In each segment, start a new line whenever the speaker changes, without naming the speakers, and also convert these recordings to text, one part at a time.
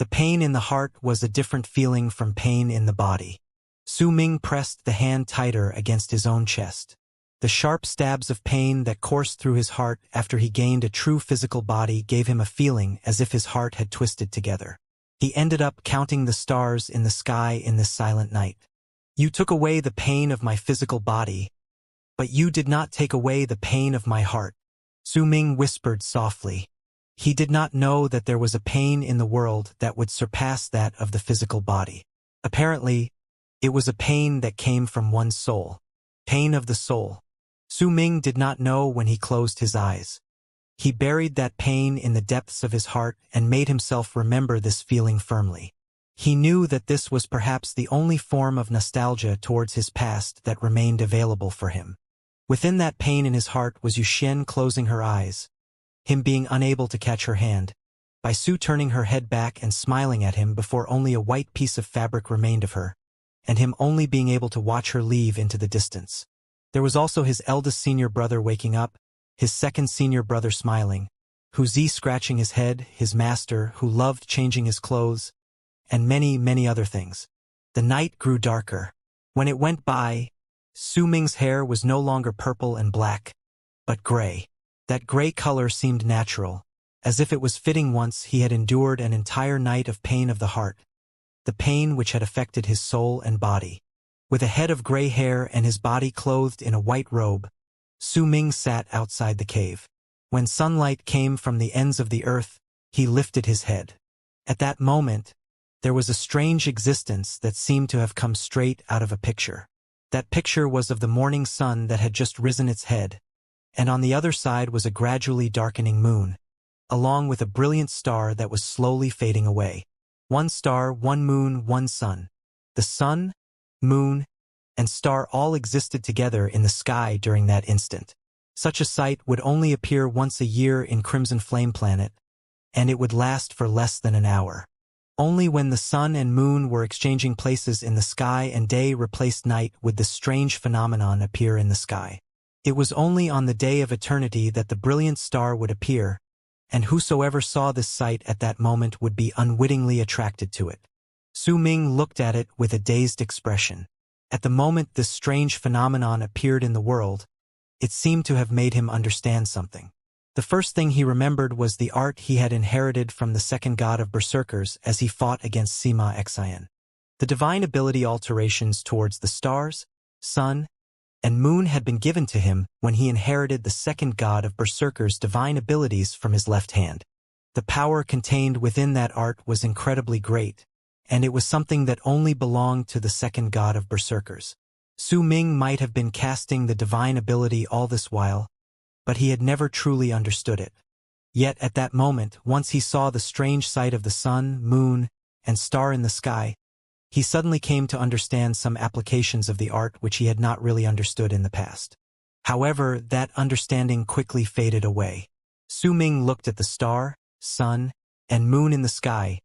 The pain in the heart was a different feeling from pain in the body. Su Ming pressed the hand tighter against his own chest. The sharp stabs of pain that coursed through his heart after he gained a true physical body gave him a feeling as if his heart had twisted together. He ended up counting the stars in the sky in this silent night. You took away the pain of my physical body, but you did not take away the pain of my heart, Su Ming whispered softly. He did not know that there was a pain in the world that would surpass that of the physical body. Apparently, it was a pain that came from one's soul. Pain of the soul. Su Ming did not know when he closed his eyes. He buried that pain in the depths of his heart and made himself remember this feeling firmly. He knew that this was perhaps the only form of nostalgia towards his past that remained available for him. Within that pain in his heart was Yuxian closing her eyes, him being unable to catch her hand, by Su turning her head back and smiling at him before only a white piece of fabric remained of her, and him only being able to watch her leave into the distance. There was also his eldest senior brother waking up, his second senior brother smiling, Wuxia scratching his head, his master who loved changing his clothes, and many, many other things. The night grew darker. When it went by, Su Ming's hair was no longer purple and black, but gray. That gray color seemed natural, as if it was fitting once he had endured an entire night of pain of the heart, the pain which had affected his soul and body. With a head of gray hair and his body clothed in a white robe, Su Ming sat outside the cave. When sunlight came from the ends of the earth, he lifted his head. At that moment, there was a strange existence that seemed to have come straight out of a picture. That picture was of the morning sun that had just risen its head, and on the other side was a gradually darkening moon, along with a brilliant star that was slowly fading away. One star, one moon, one sun. The sun, moon, and star all existed together in the sky during that instant. Such a sight would only appear once a year in Crimson Flame Planet, and it would last for less than an hour. Only when the sun and moon were exchanging places in the sky and day replaced night would this strange phenomenon appear in the sky. It was only on the day of eternity that the brilliant star would appear, and whosoever saw this sight at that moment would be unwittingly attracted to it. Su Ming looked at it with a dazed expression. At the moment this strange phenomenon appeared in the world, it seemed to have made him understand something. The first thing he remembered was the art he had inherited from the second god of berserkers as he fought against Sima Xian. The divine ability alterations towards the stars, sun, and moon had been given to him when he inherited the second god of berserkers' divine abilities from his left hand. The power contained within that art was incredibly great, and it was something that only belonged to the second god of berserkers. Su Ming might have been casting the divine ability all this while, but he had never truly understood it. Yet at that moment, once he saw the strange sight of the sun, moon, and star in the sky, he suddenly came to understand some applications of the art which he had not really understood in the past. However, that understanding quickly faded away. Su Ming looked at the star, sun, and moon in the sky,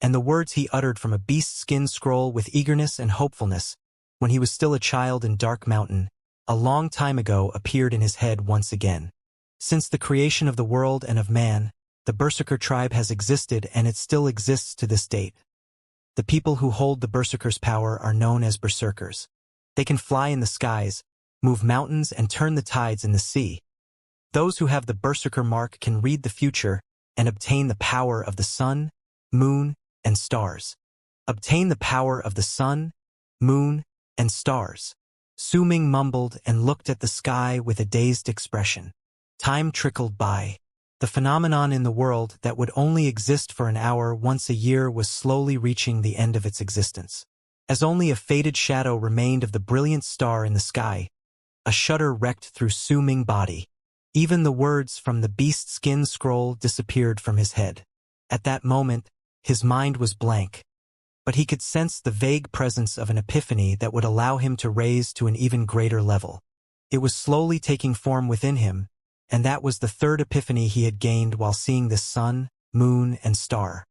and the words he uttered from a beast skin scroll with eagerness and hopefulness, when he was still a child in Dark Mountain, a long time ago appeared in his head once again. Since the creation of the world and of man, the Berserker tribe has existed and it still exists to this date. The people who hold the Berserker's power are known as Berserkers. They can fly in the skies, move mountains and turn the tides in the sea. Those who have the Berserker mark can read the future and obtain the power of the sun, moon, and stars. Obtain the power of the sun, moon, and stars. Su Ming mumbled and looked at the sky with a dazed expression. Time trickled by. The phenomenon in the world that would only exist for an hour once a year was slowly reaching the end of its existence. As only a faded shadow remained of the brilliant star in the sky, a shudder wrecked through Su Ming's body. Even the words from the beast skin scroll disappeared from his head. At that moment, his mind was blank, but he could sense the vague presence of an epiphany that would allow him to raise to an even greater level. It was slowly taking form within him, and that was the third epiphany he had gained while seeing the sun, moon, and star.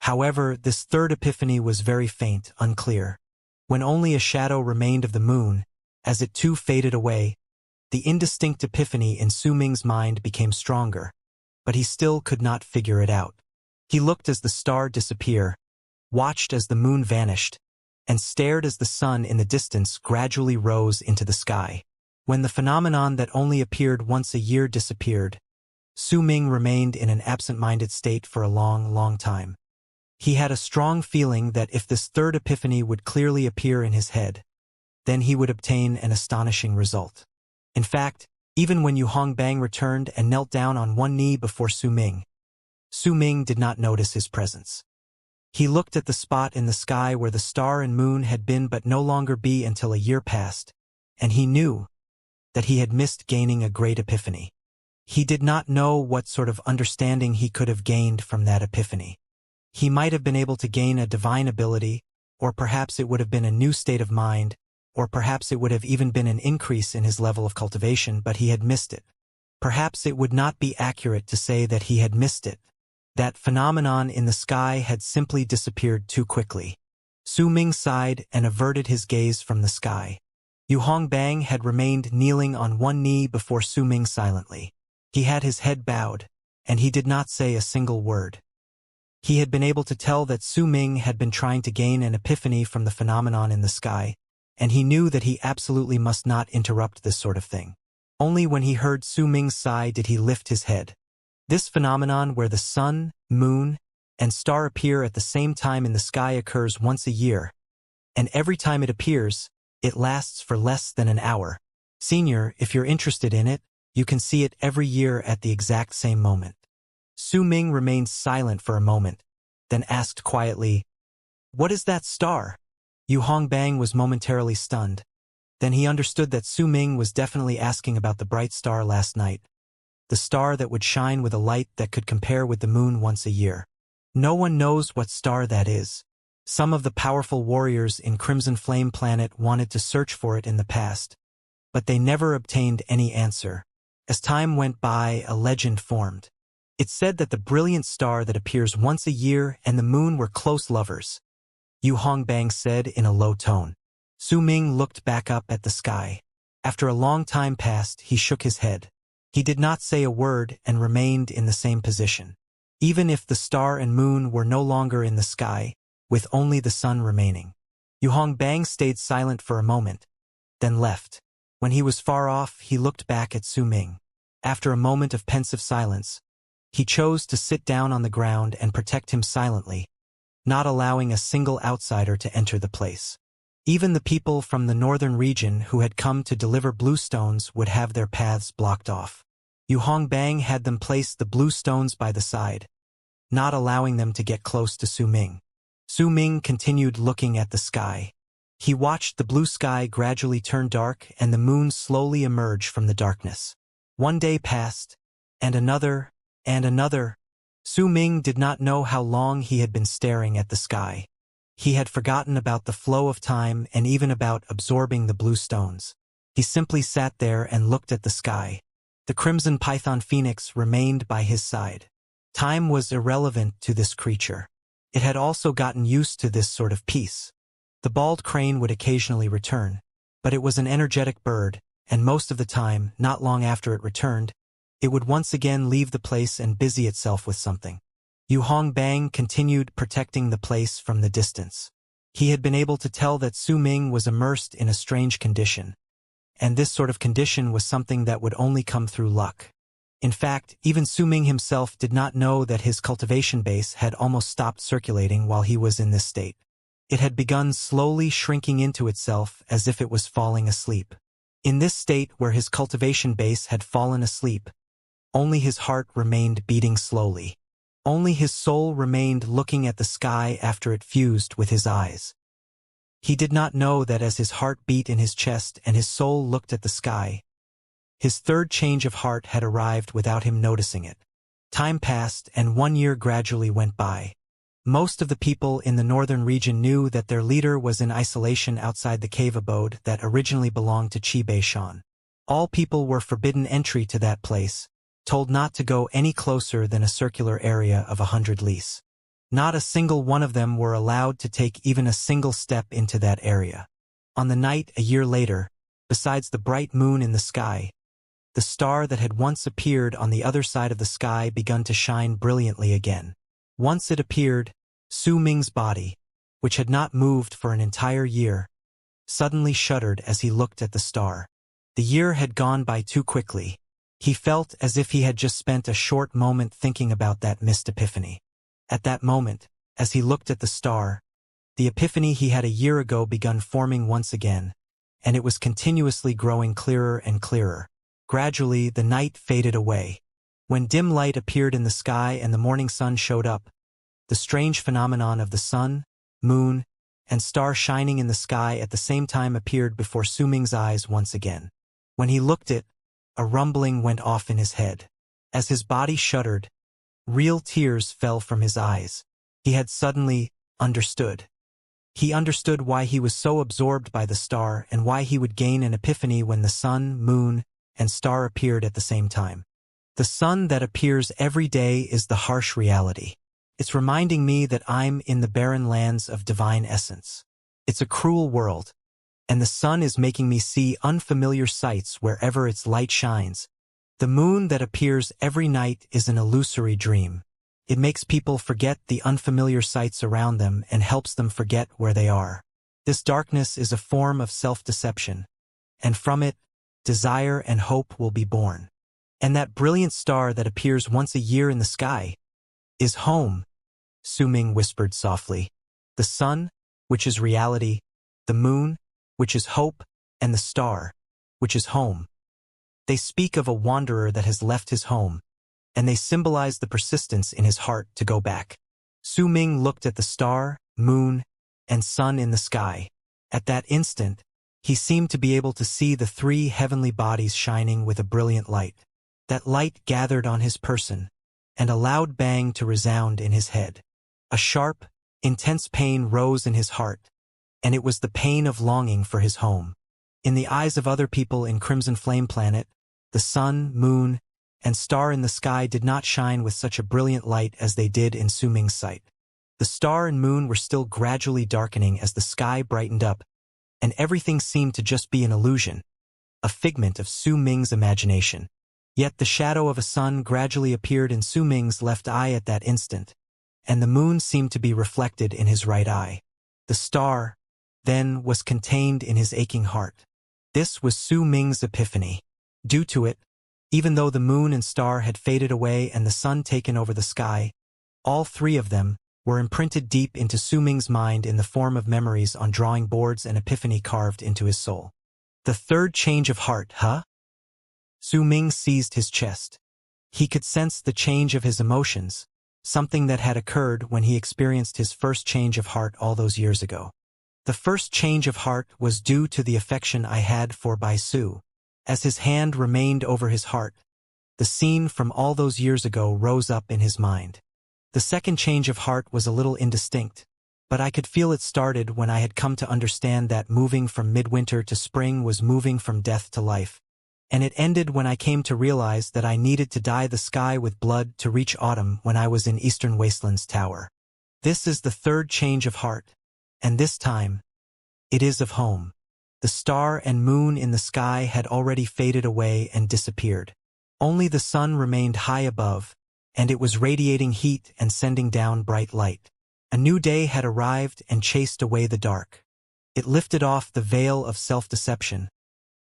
However, this third epiphany was very faint, unclear. When only a shadow remained of the moon, as it too faded away, the indistinct epiphany in Su Ming's mind became stronger, but he still could not figure it out. He looked as the star disappeared, watched as the moon vanished, and stared as the sun in the distance gradually rose into the sky. When the phenomenon that only appeared once a year disappeared, Su Ming remained in an absent-minded state for a long, long time. He had a strong feeling that if this third epiphany would clearly appear in his head, then he would obtain an astonishing result. In fact, even when Yu Hongbang returned and knelt down on one knee before Su Ming did not notice his presence. He looked at the spot in the sky where the star and moon had been but no longer be until a year passed, and he knew that he had missed gaining a great epiphany. He did not know what sort of understanding he could have gained from that epiphany. He might have been able to gain a divine ability, or perhaps it would have been a new state of mind, or perhaps it would have even been an increase in his level of cultivation, but he had missed it. Perhaps it would not be accurate to say that he had missed it. That phenomenon in the sky had simply disappeared too quickly. Su Ming sighed and averted his gaze from the sky. Yu Hongbang had remained kneeling on one knee before Su Ming silently. He had his head bowed, and he did not say a single word. He had been able to tell that Su Ming had been trying to gain an epiphany from the phenomenon in the sky, and he knew that he absolutely must not interrupt this sort of thing. Only when he heard Su Ming's sigh did he lift his head. This phenomenon where the sun, moon, and star appear at the same time in the sky occurs once a year, and every time it appears, it lasts for less than an hour. Senior, if you're interested in it, you can see it every year at the exact same moment. Su Ming remained silent for a moment, then asked quietly, "What is that star?" Yu Hongbang was momentarily stunned. Then he understood that Su Ming was definitely asking about the bright star last night, the star that would shine with a light that could compare with the moon once a year. No one knows what star that is. Some of the powerful warriors in Crimson Flame Planet wanted to search for it in the past, but they never obtained any answer. As time went by, a legend formed. It said that the brilliant star that appears once a year and the moon were close lovers. Yu Hongbang said in a low tone. Su Ming looked back up at the sky. After a long time passed, he shook his head. He did not say a word and remained in the same position. Even if the star and moon were no longer in the sky, with only the sun remaining. Yu Hongbang stayed silent for a moment, then left. When he was far off, he looked back at Su Ming. After a moment of pensive silence, he chose to sit down on the ground and protect him silently, not allowing a single outsider to enter the place. Even the people from the northern region who had come to deliver blue stones would have their paths blocked off. Yu Hongbang had them place the blue stones by the side, not allowing them to get close to Su Ming. Su Ming continued looking at the sky. He watched the blue sky gradually turn dark and the moon slowly emerge from the darkness. One day passed, and another, and another. Su Ming did not know how long he had been staring at the sky. He had forgotten about the flow of time and even about absorbing the blue stones. He simply sat there and looked at the sky. The crimson python phoenix remained by his side. Time was irrelevant to this creature. It had also gotten used to this sort of peace. The bald crane would occasionally return, but it was an energetic bird, and most of the time, not long after it returned, it would once again leave the place and busy itself with something. Yu Hongbang continued protecting the place from the distance. He had been able to tell that Su Ming was immersed in a strange condition, and this sort of condition was something that would only come through luck. In fact, even Su Ming himself did not know that his cultivation base had almost stopped circulating while he was in this state. It had begun slowly shrinking into itself as if it was falling asleep. In this state where his cultivation base had fallen asleep, only his heart remained beating slowly. Only his soul remained looking at the sky after it fused with his eyes. He did not know that as his heart beat in his chest and his soul looked at the sky, his third change of heart had arrived without him noticing it. Time passed and 1 year gradually went by. Most of the people in the northern region knew that their leader was in isolation outside the cave abode that originally belonged to Qibei Shan. All people were forbidden entry to that place, told not to go any closer than a circular area of 100 lis. Not a single one of them were allowed to take even a single step into that area. On the night a year later, besides the bright moon in the sky, the star that had once appeared on the other side of the sky begun to shine brilliantly again. Once it appeared, Su Ming's body, which had not moved for an entire year, suddenly shuddered as he looked at the star. The year had gone by too quickly. He felt as if he had just spent a short moment thinking about that missed epiphany. At that moment, as he looked at the star, the epiphany he had a year ago begun forming once again, and it was continuously growing clearer and clearer. Gradually, the night faded away. When dim light appeared in the sky and the morning sun showed up, the strange phenomenon of the sun, moon, and star shining in the sky at the same time appeared before Su Ming's eyes once again. When he looked at it, a rumbling went off in his head. As his body shuddered, real tears fell from his eyes. He had suddenly understood. He understood why he was so absorbed by the star and why he would gain an epiphany when the sun, moon, and star appeared at the same time. The sun that appears every day is the harsh reality. It's reminding me that I'm in the barren lands of divine essence. It's a cruel world, and the sun is making me see unfamiliar sights wherever its light shines. The moon that appears every night is an illusory dream. It makes people forget the unfamiliar sights around them and helps them forget where they are. This darkness is a form of self-deception, and from it, desire and hope will be born. And that brilliant star that appears once a year in the sky is home, Su Ming whispered softly. The sun, which is reality, the moon, which is hope, and the star, which is home. They speak of a wanderer that has left his home, and they symbolize the persistence in his heart to go back. Su Ming looked at the star, moon, and sun in the sky. At that instant, he seemed to be able to see the three heavenly bodies shining with a brilliant light. That light gathered on his person, and a loud bang to resound in his head. A sharp, intense pain rose in his heart, and it was the pain of longing for his home. In the eyes of other people in Crimson Flame Planet, the sun, moon, and star in the sky did not shine with such a brilliant light as they did in Su Ming's sight. The star and moon were still gradually darkening as the sky brightened up, and everything seemed to just be an illusion, a figment of Su Ming's imagination. Yet the shadow of a sun gradually appeared in Su Ming's left eye at that instant, and the moon seemed to be reflected in his right eye. The star, then, was contained in his aching heart. This was Su Ming's epiphany. Due to it, even though the moon and star had faded away and the sun taken over the sky, all three of them were imprinted deep into Su Ming's mind in the form of memories on drawing boards and epiphany carved into his soul. The third change of heart, huh? Su Ming seized his chest. He could sense the change of his emotions, something that had occurred when he experienced his first change of heart all those years ago. The first change of heart was due to the affection I had for Bai Su. As his hand remained over his heart, the scene from all those years ago rose up in his mind. The second change of heart was a little indistinct, but I could feel it started when I had come to understand that moving from midwinter to spring was moving from death to life. And it ended when I came to realize that I needed to dye the sky with blood to reach autumn when I was in Eastern Wasteland's tower. This is the third change of heart, and this time, it is of home. The star and moon in the sky had already faded away and disappeared. Only the sun remained high above, and it was radiating heat and sending down bright light. A new day had arrived and chased away the dark. It lifted off the veil of self-deception,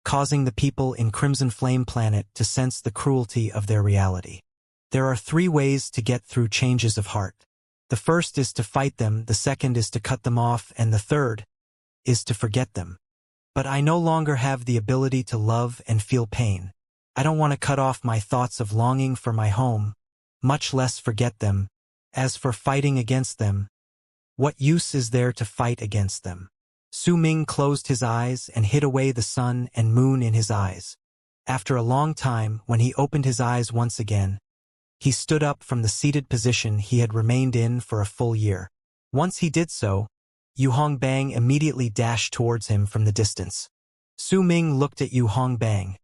causing the people in Crimson Flame Planet to sense the cruelty of their reality. There are three ways to get through changes of heart. The first is to fight them, the second is to cut them off, and the third is to forget them. But I no longer have the ability to love and feel pain. I don't want to cut off my thoughts of longing for my home, much less forget them. As for fighting against them, what use is there to fight against them? Su Ming closed his eyes and hid away the sun and moon in his eyes. After a long time, when he opened his eyes once again, he stood up from the seated position he had remained in for a full year. Once he did so, Yu Hongbang immediately dashed towards him from the distance. Su Ming looked at Yu Hongbang,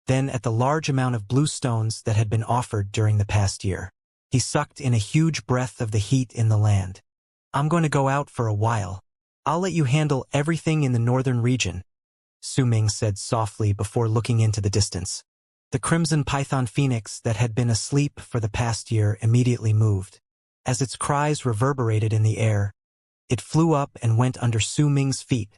then at the large amount of blue stones that had been offered during the past year. He sucked in a huge breath of the heat in the land. I'm going to go out for a while. I'll let you handle everything in the northern region, Su Ming said softly before looking into the distance. The crimson python phoenix that had been asleep for the past year immediately moved. As its cries reverberated in the air, It flew up and went under Su Ming's feet,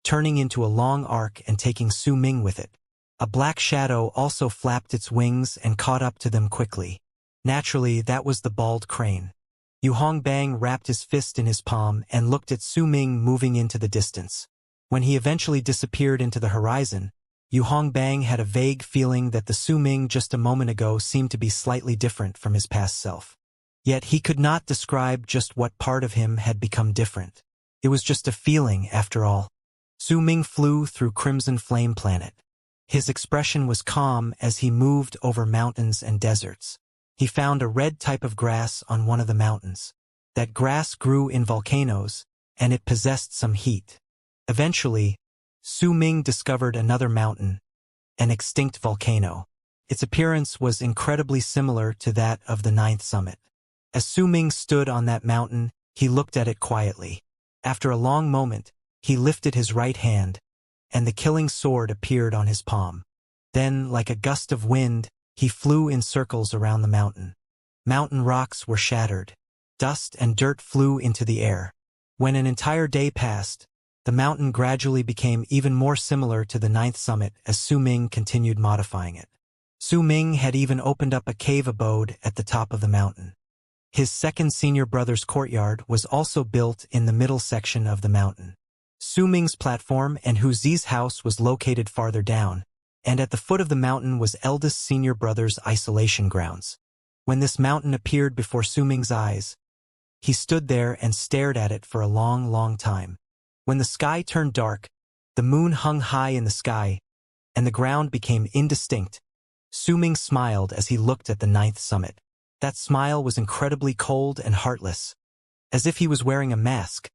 turning into a long arc and taking Su Ming with it. A black shadow also flapped its wings and caught up to them quickly. Naturally, that was the bald crane. Yu Hongbang wrapped his fist in his palm and looked at Su Ming moving into the distance. When he eventually disappeared into the horizon, Yu Hongbang had a vague feeling that the Su Ming just a moment ago seemed to be slightly different from his past self. Yet he could not describe just what part of him had become different. It was just a feeling, after all. Su Ming flew through Crimson Flame Planet. His expression was calm as he moved over mountains and deserts. He found a red type of grass on one of the mountains. That grass grew in volcanoes, and it possessed some heat. Eventually, Su Ming discovered another mountain, an extinct volcano. Its appearance was incredibly similar to that of the 9th summit. As Su Ming stood on that mountain, he looked at it quietly. After a long moment, he lifted his right hand, and the killing sword appeared on his palm. Then, like a gust of wind, he flew in circles around the mountain. Mountain rocks were shattered. Dust and dirt flew into the air. When an entire day passed, the mountain gradually became even more similar to the 9th summit as Su Ming continued modifying it. Su Ming had even opened up a cave abode at the top of the mountain. His second senior brother's courtyard was also built in the middle section of the mountain. Su Ming's platform and Hu Zi's house was located farther down, and at the foot of the mountain was eldest senior brother's isolation grounds. When this mountain appeared before Su Ming's eyes, he stood there and stared at it for a long, long time. When the sky turned dark, the moon hung high in the sky, and the ground became indistinct. Su Ming smiled as he looked at the 9th summit. That smile was incredibly cold and heartless, as if he was wearing a mask.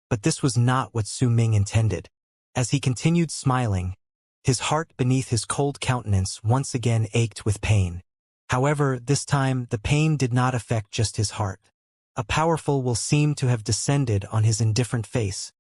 But this was not what Su Ming intended. As he continued smiling, his heart beneath his cold countenance once again ached with pain. However, this time the pain did not affect just his heart. A powerful will seemed to have descended on his indifferent face,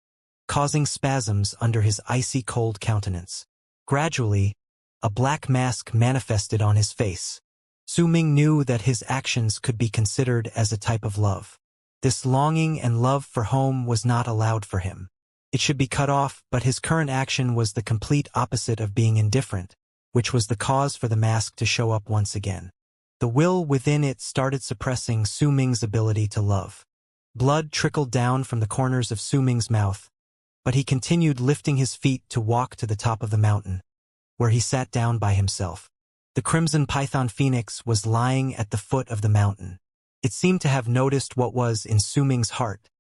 causing spasms under his icy cold countenance. Gradually, a black mask manifested on his face. Su Ming knew that his actions could be considered as a type of love. This longing and love for home was not allowed for him. It should be cut off, but his current action was the complete opposite of being indifferent, which was the cause for the mask to show up once again. The will within it started suppressing Su Ming's ability to love. Blood trickled down from the corners of Su Ming's mouth, but he continued lifting his feet to walk to the top of the mountain, where he sat down by himself. The Crimson Python Phoenix was lying at the foot of the mountain. It seemed to have noticed what was in Su Ming's heart,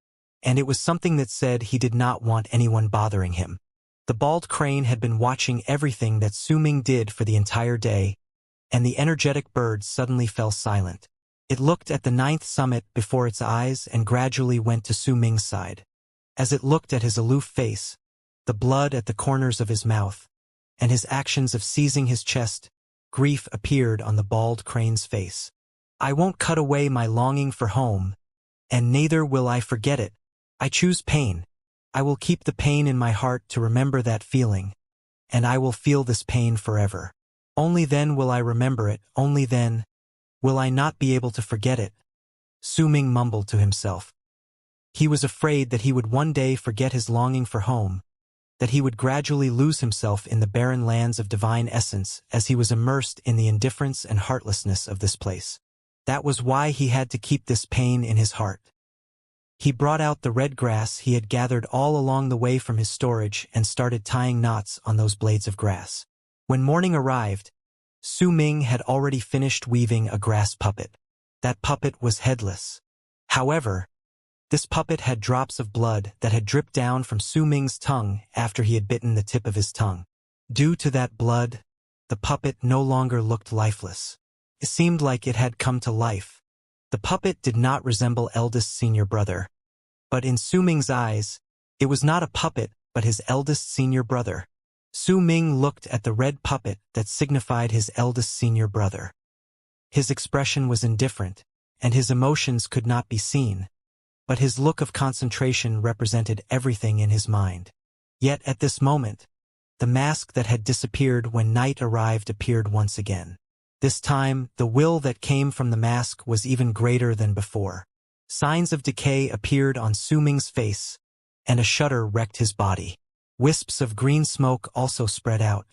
and it was something that said he did not want anyone bothering him. The bald crane had been watching everything that Su Ming did for the entire day, and the energetic bird suddenly fell silent. It looked at the 9th summit before its eyes and gradually went to Su Ming's side. As it looked at his aloof face, the blood at the corners of his mouth, and his actions of seizing his chest, grief appeared on the bald crane's face. I won't cut away my longing for home, and neither will I forget it. I choose pain. I will keep the pain in my heart to remember that feeling, and I will feel this pain forever. Only then will I remember it, only then will I not be able to forget it. Su Ming mumbled to himself. He was afraid that he would one day forget his longing for home, that he would gradually lose himself in the barren lands of divine essence as he was immersed in the indifference and heartlessness of this place. That was why he had to keep this pain in his heart. He brought out the red grass he had gathered all along the way from his storage and started tying knots on those blades of grass. When morning arrived, Su Ming had already finished weaving a grass puppet. That puppet was headless. However, this puppet had drops of blood that had dripped down from Su Ming's tongue after he had bitten the tip of his tongue. Due to that blood, the puppet no longer looked lifeless. It seemed like it had come to life. The puppet did not resemble eldest senior brother. But in Su Ming's eyes, it was not a puppet but his eldest senior brother. Su Ming looked at the red puppet that signified his eldest senior brother. His expression was indifferent, and his emotions could not be seen. But his look of concentration represented everything in his mind. Yet at this moment, the mask that had disappeared when night arrived appeared once again. This time, the will that came from the mask was even greater than before. Signs of decay appeared on Su Ming's face, and a shudder wrecked his body. Wisps of green smoke also spread out.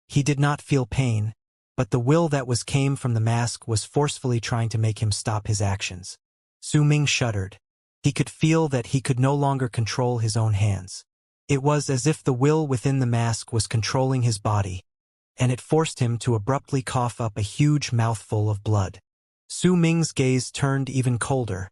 He did not feel pain, but the will that came from the mask was forcefully trying to make him stop his actions. Su Ming shuddered. He could feel that he could no longer control his own hands. It was as if the will within the mask was controlling his body, and it forced him to abruptly cough up a huge mouthful of blood. Su Ming's gaze turned even colder,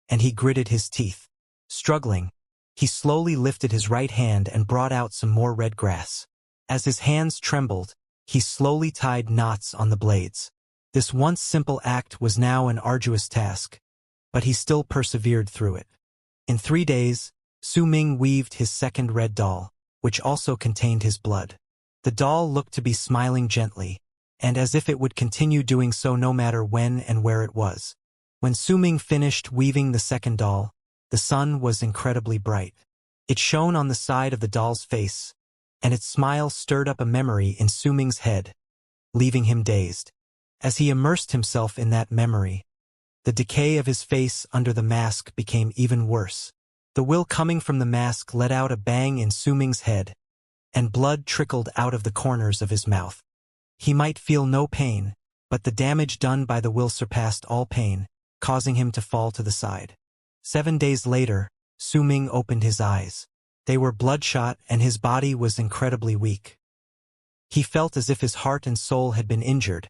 and he gritted his teeth. Struggling, he slowly lifted his right hand and brought out some more red grass. As his hands trembled, he slowly tied knots on the blades. This once simple act was now an arduous task, but he still persevered through it. In 3 days, Su Ming weaved his second red doll, which also contained his blood. The doll looked to be smiling gently, and as if it would continue doing so no matter when and where it was. When Su Ming finished weaving the second doll, the sun was incredibly bright. It shone on the side of the doll's face, and its smile stirred up a memory in Su Ming's head, leaving him dazed. As he immersed himself in that memory, the decay of his face under the mask became even worse. The will coming from the mask let out a bang in Su Ming's head, and blood trickled out of the corners of his mouth. He might feel no pain, but the damage done by the will surpassed all pain, causing him to fall to the side. 7 days later, Su Ming opened his eyes. They were bloodshot and his body was incredibly weak. He felt as if his heart and soul had been injured,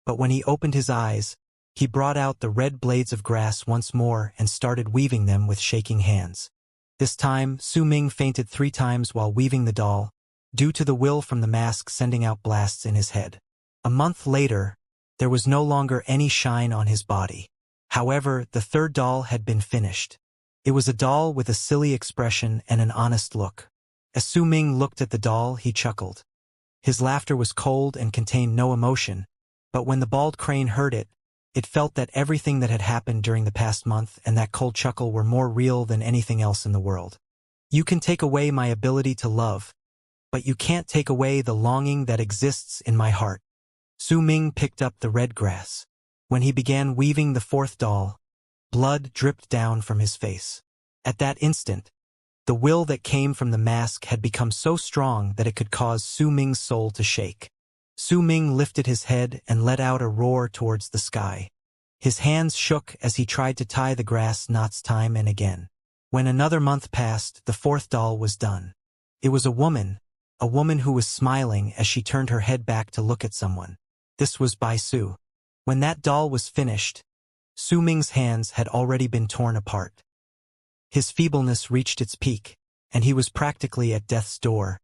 but when he opened his eyes, he brought out the red blades of grass once more and started weaving them with shaking hands. This time, Su Ming fainted 3 times while weaving the doll, due to the will from the mask sending out blasts in his head. A month later, there was no longer any shine on his body. However, the third doll had been finished. It was a doll with a silly expression and an honest look. As Su Ming looked at the doll, he chuckled. His laughter was cold and contained no emotion, but when the bald crane heard it, it felt that everything that had happened during the past month and that cold chuckle were more real than anything else in the world. You can take away my ability to love, but you can't take away the longing that exists in my heart. Su Ming picked up the red grass. When he began weaving the fourth doll, blood dripped down from his face. At that instant, the will that came from the mask had become so strong that it could cause Su Ming's soul to shake. Su Ming lifted his head and let out a roar towards the sky. His hands shook as he tried to tie the grass knots time and again. When another month passed, the fourth doll was done. It was a woman who was smiling as she turned her head back to look at someone. This was Bai Su. When that doll was finished, Su Ming's hands had already been torn apart. His feebleness reached its peak, and he was practically at death's door.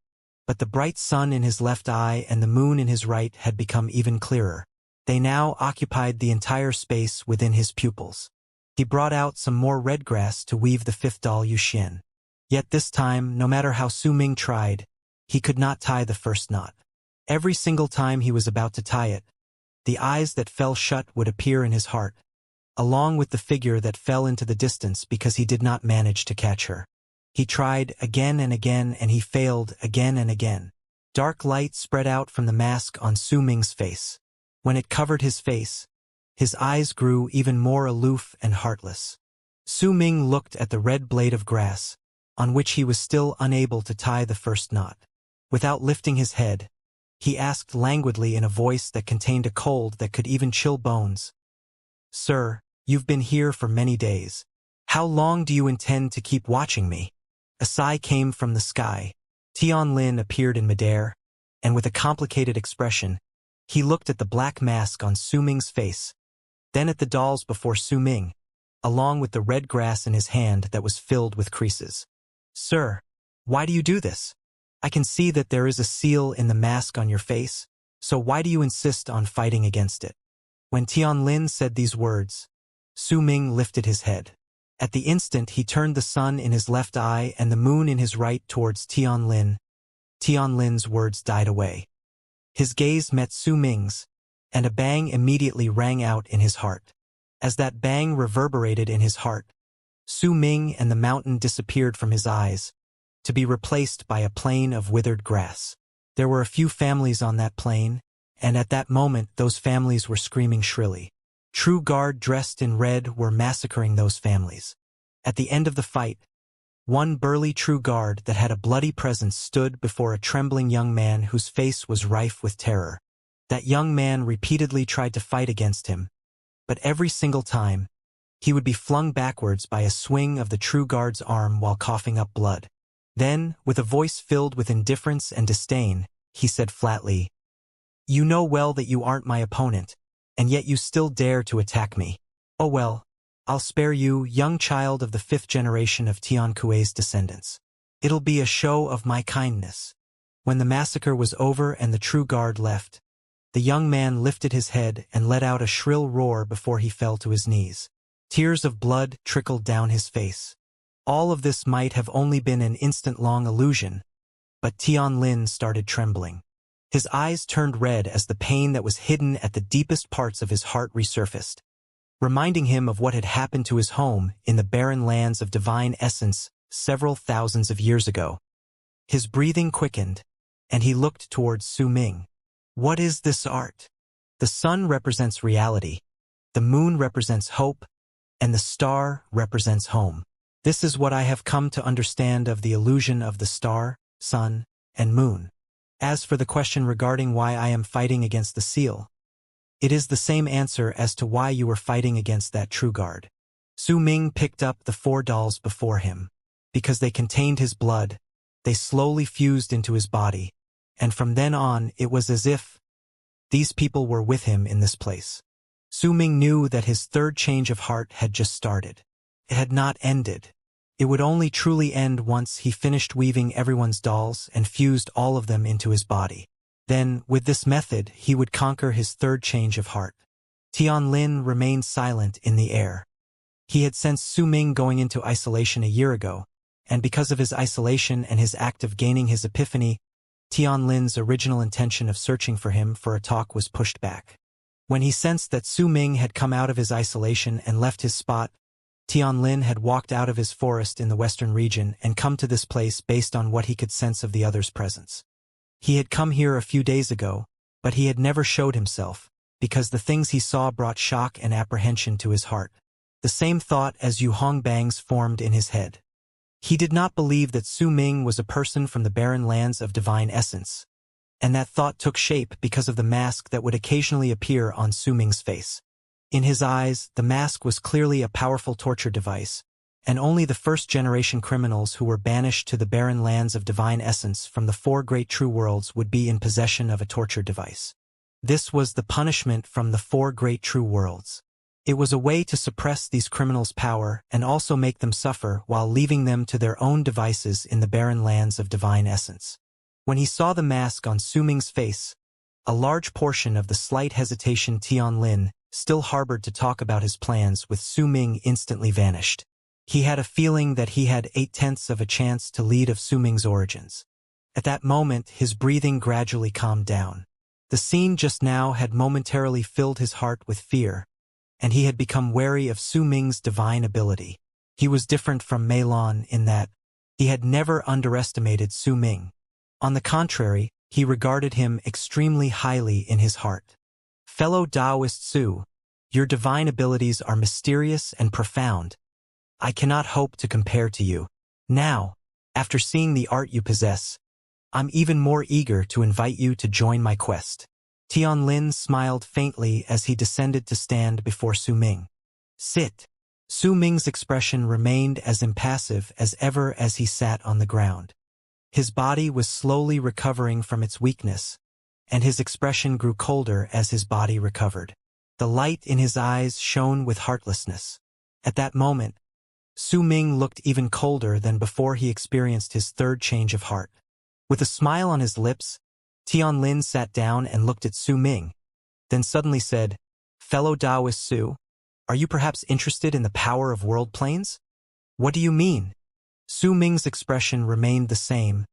But the bright sun in his left eye and the moon in his right had become even clearer. They now occupied the entire space within his pupils. He brought out some more red grass to weave the fifth doll Yuxian. Yet this time, no matter how Su Ming tried, he could not tie the first knot. Every single time he was about to tie it, the eyes that fell shut would appear in his heart, along with the figure that fell into the distance because he did not manage to catch her. He tried again and again, and he failed again and again. Dark light spread out from the mask on Su Ming's face. When it covered his face, his eyes grew even more aloof and heartless. Su Ming looked at the red blade of grass, on which he was still unable to tie the first knot. Without lifting his head, he asked languidly in a voice that contained a cold that could even chill bones. "Sir, you've been here for many days. How long do you intend to keep watching me?" A sigh came from the sky. Tianlin appeared in midair, and with a complicated expression, he looked at the black mask on Su Ming's face, then at the dolls before Su Ming, along with the red grass in his hand that was filled with creases. "Sir, why do you do this? I can see that there is a seal in the mask on your face, so why do you insist on fighting against it?" When Tianlin said these words, Su Ming lifted his head. At the instant he turned the sun in his left eye and the moon in his right towards Tianlin. Tianlin's words died away. His gaze met Su Ming's, and a bang immediately rang out in his heart. As that bang reverberated in his heart, Su Ming and the mountain disappeared from his eyes, to be replaced by a plain of withered grass. There were a few families on that plain, and at that moment those families were screaming shrilly. True Guard dressed in red were massacring those families. At the end of the fight, one burly True Guard that had a bloody presence stood before a trembling young man whose face was rife with terror. That young man repeatedly tried to fight against him, but every single time, he would be flung backwards by a swing of the True Guard's arm while coughing up blood. Then, with a voice filled with indifference and disdain, he said flatly, "You know well that you aren't my opponent, and yet you still dare to attack me. Oh well, I'll spare you, young child of the 5th generation of Tian Kuei's descendants. It'll be a show of my kindness." When the massacre was over and the True Guard left, the young man lifted his head and let out a shrill roar before he fell to his knees. Tears of blood trickled down his face. All of this might have only been an instant-long illusion, but Tian Lin started trembling. His eyes turned red as the pain that was hidden at the deepest parts of his heart resurfaced, reminding him of what had happened to his home in the barren lands of divine essence several thousands of years ago. His breathing quickened, and he looked towards Su Ming. What is this art? The sun represents reality, the moon represents hope, and the star represents home. This is what I have come to understand of the illusion of the star, sun, and moon. As for the question regarding why I am fighting against the seal, it is the same answer as to why you were fighting against that True Guard. Su Ming picked up the 4 dolls before him. Because they contained his blood, they slowly fused into his body, and from then on it was as if these people were with him in this place. Su Ming knew that his 3rd change of heart had just started. It had not ended. It would only truly end once he finished weaving everyone's dolls and fused all of them into his body. Then, with this method, he would conquer his 3rd change of heart. Tian Lin remained silent in the air. He had sensed Su Ming going into isolation a year ago, and because of his isolation and his act of gaining his epiphany, Tian Lin's original intention of searching for him for a talk was pushed back. When he sensed that Su Ming had come out of his isolation and left his spot, Tian Lin had walked out of his forest in the western region and come to this place based on what he could sense of the other's presence. He had come here a few days ago, but he had never showed himself, because the things he saw brought shock and apprehension to his heart. The same thought as Yu Hongbang's formed in his head. He did not believe that Su Ming was a person from the barren lands of divine essence, and that thought took shape because of the mask that would occasionally appear on Su Ming's face. In his eyes, the mask was clearly a powerful torture device, and only the 1st-generation criminals who were banished to the barren lands of divine essence from the 4 great true worlds would be in possession of a torture device. This was the punishment from the 4 great true worlds. It was a way to suppress these criminals' power and also make them suffer while leaving them to their own devices in the barren lands of divine essence. When he saw the mask on Su Ming's face, a large portion of the slight hesitation Tian Lin still harbored to talk about his plans with Su Ming instantly vanished. He had a feeling that he had 8/10 of a chance to lead of Su Ming's origins. At that moment, his breathing gradually calmed down. The scene just now had momentarily filled his heart with fear, and he had become wary of Su Ming's divine ability. He was different from Mei Lan in that he had never underestimated Su Ming. On the contrary, he regarded him extremely highly in his heart. Fellow Taoist Su, your divine abilities are mysterious and profound. I cannot hope to compare to you. Now, after seeing the art you possess, I'm even more eager to invite you to join my quest. Tian Lin smiled faintly as he descended to stand before Su Ming. Sit. Su Ming's expression remained as impassive as ever as he sat on the ground. His body was slowly recovering from its weakness, and his expression grew colder as his body recovered. The light in his eyes shone with heartlessness. At that moment, Su Ming looked even colder than before he experienced his 3rd change of heart. With a smile on his lips, Tian Lin sat down and looked at Su Ming, then suddenly said, "Fellow Taoist Su, are you perhaps interested in the power of world planes?" "What do you mean?" Su Ming's expression remained the same,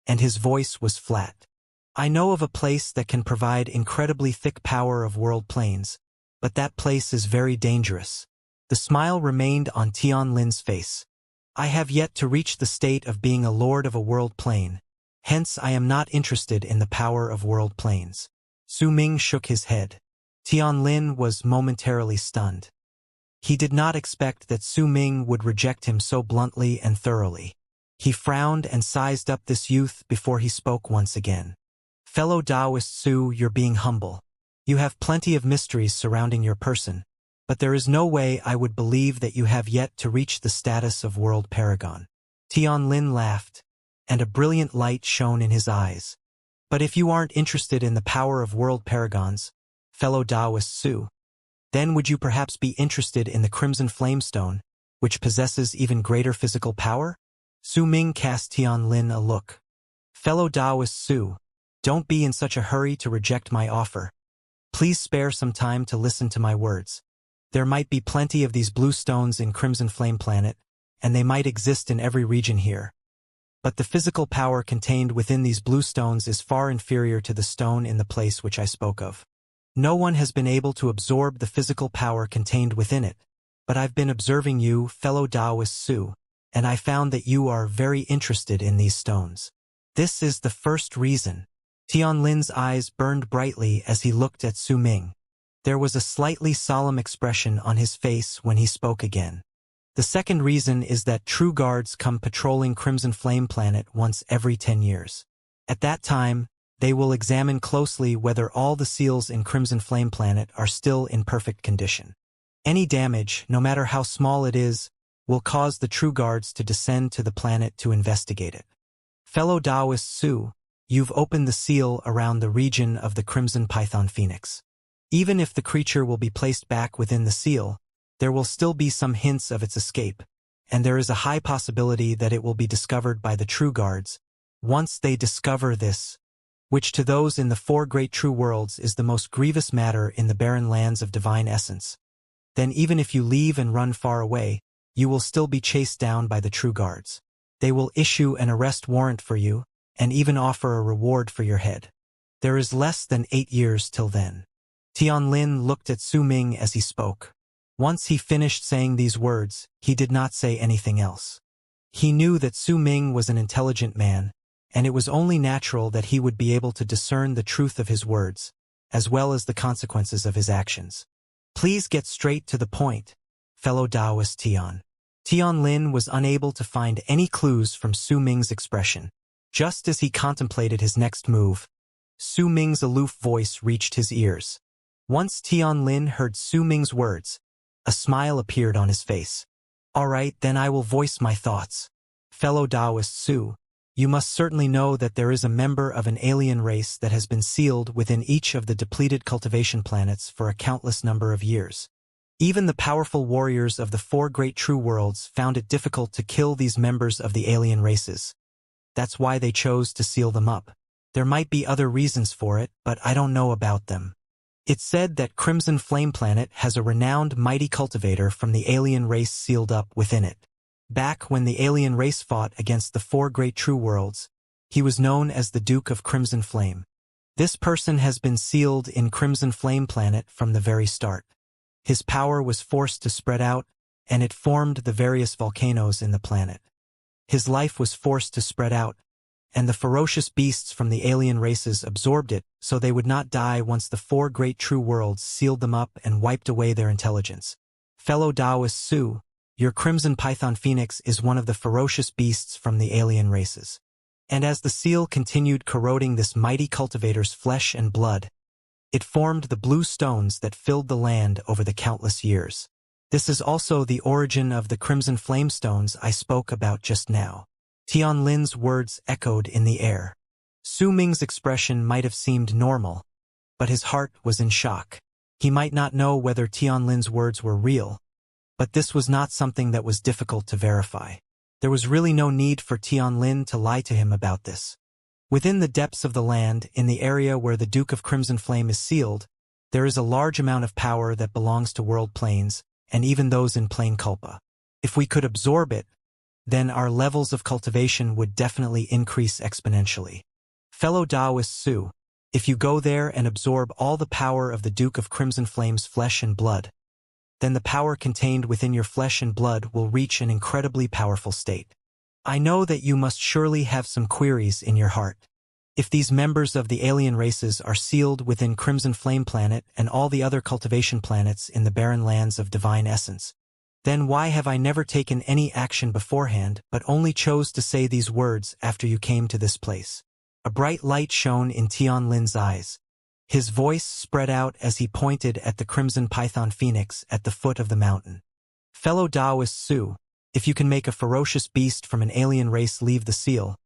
and his voice was flat. "I know of a place that can provide incredibly thick power of world planes, but that place is very dangerous." The smile remained on Tian Lin's face. "I have yet to reach the state of being a lord of a world plane. Hence I am not interested in the power of world planes." Su Ming shook his head. Tianlin was momentarily stunned. He did not expect that Su Ming would reject him so bluntly and thoroughly. He frowned and sized up this youth before he spoke once again. Fellow Taoist Su, you're being humble. You have plenty of mysteries surrounding your person, but there is no way I would believe that you have yet to reach the status of world paragon. Tianlin laughed, and a brilliant light shone in his eyes. But if you aren't interested in the power of world paragons, fellow Taoist Su, then would you perhaps be interested in the Crimson Flamestone, which possesses even greater physical power? Su Ming cast Tianlin a look. Fellow Taoist Su, don't be in such a hurry to reject my offer. Please spare some time to listen to my words. There might be plenty of these blue stones in Crimson Flame Planet, and they might exist in every region here. But the physical power contained within these blue stones is far inferior to the stone in the place which I spoke of. No one has been able to absorb the physical power contained within it, but I've been observing you, fellow Taoist Su, and I found that you are very interested in these stones. This is the first reason. Tianlin's eyes burned brightly as he looked at Su Ming. There was a slightly solemn expression on his face when he spoke again. The second reason is that true guards come patrolling Crimson Flame Planet once every 10 years. At that time, they will examine closely whether all the seals in Crimson Flame Planet are still in perfect condition. Any damage, no matter how small it is, will cause the true guards to descend to the planet to investigate it. Fellow Taoist Su, you've opened the seal around the region of the Crimson Python Phoenix. Even if the creature will be placed back within the seal, there will still be some hints of its escape, and there is a high possibility that it will be discovered by the true guards. Once they discover this, which to those in the four great true worlds is the most grievous matter in the barren lands of divine essence, then even if you leave and run far away, you will still be chased down by the true guards. They will issue an arrest warrant for you, and even offer a reward for your head. There is less than 8 years till then. Tianlin looked at Su Ming as he spoke. Once he finished saying these words, he did not say anything else. He knew that Su Ming was an intelligent man, and it was only natural that he would be able to discern the truth of his words, as well as the consequences of his actions. Please get straight to the point, fellow Taoist Tian. Tianlin was unable to find any clues from Su Ming's expression. Just as he contemplated his next move, Su Ming's aloof voice reached his ears. Once Tianlin heard Su Ming's words, a smile appeared on his face. All right, then I will voice my thoughts. Fellow Taoist Su, you must certainly know that there is a member of an alien race that has been sealed within each of the depleted cultivation planets for a countless number of years. Even the powerful warriors of the four great true worlds found it difficult to kill these members of the alien races. That's why they chose to seal them up. There might be other reasons for it, but I don't know about them. It's said that Crimson Flame Planet has a renowned mighty cultivator from the alien race sealed up within it. Back when the alien race fought against the four great true worlds, he was known as the Duke of Crimson Flame. This person has been sealed in Crimson Flame Planet from the very start. His power was forced to spread out, and it formed the various volcanoes in the planet. His life was forced to spread out, and the ferocious beasts from the alien races absorbed it so they would not die once the four great true worlds sealed them up and wiped away their intelligence. Fellow Taoist Su, your Crimson Python Phoenix is one of the ferocious beasts from the alien races. And as the seal continued corroding this mighty cultivator's flesh and blood, it formed the blue stones that filled the land over the countless years. This is also the origin of the Crimson Flame Stones I spoke about just now. Tianlin's words echoed in the air. Su Ming's expression might have seemed normal, but his heart was in shock. He might not know whether Tianlin's words were real, but this was not something that was difficult to verify. There was really no need for Tianlin to lie to him about this. Within the depths of the land, in the area where the Duke of Crimson Flame is sealed, there is a large amount of power that belongs to world planes, and even those in Plane Culpa. If we could absorb it, then our levels of cultivation would definitely increase exponentially. Fellow Taoist Su, if you go there and absorb all the power of the Duke of Crimson Flame's flesh and blood, then the power contained within your flesh and blood will reach an incredibly powerful state. I know that you must surely have some queries in your heart. If these members of the alien races are sealed within Crimson Flame Planet and all the other cultivation planets in the barren lands of divine essence, then why have I never taken any action beforehand but only chose to say these words after you came to this place? A bright light shone in Tianlin's eyes. His voice spread out as he pointed at the crimson python phoenix at the foot of the mountain. Fellow Taoist Su, if you can make a ferocious beast from an alien race leave the seal,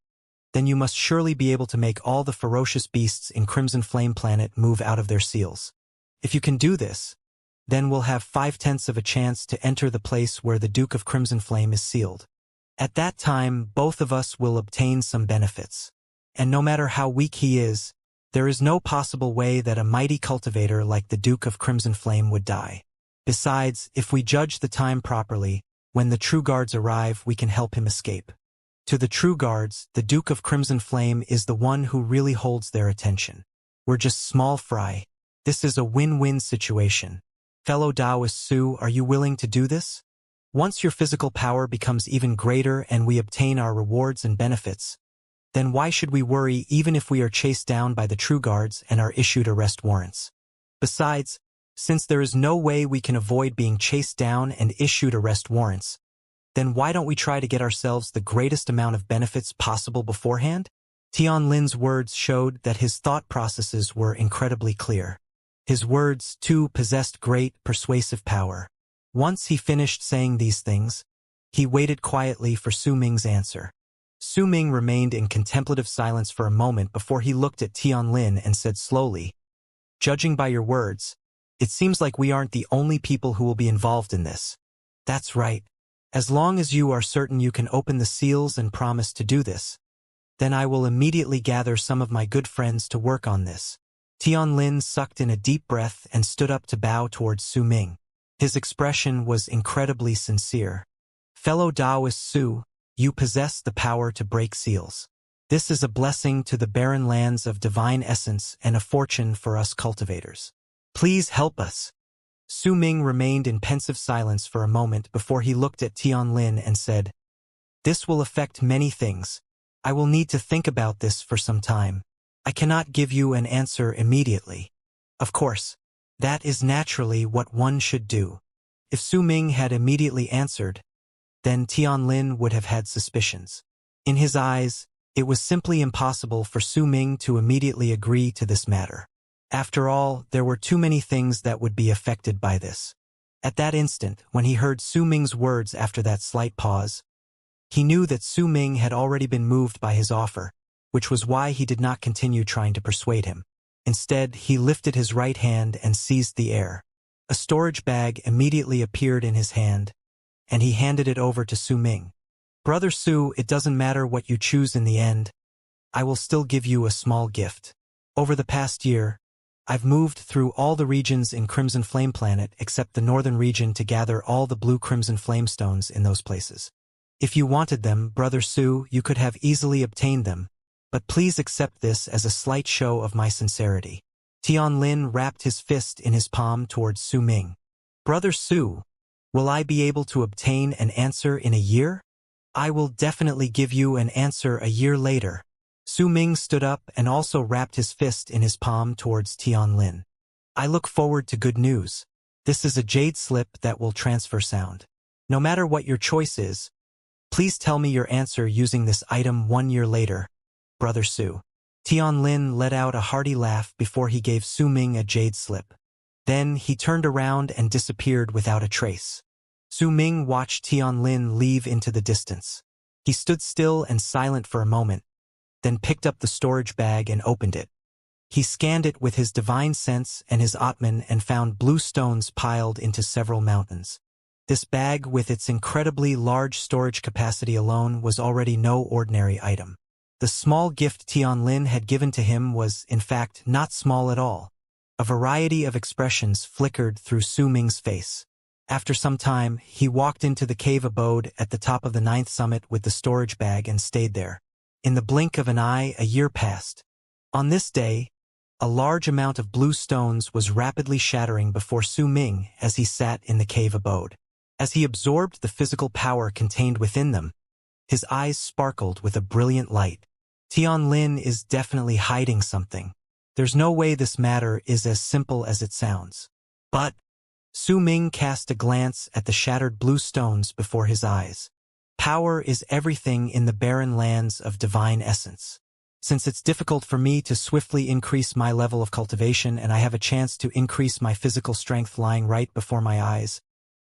then you must surely be able to make all the ferocious beasts in Crimson Flame Planet move out of their seals. If you can do this, then we'll have 5/10 of a chance to enter the place where the Duke of Crimson Flame is sealed. At that time, both of us will obtain some benefits. And no matter how weak he is, there is no possible way that a mighty cultivator like the Duke of Crimson Flame would die. Besides, if we judge the time properly, when the true guards arrive, we can help him escape. To the true guards, the Duke of Crimson Flame is the one who really holds their attention. We're just small fry. This is a win-win situation. Fellow Taoist Su, are you willing to do this? Once your physical power becomes even greater and we obtain our rewards and benefits, then why should we worry even if we are chased down by the true guards and are issued arrest warrants? Besides, since there is no way we can avoid being chased down and issued arrest warrants, then why don't we try to get ourselves the greatest amount of benefits possible beforehand? Tianlin's words showed that his thought processes were incredibly clear. His words, too, possessed great persuasive power. Once he finished saying these things, he waited quietly for Su Ming's answer. Su Ming remained in contemplative silence for a moment before he looked at Tianlin and said slowly, "Judging by your words, it seems like we aren't the only people who will be involved in this." "That's right. As long as you are certain you can open the seals and promise to do this, then I will immediately gather some of my good friends to work on this." Tianlin sucked in a deep breath and stood up to bow towards Su Ming. His expression was incredibly sincere. "Fellow Taoist Su, you possess the power to break seals. This is a blessing to the barren lands of divine essence and a fortune for us cultivators. Please help us." Su Ming remained in pensive silence for a moment before he looked at Tianlin and said, "This will affect many things. I will need to think about this for some time. I cannot give you an answer immediately." Of course, that is naturally what one should do. If Su Ming had immediately answered, then Tianlin would have had suspicions. In his eyes, it was simply impossible for Su Ming to immediately agree to this matter. After all, there were too many things that would be affected by this. At that instant, when he heard Su Ming's words after that slight pause, he knew that Su Ming had already been moved by his offer, which was why he did not continue trying to persuade him. Instead, he lifted his right hand and seized the air. A storage bag immediately appeared in his hand, and he handed it over to Su Ming. "Brother Su, it doesn't matter what you choose in the end. I will still give you a small gift. Over the past year, I've moved through all the regions in Crimson Flame Planet except the northern region to gather all the blue Crimson Flame stones in those places. If you wanted them, Brother Su, you could have easily obtained them, but please accept this as a slight show of my sincerity." Tianlin wrapped his fist in his palm towards Su Ming. "Brother Su, will I be able to obtain an answer in a year?" "I will definitely give you an answer a year later." Su Ming stood up and also wrapped his fist in his palm towards Tianlin. "I look forward to good news. This is a jade slip that will transfer sound. No matter what your choice is, please tell me your answer using this item 1 year later, Brother Su." Tianlin let out a hearty laugh before he gave Su Ming a jade slip. Then he turned around and disappeared without a trace. Su Ming watched Tianlin leave into the distance. He stood still and silent for a moment, then picked up the storage bag and opened it. He scanned it with his divine sense and his Atman and found blue stones piled into several mountains. This bag, with its incredibly large storage capacity alone, was already no ordinary item. The small gift Tianlin had given to him was, in fact, not small at all. A variety of expressions flickered through Su Ming's face. After some time, he walked into the cave abode at the top of the 9th summit with the storage bag and stayed there. In the blink of an eye, a year passed. On this day, a large amount of blue stones was rapidly shattering before Su Ming as he sat in the cave abode. As he absorbed the physical power contained within them, his eyes sparkled with a brilliant light. Tianlin is definitely hiding something. There's no way this matter is as simple as it sounds. But Su Ming cast a glance at the shattered blue stones before his eyes. Power is everything in the barren lands of divine essence. Since it's difficult for me to swiftly increase my level of cultivation and I have a chance to increase my physical strength lying right before my eyes,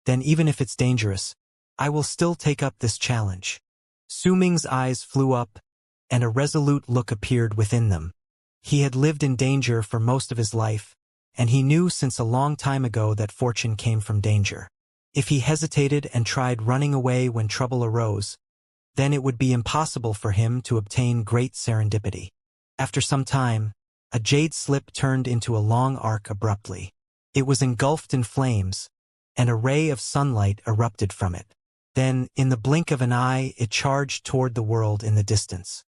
then even if it's dangerous, I will still take up this challenge. Su Ming's eyes flew up, and a resolute look appeared within them. He had lived in danger for most of his life, and he knew since a long time ago that fortune came from danger. If he hesitated and tried running away when trouble arose, then it would be impossible for him to obtain great serendipity. After some time, a jade slip turned into a long arc abruptly. It was engulfed in flames, and a ray of sunlight erupted from it. Then, in the blink of an eye, it charged toward the world in the distance.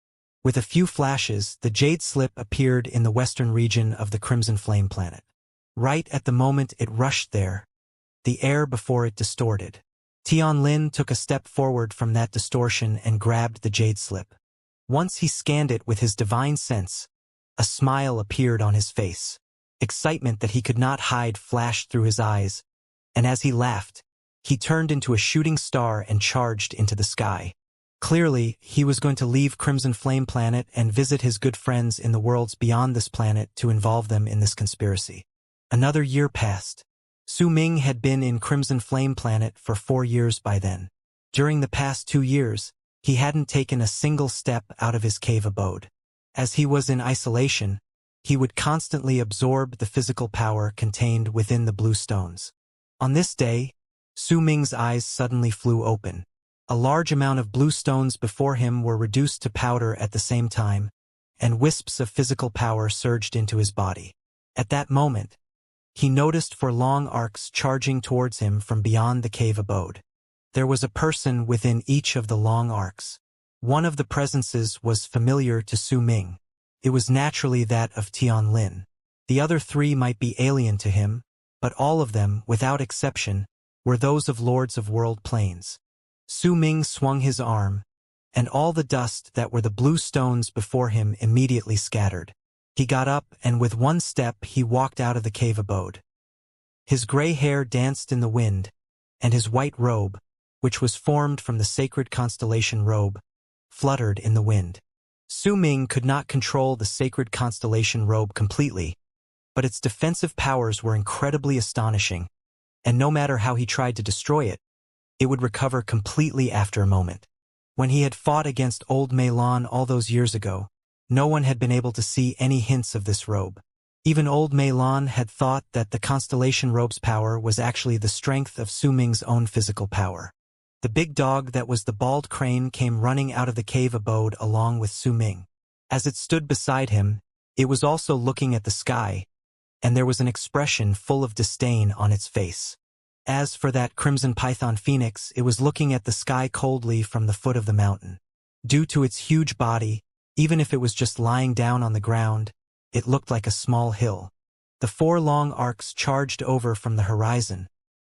With a few flashes, the jade slip appeared in the western region of the Crimson Flame planet. Right at the moment it rushed there, the air before it distorted. Tianlin took a step forward from that distortion and grabbed the jade slip. Once he scanned it with his divine sense, a smile appeared on his face. Excitement that he could not hide flashed through his eyes, and as he laughed, he turned into a shooting star and charged into the sky. Clearly, he was going to leave Crimson Flame Planet and visit his good friends in the worlds beyond this planet to involve them in this conspiracy. Another year passed. Su Ming had been in Crimson Flame Planet for 4 years by then. During the past 2 years, he hadn't taken a single step out of his cave abode. As he was in isolation, he would constantly absorb the physical power contained within the blue stones. On this day, Su Ming's eyes suddenly flew open. A large amount of blue stones before him were reduced to powder at the same time, and wisps of physical power surged into his body. At that moment, he noticed 4 long arcs charging towards him from beyond the cave abode. There was a person within each of the long arcs. One of the presences was familiar to Su Ming. It was naturally that of Tianlin. The other 3 might be alien to him, but all of them, without exception, were those of Lords of World Planes. Su Ming swung his arm, and all the dust that were the blue stones before him immediately scattered. He got up, and with one step he walked out of the cave abode. His gray hair danced in the wind, and his white robe, which was formed from the sacred constellation robe, fluttered in the wind. Su Ming could not control the sacred constellation robe completely, but its defensive powers were incredibly astonishing, and no matter how he tried to destroy it, it would recover completely after a moment. When he had fought against Old Meilon all those years ago, no one had been able to see any hints of this robe. Even Old Meilon had thought that the constellation robe's power was actually the strength of Su Ming's own physical power. The big dog that was the bald crane came running out of the cave abode along with Su Ming. As it stood beside him, it was also looking at the sky, and there was an expression full of disdain on its face. As for that crimson python phoenix, it was looking at the sky coldly from the foot of the mountain. Due to its huge body, even if it was just lying down on the ground, it looked like a small hill. The 4 long arcs charged over from the horizon,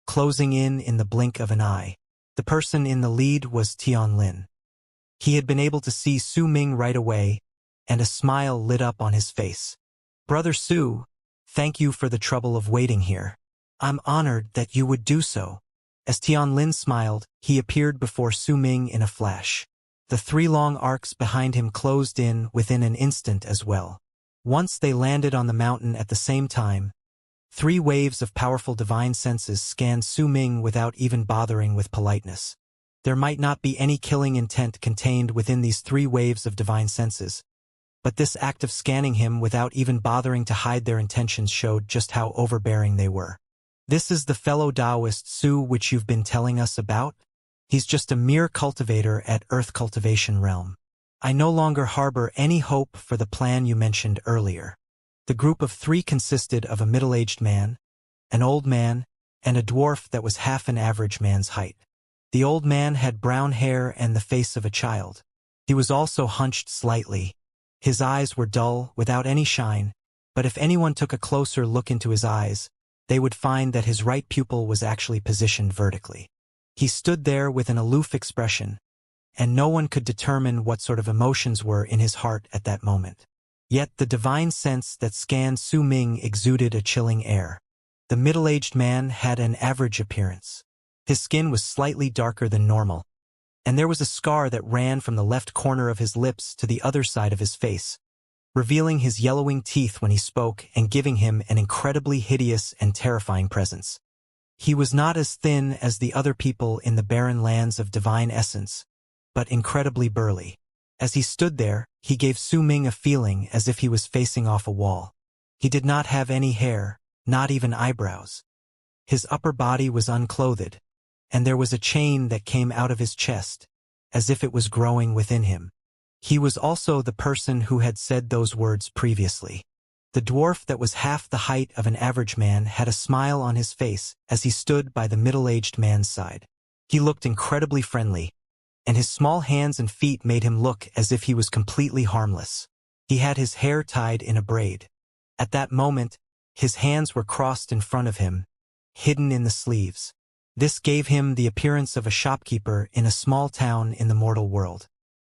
closing in the blink of an eye. The person in the lead was Tianlin. He had been able to see Su Ming right away, and a smile lit up on his face. "Brother Su, thank you for the trouble of waiting here. I'm honored that you would do so." As Tianlin smiled, he appeared before Su Ming in a flash. The 3 long arcs behind him closed in within an instant as well. Once they landed on the mountain at the same time, 3 waves of powerful divine senses scanned Su Ming without even bothering with politeness. There might not be any killing intent contained within these 3 waves of divine senses, but this act of scanning him without even bothering to hide their intentions showed just how overbearing they were. "This is the fellow Taoist Su which you've been telling us about? He's just a mere cultivator at Earth Cultivation Realm. I no longer harbor any hope for the plan you mentioned earlier." The group of 3 consisted of a middle-aged man, an old man, and a dwarf that was half an average man's height. The old man had brown hair and the face of a child. He was also hunched slightly. His eyes were dull, without any shine, but if anyone took a closer look into his eyes, they would find that his right pupil was actually positioned vertically. He stood there with an aloof expression, and no one could determine what sort of emotions were in his heart at that moment. Yet the divine sense that scanned Su Ming exuded a chilling air. The middle-aged man had an average appearance. His skin was slightly darker than normal, and there was a scar that ran from the left corner of his lips to the other side of his face, revealing his yellowing teeth when he spoke and giving him an incredibly hideous and terrifying presence. He was not as thin as the other people in the barren lands of divine essence, but incredibly burly. As he stood there, he gave Su Ming a feeling as if he was facing off a wall. He did not have any hair, not even eyebrows. His upper body was unclothed, and there was a chain that came out of his chest, as if it was growing within him. He was also the person who had said those words previously. The dwarf that was half the height of an average man had a smile on his face as he stood by the middle-aged man's side. He looked incredibly friendly, and his small hands and feet made him look as if he was completely harmless. He had his hair tied in a braid. At that moment, his hands were crossed in front of him, hidden in the sleeves. This gave him the appearance of a shopkeeper in a small town in the mortal world.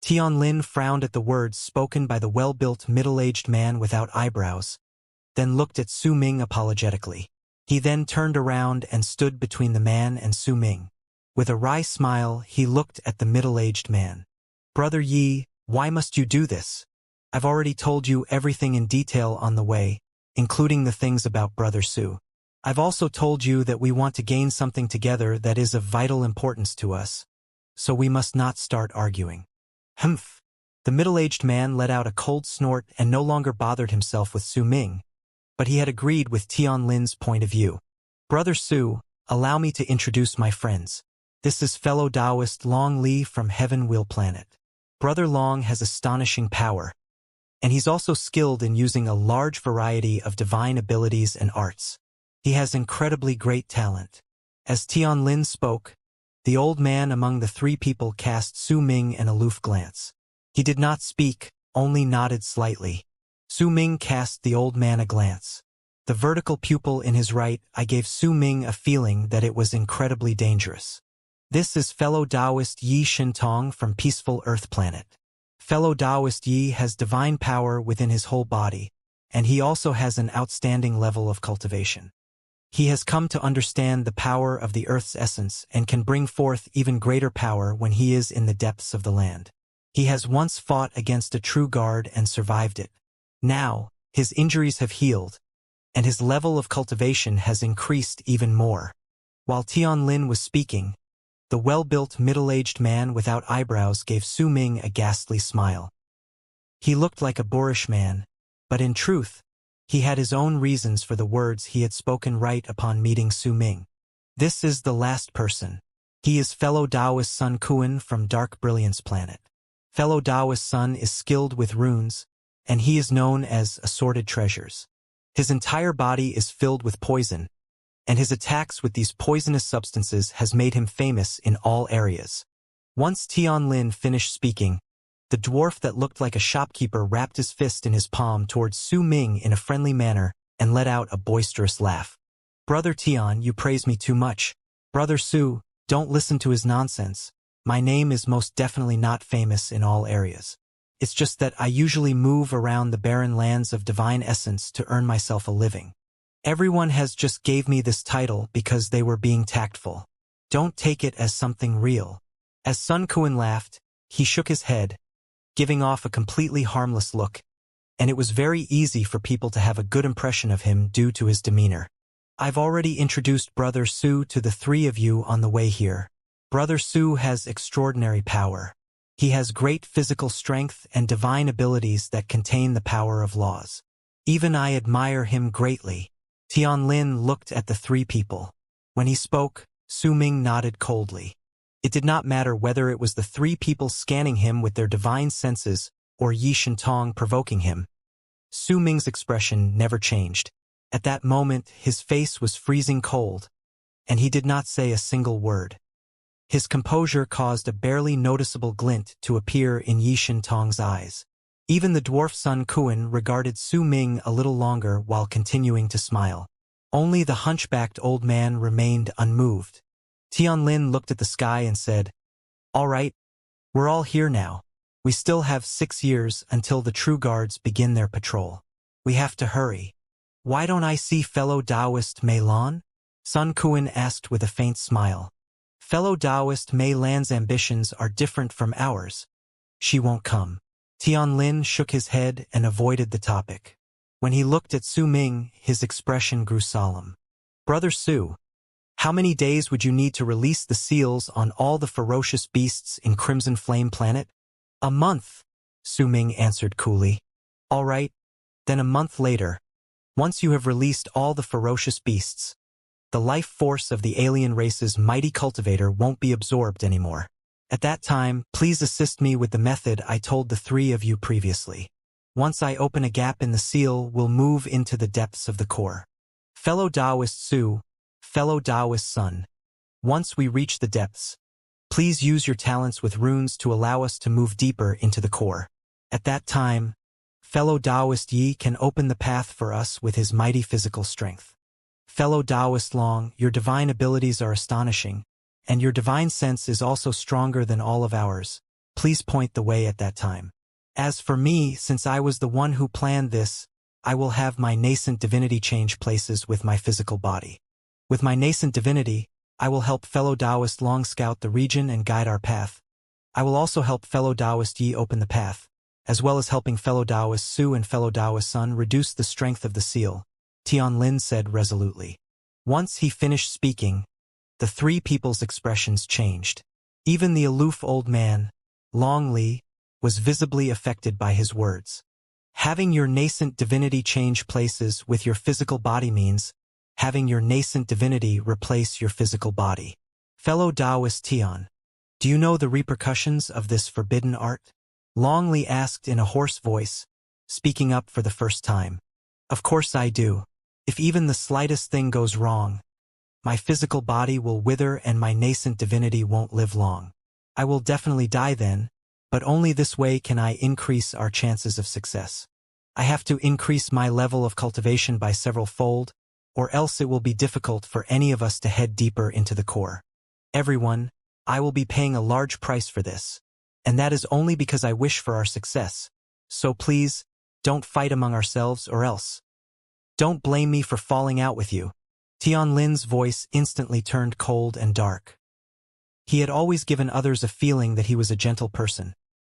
Tianlin frowned at the words spoken by the well-built middle-aged man without eyebrows, then looked at Su Ming apologetically. He then turned around and stood between the man and Su Ming. With a wry smile, he looked at the middle-aged man. "Brother Yi, why must you do this? I've already told you everything in detail on the way, including the things about Brother Su. I've also told you that we want to gain something together that is of vital importance to us, so we must not start arguing." Humph! The middle-aged man let out a cold snort and no longer bothered himself with Su Ming, but he had agreed with Tianlin's point of view. "Brother Su, allow me to introduce my friends. This is fellow Taoist Long Li from Heaven Wheel Planet. Brother Long has astonishing power, and he's also skilled in using a large variety of divine abilities and arts. He has incredibly great talent." As Tianlin spoke, the old man among the three people cast Su Ming an aloof glance. He did not speak, only nodded slightly. Su Ming cast the old man a glance. The vertical pupil in his right eye gave Su Ming a feeling that it was incredibly dangerous. "This is fellow Taoist Yi Shintong from Peaceful Earth Planet. Fellow Taoist Yi has divine power within his whole body, and he also has an outstanding level of cultivation. He has come to understand the power of the Earth's essence and can bring forth even greater power when he is in the depths of the land. He has once fought against a true guard and survived it. Now, his injuries have healed, and his level of cultivation has increased even more." While Tianlin was speaking, the well-built middle-aged man without eyebrows gave Su Ming a ghastly smile. He looked like a boorish man, but in truth, he had his own reasons for the words he had spoken right upon meeting Su Ming. "This is the last person. He is fellow Taoist Sun Kuan from Dark Brilliance Planet. Fellow Taoist Sun is skilled with runes, and he is known as Assorted Treasures. His entire body is filled with poison, and his attacks with these poisonous substances has made him famous in all areas." Once Tianlin finished speaking, the dwarf that looked like a shopkeeper wrapped his fist in his palm towards Su Ming in a friendly manner and let out a boisterous laugh. "Brother Tian, you praise me too much. Brother Su, don't listen to his nonsense. My name is most definitely not famous in all areas. It's just that I usually move around the barren lands of divine essence to earn myself a living. Everyone has just gave me this title because they were being tactful. Don't take it as something real." As Sun Kuan laughed, he shook his head, giving off a completely harmless look, and it was very easy for people to have a good impression of him due to his demeanor. "I've already introduced Brother Su to the three of you on the way here. Brother Su has extraordinary power. He has great physical strength and divine abilities that contain the power of laws. Even I admire him greatly." Tianlin looked at the three people. When he spoke, Su Ming nodded coldly. It did not matter whether it was the three people scanning him with their divine senses or Yi Shintong provoking him. Su Ming's expression never changed. At that moment, his face was freezing cold, and he did not say a single word. His composure caused a barely noticeable glint to appear in Yi Shintong's eyes. Even the dwarf Sun Kuan regarded Su Ming a little longer while continuing to smile. Only the hunchbacked old man remained unmoved. Tianlin looked at the sky and said, "All right, We're all here now. We still have 6 years until the true guards begin their patrol. We have to hurry. Why don't I see fellow Taoist Mei Lan? Sun Kuan asked with a faint smile. Fellow Taoist Mei Lan's ambitions are different from ours. She won't come. Tianlin shook his head and avoided the topic. When he looked at Su Ming, his expression grew solemn. Brother Su, how many days would you need to release the seals on all the ferocious beasts in Crimson Flame Planet? A month, Su Ming answered coolly. All right, then a month later, once you have released all the ferocious beasts, the life force of the alien race's mighty cultivator won't be absorbed anymore. At that time, please assist me with the method I told the 3 of you previously. Once I open a gap in the seal, we'll move into the depths of the core. Fellow Taoist Su, fellow Taoist Sun, once we reach the depths, please use your talents with runes to allow us to move deeper into the core. At that time, fellow Taoist Yi can open the path for us with his mighty physical strength. Fellow Taoist Long, your divine abilities are astonishing, and your divine sense is also stronger than all of ours. Please point the way at that time. As for me, since I was the one who planned this, I will have my nascent divinity change places with my physical body. With my nascent divinity, I will help fellow Taoist Long scout the region and guide our path. I will also help fellow Taoist Yi open the path, as well as helping fellow Taoist Su and fellow Taoist Sun reduce the strength of the seal, Tianlin said resolutely. Once he finished speaking, the 3 people's expressions changed. Even the aloof old man, Long Li, was visibly affected by his words. Having your nascent divinity change places with your physical body means having your nascent divinity replace your physical body. Fellow Taoist Tian, do you know the repercussions of this forbidden art? Long Li asked in a hoarse voice, speaking up for the first time. Of course I do. If even the slightest thing goes wrong, my physical body will wither and my nascent divinity won't live long. I will definitely die then, but only this way can I increase our chances of success. I have to increase my level of cultivation by several fold, or else it will be difficult for any of us to head deeper into the core. Everyone, I will be paying a large price for this, and that is only because I wish for our success. So please, don't fight among ourselves or else. Don't blame me for falling out with you. Tianlin's voice instantly turned cold and dark. He had always given others a feeling that he was a gentle person.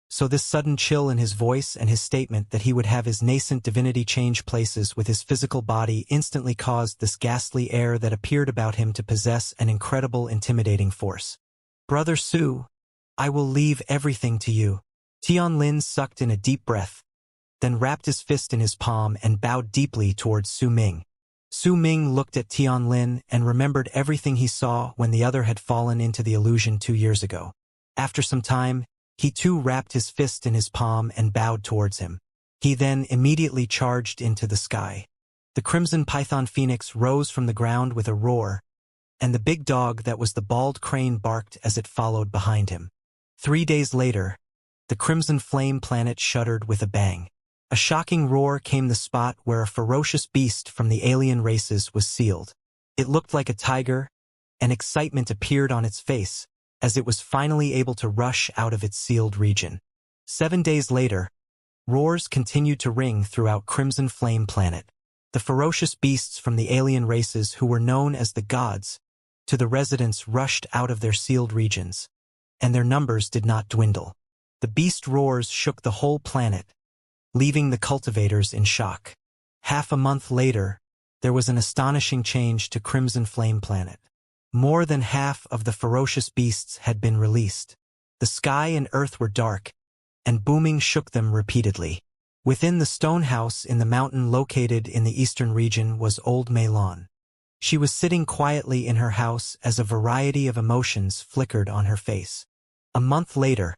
So this sudden chill in his voice and his statement that he would have his nascent divinity change places with his physical body instantly caused this ghastly air that appeared about him to possess an incredible intimidating force. Brother Su, I will leave everything to you. Tianlin sucked in a deep breath, then wrapped his fist in his palm and bowed deeply towards Su Ming. Su Ming looked at Tianlin and remembered everything he saw when the other had fallen into the illusion 2 years ago. After some time, he too wrapped his fist in his palm and bowed towards him. He then immediately charged into the sky. The crimson python phoenix rose from the ground with a roar, and the big dog that was the bald crane barked as it followed behind him. 3 days later, the crimson flame planet shuddered with a bang. A shocking roar came the spot where a ferocious beast from the alien races was sealed. It looked like a tiger, and excitement appeared on its face as it was finally able to rush out of its sealed region. 7 days later, roars continued to ring throughout Crimson Flame Planet. The ferocious beasts from the alien races who were known as the gods to the residents rushed out of their sealed regions, and their numbers did not dwindle. The beast roars shook the whole planet, leaving the cultivators in shock. Half a month later, there was an astonishing change to Crimson Flame Planet. More than half of the ferocious beasts had been released. The sky and earth were dark, and booming shook them repeatedly. Within the stone house in the mountain located in the eastern region was old Mei Lan. She was sitting quietly in her house as a variety of emotions flickered on her face. A month later,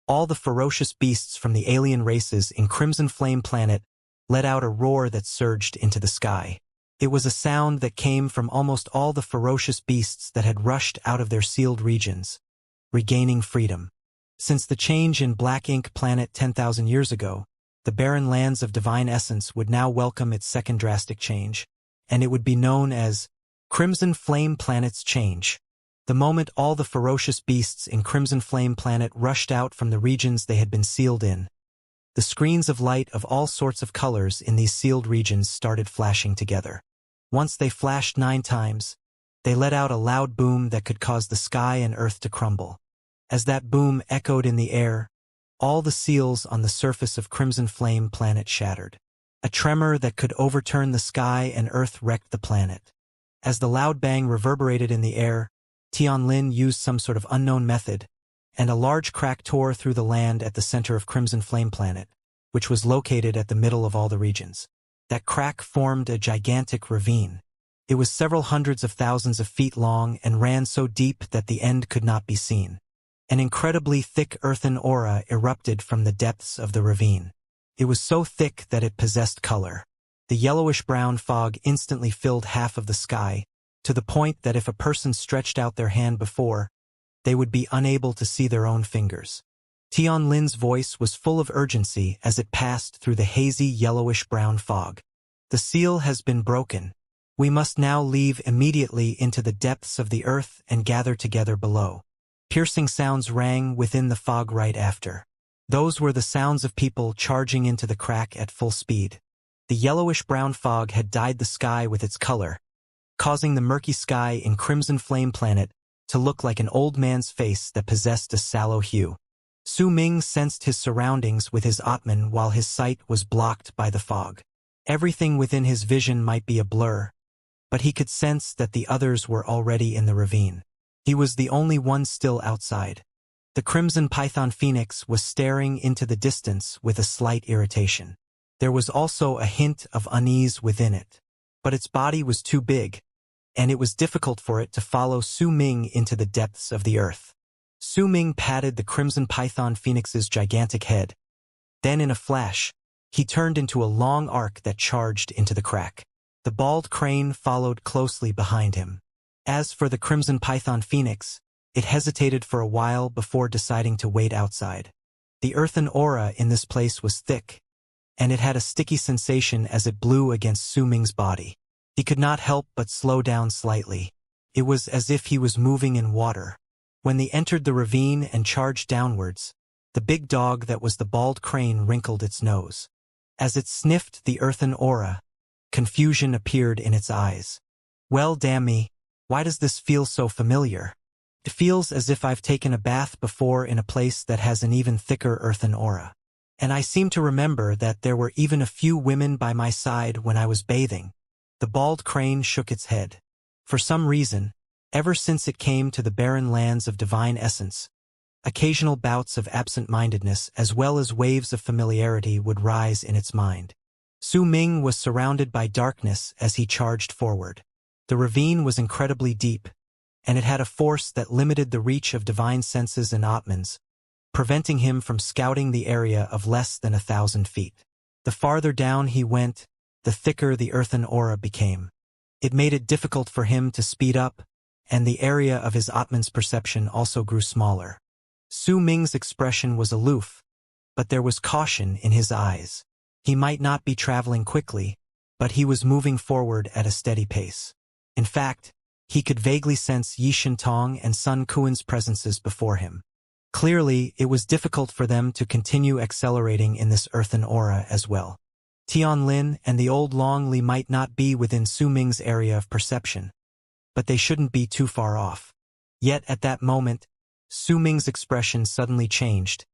all the ferocious beasts from the alien races in Crimson Flame Planet let out a roar that surged into the sky. It was a sound that came from almost all the ferocious beasts that had rushed out of their sealed regions, regaining freedom. Since the change in Black Ink Planet 10,000 years ago, the barren lands of divine essence would now welcome its second drastic change, and it would be known as Crimson Flame Planet's change. The moment all the ferocious beasts in Crimson Flame Planet rushed out from the regions they had been sealed in, the screens of light of all sorts of colors in these sealed regions started flashing together. Once they flashed 9 times, they let out a loud boom that could cause the sky and earth to crumble. As that boom echoed in the air, all the seals on the surface of Crimson Flame Planet shattered. A tremor that could overturn the sky and earth wrecked the planet. As the loud bang reverberated in the air, Tianlin used some sort of unknown method, and a large crack tore through the land at the center of Crimson Flame Planet, which was located at the middle of all the regions. That crack formed a gigantic ravine. It was several hundreds of thousands of feet long and ran so deep that the end could not be seen. An incredibly thick earthen aura erupted from the depths of the ravine. It was so thick that it possessed color. The yellowish-brown fog instantly filled half of the sky, to the point that if a person stretched out their hand before, they would be unable to see their own fingers. Tianlin's voice was full of urgency as it passed through the hazy yellowish-brown fog. The seal has been broken. We must now leave immediately into the depths of the earth and gather together below. Piercing sounds rang within the fog right after. Those were the sounds of people charging into the crack at full speed. The yellowish-brown fog had dyed the sky with its color, causing the murky sky in Crimson Flame Planet to look like an old man's face that possessed a sallow hue. Su Ming sensed his surroundings with his Atman while his sight was blocked by the fog. Everything within his vision might be a blur, but he could sense that the others were already in the ravine. He was the only one still outside. The Crimson Python Phoenix was staring into the distance with a slight irritation. There was also a hint of unease within it. But its body was too big, and it was difficult for it to follow Su Ming into the depths of the earth. Su Ming patted the Crimson Python Phoenix's gigantic head. Then in a flash, he turned into a long arc that charged into the crack. The bald crane followed closely behind him. As for the Crimson Python Phoenix, it hesitated for a while before deciding to wait outside. The earthen aura in this place was thick, and it had a sticky sensation as it blew against Su Ming's body. He could not help but slow down slightly. It was as if he was moving in water. When they entered the ravine and charged downwards, the big dog that was the bald crane wrinkled its nose. As it sniffed the earthen aura, confusion appeared in its eyes. Well, damn me, why does this feel so familiar? It feels as if I've taken a bath before in a place that has an even thicker earthen aura. And I seem to remember that there were even a few women by my side when I was bathing. The bald crane shook its head. For some reason, ever since it came to the barren lands of divine essence, occasional bouts of absent-mindedness as well as waves of familiarity would rise in its mind. Su Ming was surrounded by darkness as he charged forward. The ravine was incredibly deep, and it had a force that limited the reach of divine senses and Atmans, preventing him from scouting the area of less than 1,000 feet. The farther down he went, the thicker the earthen aura became. It made it difficult for him to speed up, and the area of his Atman's perception also grew smaller. Su Ming's expression was aloof, but there was caution in his eyes. He might not be traveling quickly, but he was moving forward at a steady pace. In fact, he could vaguely sense Yi Shintong and Sun Kuan's presences before him. Clearly, it was difficult for them to continue accelerating in this earthen aura as well. Tianlin and the old Long Li might not be within Su Ming's area of perception, but they shouldn't be too far off. Yet at that moment, Su Ming's expression suddenly changed,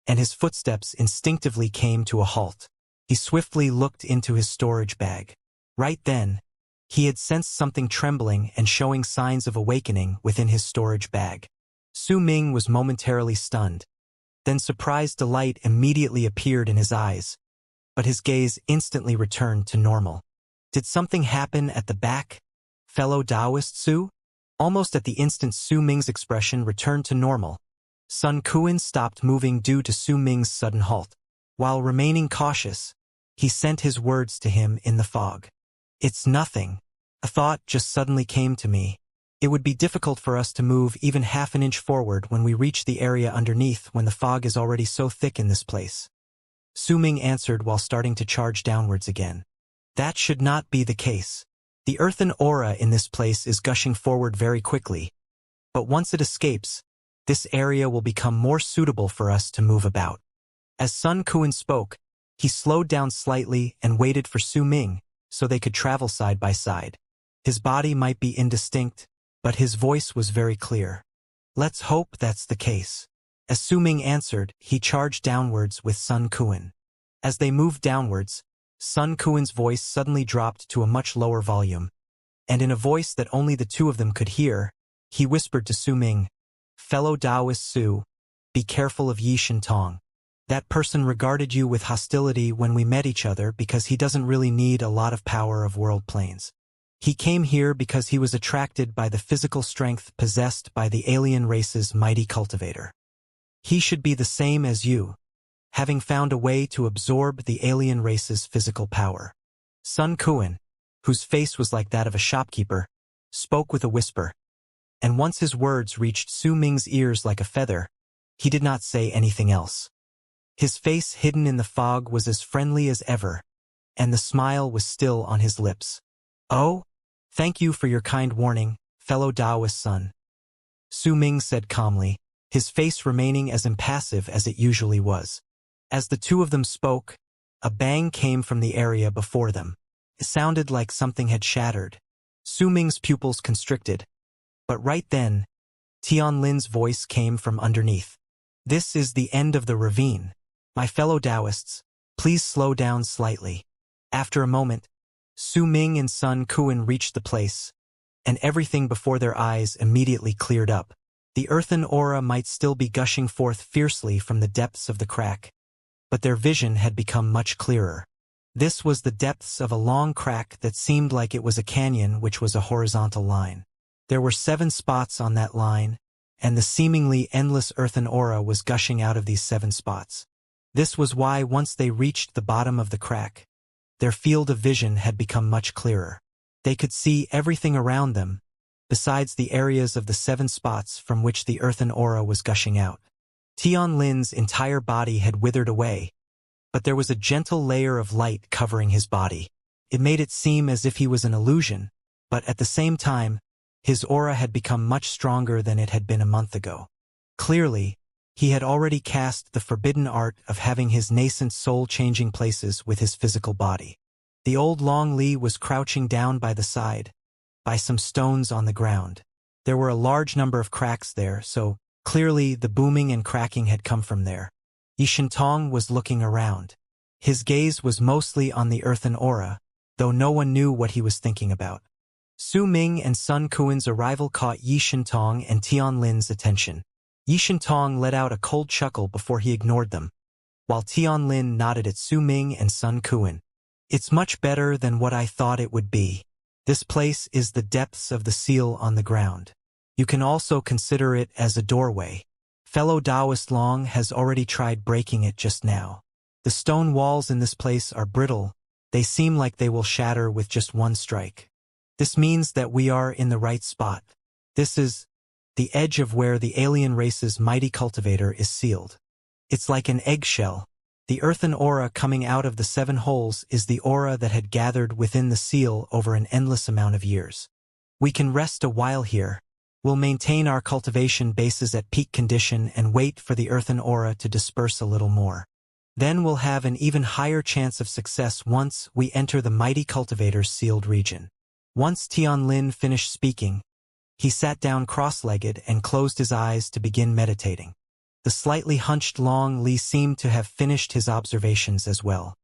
and his footsteps instinctively came to a halt. He swiftly looked into his storage bag. Right then, he had sensed something trembling and showing signs of awakening within his storage bag. Su Ming was momentarily stunned. Then surprised delight immediately appeared in his eyes, but his gaze instantly returned to normal. Did something happen at the back, fellow Taoist Su? Almost at the instant Su Ming's expression returned to normal, Sun Kuan stopped moving due to Su Ming's sudden halt. While remaining cautious, he sent his words to him in the fog. It's nothing. A thought just suddenly came to me. It would be difficult for us to move even half an inch forward when we reach the area underneath when the fog is already so thick in this place. Su Ming answered while starting to charge downwards again. That should not be the case. The earthen aura in this place is gushing forward very quickly, But once it escapes, this area will become more suitable for us to move about. As Sun Kuan spoke, he slowed down slightly and waited for Su Ming so they could travel side by side. His body might be indistinct, but his voice was very clear. Let's hope that's the case. As Su Ming answered, he charged downwards with Sun Kuan. As they moved downwards, Sun Kuan's voice suddenly dropped to a much lower volume, and in a voice that only the two of them could hear, he whispered to Su Ming, "Fellow Taoist Su, be careful of Yi Shintong. That person regarded you with hostility when we met each other because he doesn't really need a lot of power of world planes. He came here because he was attracted by the physical strength possessed by the alien race's mighty cultivator. He should be the same as you, having found a way to absorb the alien race's physical power." Sun Kuan, whose face was like that of a shopkeeper, spoke with a whisper, and once his words reached Su Ming's ears like a feather, he did not say anything else. His face hidden in the fog was as friendly as ever, and the smile was still on his lips. "Oh, thank you for your kind warning, fellow Taoist son," Su Ming said calmly, his face remaining as impassive as it usually was. As the two of them spoke, a bang came from the area before them. It sounded like something had shattered. Su Ming's pupils constricted, but right then, Tian Lin's voice came from underneath. "This is the end of the ravine. My fellow Taoists, please slow down slightly." After a moment, Su Ming and Sun Kuan reached the place, and everything before their eyes immediately cleared up. The earthen aura might still be gushing forth fiercely from the depths of the crack, but their vision had become much clearer. This was the depths of a long crack that seemed like it was a canyon, which was a horizontal line. There were 7 spots on that line, and the seemingly endless earthen aura was gushing out of these 7 spots. This was why once they reached the bottom of the crack, their field of vision had become much clearer. They could see everything around them, besides the areas of the 7 spots from which the earthen aura was gushing out. Tian Lin's entire body had withered away, but there was a gentle layer of light covering his body. It made it seem as if he was an illusion, but at the same time, his aura had become much stronger than it had been a month ago. Clearly, he had already cast the forbidden art of having his nascent soul changing places with his physical body. The old Long Li was crouching down by the side, by some stones on the ground. There were a large number of cracks there, so clearly the booming and cracking had come from there. Yi Shintong was looking around. His gaze was mostly on the earthen aura, though no one knew what he was thinking about. Su Ming and Sun Kuan's arrival caught Yi Shintong and Tian Lin's attention. Yi Shintong let out a cold chuckle before he ignored them, while Tian Lin nodded at Su Ming and Sun Kuan. "It's much better than what I thought it would be. This place is the depths of the seal on the ground. You can also consider it as a doorway. Fellow Taoist Long has already tried breaking it just now. The stone walls in this place are brittle. They seem like they will shatter with just one strike. This means that we are in the right spot. This is the edge of where the alien race's mighty cultivator is sealed. It's like an eggshell. The earthen aura coming out of the 7 holes is the aura that had gathered within the seal over an endless amount of years. We can rest a while here. We'll maintain our cultivation bases at peak condition and wait for the earthen aura to disperse a little more. Then we'll have an even higher chance of success once we enter the mighty cultivator's sealed region." Once Tian Lin finished speaking, he sat down cross-legged and closed his eyes to begin meditating. The slightly hunched Long Li seemed to have finished his observations as well.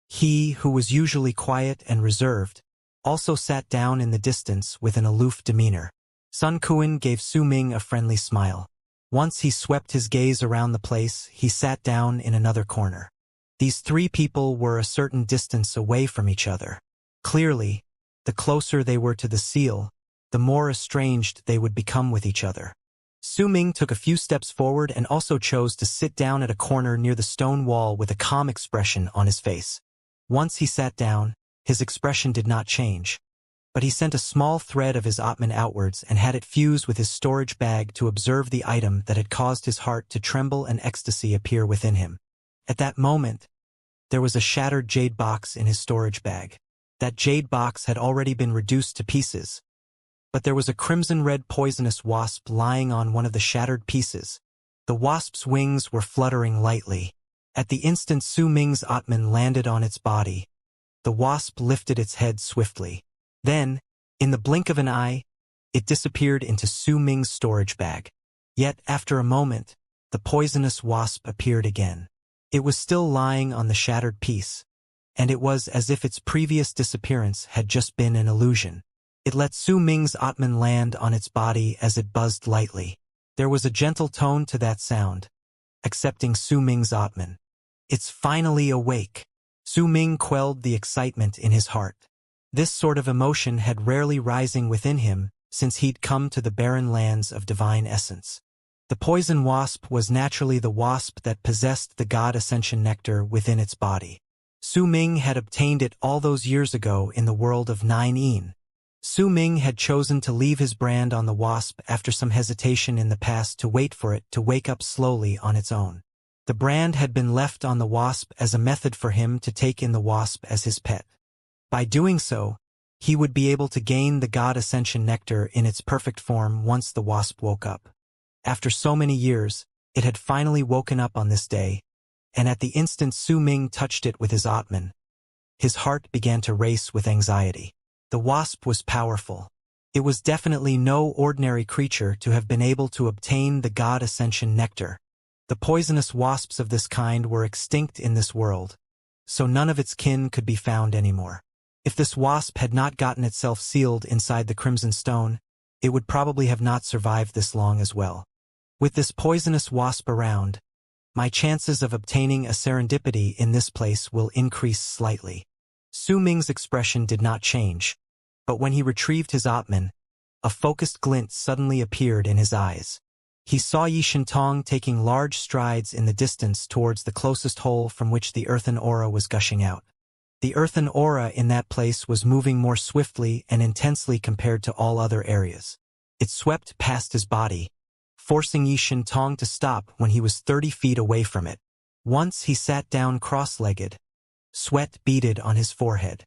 He, who was usually quiet and reserved, also sat down in the distance with an aloof demeanor. Sun Kuan gave Su Ming a friendly smile. Once he swept his gaze around the place, he sat down in another corner. These 3 people were a certain distance away from each other. Clearly, the closer they were to the seal, the more estranged they would become with each other. Su Ming took a few steps forward and also chose to sit down at a corner near the stone wall with a calm expression on his face. Once he sat down, his expression did not change, but he sent a small thread of his Atman outwards and had it fuse with his storage bag to observe the item that had caused his heart to tremble and ecstasy appear within him. At that moment, there was a shattered jade box in his storage bag. That jade box had already been reduced to pieces, But there was a crimson-red poisonous wasp lying on one of the shattered pieces. The wasp's wings were fluttering lightly. At the instant Su Ming's Atman landed on its body, the wasp lifted its head swiftly. Then, in the blink of an eye, it disappeared into Su Ming's storage bag. Yet, after a moment, the poisonous wasp appeared again. It was still lying on the shattered piece, and it was as if its previous disappearance had just been an illusion. It let Su Ming's Atman land on its body as it buzzed lightly. There was a gentle tone to that sound, accepting Su Ming's Atman. It's finally awake. Su Ming quelled the excitement in his heart. This sort of emotion had rarely rising within him since he'd come to the barren lands of divine essence. The poison wasp was naturally the wasp that possessed the God Ascension nectar within its body. Su Ming had obtained it all those years ago in the world of 9 Su Ming had chosen to leave his brand on the wasp after some hesitation in the past to wait for it to wake up slowly on its own. The brand had been left on the wasp as a method for him to take in the wasp as his pet. By doing so, he would be able to gain the God Ascension nectar in its perfect form once the wasp woke up. After so many years, it had finally woken up on this day, and at the instant Su Ming touched it with his Atman, his heart began to race with anxiety. The wasp was powerful. It was definitely no ordinary creature to have been able to obtain the God Ascension nectar. The poisonous wasps of this kind were extinct in this world, so none of its kin could be found anymore. If this wasp had not gotten itself sealed inside the Crimson Stone, it would probably have not survived this long as well. With this poisonous wasp around, my chances of obtaining a serendipity in this place will increase slightly. Su Ming's expression did not change, but when he retrieved his Atman, a focused glint suddenly appeared in his eyes. He saw Yi Shintong taking large strides in the distance towards the closest hole from which the earthen aura was gushing out. The earthen aura in that place was moving more swiftly and intensely compared to all other areas. It swept past his body, forcing Yi Shintong to stop when he was 30 feet away from it. Once he sat down cross-legged. Sweat beaded on his forehead.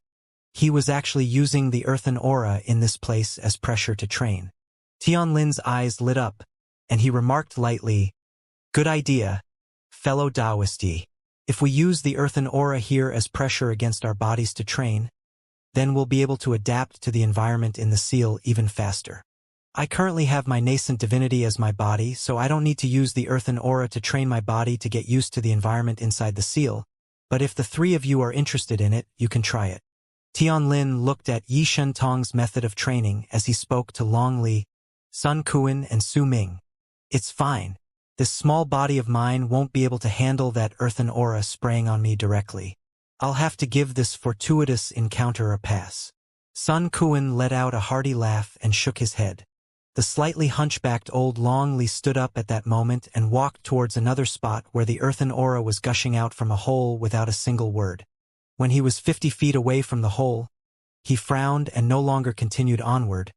He was actually using the earthen aura in this place as pressure to train. Tianlin's eyes lit up, and he remarked lightly, "Good idea, fellow Taoist Yi. If we use the earthen aura here as pressure against our bodies to train, then we'll be able to adapt to the environment in the seal even faster. I currently have my nascent divinity as my body, so I don't need to use the earthen aura to train my body to get used to the environment inside the seal, but if the three of you are interested in it, you can try it." Tianlin looked at Yi Shintong's method of training as he spoke to Long Li, Sun Kuan, and Su Ming. "It's fine. This small body of mine won't be able to handle that earthen aura spraying on me directly. I'll have to give this fortuitous encounter a pass." Sun Kuan let out a hearty laugh and shook his head. The slightly hunchbacked old Long Li stood up at that moment and walked towards another spot where the earthen aura was gushing out from a hole without a single word. When he was 50 feet away from the hole, he frowned and no longer continued onward,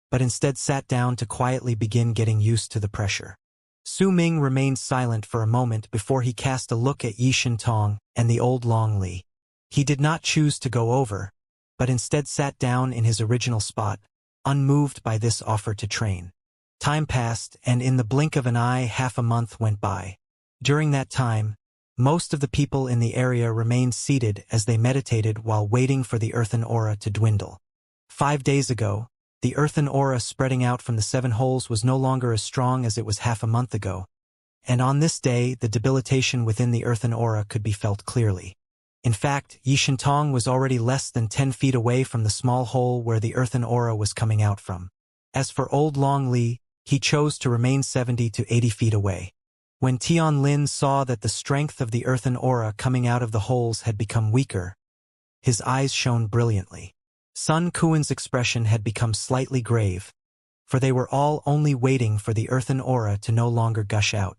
but instead sat down to quietly begin getting used to the pressure. Su Ming remained silent for a moment before he cast a look at Yi Shintong and the old Long Li. He did not choose to go over, but instead sat down in his original spot, unmoved by this offer to train. Time passed, and in the blink of an eye half a month went by. During that time, most of the people in the area remained seated as they meditated while waiting for the earthen aura to dwindle. 5 days ago, the earthen aura spreading out from the 7 holes was no longer as strong as it was half a month ago, and on this day the debilitation within the earthen aura could be felt clearly. In fact, Yi Shintong was already less than 10 feet away from the small hole where the earthen aura was coming out from. As for old Long Li, he chose to remain 70 to 80 feet away. When Tianlin saw that the strength of the earthen aura coming out of the holes had become weaker, his eyes shone brilliantly. Sun Kuan's expression had become slightly grave, for they were all only waiting for the earthen aura to no longer gush out.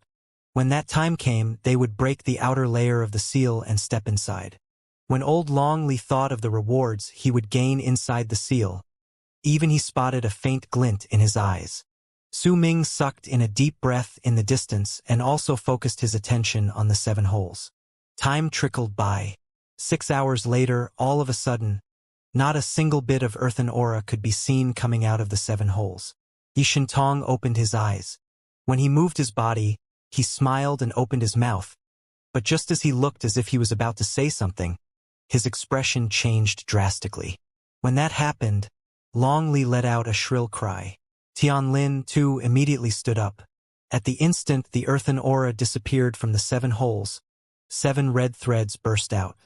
When that time came, they would break the outer layer of the seal and step inside. When old Long Li thought of the rewards he would gain inside the seal, even he spotted a faint glint in his eyes. Su Ming sucked in a deep breath in the distance and also focused his attention on the 7 holes. Time trickled by. 6 hours later, all of a sudden, Not a single bit of earthen aura could be seen coming out of the 7 holes. Yishintong opened his eyes. When he moved his body, he smiled and opened his mouth. But just as he looked as if he was about to say something, his expression changed drastically. When that happened, Long Li let out a shrill cry. Tianlin, too, immediately stood up. At the instant the earthen aura disappeared from the 7 holes, 7 red threads burst out.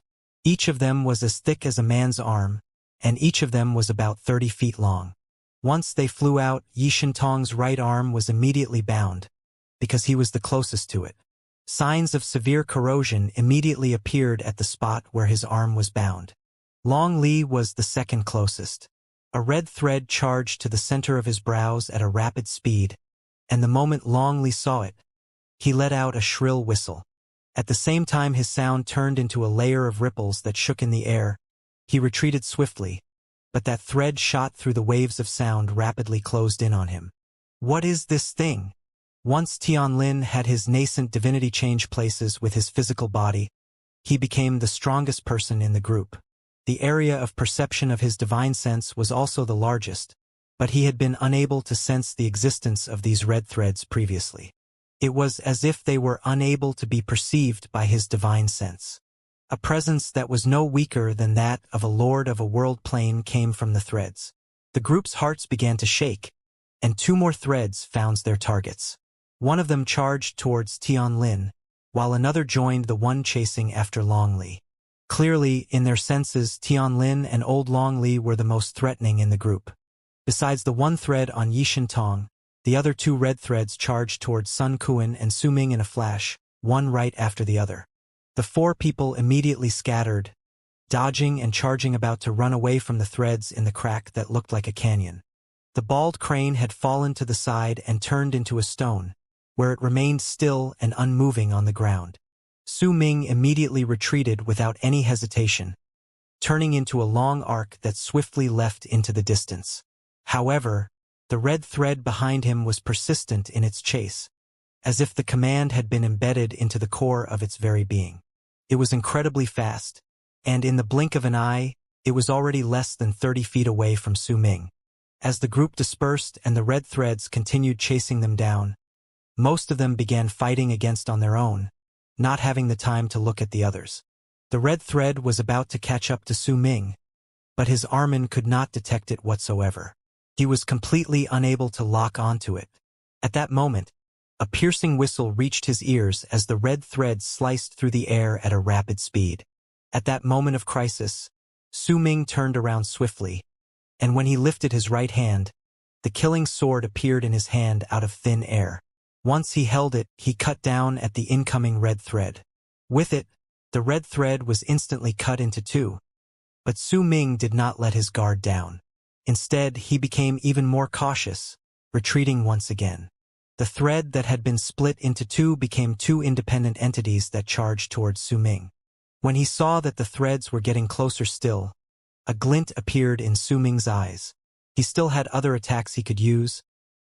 Each of them was as thick as a man's arm, and each of them was about 30 feet long. Once they flew out, Yishintong's right arm was immediately bound, because he was the closest to it. Signs of severe corrosion immediately appeared at the spot where his arm was bound. Long Li was the second closest. A red thread charged to the center of his brows at a rapid speed, and the moment Long Li saw it, he let out a shrill whistle. At the same time his sound turned into a layer of ripples that shook in the air. He retreated swiftly, but that thread shot through the waves of sound rapidly closed in on him. What is this thing? Once Tianlin had his nascent divinity change places with his physical body, he became the strongest person in the group. The area of perception of his divine sense was also the largest, but he had been unable to sense the existence of these red threads previously. It was as if they were unable to be perceived by his divine sense. A presence that was no weaker than that of a lord of a world plane came from the threads. The group's hearts began to shake, and 2 more threads found their targets. One of them charged towards Tianlin, while another joined the one chasing after Long Li. Clearly, in their senses, Tianlin and old Long Li were the most threatening in the group. Besides the one thread on Yishintong, the other 2 red threads charged towards Sun Kuan and Su Ming in a flash, one right after the other. The 4 people immediately scattered, dodging and charging about to run away from the threads in the crack that looked like a canyon. The bald crane had fallen to the side and turned into a stone, where it remained still and unmoving on the ground. Su Ming immediately retreated without any hesitation, turning into a long arc that swiftly left into the distance. However, the red thread behind him was persistent in its chase, as if the command had been embedded into the core of its very being. It was incredibly fast, and in the blink of an eye, it was already less than 30 feet away from Su Ming. As the group dispersed and the red threads continued chasing them down, most of them began fighting against on their own, not having the time to look at the others. The red thread was about to catch up to Su Ming, but his Armin could not detect it whatsoever. He was completely unable to lock onto it. At that moment, a piercing whistle reached his ears as the red thread sliced through the air at a rapid speed. At that moment of crisis, Su Ming turned around swiftly, and when he lifted his right hand, the killing sword appeared in his hand out of thin air. Once he held it, he cut down at the incoming red thread. With it, the red thread was instantly cut into 2. But Su Ming did not let his guard down. Instead, he became even more cautious, retreating once again. The thread that had been split into 2 became 2 independent entities that charged towards Su Ming. When he saw that the threads were getting closer still, a glint appeared in Su Ming's eyes. He still had other attacks he could use,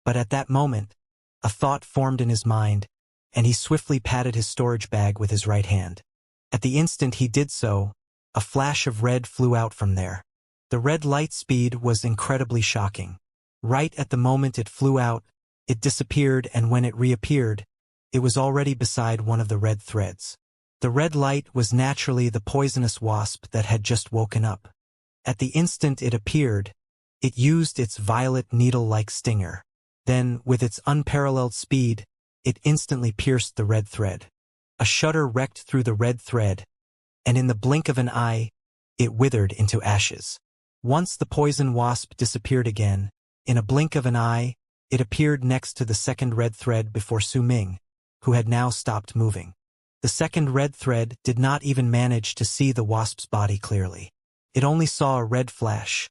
but at that moment, a thought formed in his mind, and he swiftly patted his storage bag with his right hand. At the instant he did so, a flash of red flew out from there. The red light speed was incredibly shocking. Right at the moment it flew out, it disappeared, and when it reappeared, it was already beside one of the red threads. The red light was naturally the poisonous wasp that had just woken up. At the instant it appeared, it used its violet needle-like stinger. Then, with its unparalleled speed, it instantly pierced the red thread. A shudder wrecked through the red thread, and in the blink of an eye, it withered into ashes. Once the poison wasp disappeared again, in a blink of an eye, it appeared next to the second red thread before Su Ming, who had now stopped moving. The second red thread did not even manage to see the wasp's body clearly. It only saw a red flash,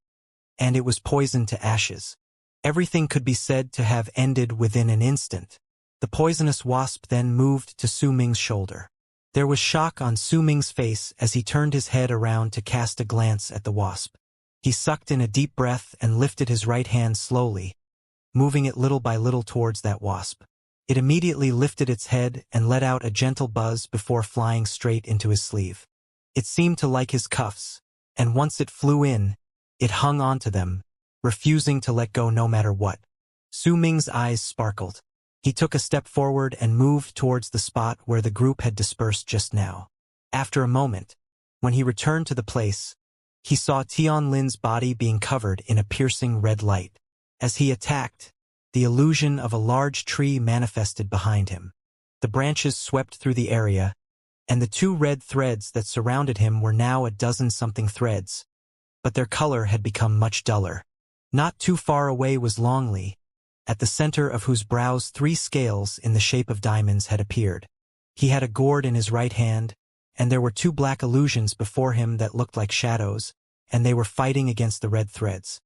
and it was poisoned to ashes. Everything could be said to have ended within an instant. The poisonous wasp then moved to Su Ming's shoulder. There was shock on Su Ming's face as he turned his head around to cast a glance at the wasp. He sucked in a deep breath and lifted his right hand slowly, moving it little by little towards that wasp. It immediately lifted its head and let out a gentle buzz before flying straight into his sleeve. It seemed to like his cuffs, and once it flew in, It hung onto them, refusing to let go no matter what. Su Ming's eyes sparkled. He took a step forward and moved towards the spot where the group had dispersed just now. After a moment, when he returned to the place, he saw Tianlin's body being covered in a piercing red light. As he attacked, the illusion of a large tree manifested behind him. The branches swept through the area, and the 2 red threads that surrounded him were now a dozen-something threads, but their color had become much duller. Not too far away was Longli, at the center of whose brows 3 scales in the shape of diamonds had appeared. He had a gourd in his right hand, and there were 2 black illusions before him that looked like shadows, and they were fighting against the red threads.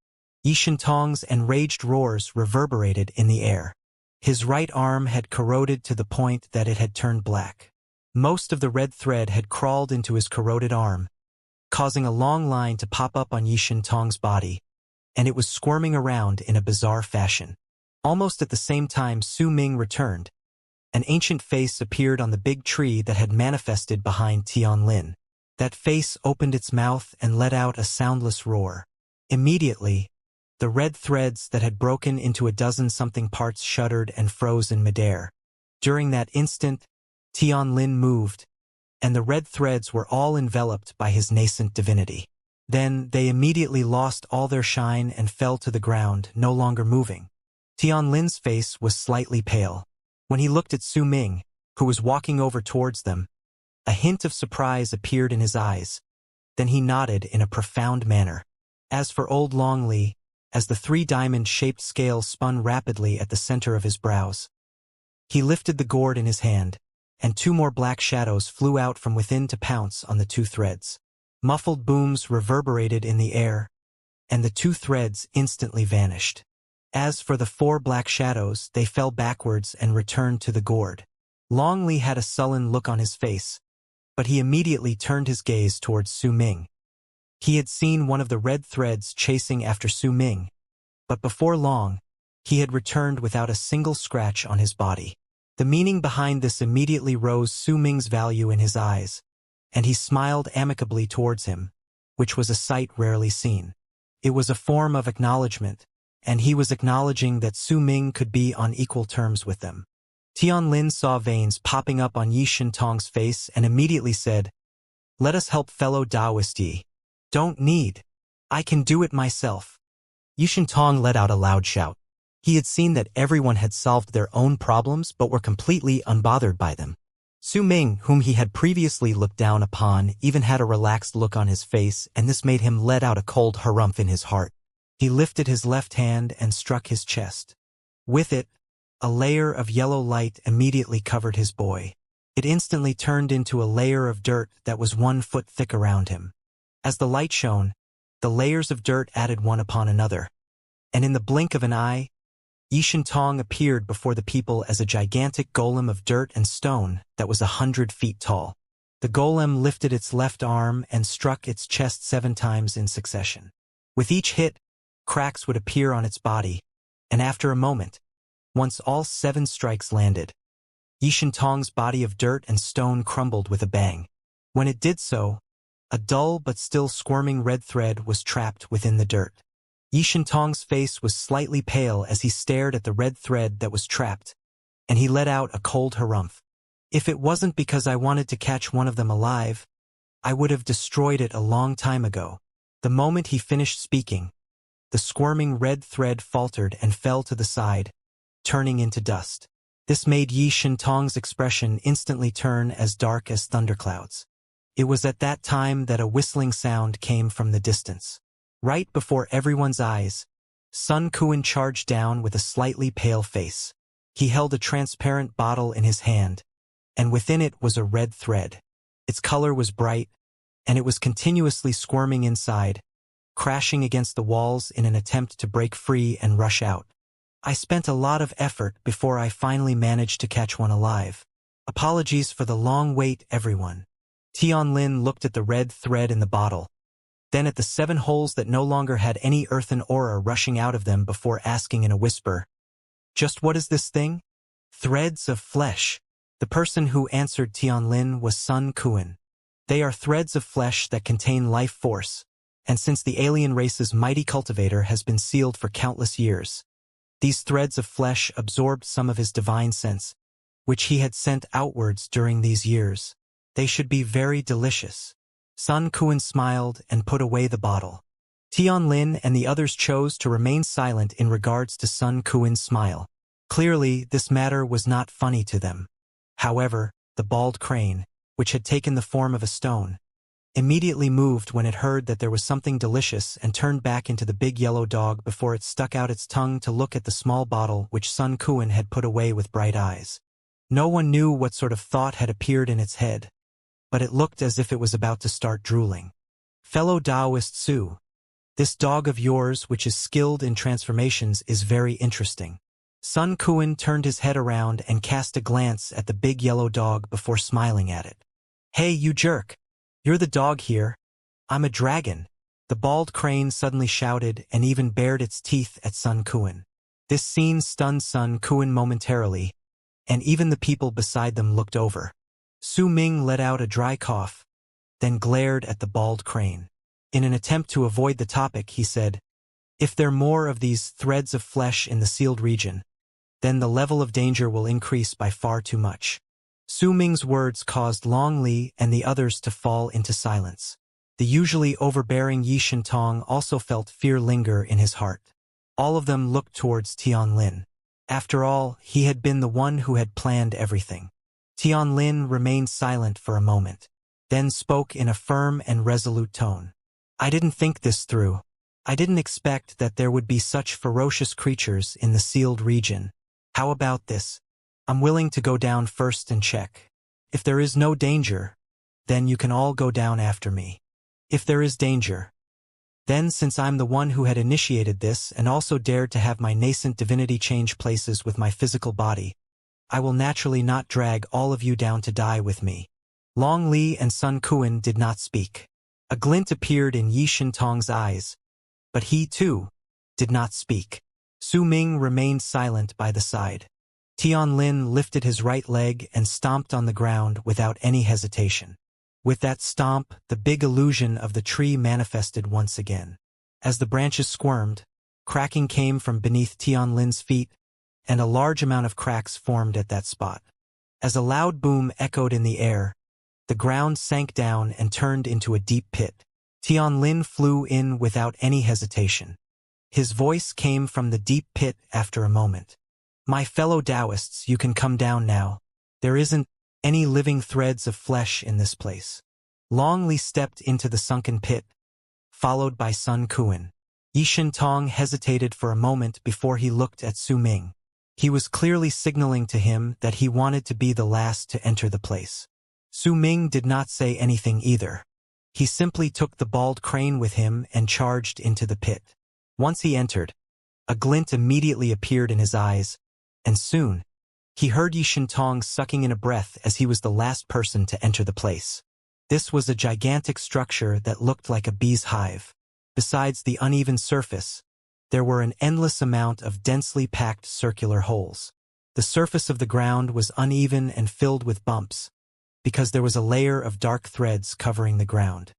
Yishintong's enraged roars reverberated in the air. His right arm had corroded to the point that it had turned black. Most of the red thread had crawled into his corroded arm, causing a long line to pop up on Yishintong's body, and it was squirming around in a bizarre fashion. Almost at the same time Su Ming returned. An ancient face appeared on the big tree that had manifested behind Tianlin. That face opened its mouth and let out a soundless roar. Immediately, the red threads that had broken into a dozen-something parts shuddered and froze in midair. During that instant, Tianlin moved, and the red threads were all enveloped by his nascent divinity. Then they immediately lost all their shine and fell to the ground, no longer moving. Tianlin's face was slightly pale. When he looked at Su Ming, who was walking over towards them, a hint of surprise appeared in his eyes. Then he nodded in a profound manner. As for old Longli, as the 3 diamond-shaped scales spun rapidly at the center of his brows, he lifted the gourd in his hand, and 2 more black shadows flew out from within to pounce on the 2 threads. Muffled booms reverberated in the air, and the 2 threads instantly vanished. As for the 4 black shadows, they fell backwards and returned to the gourd. Longli had a sullen look on his face, but he immediately turned his gaze towards Su Ming. He had seen one of the red threads chasing after Su Ming, but before long, he had returned without a single scratch on his body. The meaning behind this immediately rose Su Ming's value in his eyes, and he smiled amicably towards him, which was a sight rarely seen. It was a form of acknowledgement, and he was acknowledging that Su Ming could be on equal terms with them. Tianlin saw veins popping up on Yishintong's face and immediately said, "Let us help fellow Taoist Yi. Don't need. I can do it myself." Yishintong let out a loud shout. He had seen that everyone had solved their own problems but were completely unbothered by them. Su Ming, whom he had previously looked down upon, even had a relaxed look on his face, and this made him let out a cold harumph in his heart. He lifted his left hand and struck his chest. With it, a layer of yellow light immediately covered his boy. It instantly turned into a layer of dirt that was 1 foot thick around him. As the light shone, the layers of dirt added one upon another, and in the blink of an eye, Yishintong appeared before the people as a gigantic golem of dirt and stone that was 100 feet tall. The golem lifted its left arm and struck its chest 7 times in succession. With each hit, cracks would appear on its body, and after a moment, once all 7 strikes landed, Yishintong's body of dirt and stone crumbled with a bang. When it did so, a dull but still squirming red thread was trapped within the dirt. Yishintong's face was slightly pale as he stared at the red thread that was trapped, and he let out a cold harumph. "If it wasn't because I wanted to catch one of them alive, I would have destroyed it a long time ago." The moment he finished speaking, the squirming red thread faltered and fell to the side, turning into dust. This made Yishintong's expression instantly turn as dark as thunderclouds. It was at that time that a whistling sound came from the distance. Right before everyone's eyes, Sun Kuan charged down with a slightly pale face. He held a transparent bottle in his hand, and within it was a red thread. Its color was bright, and it was continuously squirming inside, crashing against the walls in an attempt to break free and rush out. "I spent a lot of effort before I finally managed to catch one alive. Apologies for the long wait, everyone." Tianlin looked at the red thread in the bottle, then at the 7 holes that no longer had any earthen aura rushing out of them before asking in a whisper, "Just what is this thing?" "Threads of flesh." The person who answered Tianlin was Sun Kuan. "They are threads of flesh that contain life force, and since the alien race's mighty cultivator has been sealed for countless years. These threads of flesh absorbed some of his divine sense, which he had sent outwards during these years. They should be very delicious. Sun Quan smiled and put away the bottle. Tianlin and the others chose to remain silent in regards to Sun Quan's smile. Clearly, this matter was not funny to them. However, the bald crane, which had taken the form of a stone, immediately moved when it heard that there was something delicious and turned back into the big yellow dog before it stuck out its tongue to look at the small bottle which Sun Quan had put away with bright eyes. No one knew what sort of thought had appeared in its head, but it looked as if it was about to start drooling. Fellow Taoist Su, this dog of yours which is skilled in transformations is very interesting. Sun Quan turned his head around and cast a glance at the big yellow dog before smiling at it. Hey, you jerk! You're the dog here. I'm a dragon. The bald crane suddenly shouted and even bared its teeth at Sun Quan. This scene stunned Sun Quan momentarily, and even the people beside them looked over. Su Ming let out a dry cough, then glared at the bald crane. In an attempt to avoid the topic, he said, "If there are more of these threads of flesh in the sealed region, then the level of danger will increase by far too much." Su Ming's words caused Long Li and the others to fall into silence. The usually overbearing Yi Shentong also felt fear linger in his heart. All of them looked towards Tianlin. After all, he had been the one who had planned everything. Tianlin remained silent for a moment, then spoke in a firm and resolute tone. "I didn't think this through. I didn't expect that there would be such ferocious creatures in the sealed region. How about this? I'm willing to go down first and check. If there is no danger, then you can all go down after me. If there is danger, then since I'm the one who had initiated this and also dared to have my nascent divinity change places with my physical body, I will naturally not drag all of you down to die with me." Long Li and Sun Quan did not speak. A glint appeared in Yi Shentong's eyes, but he, too, did not speak. Su Ming remained silent by the side. Tianlin lifted his right leg and stomped on the ground without any hesitation. With that stomp, the big illusion of the tree manifested once again. As the branches squirmed, cracking came from beneath Tianlin's feet, and a large amount of cracks formed at that spot. As a loud boom echoed in the air, the ground sank down and turned into a deep pit. Tianlin flew in without any hesitation. His voice came from the deep pit after a moment. "My fellow Taoists, you can come down now. There isn't any living threads of flesh in this place." Long Li stepped into the sunken pit, followed by Sun Quan. Yi Shentong hesitated for a moment before he looked at Su Ming. He was clearly signaling to him that he wanted to be the last to enter the place. Su Ming did not say anything either. He simply took the bald crane with him and charged into the pit. Once he entered, a glint immediately appeared in his eyes, and soon, he heard Yi Shentong sucking in a breath as he was the last person to enter the place. This was a gigantic structure that looked like a bee's hive. Besides the uneven surface, there were an endless amount of densely packed circular holes. The surface of the ground was uneven and filled with bumps, because there was a layer of dark threads covering the ground.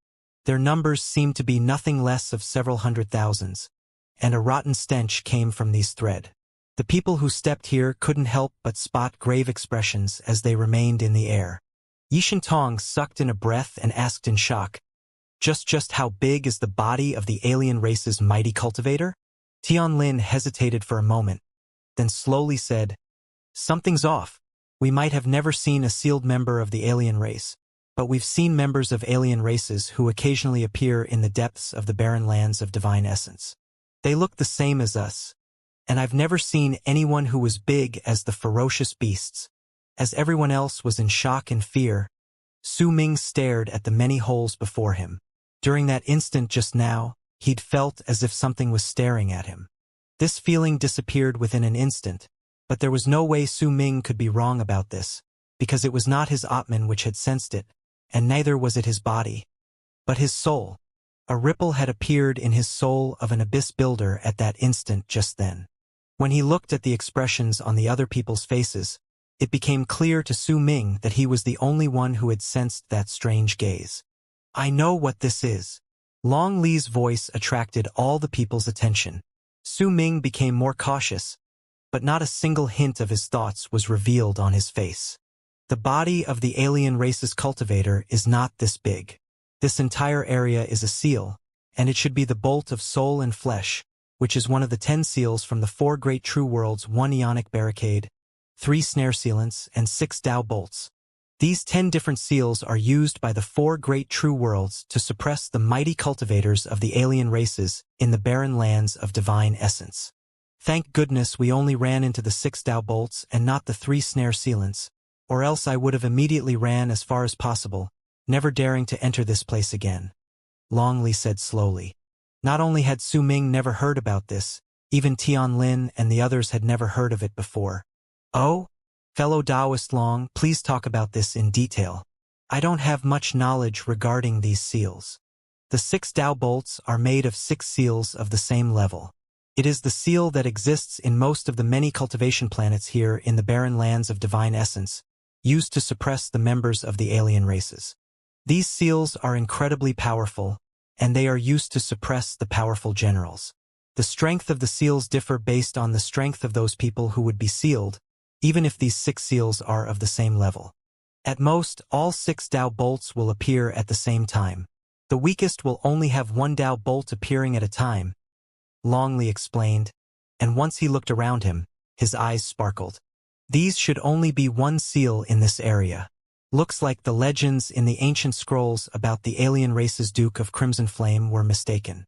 Their numbers seemed to be nothing less of several hundred thousands, and a rotten stench came from these threads. The people who stepped here couldn't help but spot grave expressions as they remained in the air. Yi Shentong sucked in a breath and asked in shock, Just how big is the body of the alien race's mighty cultivator?" Tianlin hesitated for a moment, then slowly said, "Something's off. We might have never seen a sealed member of the alien race, but we've seen members of alien races who occasionally appear in the depths of the barren lands of divine essence. They look the same as us, and I've never seen anyone who was big as the ferocious beasts." As everyone else was in shock and fear, Su Ming stared at the many holes before him. During that instant just now, he'd felt as if something was staring at him. This feeling disappeared within an instant, but there was no way Su Ming could be wrong about this, because it was not his Atman which had sensed it, and neither was it his body, but his soul. A ripple had appeared in his soul of an abyss builder at that instant just then. When he looked at the expressions on the other people's faces, it became clear to Su Ming that he was the only one who had sensed that strange gaze. "I know what this is." Long Li's voice attracted all the people's attention. Su Ming became more cautious, but not a single hint of his thoughts was revealed on his face. The body of the alien race's cultivator is not this big. This entire area is a seal, and it should be the bolt of soul and flesh, which is one of the 10 seals from the 4 great true worlds: 1 Ionic barricade, 3 snare sealants, and 6 Tao bolts. These 10 different seals are used by the 4 great true worlds to suppress the mighty cultivators of the alien races in the barren lands of divine essence. Thank goodness we only ran into the 6 Tao bolts and not the 3 snare sealants, or else I would have immediately ran as far as possible, never daring to enter this place again. Long Li said slowly. Not only had Su Ming never heard about this, even Tianlin and the others had never heard of it before. Oh? Fellow Taoist Long, please talk about this in detail. I don't have much knowledge regarding these seals. The 6 Tao bolts are made of 6 seals of the same level. It is the seal that exists in most of the many cultivation planets here in the barren lands of divine essence, used to suppress the members of the alien races. These seals are incredibly powerful, and they are used to suppress the powerful generals. The strength of the seals differ based on the strength of those people who would be sealed, even if these 6 seals are of the same level. At most, all 6 Tao bolts will appear at the same time. The weakest will only have 1 Tao bolt appearing at a time, Long Li explained, and once he looked around him, his eyes sparkled. These should only be 1 seal in this area. Looks like the legends in the ancient scrolls about the alien race's Duke of Crimson Flame were mistaken.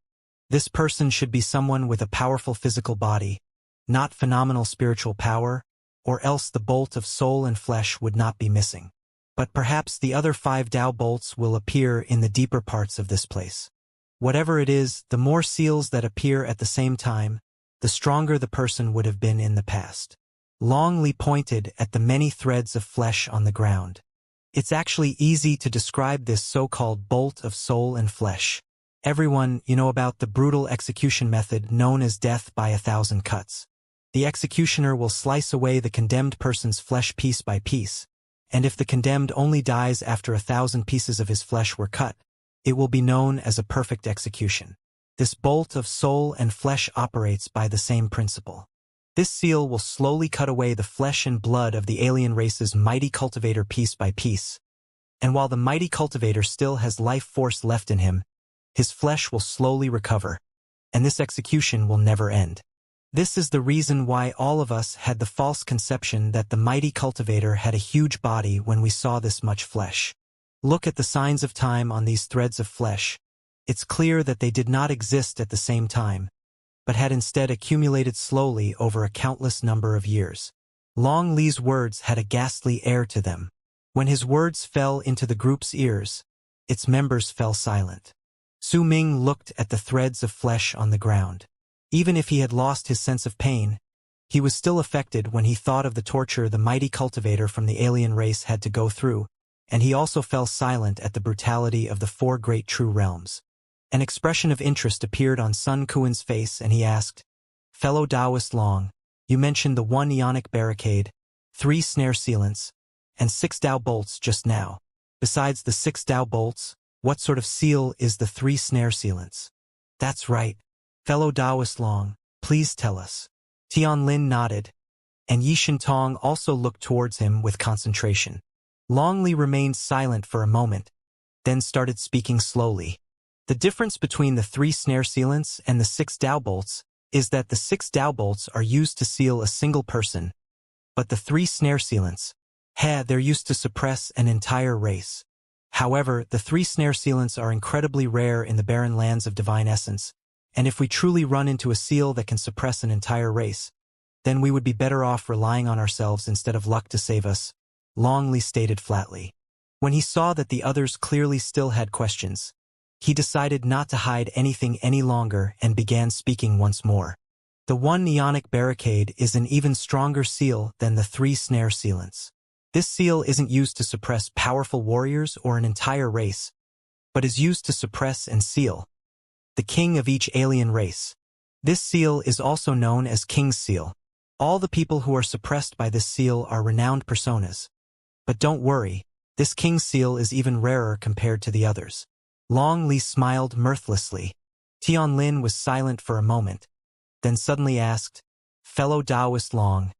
This person should be someone with a powerful physical body, not phenomenal spiritual power, or else the bolt of soul and flesh would not be missing. But perhaps the other 5 Tao bolts will appear in the deeper parts of this place. Whatever it is, the more seals that appear at the same time, the stronger the person would have been in the past. Long Li pointed at the many threads of flesh on the ground. It's actually easy to describe this so-called bolt of soul and flesh. Everyone, about the brutal execution method known as death by 1,000 cuts. The executioner will slice away the condemned person's flesh piece by piece, and if the condemned only dies after 1,000 pieces of his flesh were cut, it will be known as a perfect execution. This bolt of soul and flesh operates by the same principle. This seal will slowly cut away the flesh and blood of the alien race's mighty cultivator piece by piece, and while the mighty cultivator still has life force left in him, his flesh will slowly recover, and this execution will never end. This is the reason why all of us had the false conception that the mighty cultivator had a huge body when we saw this much flesh. Look at the signs of time on these threads of flesh. It's clear that they did not exist at the same time, but had instead accumulated slowly over a countless number of years. Long Li's words had a ghastly air to them. When his words fell into the group's ears, its members fell silent. Su Ming looked at the threads of flesh on the ground. Even if he had lost his sense of pain, he was still affected when he thought of the torture the mighty cultivator from the alien race had to go through, and he also fell silent at the brutality of the 4 great true realms. An expression of interest appeared on Sun Kuan's face, and he asked, "Fellow Taoist Long, you mentioned the 1 Ionic barricade, 3 snare sealants, and 6 Tao bolts just now. Besides the 6 Tao bolts, what sort of seal is the 3 snare sealants?" "That's right. Fellow Taoist Long, please tell us." Tianlin nodded, and Yi Shintong also looked towards him with concentration. Long Li remained silent for a moment, then started speaking slowly. The difference between the 3 snare sealants and the 6 Tao bolts is that the 6 Tao bolts are used to seal a single person, but the 3 snare sealants, they're used to suppress an entire race. However, the 3 snare sealants are incredibly rare in the barren lands of divine essence, and if we truly run into a seal that can suppress an entire race, then we would be better off relying on ourselves instead of luck to save us, Long Li stated flatly. When he saw that the others clearly still had questions, he decided not to hide anything any longer and began speaking once more. The 1 Ionic barricade is an even stronger seal than the 3 snare sealants. This seal isn't used to suppress powerful warriors or an entire race, but is used to suppress and seal the king of each alien race. This seal is also known as King's Seal. All the people who are suppressed by this seal are renowned personas. But don't worry, this King's Seal is even rarer compared to the others. Long Li smiled mirthlessly. Tianlin was silent for a moment, then suddenly asked, "Fellow Taoist Long,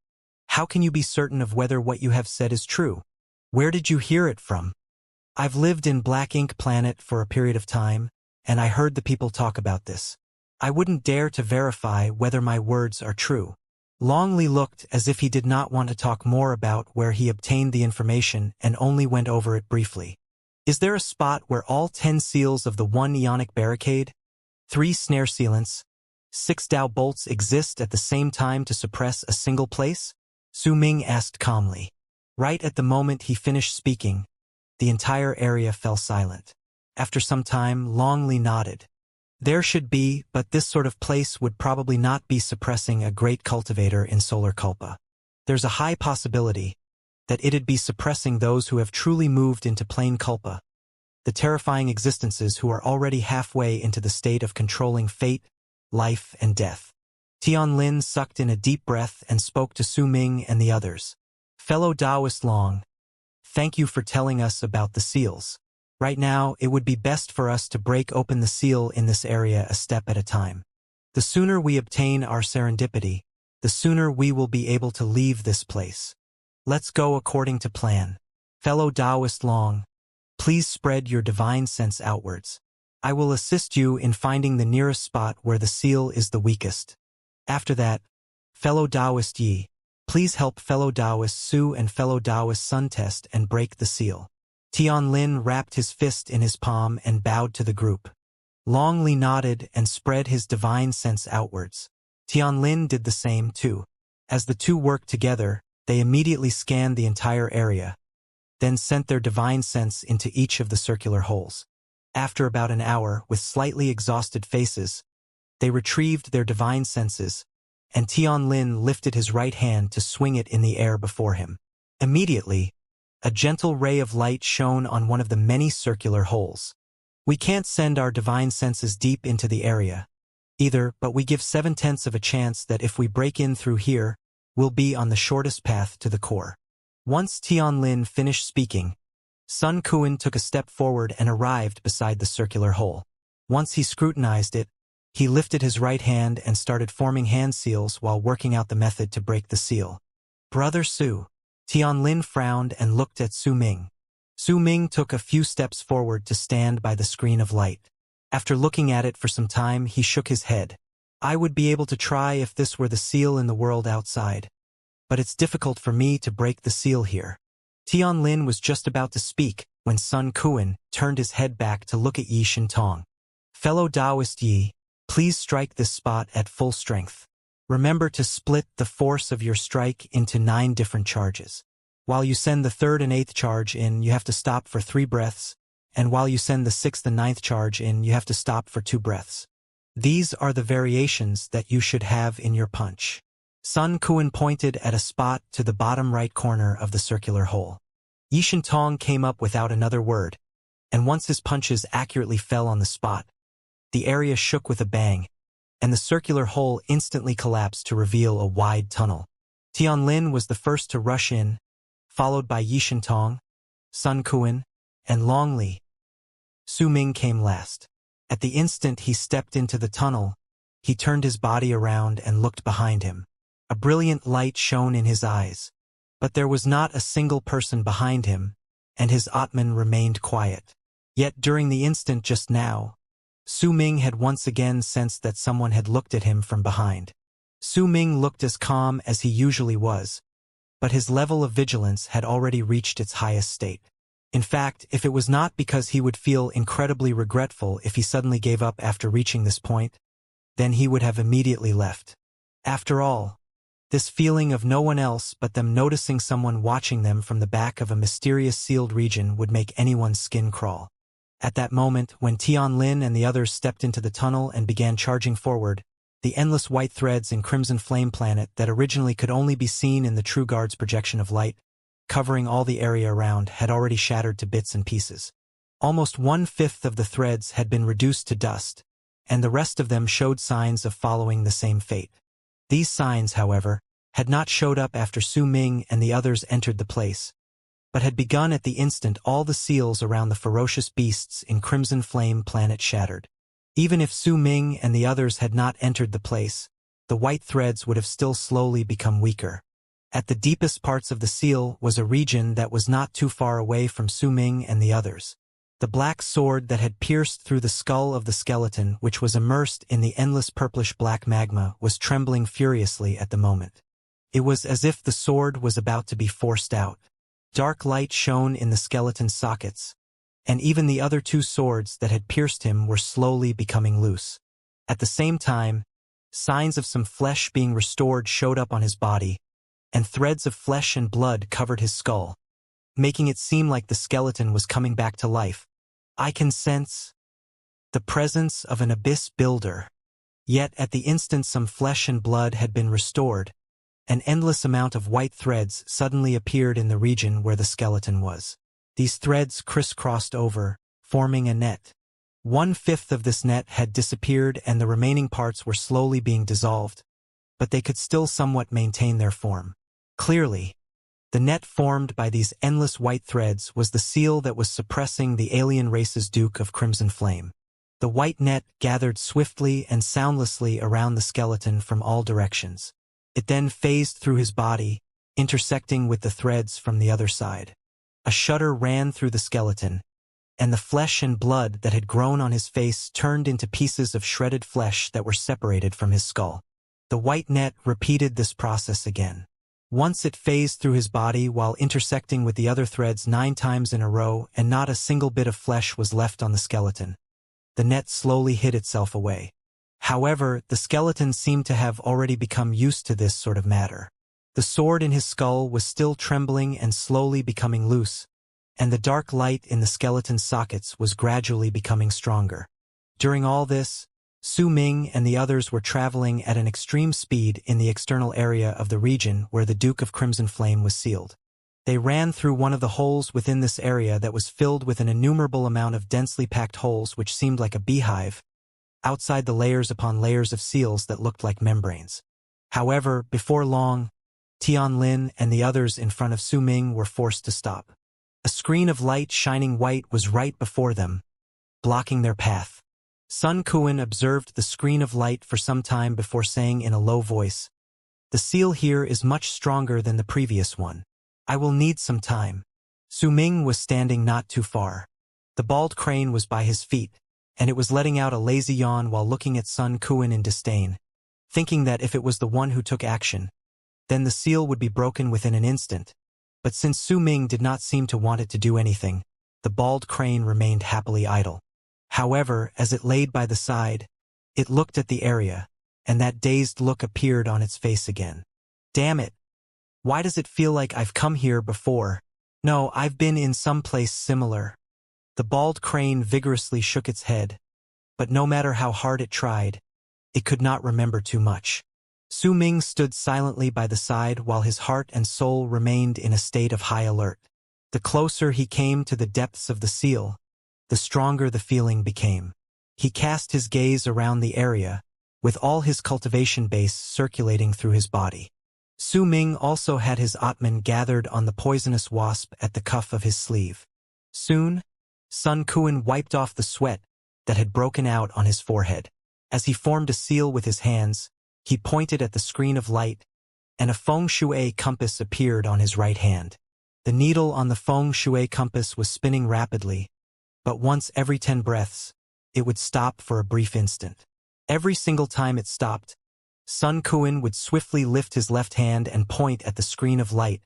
how can you be certain of whether what you have said is true? Where did you hear it from?" "I've lived in Black Ink Planet for a period of time, and I heard the people talk about this. I wouldn't dare to verify whether my words are true." Long Li looked as if he did not want to talk more about where he obtained the information and only went over it briefly. "Is there a spot where all 10 seals of the one Ionic barricade, 3 snare sealants, 6 Dao bolts exist at the same time to suppress a single place?" Su Ming asked calmly. Right at the moment he finished speaking, the entire area fell silent. After some time, Long Li nodded. "There should be, but this sort of place would probably not be suppressing a great cultivator in Solar Culpa. There's a high possibility that it'd be suppressing those who have truly moved into plain Culpa, the terrifying existences who are already halfway into the state of controlling fate, life, and death." Tianlin sucked in a deep breath and spoke to Su Ming and the others. "Fellow Taoist Long, thank you for telling us about the seals. Right now, it would be best for us to break open the seal in this area a step at a time. The sooner we obtain our serendipity, the sooner we will be able to leave this place. Let's go according to plan. Fellow Taoist Long, please spread your divine sense outwards. I will assist you in finding the nearest spot where the seal is the weakest. After that, fellow Taoist Yi, please help fellow Taoist Su and fellow Taoist Sun test and break the seal." Tianlin wrapped his fist in his palm and bowed to the group. Long Li nodded and spread his divine sense outwards. Tianlin did the same too. As the two worked together, they immediately scanned the entire area, then sent their divine sense into each of the circular holes. After about an hour, with slightly exhausted faces, they retrieved their divine senses, and Tianlin lifted his right hand to swing it in the air before him. Immediately, a gentle ray of light shone on one of the many circular holes. "We can't send our divine senses deep into the area, either, but we give 7/10 of a chance that if we break in through here, we'll be on the shortest path to the core." Once Tianlin finished speaking, Sun Kuan took a step forward and arrived beside the circular hole. Once he scrutinized it, he lifted his right hand and started forming hand seals while working out the method to break the seal. "Brother Su." Tianlin frowned and looked at Su Ming. Su Ming took a few steps forward to stand by the screen of light. After looking at it for some time, he shook his head. "I would be able to try if this were the seal in the world outside, but it's difficult for me to break the seal here." Tianlin was just about to speak when Sun Kuan turned his head back to look at Yi Shintong. "Fellow Taoist Yi, please strike this spot at full strength. Remember to split the force of your strike into 9 different charges. While you send the 3rd and 8th charge in, you have to stop for 3 breaths, and while you send the 6th and 9th charge in, you have to stop for 2 breaths. These are the variations that you should have in your punch." Sun Kuan pointed at a spot to the bottom right corner of the circular hole. Yi Shintong came up without another word, and once his punches accurately fell on the spot, the area shook with a bang, and the circular hole instantly collapsed to reveal a wide tunnel. Tianlin was the first to rush in, followed by Yi Shintong, Sun Kuan, and Long Li. Su Ming came last. At the instant he stepped into the tunnel, he turned his body around and looked behind him. A brilliant light shone in his eyes, but there was not a single person behind him, and his Atman remained quiet. Yet during the instant just now, Su Ming had once again sensed that someone had looked at him from behind. Su Ming looked as calm as he usually was, but his level of vigilance had already reached its highest state. In fact, if it was not because he would feel incredibly regretful if he suddenly gave up after reaching this point, then he would have immediately left. After all, this feeling of no one else but them noticing someone watching them from the back of a mysterious sealed region would make anyone's skin crawl. At that moment, when Tianlin and the others stepped into the tunnel and began charging forward, the endless white threads in Crimson Flame Planet that originally could only be seen in the True Guard's projection of light, covering all the area around, had already shattered to bits and pieces. Almost 1/5 of the threads had been reduced to dust, and the rest of them showed signs of following the same fate. These signs, however, had not showed up after Su Ming and the others entered the place, but had begun at the instant all the seals around the ferocious beasts in Crimson Flame planet shattered. Even if Su Ming and the others had not entered the place, the white threads would have still slowly become weaker. At the deepest parts of the seal was a region that was not too far away from Su Ming and the others. The black sword that had pierced through the skull of the skeleton, which was immersed in the endless purplish-black magma, was trembling furiously at the moment. It was as if the sword was about to be forced out. Dark light shone in the skeleton's sockets, and even the other two swords that had pierced him were slowly becoming loose. At the same time, signs of some flesh being restored showed up on his body, and threads of flesh and blood covered his skull, making it seem like the skeleton was coming back to life. I can sense the presence of an abyss builder. Yet at the instant some flesh and blood had been restored, an endless amount of white threads suddenly appeared in the region where the skeleton was. These threads crisscrossed over, forming a net. 1/5 of this net had disappeared and the remaining parts were slowly being dissolved, but they could still somewhat maintain their form. Clearly, the net formed by these endless white threads was the seal that was suppressing the alien race's Duke of Crimson Flame. The white net gathered swiftly and soundlessly around the skeleton from all directions. It then phased through his body, intersecting with the threads from the other side. A shudder ran through the skeleton, and the flesh and blood that had grown on his face turned into pieces of shredded flesh that were separated from his skull. The white net repeated this process again. Once it phased through his body while intersecting with the other threads 9 times in a row, and not a single bit of flesh was left on the skeleton. The net slowly hid itself away. However, the skeleton seemed to have already become used to this sort of matter. The sword in his skull was still trembling and slowly becoming loose, and the dark light in the skeleton's sockets was gradually becoming stronger. During all this, Su Ming and the others were traveling at an extreme speed in the external area of the region where the Duke of Crimson Flame was sealed. They ran through one of the holes within this area that was filled with an innumerable amount of densely packed holes which seemed like a beehive, outside the layers upon layers of seals that looked like membranes. However, before long, Tianlin and the others in front of Su Ming were forced to stop. A screen of light shining white was right before them, blocking their path. Sun Kuan observed the screen of light for some time before saying in a low voice, "The seal here is much stronger than the previous one. I will need some time." Su Ming was standing not too far. The bald crane was by his feet, and it was letting out a lazy yawn while looking at Sun Kuan in disdain, thinking that if it was the one who took action, then the seal would be broken within an instant. But since Su Ming did not seem to want it to do anything, the bald crane remained happily idle. However, as it laid by the side, it looked at the area, and that dazed look appeared on its face again. "Damn it! Why does it feel like I've come here before? No, I've been in some place similar." The bald crane vigorously shook its head, but no matter how hard it tried, it could not remember too much. Su Ming stood silently by the side while his heart and soul remained in a state of high alert. The closer he came to the depths of the seal, the stronger the feeling became. He cast his gaze around the area, with all his cultivation base circulating through his body. Su Ming also had his Atman gathered on the poisonous wasp at the cuff of his sleeve. Soon, Sun Kuan wiped off the sweat that had broken out on his forehead. As he formed a seal with his hands, he pointed at the screen of light, and a feng shui compass appeared on his right hand. The needle on the feng shui compass was spinning rapidly, but once every 10 breaths, it would stop for a brief instant. Every single time it stopped, Sun Kuan would swiftly lift his left hand and point at the screen of light,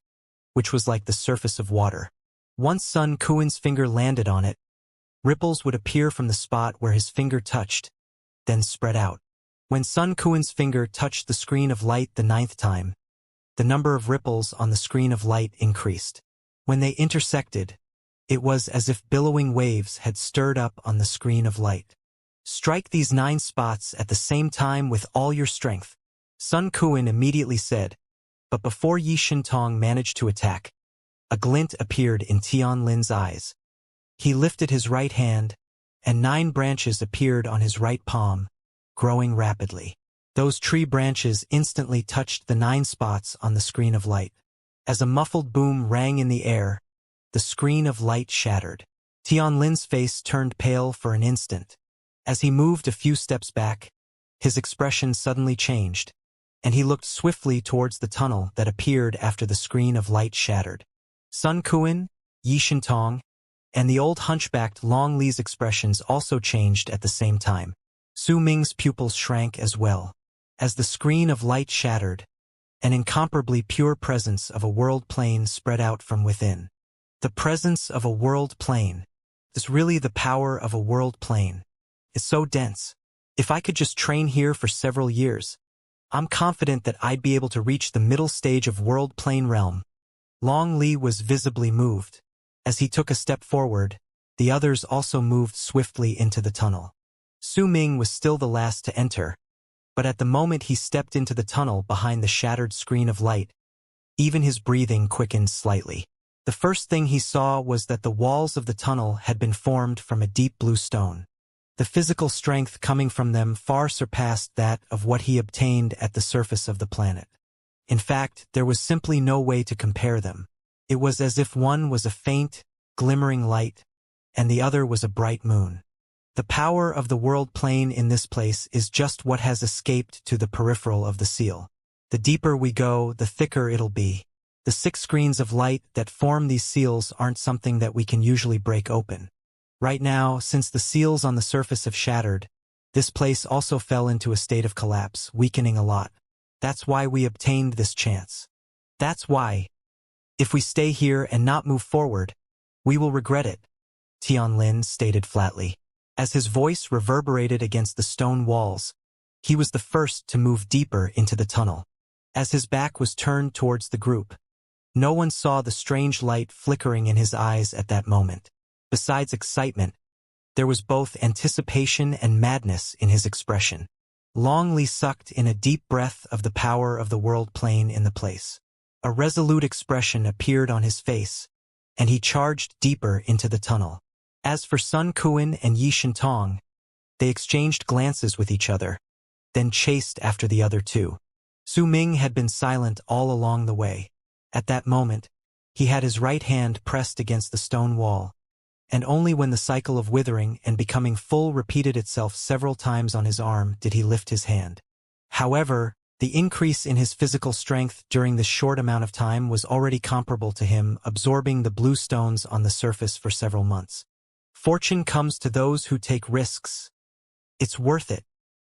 which was like the surface of water. Once Sun Kuan's finger landed on it, ripples would appear from the spot where his finger touched, then spread out. When Sun Kuan's finger touched the screen of light the 9th time, the number of ripples on the screen of light increased. When they intersected, it was as if billowing waves had stirred up on the screen of light. "Strike these 9 spots at the same time with all your strength," Sun Kuan immediately said, but before Yi Shintong managed to attack, a glint appeared in Tianlin's eyes. He lifted his right hand, and 9 branches appeared on his right palm, growing rapidly. Those tree branches instantly touched the 9 spots on the screen of light. As a muffled boom rang in the air, the screen of light shattered. Tianlin's face turned pale for an instant. As he moved a few steps back, his expression suddenly changed, and he looked swiftly towards the tunnel that appeared after the screen of light shattered. Sun Kuan, Yi Shintong, and the old hunchbacked Long Li's expressions also changed at the same time. Su Ming's pupils shrank as well. As the screen of light shattered, an incomparably pure presence of a world plane spread out from within. The presence of a world plane. Is really the power of a world plane. It's so dense. If I could just train here for several years, I'm confident that I'd be able to reach the middle stage of world plane realm. Long Li was visibly moved. As he took a step forward, the others also moved swiftly into the tunnel. Su Ming was still the last to enter, but at the moment he stepped into the tunnel behind the shattered screen of light, even his breathing quickened slightly. The first thing he saw was that the walls of the tunnel had been formed from a deep blue stone. The physical strength coming from them far surpassed that of what he obtained at the surface of the planet. In fact, there was simply no way to compare them. It was as if one was a faint, glimmering light, and the other was a bright moon. The power of the world plane in this place is just what has escaped to the peripheral of the seal. The deeper we go, the thicker it'll be. The 6 screens of light that form these seals aren't something that we can usually break open. Right now, since the seals on the surface have shattered, this place also fell into a state of collapse, weakening a lot. That's why we obtained this chance. That's why. If we stay here and not move forward, we will regret it, Tianlin stated flatly. As his voice reverberated against the stone walls, he was the first to move deeper into the tunnel. As his back was turned towards the group, no one saw the strange light flickering in his eyes at that moment. Besides excitement, there was both anticipation and madness in his expression. Long Li sucked in a deep breath of the power of the world plane in the place. A resolute expression appeared on his face, and he charged deeper into the tunnel. As for Sun Kuan and Yi Shintong, they exchanged glances with each other, then chased after the other two. Su Ming had been silent all along the way. At that moment, he had his right hand pressed against the stone wall, and only when the cycle of withering and becoming full repeated itself several times on his arm did he lift his hand. However, the increase in his physical strength during this short amount of time was already comparable to him absorbing the blue stones on the surface for several months. Fortune comes to those who take risks. It's worth it.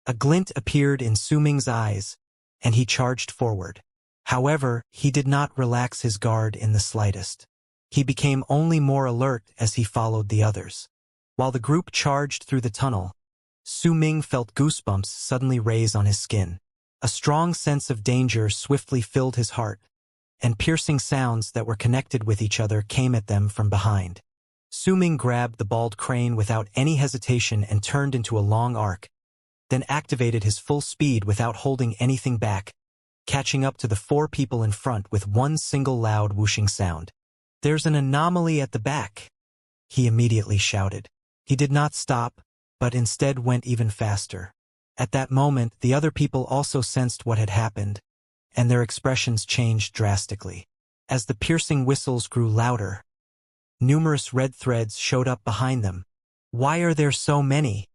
A glint appeared in Su Ming's eyes, and he charged forward. However, he did not relax his guard in the slightest. He became only more alert as he followed the others. While the group charged through the tunnel, Su Ming felt goosebumps suddenly raise on his skin. A strong sense of danger swiftly filled his heart, and piercing sounds that were connected with each other came at them from behind. Su Ming grabbed the bald crane without any hesitation and turned into a long arc, then activated his full speed without holding anything back, catching up to the 4 people in front with one single loud whooshing sound. "There's an anomaly at the back," he immediately shouted. He did not stop, but instead went even faster. At that moment, the other people also sensed what had happened, and their expressions changed drastically. As the piercing whistles grew louder, numerous red threads showed up behind them. "Why are there so many?"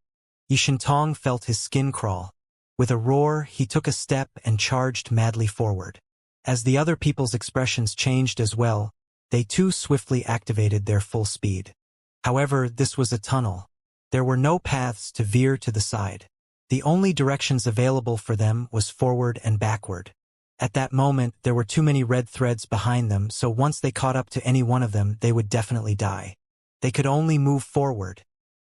Yi Shintong felt his skin crawl. With a roar, he took a step and charged madly forward. As the other people's expressions changed as well, they too swiftly activated their full speed. However, this was a tunnel. There were no paths to veer to the side. The only directions available for them was forward and backward. At that moment, there were too many red threads behind them, so once they caught up to any one of them, they would definitely die. They could only move forward.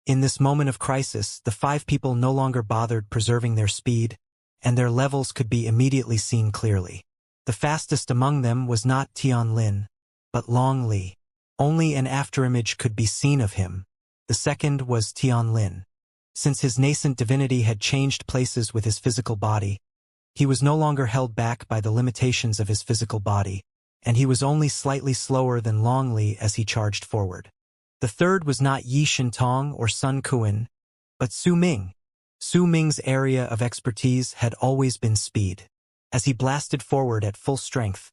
In this moment of crisis, the 5 people no longer bothered preserving their speed, and their levels could be immediately seen clearly. The fastest among them was not Tianlin, but Long Li. Only an afterimage could be seen of him. The second was Tianlin. Since his nascent divinity had changed places with his physical body, he was no longer held back by the limitations of his physical body, and he was only slightly slower than Long Li as he charged forward. The third was not Yi Shintong or Sun Kuan, but Su Ming. Su Ming's area of expertise had always been speed. As he blasted forward at full strength,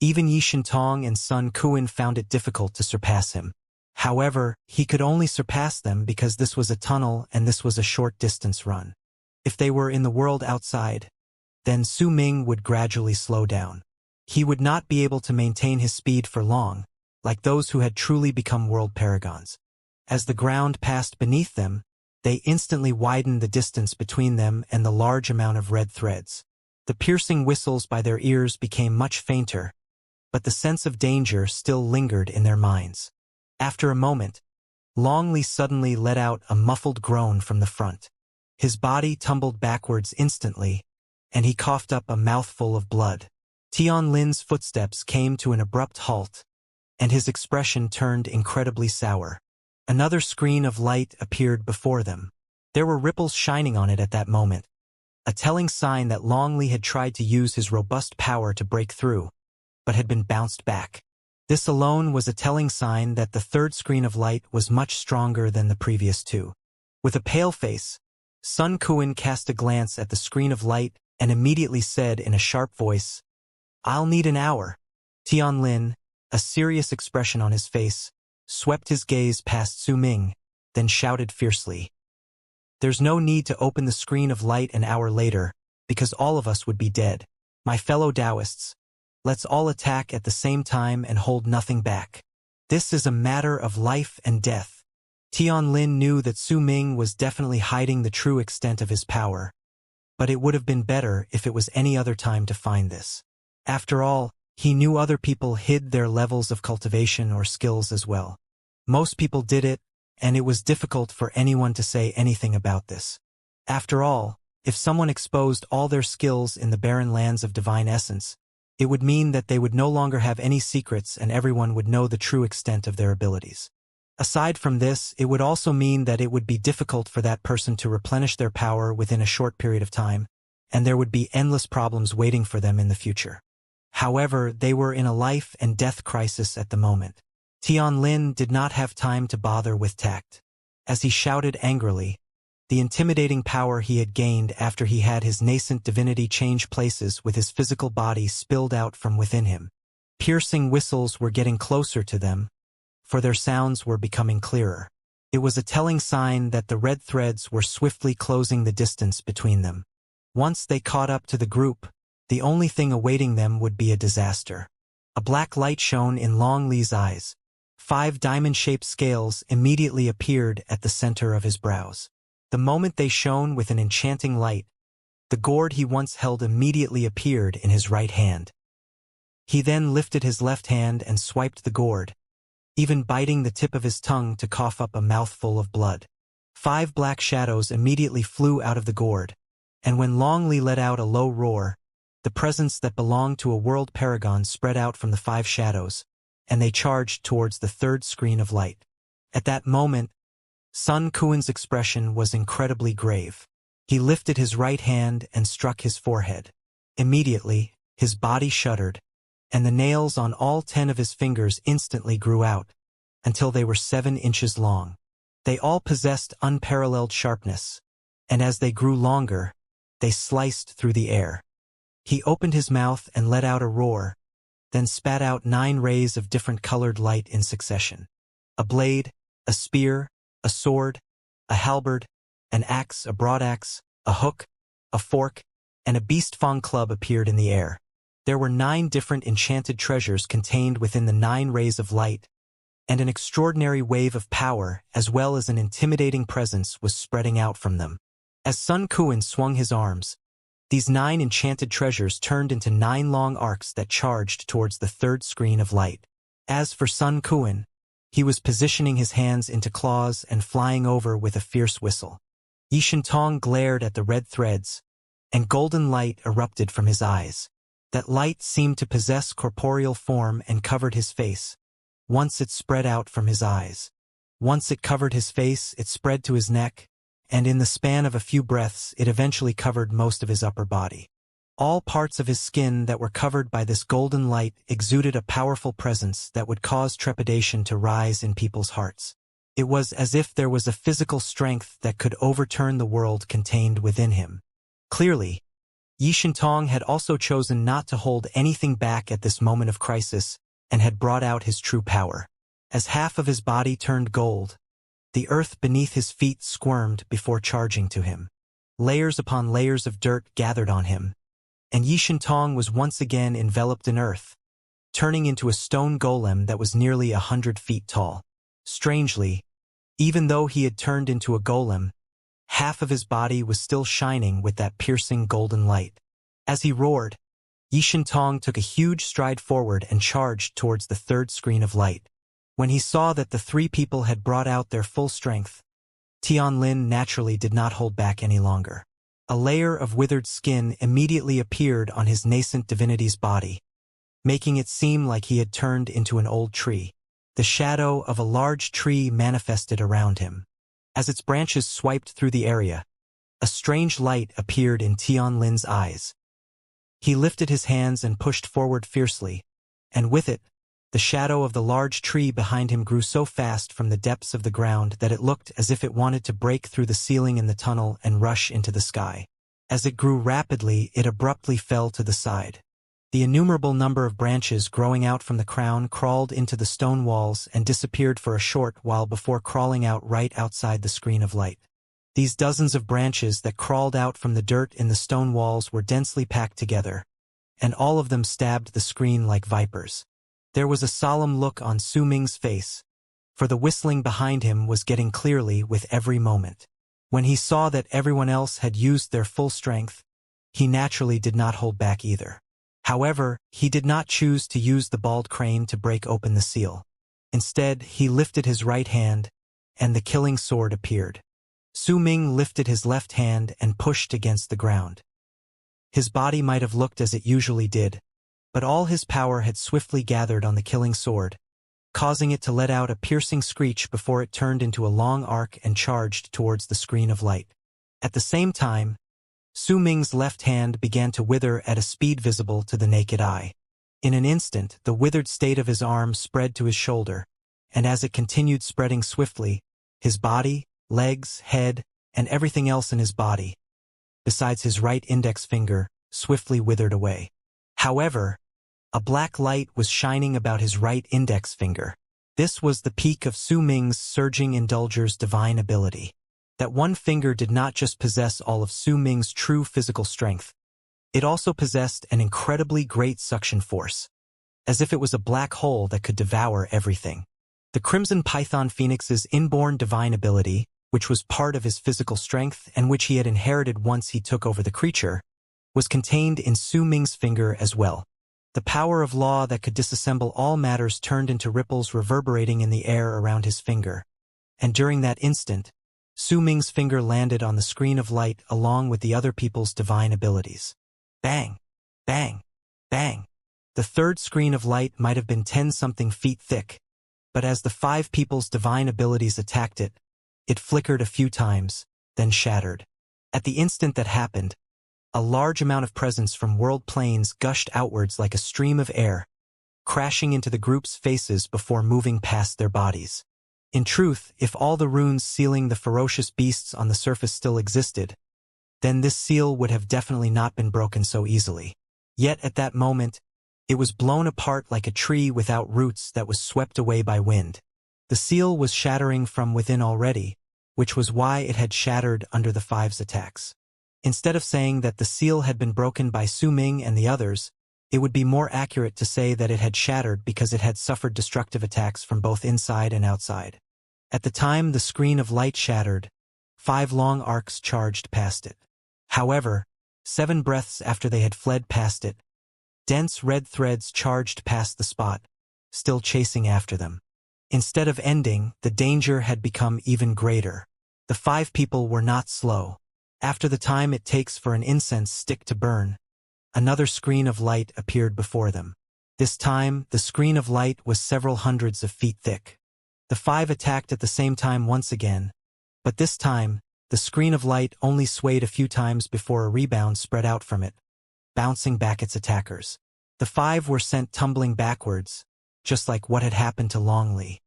Even Yishintong and Sun Kuan found it difficult to surpass him. However, he could only surpass them because this was a tunnel and this was a short-distance run. If they were in the world outside, then Su Ming would gradually slow down. He would not be able to maintain his speed for long, like those who had truly become world paragons. As the ground passed beneath them, they instantly widened the distance between them and the large amount of red threads. The piercing whistles by their ears became much fainter, but the sense of danger still lingered in their minds. After a moment, Longley suddenly let out a muffled groan from the front. His body tumbled backwards instantly, and he coughed up a mouthful of blood. Tian Lin's footsteps came to an abrupt halt, and his expression turned incredibly sour. Another screen of light appeared before them. There were ripples shining on it at that moment, a telling sign that Longley had tried to use his robust power to break through, but had been bounced back. This alone was a telling sign that the third screen of light was much stronger than the previous two. With a pale face, Sun Kuan cast a glance at the screen of light and immediately said in a sharp voice, "I'll need an hour." Tian Lin, a serious expression on his face, swept his gaze past Su Ming, then shouted fiercely, "There's no need to open the screen of light an hour later, because all of us would be dead. My fellow Taoists, let's all attack at the same time and hold nothing back. This is a matter of life and death." Tian Lin knew that Su Ming was definitely hiding the true extent of his power, but it would have been better if it was any other time to find this. After all, he knew other people hid their levels of cultivation or skills as well. Most people did it, and it was difficult for anyone to say anything about this. After all, if someone exposed all their skills in the barren lands of divine essence, it would mean that they would no longer have any secrets and everyone would know the true extent of their abilities. Aside from this, it would also mean that it would be difficult for that person to replenish their power within a short period of time, and there would be endless problems waiting for them in the future. However, they were in a life and death crisis at the moment. Tian Lin did not have time to bother with tact. As he shouted angrily, the intimidating power he had gained after he had his nascent divinity change places with his physical body spilled out from within him. Piercing whistles were getting closer to them, for their sounds were becoming clearer. It was a telling sign that the red threads were swiftly closing the distance between them. Once they caught up to the group, the only thing awaiting them would be a disaster. A black light shone in Longley's eyes. 5 diamond-shaped scales immediately appeared at the center of his brows. The moment they shone with an enchanting light, the gourd he once held immediately appeared in his right hand. He then lifted his left hand and swiped the gourd, even biting the tip of his tongue to cough up a mouthful of blood. 5 black shadows immediately flew out of the gourd, and when Longley let out a low roar, the presence that belonged to a world paragon spread out from the 5 shadows, and they charged towards the third screen of light. At that moment, Sun Kuan's expression was incredibly grave. He lifted his right hand and struck his forehead. Immediately, his body shuddered, and the nails on all 10 of his fingers instantly grew out, until they were 7 inches long. They all possessed unparalleled sharpness, and as they grew longer, they sliced through the air. He opened his mouth and let out a roar, then spat out 9 rays of different colored light in succession. A blade, a spear, a sword, a halberd, an axe, a broadaxe, a hook, a fork, and a beast fang club appeared in the air. There were 9 different enchanted treasures contained within the 9 rays of light, and an extraordinary wave of power as well as an intimidating presence was spreading out from them. As Sun Kuan swung his arms, these 9 enchanted treasures turned into 9 long arcs that charged towards the third screen of light. As for Sun Kuan, he was positioning his hands into claws and flying over with a fierce whistle. Yishintong glared at the red threads, and golden light erupted from his eyes. That light seemed to possess corporeal form and covered his face. Once it spread out from his eyes. Once it covered his face, it spread to his neck, and in the span of a few breaths it eventually covered most of his upper body. All parts of his skin that were covered by this golden light exuded a powerful presence that would cause trepidation to rise in people's hearts. It was as if there was a physical strength that could overturn the world contained within him. Clearly, Xianxia had also chosen not to hold anything back at this moment of crisis and had brought out his true power. As half of his body turned gold, the earth beneath his feet squirmed before charging to him. Layers upon layers of dirt gathered on him, and Xianxia was once again enveloped in earth, turning into a stone golem that was nearly 100 feet tall. Strangely, even though he had turned into a golem, half of his body was still shining with that piercing golden light. As he roared, Xianxia took a huge stride forward and charged towards the third screen of light. When he saw that the three people had brought out their full strength, Tianlin naturally did not hold back any longer. A layer of withered skin immediately appeared on his nascent divinity's body, making it seem like he had turned into an old tree. The shadow of a large tree manifested around him. As its branches swiped through the area, a strange light appeared in Tianlin's eyes. He lifted his hands and pushed forward fiercely, and with it, the shadow of the large tree behind him grew so fast from the depths of the ground that it looked as if it wanted to break through the ceiling in the tunnel and rush into the sky. As it grew rapidly, it abruptly fell to the side. The innumerable number of branches growing out from the crown crawled into the stone walls and disappeared for a short while before crawling out right outside the screen of light. These dozens of branches that crawled out from the dirt in the stone walls were densely packed together, and all of them stabbed the screen like vipers. There was a solemn look on Su Ming's face, for the whistling behind him was getting clearly with every moment. When he saw that everyone else had used their full strength, he naturally did not hold back either. However, he did not choose to use the bald crane to break open the seal. Instead, he lifted his right hand, and the killing sword appeared. Su Ming lifted his left hand and pushed against the ground. His body might have looked as it usually did, but all his power had swiftly gathered on the killing sword, causing it to let out a piercing screech before it turned into a long arc and charged towards the screen of light. At the same time, Su Ming's left hand began to wither at a speed visible to the naked eye. In an instant, the withered state of his arm spread to his shoulder, and as it continued spreading swiftly, his body, legs, head, and everything else in his body, besides his right index finger, swiftly withered away. However, a black light was shining about his right index finger. This was the peak of Su Ming's surging indulger's divine ability. That one finger did not just possess all of Su Ming's true physical strength. It also possessed an incredibly great suction force, as if it was a black hole that could devour everything. The Crimson Python Phoenix's inborn divine ability, which was part of his physical strength and which he had inherited once he took over the creature, was contained in Su Ming's finger as well. The power of law that could disassemble all matters turned into ripples reverberating in the air around his finger. And during that instant, Su Ming's finger landed on the screen of light along with the other people's divine abilities. Bang! Bang! Bang! The third screen of light might have been 10-something feet thick, but as the 5 people's divine abilities attacked it, it flickered a few times, then shattered. At the instant that happened, a large amount of presence from world planes gushed outwards like a stream of air, crashing into the group's faces before moving past their bodies. In truth, if all the runes sealing the ferocious beasts on the surface still existed, then this seal would have definitely not been broken so easily. Yet at that moment, it was blown apart like a tree without roots that was swept away by wind. The seal was shattering from within already, which was why it had shattered under the 5's attacks. Instead of saying that the seal had been broken by Su Ming and the others, it would be more accurate to say that it had shattered because it had suffered destructive attacks from both inside and outside. At the time the screen of light shattered, 5 long arcs charged past it. However, 7 breaths after they had fled past it, dense red threads charged past the spot, still chasing after them. Instead of ending, the danger had become even greater. The 5 people were not slow. After the time it takes for an incense stick to burn, another screen of light appeared before them. This time, the screen of light was several hundreds of feet thick. The 5 attacked at the same time once again, but this time, the screen of light only swayed a few times before a rebound spread out from it, bouncing back its attackers. The 5 were sent tumbling backwards, just like what had happened to Longli.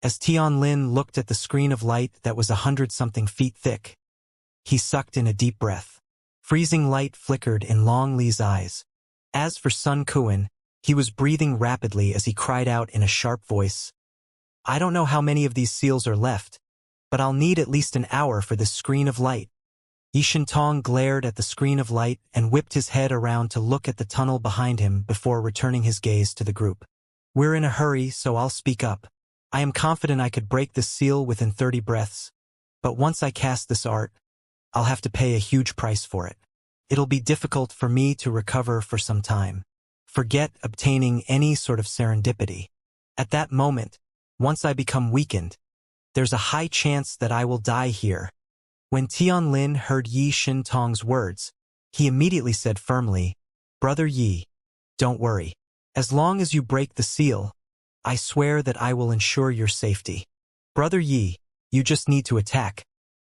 As Tianlin looked at the screen of light that was 100-something feet thick, he sucked in a deep breath. Freezing light flickered in Long Li's eyes. As for Sun Kuan, he was breathing rapidly as he cried out in a sharp voice, "I don't know how many of these seals are left, but I'll need at least an hour for this screen of light." Tong glared at the screen of light and whipped his head around to look at the tunnel behind him before returning his gaze to the group. "We're in a hurry, so I'll speak up. I am confident I could break this seal within 30 breaths, but once I cast this art, I'll have to pay a huge price for it. It'll be difficult for me to recover for some time. Forget obtaining any sort of serendipity. At that moment, once I become weakened, there's a high chance that I will die here." When Tianlin heard Yi Shintong's words, he immediately said firmly, "Brother Yi, don't worry. As long as you break the seal, I swear that I will ensure your safety. Brother Yi, you just need to attack.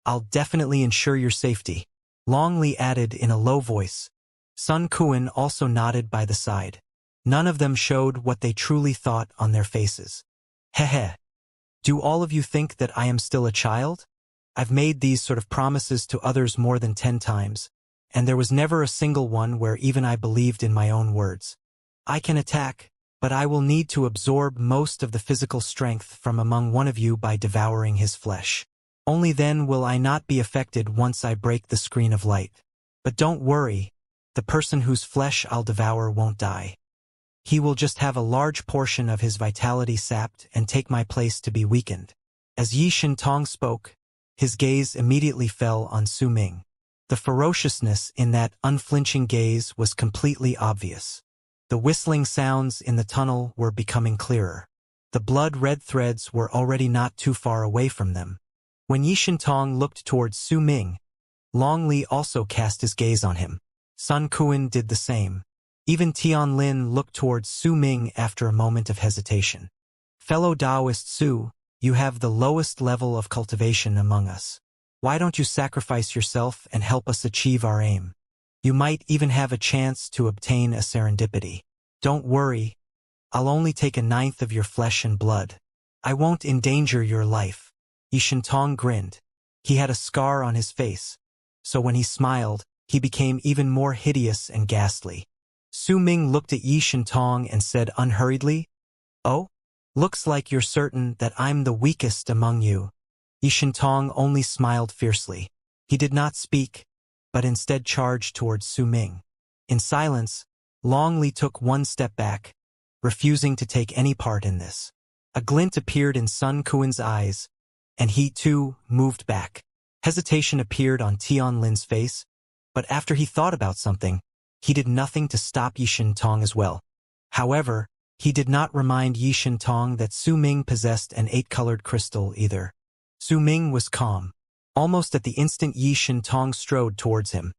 I'll definitely ensure your safety." Long Li added in a low voice. Sun Kuan also nodded by the side. None of them showed what they truly thought on their faces. "Hehe. Do all of you think that I am still a child? I've made these sort of promises to others more than 10 times, and there was never a single one where even I believed in my own words. I can attack, but I will need to absorb most of the physical strength from among one of you by devouring his flesh. Only then will I not be affected once I break the screen of light. But don't worry, the person whose flesh I'll devour won't die. He will just have a large portion of his vitality sapped and take my place to be weakened." As Yi Shintong spoke, his gaze immediately fell on Su Ming. The ferociousness in that unflinching gaze was completely obvious. The whistling sounds in the tunnel were becoming clearer. The blood-red threads were already not too far away from them. When Yi Shintong looked towards Su Ming, Long Li also cast his gaze on him. Sun Kuan did the same. Even Tianlin looked towards Su Ming after a moment of hesitation. "Fellow Taoist Su, you have the lowest level of cultivation among us. Why don't you sacrifice yourself and help us achieve our aim? You might even have a chance to obtain a serendipity. Don't worry, I'll only take 1/9 of your flesh and blood. I won't endanger your life." Yi Shintong grinned. He had a scar on his face, so when he smiled, he became even more hideous and ghastly. Su Ming looked at Yi Shintong and said unhurriedly, "Oh? Looks like you're certain that I'm the weakest among you." Yi Shintong only smiled fiercely. He did not speak, but instead charged towards Su Ming. In silence, Long Li took one step back, refusing to take any part in this. A glint appeared in Sun Kuan's eyes, and he too moved back. Hesitation appeared on Tianlin's face, but after he thought about something, he did nothing to stop Yi Shintong as well. However, he did not remind Yi Shintong that Su Ming possessed an 8-colored crystal either. Su Ming was calm. Almost at the instant Yi Shintong strode towards him,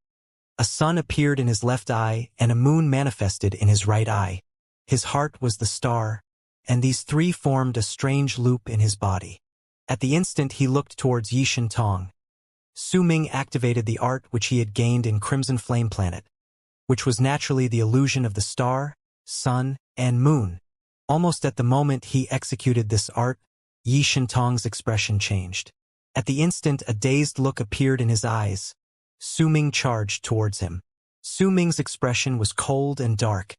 a sun appeared in his left eye and a moon manifested in his right eye. His heart was the star, and these three formed a strange loop in his body. At the instant he looked towards Yi Shintong, Su Ming activated the art which he had gained in Crimson Flame Planet, which was naturally the illusion of the star, sun, and moon. Almost at the moment he executed this art, Yi Shintong's expression changed. At the instant a dazed look appeared in his eyes. Su Ming charged towards him. Su Ming's expression was cold and dark,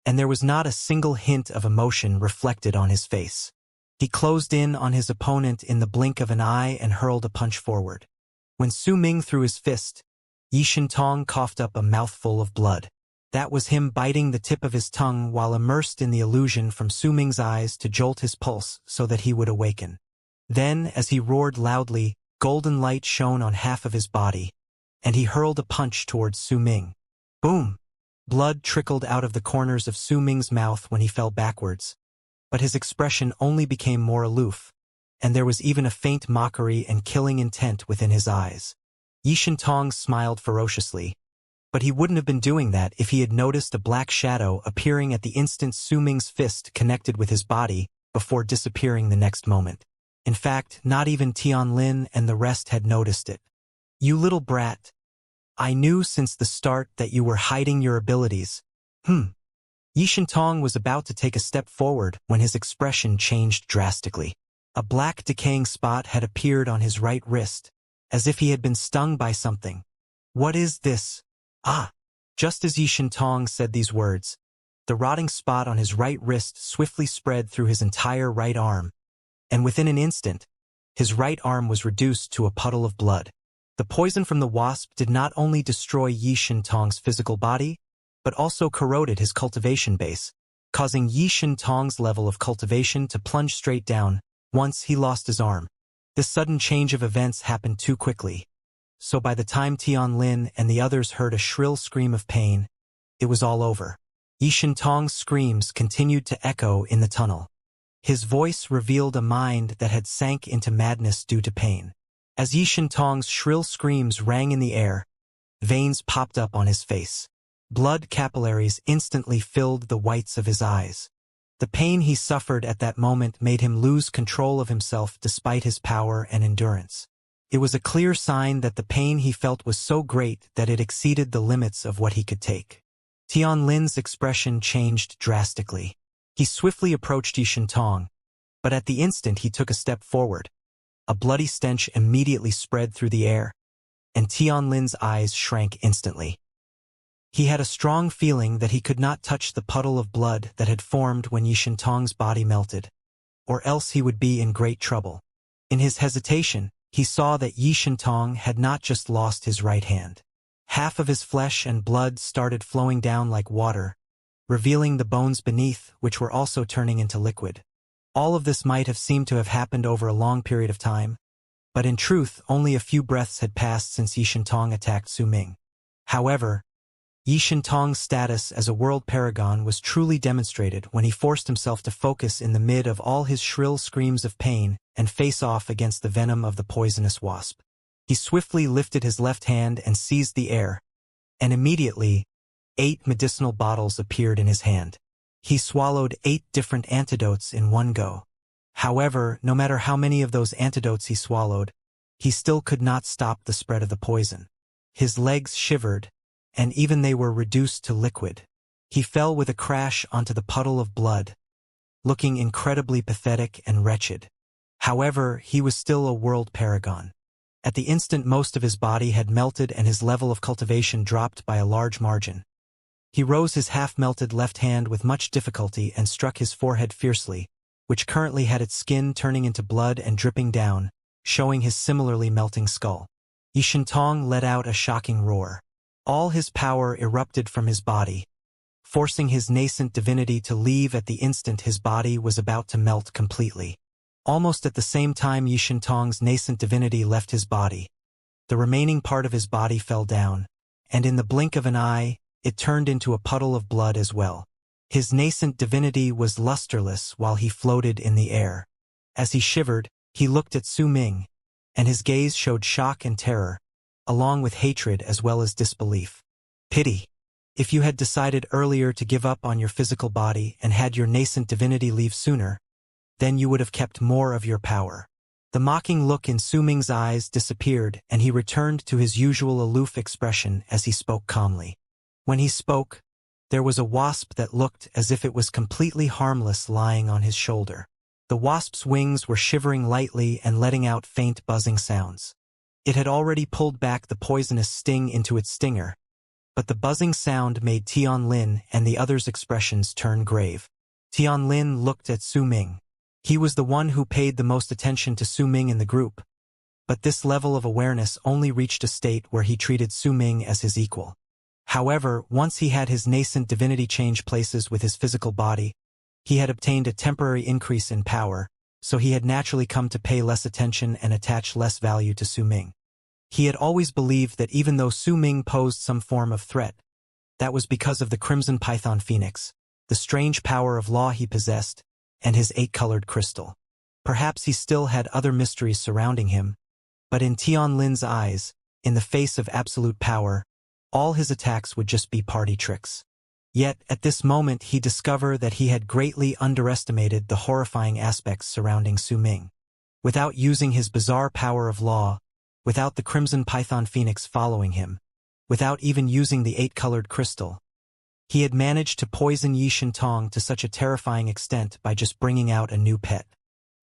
and there was not a single hint of emotion reflected on his face. He closed in on his opponent in the blink of an eye and hurled a punch forward. When Su Ming threw his fist, Yi Shintong coughed up a mouthful of blood. That was him biting the tip of his tongue while immersed in the illusion from Su Ming's eyes to jolt his pulse so that he would awaken. Then, as he roared loudly, golden light shone on half of his body, and he hurled a punch towards Su Ming. Boom! Blood trickled out of the corners of Su Ming's mouth when he fell backwards, but his expression only became more aloof, and there was even a faint mockery and killing intent within his eyes. Yi Shintong smiled ferociously, but he wouldn't have been doing that if he had noticed a black shadow appearing at the instant Su Ming's fist connected with his body before disappearing the next moment. In fact, not even Tianlin and the rest had noticed it. "You little brat. I knew since the start that you were hiding your abilities." Yi Shintong was about to take a step forward when his expression changed drastically. A black decaying spot had appeared on his right wrist, as if he had been stung by something. "What is this?" Ah! Just as Yi Shintong said these words, the rotting spot on his right wrist swiftly spread through his entire right arm, and within an instant, his right arm was reduced to a puddle of blood. The poison from the wasp did not only destroy Yi Shintong's physical body, but also corroded his cultivation base, causing Yi Shintong's level of cultivation to plunge straight down once he lost his arm. This sudden change of events happened too quickly, so by the time Tianlin and the others heard a shrill scream of pain, it was all over. Yi Shintong's screams continued to echo in the tunnel. His voice revealed a mind that had sank into madness due to pain. As Yi Shintong's shrill screams rang in the air, veins popped up on his face. Blood capillaries instantly filled the whites of his eyes. The pain he suffered at that moment made him lose control of himself despite his power and endurance. It was a clear sign that the pain he felt was so great that it exceeded the limits of what he could take. Tianlin's expression changed drastically. He swiftly approached Yi Shintong, but at the instant he took a step forward. A bloody stench immediately spread through the air, and Tianlin's eyes shrank instantly. He had a strong feeling that he could not touch the puddle of blood that had formed when Yi Shintong's body melted, or else he would be in great trouble. In his hesitation, he saw that Yi Shintong had not just lost his right hand. Half of his flesh and blood started flowing down like water, revealing the bones beneath, which were also turning into liquid. All of this might have seemed to have happened over a long period of time, but in truth, only a few breaths had passed since Yi Shintong attacked Su Ming. However, Yi Shintong's status as a world paragon was truly demonstrated when he forced himself to focus in the mid of all his shrill screams of pain and face off against the venom of the poisonous wasp. He swiftly lifted his left hand and seized the air, and immediately, 8 medicinal bottles appeared in his hand. He swallowed 8 different antidotes in one go. However, no matter how many of those antidotes he swallowed, he still could not stop the spread of the poison. His legs shivered, and even they were reduced to liquid. He fell with a crash onto the puddle of blood, looking incredibly pathetic and wretched. However, he was still a world paragon. At the instant most of his body had melted and his level of cultivation dropped by a large margin. He rose his half-melted left hand with much difficulty and struck his forehead fiercely, which currently had its skin turning into blood and dripping down, showing his similarly melting skull. Yi Shintong let out a shocking roar. All his power erupted from his body, forcing his nascent divinity to leave at the instant his body was about to melt completely. Almost at the same time Yi Shintong's nascent divinity left his body, the remaining part of his body fell down, and in the blink of an eye, it turned into a puddle of blood as well. His nascent divinity was lusterless while he floated in the air. As he shivered, he looked at Su Ming, and his gaze showed shock and terror, along with hatred as well as disbelief. Pity. If you had decided earlier to give up on your physical body and had your nascent divinity leave sooner, then you would have kept more of your power. The mocking look in Su Ming's eyes disappeared and he returned to his usual aloof expression as he spoke calmly. When he spoke, there was a wasp that looked as if it was completely harmless lying on his shoulder. The wasp's wings were shivering lightly and letting out faint buzzing sounds. It had already pulled back the poisonous sting into its stinger, but the buzzing sound made Tianlin and the others' expressions turn grave. Tianlin looked at Su Ming. He was the one who paid the most attention to Su Ming in the group, but this level of awareness only reached a state where he treated Su Ming as his equal. However, once he had his nascent divinity change places with his physical body, he had obtained a temporary increase in power, so he had naturally come to pay less attention and attach less value to Su Ming. He had always believed that even though Su Ming posed some form of threat, that was because of the Crimson Python Phoenix, the strange power of law he possessed, and his 8-colored crystal. Perhaps he still had other mysteries surrounding him, but in Tianlin's eyes, in the face of absolute power, all his attacks would just be party tricks. Yet, at this moment he discovered that he had greatly underestimated the horrifying aspects surrounding Su Ming. Without using his bizarre power of law, without the Crimson Python Phoenix following him, without even using the 8-colored crystal, he had managed to poison Yi Shintong to such a terrifying extent by just bringing out a new pet.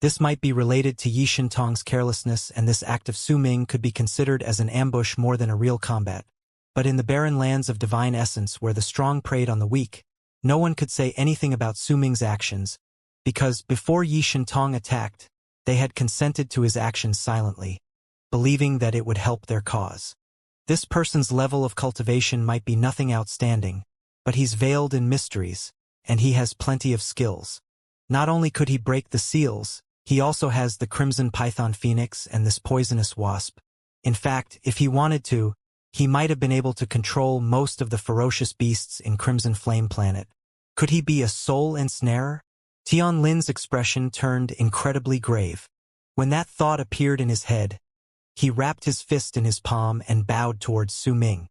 This might be related to Yi Shintong's carelessness, and this act of Su Ming could be considered as an ambush more than a real combat. But in the barren lands of divine essence where the strong preyed on the weak, no one could say anything about Su Ming's actions, because before Yi Shentong attacked, they had consented to his actions silently, believing that it would help their cause. This person's level of cultivation might be nothing outstanding, but he's veiled in mysteries, and he has plenty of skills. Not only could he break the seals, he also has the crimson python phoenix and this poisonous wasp. In fact, if he wanted to, he might have been able to control most of the ferocious beasts in Crimson Flame Planet. Could he be a soul ensnarer? Tian Lin's expression turned incredibly grave. When that thought appeared in his head, he wrapped his fist in his palm and bowed towards Su Ming.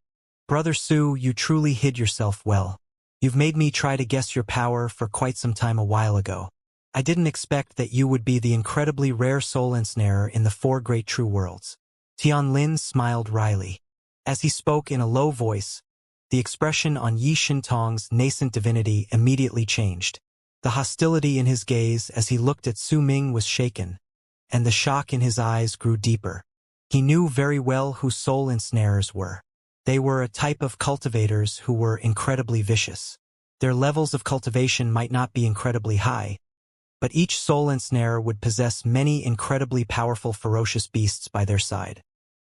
Brother Su, you truly hid yourself well. You've made me try to guess your power for quite some time a while ago. I didn't expect that you would be the incredibly rare soul ensnarer in the 4 great true worlds. Tian Lin smiled wryly. As he spoke in a low voice, the expression on Yi Shentong's nascent divinity immediately changed. The hostility in his gaze as he looked at Su Ming was shaken, and the shock in his eyes grew deeper. He knew very well who soul ensnarers were. They were a type of cultivators who were incredibly vicious. Their levels of cultivation might not be incredibly high, but each soul ensnarer would possess many incredibly powerful ferocious beasts by their side.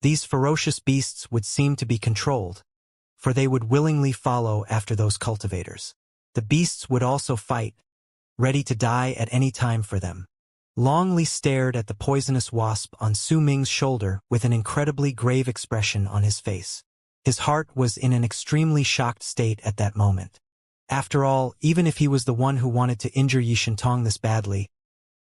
These ferocious beasts would seem to be controlled, for they would willingly follow after those cultivators. The beasts would also fight, ready to die at any time for them. Long Li stared at the poisonous wasp on Su Ming's shoulder with an incredibly grave expression on his face. His heart was in an extremely shocked state at that moment. After all, even if he was the one who wanted to injure Yi Shentong this badly,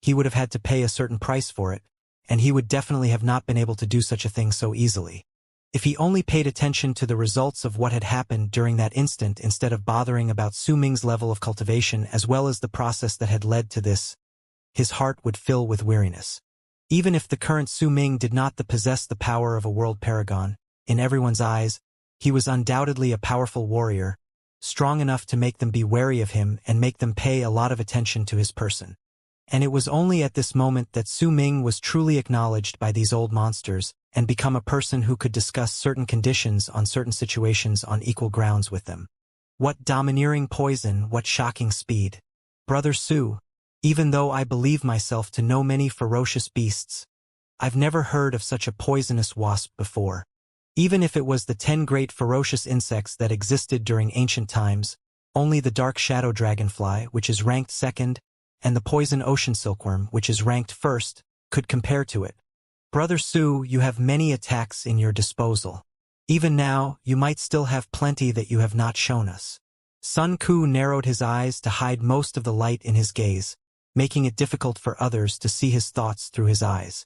he would have had to pay a certain price for it, and he would definitely have not been able to do such a thing so easily. If he only paid attention to the results of what had happened during that instant instead of bothering about Su Ming's level of cultivation as well as the process that had led to this, his heart would fill with weariness. Even if the current Su Ming did not possess the power of a world paragon, in everyone's eyes, he was undoubtedly a powerful warrior, strong enough to make them be wary of him and make them pay a lot of attention to his person. And it was only at this moment that Su Ming was truly acknowledged by these old monsters and become a person who could discuss certain conditions on certain situations on equal grounds with them. What domineering poison, what shocking speed. Brother Su, even though I believe myself to know many ferocious beasts, I've never heard of such a poisonous wasp before. Even if it was the 10 great ferocious insects that existed during ancient times, only the dark shadow dragonfly, which is ranked second, and the poison ocean silkworm, which is ranked first, could compare to it. Brother Su, you have many attacks in your disposal. Even now, you might still have plenty that you have not shown us. Sun Ku narrowed his eyes to hide most of the light in his gaze, making it difficult for others to see his thoughts through his eyes.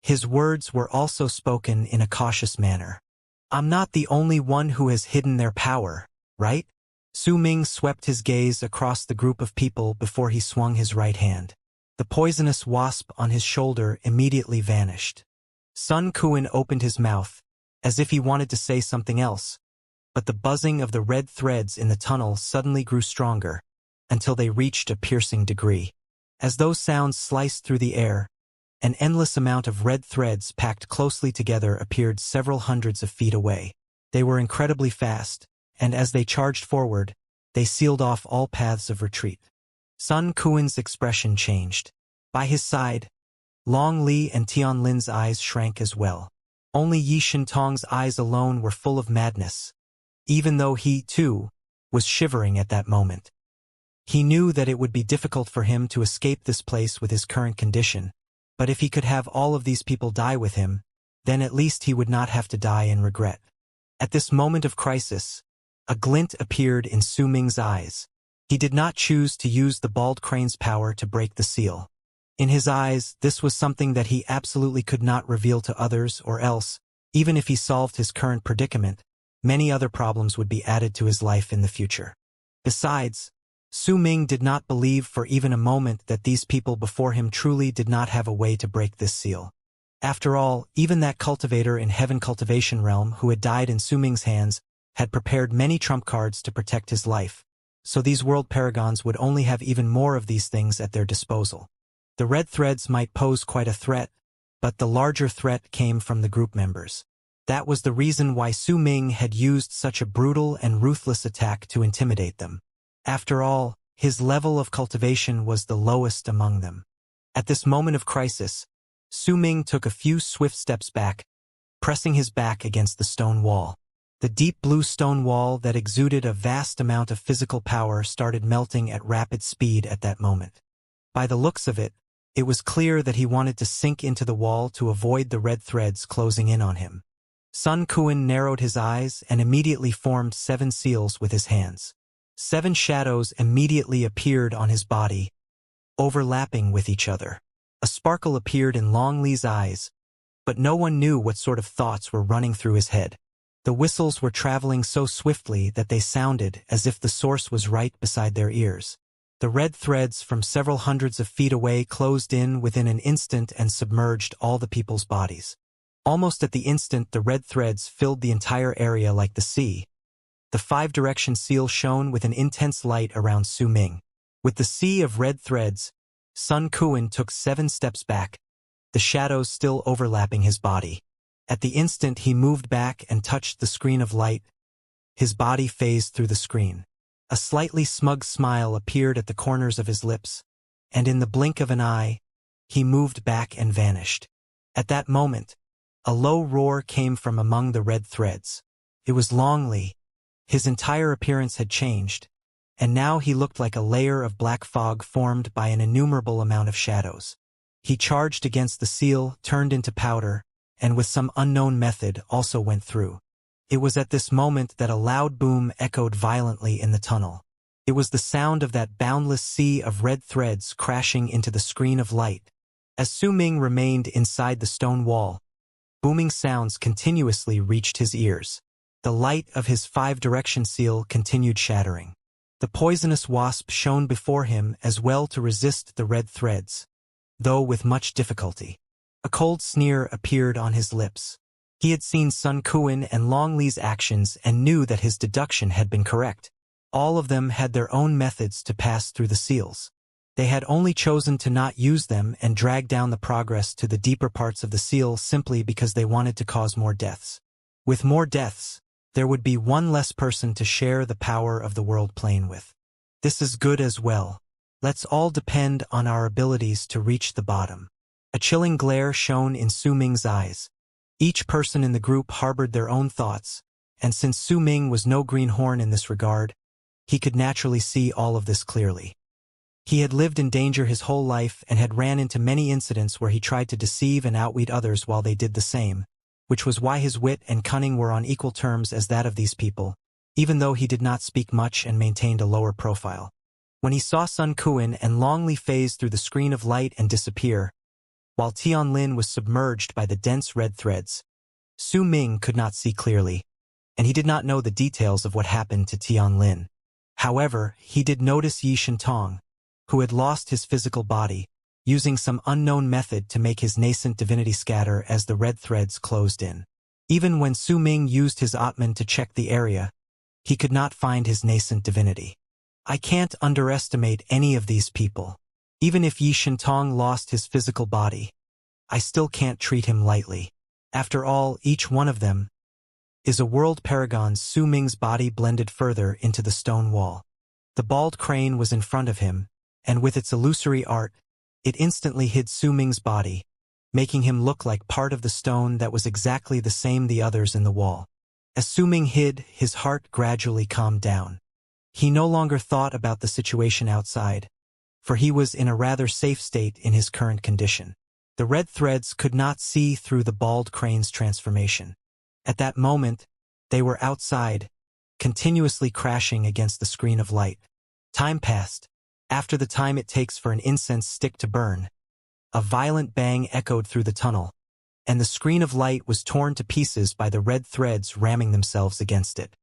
His words were also spoken in a cautious manner. I'm not the only one who has hidden their power, right? Su Ming swept his gaze across the group of people before he swung his right hand. The poisonous wasp on his shoulder immediately vanished. Sun Kuan opened his mouth, as if he wanted to say something else, but the buzzing of the red threads in the tunnel suddenly grew stronger, until they reached a piercing degree. As those sounds sliced through the air, an endless amount of red threads packed closely together appeared several hundreds of feet away. They were incredibly fast, and as they charged forward, they sealed off all paths of retreat. Sun Kuan's expression changed. By his side, Long Li and Tian Lin's eyes shrank as well. Only Yi Shentong's eyes alone were full of madness, even though he, too, was shivering at that moment. He knew that it would be difficult for him to escape this place with his current condition, but if he could have all of these people die with him, then at least he would not have to die in regret. At this moment of crisis, a glint appeared in Su Ming's eyes. He did not choose to use the bald crane's power to break the seal. In his eyes, this was something that he absolutely could not reveal to others, or else, even if he solved his current predicament, many other problems would be added to his life in the future. Besides, Su Ming did not believe for even a moment that these people before him truly did not have a way to break this seal. After all, even that cultivator in Heaven Cultivation Realm who had died in Su Ming's hands had prepared many trump cards to protect his life, so these world paragons would only have even more of these things at their disposal. The red threads might pose quite a threat, but the larger threat came from the group members. That was the reason why Su Ming had used such a brutal and ruthless attack to intimidate them. After all, his level of cultivation was the lowest among them. At this moment of crisis, Su Ming took a few swift steps back, pressing his back against the stone wall. The deep blue stone wall that exuded a vast amount of physical power started melting at rapid speed at that moment. By the looks of it, it was clear that he wanted to sink into the wall to avoid the red threads closing in on him. Sun Quan narrowed his eyes and immediately formed 7 seals with his hands. 7 shadows immediately appeared on his body, overlapping with each other. A sparkle appeared in Long Li's eyes, but no one knew what sort of thoughts were running through his head. The whistles were traveling so swiftly that they sounded as if the source was right beside their ears. The red threads from several hundreds of feet away closed in within an instant and submerged all the people's bodies. Almost at the instant, the red threads filled the entire area like the sea. The 5-direction seal shone with an intense light around Su Ming. With the sea of red threads, Sun Quan took 7 steps back, the shadows still overlapping his body. At the instant he moved back and touched the screen of light, his body phased through the screen. A slightly smug smile appeared at the corners of his lips, and in the blink of an eye, he moved back and vanished. At that moment, a low roar came from among the red threads. It was Long Li. His entire appearance had changed, and now he looked like a layer of black fog formed by an innumerable amount of shadows. He charged against the seal, turned into powder, and with some unknown method also went through. It was at this moment that a loud boom echoed violently in the tunnel. It was the sound of that boundless sea of red threads crashing into the screen of light. As Su Ming remained inside the stone wall, booming sounds continuously reached his ears. The light of his 5-direction seal continued shattering. The poisonous wasp shone before him as well to resist the red threads, though with much difficulty. A cold sneer appeared on his lips. He had seen Sun Quan and Long Li's actions and knew that his deduction had been correct. All of them had their own methods to pass through the seals. They had only chosen to not use them and drag down the progress to the deeper parts of the seal simply because they wanted to cause more deaths. With more deaths, there would be one less person to share the power of the world plane with. This is good as well. Let's all depend on our abilities to reach the bottom. A chilling glare shone in Su Ming's eyes. Each person in the group harbored their own thoughts, and since Su Ming was no greenhorn in this regard, he could naturally see all of this clearly. He had lived in danger his whole life and had ran into many incidents where he tried to deceive and outwit others while they did the same, which was why his wit and cunning were on equal terms as that of these people, even though he did not speak much and maintained a lower profile. When he saw Sun Quan and Long Li phase through the screen of light and disappear, while Tianlin was submerged by the dense red threads, Su Ming could not see clearly, and he did not know the details of what happened to Tianlin. However, he did notice Yi Shentong, who had lost his physical body, using some unknown method to make his nascent divinity scatter as the red threads closed in. Even when Su Ming used his Atman to check the area, he could not find his nascent divinity. I can't underestimate any of these people. Even if Yi Shentong lost his physical body, I still can't treat him lightly. After all, each one of them is a world paragon. Su Ming's body blended further into the stone wall. The bald crane was in front of him, and with its illusory art, it instantly hid Su Ming's body, making him look like part of the stone that was exactly the same the others in the wall. As Su Ming hid, his heart gradually calmed down. He no longer thought about the situation outside, for he was in a rather safe state in his current condition. The red threads could not see through the bald crane's transformation. At that moment, they were outside, continuously crashing against the screen of light. Time passed. After the time it takes for an incense stick to burn, a violent bang echoed through the tunnel, and the screen of light was torn to pieces by the red threads ramming themselves against it.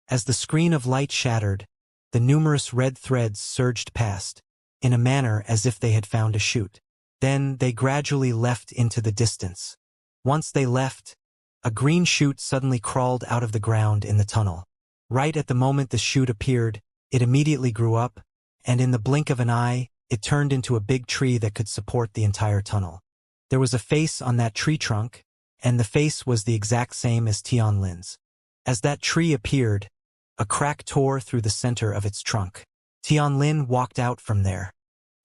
As the screen of light shattered, the numerous red threads surged past, in a manner as if they had found a chute. Then they gradually left into the distance. Once they left, a green chute suddenly crawled out of the ground in the tunnel. Right at the moment the chute appeared, it immediately grew up, and in the blink of an eye, it turned into a big tree that could support the entire tunnel. There was a face on that tree trunk, and the face was the exact same as Tianlin's. As that tree appeared, a crack tore through the center of its trunk. Tianlin walked out from there.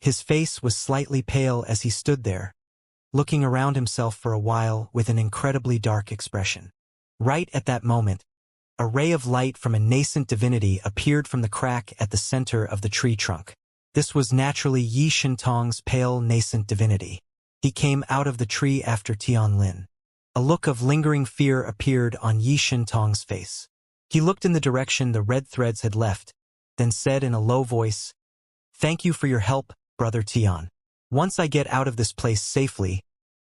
His face was slightly pale as he stood there, looking around himself for a while with an incredibly dark expression. Right at that moment, a ray of light from a nascent divinity appeared from the crack at the center of the tree trunk. This was naturally Yi Shintong's pale nascent divinity. He came out of the tree after Tianlin. A look of lingering fear appeared on Yi Shintong's face. He looked in the direction the red threads had left, then said in a low voice, "Thank you for your help, Brother Tian. Once I get out of this place safely,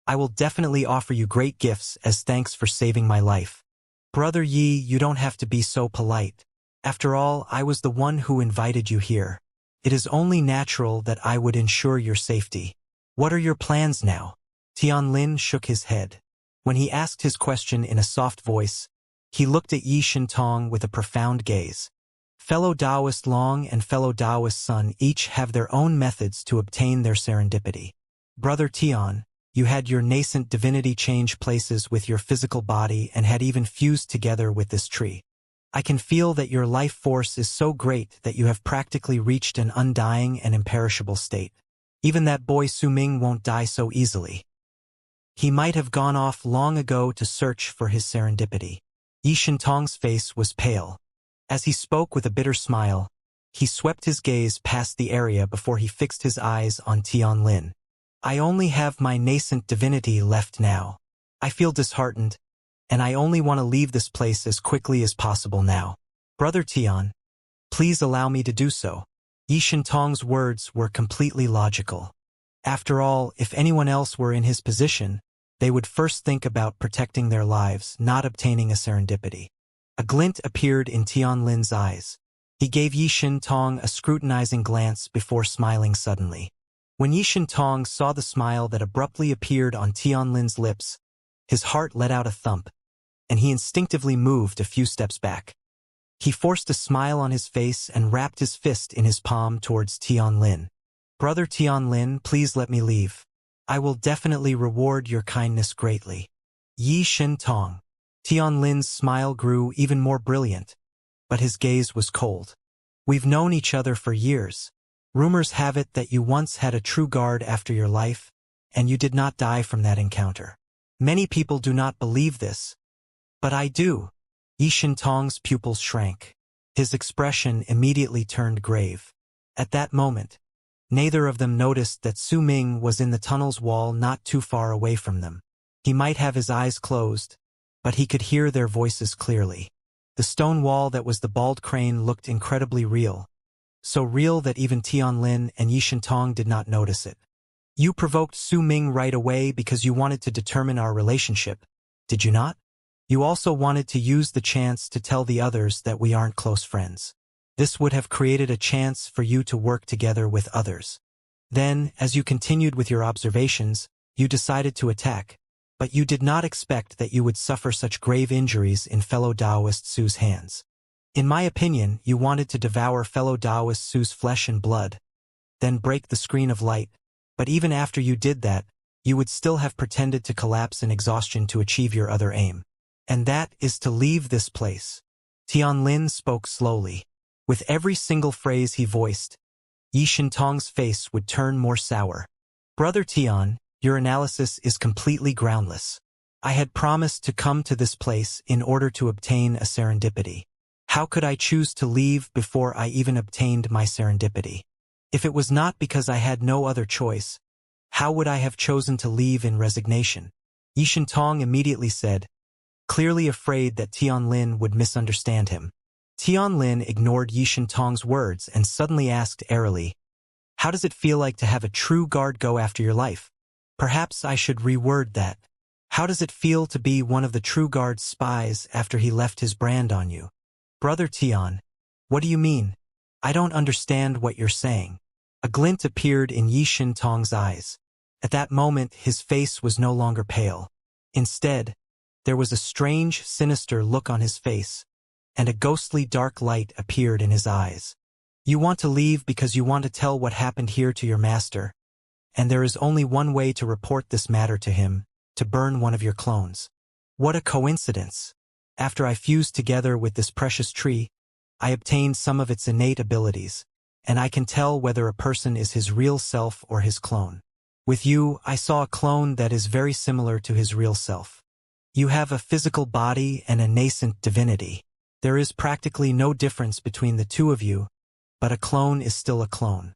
I will definitely offer you great gifts as thanks for saving my life." "Brother Yi, you don't have to be so polite. After all, I was the one who invited you here. It is only natural that I would ensure your safety. What are your plans now?" Tianlin shook his head. When he asked his question in a soft voice, he looked at Yi Shintong with a profound gaze. Fellow Taoist Long and fellow Taoist Sun each have their own methods to obtain their serendipity. Brother Tian, you had your nascent divinity change places with your physical body and had even fused together with this tree. I can feel that your life force is so great that you have practically reached an undying and imperishable state. Even that boy Su Ming won't die so easily. He might have gone off long ago to search for his serendipity. Yi Shintong's face was pale. As he spoke with a bitter smile, he swept his gaze past the area before he fixed his eyes on Tianlin. "I only have my nascent divinity left now. I feel disheartened, and I only want to leave this place as quickly as possible now. Brother Tian, please allow me to do so." Yi Shintong's words were completely logical. After all, if anyone else were in his position, they would first think about protecting their lives, not obtaining a serendipity. A glint appeared in Tianlin's eyes. He gave Yi Shintong a scrutinizing glance before smiling suddenly. When Yi Shintong saw the smile that abruptly appeared on Tianlin's lips, his heart let out a thump, and he instinctively moved a few steps back. He forced a smile on his face and wrapped his fist in his palm towards Tianlin. "Brother Tianlin, please let me leave. I will definitely reward your kindness greatly." Yi Shintong. Tianlin's smile grew even more brilliant, but his gaze was cold. "We've known each other for years. Rumors have it that you once had a true guard after your life, and you did not die from that encounter. Many people do not believe this, but I do." Yi Shintong's pupils shrank. His expression immediately turned grave. At that moment, neither of them noticed that Su Ming was in the tunnel's wall not too far away from them. He might have his eyes closed, but he could hear their voices clearly. The stone wall that was the bald crane looked incredibly real, so real that even Tianlin and Yi Shintong did not notice it. "You provoked Su Ming right away because you wanted to determine our relationship, did you not? You also wanted to use the chance to tell the others that we aren't close friends. This would have created a chance for you to work together with others. Then, as you continued with your observations, you decided to attack, but you did not expect that you would suffer such grave injuries in fellow Taoist Su's hands. In my opinion, you wanted to devour fellow Taoist Su's flesh and blood, then break the screen of light, but even after you did that, you would still have pretended to collapse in exhaustion to achieve your other aim. And that is to leave this place." Tianlin spoke slowly. With every single phrase he voiced, Yi Shintong's face would turn more sour. "Brother Tian, your analysis is completely groundless. I had promised to come to this place in order to obtain a serendipity. How could I choose to leave before I even obtained my serendipity? If it was not because I had no other choice, how would I have chosen to leave in resignation?" Yi Shintong immediately said, clearly afraid that Tianlin would misunderstand him. Tianlin ignored Yi Shintong's words and suddenly asked airily, "How does it feel like to have a true guard go after your life? Perhaps I should reword that. How does it feel to be one of the true guard's spies after he left his brand on you?" "Brother Tian, what do you mean? I don't understand what you're saying." A glint appeared in Yi Shintong's eyes. At that moment, his face was no longer pale. Instead, there was a strange, sinister look on his face, and a ghostly dark light appeared in his eyes. "You want to leave because you want to tell what happened here to your master, and there is only one way to report this matter to him, to burn one of your clones. What a coincidence! After I fused together with this precious tree, I obtained some of its innate abilities, and I can tell whether a person is his real self or his clone. With you, I saw a clone that is very similar to his real self. You have a physical body and a nascent divinity. There is practically no difference between the two of you, but a clone is still a clone.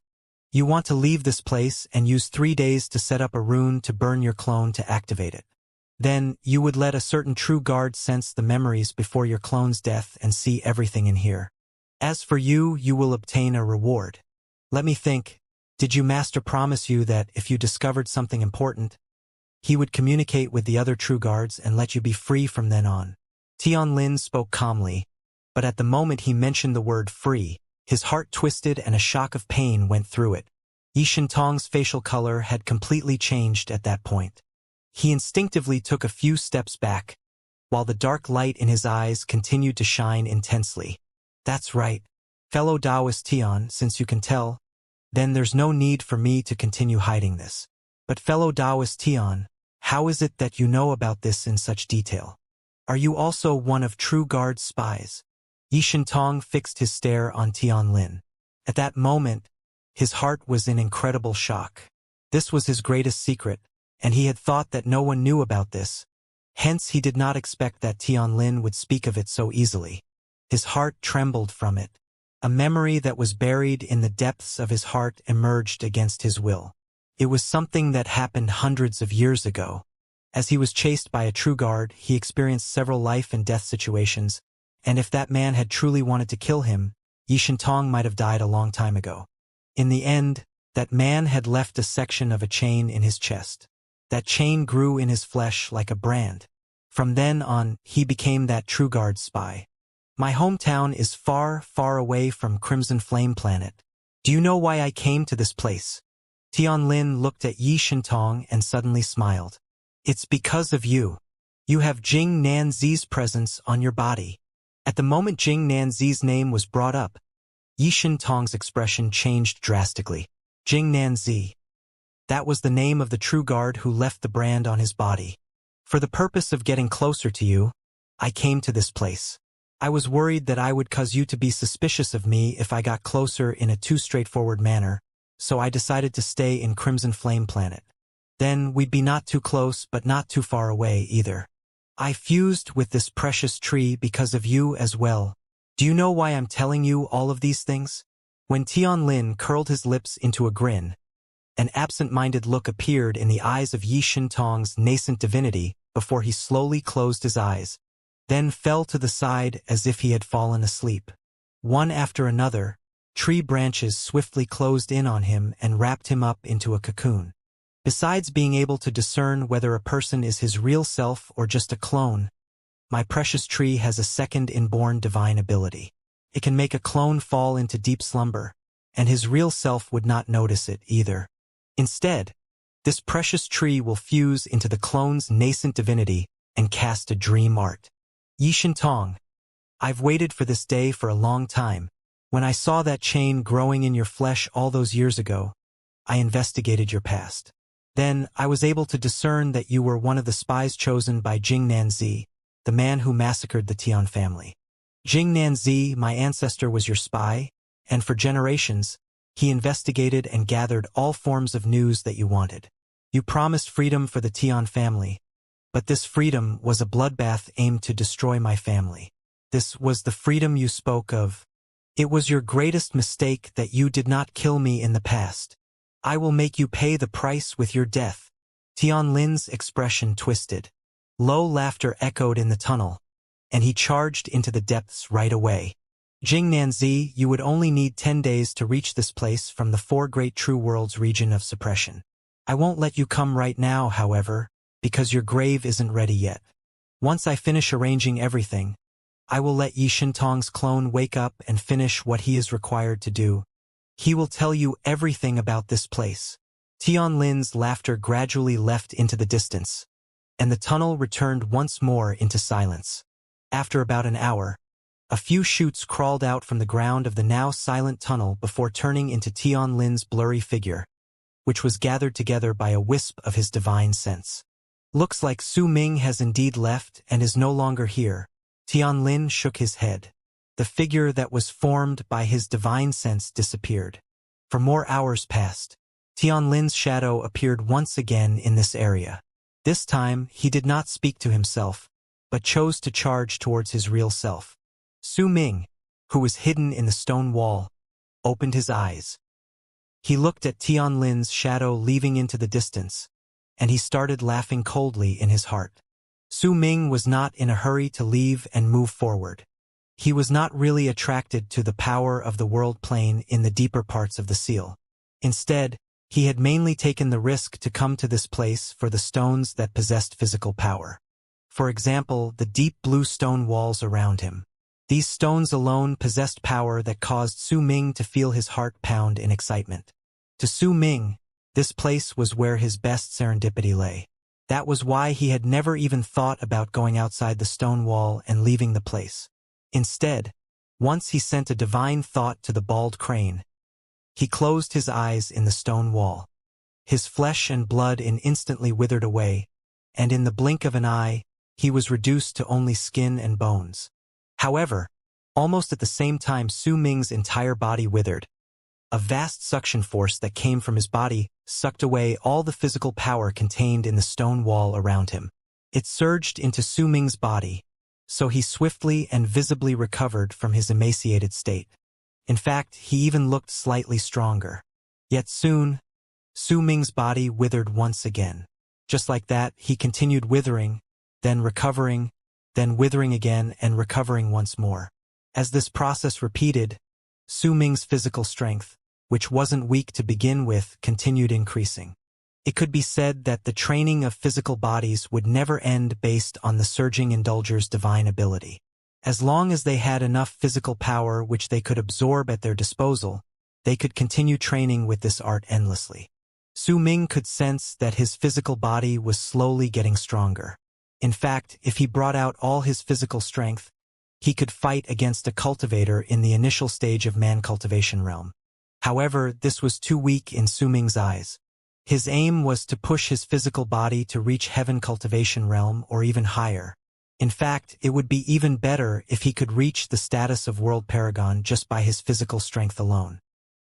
You want to leave this place and use 3 days to set up a rune to burn your clone to activate it. Then, you would let a certain true guard sense the memories before your clone's death and see everything in here. As for you, you will obtain a reward. Let me think, did your master promise you that if you discovered something important, he would communicate with the other true guards and let you be free from then on? Tianlin spoke calmly, but at the moment he mentioned the word free, his heart twisted and a shock of pain went through it. Yi Shintong's facial color had completely changed at that point. He instinctively took a few steps back, while the dark light in his eyes continued to shine intensely. That's right, fellow Taoist Tian, since you can tell, then there's no need for me to continue hiding this. But fellow Taoist Tian, how is it that you know about this in such detail? Are you also one of True Guard's spies? Yi Shintong fixed his stare on Tianlin. At that moment, his heart was in incredible shock. This was his greatest secret, and he had thought that no one knew about this. Hence he did not expect that Tianlin would speak of it so easily. His heart trembled from it. A memory that was buried in the depths of his heart emerged against his will. It was something that happened hundreds of years ago. As he was chased by a true guard, he experienced several life and death situations, and if that man had truly wanted to kill him, Yi Shintong might have died a long time ago. In the end, that man had left a section of a chain in his chest. That chain grew in his flesh like a brand. From then on, he became that True Guard spy. My hometown is far, far away from Crimson Flame Planet. Do you know why I came to this place? Tianlin looked at Yi Shintong and suddenly smiled. It's because of you. You have Jing Nanzi's presence on your body. At the moment Jing Nanzi's name was brought up, Yi Shintong's expression changed drastically. Jing Nanzi. That was the name of the true guard who left the brand on his body. For the purpose of getting closer to you, I came to this place. I was worried that I would cause you to be suspicious of me if I got closer in a too straightforward manner, so I decided to stay in Crimson Flame Planet. Then we'd be not too close but not too far away either. I fused with this precious tree because of you as well. Do you know why I'm telling you all of these things? When Tianlin curled his lips into a grin, an absent-minded look appeared in the eyes of Yi Shintong's nascent divinity before he slowly closed his eyes, then fell to the side as if he had fallen asleep. One after another, tree branches swiftly closed in on him and wrapped him up into a cocoon. Besides being able to discern whether a person is his real self or just a clone, my precious tree has a second inborn divine ability. It can make a clone fall into deep slumber, and his real self would not notice it either. Instead, this precious tree will fuse into the clone's nascent divinity and cast a dream art. Yi Shintong, I've waited for this day for a long time. When I saw that chain growing in your flesh all those years ago, I investigated your past. Then, I was able to discern that you were one of the spies chosen by Jing Nanzi, the man who massacred the Tian family. Jing Nanzi, my ancestor, was your spy, and for generations, he investigated and gathered all forms of news that you wanted. You promised freedom for the Tian family, but this freedom was a bloodbath aimed to destroy my family. This was the freedom you spoke of. It was your greatest mistake that you did not kill me in the past. I will make you pay the price with your death. Tianlin's expression twisted. Low laughter echoed in the tunnel, and he charged into the depths right away. Jing Nanzi, you would only need 10 days to reach this place from the 4 Great True Worlds region of suppression. I won't let you come right now, however, because your grave isn't ready yet. Once I finish arranging everything, I will let Yi Shintong's clone wake up and finish what he is required to do. He will tell you everything about this place. Tianlin's laughter gradually left into the distance, and the tunnel returned once more into silence. After about an hour, a few shoots crawled out from the ground of the now silent tunnel before turning into Tianlin's blurry figure, which was gathered together by a wisp of his divine sense. Looks like Su Ming has indeed left and is no longer here. Tianlin shook his head. The figure that was formed by his divine sense disappeared. For more hours passed. Tianlin's shadow appeared once again in this area. This time, he did not speak to himself, but chose to charge towards his real self. Su Ming, who was hidden in the stone wall, opened his eyes. He looked at Tianlin's shadow leaving into the distance, and he started laughing coldly in his heart. Su Ming was not in a hurry to leave and move forward. He was not really attracted to the power of the world plane in the deeper parts of the seal. Instead, he had mainly taken the risk to come to this place for the stones that possessed physical power. For example, the deep blue stone walls around him. These stones alone possessed power that caused Su Ming to feel his heart pound in excitement. To Su Ming, this place was where his best serendipity lay. That was why he had never even thought about going outside the stone wall and leaving the place. Instead, once he sent a divine thought to the bald crane. He closed his eyes in the stone wall. His flesh and blood instantly withered away, and in the blink of an eye, he was reduced to only skin and bones. However, almost at the same time Su Ming's entire body withered. A vast suction force that came from his body sucked away all the physical power contained in the stone wall around him. It surged into Su Ming's body, so he swiftly and visibly recovered from his emaciated state. In fact, he even looked slightly stronger. Yet soon, Su Ming's body withered once again. Just like that, he continued withering, then recovering, then withering again and recovering once more. As this process repeated, Su Ming's physical strength, which wasn't weak to begin with, continued increasing. It could be said that the training of physical bodies would never end based on the surging indulger's divine ability. As long as they had enough physical power which they could absorb at their disposal, they could continue training with this art endlessly. Su Ming could sense that his physical body was slowly getting stronger. In fact, if he brought out all his physical strength, he could fight against a cultivator in the initial stage of man cultivation realm. However, this was too weak in Su Ming's eyes. His aim was to push his physical body to reach heaven cultivation realm or even higher. In fact, it would be even better if he could reach the status of world paragon just by his physical strength alone.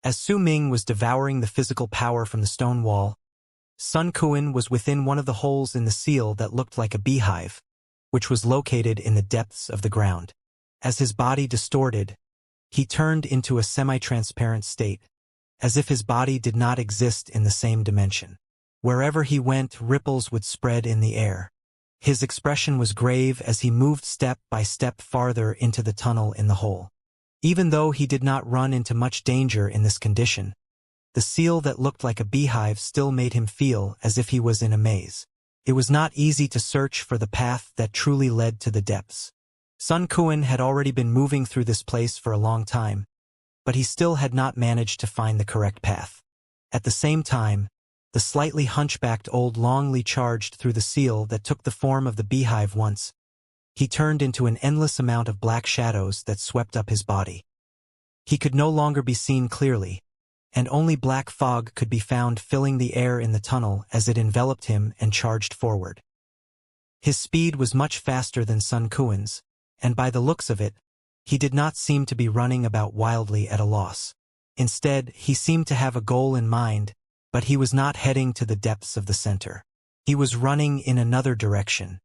As Su Ming was devouring the physical power from the stone wall, Sun Kuan was within one of the holes in the seal that looked like a beehive, which was located in the depths of the ground. As his body distorted, he turned into a semi-transparent state, as if his body did not exist in the same dimension. Wherever he went, ripples would spread in the air. His expression was grave as he moved step by step farther into the tunnel in the hole. Even though he did not run into much danger in this condition, the seal that looked like a beehive still made him feel as if he was in a maze. It was not easy to search for the path that truly led to the depths. Sun Kuan had already been moving through this place for a long time, but he still had not managed to find the correct path. At the same time, the slightly hunchbacked old Longli charged through the seal that took the form of the beehive once. He turned into an endless amount of black shadows that swept up his body. He could no longer be seen clearly, and only black fog could be found filling the air in the tunnel as it enveloped him and charged forward. His speed was much faster than Sun Kuan's, and by the looks of it, he did not seem to be running about wildly at a loss. Instead, he seemed to have a goal in mind, but he was not heading to the depths of the center. He was running in another direction.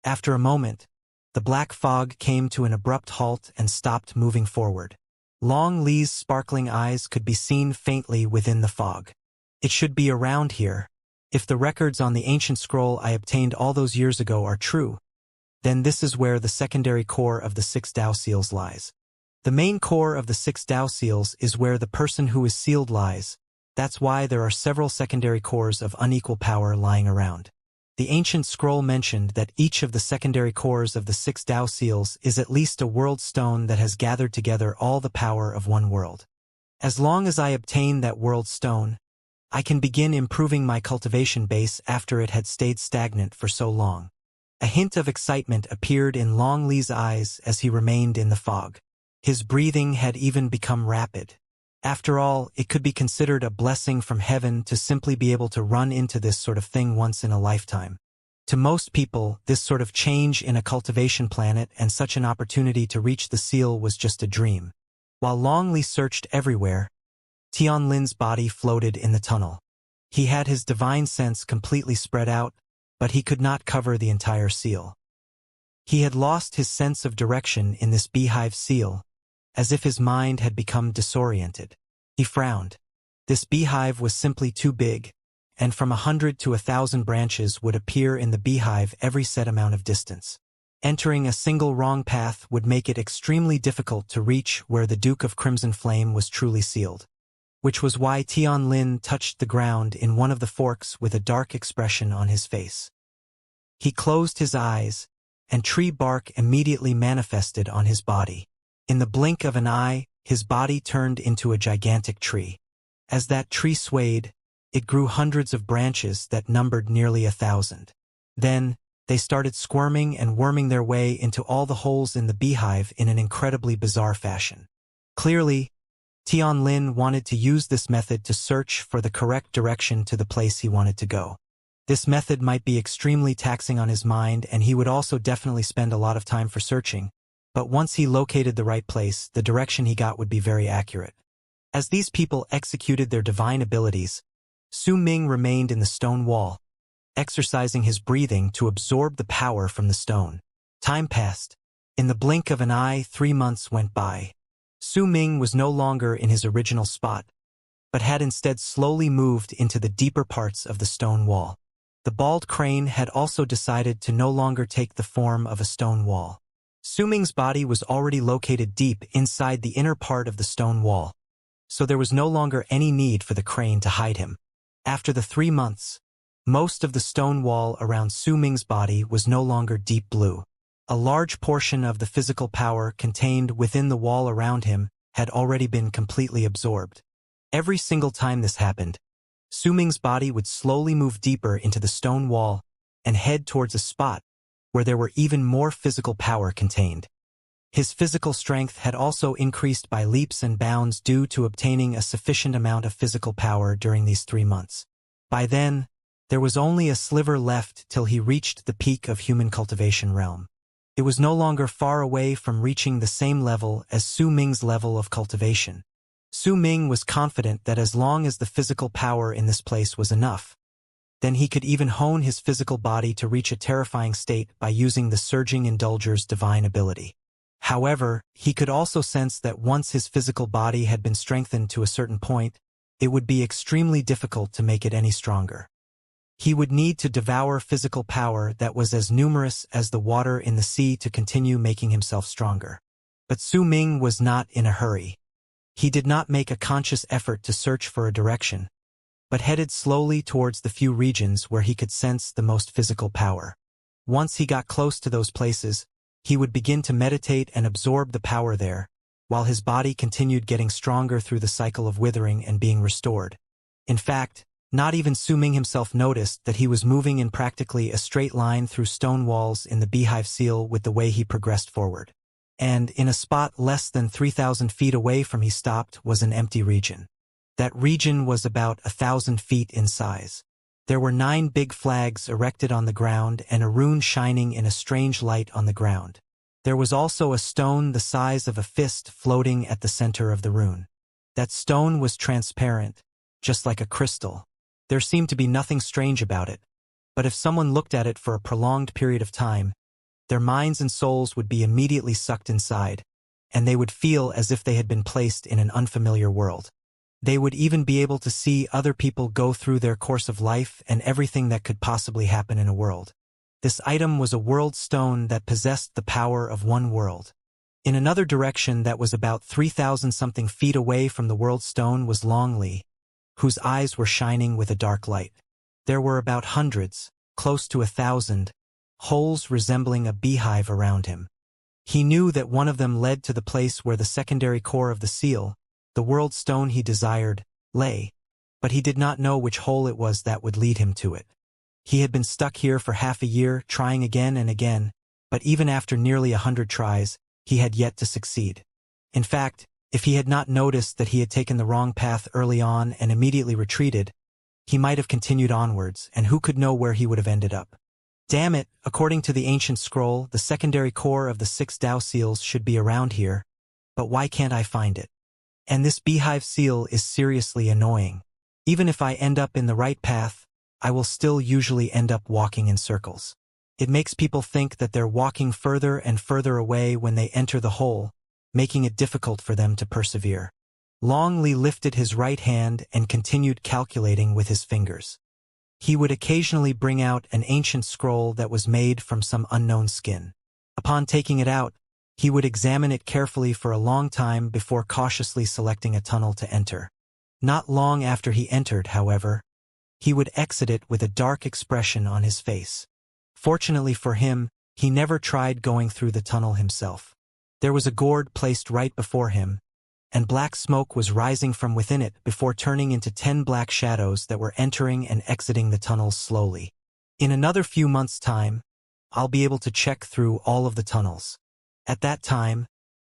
After a moment, the black fog came to an abrupt halt and stopped moving forward. Long Li's sparkling eyes could be seen faintly within the fog. It should be around here. If the records on the ancient scroll I obtained all those years ago are true, then this is where the secondary core of the 6 Dao seals lies. The main core of the 6 Dao seals is where the person who is sealed lies. That's why there are several secondary cores of unequal power lying around. The ancient scroll mentioned that each of the secondary cores of the 6 Dao seals is at least a world stone that has gathered together all the power of one world. As long as I obtain that world stone, I can begin improving my cultivation base after it had stayed stagnant for so long. A hint of excitement appeared in Long Li's eyes as he remained in the fog. His breathing had even become rapid. After all, it could be considered a blessing from heaven to simply be able to run into this sort of thing once in a lifetime. To most people, this sort of change in a cultivation planet and such an opportunity to reach the seal was just a dream. While Longli searched everywhere, Tianlin's body floated in the tunnel. He had his divine sense completely spread out, but he could not cover the entire seal. He had lost his sense of direction in this beehive seal, as if his mind had become disoriented. He frowned. This beehive was simply too big, and from 100 to 1,000 branches would appear in the beehive every set amount of distance. Entering a single wrong path would make it extremely difficult to reach where the Duke of Crimson Flame was truly sealed. Which was why Tianlin touched the ground in one of the forks with a dark expression on his face. He closed his eyes, and tree bark immediately manifested on his body. In the blink of an eye, his body turned into a gigantic tree. As that tree swayed, it grew hundreds of branches that numbered nearly 1,000. Then, they started squirming and worming their way into all the holes in the beehive in an incredibly bizarre fashion. Clearly, Tianlin wanted to use this method to search for the correct direction to the place he wanted to go. This method might be extremely taxing on his mind, and he would also definitely spend a lot of time for searching, but once he located the right place, the direction he got would be very accurate. As these people executed their divine abilities, Su Ming remained in the stone wall, exercising his breathing to absorb the power from the stone. Time passed. In the blink of an eye, 3 months went by. Su Ming was no longer in his original spot, but had instead slowly moved into the deeper parts of the stone wall. The bald crane had also decided to no longer take the form of a stone wall. Su Ming's body was already located deep inside the inner part of the stone wall, so there was no longer any need for the crane to hide him. After the 3 months, most of the stone wall around Su Ming's body was no longer deep blue. A large portion of the physical power contained within the wall around him had already been completely absorbed. Every single time this happened, Su Ming's body would slowly move deeper into the stone wall and head towards a spot where there were even more physical power contained. His physical strength had also increased by leaps and bounds due to obtaining a sufficient amount of physical power during these 3 months. By then, there was only a sliver left till he reached the peak of human cultivation realm. It was no longer far away from reaching the same level as Su Ming's level of cultivation. Su Ming was confident that as long as the physical power in this place was enough, then he could even hone his physical body to reach a terrifying state by using the Surging Indulger's divine ability. However, he could also sense that once his physical body had been strengthened to a certain point, it would be extremely difficult to make it any stronger. He would need to devour physical power that was as numerous as the water in the sea to continue making himself stronger. But Su Ming was not in a hurry. He did not make a conscious effort to search for a direction, but headed slowly towards the few regions where he could sense the most physical power. Once he got close to those places, he would begin to meditate and absorb the power there, while his body continued getting stronger through the cycle of withering and being restored. In fact, not even Su Ming himself noticed that he was moving in practically a straight line through stone walls in the beehive seal with the way he progressed forward. And in a spot less than 3,000 feet away from he stopped was an empty region. That region was about 1,000 feet in size. There were 9 big flags erected on the ground and a rune shining in a strange light on the ground. There was also a stone the size of a fist floating at the center of the rune. That stone was transparent, just like a crystal. There seemed to be nothing strange about it, but if someone looked at it for a prolonged period of time, their minds and souls would be immediately sucked inside, and they would feel as if they had been placed in an unfamiliar world. They would even be able to see other people go through their course of life and everything that could possibly happen in a world. This item was a world stone that possessed the power of one world. In another direction that was about 3,000-something feet away from the world stone was Longli, whose eyes were shining with a dark light. There were about hundreds, close to 1,000, holes resembling a beehive around him. He knew that one of them led to the place where the secondary core of the seal, the world stone he desired, lay, but he did not know which hole it was that would lead him to it. He had been stuck here for half a year, trying again and again, but even after nearly 100 tries, he had yet to succeed. In fact, if he had not noticed that he had taken the wrong path early on and immediately retreated, he might have continued onwards, and who could know where he would have ended up. Damn it, according to the ancient scroll, the secondary core of the 6 Dao seals should be around here, but why can't I find it? And this beehive seal is seriously annoying. Even if I end up in the right path, I will still usually end up walking in circles. It makes people think that they're walking further and further away when they enter the hole, making it difficult for them to persevere. Long Li lifted his right hand and continued calculating with his fingers. He would occasionally bring out an ancient scroll that was made from some unknown skin. Upon taking it out, he would examine it carefully for a long time before cautiously selecting a tunnel to enter. Not long after he entered, however, he would exit it with a dark expression on his face. Fortunately for him, he never tried going through the tunnel himself. There was a gourd placed right before him, and black smoke was rising from within it before turning into 10 black shadows that were entering and exiting the tunnels slowly. In another few months' time, I'll be able to check through all of the tunnels. At that time,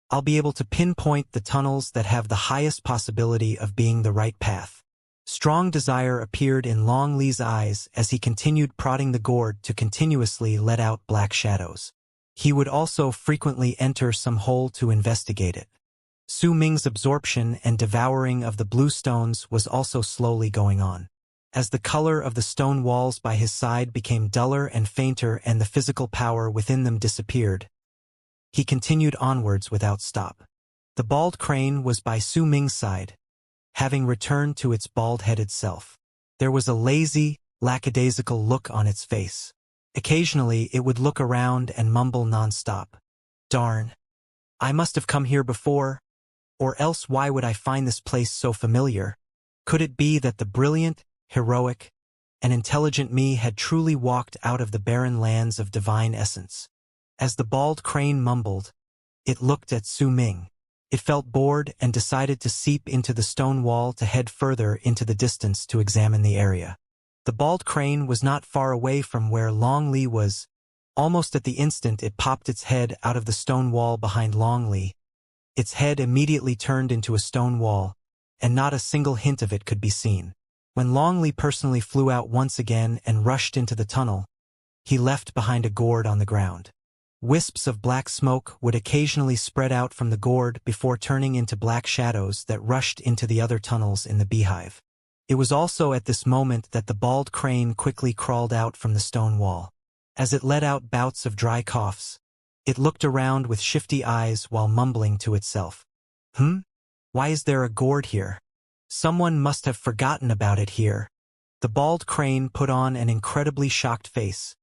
I'll be able to pinpoint the tunnels that have the highest possibility of being the right path. Strong desire appeared in Long Li's eyes as he continued prodding the gourd to continuously let out black shadows. He would also frequently enter some hole to investigate it. Su Ming's absorption and devouring of the blue stones was also slowly going on. As the color of the stone walls by his side became duller and fainter and the physical power within them disappeared, he continued onwards without stop. The bald crane was by Su Ming's side, having returned to its bald-headed self. There was a lazy, lackadaisical look on its face. Occasionally it would look around and mumble non-stop. Darn. I must have come here before, or else why would I find this place so familiar? Could it be that the brilliant, heroic, and intelligent me had truly walked out of the barren lands of divine essence? As the bald crane mumbled, it looked at Su Ming. It felt bored and decided to seep into the stone wall to head further into the distance to examine the area. The bald crane was not far away from where Long Li was. Almost at the instant it popped its head out of the stone wall behind Long Li. Its head immediately turned into a stone wall, and not a single hint of it could be seen. When Long Li personally flew out once again and rushed into the tunnel, he left behind a gourd on the ground. Wisps of black smoke would occasionally spread out from the gourd before turning into black shadows that rushed into the other tunnels in the beehive. It was also at this moment that the bald crane quickly crawled out from the stone wall. As it let out bouts of dry coughs, it looked around with shifty eyes while mumbling to itself. Why is there a gourd here? Someone must have forgotten about it here. The bald crane put on an incredibly shocked face,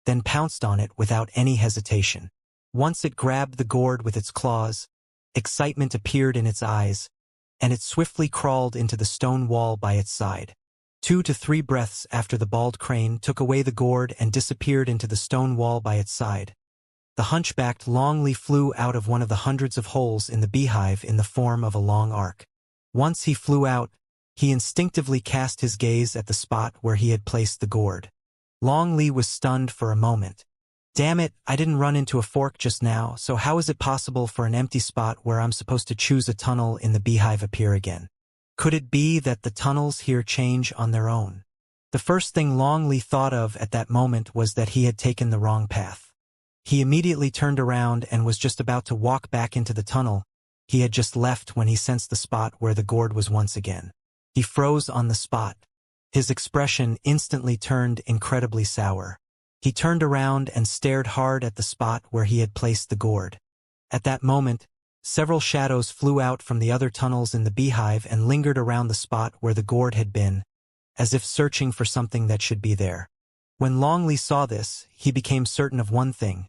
then pounced on it without any hesitation. Once it grabbed the gourd with its claws, excitement appeared in its eyes, and it swiftly crawled into the stone wall by its side. 2 to 3 breaths after the bald crane took away the gourd and disappeared into the stone wall by its side, the hunchbacked Long Li flew out of one of the hundreds of holes in the beehive in the form of a long arc. Once he flew out, he instinctively cast his gaze at the spot where he had placed the gourd. Long Li was stunned for a moment. Damn it, I didn't run into a fork just now, so how is it possible for an empty spot where I'm supposed to choose a tunnel in the beehive appear again? Could it be that the tunnels here change on their own? The first thing Long Li thought of at that moment was that he had taken the wrong path. He immediately turned around and was just about to walk back into the tunnel he had just left when he sensed the spot where the gourd was once again. He froze on the spot. His expression instantly turned incredibly sour. He turned around and stared hard at the spot where he had placed the gourd. At that moment, several shadows flew out from the other tunnels in the beehive and lingered around the spot where the gourd had been, as if searching for something that should be there. When Long Li saw this, he became certain of one thing.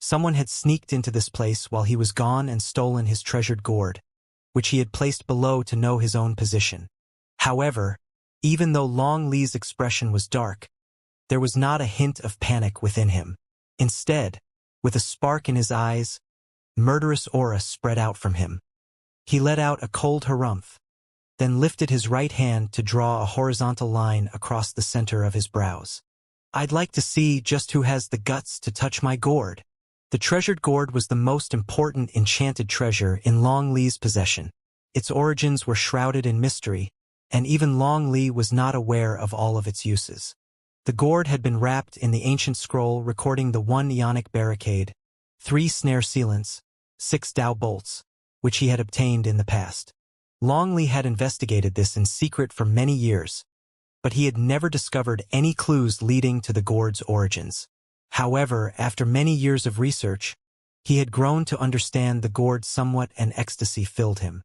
Someone had sneaked into this place while he was gone and stolen his treasured gourd, which he had placed below to know his own position. However, even though Long Li's expression was dark, there was not a hint of panic within him. Instead, with a spark in his eyes, murderous aura spread out from him. He let out a cold harumph, then lifted his right hand to draw a horizontal line across the center of his brows. I'd like to see just who has the guts to touch my gourd. The treasured gourd was the most important enchanted treasure in Long Li's possession. Its origins were shrouded in mystery, and even Long Li was not aware of all of its uses. The gourd had been wrapped in the ancient scroll recording the 1 Ionic barricade, 3 snare sealants, 6 dowel bolts, which he had obtained in the past. Longley had investigated this in secret for many years, but he had never discovered any clues leading to the gourd's origins. However, after many years of research, he had grown to understand the gourd somewhat, and ecstasy filled him.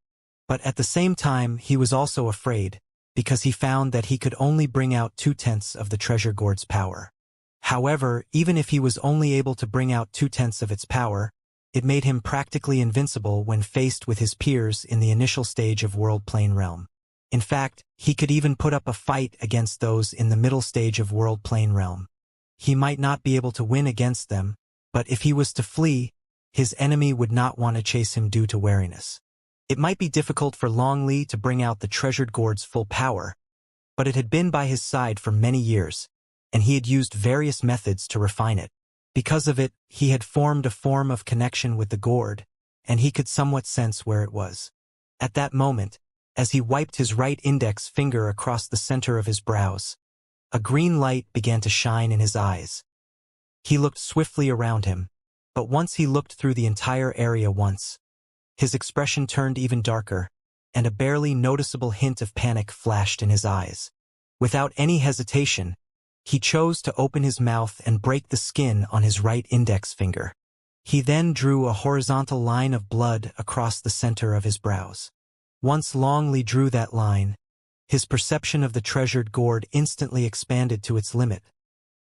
But at the same time, he was also afraid, because he found that he could only bring out 2/10 of the treasure gourd's power. However, even if he was only able to bring out 2/10 of its power, it made him practically invincible when faced with his peers in the initial stage of World Plane Realm. In fact, he could even put up a fight against those in the middle stage of World Plane Realm. He might not be able to win against them, but if he was to flee, his enemy would not want to chase him due to wariness. It might be difficult for Longley to bring out the treasured gourd's full power, but it had been by his side for many years, and he had used various methods to refine it. Because of it, he had formed a form of connection with the gourd, and he could somewhat sense where it was. At that moment, as he wiped his right index finger across the center of his brows, a green light began to shine in his eyes. He looked swiftly around him, but once he looked through the entire area once, his expression turned even darker, and a barely noticeable hint of panic flashed in his eyes. Without any hesitation, he chose to open his mouth and break the skin on his right index finger. He then drew a horizontal line of blood across the center of his brows. Once Longley drew that line, his perception of the treasured gourd instantly expanded to its limit,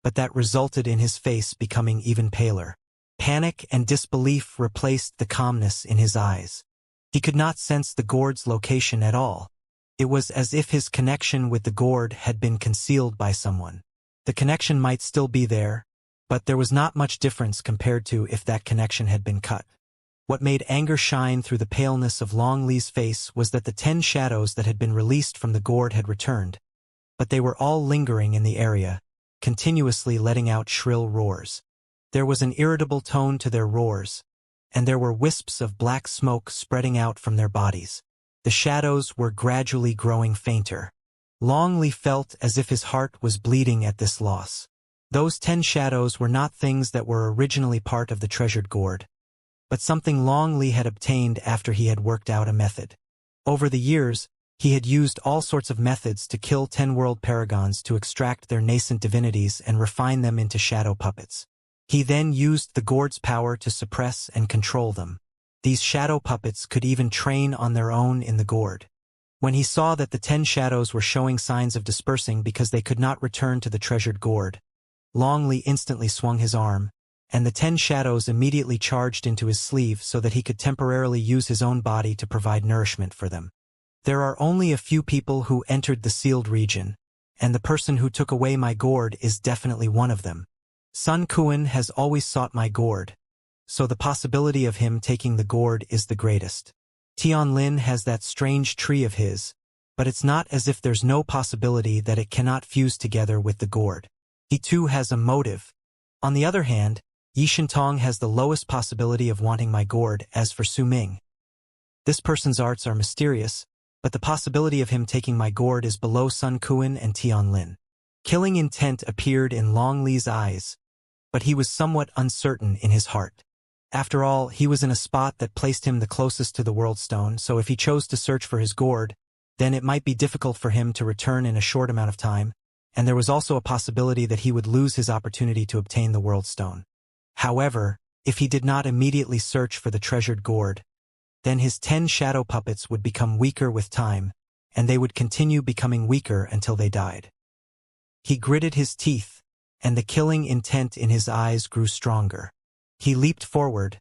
but that resulted in his face becoming even paler. Panic and disbelief replaced the calmness in his eyes. He could not sense the gourd's location at all. It was as if his connection with the gourd had been concealed by someone. The connection might still be there, but there was not much difference compared to if that connection had been cut. What made anger shine through the paleness of Longley's face was that the 10 shadows that had been released from the gourd had returned, but they were all lingering in the area, continuously letting out shrill roars. There was an irritable tone to their roars, and there were wisps of black smoke spreading out from their bodies. The shadows were gradually growing fainter. Longley felt as if his heart was bleeding at this loss. Those 10 shadows were not things that were originally part of the treasured gourd, but something Longley had obtained after he had worked out a method. Over the years, he had used all sorts of methods to kill 10 world paragons to extract their nascent divinities and refine them into shadow puppets. He then used the gourd's power to suppress and control them. These shadow puppets could even train on their own in the gourd. When he saw that the 10 shadows were showing signs of dispersing because they could not return to the treasured gourd, Longley instantly swung his arm, and the 10 shadows immediately charged into his sleeve so that he could temporarily use his own body to provide nourishment for them. There are only a few people who entered the sealed region, and the person who took away my gourd is definitely one of them. Sun Quan has always sought my gourd, so the possibility of him taking the gourd is the greatest. Tianlin has that strange tree of his, but it's not as if there's no possibility that it cannot fuse together with the gourd. He too has a motive. On the other hand, Yi Shintong has the lowest possibility of wanting my gourd. As for Su Ming, this person's arts are mysterious, but the possibility of him taking my gourd is below Sun Quan and Tianlin. Killing intent appeared in Longley's eyes, but he was somewhat uncertain in his heart. After all, he was in a spot that placed him the closest to the World Stone, so if he chose to search for his gourd, then it might be difficult for him to return in a short amount of time, and there was also a possibility that he would lose his opportunity to obtain the World Stone. However, if he did not immediately search for the treasured gourd, then his 10 shadow puppets would become weaker with time, and they would continue becoming weaker until they died. He gritted his teeth, and the killing intent in his eyes grew stronger. He leaped forward,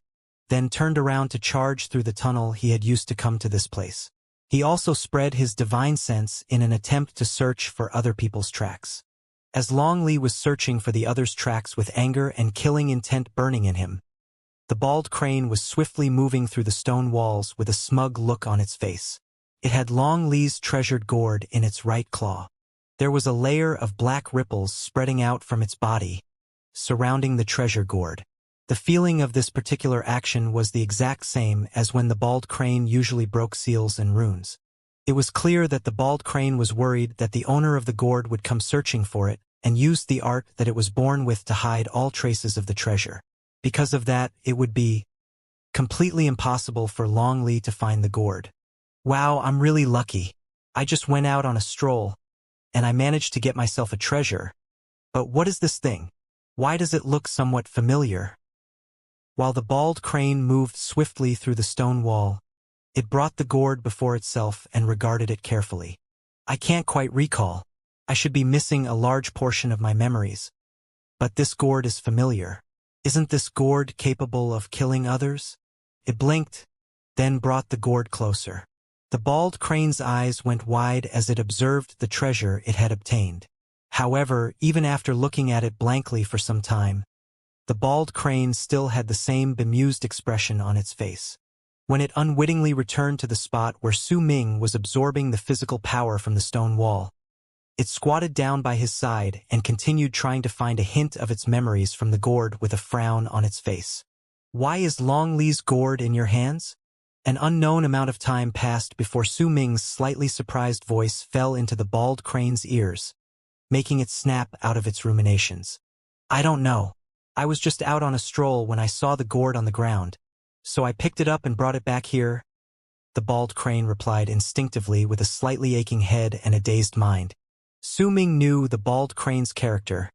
then turned around to charge through the tunnel he had used to come to this place. He also spread his divine sense in an attempt to search for other people's tracks. As Longley was searching for the others' tracks with anger and killing intent burning in him, the bald crane was swiftly moving through the stone walls with a smug look on its face. It had Longley's treasured gourd in its right claw. There was a layer of black ripples spreading out from its body, surrounding the treasure gourd. The feeling of this particular action was the exact same as when the bald crane usually broke seals and runes. It was clear that the bald crane was worried that the owner of the gourd would come searching for it, and used the art that it was born with to hide all traces of the treasure. Because of that, it would be completely impossible for Long Li to find the gourd. Wow, I'm really lucky. I just went out on a stroll, and I managed to get myself a treasure. But what is this thing? Why does it look somewhat familiar? While the bald crane moved swiftly through the stone wall, it brought the gourd before itself and regarded it carefully. I can't quite recall. I should be missing a large portion of my memories. But this gourd is familiar. Isn't this gourd capable of killing others? It blinked, then brought the gourd closer. The bald crane's eyes went wide as it observed the treasure it had obtained. However, even after looking at it blankly for some time, the bald crane still had the same bemused expression on its face. When it unwittingly returned to the spot where Su Ming was absorbing the physical power from the stone wall, it squatted down by his side and continued trying to find a hint of its memories from the gourd with a frown on its face. Why is Long Li's gourd in your hands? An unknown amount of time passed before Su Ming's slightly surprised voice fell into the bald crane's ears, making it snap out of its ruminations. I don't know. I was just out on a stroll when I saw the gourd on the ground, so I picked it up and brought it back here. The bald crane replied instinctively with a slightly aching head and a dazed mind. Su Ming knew the bald crane's character,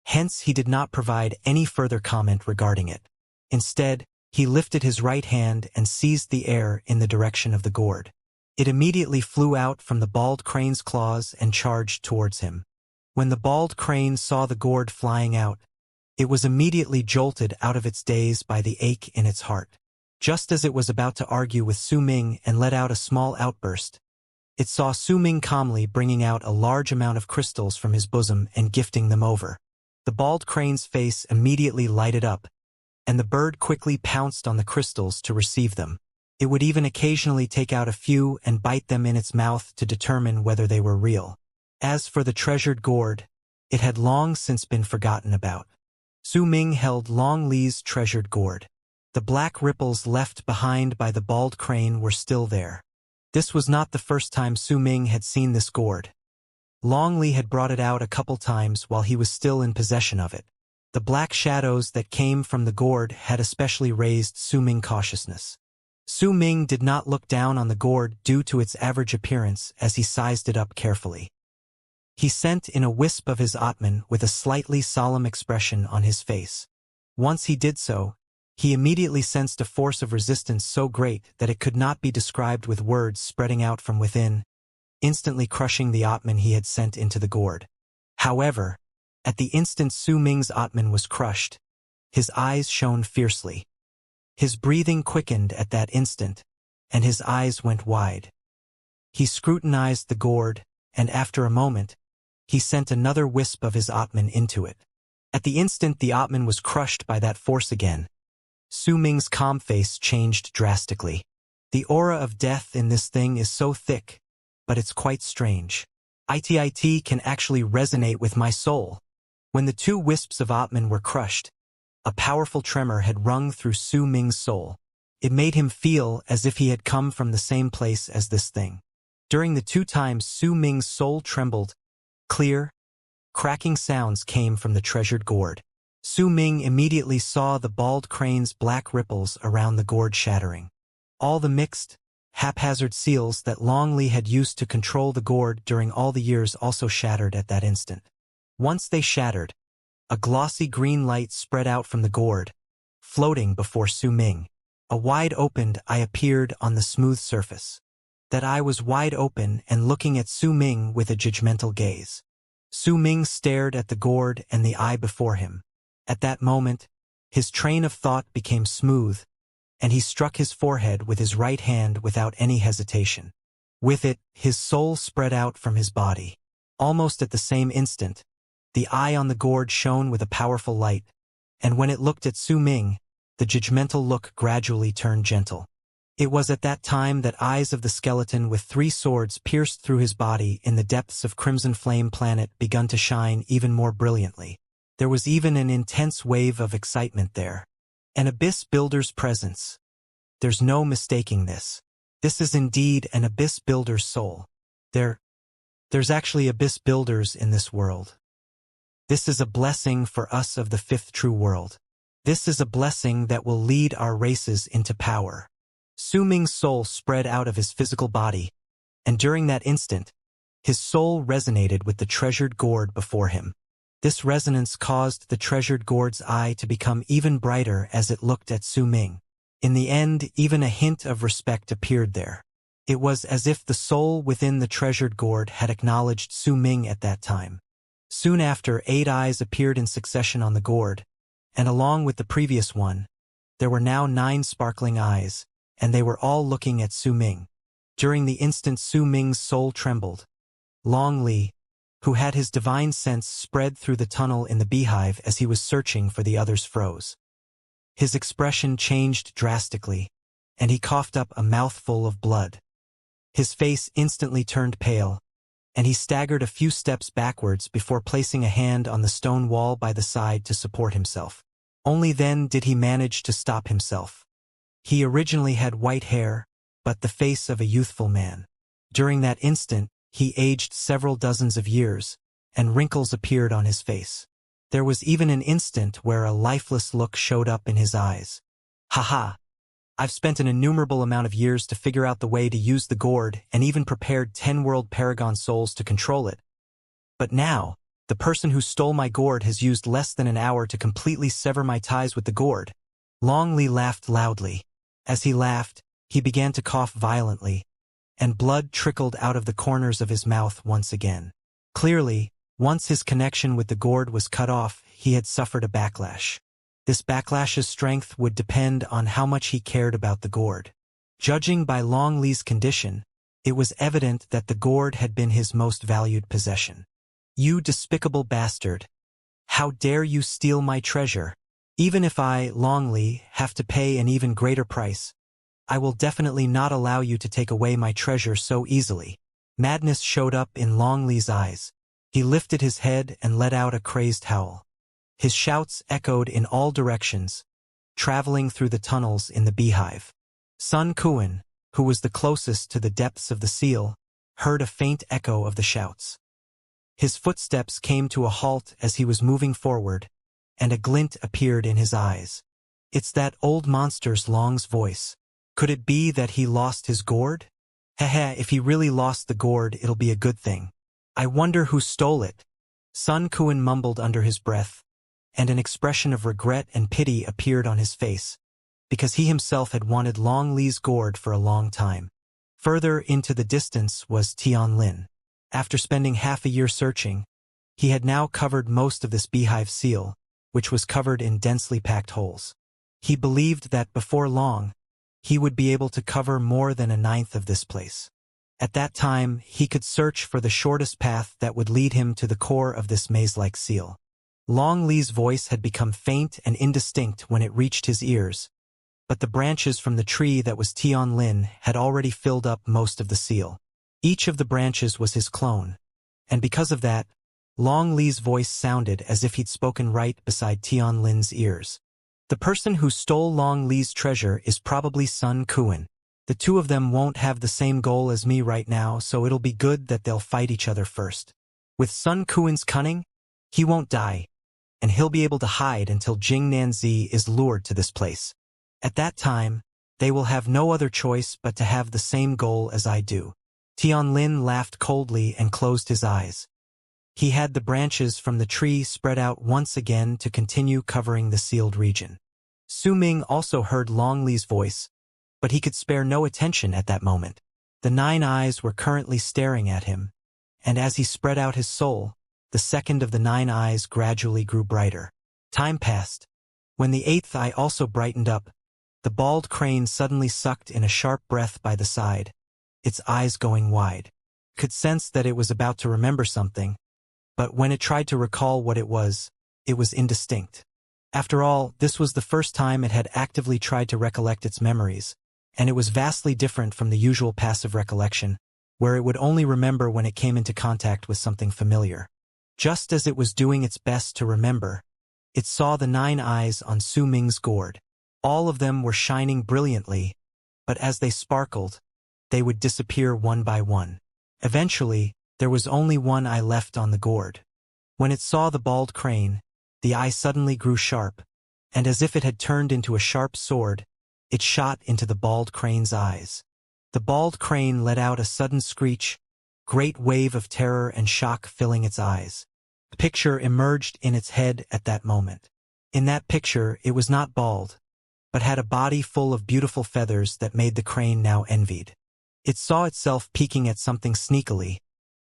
hence he did not provide any further comment regarding it. Instead, he lifted his right hand and seized the air in the direction of the gourd. It immediately flew out from the bald crane's claws and charged towards him. When the bald crane saw the gourd flying out, it was immediately jolted out of its daze by the ache in its heart. Just as it was about to argue with Su Ming and let out a small outburst, it saw Su Ming calmly bringing out a large amount of crystals from his bosom and gifting them over. The bald crane's face immediately lighted up, and the bird quickly pounced on the crystals to receive them. It would even occasionally take out a few and bite them in its mouth to determine whether they were real. As for the treasured gourd, it had long since been forgotten about. Su Ming held Long Li's treasured gourd. The black ripples left behind by the bald crane were still there. This was not the first time Su Ming had seen this gourd. Long Li had brought it out a couple times while he was still in possession of it. The black shadows that came from the gourd had especially raised Su Ming's cautiousness. Su Ming did not look down on the gourd due to its average appearance as he sized it up carefully. He sent in a wisp of his Atman with a slightly solemn expression on his face. Once he did so, he immediately sensed a force of resistance so great that it could not be described with words spreading out from within, instantly crushing the Atman he had sent into the gourd. However, at the instant Su Ming's Atman was crushed, his eyes shone fiercely. His breathing quickened at that instant, and his eyes went wide. He scrutinized the gourd, and after a moment, he sent another wisp of his Atman into it. At the instant the Atman was crushed by that force again, Su Ming's calm face changed drastically. The aura of death in this thing is so thick, but it's quite strange. It can actually resonate with my soul. When the two wisps of Atman were crushed, a powerful tremor had rung through Su Ming's soul. It made him feel as if he had come from the same place as this thing. During the two times Su Ming's soul trembled, clear, cracking sounds came from the treasured gourd. Su Ming immediately saw the bald crane's black ripples around the gourd shattering. All the mixed, haphazard seals that Long Li had used to control the gourd during all the years also shattered at that instant. Once they shattered, a glossy green light spread out from the gourd, floating before Su Ming. A wide-opened eye appeared on the smooth surface. That eye was wide open and looking at Su Ming with a judgmental gaze. Su Ming stared at the gourd and the eye before him. At that moment, his train of thought became smooth, and he struck his forehead with his right hand without any hesitation. With it, his soul spread out from his body. Almost at the same instant, the eye on the gourd shone with a powerful light, and when it looked at Su Ming, the judgmental look gradually turned gentle. It was at that time that eyes of the skeleton with 3 swords pierced through his body in the depths of Crimson Flame Planet begun to shine even more brilliantly. There was even an intense wave of excitement there. An Abyss Builder's presence. There's no mistaking this. This is indeed an Abyss Builder's soul. There's actually Abyss Builders in this world. This is a blessing for us of the fifth true world. This is a blessing that will lead our races into power. Su Ming's soul spread out of his physical body, and during that instant, his soul resonated with the treasured gourd before him. This resonance caused the treasured gourd's eye to become even brighter as it looked at Su Ming. In the end, even a hint of respect appeared there. It was as if the soul within the treasured gourd had acknowledged Su Ming at that time. Soon after, 8 eyes appeared in succession on the gourd, and along with the previous one, there were now 9 sparkling eyes, and they were all looking at Su Ming. During the instant Su Ming's soul trembled. Long Li, who had his divine sense spread through the tunnel in the beehive as he was searching for the others, froze. His expression changed drastically, and he coughed up a mouthful of blood. His face instantly turned pale, and he staggered a few steps backwards before placing a hand on the stone wall by the side to support himself. Only then did he manage to stop himself. He originally had white hair, but the face of a youthful man. During that instant, he aged several dozens of years, and wrinkles appeared on his face. There was even an instant where a lifeless look showed up in his eyes. Haha! I've spent an innumerable amount of years to figure out the way to use the gourd and even prepared 10 world paragon souls to control it. But now, the person who stole my gourd has used less than an hour to completely sever my ties with the gourd. Long Li laughed loudly. As he laughed, he began to cough violently, and blood trickled out of the corners of his mouth once again. Clearly, once his connection with the gourd was cut off, he had suffered a backlash. This backlash's strength would depend on how much he cared about the gourd. Judging by Long Li's condition, it was evident that the gourd had been his most valued possession. You despicable bastard! How dare you steal my treasure? Even if I, Long Li, have to pay an even greater price, I will definitely not allow you to take away my treasure so easily. Madness showed up in Long Li's eyes. He lifted his head and let out a crazed howl. His shouts echoed in all directions, traveling through the tunnels in the beehive. Sun Kuan, who was the closest to the depths of the seal, heard a faint echo of the shouts. His footsteps came to a halt as he was moving forward, and a glint appeared in his eyes. It's that old monster's Long's voice. Could it be that he lost his gourd? Heh, if he really lost the gourd, it'll be a good thing. I wonder who stole it. Sun Kuan mumbled under his breath, and an expression of regret and pity appeared on his face, because he himself had wanted Long Li's gourd for a long time. Further into the distance was Tianlin. After spending half a year searching, he had now covered most of this beehive seal, which was covered in densely packed holes. He believed that before long, he would be able to cover more than a ninth of this place. At that time, he could search for the shortest path that would lead him to the core of this maze-like seal. Long Li's voice had become faint and indistinct when it reached his ears, but the branches from the tree that was Tianlin had already filled up most of the seal. Each of the branches was his clone, and because of that, Long Li's voice sounded as if he'd spoken right beside Tianlin's ears. The person who stole Long Li's treasure is probably Sun Kuan. The two of them won't have the same goal as me right now, so it'll be good that they'll fight each other first. With Sun Kuan's cunning, he won't die, and he'll be able to hide until Jing Nanzi is lured to this place. At that time, they will have no other choice but to have the same goal as I do. Tianlin laughed coldly and closed his eyes. He had the branches from the tree spread out once again to continue covering the sealed region. Su Ming also heard Long Li's voice, but he could spare no attention at that moment. The 9 eyes were currently staring at him, and as he spread out his soul, the second of the 9 eyes gradually grew brighter. Time passed. When the 8th eye also brightened up, the bald crane suddenly sucked in a sharp breath by the side, its eyes going wide. Could sense that it was about to remember something, but when it tried to recall what it was indistinct. After all, this was the first time it had actively tried to recollect its memories, and it was vastly different from the usual passive recollection, where it would only remember when it came into contact with something familiar. Just as it was doing its best to remember, it saw the 9 eyes on Su Ming's gourd. All of them were shining brilliantly, but as they sparkled, they would disappear one by one. Eventually, there was only 1 eye left on the gourd. When it saw the bald crane, the eye suddenly grew sharp, and as if it had turned into a sharp sword, it shot into the bald crane's eyes. The bald crane let out a sudden screech, great wave of terror and shock filling its eyes. A picture emerged in its head at that moment. In that picture, it was not bald, but had a body full of beautiful feathers that made the crane now envied. It saw itself peeking at something sneakily,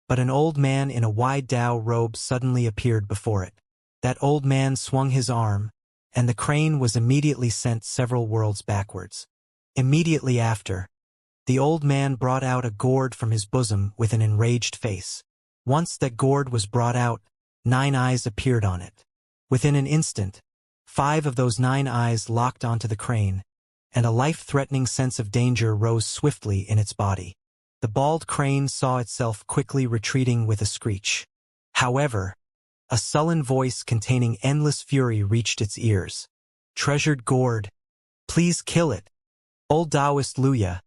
but an old man in a wide Dao robe suddenly appeared before it. That old man swung his arm, and the crane was immediately sent several worlds backwards. Immediately after, the old man brought out a gourd from his bosom with an enraged face. Once that gourd was brought out, 9 eyes appeared on it. Within an instant, 5 of those 9 eyes locked onto the crane, and a life-threatening sense of danger rose swiftly in its body. The bald crane saw itself quickly retreating with a screech. However, a sullen voice containing endless fury reached its ears. "Treasured gourd, please kill it. Old Taoist Luya,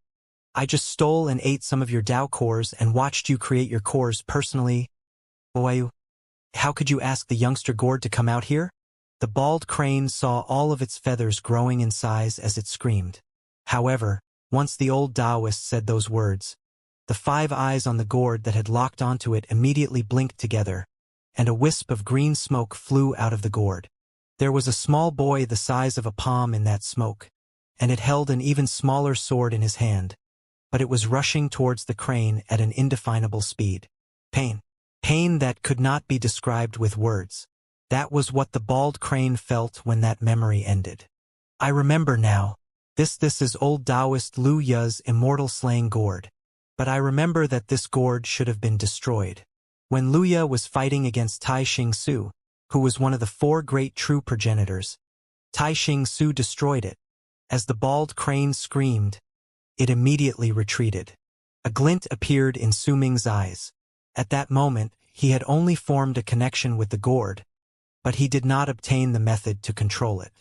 I just stole and ate some of your Dao cores and watched you create your cores personally. Boy, how could you ask the youngster gourd to come out here?" The bald crane saw all of its feathers growing in size as it screamed. However, once the old Taoist said those words, the 5 eyes on the gourd that had locked onto it immediately blinked together, and a wisp of green smoke flew out of the gourd. There was a small boy the size of a palm in that smoke, and it held an even smaller sword in his hand, but it was rushing towards the crane at an indefinable speed. Pain. Pain that could not be described with words. That was what the bald crane felt when that memory ended. I remember now. This is old Taoist Lu Ya's immortal slaying gourd. But I remember that this gourd should have been destroyed. When Lu Ya was fighting against Tai Xing Su, who was one of the 4 great true progenitors, Tai Xing Su destroyed it. As the bald crane screamed, it immediately retreated. A glint appeared in Su Ming's eyes. At that moment, he had only formed a connection with the gourd, but he did not obtain the method to control it.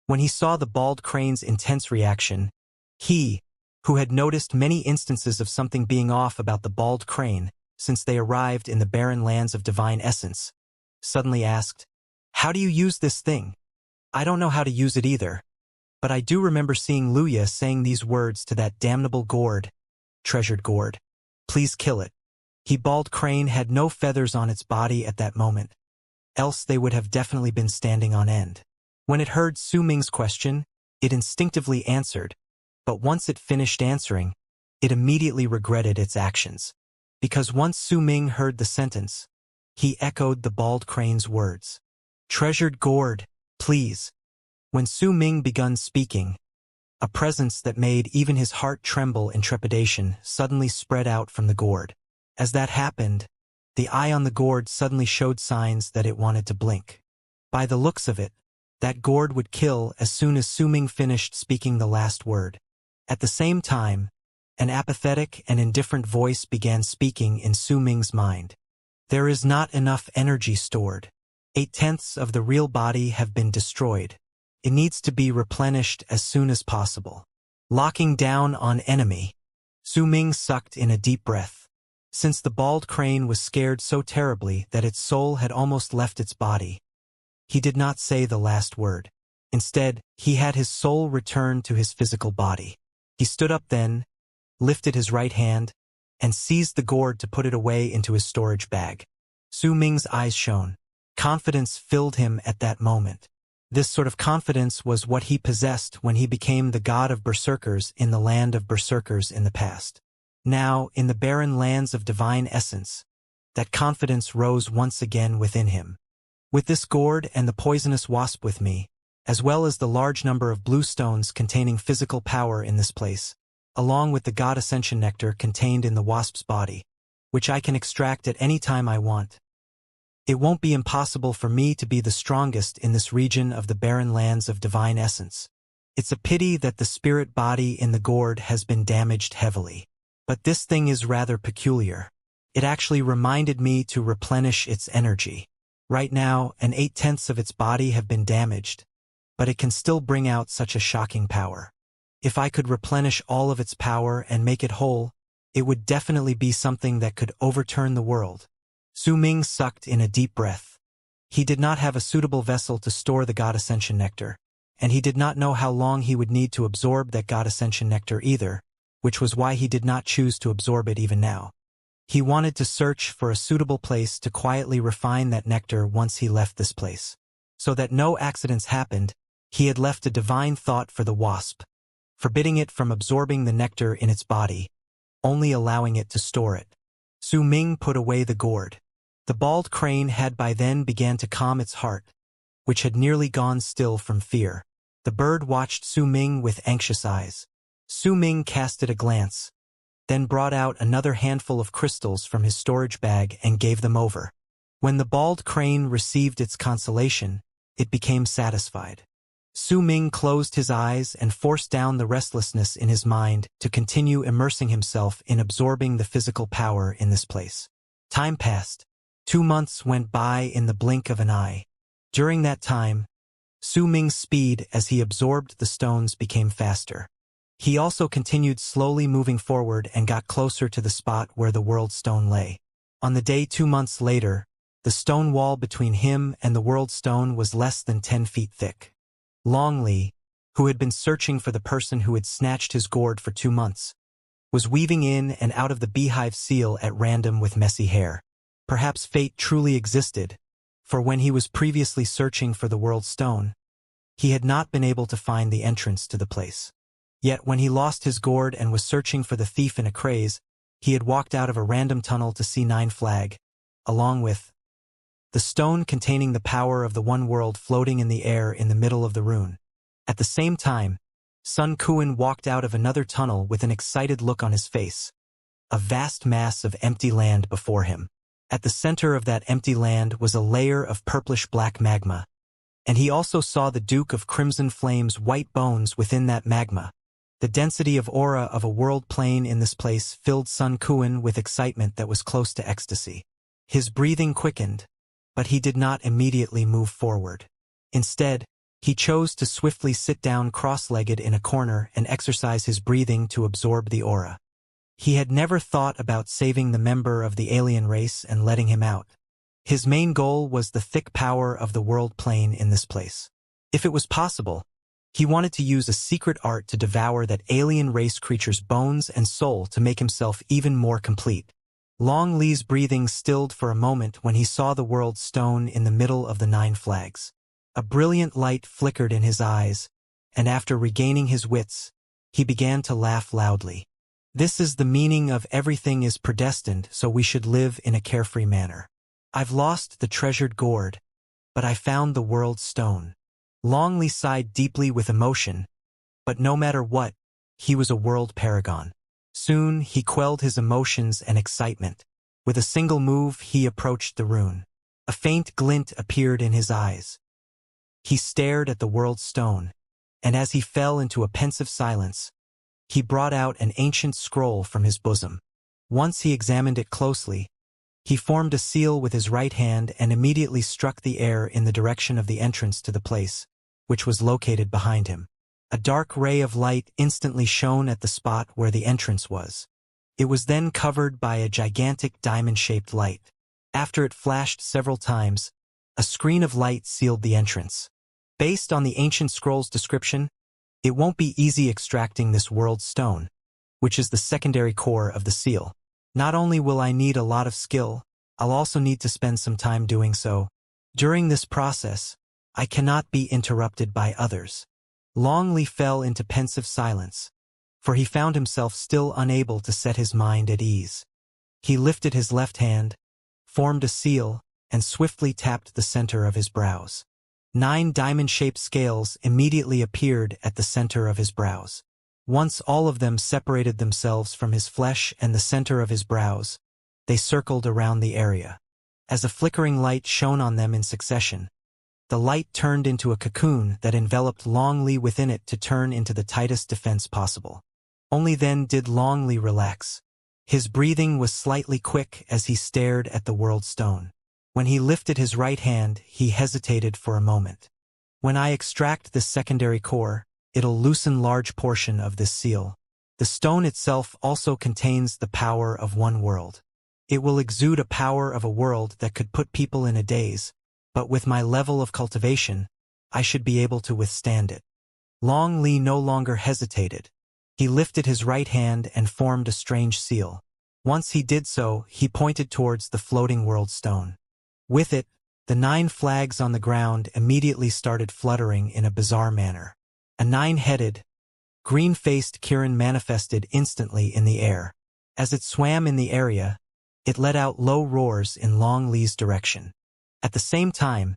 When he saw the bald crane's intense reaction, he, who had noticed many instances of something being off about the bald crane since they arrived in the barren lands of divine essence, suddenly asked, "How do you use this thing?" "I don't know how to use it either, but I do remember seeing Lu Ya saying these words to that damnable gourd, 'Treasured gourd, please kill it.'" He bald crane had no feathers on its body at that moment, else they would have definitely been standing on end. When it heard Su Ming's question, it instinctively answered, but once it finished answering, it immediately regretted its actions. Because once Su Ming heard the sentence, he echoed the bald crane's words. "Treasured gourd, please." When Su Ming begun speaking, a presence that made even his heart tremble in trepidation suddenly spread out from the gourd. As that happened, the eye on the gourd suddenly showed signs that it wanted to blink. By the looks of it, that gourd would kill as soon as Su Ming finished speaking the last word. At the same time, an apathetic and indifferent voice began speaking in Su Ming's mind. "There is not enough energy stored. 8/10 of the real body have been destroyed. It needs to be replenished as soon as possible." Locking down on enemy. Su Ming sucked in a deep breath. Since the bald crane was scared so terribly that its soul had almost left its body, he did not say the last word. Instead, he had his soul return to his physical body. He stood up then, lifted his right hand, and seized the gourd to put it away into his storage bag. Su Ming's eyes shone. Confidence filled him at that moment. This sort of confidence was what he possessed when he became the god of berserkers in the land of berserkers in the past. Now, in the barren lands of divine essence, that confidence rose once again within him. With this gourd and the poisonous wasp with me, as well as the large number of blue stones containing physical power in this place, along with the God Ascension nectar contained in the wasp's body, which I can extract at any time I want, it won't be impossible for me to be the strongest in this region of the barren lands of divine essence. It's a pity that the spirit body in the gourd has been damaged heavily. But this thing is rather peculiar. It actually reminded me to replenish its energy. Right now, an 8/10 of its body have been damaged, but it can still bring out such a shocking power. If I could replenish all of its power and make it whole, it would definitely be something that could overturn the world. Su Ming sucked in a deep breath. He did not have a suitable vessel to store the God Ascension nectar, and he did not know how long he would need to absorb that God Ascension nectar either, which was why he did not choose to absorb it even now. He wanted to search for a suitable place to quietly refine that nectar once he left this place. So that no accidents happened, he had left a divine thought for the wasp, forbidding it from absorbing the nectar in its body, only allowing it to store it. Su Ming put away the gourd. The bald crane had by then began to calm its heart, which had nearly gone still from fear. The bird watched Su Ming with anxious eyes. Su Ming casted a glance, then brought out another handful of crystals from his storage bag and gave them over. When the bald crane received its consolation, it became satisfied. Su Ming closed his eyes and forced down the restlessness in his mind to continue immersing himself in absorbing the physical power in this place. Time passed. 2 months went by in the blink of an eye. During that time, Su Ming's speed as he absorbed the stones became faster. He also continued slowly moving forward and got closer to the spot where the world stone lay. On the day 2 months later, the stone wall between him and the world stone was less than 10 feet thick. Long Li, who had been searching for the person who had snatched his gourd for 2 months, was weaving in and out of the beehive seal at random with messy hair. Perhaps fate truly existed, for when he was previously searching for the world stone, he had not been able to find the entrance to the place. Yet when he lost his gourd and was searching for the thief in a craze, he had walked out of a random tunnel to see 9 flag, along with the stone containing the power of the one world floating in the air in the middle of the rune. At the same time, Sun Kuan walked out of another tunnel with an excited look on his face. A vast mass of empty land before him. At the center of that empty land was a layer of purplish-black magma, and he also saw the Duke of Crimson Flame's white bones within that magma. The density of aura of a world plane in this place filled Sun Kuan with excitement that was close to ecstasy. His breathing quickened, but he did not immediately move forward. Instead, he chose to swiftly sit down cross-legged in a corner and exercise his breathing to absorb the aura. He had never thought about saving the member of the alien race and letting him out. His main goal was the thick power of the world plane in this place. If it was possible, he wanted to use a secret art to devour that alien race creature's bones and soul to make himself even more complete. Long Li's breathing stilled for a moment when he saw the world stone in the middle of the 9 flags. A brilliant light flickered in his eyes, and after regaining his wits, he began to laugh loudly. This is the meaning of everything is predestined, so we should live in a carefree manner. I've lost the treasured gourd, but I found the world stone. Long Li sighed deeply with emotion, but no matter what, he was a world paragon. Soon, he quelled his emotions and excitement. With a single move, he approached the rune. A faint glint appeared in his eyes. He stared at the world stone, and as he fell into a pensive silence, he brought out an ancient scroll from his bosom. Once he examined it closely, he formed a seal with his right hand and immediately struck the air in the direction of the entrance to the place, which was located behind him. A dark ray of light instantly shone at the spot where the entrance was. It was then covered by a gigantic diamond-shaped light. After it flashed several times, a screen of light sealed the entrance. Based on the ancient scroll's description, it won't be easy extracting this world stone, which is the secondary core of the seal. Not only will I need a lot of skill, I'll also need to spend some time doing so. During this process, I cannot be interrupted by others. Long Li fell into pensive silence, for he found himself still unable to set his mind at ease. He lifted his left hand, formed a seal, and swiftly tapped the center of his brows. 9 diamond-shaped scales immediately appeared at the center of his brows. Once all of them separated themselves from his flesh and the center of his brows, they circled around the area. As a flickering light shone on them in succession, the light turned into a cocoon that enveloped Long Li within it to turn into the tightest defense possible. Only then did Long Li relax. His breathing was slightly quick as he stared at the world stone. When he lifted his right hand, he hesitated for a moment. When I extract this secondary core, it'll loosen large portion of this seal. The stone itself also contains the power of one world. It will exude a power of a world that could put people in a daze, but with my level of cultivation, I should be able to withstand it. Long Li no longer hesitated. He lifted his right hand and formed a strange seal. Once he did so, he pointed towards the floating world stone. With it, the 9 flags on the ground immediately started fluttering in a bizarre manner. A 9-headed, green-faced Kirin manifested instantly in the air. As it swam in the area, it let out low roars in Long Li's direction. At the same time,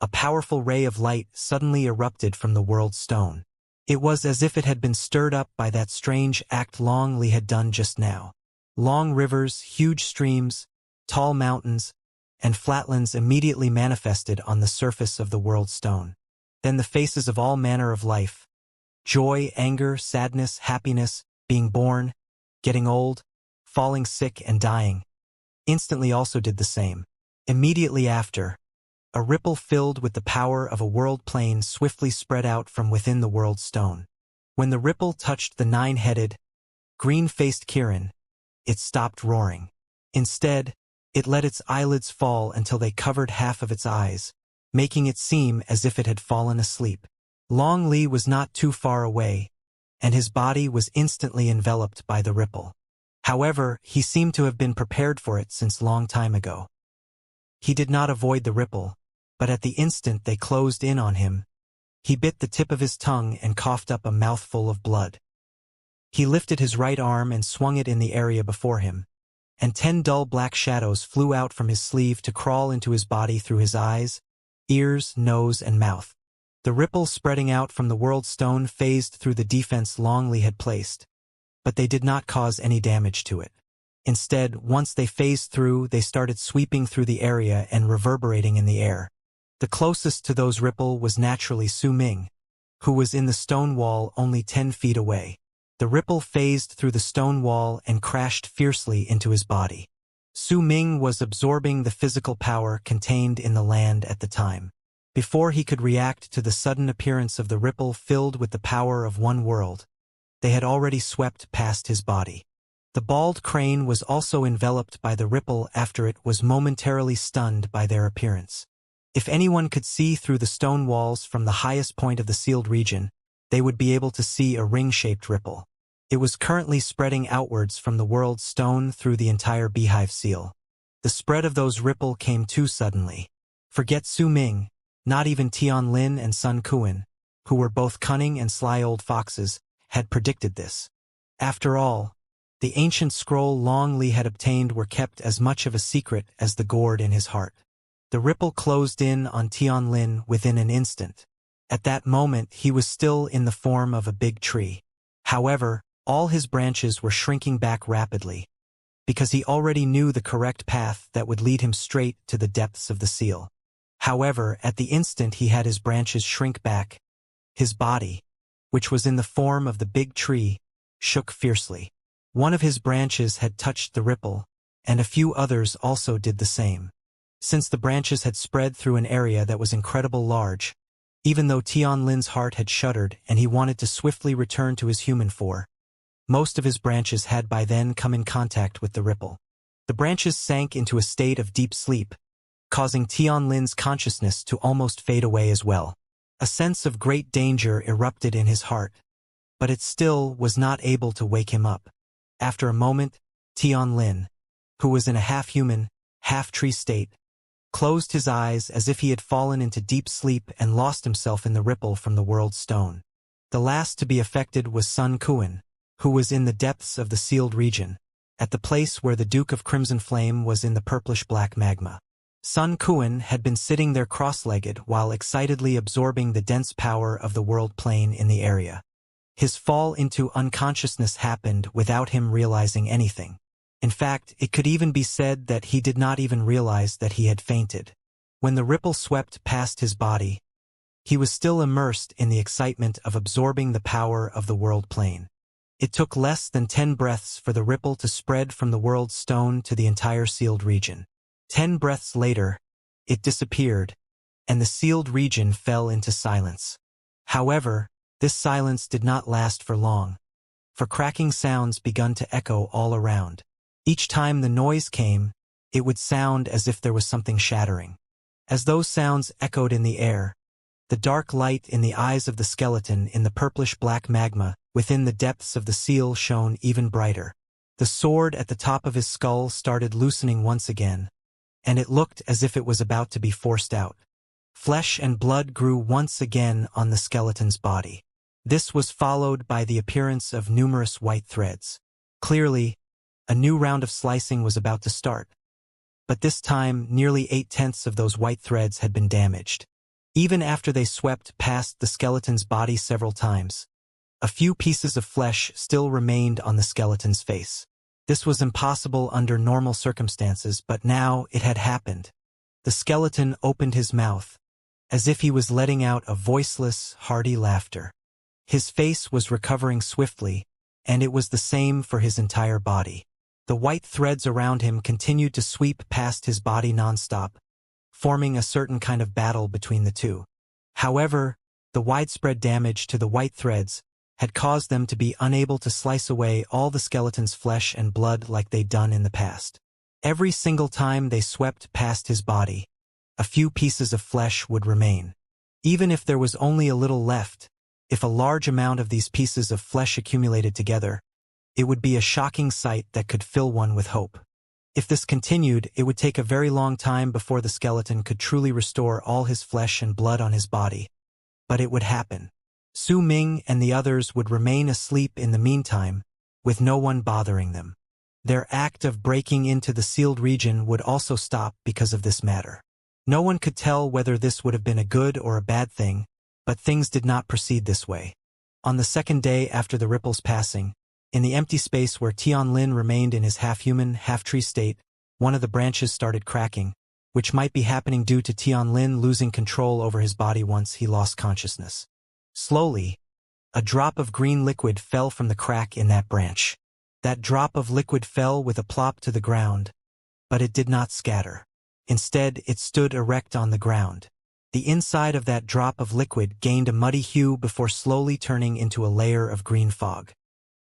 a powerful ray of light suddenly erupted from the world stone. It was as if it had been stirred up by that strange act Long Li had done just now. Long rivers, huge streams, tall mountains, and flatlands immediately manifested on the surface of the world stone. Then the faces of all manner of life, joy, anger, sadness, happiness, being born, getting old, falling sick and dying, instantly also did the same. Immediately after, a ripple filled with the power of a world plane swiftly spread out from within the world stone. When the ripple touched the 9-headed, green-faced Kirin, it stopped roaring. Instead, it let its eyelids fall until they covered half of its eyes, making it seem as if it had fallen asleep. Long Li was not too far away, and his body was instantly enveloped by the ripple. However, he seemed to have been prepared for it since long time ago. He did not avoid the ripple, but at the instant they closed in on him, he bit the tip of his tongue and coughed up a mouthful of blood. He lifted his right arm and swung it in the area before him, and 10 dull black shadows flew out from his sleeve to crawl into his body through his eyes, ears, nose, and mouth. The ripple spreading out from the world stone phased through the defense Long Li had placed, but they did not cause any damage to it. Instead, once they phased through, they started sweeping through the area and reverberating in the air. The closest to those ripple was naturally Su Ming, who was in the stone wall only 10 feet away. The ripple phased through the stone wall and crashed fiercely into his body. Su Ming was absorbing the physical power contained in the land at the time. Before he could react to the sudden appearance of the ripple filled with the power of one world, they had already swept past his body. The bald crane was also enveloped by the ripple after it was momentarily stunned by their appearance. If anyone could see through the stone walls from the highest point of the sealed region, they would be able to see a ring-shaped ripple. It was currently spreading outwards from the world stone through the entire beehive seal. The spread of those ripple came too suddenly. Forget Su Ming, not even Tianlin and Sun Kuan, who were both cunning and sly old foxes, had predicted this. After all, the ancient scroll Long Li had obtained were kept as much of a secret as the gourd in his heart. The ripple closed in on Tianlin within an instant. At that moment he was still in the form of a big tree. However, all his branches were shrinking back rapidly, because he already knew the correct path that would lead him straight to the depths of the seal. However, at the instant he had his branches shrink back, his body, which was in the form of the big tree, shook fiercely. One of his branches had touched the ripple, and a few others also did the same. Since the branches had spread through an area that was incredibly large, even though Tianlin's heart had shuddered and he wanted to swiftly return to his human form, most of his branches had by then come in contact with the ripple. The branches sank into a state of deep sleep, causing Tianlin's consciousness to almost fade away as well. A sense of great danger erupted in his heart, but it still was not able to wake him up. After a moment, Tianlin, who was in a half-human, half-tree state, closed his eyes as if he had fallen into deep sleep and lost himself in the ripple from the world stone. The last to be affected was Sun Kuan, who was in the depths of the sealed region, at the place where the Duke of Crimson Flame was in the purplish-black magma. Sun Kuan had been sitting there cross-legged while excitedly absorbing the dense power of the world plane in the area. His fall into unconsciousness happened without him realizing anything. In fact, it could even be said that he did not even realize that he had fainted. When the ripple swept past his body, he was still immersed in the excitement of absorbing the power of the world plane. It took less than 10 breaths for the ripple to spread from the world stone to the entire sealed region. 10 breaths later, it disappeared, and the sealed region fell into silence. However, this silence did not last for long, for cracking sounds began to echo all around. Each time the noise came, it would sound as if there was something shattering. As those sounds echoed in the air, the dark light in the eyes of the skeleton in the purplish-black magma within the depths of the seal shone even brighter. The sword at the top of his skull started loosening once again, and it looked as if it was about to be forced out. Flesh and blood grew once again on the skeleton's body. This was followed by the appearance of numerous white threads. Clearly, a new round of slicing was about to start. But this time, nearly 8/10 of those white threads had been damaged. Even after they swept past the skeleton's body several times, a few pieces of flesh still remained on the skeleton's face. This was impossible under normal circumstances, but now it had happened. The skeleton opened his mouth, as if he was letting out a voiceless, hearty laughter. His face was recovering swiftly, and it was the same for his entire body. The white threads around him continued to sweep past his body nonstop, forming a certain kind of battle between the two. However, the widespread damage to the white threads had caused them to be unable to slice away all the skeleton's flesh and blood like they'd done in the past. Every single time they swept past his body, a few pieces of flesh would remain. Even if there was only a little left, if a large amount of these pieces of flesh accumulated together, it would be a shocking sight that could fill one with hope. If this continued, it would take a very long time before the skeleton could truly restore all his flesh and blood on his body. But it would happen. Su Ming and the others would remain asleep in the meantime, with no one bothering them. Their act of breaking into the sealed region would also stop because of this matter. No one could tell whether this would have been a good or a bad thing, but things did not proceed this way. On the second day after the ripple's passing, in the empty space where Tianlin remained in his half-human, half-tree state, one of the branches started cracking, which might be happening due to Tianlin losing control over his body once he lost consciousness. Slowly, a drop of green liquid fell from the crack in that branch. That drop of liquid fell with a plop to the ground, but it did not scatter. Instead, it stood erect on the ground. The inside of that drop of liquid gained a muddy hue before slowly turning into a layer of green fog.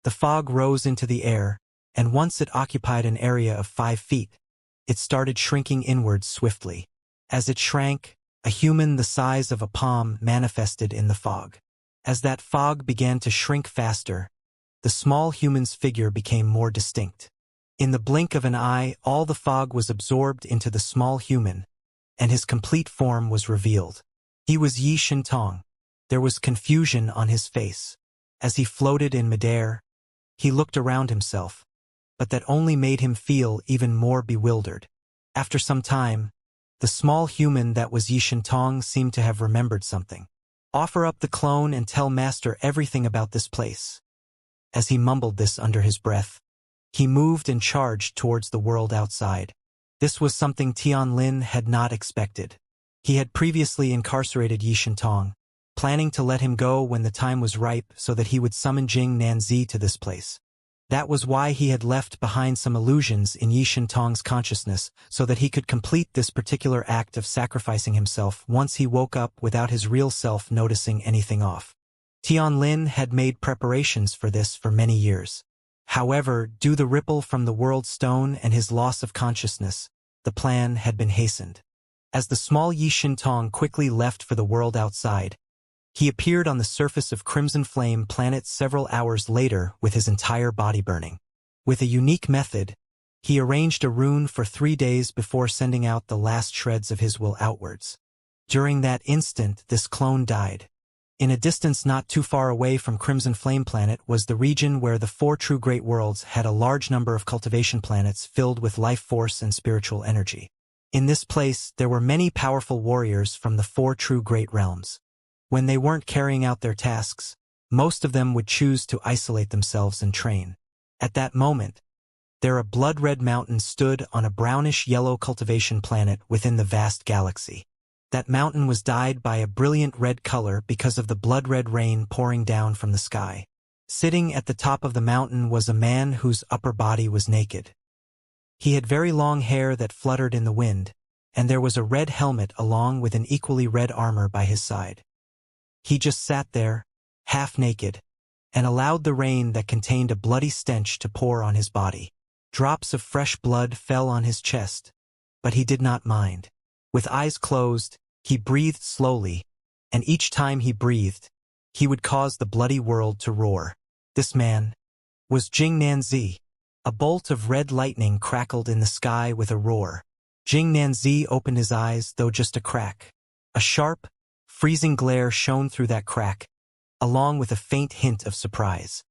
The fog rose into the air, and once it occupied an area of 5 feet, it started shrinking inwards swiftly. As it shrank, a human the size of a palm manifested in the fog. As that fog began to shrink faster, the small human's figure became more distinct. In the blink of an eye, all the fog was absorbed into the small human, and his complete form was revealed. He was Yi Shintong. There was confusion on his face. As he floated in midair, he looked around himself, but that only made him feel even more bewildered. After some time, the small human that was Yi Shintong seemed to have remembered something. "Offer up the clone and tell Master everything about this place." As he mumbled this under his breath, he moved and charged towards the world outside. This was something Tianlin had not expected. He had previously incarcerated Yi Shintong, planning to let him go when the time was ripe so that he would summon Jing Nanzi to this place. That was why he had left behind some illusions in Yi Shintong's consciousness, so that he could complete this particular act of sacrificing himself once he woke up without his real self noticing anything off. Tianlin had made preparations for this for many years. However, due to the ripple from the world stone and his loss of consciousness, the plan had been hastened. As the small Yi Shintong quickly left for the world outside, he appeared on the surface of Crimson Flame Planet several hours later with his entire body burning. With a unique method, he arranged a rune for 3 days before sending out the last shreds of his will outwards. During that instant, this clone died. In a distance not too far away from Crimson Flame Planet was the region where the 4 true great worlds had a large number of cultivation planets filled with life force and spiritual energy. In this place, there were many powerful warriors from the 4 true great realms. When they weren't carrying out their tasks, most of them would choose to isolate themselves and train. At that moment, there a blood-red mountain stood on a brownish-yellow cultivation planet within the vast galaxy. That mountain was dyed by a brilliant red color because of the blood-red rain pouring down from the sky. Sitting at the top of the mountain was a man whose upper body was naked. He had very long hair that fluttered in the wind, and there was a red helmet along with an equally red armor by his side. He just sat there, half naked, and allowed the rain that contained a bloody stench to pour on his body. Drops of fresh blood fell on his chest, but he did not mind. With eyes closed, he breathed slowly, and each time he breathed, he would cause the bloody world to roar. This man was Jing Nanzi. A bolt of red lightning crackled in the sky with a roar. Jing Nanzi opened his eyes, though just a crack. A sharp, freezing glare shone through that crack, along with a faint hint of surprise.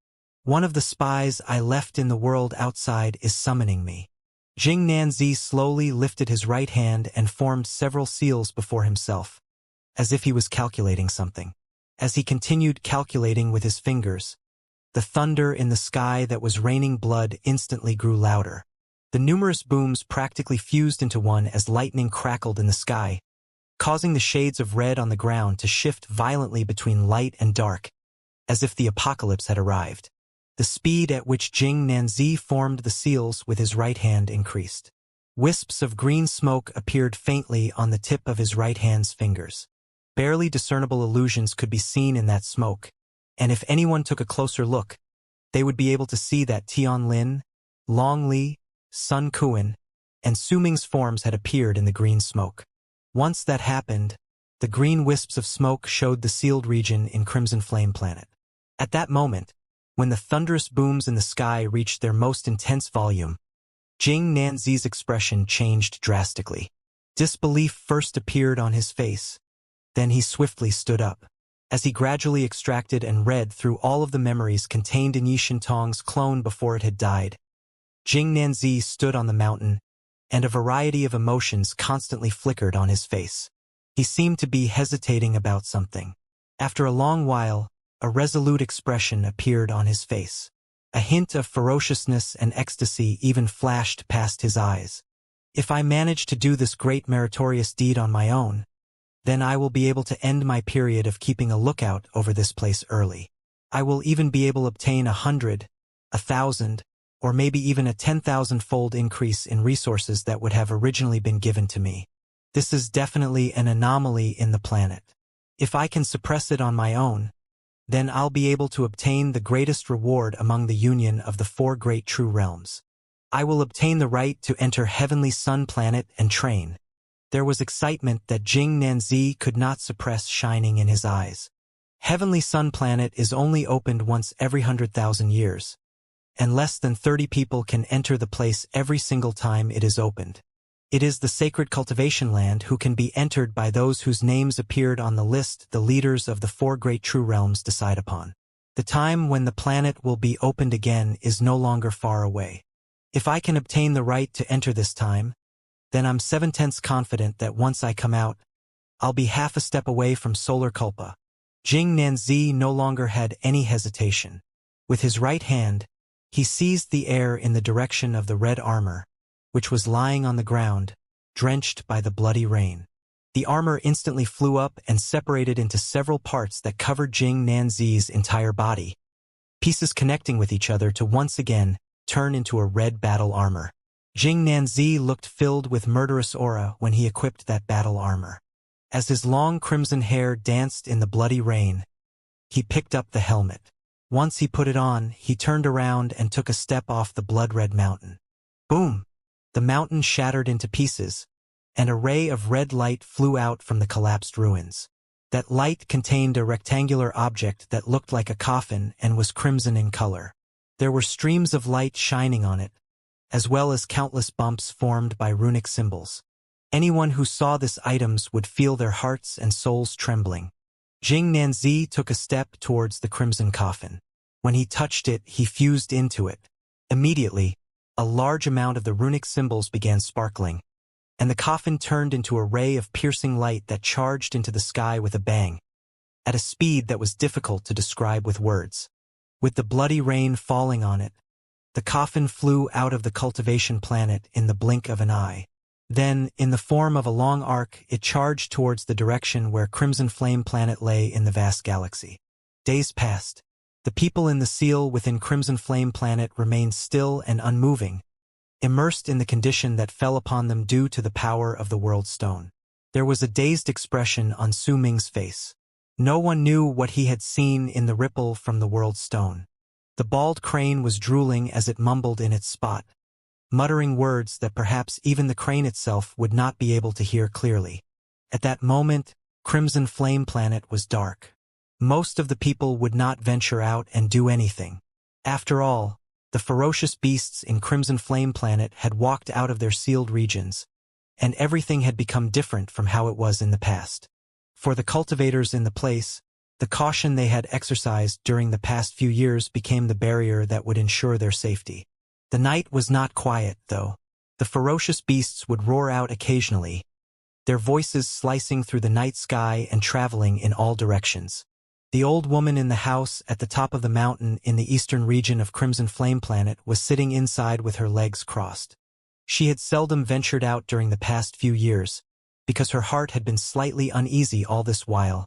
One of the spies I left in the world outside is summoning me. Jing Nanzi slowly lifted his right hand and formed several seals before himself, as if he was calculating something. As he continued calculating with his fingers, the thunder in the sky that was raining blood instantly grew louder. The numerous booms practically fused into one as lightning crackled in the sky, causing the shades of red on the ground to shift violently between light and dark, as if the apocalypse had arrived. The speed at which Jing Nanzi formed the seals with his right hand increased. Wisps of green smoke appeared faintly on the tip of his right hand's fingers. Barely discernible illusions could be seen in that smoke, and if anyone took a closer look, they would be able to see that Tian Lin, Long Li, Sun Kuan, and Su Ming's forms had appeared in the green smoke. Once that happened, the green wisps of smoke showed the sealed region in Crimson Flame Planet. At that moment, when the thunderous booms in the sky reached their most intense volume, Jing Nanzi's expression changed drastically. Disbelief first appeared on his face. Then he swiftly stood up. As he gradually extracted and read through all of the memories contained in Yi Shintong's clone before it had died, Jing Nanzi stood on the mountain, and a variety of emotions constantly flickered on his face. He seemed to be hesitating about something. After a long while, a resolute expression appeared on his face. A hint of ferociousness and ecstasy even flashed past his eyes. If I manage to do this great meritorious deed on my own, then I will be able to end my period of keeping a lookout over this place early. I will even be able to obtain 100, 1,000, or maybe even a 10,000-fold increase in resources that would have originally been given to me. This is definitely an anomaly in the planet. If I can suppress it on my own, then I'll be able to obtain the greatest reward among the union of the four great true realms. I will obtain the right to enter Heavenly Sun Planet and train. There was excitement that Jing Nanzi could not suppress shining in his eyes. Heavenly Sun Planet is only opened once every 100,000 years, and less than 30 people can enter the place every single time it is opened. It is the sacred cultivation land who can be entered by those whose names appeared on the list the leaders of the four great true realms decide upon. The time when the planet will be opened again is no longer far away. If I can obtain the right to enter this time, then I'm 7/10 confident that once I come out, I'll be half a step away from Solar Culpa. Jing Nanzi no longer had any hesitation. With his right hand, he seized the air in the direction of the red armor, which was lying on the ground, drenched by the bloody rain. The armor instantly flew up and separated into several parts that covered Jing Nanzi's entire body, pieces connecting with each other to once again turn into a red battle armor. Jing Nanzi looked filled with murderous aura when he equipped that battle armor. As his long crimson hair danced in the bloody rain, he picked up the helmet. Once he put it on, he turned around and took a step off the blood-red mountain. Boom! The mountain shattered into pieces, and a ray of red light flew out from the collapsed ruins. That light contained a rectangular object that looked like a coffin and was crimson in color. There were streams of light shining on it, as well as countless bumps formed by runic symbols. Anyone who saw this items would feel their hearts and souls trembling. Jing Nanzi took a step towards the crimson coffin. When he touched it, he fused into it. Immediately, a large amount of the runic symbols began sparkling, and the coffin turned into a ray of piercing light that charged into the sky with a bang, at a speed that was difficult to describe with words. With the bloody rain falling on it, the coffin flew out of the cultivation planet in the blink of an eye. Then, in the form of a long arc, it charged towards the direction where Crimson Flame Planet lay in the vast galaxy. Days passed. The people in the seal within Crimson Flame Planet remained still and unmoving, immersed in the condition that fell upon them due to the power of the World Stone. There was a dazed expression on Su Ming's face. No one knew what he had seen in the ripple from the World Stone. The bald crane was drooling as it mumbled in its spot. muttering words that perhaps even the crane itself would not be able to hear clearly. At that moment, Crimson Flame Planet was dark. Most of the people would not venture out and do anything. After all, the ferocious beasts in Crimson Flame Planet had walked out of their sealed regions, and everything had become different from how it was in the past. For the cultivators in the place, the caution they had exercised during the past few years became the barrier that would ensure their safety. The night was not quiet, though. The ferocious beasts would roar out occasionally, their voices slicing through the night sky and traveling in all directions. The old woman in the house at the top of the mountain in the eastern region of Crimson Flame Planet was sitting inside with her legs crossed. She had seldom ventured out during the past few years, because her heart had been slightly uneasy all this while.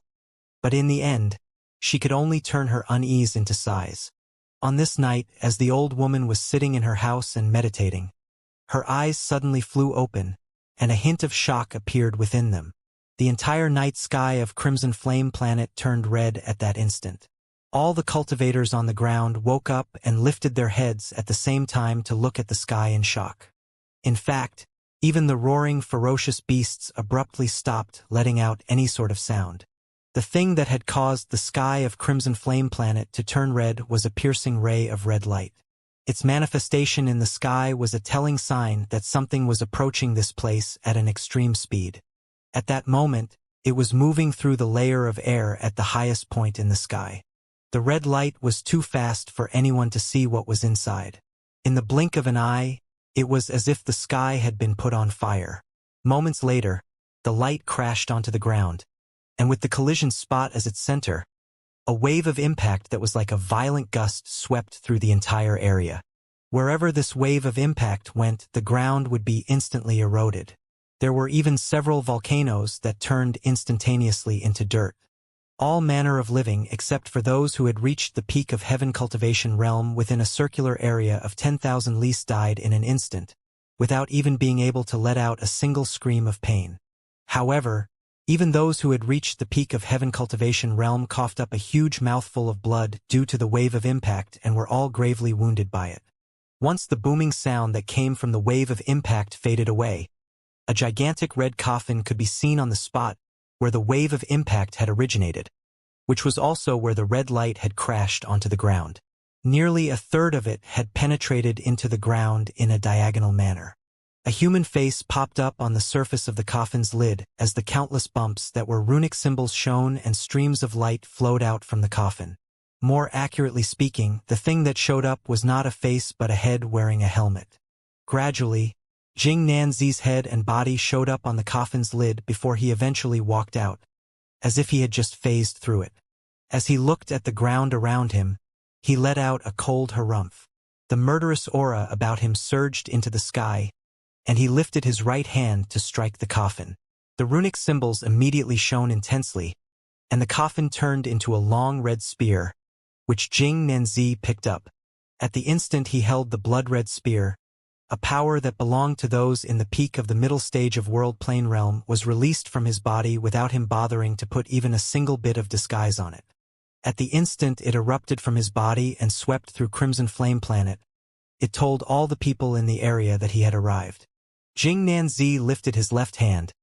But in the end, she could only turn her unease into sighs. On this night, as the old woman was sitting in her house and meditating, her eyes suddenly flew open, and a hint of shock appeared within them. The entire night sky of Crimson Flame Planet turned red at that instant. All the cultivators on the ground woke up and lifted their heads at the same time to look at the sky in shock. In fact, even the roaring, ferocious beasts abruptly stopped letting out any sort of sound. The thing that had caused the sky of Crimson Flame Planet to turn red was a piercing ray of red light. Its manifestation in the sky was a telling sign that something was approaching this place at an extreme speed. At that moment, it was moving through the layer of air at the highest point in the sky. The red light was too fast for anyone to see what was inside. In the blink of an eye, it was as if the sky had been put on fire. Moments later, the light crashed onto the ground, and with the collision spot as its center, a wave of impact that was like a violent gust swept through the entire area. Wherever this wave of impact went, the ground would be instantly eroded. There were even several volcanoes that turned instantaneously into dirt. All manner of living except for those who had reached the peak of Heaven Cultivation realm within a circular area of 10,000 lis died in an instant, without even being able to let out a single scream of pain. However, even those who had reached the peak of Heaven Cultivation realm coughed up a huge mouthful of blood due to the wave of impact and were all gravely wounded by it. Once the booming sound that came from the wave of impact faded away, a gigantic red coffin could be seen on the spot where the wave of impact had originated, which was also where the red light had crashed onto the ground. Nearly a third of it had penetrated into the ground in a diagonal manner. A human face popped up on the surface of the coffin's lid as the countless bumps that were runic symbols shone and streams of light flowed out from the coffin. More accurately speaking, the thing that showed up was not a face but a head wearing a helmet. Gradually, Jing Nanzi's head and body showed up on the coffin's lid before he eventually walked out, as if he had just phased through it. As he looked at the ground around him, he let out a cold harumph. The murderous aura about him surged into the sky, and he lifted his right hand to strike the coffin. The runic symbols immediately shone intensely, and the coffin turned into a long red spear, which Jing Nanzi picked up. At the instant he held the blood-red spear, a power that belonged to those in the peak of the middle stage of World Plane Realm was released from his body without him bothering to put even a single bit of disguise on it. At the instant it erupted from his body and swept through Crimson Flame Planet, it told all the people in the area that he had arrived. Jing Nanzi lifted his left hand,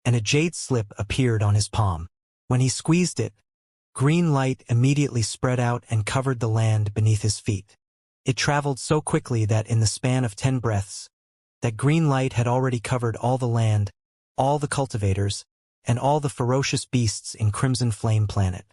and a jade slip appeared on his palm. When he squeezed it, green light immediately spread out and covered the land beneath his feet. It traveled so quickly that in the span of 10 breaths, that green light had already covered all the land, all the cultivators, and all the ferocious beasts in Crimson Flame Planet.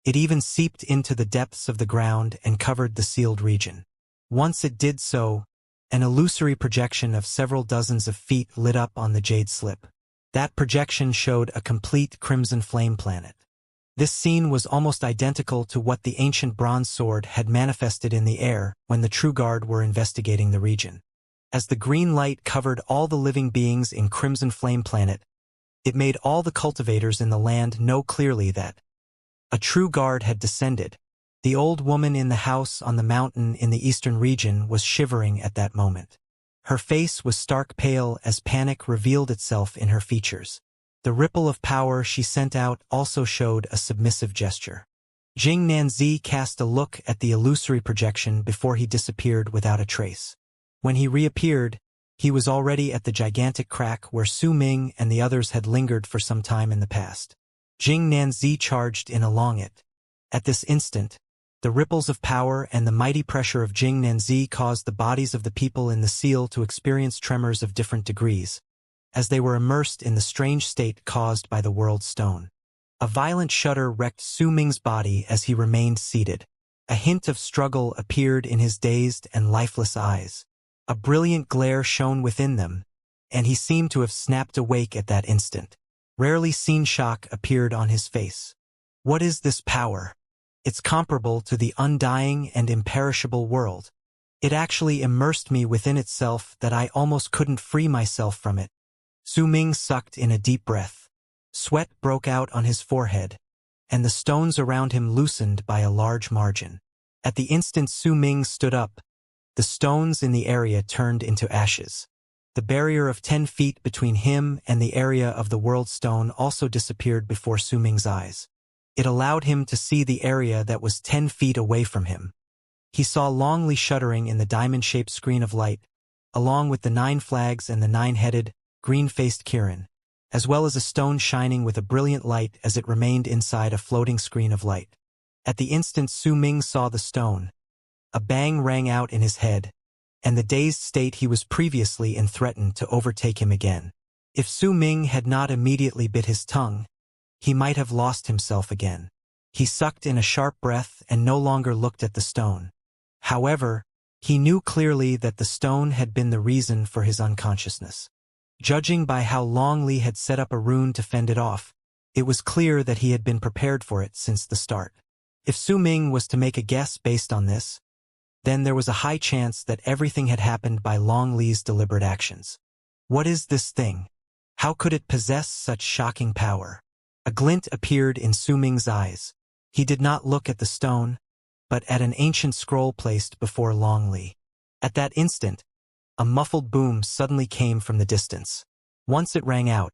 It even seeped into the depths of the ground and covered the sealed region. Once it did so, an illusory projection of several dozens of feet lit up on the jade slip. That projection showed a complete Crimson Flame Planet. This scene was almost identical to what the ancient bronze sword had manifested in the air when the True Guard were investigating the region. As the green light covered all the living beings in Crimson Flame Planet, it made all the cultivators in the land know clearly that a True Guard had descended. The old woman in the house on the mountain in the eastern region was shivering at that moment. Her face was stark pale as panic revealed itself in her features. The ripple of power she sent out also showed a submissive gesture. Jing Nanzi cast a look at the illusory projection before he disappeared without a trace. When he reappeared, He was already at the gigantic crack where Su Ming and the others had lingered for some time in the past. Jing Nanzi charged in along it. At this instant, the ripples of power and the mighty pressure of Jing Nanzi caused the bodies of the people in the seal to experience tremors of different degrees, as they were immersed in the strange state caused by the world stone. A violent shudder wrecked Su Ming's body as he remained seated. A hint of struggle appeared in his dazed and lifeless eyes. A brilliant glare shone within them, and he seemed to have snapped awake at that instant. Rarely seen shock appeared on his face. What is this power? It's comparable to the undying and imperishable world. It actually immersed me within itself that I almost couldn't free myself from it. Su Ming sucked in a deep breath. Sweat broke out on his forehead, and the stones around him loosened by a large margin. At the instant Su Ming stood up, the stones in the area turned into ashes. The barrier of 10 feet between him and the area of the world stone also disappeared before Su Ming's eyes. It allowed him to see the area that was 10 feet away from him. He saw Long Li shuddering in the diamond-shaped screen of light, along with the 9 flags and the 9-headed, green-faced Kirin, as well as a stone shining with a brilliant light as it remained inside a floating screen of light. At the instant Su Ming saw the stone, a bang rang out in his head, and the dazed state he was previously in threatened to overtake him again. If Su Ming had not immediately bit his tongue, he might have lost himself again. He sucked in a sharp breath and no longer looked at the stone. However, he knew clearly that the stone had been the reason for his unconsciousness. Judging by how Long Li had set up a rune to fend it off, it was clear that he had been prepared for it since the start. If Su Ming was to make a guess based on this, then there was a high chance that everything had happened by Long Li's deliberate actions. What is this thing? How could it possess such shocking power? A glint appeared in Su Ming's eyes. He did not look at the stone, but at an ancient scroll placed before Long Li. At that instant, a muffled boom suddenly came from the distance. Once it rang out,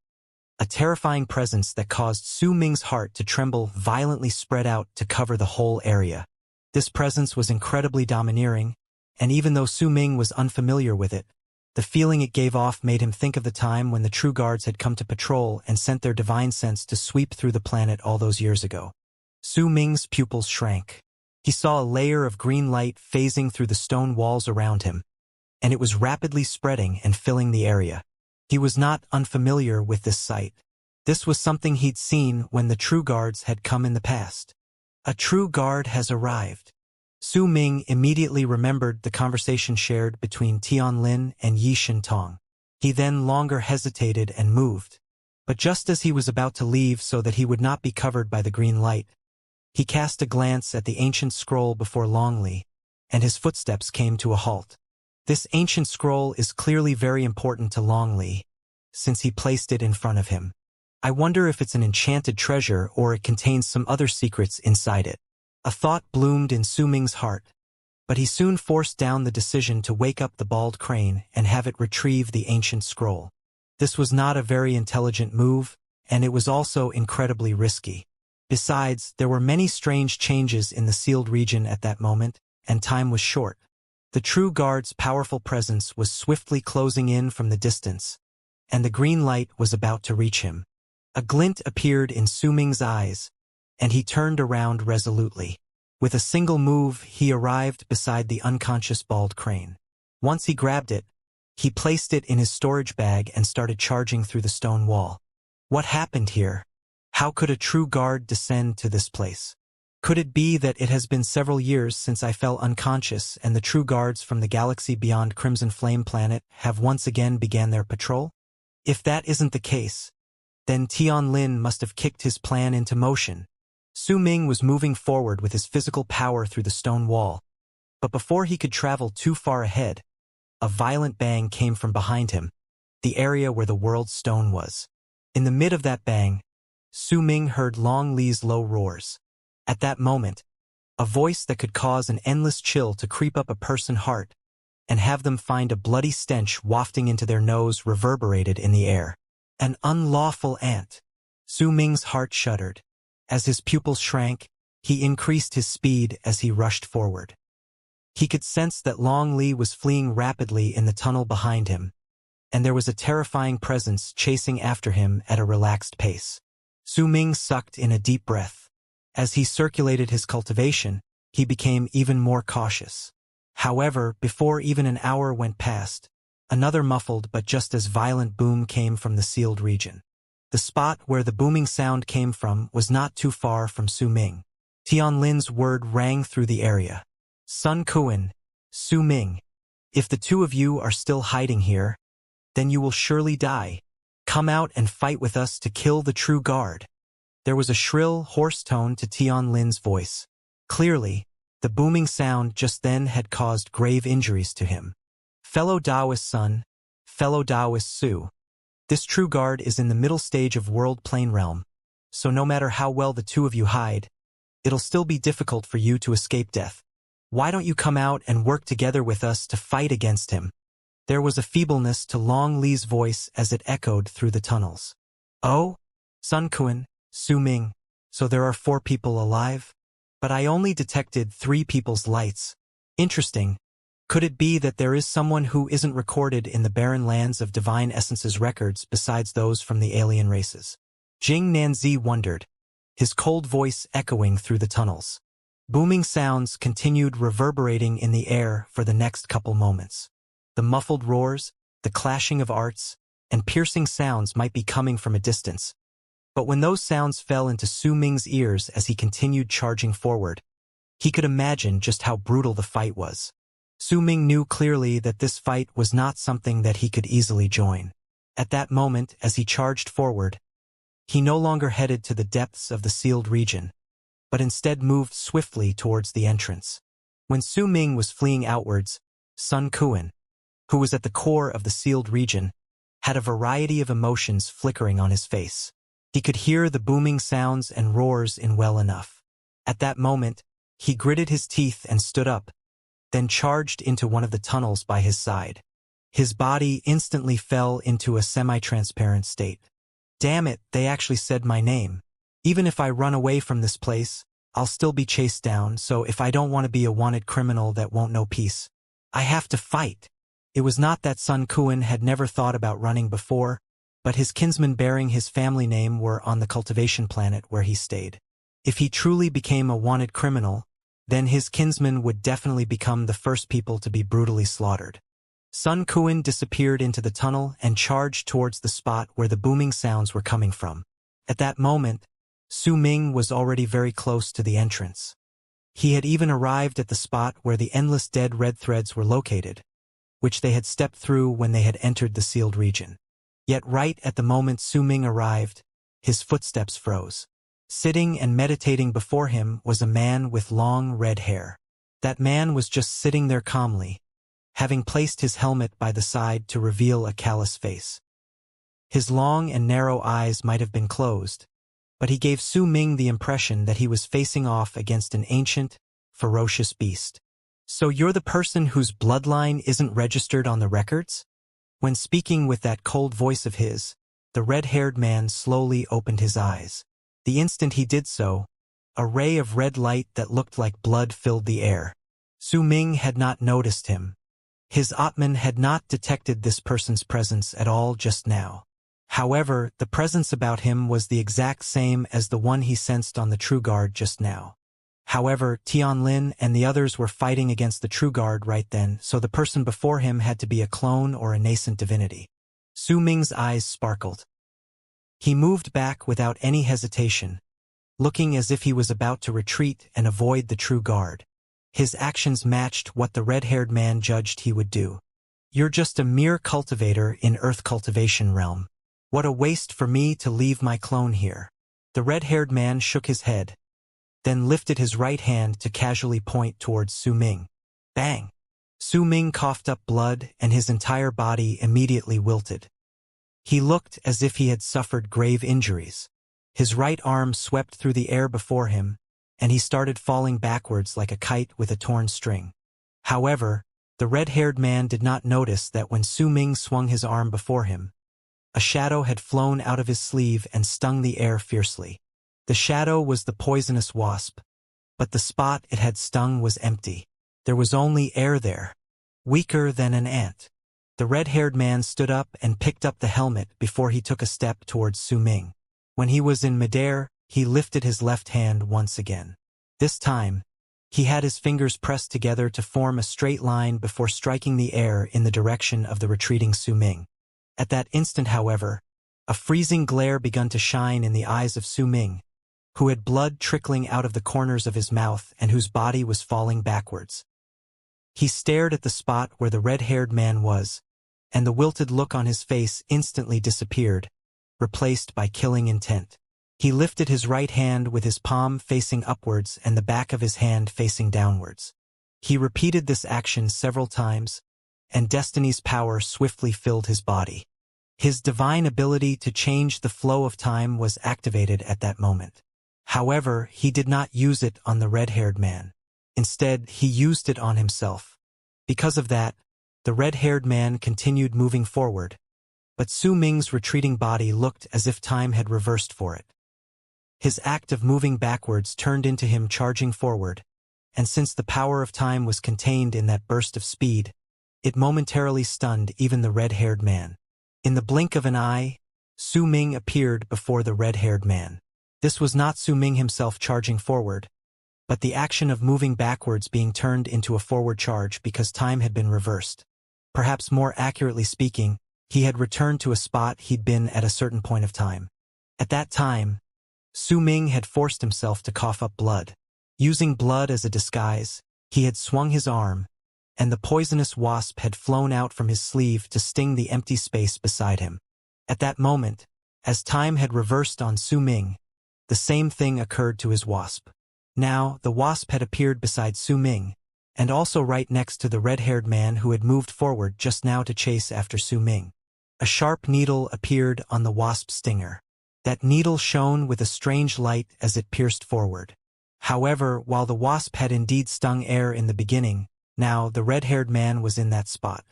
a terrifying presence that caused Su Ming's heart to tremble violently spread out to cover the whole area. This presence was incredibly domineering, and even though Su Ming was unfamiliar with it, the feeling it gave off made him think of the time when the True Guards had come to patrol and sent their divine sense to sweep through the planet all those years ago. Su Ming's pupils shrank. He saw a layer of green light phasing through the stone walls around him, and it was rapidly spreading and filling the area. He was not unfamiliar with this sight. This was something he'd seen when the True Guards had come in the past. A True Guard has arrived. Su Ming immediately remembered the conversation shared between Tianlin and Yi Shintong. He then longer hesitated and moved, but just as he was about to leave so that he would not be covered by the green light, he cast a glance at the ancient scroll before Long Li, and his footsteps came to a halt. This ancient scroll is clearly very important to Long Li, since he placed it in front of him. I wonder if it's an enchanted treasure or it contains some other secrets inside it. A thought bloomed in Su Ming's heart, but he soon forced down the decision to wake up the bald crane and have it retrieve the ancient scroll. This was not a very intelligent move, and it was also incredibly risky. Besides, there were many strange changes in the sealed region at that moment, and time was short. The True Guard's powerful presence was swiftly closing in from the distance, and the green light was about to reach him. A glint appeared in Su Ming's eyes, and he turned around resolutely. With a single move, he arrived beside the unconscious bald crane. Once he grabbed it, he placed it in his storage bag and started charging through the stone wall. What happened here? How could a True Guard descend to this place? Could it be that it has been several years since I fell unconscious and the True Guards from the galaxy beyond Crimson Flame Planet have once again began their patrol? If that isn't the case, then Tianlin must have kicked his plan into motion. Su Ming was moving forward with his physical power through the stone wall, but before he could travel too far ahead, a violent bang came from behind him, the area where the world's stone was. In the mid of that bang, Su Ming heard Long Li's low roars. At that moment, a voice that could cause an endless chill to creep up a person's heart and have them find a bloody stench wafting into their nose reverberated in the air. An unlawful ant. Su Ming's heart shuddered. As his pupils shrank, he increased his speed as he rushed forward. He could sense that Long Li was fleeing rapidly in the tunnel behind him, and there was a terrifying presence chasing after him at a relaxed pace. Su Ming sucked in a deep breath. As he circulated his cultivation, he became even more cautious. However, before even an hour went past, another muffled but just as violent boom came from the sealed region. The spot where the booming sound came from was not too far from Su Ming. Tianlin's word rang through the area. Sun Kuan, Su Ming, if the two of you are still hiding here, then you will surely die. Come out and fight with us to kill the true guard. There was a shrill, hoarse tone to Tianlin's voice. Clearly, the booming sound just then had caused grave injuries to him. Fellow Taoist Sun, fellow Taoist Su, this true guard is in the middle stage of World Plane Realm, so no matter how well the two of you hide, it'll still be difficult for you to escape death. Why don't you come out and work together with us to fight against him? There was a feebleness to Long Li's voice as it echoed through the tunnels. Oh? Sun Kuan, Su Ming, so there are 4 people alive? But I only detected 3 people's lights. Interesting. Could it be that there is someone who isn't recorded in the barren lands of Divine Essence's records besides those from the alien races? Jing Nanzi wondered, his cold voice echoing through the tunnels. Booming sounds continued reverberating in the air for the next couple moments. The muffled roars, the clashing of arts, and piercing sounds might be coming from a distance. But when those sounds fell into Su Ming's ears as he continued charging forward, he could imagine just how brutal the fight was. Su Ming knew clearly that this fight was not something that he could easily join. At that moment, as he charged forward, he no longer headed to the depths of the sealed region, but instead moved swiftly towards the entrance. When Su Ming was fleeing outwards, Sun Kuan, who was at the core of the sealed region, had a variety of emotions flickering on his face. He could hear the booming sounds and roars in well enough. At that moment, he gritted his teeth and stood up, then charged into one of the tunnels by his side. His body instantly fell into a semi-transparent state. Damn it, they actually said my name. Even if I run away from this place, I'll still be chased down, so if I don't want to be a wanted criminal that won't know peace, I have to fight. It was not that Sun Kuan had never thought about running before, but his kinsmen bearing his family name were on the Cultivation planet where he stayed. If he truly became a wanted criminal, then his kinsmen would definitely become the first people to be brutally slaughtered. Sun Kuan disappeared into the tunnel and charged towards the spot where the booming sounds were coming from. At that moment, Su Ming was already very close to the entrance. He had even arrived at the spot where the endless dead red threads were located, which they had stepped through when they had entered the sealed region. Yet right at the moment Su Ming arrived, his footsteps froze. Sitting and meditating before him was a man with long red hair. That man was just sitting there calmly, having placed his helmet by the side to reveal a callous face. His long and narrow eyes might have been closed, but he gave Su Ming the impression that he was facing off against an ancient, ferocious beast. So you're the person whose bloodline isn't registered on the records? When speaking with that cold voice of his, the red-haired man slowly opened his eyes. The instant he did so, a ray of red light that looked like blood filled the air. Su Ming had not noticed him. His Atman had not detected this person's presence at all just now. However, the presence about him was the exact same as the one he sensed on the True Guard just now. However, Tianlin and the others were fighting against the True Guard right then, so the person before him had to be a clone or a nascent divinity. Su Ming's eyes sparkled. He moved back without any hesitation, looking as if he was about to retreat and avoid the True Guard. His actions matched what the red-haired man judged he would do. You're just a mere cultivator in Earth Cultivation realm. What a waste for me to leave my clone here. The red-haired man shook his head, then lifted his right hand to casually point towards Su Ming. Bang! Su Ming coughed up blood and his entire body immediately wilted. He looked as if he had suffered grave injuries. His right arm swept through the air before him, and he started falling backwards like a kite with a torn string. However, the red-haired man did not notice that when Su Ming swung his arm before him, a shadow had flown out of his sleeve and stung the air fiercely. The shadow was the poisonous wasp, but the spot it had stung was empty. There was only air there, weaker than an ant. The red-haired man stood up and picked up the helmet before he took a step towards Su Ming. When he was in midair, he lifted his left hand once again. This time, he had his fingers pressed together to form a straight line before striking the air in the direction of the retreating Su Ming. At that instant, however, a freezing glare began to shine in the eyes of Su Ming, who had blood trickling out of the corners of his mouth and whose body was falling backwards. He stared at the spot where the red-haired man was, and the wilted look on his face instantly disappeared, replaced by killing intent. He lifted his right hand with his palm facing upwards and the back of his hand facing downwards. He repeated this action several times, and destiny's power swiftly filled his body. His divine ability to change the flow of time was activated at that moment. However, he did not use it on the red-haired man. Instead, he used it on himself. Because of that, the red-haired man continued moving forward, but Su Ming's retreating body looked as if time had reversed for it. His act of moving backwards turned into him charging forward, and since the power of time was contained in that burst of speed, it momentarily stunned even the red-haired man. In the blink of an eye, Su Ming appeared before the red-haired man. This was not Su Ming himself charging forward, but the action of moving backwards being turned into a forward charge because time had been reversed. Perhaps more accurately speaking, he had returned to a spot he'd been at a certain point of time. At that time, Su Ming had forced himself to cough up blood. Using blood as a disguise, he had swung his arm, and the poisonous wasp had flown out from his sleeve to sting the empty space beside him. At that moment, as time had reversed on Su Ming, the same thing occurred to his wasp. Now, the wasp had appeared beside Su Ming, and also right next to the red-haired man who had moved forward just now to chase after Su Ming. A sharp needle appeared on the wasp's stinger. That needle shone with a strange light as it pierced forward. However, while the wasp had indeed stung air in the beginning, now the red-haired man was in that spot.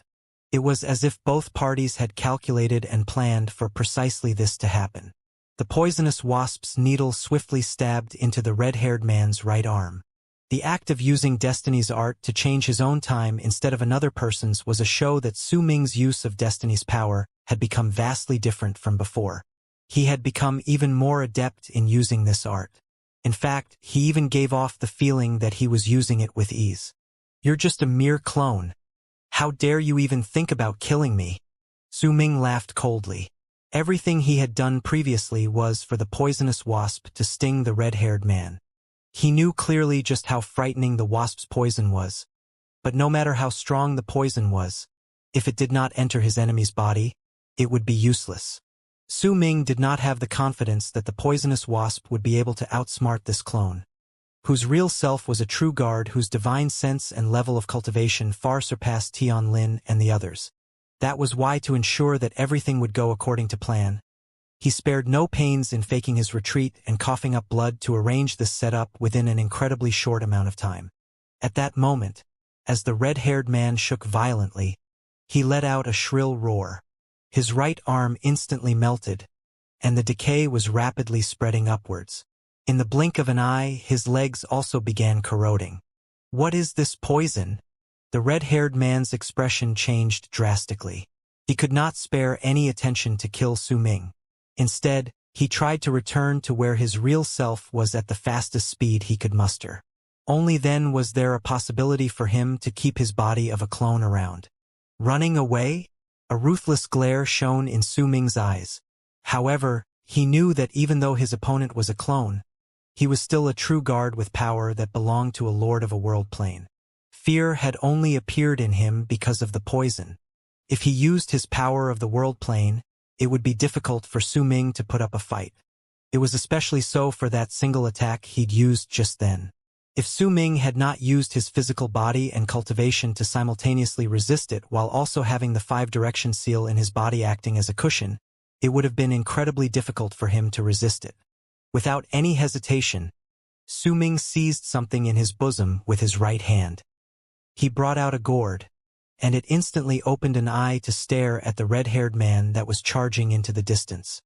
It was as if both parties had calculated and planned for precisely this to happen. The poisonous wasp's needle swiftly stabbed into the red-haired man's right arm. The act of using Destiny's art to change his own time instead of another person's was a show that Su Ming's use of Destiny's power had become vastly different from before. He had become even more adept in using this art. In fact, he even gave off the feeling that he was using it with ease. "You're just a mere clone. How dare you even think about killing me?" Su Ming laughed coldly. Everything he had done previously was for the poisonous wasp to sting the red-haired man. He knew clearly just how frightening the wasp's poison was. But no matter how strong the poison was, if it did not enter his enemy's body, it would be useless. Su Ming did not have the confidence that the poisonous wasp would be able to outsmart this clone, whose real self was a true guard whose divine sense and level of cultivation far surpassed Tian Lin and the others. That was why, to ensure that everything would go according to plan, he spared no pains in faking his retreat and coughing up blood to arrange this setup within an incredibly short amount of time. At that moment, as the red-haired man shook violently, he let out a shrill roar. His right arm instantly melted, and the decay was rapidly spreading upwards. In the blink of an eye, his legs also began corroding. "What is this poison?" The red-haired man's expression changed drastically. He could not spare any attention to kill Su Ming. Instead, he tried to return to where his real self was at the fastest speed he could muster. Only then was there a possibility for him to keep his body of a clone around. Running away? A ruthless glare shone in Su Ming's eyes. However, he knew that even though his opponent was a clone, he was still a true guard with power that belonged to a lord of a world plane. Fear had only appeared in him because of the poison. If he used his power of the world plane, it would be difficult for Su Ming to put up a fight. It was especially so for that single attack he'd used just then. If Su Ming had not used his physical body and cultivation to simultaneously resist it while also having the 5-direction seal in his body acting as a cushion, it would have been incredibly difficult for him to resist it. Without any hesitation, Su Ming seized something in his bosom with his right hand. He brought out a gourd, and it instantly opened an eye to stare at the red-haired man that was charging into the distance.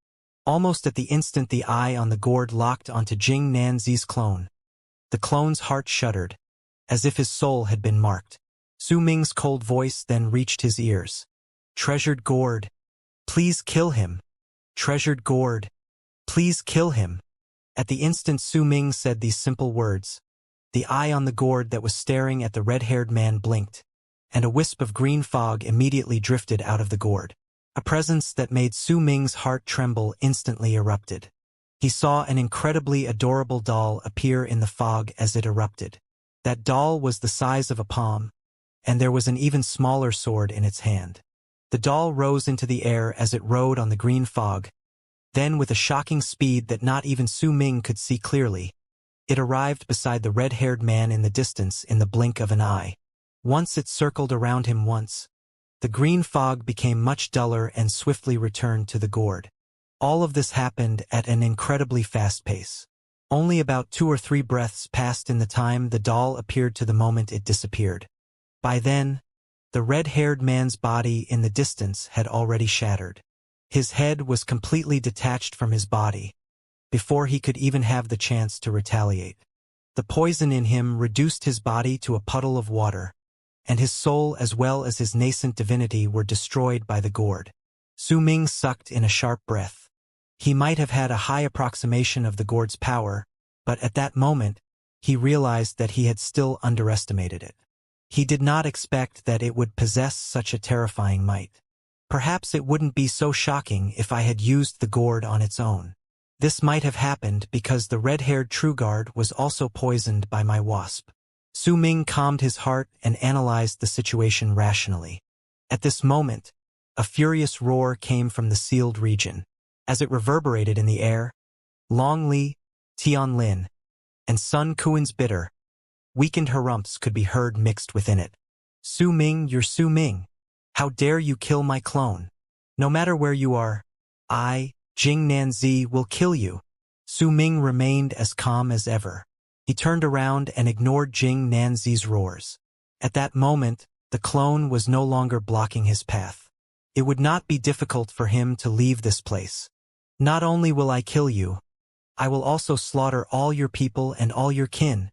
Almost at the instant the eye on the gourd locked onto Jing Nanzi's clone, the clone's heart shuddered, as if his soul had been marked. Su Ming's cold voice then reached his ears. Treasured gourd. Please kill him. Treasured gourd. Please kill him. At the instant Su Ming said these simple words, the eye on the gourd that was staring at the red-haired man blinked, and a wisp of green fog immediately drifted out of the gourd. A presence that made Su Ming's heart tremble instantly erupted. He saw an incredibly adorable doll appear in the fog as it erupted. That doll was the size of a palm, and there was an even smaller sword in its hand. The doll rose into the air as it rode on the green fog. Then, with a shocking speed that not even Su Ming could see clearly, it arrived beside the red-haired man in the distance in the blink of an eye. Once it circled around him once, the green fog became much duller and swiftly returned to the gourd. All of this happened at an incredibly fast pace. Only about 2 or 3 breaths passed in the time the doll appeared to the moment it disappeared. By then, the red-haired man's body in the distance had already shattered. His head was completely detached from his body, before he could even have the chance to retaliate. The poison in him reduced his body to a puddle of water, and his soul as well as his nascent divinity were destroyed by the gourd. Su Ming sucked in a sharp breath. He might have had a high approximation of the gourd's power, but at that moment, he realized that he had still underestimated it. He did not expect that it would possess such a terrifying might. Perhaps it wouldn't be so shocking if I had used the gourd on its own. This might have happened because the red-haired true guard was also poisoned by my wasp. Su Ming calmed his heart and analyzed the situation rationally. At this moment, a furious roar came from the sealed region. As it reverberated in the air, Long Li, Tian Lin, and Sun Kuan's bitter, weakened harumphs could be heard mixed within it. Su Ming, you're Su Ming. How dare you kill my clone? No matter where you are, I, Jing Nanzi, will kill you. Su Ming remained as calm as ever. He turned around and ignored Jing Nanzi's roars. At that moment, the clone was no longer blocking his path. It would not be difficult for him to leave this place. Not only will I kill you, I will also slaughter all your people and all your kin.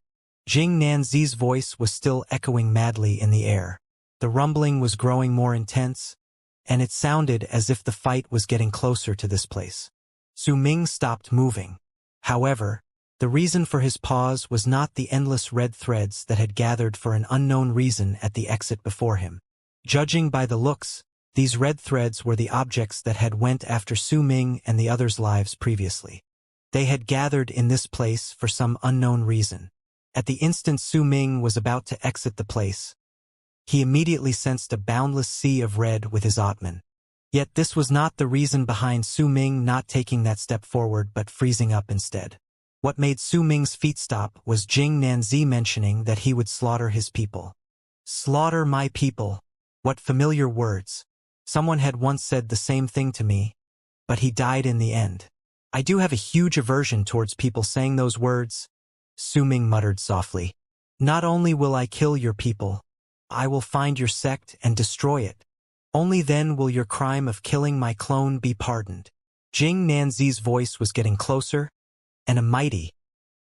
Jing Nanzi's voice was still echoing madly in the air. The rumbling was growing more intense, and it sounded as if the fight was getting closer to this place. Su Ming stopped moving. However, the reason for his pause was not the endless red threads that had gathered for an unknown reason at the exit before him. Judging by the looks, these red threads were the objects that had went after Su Ming and the others' lives previously. They had gathered in this place for some unknown reason. At the instant Su Ming was about to exit the place, he immediately sensed a boundless sea of red with his Atman. Yet this was not the reason behind Su Ming not taking that step forward but freezing up instead. What made Su Ming's feet stop was Jing Nanzi mentioning that he would slaughter his people. Slaughter my people. What familiar words. Someone had once said the same thing to me, but he died in the end. I do have a huge aversion towards people saying those words, Su Ming muttered softly. Not only will I kill your people, I will find your sect and destroy it. Only then will your crime of killing my clone be pardoned. Jing Nanzi's voice was getting closer, and a mighty,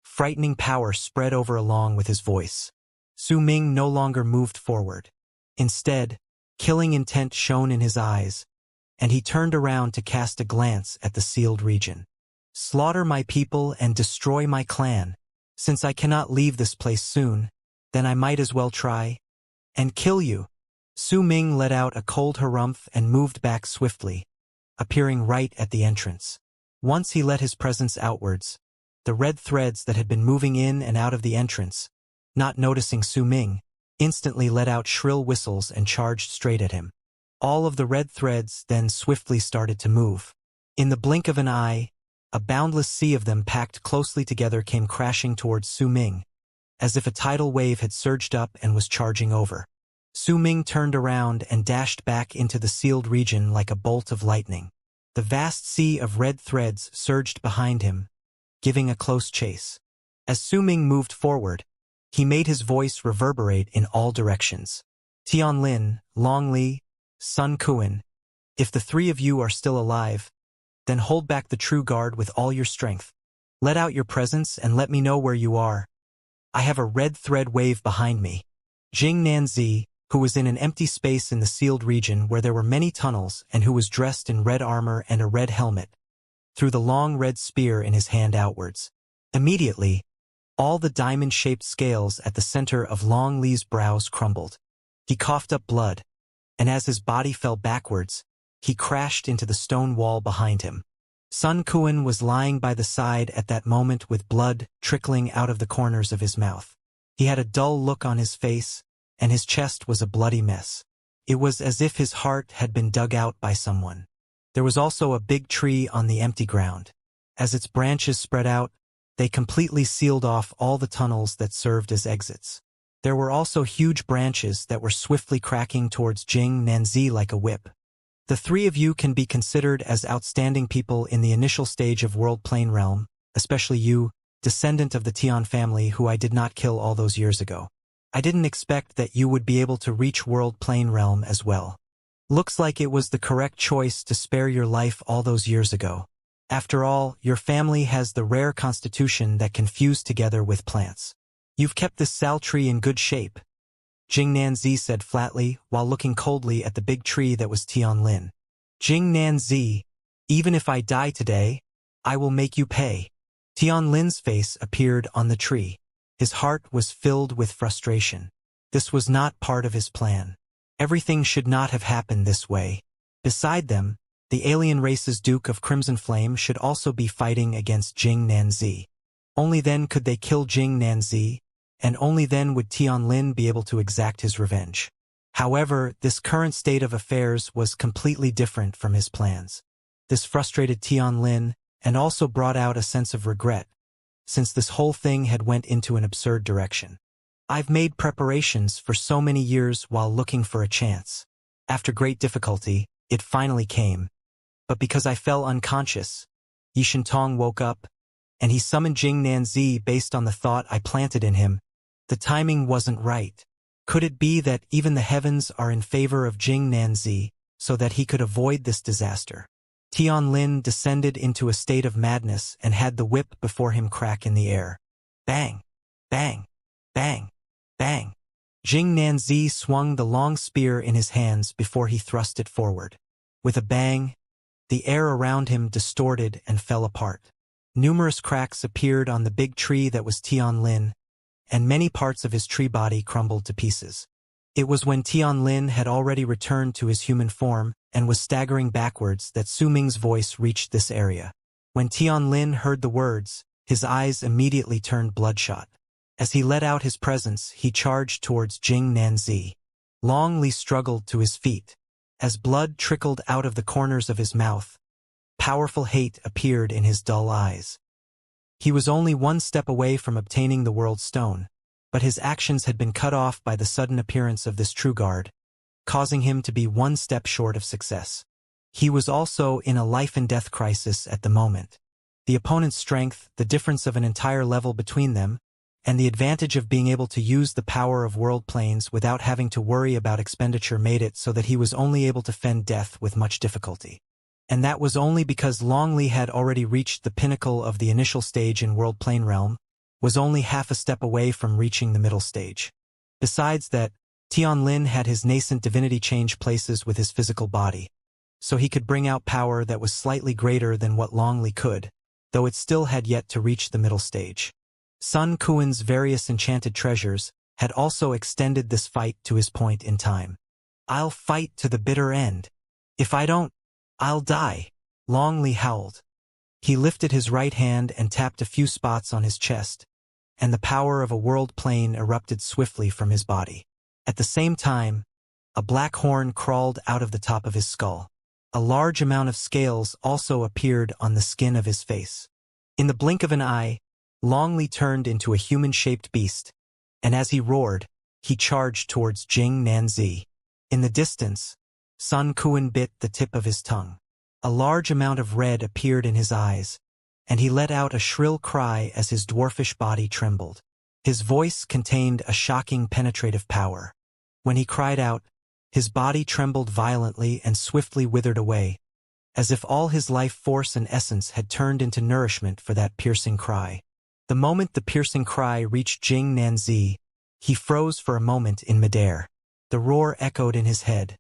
frightening power spread over along with his voice. Su Ming no longer moved forward. Instead, killing intent shone in his eyes, and he turned around to cast a glance at the sealed region. Slaughter my people and destroy my clan. Since I cannot leave this place soon, then I might as well try and kill you. Su Ming let out a cold harumph and moved back swiftly, appearing right at the entrance. Once he let his presence outwards, the red threads that had been moving in and out of the entrance, not noticing Su Ming, instantly let out shrill whistles and charged straight at him. All of the red threads then swiftly started to move. In the blink of an eye, a boundless sea of them packed closely together came crashing towards Su Ming, as if a tidal wave had surged up and was charging over. Su Ming turned around and dashed back into the sealed region like a bolt of lightning. The vast sea of red threads surged behind him, giving a close chase. As Su Ming moved forward, he made his voice reverberate in all directions. Tian Lin, Long Li, Sun Kuan, if the 3 of you are still alive, then hold back the true guard with all your strength. Let out your presence and let me know where you are. I have a red thread wave behind me. Jing Nanzi, who was in an empty space in the sealed region where there were many tunnels and who was dressed in red armor and a red helmet, threw the long red spear in his hand outwards. Immediately, all the diamond-shaped scales at the center of Long Li's brows crumbled. He coughed up blood, and as his body fell backwards, he crashed into the stone wall behind him. Sun Quan was lying by the side at that moment with blood trickling out of the corners of his mouth. He had a dull look on his face, and his chest was a bloody mess. It was as if his heart had been dug out by someone. There was also a big tree on the empty ground. As its branches spread out, they completely sealed off all the tunnels that served as exits. There were also huge branches that were swiftly cracking towards Jing Nanzi like a whip. The three of you can be considered as outstanding people in the initial stage of World Plane Realm, especially you, descendant of the Tian family who I did not kill all those years ago. I didn't expect that you would be able to reach World Plane Realm as well. Looks like it was the correct choice to spare your life all those years ago. After all, your family has the rare constitution that can fuse together with plants. You've kept this sal tree in good shape, Jing Nanzi said flatly while looking coldly at the big tree that was Tianlin. Jing Nanzi, even if I die today, I will make you pay. Tianlin's face appeared on the tree. His heart was filled with frustration. This was not part of his plan. Everything should not have happened this way. Beside them, the alien race's Duke of Crimson Flame should also be fighting against Jing Nanzi. Only then could they kill Jing Nanzi, and only then would Tianlin be able to exact his revenge. However, this current state of affairs was completely different from his plans. This frustrated Tianlin and also brought out a sense of regret, since this whole thing had went into an absurd direction. I've made preparations for so many years while looking for a chance. After great difficulty, it finally came. But because I fell unconscious, Yi Shintong woke up, and he summoned Jing Nanzi based on the thought I planted in him. The timing wasn't right. Could it be that even the heavens are in favor of Jing Nanzi, so that he could avoid this disaster? Tianlin descended into a state of madness and had the whip before him crack in the air. Bang! Bang! Bang! Bang! Jing Nanzi swung the long spear in his hands before he thrust it forward. With a bang, the air around him distorted and fell apart. Numerous cracks appeared on the big tree that was Tianlin, and many parts of his tree body crumbled to pieces. It was when Tianlin had already returned to his human form and was staggering backwards that Su Ming's voice reached this area. When Tianlin heard the words, his eyes immediately turned bloodshot. As he let out his presence, he charged towards Jing Nanzi. Long Li struggled to his feet. As blood trickled out of the corners of his mouth, powerful hate appeared in his dull eyes. He was only one step away from obtaining the World Stone, but his actions had been cut off by the sudden appearance of this true guard, causing him to be one step short of success. He was also in a life-and-death crisis at the moment. The opponent's strength, the difference of an entire level between them, and the advantage of being able to use the power of world planes without having to worry about expenditure made it so that he was only able to fend death with much difficulty. And that was only because Long Li had already reached the pinnacle of the initial stage in World Plane Realm, was only half a step away from reaching the middle stage. Besides that, Tianlin had his nascent divinity change places with his physical body, so he could bring out power that was slightly greater than what Long Li could, though it still had yet to reach the middle stage. Sun Quan's various enchanted treasures had also extended this fight to his point in time. I'll fight to the bitter end. If I don't, I'll die, Long Li howled. He lifted his right hand and tapped a few spots on his chest, and the power of a world plane erupted swiftly from his body. At the same time, a black horn crawled out of the top of his skull. A large amount of scales also appeared on the skin of his face. In the blink of an eye, Long Li turned into a human-shaped beast, and as he roared, he charged towards Jing Nanzi. In the distance, Sun Quan bit the tip of his tongue. A large amount of red appeared in his eyes, and he let out a shrill cry as his dwarfish body trembled. His voice contained a shocking penetrative power. When he cried out, his body trembled violently and swiftly withered away, as if all his life force and essence had turned into nourishment for that piercing cry. The moment the piercing cry reached Jing Nanzi, he froze for a moment in midair. The roar echoed in his head,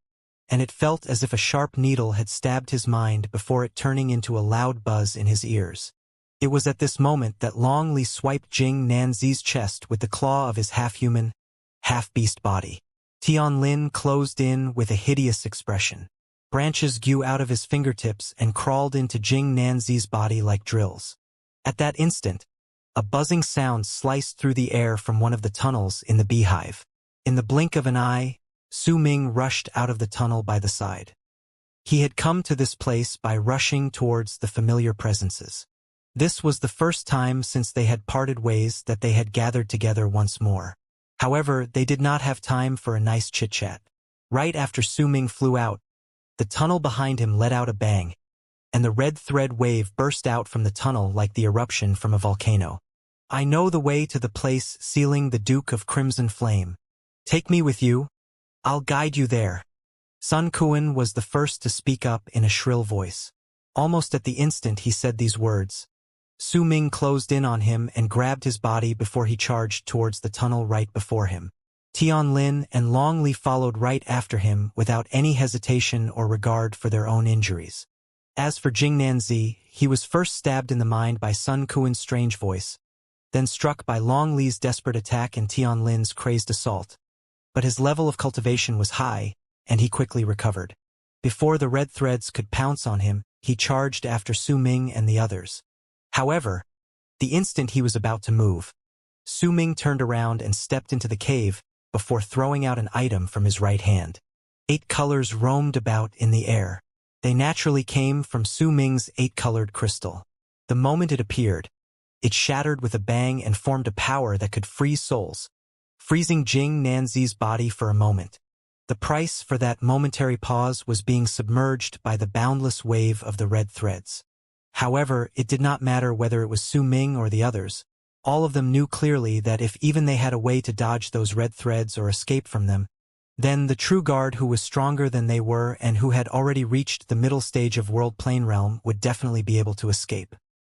and it felt as if a sharp needle had stabbed his mind before it turning into a loud buzz in his ears. It was at this moment that Long Li swiped Jing Nanzi's chest with the claw of his half-human, half-beast body. Tianlin closed in with a hideous expression. Branches grew out of his fingertips and crawled into Jing Nanzi's body like drills. At that instant, a buzzing sound sliced through the air from one of the tunnels in the beehive. In the blink of an eye, Su Ming rushed out of the tunnel by the side. He had come to this place by rushing towards the familiar presences. This was the first time since they had parted ways that they had gathered together once more. However, they did not have time for a nice chit-chat. Right after Su Ming flew out, the tunnel behind him let out a bang, and the red thread wave burst out from the tunnel like the eruption from a volcano. "I know the way to the place sealing the Duke of Crimson Flame. Take me with you. I'll guide you there." Sun Quan was the first to speak up in a shrill voice. Almost at the instant he said these words, Su Ming closed in on him and grabbed his body before he charged towards the tunnel right before him. Tianlin and Long Li followed right after him without any hesitation or regard for their own injuries. As for Jing Nanzi, he was first stabbed in the mind by Sun Quan's strange voice, then struck by Long Li's desperate attack and Tianlin's crazed assault. But his level of cultivation was high, and he quickly recovered. Before the red threads could pounce on him, he charged after Su Ming and the others. However, the instant he was about to move, Su Ming turned around and stepped into the cave before throwing out an item from his right hand. 8 colors roamed about in the air. They naturally came from Su Ming's 8-colored crystal. The moment it appeared, it shattered with a bang and formed a power that could freeze souls, freezing Jing Nanzi's body for a moment. The price for that momentary pause was being submerged by the boundless wave of the red threads. However, it did not matter whether it was Su Ming or the others. All of them knew clearly that if even they had a way to dodge those red threads or escape from them, then the true guard who was stronger than they were and who had already reached the middle stage of World Plane Realm would definitely be able to escape.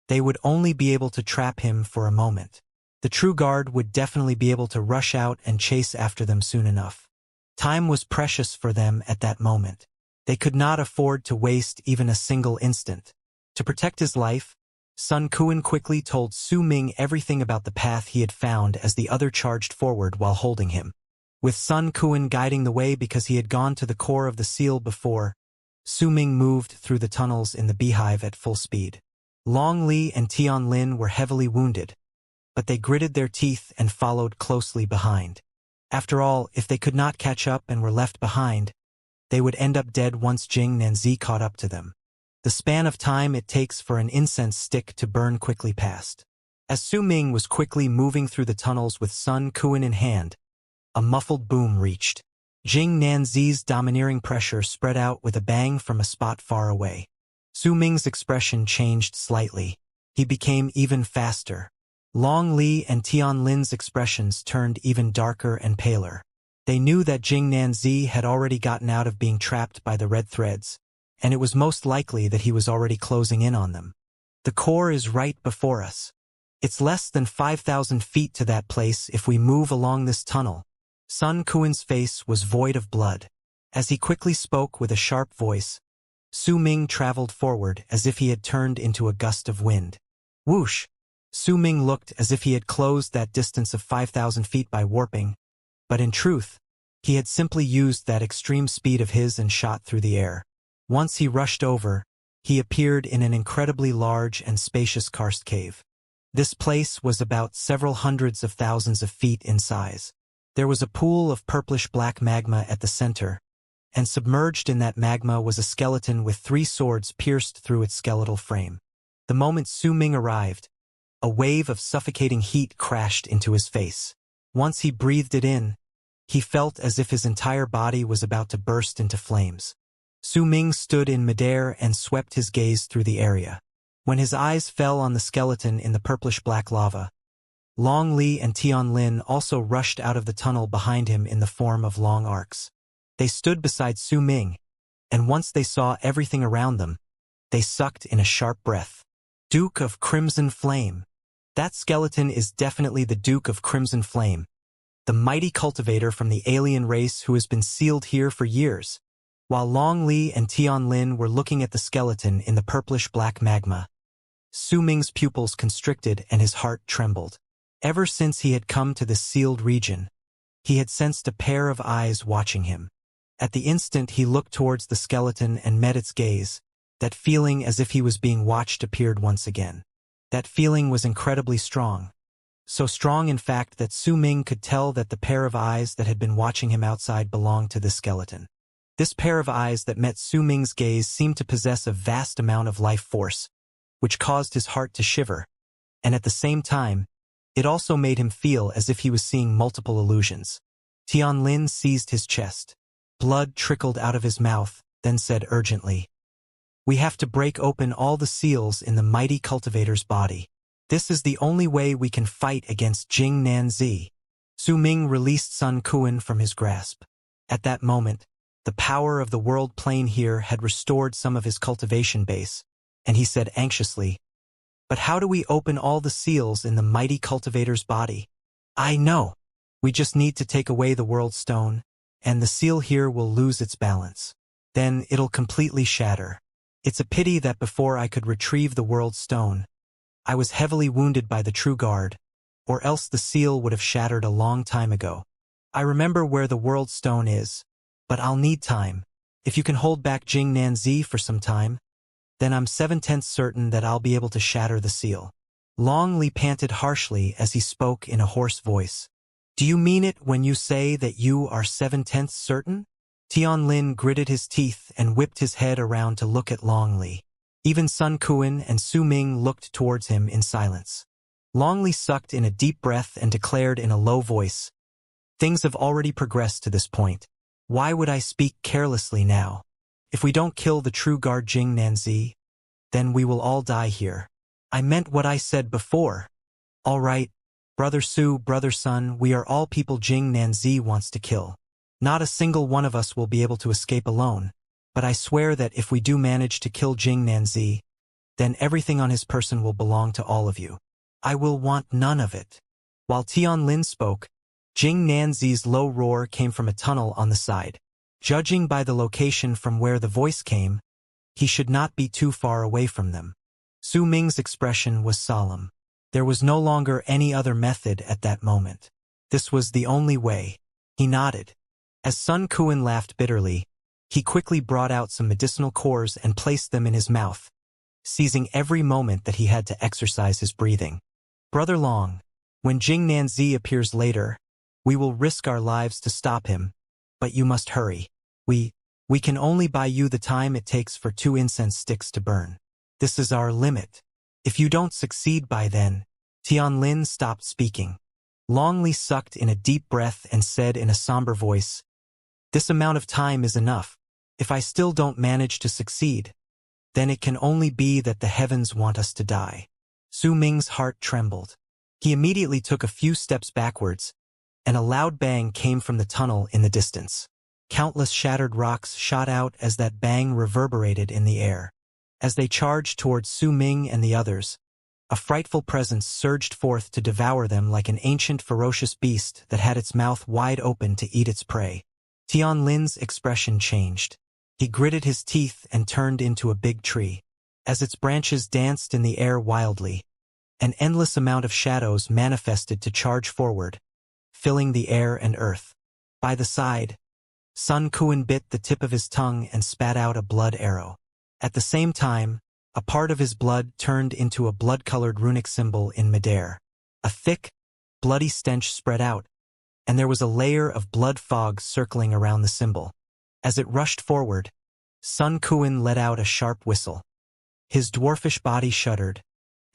They would only be able to trap him for a moment. The true guard would definitely be able to rush out and chase after them soon enough. Time was precious for them at that moment. They could not afford to waste even a single instant. To protect his life, Sun Quan quickly told Su Ming everything about the path he had found as the other charged forward while holding him. With Sun Quan guiding the way because he had gone to the core of the seal before, Su Ming moved through the tunnels in the beehive at full speed. Long Li and Tianlin were heavily wounded, but they gritted their teeth and followed closely behind. After all, if they could not catch up and were left behind, they would end up dead once Jing Nanzi caught up to them. The span of time it takes for an incense stick to burn quickly passed. As Su Ming was quickly moving through the tunnels with Sun Quan in hand, a muffled boom reached. Jing Nanzi's domineering pressure spread out with a bang from a spot far away. Su Ming's expression changed slightly. He became even faster. Long Li and Tianlin's expressions turned even darker and paler. They knew that Jing Nanzi had already gotten out of being trapped by the red threads, and it was most likely that he was already closing in on them. The core is right before us. It's less than 5,000 feet to that place if we move along this tunnel. Sun Quan's face was void of blood. As he quickly spoke with a sharp voice, Su Ming traveled forward as if he had turned into a gust of wind. Whoosh! Su Ming looked as if he had closed that distance of 5,000 feet by warping, but in truth, he had simply used that extreme speed of his and shot through the air. Once he rushed over, he appeared in an incredibly large and spacious karst cave. This place was about several hundreds of thousands of feet in size. There was a pool of purplish-black magma at the center, and submerged in that magma was a skeleton with 3 swords pierced through its skeletal frame. The moment Su Ming arrived, a wave of suffocating heat crashed into his face. Once he breathed it in, he felt as if his entire body was about to burst into flames. Su Ming stood in midair and swept his gaze through the area. When his eyes fell on the skeleton in the purplish-black lava, Long Li and Tianlin also rushed out of the tunnel behind him in the form of long arcs. They stood beside Su Ming, and once they saw everything around them, they sucked in a sharp breath. Duke of Crimson Flame. That skeleton is definitely the Duke of Crimson Flame. the mighty cultivator from the alien race who has been sealed here for years. While Long Li and Tianlin were looking at the skeleton in the purplish-black magma, Su Ming's pupils constricted and his heart trembled. Ever since he had come to this sealed region, he had sensed a pair of eyes watching him. At the instant he looked towards the skeleton and met its gaze, that feeling as if he was being watched appeared once again. That feeling was incredibly strong. So strong, in fact, that Su Ming could tell that the pair of eyes that had been watching him outside belonged to this skeleton. This pair of eyes that met Su Ming's gaze seemed to possess a vast amount of life force, which caused his heart to shiver, and at the same time, it also made him feel as if he was seeing multiple illusions. Tianlin seized his chest. Blood trickled out of his mouth, then said urgently, "We have to break open all the seals in the mighty cultivator's body. This is the only way we can fight against Jing Nanzi." Su Ming released Sun Kuan from his grasp. At that moment, the power of the world plane here had restored some of his cultivation base, and he said anxiously, "But how do we open all the seals in the mighty cultivator's body?" "I know. We just need to take away the world stone, and the seal here will lose its balance. Then it'll completely shatter. It's a pity that before I could retrieve the world stone, I was heavily wounded by the True Guard, or else the seal would have shattered a long time ago. I remember where the world stone is, but I'll need time. If you can hold back Jing Nanzi for some time, then I'm 7/10 certain that I'll be able to shatter the seal." Long Li panted harshly as he spoke in a hoarse voice. "Do you mean it when you say that you are 7/10 certain?" Tianlin gritted his teeth and whipped his head around to look at Long Li. Even Sun Kuan and Su Ming looked towards him in silence. Long Li sucked in a deep breath and declared in a low voice, "Things have already progressed to this point. Why would I speak carelessly now? If we don't kill the true guard Jing Nanzi, then we will all die here. I meant what I said before. All right, Brother Su, Brother Sun, we are all people Jing Nanzi wants to kill. Not a single one of us will be able to escape alone, but I swear that if we do manage to kill Jing Nanzi, then everything on his person will belong to all of you. I will want none of it." While Tianlin spoke, Jing Nanzi's low roar came from a tunnel on the side. Judging by the location from where the voice came, he should not be too far away from them. Su Ming's expression was solemn. There was no longer any other method at that moment. This was the only way. He nodded. As Sun Kuan laughed bitterly, he quickly brought out some medicinal cores and placed them in his mouth, seizing every moment that he had to exercise his breathing. "Brother Long, when Jing Nanzi appears later, we will risk our lives to stop him, but you must hurry. We can only buy you the time it takes for 2 incense sticks to burn. This is our limit. If you don't succeed by then..." Tianlin stopped speaking. Long Li sucked in a deep breath and said in a somber voice, "This amount of time is enough. If I still don't manage to succeed, then it can only be that the heavens want us to die." Su Ming's heart trembled. He immediately took a few steps backwards, and a loud bang came from the tunnel in the distance. Countless shattered rocks shot out as that bang reverberated in the air. As they charged towards Su Ming and the others, a frightful presence surged forth to devour them like an ancient ferocious beast that had its mouth wide open to eat its prey. Tianlin's expression changed. He gritted his teeth and turned into a big tree. As its branches danced in the air wildly, an endless amount of shadows manifested to charge forward, filling the air and earth. By the side, Sun Kuan bit the tip of his tongue and spat out a blood arrow. At the same time, a part of his blood turned into a blood-colored runic symbol in midair. A thick, bloody stench spread out, and there was a layer of blood fog circling around the symbol. As it rushed forward, Sun Kuan let out a sharp whistle. His dwarfish body shuddered,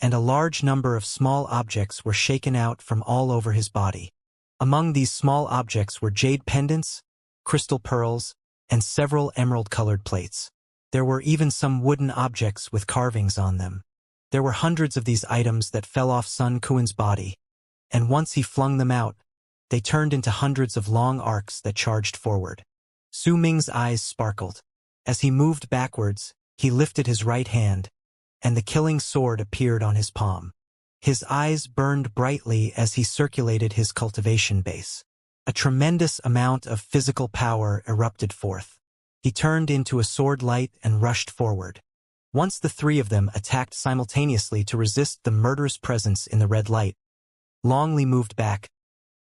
and a large number of small objects were shaken out from all over his body. Among these small objects were jade pendants, crystal pearls, and several emerald-colored plates. There were even some wooden objects with carvings on them. There were hundreds of these items that fell off Sun Kuan's body, and once he flung them out, they turned into hundreds of long arcs that charged forward. Su Ming's eyes sparkled. As he moved backwards, he lifted his right hand, and the killing sword appeared on his palm. His eyes burned brightly as he circulated his cultivation base. A tremendous amount of physical power erupted forth. He turned into a sword light and rushed forward. Once the three of them attacked simultaneously to resist the murderous presence in the red light. Longli moved back,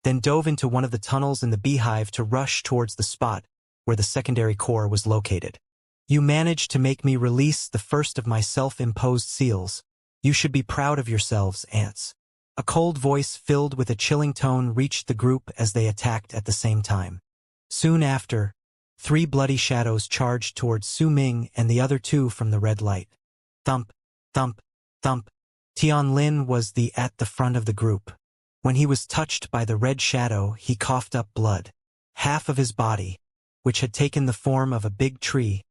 then dove into one of the tunnels in the beehive to rush towards the spot where the secondary core was located. You managed to make me release the first of my self-imposed seals. You should be proud of yourselves, ants. A cold voice filled with a chilling tone reached the group as they attacked at the same time. Soon after, 3 bloody shadows charged towards Su Ming and the other 2 from the red light. Thump, thump, thump. Tianlin was at the front of the group. When he was touched by the red shadow, he coughed up blood. Half of his body, which had taken the form of a big tree,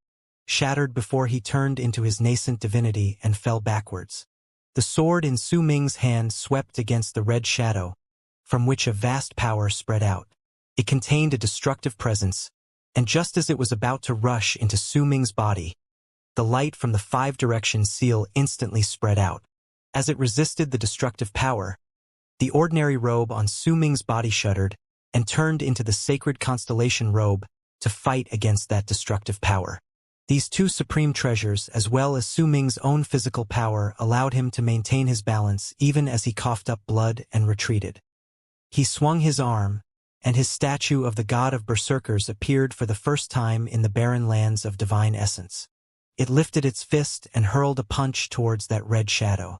shattered before he turned into his nascent divinity and fell backwards. The sword in Su Ming's hand swept against the red shadow, from which a vast power spread out. It contained a destructive presence, and just as it was about to rush into Su Ming's body, the light from the 5-direction seal instantly spread out. As it resisted the destructive power, the ordinary robe on Su Ming's body shuddered and turned into the sacred constellation robe to fight against that destructive power. These 2 supreme treasures, as well as Su Ming's own physical power, allowed him to maintain his balance even as he coughed up blood and retreated. He swung his arm, and his statue of the god of berserkers appeared for the first time in the barren lands of divine essence. It lifted its fist and hurled a punch towards that red shadow.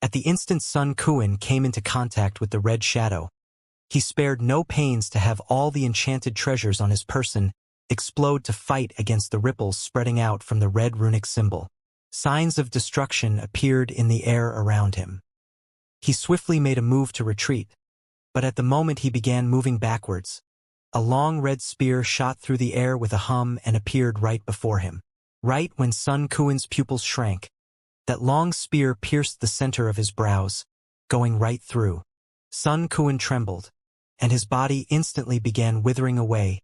At the instant Sun Kuan came into contact with the red shadow, he spared no pains to have all the enchanted treasures on his person explode to fight against the ripples spreading out from the red runic symbol. Signs of destruction appeared in the air around him. He swiftly made a move to retreat, but at the moment he began moving backwards, a long red spear shot through the air with a hum and appeared right before him. Right when Sun Kuan's pupils shrank, that long spear pierced the center of his brows, going right through. Sun Kuan trembled, and his body instantly began withering away,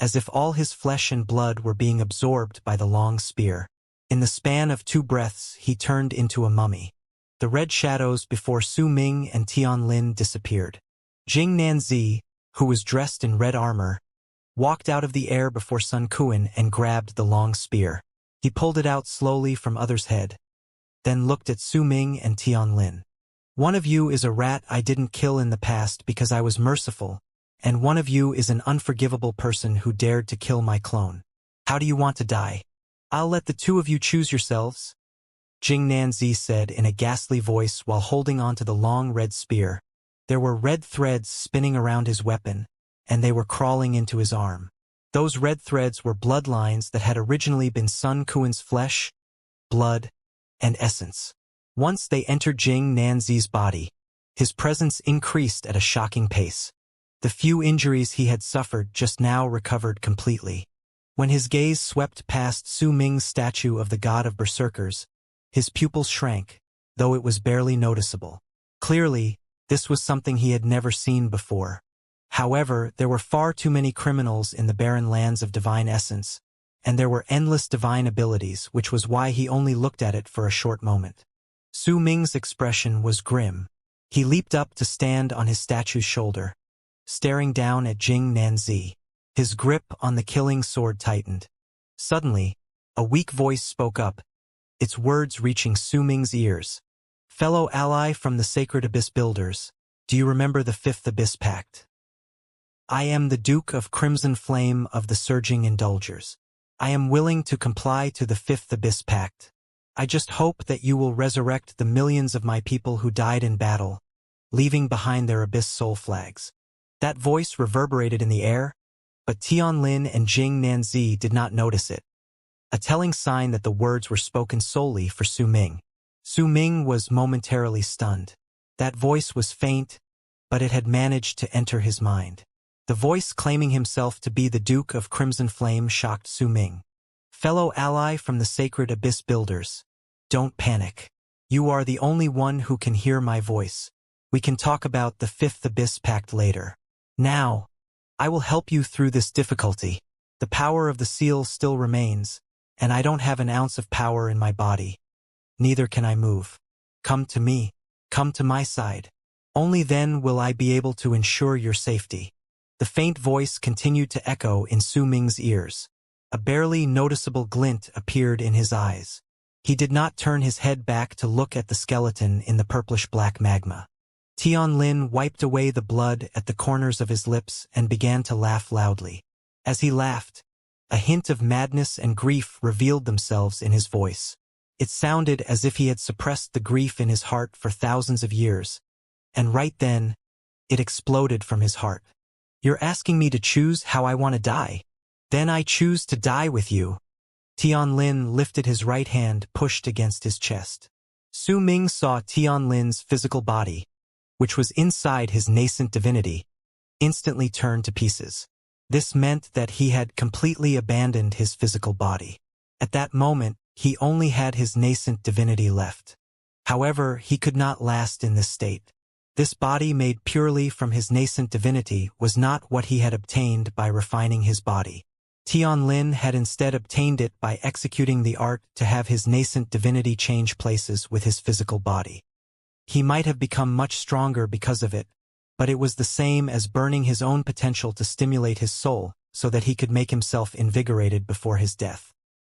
as if all his flesh and blood were being absorbed by the long spear. In the span of 2 breaths, he turned into a mummy. The red shadows before Su Ming and Tianlin disappeared. Jing Nanzi, who was dressed in red armor, walked out of the air before Sun Kuan and grabbed the long spear. He pulled it out slowly from others' head, then looked at Su Ming and Tianlin. One of you is a rat I didn't kill in the past because I was merciful, and one of you is an unforgivable person who dared to kill my clone. How do you want to die? I'll let the 2 of you choose yourselves, Jing Nanzi said in a ghastly voice while holding onto the long red spear. There were red threads spinning around his weapon, and they were crawling into his arm. Those red threads were bloodlines that had originally been Sun Kuan's flesh, blood, and essence. Once they entered Jing Nanzi's body, his presence increased at a shocking pace. The few injuries he had suffered just now recovered completely. When his gaze swept past Su Ming's statue of the god of berserkers, his pupils shrank, though it was barely noticeable. Clearly, this was something he had never seen before. However, there were far too many criminals in the barren lands of divine essence, and there were endless divine abilities, which was why he only looked at it for a short moment. Su Ming's expression was grim. He leaped up to stand on his statue's shoulder, staring down at Jing Nanzi. His grip on the killing sword tightened. Suddenly, a weak voice spoke up, its words reaching Su Ming's ears. Fellow ally from the Sacred Abyss Builders, do you remember the 5th Abyss Pact? I am the Duke of Crimson Flame of the Surging Indulgers. I am willing to comply to the 5th Abyss Pact. I just hope that you will resurrect the millions of my people who died in battle, leaving behind their Abyss soul flags. That voice reverberated in the air, but Tianlin and Jing Nanzi did not notice it, a telling sign that the words were spoken solely for Su Ming. Su Ming was momentarily stunned. That voice was faint, but it had managed to enter his mind. The voice claiming himself to be the Duke of Crimson Flame shocked Su Ming. Fellow ally from the Sacred Abyss Builders, don't panic. You are the only one who can hear my voice. We can talk about the 5th Abyss Pact later. Now, I will help you through this difficulty. The power of the seal still remains, and I don't have an ounce of power in my body. Neither can I move. Come to me. Come to my side. Only then will I be able to ensure your safety. The The faint voice continued to echo in Su Ming's ears. A barely noticeable glint appeared in his eyes. He did not turn his head back to look at the skeleton in the purplish-black magma. Tianlin wiped away the blood at the corners of his lips and began to laugh loudly. As he laughed, a hint of madness and grief revealed themselves in his voice. It sounded as if he had suppressed the grief in his heart for thousands of years, and right then, it exploded from his heart. "You're asking me to choose how I want to die? Then I choose to die with you." Tianlin lifted his right hand, pushed against his chest. Su Ming saw Tianlin's physical body, which was inside his nascent divinity, instantly turn to pieces. This meant that he had completely abandoned his physical body. At that moment, he only had his nascent divinity left. However, he could not last in this state. This body made purely from his nascent divinity was not what he had obtained by refining his body. Tianlin had instead obtained it by executing the art to have his nascent divinity change places with his physical body. He might have become much stronger because of it, but it was the same as burning his own potential to stimulate his soul so that he could make himself invigorated before his death.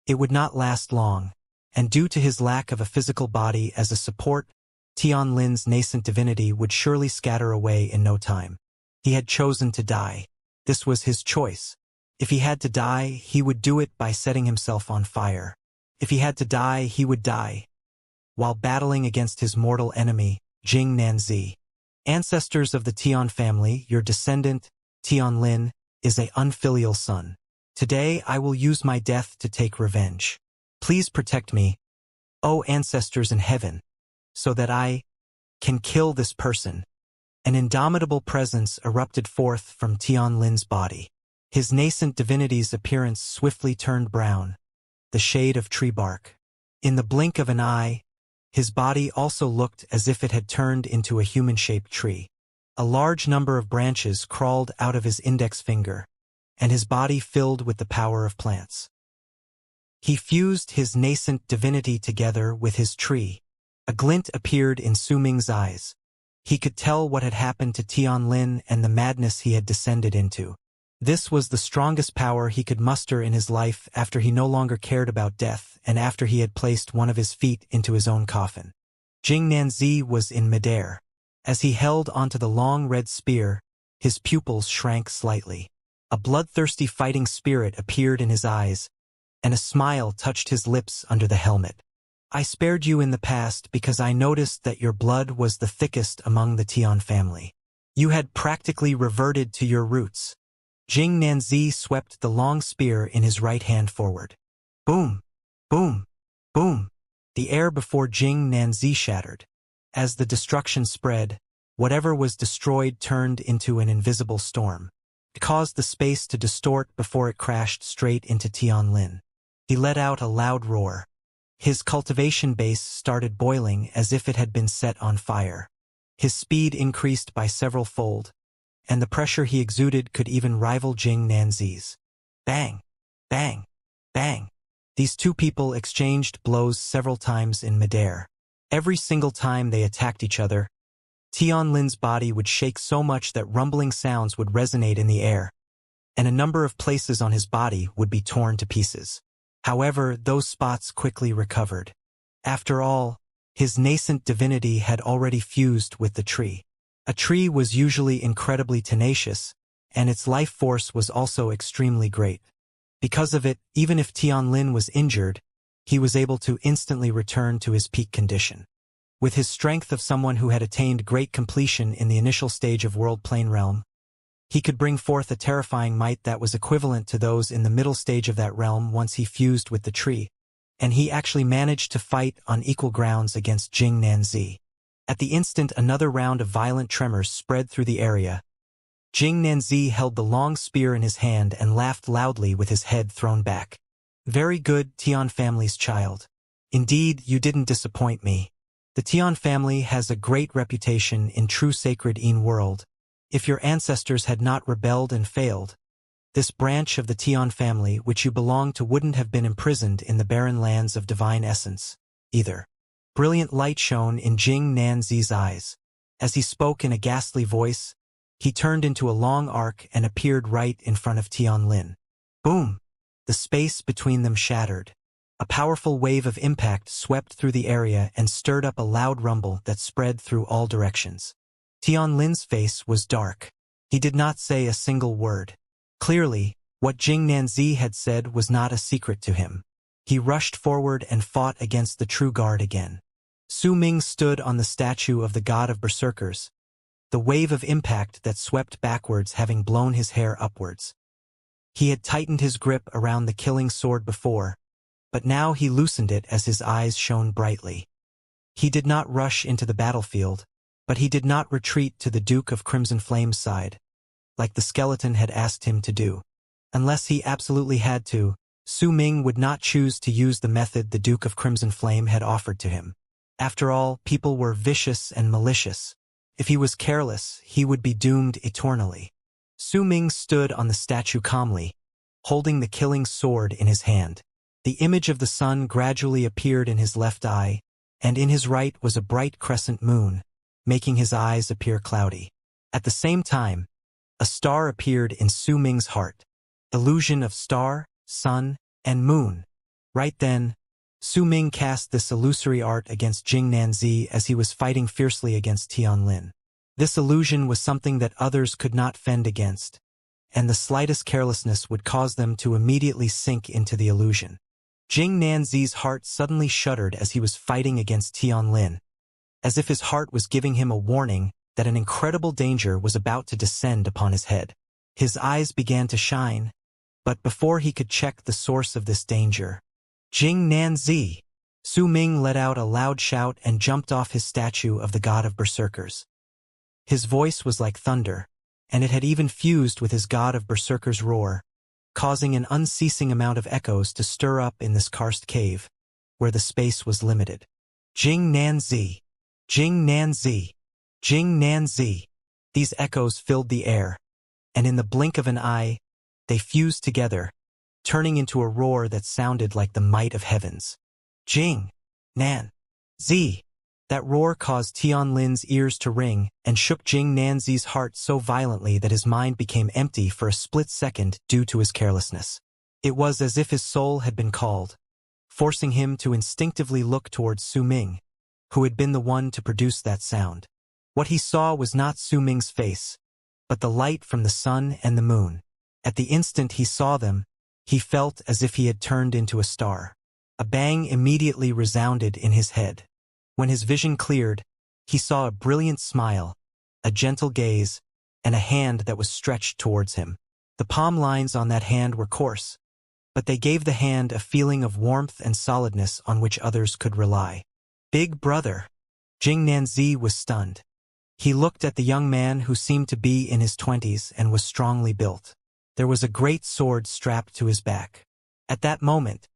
It would not last long, and due to his lack of a physical body as a support, Tianlin's nascent divinity would surely scatter away in no time. He had chosen to die. This was his choice. If he had to die, he would do it by setting himself on fire. If he had to die, he would die while battling against his mortal enemy, Jing Nanzi. Ancestors of the Tian family, your descendant, Tianlin, is a unfilial son. Today I will use my death to take revenge. Please protect me, O ancestors in heaven, so that I can kill this person. An indomitable presence erupted forth from Tianlin's body. His nascent divinity's appearance swiftly turned brown, the shade of tree bark. In the blink of an eye, his body also looked as if it had turned into a human-shaped tree. A large number of branches crawled out of his index finger, and his body filled with the power of plants. He fused his nascent divinity together with his tree. A glint appeared in Su Ming's eyes. He could tell what had happened to Tianlin and the madness he had descended into. This was the strongest power he could muster in his life after he no longer cared about death and after he had placed one of his feet into his own coffin. Jing Nanzi was in midair. As he held onto the long red spear, his pupils shrank slightly. A bloodthirsty fighting spirit appeared in his eyes, and a smile touched his lips under the helmet. "I spared you in the past because I noticed that your blood was the thickest among the Tian family. You had practically reverted to your roots." Jing Nanzi swept the long spear in his right hand forward. Boom! Boom! Boom! The air before Jing Nanzi shattered. As the destruction spread, whatever was destroyed turned into an invisible storm. It caused the space to distort before it crashed straight into Tianlin. He let out a loud roar. His cultivation base started boiling as if it had been set on fire. His speed increased by several fold, and the pressure he exuded could even rival Jing Nanzi's. Bang! Bang! Bang! These two people exchanged blows several times in midair. Every single time they attacked each other, Tianlin's body would shake so much that rumbling sounds would resonate in the air, and a number of places on his body would be torn to pieces. However, those spots quickly recovered. After all, his nascent divinity had already fused with the tree. A tree was usually incredibly tenacious, and its life force was also extremely great. Because of it, even if Tianlin was injured, he was able to instantly return to his peak condition. With his strength of someone who had attained great completion in the initial stage of World Plane Realm, he could bring forth a terrifying might that was equivalent to those in the middle stage of that realm once he fused with the tree, and he actually managed to fight on equal grounds against Jing Nanzi. At the instant another round of violent tremors spread through the area. Jing Nanzi held the long spear in his hand and laughed loudly with his head thrown back. "Very good, Tian family's child. Indeed, you didn't disappoint me. The Tian family has a great reputation in true sacred Yin world. If your ancestors had not rebelled and failed, this branch of the Tian family which you belong to wouldn't have been imprisoned in the barren lands of divine essence, either." Brilliant light shone in Jing Nanzi's eyes. As he spoke in a ghastly voice, He turned into a long arc and appeared right in front of Tianlin. Boom! The space between them shattered. A powerful wave of impact swept through the area and stirred up a loud rumble that spread through all directions. Tianlin's face was dark. He did not say a single word. Clearly, what Jing Nanzi had said was not a secret to him. He rushed forward and fought against the true guard again. Su Ming stood on the statue of the god of berserkers, the wave of impact that swept backwards having blown his hair upwards. He had tightened his grip around the killing sword before, but now he loosened it as his eyes shone brightly. He did not rush into the battlefield, but he did not retreat to the Duke of Crimson Flame's side, like the skeleton had asked him to do. Unless he absolutely had to, Su Ming would not choose to use the method the Duke of Crimson Flame had offered to him. After all, people were vicious and malicious. If he was careless, he would be doomed eternally. Su Ming stood on the statue calmly, holding the killing sword in his hand. The image of the sun gradually appeared in his left eye, and in his right was a bright crescent moon, making his eyes appear cloudy. At the same time, a star appeared in Su Ming's heart. Illusion of star, sun, and moon. Right then, Su Ming cast this illusory art against Jing Nanzi as he was fighting fiercely against Tianlin. This illusion was something that others could not fend against, and the slightest carelessness would cause them to immediately sink into the illusion. Jing Nanzi's heart suddenly shuddered as he was fighting against Tianlin, as if his heart was giving him a warning that an incredible danger was about to descend upon his head. His eyes began to shine, but before he could check the source of this danger, Jing Nanzi! Su Ming let out a loud shout and jumped off his statue of the god of berserkers. His voice was like thunder, and it had even fused with his god of berserkers' roar, causing an unceasing amount of echoes to stir up in this karst cave, where the space was limited. Jing Nanzi! Jing Nanzi! Jing Nanzi! These echoes filled the air, and in the blink of an eye, they fused together, turning into a roar that sounded like the might of heavens. Jing! Nan! Zi! That roar caused Tianlin's ears to ring and shook Jing Nanzi's heart so violently that his mind became empty for a split second due to his carelessness. It was as if his soul had been called, forcing him to instinctively look towards Su Ming, who had been the one to produce that sound. What he saw was not Su Ming's face, but the light from the sun and the moon. At the instant he saw them, he felt as if he had turned into a star. A bang immediately resounded in his head. When his vision cleared, he saw a brilliant smile, a gentle gaze, and a hand that was stretched towards him. The palm lines on that hand were coarse, but they gave the hand a feeling of warmth and solidness on which others could rely. Big brother! Jing Nanzi was stunned. He looked at the young man who seemed to be in his 20s and was strongly built. There was a great sword strapped to his back. At that moment,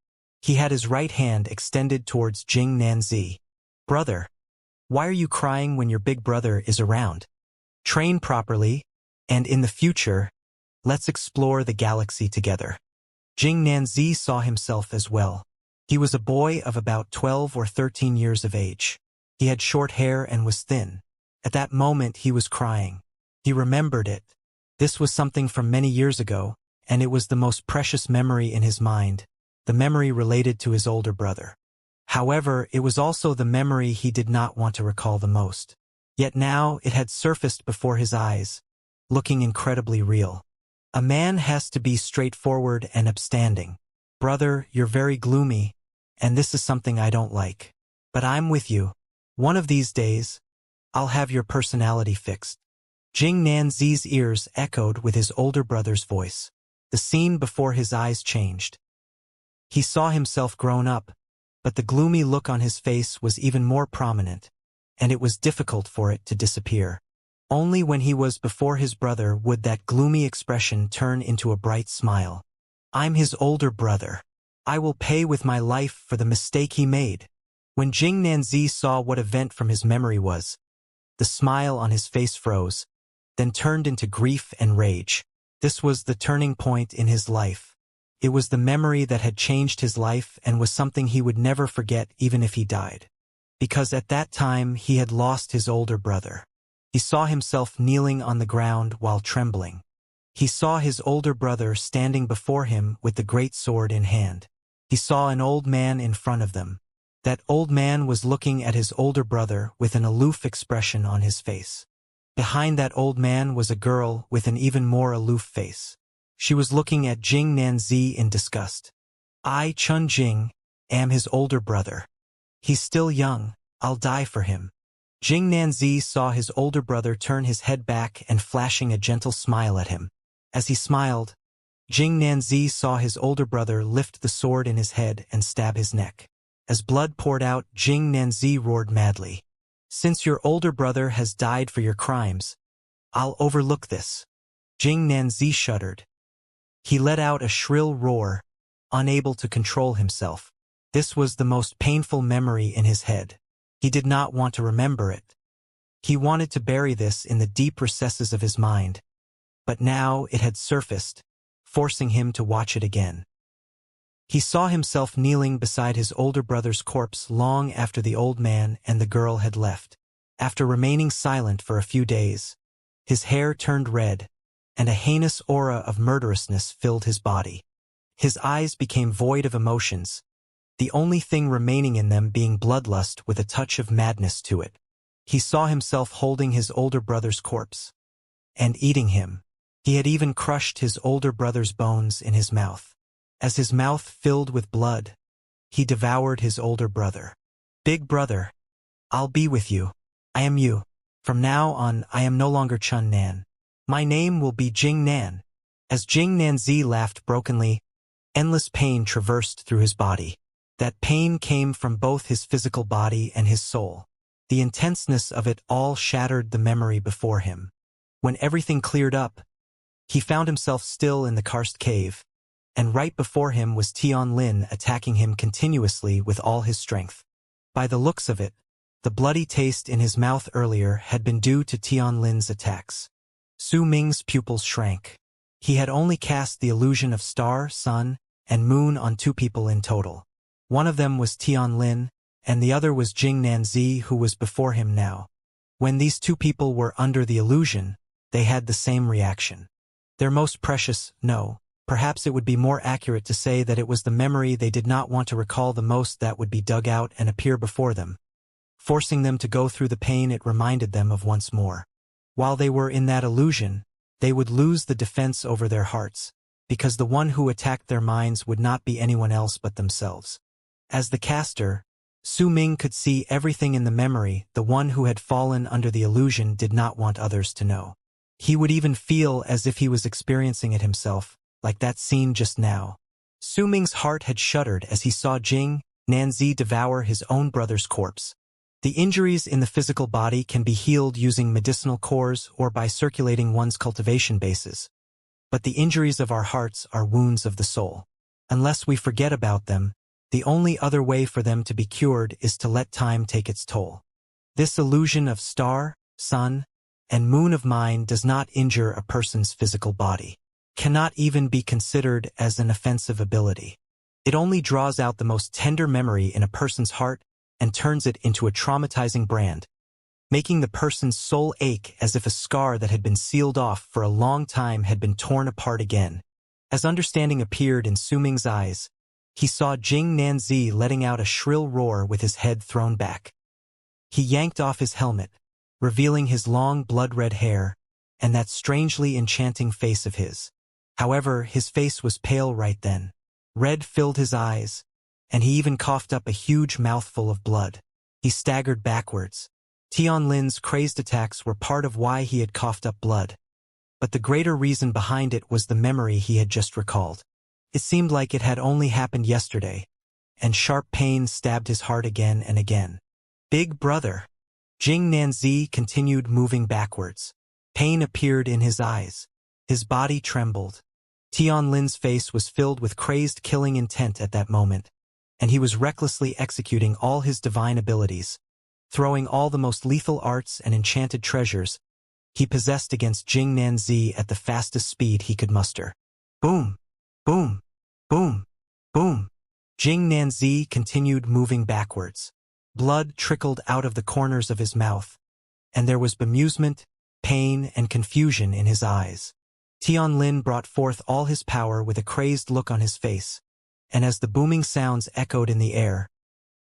he had his right hand extended towards Jing Nanzi. Brother, why are you crying when your big brother is around? Train properly, and in the future, let's explore the galaxy together. Jing Nanzi saw himself as well. He was a boy of about 12 or 13 years of age. He had short hair and was thin. At that moment he was crying. He remembered it. This was something from many years ago, and it was the most precious memory in his mind, the memory related to his older brother. However, it was also the memory he did not want to recall the most. Yet now it had surfaced before his eyes, looking incredibly real. A man has to be straightforward and upstanding. Brother, you're very gloomy, and this is something I don't like. But I'm with you. One of these days, I'll have your personality fixed. Jing Nanzi's ears echoed with his older brother's voice. The scene before his eyes changed. He saw himself grown up, but the gloomy look on his face was even more prominent, and it was difficult for it to disappear. Only when he was before his brother would that gloomy expression turn into a bright smile. I'm his older brother. I will pay with my life for the mistake he made. When Jing Nanzi saw what event from his memory was, the smile on his face froze, then turned into grief and rage. This was the turning point in his life. It was the memory that had changed his life and was something he would never forget even if he died. Because at that time he had lost his older brother. He saw himself kneeling on the ground while trembling. He saw his older brother standing before him with the great sword in hand. He saw an old man in front of them. That old man was looking at his older brother with an aloof expression on his face. Behind that old man was a girl with an even more aloof face. She was looking at Jing Nanzi in disgust. I, Chun Jing, am his older brother. He's still young, I'll die for him. Jing Nanzi saw his older brother turn his head back and flashing a gentle smile at him. As he smiled, Jing Nanzi saw his older brother lift the sword in his head and stab his neck. As blood poured out, Jing Nanzi roared madly. Since your older brother has died for your crimes, I'll overlook this. Jing Nanzi shuddered. He let out a shrill roar, unable to control himself. This was the most painful memory in his head. He did not want to remember it. He wanted to bury this in the deep recesses of his mind. But now it had surfaced, forcing him to watch it again. He saw himself kneeling beside his older brother's corpse long after the old man and the girl had left. After remaining silent for a few days, his hair turned red, and a heinous aura of murderousness filled his body. His eyes became void of emotions, the only thing remaining in them being bloodlust with a touch of madness to it. He saw himself holding his older brother's corpse and eating him. He had even crushed his older brother's bones in his mouth. As his mouth filled with blood, he devoured his older brother. Big brother, I'll be with you. I am you. From now on, I am no longer Chun Nan. My name will be Jing Nan. As Jing Nanzi laughed brokenly, endless pain traversed through his body. That pain came from both his physical body and his soul. The intenseness of it all shattered the memory before him. When everything cleared up, he found himself still in the karst cave, and right before him was Tian Lin attacking him continuously with all his strength. By the looks of it, the bloody taste in his mouth earlier had been due to Tian Lin's attacks. Su Ming's pupils shrank. He had only cast the illusion of star, sun, and moon on 2 people in total. One of them was Tian Lin, and the other was Jing Nanzi, who was before him now. When these 2 people were under the illusion, they had the same reaction. Their most precious, no, perhaps it would be more accurate to say that it was the memory they did not want to recall the most that would be dug out and appear before them, forcing them to go through the pain it reminded them of once more. While they were in that illusion, they would lose the defense over their hearts, because the one who attacked their minds would not be anyone else but themselves. As the caster, Su Ming could see everything in the memory. The one who had fallen under the illusion did not want others to know. He would even feel as if he was experiencing it himself, like that scene just now. Su Ming's heart had shuddered as he saw Jing Nanzi devour his own brother's corpse. The injuries in the physical body can be healed using medicinal cores or by circulating one's cultivation bases. But the injuries of our hearts are wounds of the soul. Unless we forget about them, the only other way for them to be cured is to let time take its toll. This illusion of star, sun, and moon of mind does not injure a person's physical body, cannot even be considered as an offensive ability. It only draws out the most tender memory in a person's heart and turns it into a traumatizing brand, making the person's soul ache as if a scar that had been sealed off for a long time had been torn apart again. As understanding appeared in Su Ming's eyes, he saw Jing Nanzi letting out a shrill roar with his head thrown back. He yanked off his helmet, revealing his long blood-red hair and that strangely enchanting face of his. However, his face was pale right then. Red filled his eyes, and he even coughed up a huge mouthful of blood. He staggered backwards. Tian Lin's crazed attacks were part of why he had coughed up blood. But the greater reason behind it was the memory he had just recalled. It seemed like it had only happened yesterday, and sharp pain stabbed his heart again and again. Big brother. Jing Nanzi continued moving backwards. Pain appeared in his eyes. His body trembled. Tian Lin's face was filled with crazed killing intent at that moment, and he was recklessly executing all his divine abilities, throwing all the most lethal arts and enchanted treasures he possessed against Jing Nanzi at the fastest speed he could muster. Boom! Boom! Boom! Boom! Jing Nanzi continued moving backwards. Blood trickled out of the corners of his mouth, and there was bemusement, pain, and confusion in his eyes. Tianlin brought forth all his power with a crazed look on his face, and as the booming sounds echoed in the air,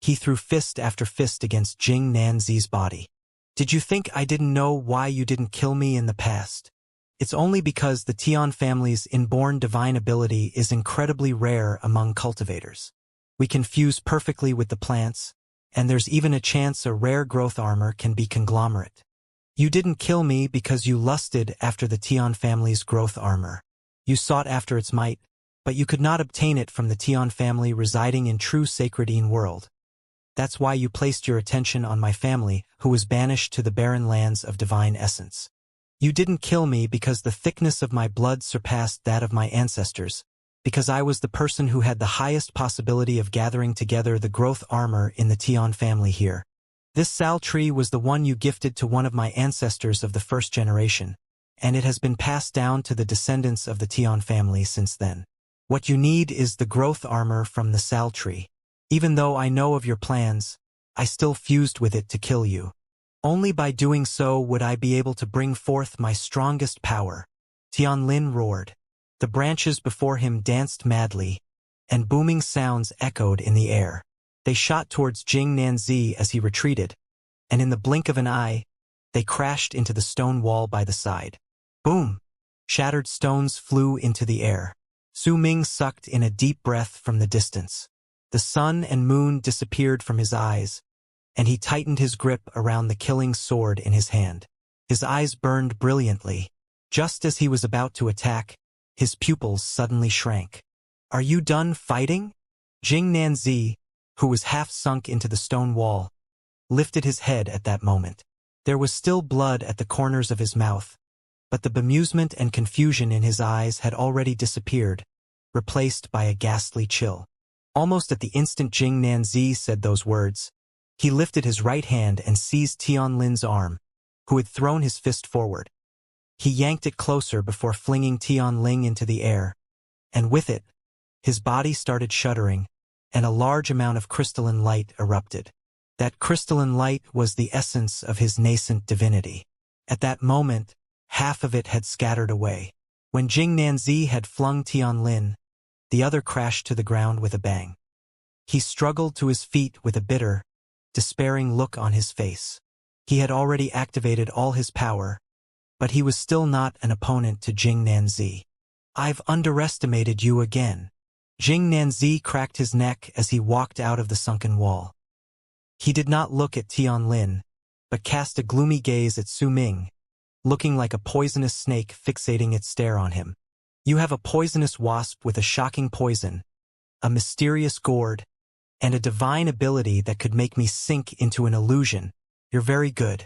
he threw fist after fist against Jing Nanzi's body. Did you think I didn't know why you didn't kill me in the past? It's only because the Tian family's inborn divine ability is incredibly rare among cultivators. We can fuse perfectly with the plants, and there's even a chance a rare growth armor can be conglomerate. You didn't kill me because you lusted after the Tian family's growth armor. You sought after its might, but you could not obtain it from the Tian family residing in true sacredine world. That's why you placed your attention on my family, who was banished to the barren lands of divine essence. You didn't kill me because the thickness of my blood surpassed that of my ancestors, because I was the person who had the highest possibility of gathering together the growth armor in the Tian family here. This sal tree was the one you gifted to one of my ancestors of the first generation, and it has been passed down to the descendants of the Tian family since then. What you need is the growth armor from the sal tree. Even though I know of your plans, I still fused with it to kill you. Only by doing so would I be able to bring forth my strongest power. Tianlin roared. The branches before him danced madly, and booming sounds echoed in the air. They shot towards Jing Nanzi as he retreated, and in the blink of an eye, they crashed into the stone wall by the side. Boom! Shattered stones flew into the air. Su Ming sucked in a deep breath from the distance. The sun and moon disappeared from his eyes, and he tightened his grip around the killing sword in his hand. His eyes burned brilliantly. Just as he was about to attack, his pupils suddenly shrank. Are you done fighting? Jing Nanzi, who was half sunk into the stone wall, lifted his head at that moment. There was still blood at the corners of his mouth, but the bemusement and confusion in his eyes had already disappeared, replaced by a ghastly chill. Almost at the instant Jing Nanzi said those words, he lifted his right hand and seized Tianlin's arm, who had thrown his fist forward. He yanked it closer before flinging Tianling into the air, and with it, his body started shuddering, and a large amount of crystalline light erupted. That crystalline light was the essence of his nascent divinity. At that moment, half of it had scattered away. When Jing Nanzi had flung Tianlin, the other crashed to the ground with a bang. He struggled to his feet with a bitter, despairing look on his face. He had already activated all his power, but he was still not an opponent to Jing Nanzi. I've underestimated you again. Jing Nanzi cracked his neck as he walked out of the sunken wall. He did not look at Tianlin, but cast a gloomy gaze at Su Ming, looking like a poisonous snake fixating its stare on him. You have a poisonous wasp with a shocking poison, a mysterious gourd, and a divine ability that could make me sink into an illusion. You're very good.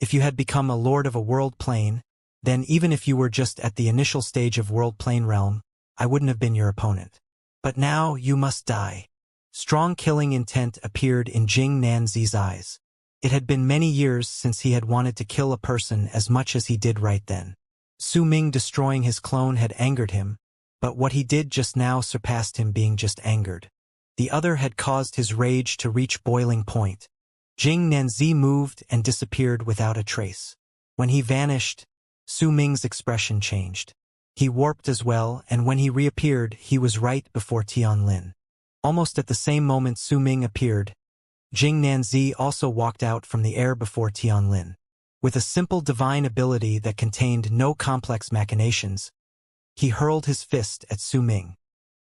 If you had become a lord of a world plane, then even if you were just at the initial stage of world plane realm, I wouldn't have been your opponent. But now you must die. Strong killing intent appeared in Jing Nanzi's eyes. It had been many years since he had wanted to kill a person as much as he did right then. Su Ming destroying his clone had angered him, but what he did just now surpassed him being just angered. The other had caused his rage to reach boiling point. Jing Nanzi moved and disappeared without a trace. When he vanished, Su Ming's expression changed. He warped as well, and when he reappeared, he was right before Tianlin. Almost at the same moment Su Ming appeared, Jing Nanzi also walked out from the air before Tianlin. With a simple divine ability that contained no complex machinations, he hurled his fist at Su Ming.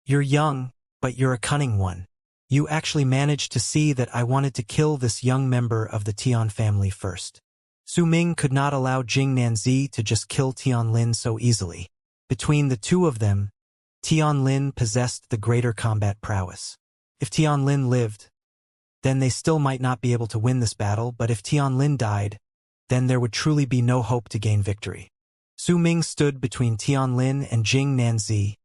You're young, but you're a cunning one. You actually managed to see that I wanted to kill this young member of the Tian family first. Su Ming could not allow Jing Nanzi to just kill Tianlin so easily. Between the two of them, Tianlin possessed the greater combat prowess. If Tianlin lived, then they still might not be able to win this battle, but if Tianlin died, then there would truly be no hope to gain victory. Su Ming stood between Tianlin and Jing Nanzi,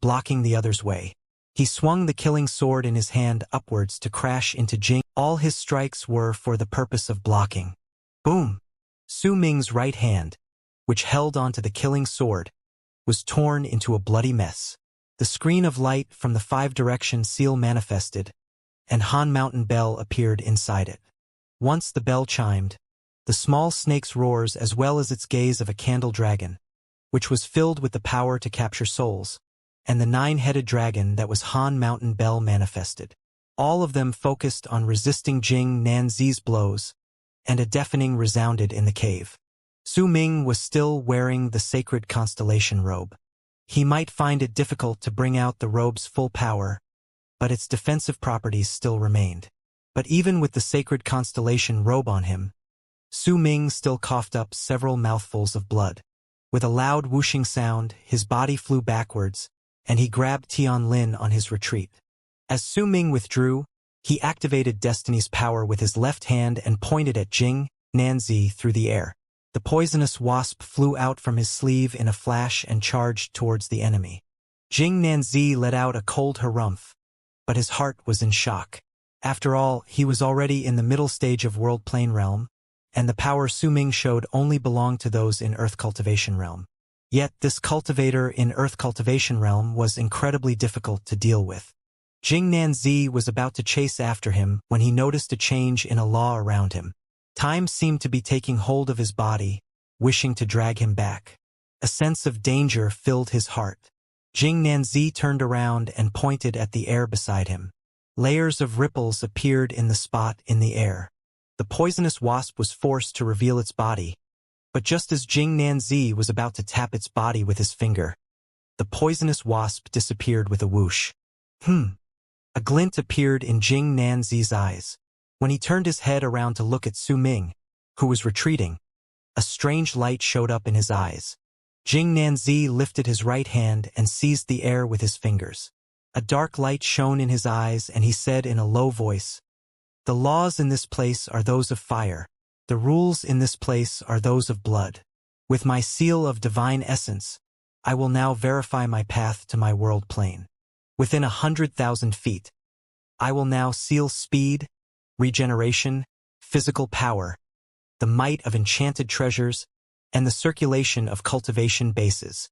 blocking the other's way. He swung the killing sword in his hand upwards to crash into Jing. All his strikes were for the purpose of blocking. Boom! Su Ming's right hand, which held onto the killing sword, was torn into a bloody mess. The screen of light from the 5-direction seal manifested, and Han Mountain Bell appeared inside it. Once the bell chimed, the small snake's roars as well as its gaze of a candle dragon, which was filled with the power to capture souls, and the nine-headed dragon that was Han Mountain Bell manifested. All of them focused on resisting Jing Nanzi's blows, and a deafening resounded in the cave. Su Ming was still wearing the sacred constellation robe. He might find it difficult to bring out the robe's full power, but its defensive properties still remained. But even with the sacred constellation robe on him, Su Ming still coughed up several mouthfuls of blood. With a loud whooshing sound, his body flew backwards, and he grabbed Tianlin on his retreat. As Su Ming withdrew, he activated Destiny's power with his left hand and pointed at Jing Nanzi through the air. The poisonous wasp flew out from his sleeve in a flash and charged towards the enemy. Jing Nanzi let out a cold harumph, but his heart was in shock. After all, he was already in the middle stage of World Plane Realm, and the power Su Ming showed only belonged to those in Earth Cultivation Realm. Yet this cultivator in Earth Cultivation Realm was incredibly difficult to deal with. Jing Nanzi was about to chase after him when he noticed a change in a law around him. Time seemed to be taking hold of his body, wishing to drag him back. A sense of danger filled his heart. Jing Nanzi turned around and pointed at the air beside him. Layers of ripples appeared in the spot in the air. The poisonous wasp was forced to reveal its body, but just as Jing Nanzi was about to tap its body with his finger, the poisonous wasp disappeared with a whoosh. A glint appeared in Jing Nanzi's eyes. When he turned his head around to look at Su Ming, who was retreating, a strange light showed up in his eyes. Jing Nanzi lifted his right hand and seized the air with his fingers. A dark light shone in his eyes, and he said in a low voice, "The laws in this place are those of fire. The rules in this place are those of blood. With my seal of divine essence, I will now verify my path to my world plane. Within 100,000 feet, I will now seal speed, regeneration, physical power, the might of enchanted treasures, and the circulation of cultivation bases."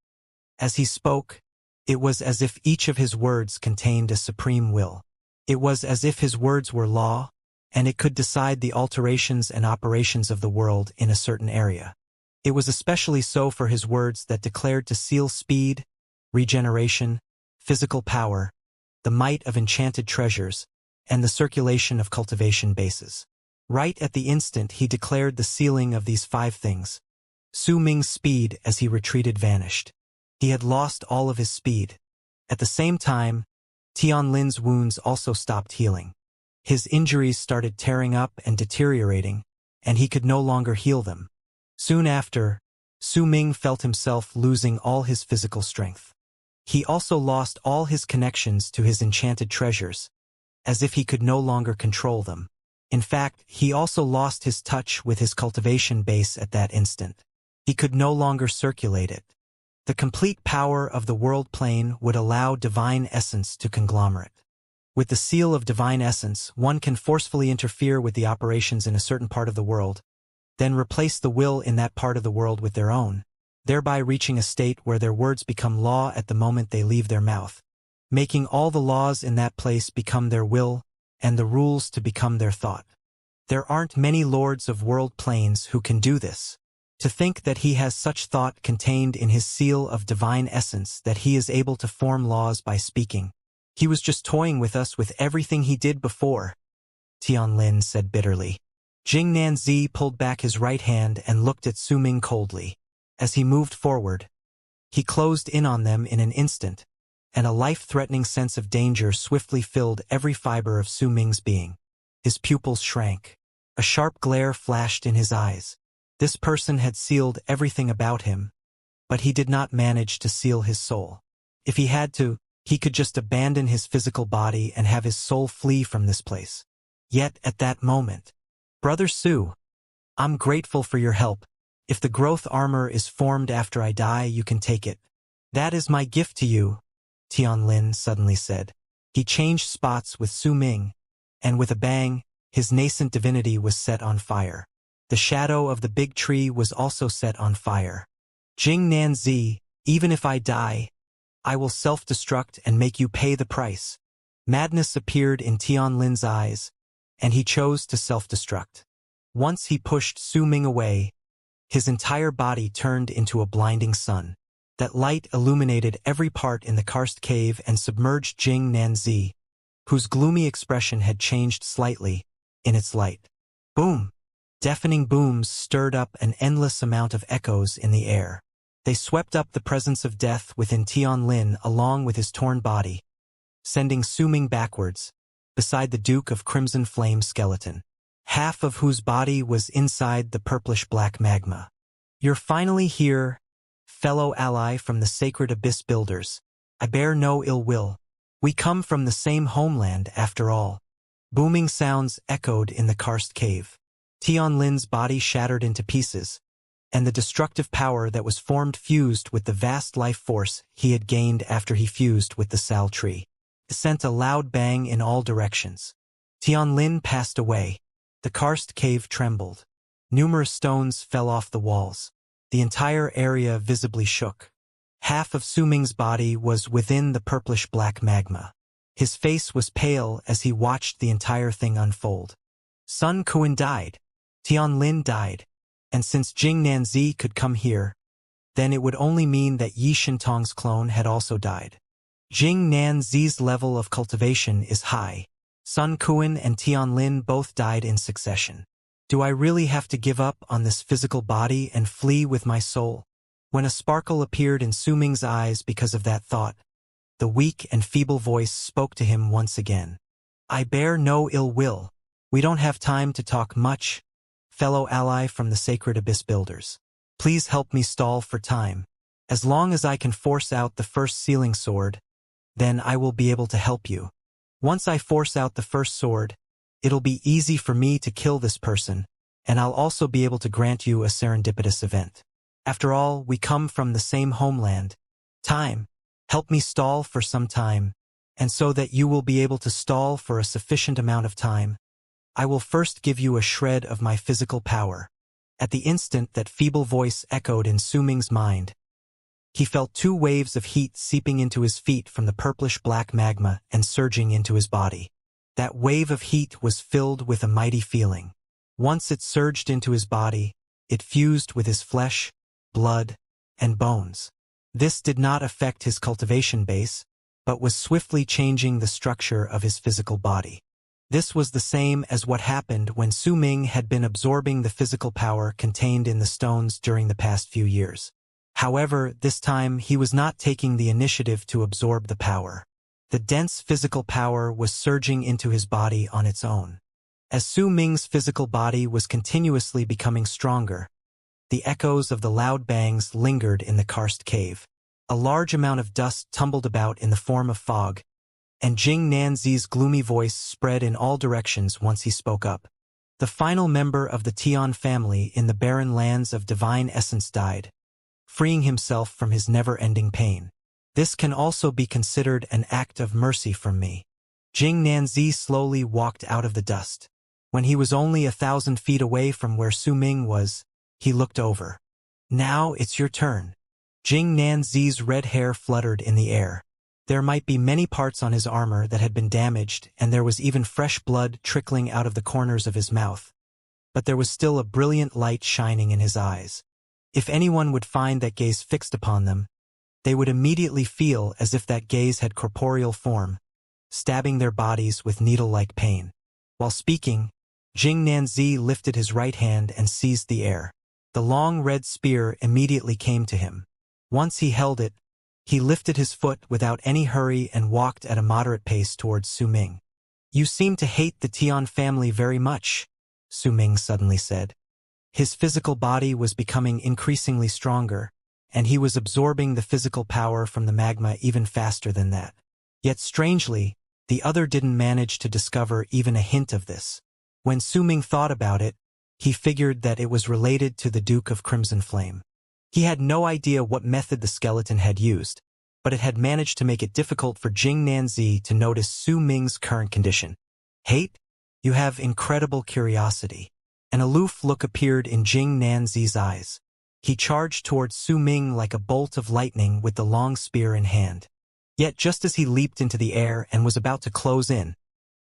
As he spoke, it was as if each of his words contained a supreme will. It was as if his words were law, and it could decide the alterations and operations of the world in a certain area. It was especially so for his words that declared to seal speed, regeneration, physical power, the might of enchanted treasures, and the circulation of cultivation bases. Right at the instant he declared the sealing of these 5 things, Su Ming's speed as he retreated vanished. He had lost all of his speed. At the same time, Tianlin's wounds also stopped healing. His injuries started tearing up and deteriorating, and he could no longer heal them. Soon after, Su Ming felt himself losing all his physical strength. He also lost all his connections to his enchanted treasures, as if he could no longer control them. In fact, he also lost his touch with his cultivation base at that instant. He could no longer circulate it. The complete power of the world plane would allow divine essence to conglomerate. With the seal of divine essence, one can forcefully interfere with the operations in a certain part of the world, then replace the will in that part of the world with their own, thereby reaching a state where their words become law at the moment they leave their mouth, making all the laws in that place become their will, and the rules to become their thought. There aren't many lords of world planes who can do this. To think that he has such thought contained in his seal of divine essence that he is able to form laws by speaking. He was just toying with us with everything he did before, Tianlin said bitterly. Jing Nanzi pulled back his right hand and looked at Su Ming coldly. As he moved forward, he closed in on them in an instant, and a life-threatening sense of danger swiftly filled every fiber of Su Ming's being. His pupils shrank. A sharp glare flashed in his eyes. This person had sealed everything about him, but he did not manage to seal his soul. If he had to, he could just abandon his physical body and have his soul flee from this place. Yet at that moment, "Brother Su, I'm grateful for your help. If the growth armor is formed after I die, you can take it. That is my gift to you," Tianlin suddenly said. He changed spots with Su Ming, and with a bang, his nascent divinity was set on fire. The shadow of the big tree was also set on fire. "Jing Nanzi, even if I die, I will self-destruct and make you pay the price." Madness appeared in Tianlin's eyes, and he chose to self-destruct. Once he pushed Su Ming away, his entire body turned into a blinding sun. That light illuminated every part in the karst cave and submerged Jing Nanzi, whose gloomy expression had changed slightly, in its light. Boom! Deafening booms stirred up an endless amount of echoes in the air. They swept up the presence of death within Tianlin along with his torn body, sending Su Ming backwards, beside the Duke of Crimson Flame skeleton, half of whose body was inside the purplish-black magma. You're finally here, fellow ally from the Sacred Abyss Builders. I bear no ill will. We come from the same homeland, after all. Booming sounds echoed in the karst cave. Tianlin's body shattered into pieces, and the destructive power that was formed fused with the vast life force he had gained after he fused with the Sal tree. It sent a loud bang in all directions. Tianlin passed away. The karst cave trembled. Numerous stones fell off the walls. The entire area visibly shook. Half of Su Ming's body was within the purplish-black magma. His face was pale as he watched the entire thing unfold. Sun Quan died. Tianlin died. And since Jing Nanzi could come here, then it would only mean that Yi Shintong's clone had also died. Jing Nanzi's level of cultivation is high. Sun Quan and Tianlin both died in succession. Do I really have to give up on this physical body and flee with my soul? When a sparkle appeared in Su Ming's eyes because of that thought, the weak and feeble voice spoke to him once again. I bear no ill will. We don't have time to talk much, fellow ally from the Sacred Abyss Builders. Please help me stall for time. As long as I can force out the first sealing sword, then I will be able to help you. Once I force out the first sword, it'll be easy for me to kill this person, and I'll also be able to grant you a serendipitous event. After all, we come from the same homeland. Time. Help me stall for some time, and so that you will be able to stall for a sufficient amount of time, I will first give you a shred of my physical power. At the instant that feeble voice echoed in Su Ming's mind, he felt 2 waves of heat seeping into his feet from the purplish-black magma and surging into his body. That wave of heat was filled with a mighty feeling. Once it surged into his body, it fused with his flesh, blood, and bones. This did not affect his cultivation base, but was swiftly changing the structure of his physical body. This was the same as what happened when Su Ming had been absorbing the physical power contained in the stones during the past few years. However, this time he was not taking the initiative to absorb the power. The dense physical power was surging into his body on its own. As Su Ming's physical body was continuously becoming stronger, the echoes of the loud bangs lingered in the karst cave. A large amount of dust tumbled about in the form of fog, and Jing Nanzi's gloomy voice spread in all directions once he spoke up. The final member of the Tian family in the barren lands of divine essence died, freeing himself from his never-ending pain. This can also be considered an act of mercy from me. Jing Nanzi slowly walked out of the dust. When he was only 1,000 feet away from where Su Ming was, he looked over. Now it's your turn. Jing Nanzi's red hair fluttered in the air. There might be many parts on his armor that had been damaged, and there was even fresh blood trickling out of the corners of his mouth. But there was still a brilliant light shining in his eyes. If anyone would find that gaze fixed upon them, they would immediately feel as if that gaze had corporeal form, stabbing their bodies with needle-like pain. While speaking, Jing Nanzi lifted his right hand and seized the air. The long red spear immediately came to him. Once he held it, he lifted his foot without any hurry and walked at a moderate pace towards Su Ming. You seem to hate the Tian family very much, Su Ming suddenly said. His physical body was becoming increasingly stronger, and he was absorbing the physical power from the magma even faster than that. Yet strangely, the other didn't manage to discover even a hint of this. When Su Ming thought about it, he figured that it was related to the Duke of Crimson Flame. He had no idea what method the skeleton had used, but it had managed to make it difficult for Jing Nanzi to notice Su Ming's current condition. Hate? You have incredible curiosity. An aloof look appeared in Jing Nanzi's eyes. He charged towards Su Ming like a bolt of lightning with the long spear in hand. Yet just as he leaped into the air and was about to close in,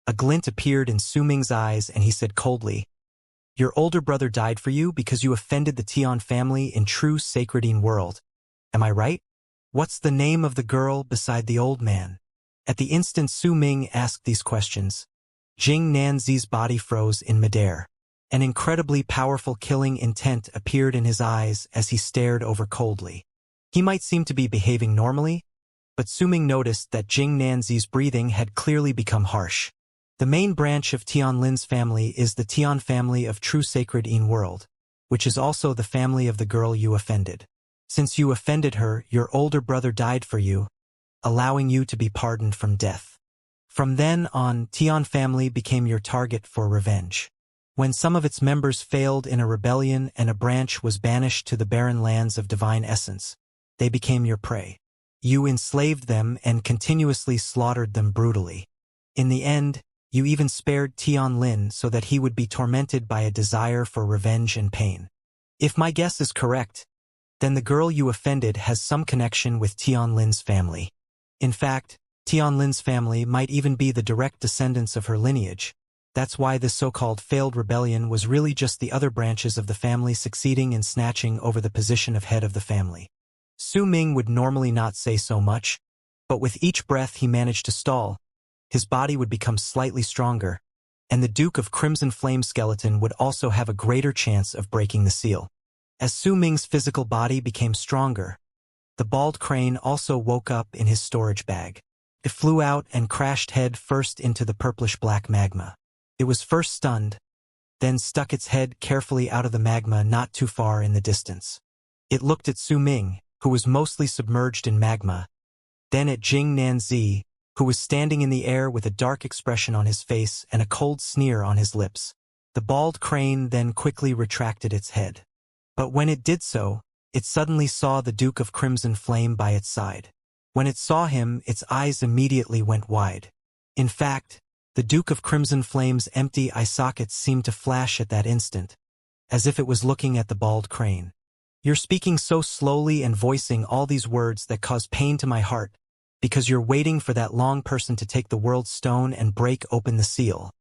a glint appeared in Su Ming's eyes and he said coldly, Your older brother died for you because you offended the Tian family in true sacredine world. Am I right? What's the name of the girl beside the old man? At the instant Su Ming asked these questions, Jing Nanzi's body froze in midair. An incredibly powerful killing intent appeared in his eyes as he stared over coldly. He might seem to be behaving normally, but Su Ming noticed that Jing Nanzi's breathing had clearly become harsh. The main branch of Tian Lin's family is the Tian family of true sacred Yin world, which is also the family of the girl you offended. Since you offended her, your older brother died for you, allowing you to be pardoned from death. From then on, Tian family became your target for revenge. When some of its members failed in a rebellion and a branch was banished to the barren lands of divine essence, they became your prey. You enslaved them and continuously slaughtered them brutally. In the end, you even spared Tian Lin so that he would be tormented by a desire for revenge and pain. If my guess is correct, then the girl you offended has some connection with Tian Lin's family. In fact, Tian Lin's family might even be the direct descendants of her lineage. That's why this so-called failed rebellion was really just the other branches of the family succeeding in snatching over the position of head of the family. Su Ming would normally not say so much, but with each breath he managed to stall, his body would become slightly stronger, and the Duke of Crimson Flame skeleton would also have a greater chance of breaking the seal. As Su Ming's physical body became stronger, the bald crane also woke up in his storage bag. It flew out and crashed head first into the purplish-black magma. It was first stunned, then stuck its head carefully out of the magma not too far in the distance. It looked at Su Ming, who was mostly submerged in magma, then at Jing Nanzi, who was standing in the air with a dark expression on his face and a cold sneer on his lips. The bald crane then quickly retracted its head. But when it did so, it suddenly saw the Duke of Crimson Flame by its side. When it saw him, its eyes immediately went wide. In fact, the Duke of Crimson Flame's empty eye sockets seemed to flash at that instant, as if it was looking at the bald crane. You're speaking so slowly and voicing all these words that cause pain to my heart, because you're waiting for that long person to take the world's stone and break open the seal.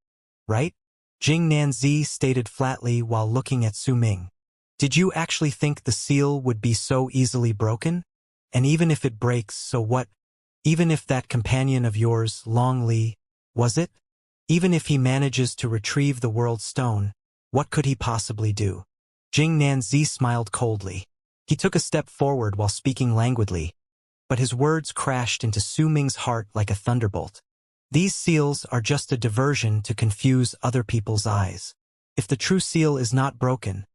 Right? Jing Nanzi stated flatly while looking at Su Ming. Did you actually think the seal would be so easily broken? And even if it breaks, so what? Even if that companion of yours, Long Li, was it? Even if he manages to retrieve the world's stone, what could he possibly do? Jing Nanzi smiled coldly. He took a step forward while speaking languidly, but his words crashed into Su Ming's heart like a thunderbolt. These seals are just a diversion to confuse other people's eyes. If the true seal is not broken,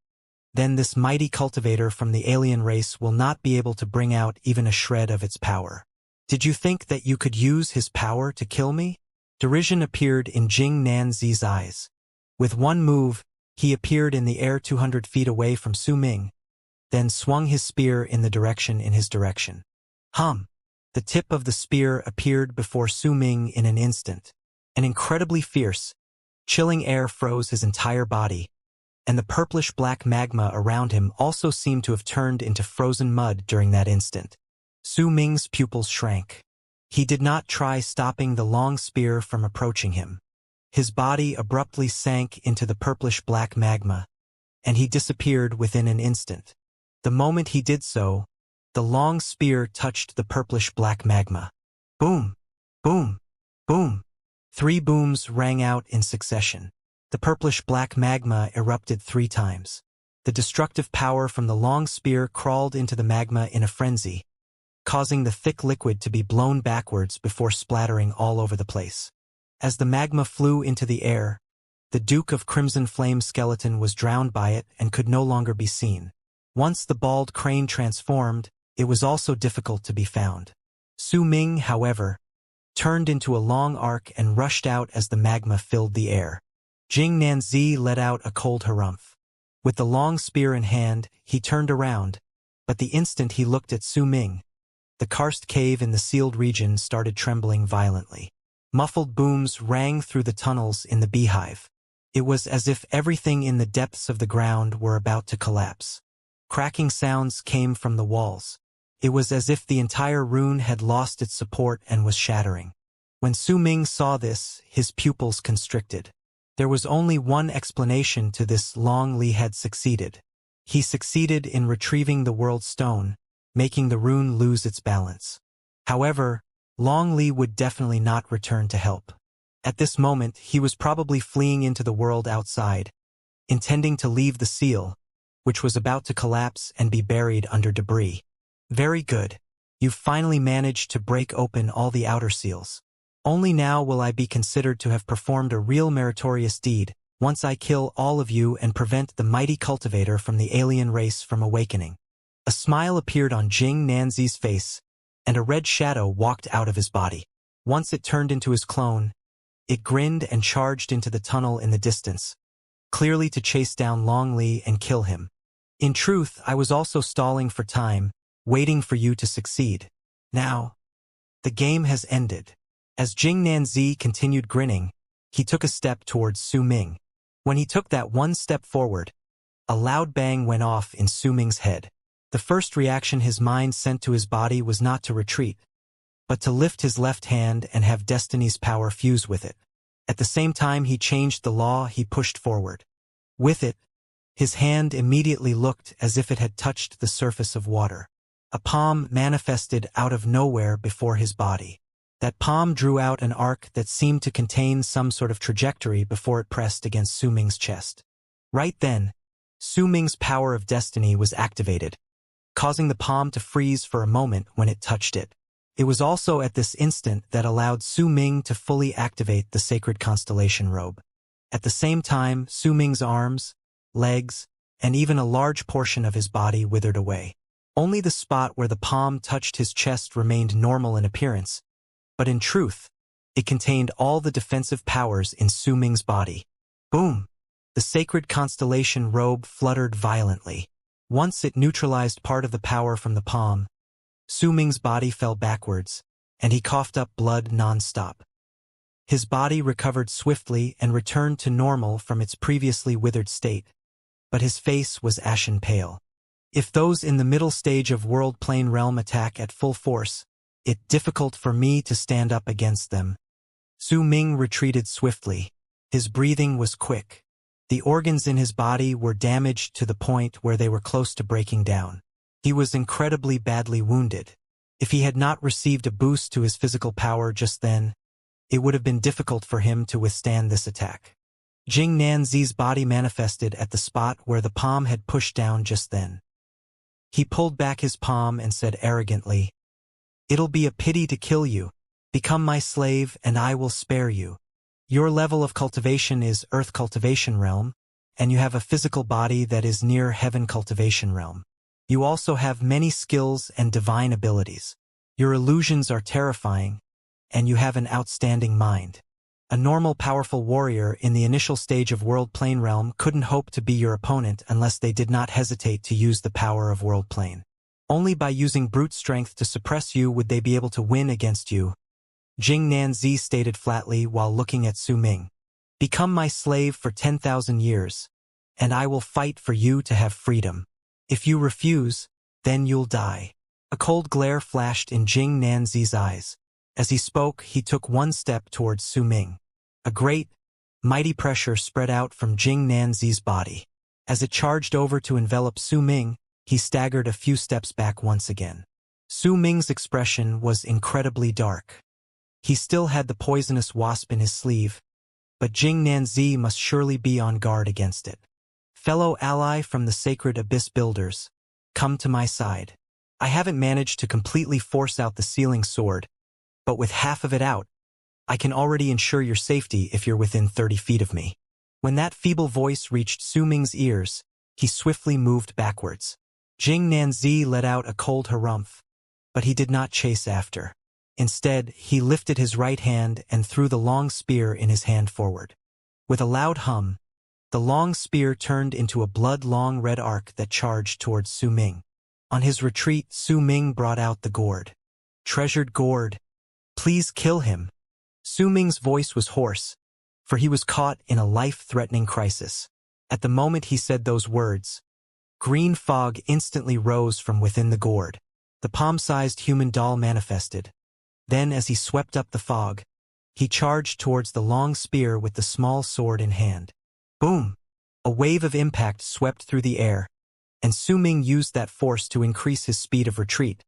then this mighty cultivator from the alien race will not be able to bring out even a shred of its power. Did you think that you could use his power to kill me? Derision appeared in Jing Nanzi's eyes. With one move, he appeared in the air 200 feet away from Su Ming, then swung his spear in his direction. The tip of the spear appeared before Su Ming in an instant. An incredibly fierce, chilling air froze his entire body, and the purplish-black magma around him also seemed to have turned into frozen mud during that instant. Su Ming's pupils shrank. He did not try stopping the long spear from approaching him. His body abruptly sank into the purplish-black magma, and he disappeared within an instant. The moment he did so, the long spear touched the purplish-black magma. Boom! Boom! Boom! 3 booms rang out in succession. The purplish-black magma erupted 3 times. The destructive power from the long spear crawled into the magma in a frenzy, causing the thick liquid to be blown backwards before splattering all over the place. As the magma flew into the air, the Duke of Crimson Flame skeleton was drowned by it and could no longer be seen. Once the bald crane transformed, it was also difficult to be found. Su Ming, however, turned into a long arc and rushed out as the magma filled the air. Jing Nanzi let out a cold harumph. With the long spear in hand, he turned around, but the instant he looked at Su Ming, the karst cave in the sealed region started trembling violently. Muffled booms rang through the tunnels in the beehive. It was as if everything in the depths of the ground were about to collapse. Cracking sounds came from the walls. It was as if the entire rune had lost its support and was shattering. When Su Ming saw this, his pupils constricted. There was only one explanation to this: Long Li had succeeded. He succeeded in retrieving the World Stone, making the rune lose its balance. However, Long Li would definitely not return to help. At this moment, he was probably fleeing into the world outside, intending to leave the seal, which was about to collapse and be buried under debris. Very good. You've finally managed to break open all the outer seals. Only now will I be considered to have performed a real meritorious deed, once I kill all of you and prevent the mighty cultivator from the alien race from awakening. A smile appeared on Jing Nanzi's face, and a red shadow walked out of his body. Once it turned into his clone, it grinned and charged into the tunnel in the distance, clearly to chase down Long Li and kill him. In truth, I was also stalling for time, waiting for you to succeed. Now, the game has ended. As Jing Nanzi continued grinning, he took a step towards Su Ming. When he took that one step forward, a loud bang went off in Su Ming's head. The first reaction his mind sent to his body was not to retreat, but to lift his left hand and have destiny's power fuse with it. At the same time he changed the law, he pushed forward. With it, his hand immediately looked as if it had touched the surface of water. A palm manifested out of nowhere before his body. That palm drew out an arc that seemed to contain some sort of trajectory before it pressed against Su Ming's chest. Right then, Su Ming's power of destiny was activated, causing the palm to freeze for a moment when it touched it. It was also at this instant that allowed Su Ming to fully activate the sacred constellation robe. At the same time, Su Ming's arms, legs, and even a large portion of his body withered away. Only the spot where the palm touched his chest remained normal in appearance, but in truth, it contained all the defensive powers in Su Ming's body. Boom! The sacred constellation robe fluttered violently. Once it neutralized part of the power from the palm, Su Ming's body fell backwards, and he coughed up blood non-stop. His body recovered swiftly and returned to normal from its previously withered state, but his face was ashen pale. If those in the middle stage of World Plane Realm attack at full force, it's difficult for me to stand up against them. Su Ming retreated swiftly. His breathing was quick. The organs in his body were damaged to the point where they were close to breaking down. He was incredibly badly wounded. If he had not received a boost to his physical power just then, it would have been difficult for him to withstand this attack. Jing Nanzi's body manifested at the spot where the palm had pushed down just then. He pulled back his palm and said arrogantly, "It'll be a pity to kill you. Become my slave and I will spare you. Your level of cultivation is Earth Cultivation Realm, and you have a physical body that is near Heaven Cultivation Realm. You also have many skills and divine abilities. Your illusions are terrifying, and you have an outstanding mind. A normal powerful warrior in the initial stage of World Plane Realm couldn't hope to be your opponent unless they did not hesitate to use the power of World Plane. Only by using brute strength to suppress you would they be able to win against you," Jing Nanzi stated flatly while looking at Su Ming. "Become my slave for 10,000 years, and I will fight for you to have freedom. If you refuse, then you'll die." A cold glare flashed in Jing Nanzi's eyes. As he spoke, he took one step towards Su Ming. A great, mighty pressure spread out from Jing Nanzi's body. As it charged over to envelop Su Ming, he staggered a few steps back once again. Su Ming's expression was incredibly dark. He still had the poisonous wasp in his sleeve, but Jing Nanzi must surely be on guard against it. "Fellow ally from the Sacred Abyss Builders, come to my side. I haven't managed to completely force out the sealing sword, but with half of it out, I can already ensure your safety if you're within 30 feet of me." When that feeble voice reached Su Ming's ears, he swiftly moved backwards. Jing Nanzi let out a cold harumph, but he did not chase after. Instead, he lifted his right hand and threw the long spear in his hand forward. With a loud hum, the long spear turned into a blood-long red arc that charged towards Su Ming. On his retreat, Su Ming brought out the gourd. "Treasured gourd, please kill him." Su Ming's voice was hoarse, for he was caught in a life-threatening crisis. At the moment he said those words, green fog instantly rose from within the gourd. The palm-sized human doll manifested. Then, as he swept up the fog, He charged towards the long spear with the small sword in hand. Boom! A wave of impact swept through the air, and Su Ming used that force to increase his speed of retreat.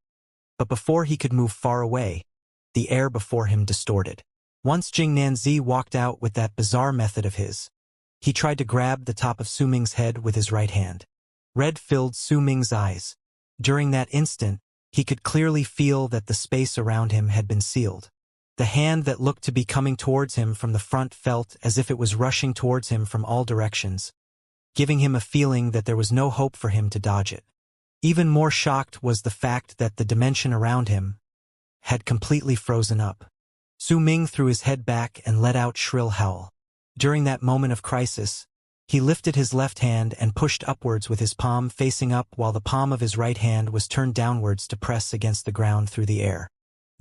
But before he could move far away, the air before him distorted. Once Jing Nanzi walked out with that bizarre method of his. He tried to grab the top of Su Ming's head with his right hand. Red filled Su Ming's eyes. During that instant, he could clearly feel that the space around him had been sealed. The hand that looked to be coming towards him from the front felt as if it was rushing towards him from all directions, giving him a feeling that there was no hope for him to dodge it. Even more shocked was the fact that the dimension around him had completely frozen up. Su Ming threw his head back and let out a shrill howl. During that moment of crisis, he lifted his left hand and pushed upwards with his palm facing up while the palm of his right hand was turned downwards to press against the ground through the air.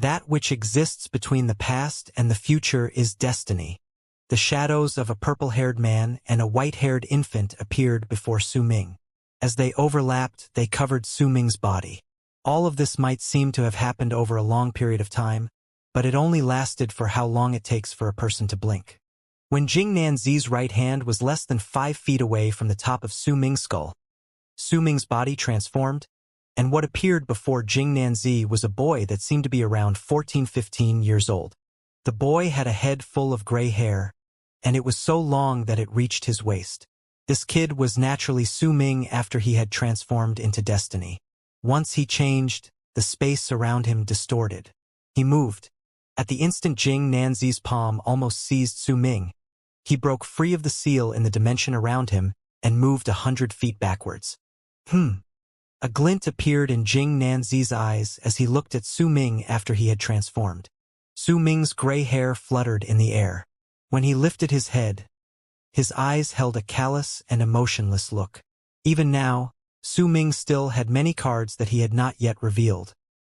That which exists between the past and the future is destiny. The shadows of a purple-haired man and a white-haired infant appeared before Su Ming. As they overlapped, they covered Su Ming's body. All of this might seem to have happened over a long period of time, but it only lasted for how long it takes for a person to blink. When Jing Nanzi's right hand was less than 5 feet away from the top of Su Ming's skull, Su Ming's body transformed, and what appeared before Jing Nanzi was a boy that seemed to be around 14-15 years old. The boy had a head full of gray hair, and it was so long that it reached his waist. This kid was naturally Su Ming after he had transformed into destiny. Once he changed, the space around him distorted. He moved. At the instant Jing Nanzi's palm almost seized Su Ming, he broke free of the seal in the dimension around him and moved 100 feet backwards. A glint appeared in Jing Nanzi's eyes as he looked at Su Ming after he had transformed. Su Ming's gray hair fluttered in the air. When he lifted his head, his eyes held a callous and emotionless look. Even now, Su Ming still had many cards that he had not yet revealed,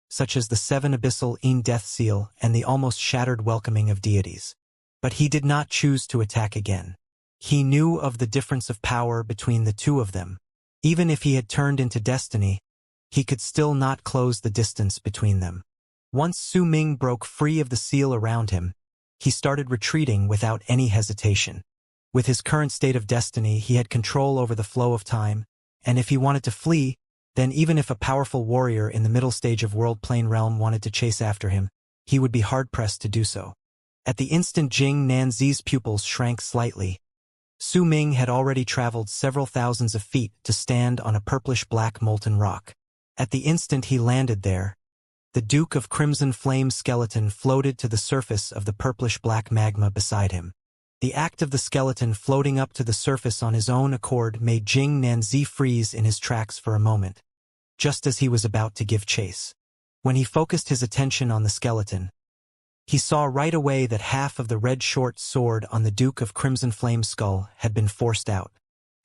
such as the 7 Abyssal Death Seal and the almost shattered Welcoming of Deities. But he did not choose to attack again. He knew of the difference of power between the two of them. Even if he had turned into destiny, he could still not close the distance between them. Once Su Ming broke free of the seal around him, he started retreating without any hesitation. With his current state of destiny, he had control over the flow of time, and if he wanted to flee, then even if a powerful warrior in the middle stage of World Plane Realm wanted to chase after him, he would be hard-pressed to do so. At the instant Jing Nanzi's pupils shrank slightly, Su Ming had already traveled several thousands of feet to stand on a purplish-black molten rock. At the instant he landed there, the Duke of Crimson Flame's skeleton floated to the surface of the purplish-black magma beside him. The act of the skeleton floating up to the surface on his own accord made Jing Nanzi freeze in his tracks for a moment, just as he was about to give chase. When he focused his attention on the skeleton, he saw right away that half of the red short sword on the Duke of Crimson Flame's skull had been forced out.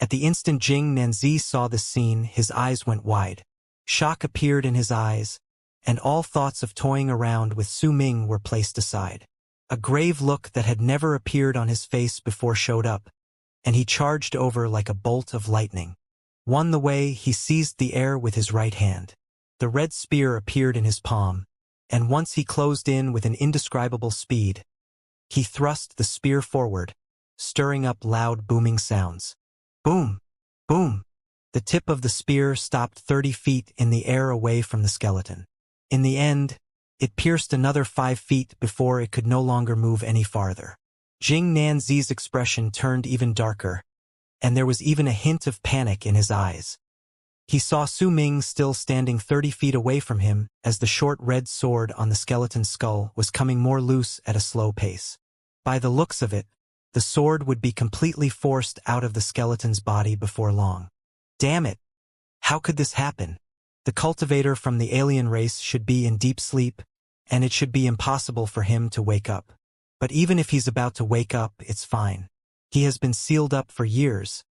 At the instant Jing Nanzi saw this scene, his eyes went wide. Shock appeared in his eyes, and all thoughts of toying around with Su Ming were placed aside. A grave look that had never appeared on his face before showed up, and he charged over like a bolt of lightning. Won the way, he seized the air with his right hand. The red spear appeared in his palm, and once he closed in with an indescribable speed, he thrust the spear forward, stirring up loud booming sounds. Boom! Boom! The tip of the spear stopped 30 feet in the air away from the skeleton. In the end, it pierced another 5 feet before it could no longer move any farther. Jing Nanzi's expression turned even darker, and there was even a hint of panic in his eyes. He saw Su Ming still standing 30 feet away from him as the short red sword on the skeleton's skull was coming more loose at a slow pace. By the looks of it, the sword would be completely forced out of the skeleton's body before long. Damn it! How could this happen? The cultivator from the alien race should be in deep sleep, and it should be impossible for him to wake up. But even if he's about to wake up, it's fine. He has been sealed up for years,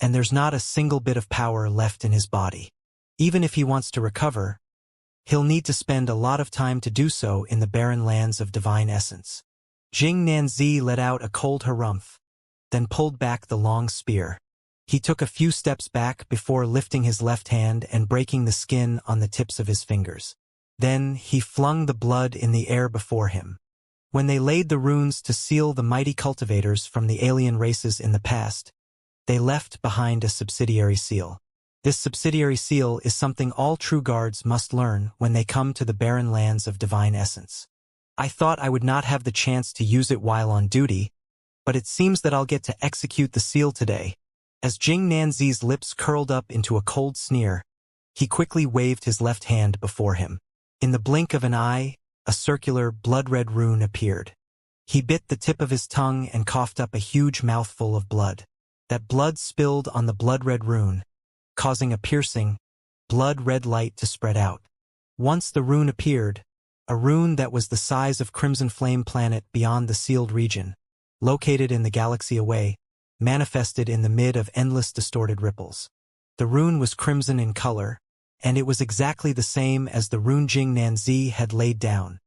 and there's not a single bit of power left in his body. Even if he wants to recover, he'll need to spend a lot of time to do so in the barren lands of divine essence. Jing Nanzi let out a cold harumph, then pulled back the long spear. He took a few steps back before lifting his left hand and breaking the skin on the tips of his fingers. Then he flung the blood in the air before him. When they laid the runes to seal the mighty cultivators from the alien races in the past, they left behind a subsidiary seal. This subsidiary seal is something all true guards must learn when they come to the barren lands of divine essence. I thought I would not have the chance to use it while on duty, but it seems that I'll get to execute the seal today. As Jing Nanzi's lips curled up into a cold sneer, he quickly waved his left hand before him. In the blink of an eye, a circular, blood-red rune appeared. He bit the tip of his tongue and coughed up a huge mouthful of blood. That blood spilled on the blood-red rune, causing a piercing, blood-red light to spread out. Once the rune appeared, a rune that was the size of Crimson Flame Planet beyond the sealed region, located in the galaxy away, manifested in the mid of endless distorted ripples. The rune was crimson in color, and it was exactly the same as the rune Jing Nanzi had laid down.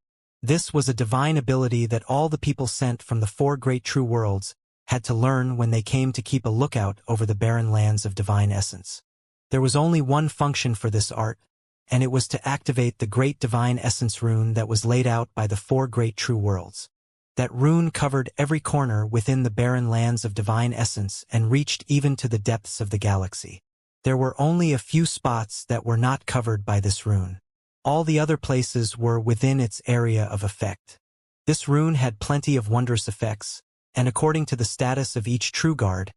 This was a divine ability that all the people sent from the 4 great true worlds had to learn when they came to keep a lookout over the barren lands of divine essence. There was only one function for this art, and it was to activate the great divine essence rune that was laid out by the 4 great true worlds. That rune covered every corner within the barren lands of divine essence and reached even to the depths of the galaxy. There were only a few spots that were not covered by this rune. All the other places were within its area of effect. This rune had plenty of wondrous effects, and according to the status of each true guard,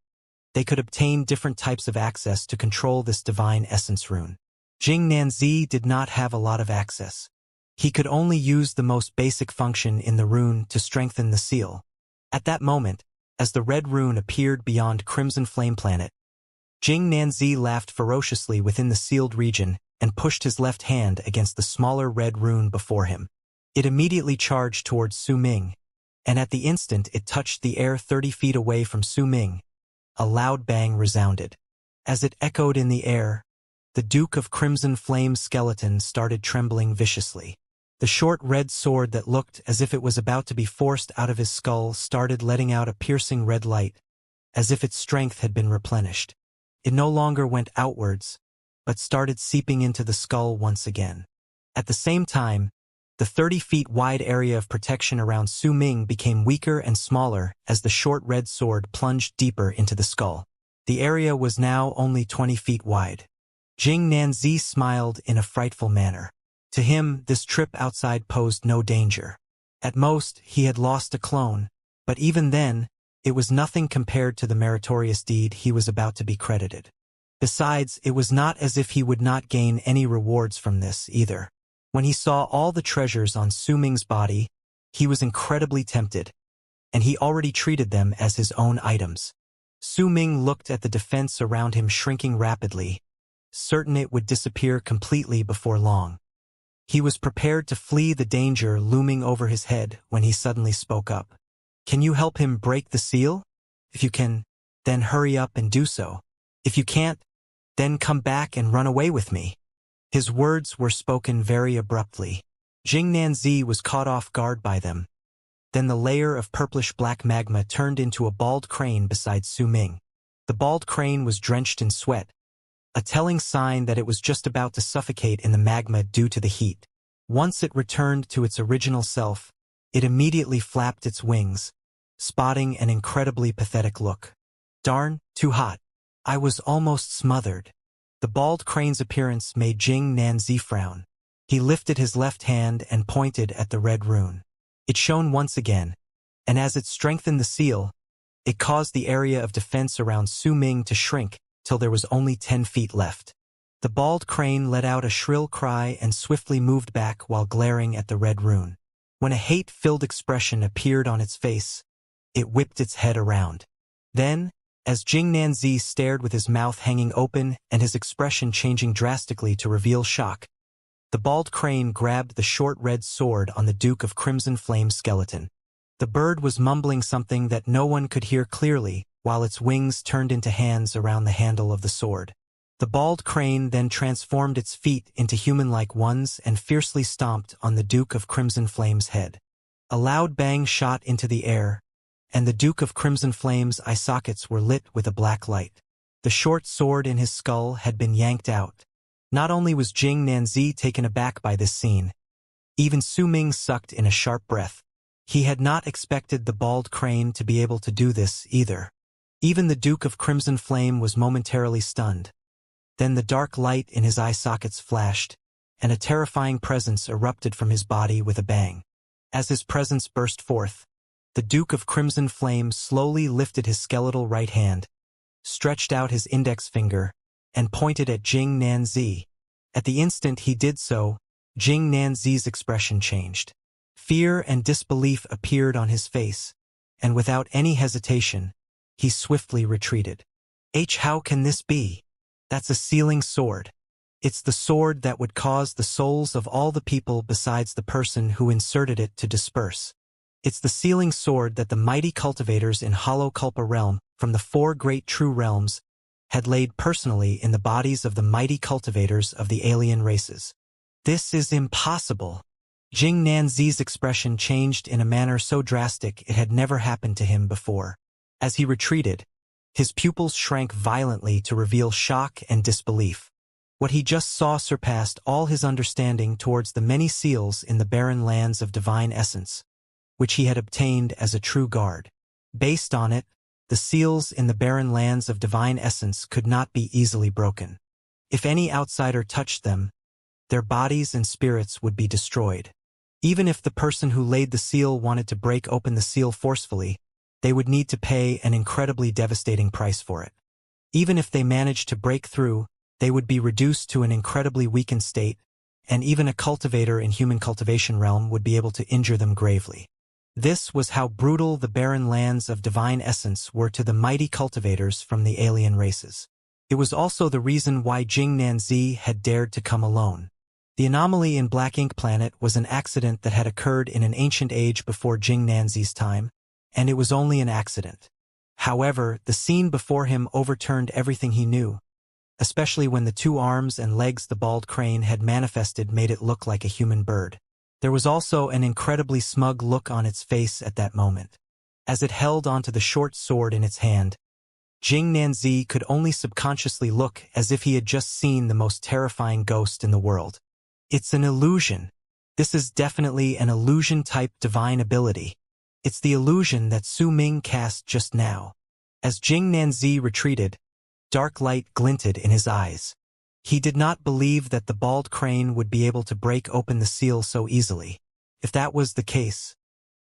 they could obtain different types of access to control this divine essence rune. Jing Nanzi did not have a lot of access. He could only use the most basic function in the rune to strengthen the seal. At that moment, as the red rune appeared beyond Crimson Flame Planet, Jing Nanzi laughed ferociously within the sealed region and pushed his left hand against the smaller red rune before him. It immediately charged towards Su Ming, and at the instant it touched the air 30 feet away from Su Ming. A loud bang resounded. As it echoed in the air, the Duke of Crimson Flame's skeleton started trembling viciously. The short red sword that looked as if it was about to be forced out of his skull started letting out a piercing red light, as if its strength had been replenished. It no longer went outwards, but started seeping into the skull once again. At the same time, the 30 feet wide area of protection around Su Ming became weaker and smaller as the short red sword plunged deeper into the skull. The area was now only 20 feet wide. Jing Nanzi smiled in a frightful manner. To him, this trip outside posed no danger. At most, he had lost a clone, but even then, it was nothing compared to the meritorious deed he was about to be credited. Besides, it was not as if he would not gain any rewards from this either. When he saw all the treasures on Su Ming's body, he was incredibly tempted, and he already treated them as his own items. Su Ming looked at the defense around him shrinking rapidly, certain it would disappear completely before long. He was prepared to flee the danger looming over his head when he suddenly spoke up. "Can you help him break the seal? If you can, then hurry up and do so. If you can't, then come back and run away with me." His words were spoken very abruptly. Jing Nanzi was caught off guard by them. Then the layer of purplish-black magma turned into a bald crane beside Su Ming. The bald crane was drenched in sweat, a telling sign that it was just about to suffocate in the magma due to the heat. Once it returned to its original self, it immediately flapped its wings, spotting an incredibly pathetic look. "Darn, too hot. I was almost smothered." The bald crane's appearance made Jing Nanzi frown. He lifted his left hand and pointed at the red rune. It shone once again, and as it strengthened the seal, it caused the area of defense around Su Ming to shrink till there was only 10 feet left. The bald crane let out a shrill cry and swiftly moved back while glaring at the red rune. When a hate-filled expression appeared on its face, it whipped its head around. Then, as Jing Nanzi stared with his mouth hanging open and his expression changing drastically to reveal shock, the bald crane grabbed the short red sword on the Duke of Crimson Flame's skeleton. The bird was mumbling something that no one could hear clearly, while its wings turned into hands around the handle of the sword. The bald crane then transformed its feet into human-like ones and fiercely stomped on the Duke of Crimson Flame's head. A loud bang shot into the air, and the Duke of Crimson Flame's eye sockets were lit with a black light. The short sword in his skull had been yanked out. Not only was Jing Nanzi taken aback by this scene, even Su Ming sucked in a sharp breath. He had not expected the bald crane to be able to do this either. Even the Duke of Crimson Flame was momentarily stunned. Then the dark light in his eye sockets flashed, and a terrifying presence erupted from his body with a bang. As his presence burst forth, the Duke of Crimson Flame slowly lifted his skeletal right hand, stretched out his index finger, and pointed at Jing Nanzi. At the instant he did so, Jing Nanzi's expression changed. Fear and disbelief appeared on his face, and without any hesitation, he swiftly retreated. How can this be? That's a sealing sword. It's the sword that would cause the souls of all the people besides the person who inserted it to disperse. It's the sealing sword that the mighty cultivators in Hollow Culpa realm, from the 4 great true realms, had laid personally in the bodies of the mighty cultivators of the alien races. This is impossible. Jing Nanzi's expression changed in a manner so drastic it had never happened to him before. As he retreated, his pupils shrank violently to reveal shock and disbelief. What he just saw surpassed all his understanding towards the many seals in the barren lands of divine essence, which he had obtained as a true guard. Based on it, the seals in the barren lands of divine essence could not be easily broken. If any outsider touched them, their bodies and spirits would be destroyed. Even if the person who laid the seal wanted to break open the seal forcefully, they would need to pay an incredibly devastating price for it. Even if they managed to break through, they would be reduced to an incredibly weakened state, and even a cultivator in human cultivation realm would be able to injure them gravely. This was how brutal the barren lands of divine essence were to the mighty cultivators from the alien races. It was also the reason why Jing Nanzi had dared to come alone. The anomaly in Black Ink Planet was an accident that had occurred in an ancient age before Jing Nanzi's time, and it was only an accident. However, the scene before him overturned everything he knew, especially when the 2 arms and legs the bald crane had manifested made it look like a human bird. There was also an incredibly smug look on its face at that moment. As it held onto the short sword in its hand, Jing Nanzi could only subconsciously look as if he had just seen the most terrifying ghost in the world. It's an illusion. This is definitely an illusion-type divine ability. It's the illusion that Su Ming cast just now. As Jing Nanzi retreated, dark light glinted in his eyes. He did not believe that the bald crane would be able to break open the seal so easily. If that was the case,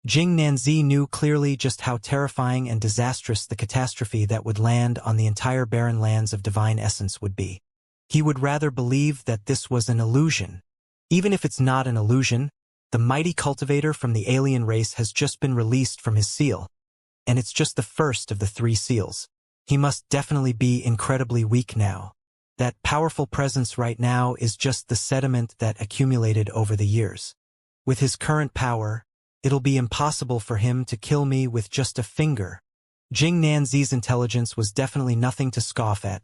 Jing Nanzi knew clearly just how terrifying and disastrous the catastrophe that would land on the entire barren lands of divine essence would be. He would rather believe that this was an illusion. Even if it's not an illusion, the mighty cultivator from the alien race has just been released from his seal, and it's just the first of the 3 seals. He must definitely be incredibly weak now. That powerful presence right now is just the sediment that accumulated over the years. With his current power, it'll be impossible for him to kill me with just a finger. Jing Nanzi's intelligence was definitely nothing to scoff at,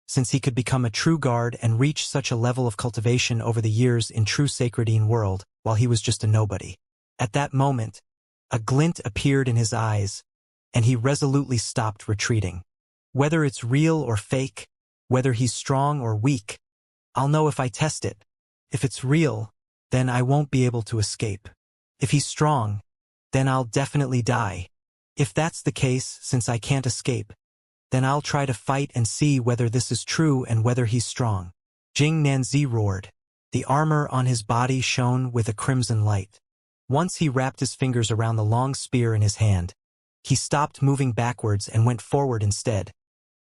since he could become a true guard and reach such a level of cultivation over the years in true Sacredine world, while he was just a nobody. At that moment, a glint appeared in his eyes, and he resolutely stopped retreating. Whether it's real or fake, whether he's strong or weak, I'll know if I test it. If it's real, then I won't be able to escape. If he's strong, then I'll definitely die. If that's the case, since I can't escape, then I'll try to fight and see whether this is true and whether he's strong. Jing Nanzi roared. The armor on his body shone with a crimson light. Once he wrapped his fingers around the long spear in his hand, he stopped moving backwards and went forward instead,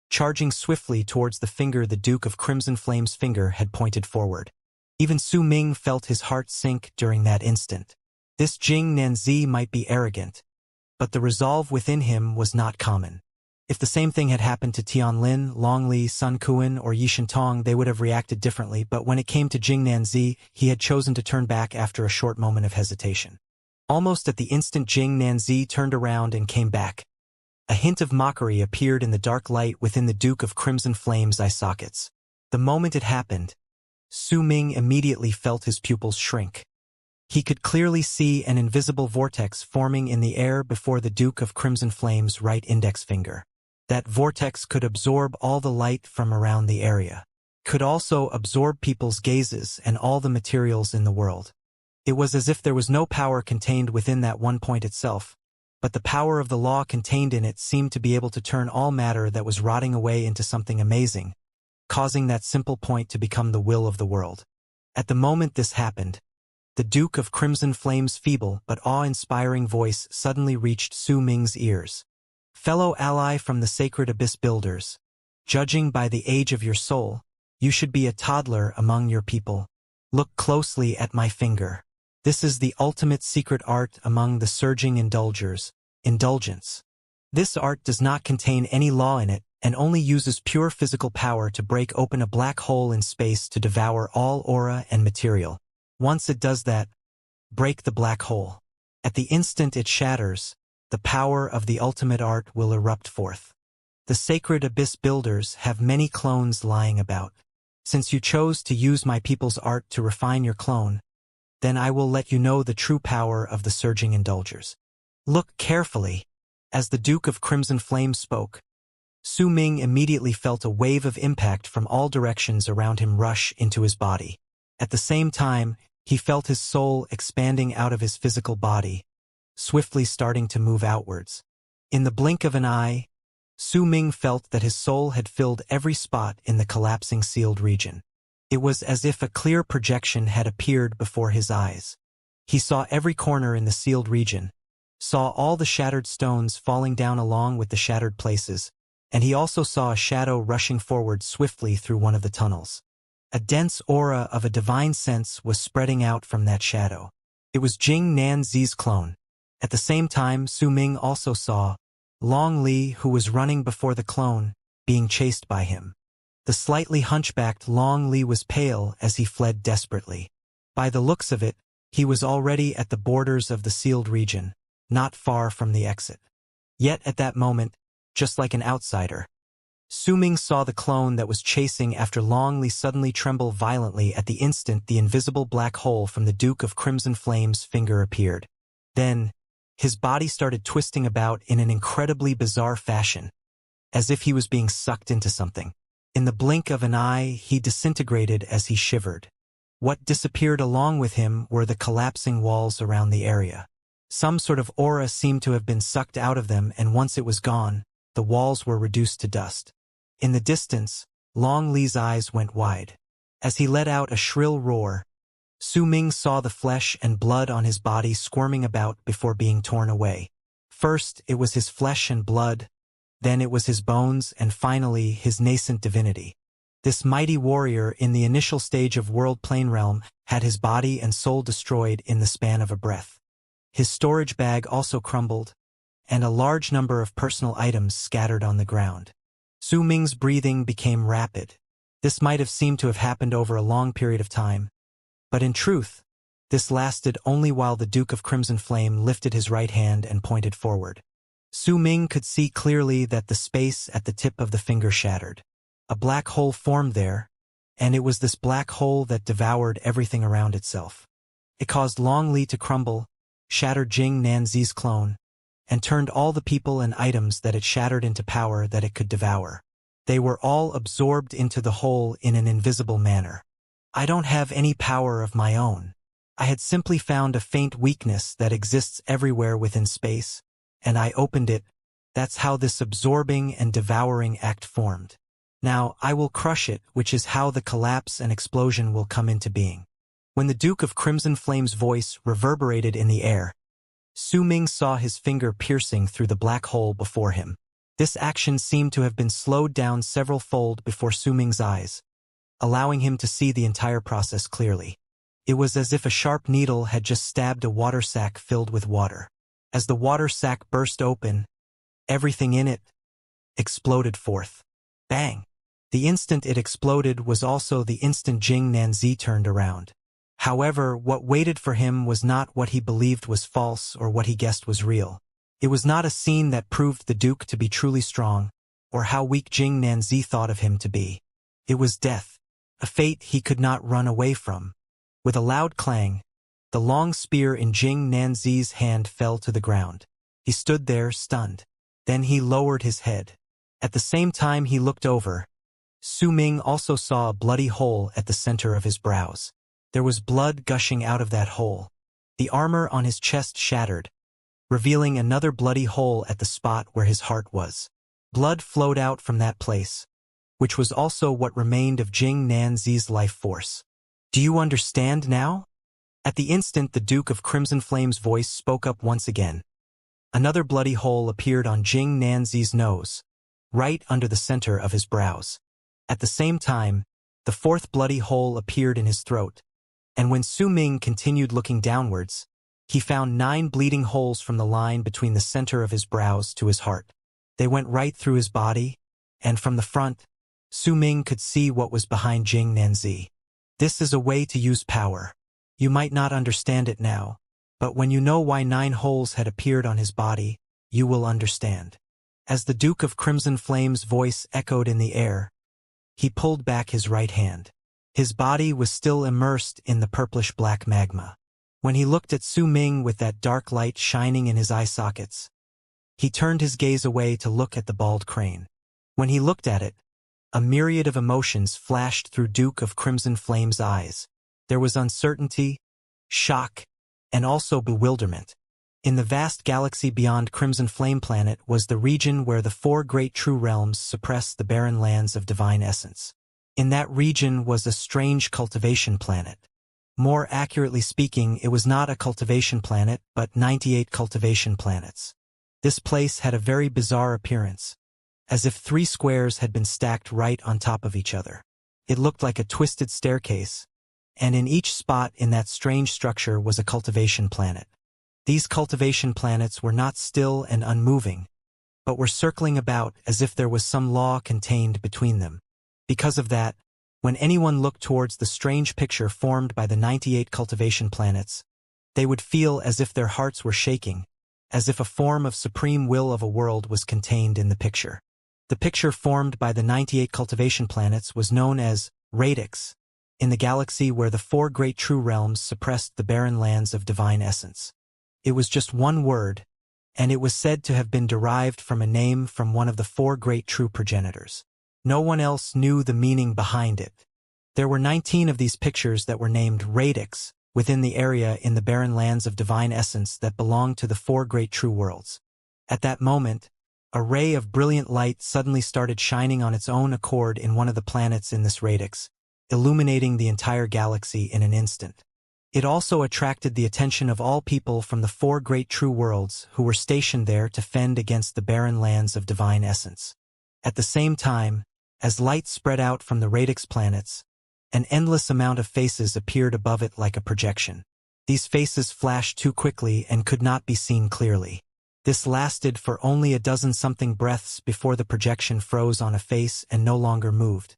charging swiftly towards the finger the Duke of Crimson Flame's finger had pointed forward. Even Su Ming felt his heart sink during that instant. This Jing Nanzi might be arrogant, but the resolve within him was not common. If the same thing had happened to Tianlin, Longli, Sun Kuan, or Yishintong, they would have reacted differently, but when it came to Jing Nanzi, he had chosen to turn back after a short moment of hesitation. Almost at the instant Jing Nanzi turned around and came back, a hint of mockery appeared in the dark light within the Duke of Crimson Flame's eye sockets. The moment it happened, Su Ming immediately felt his pupils shrink. He could clearly see an invisible vortex forming in the air before the Duke of Crimson Flame's right index finger. That vortex could absorb all the light from around the area, could also absorb people's gazes and all the materials in the world. It was as if there was no power contained within that one point itself, but the power of the law contained in it seemed to be able to turn all matter that was rotting away into something amazing, causing that simple point to become the will of the world. At the moment this happened, the Duke of Crimson Flame's feeble but awe-inspiring voice suddenly reached Su Ming's ears. Fellow ally from the Sacred Abyss Builders, judging by the age of your soul, you should be a toddler among your people. Look closely at my finger. This is the ultimate secret art among the surging indulgers, indulgence. This art does not contain any law in it and only uses pure physical power to break open a black hole in space to devour all aura and material. Once it does that, break the black hole. At the instant it shatters, the power of the ultimate art will erupt forth. The Sacred Abyss Builders have many clones lying about. Since you chose to use my people's art to refine your clone, then I will let you know the true power of the surging indulgers. Look carefully. As the Duke of Crimson Flame spoke, Su Ming immediately felt a wave of impact from all directions around him rush into his body. At the same time, he felt his soul expanding out of his physical body, swiftly starting to move outwards. In the blink of an eye, Su Ming felt that his soul had filled every spot in the collapsing sealed region. It was as if a clear projection had appeared before his eyes. He saw every corner in the sealed region, saw all the shattered stones falling down along with the shattered places, and he also saw a shadow rushing forward swiftly through one of the tunnels. A dense aura of a divine sense was spreading out from that shadow. It was Jing Nanzi's clone. At the same time, Su Ming also saw Long Li, who was running before the clone, being chased by him. The slightly hunchbacked Long Li was pale as he fled desperately. By the looks of it, he was already at the borders of the sealed region, not far from the exit. Yet at that moment, just like an outsider, Su Ming saw the clone that was chasing after Long Li suddenly tremble violently at the instant the invisible black hole from the Duke of Crimson Flame's finger appeared. Then, his body started twisting about in an incredibly bizarre fashion, as if he was being sucked into something. In the blink of an eye, he disintegrated as he shivered. What disappeared along with him were the collapsing walls around the area. Some sort of aura seemed to have been sucked out of them, and once it was gone, the walls were reduced to dust. In the distance, Long Li's eyes went wide. As he let out a shrill roar, Su Ming saw the flesh and blood on his body squirming about before being torn away. First, it was his flesh and blood, then it was his bones, and finally his nascent divinity. This mighty warrior in the initial stage of World Plane Realm had his body and soul destroyed in the span of a breath. His storage bag also crumbled, and a large number of personal items scattered on the ground. Su Ming's breathing became rapid. This might have seemed to have happened over a long period of time, but in truth, this lasted only while the Duke of Crimson Flame lifted his right hand and pointed forward. Su Ming could see clearly that the space at the tip of the finger shattered. A black hole formed there, and it was this black hole that devoured everything around itself. It caused Long Li to crumble, shattered Jing Nanzi's clone, and turned all the people and items that it shattered into power that it could devour. They were all absorbed into the hole in an invisible manner. I don't have any power of my own. I had simply found a faint weakness that exists everywhere within space, and I opened it. That's how this absorbing and devouring act formed. Now I will crush it, which is how the collapse and explosion will come into being. When the Duke of Crimson Flame's voice reverberated in the air, Su Ming saw his finger piercing through the black hole before him. This action seemed to have been slowed down several-fold before Su Ming's eyes, allowing him to see the entire process clearly. It was as if a sharp needle had just stabbed a water sack filled with water. As the water sack burst open, everything in it exploded forth. Bang! The instant it exploded was also the instant Jing Nanzi turned around. However, what waited for him was not what he believed was false or what he guessed was real. It was not a scene that proved the Duke to be truly strong, or how weak Jing Nanzi thought of him to be. It was death, a fate he could not run away from. With a loud clang, the long spear in Jing Nanzi's hand fell to the ground. He stood there, stunned. Then he lowered his head. At the same time he looked over, Su Ming also saw a bloody hole at the center of his brows. There was blood gushing out of that hole. The armor on his chest shattered, revealing another bloody hole at the spot where his heart was. Blood flowed out from that place, which was also what remained of Jing Nanzi's life force. "Do you understand now?" At the instant the Duke of Crimson Flame's voice spoke up once again. Another bloody hole appeared on Jing Nanzi's nose, right under the center of his brows. At the same time, the fourth bloody hole appeared in his throat, and when Su Ming continued looking downwards, he found 9 bleeding holes from the line between the center of his brows to his heart. They went right through his body, and from the front, Su Ming could see what was behind Jing Nanzi. This is a way to use power. You might not understand it now, but when you know why 9 holes had appeared on his body, you will understand. As the Duke of Crimson Flame's voice echoed in the air, he pulled back his right hand. His body was still immersed in the purplish-black magma. When he looked at Su Ming with that dark light shining in his eye sockets, he turned his gaze away to look at the bald crane. When he looked at it, a myriad of emotions flashed through Duke of Crimson Flame's eyes. There was uncertainty, shock, and also bewilderment. In the vast galaxy beyond Crimson Flame Planet was the region where the 4 great true realms suppress the barren lands of divine essence. In that region was a strange cultivation planet. More accurately speaking, it was not a cultivation planet, but 98 cultivation planets. This place had a very bizarre appearance, as if 3 squares had been stacked right on top of each other. It looked like a twisted staircase, and in each spot in that strange structure was a cultivation planet. These cultivation planets were not still and unmoving, but were circling about as if there was some law contained between them. Because of that, when anyone looked towards the strange picture formed by the 98 cultivation planets, they would feel as if their hearts were shaking, as if a form of supreme will of a world was contained in the picture. The picture formed by the 98 cultivation planets was known as radix, in the galaxy where the 4 great true realms suppressed the barren lands of divine essence. It was just one word, and it was said to have been derived from a name from one of the 4 great true progenitors. No one else knew the meaning behind it. There were 19 of these pictures that were named radix within the area in the barren lands of divine essence that belonged to the 4 great true worlds. At that moment, a ray of brilliant light suddenly started shining on its own accord in one of the planets in this radix, illuminating the entire galaxy in an instant. It also attracted the attention of all people from the 4 great true worlds who were stationed there to fend against the barren lands of divine essence. At the same time, as light spread out from the radix planets, an endless amount of faces appeared above it like a projection. These faces flashed too quickly and could not be seen clearly. This lasted for only a dozen-something breaths before the projection froze on a face and no longer moved.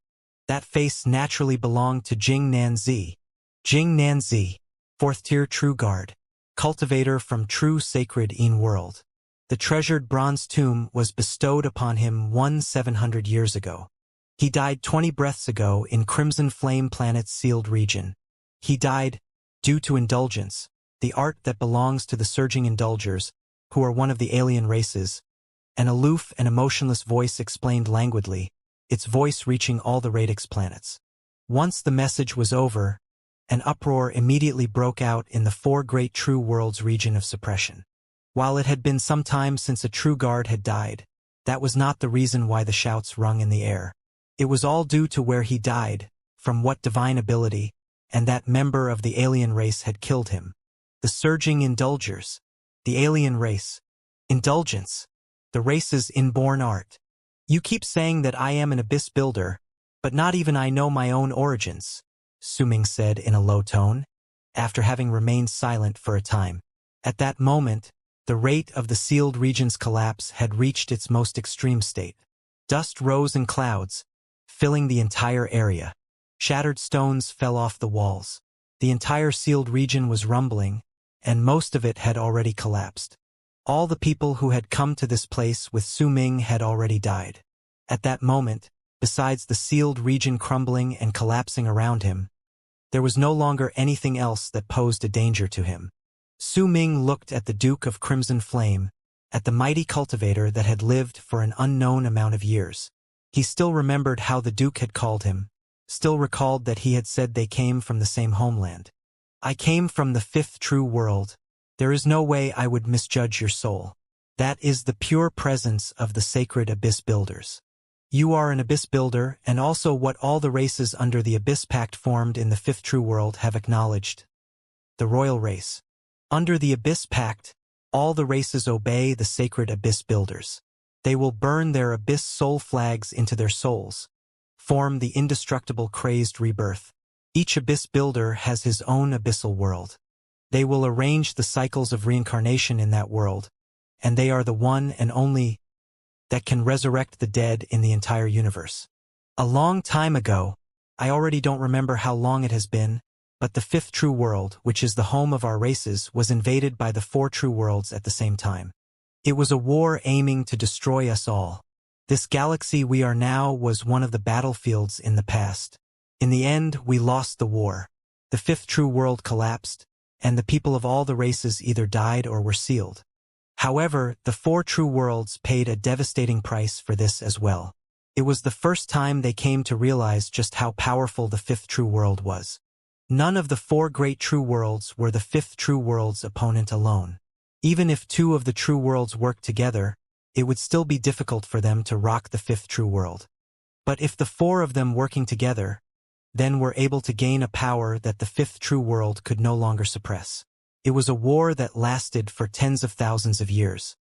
That face naturally belonged to Jing Nanzi. Jing Nanzi, 4th tier True Guard, cultivator from True Sacred Een World. The treasured bronze tomb was bestowed upon him 700 years ago. He died 20 breaths ago in Crimson Flame Planet's sealed region. He died due to indulgence, the art that belongs to the surging indulgers, who are one of the alien races. An aloof and emotionless voice explained languidly, its voice reaching all the radix planets. Once the message was over, an uproar immediately broke out in the 4 great true worlds region of suppression. While it had been some time since a true guard had died, that was not the reason why the shouts rung in the air. It was all due to where he died, from what divine ability, and that member of the alien race had killed him. The surging indulgers. The alien race. Indulgence. The race's inborn art. You keep saying that I am an abyss builder, but not even I know my own origins, Su Ming said in a low tone, after having remained silent for a time. At that moment, the rate of the sealed region's collapse had reached its most extreme state. Dust rose in clouds, filling the entire area. Shattered stones fell off the walls. The entire sealed region was rumbling, and most of it had already collapsed. All the people who had come to this place with Su Ming had already died. At that moment, besides the sealed region crumbling and collapsing around him, there was no longer anything else that posed a danger to him. Su Ming looked at the Duke of Crimson Flame, at the mighty cultivator that had lived for an unknown amount of years. He still remembered how the Duke had called him, still recalled that he had said they came from the same homeland. I came from the fifth true world. There is no way I would misjudge your soul. That is the pure presence of the sacred Abyss Builders. You are an Abyss Builder, and also what all the races under the Abyss Pact formed in the fifth true world have acknowledged. The royal race. Under the Abyss Pact, all the races obey the sacred Abyss Builders. They will burn their Abyss soul flags into their souls, form the indestructible crazed rebirth. Each Abyss Builder has his own abyssal world. They will arrange the cycles of reincarnation in that world, and they are the one and only that can resurrect the dead in the entire universe. A long time ago, I already don't remember how long it has been, but the fifth true world, which is the home of our races, was invaded by the four true worlds at the same time. It was a war aiming to destroy us all. This galaxy we are now was one of the battlefields in the past. In the end, we lost the war. The fifth true world collapsed, and the people of all the races either died or were sealed. However, the four true worlds paid a devastating price for this as well. It was the first time they came to realize just how powerful the fifth true world was. None of the four great true worlds were the fifth true world's opponent alone. Even if two of the true worlds worked together, it would still be difficult for them to rock the fifth true world. But if the four of them working together, then were able to gain a power that the fifth true world could no longer suppress. It was a war that lasted for tens of thousands of years.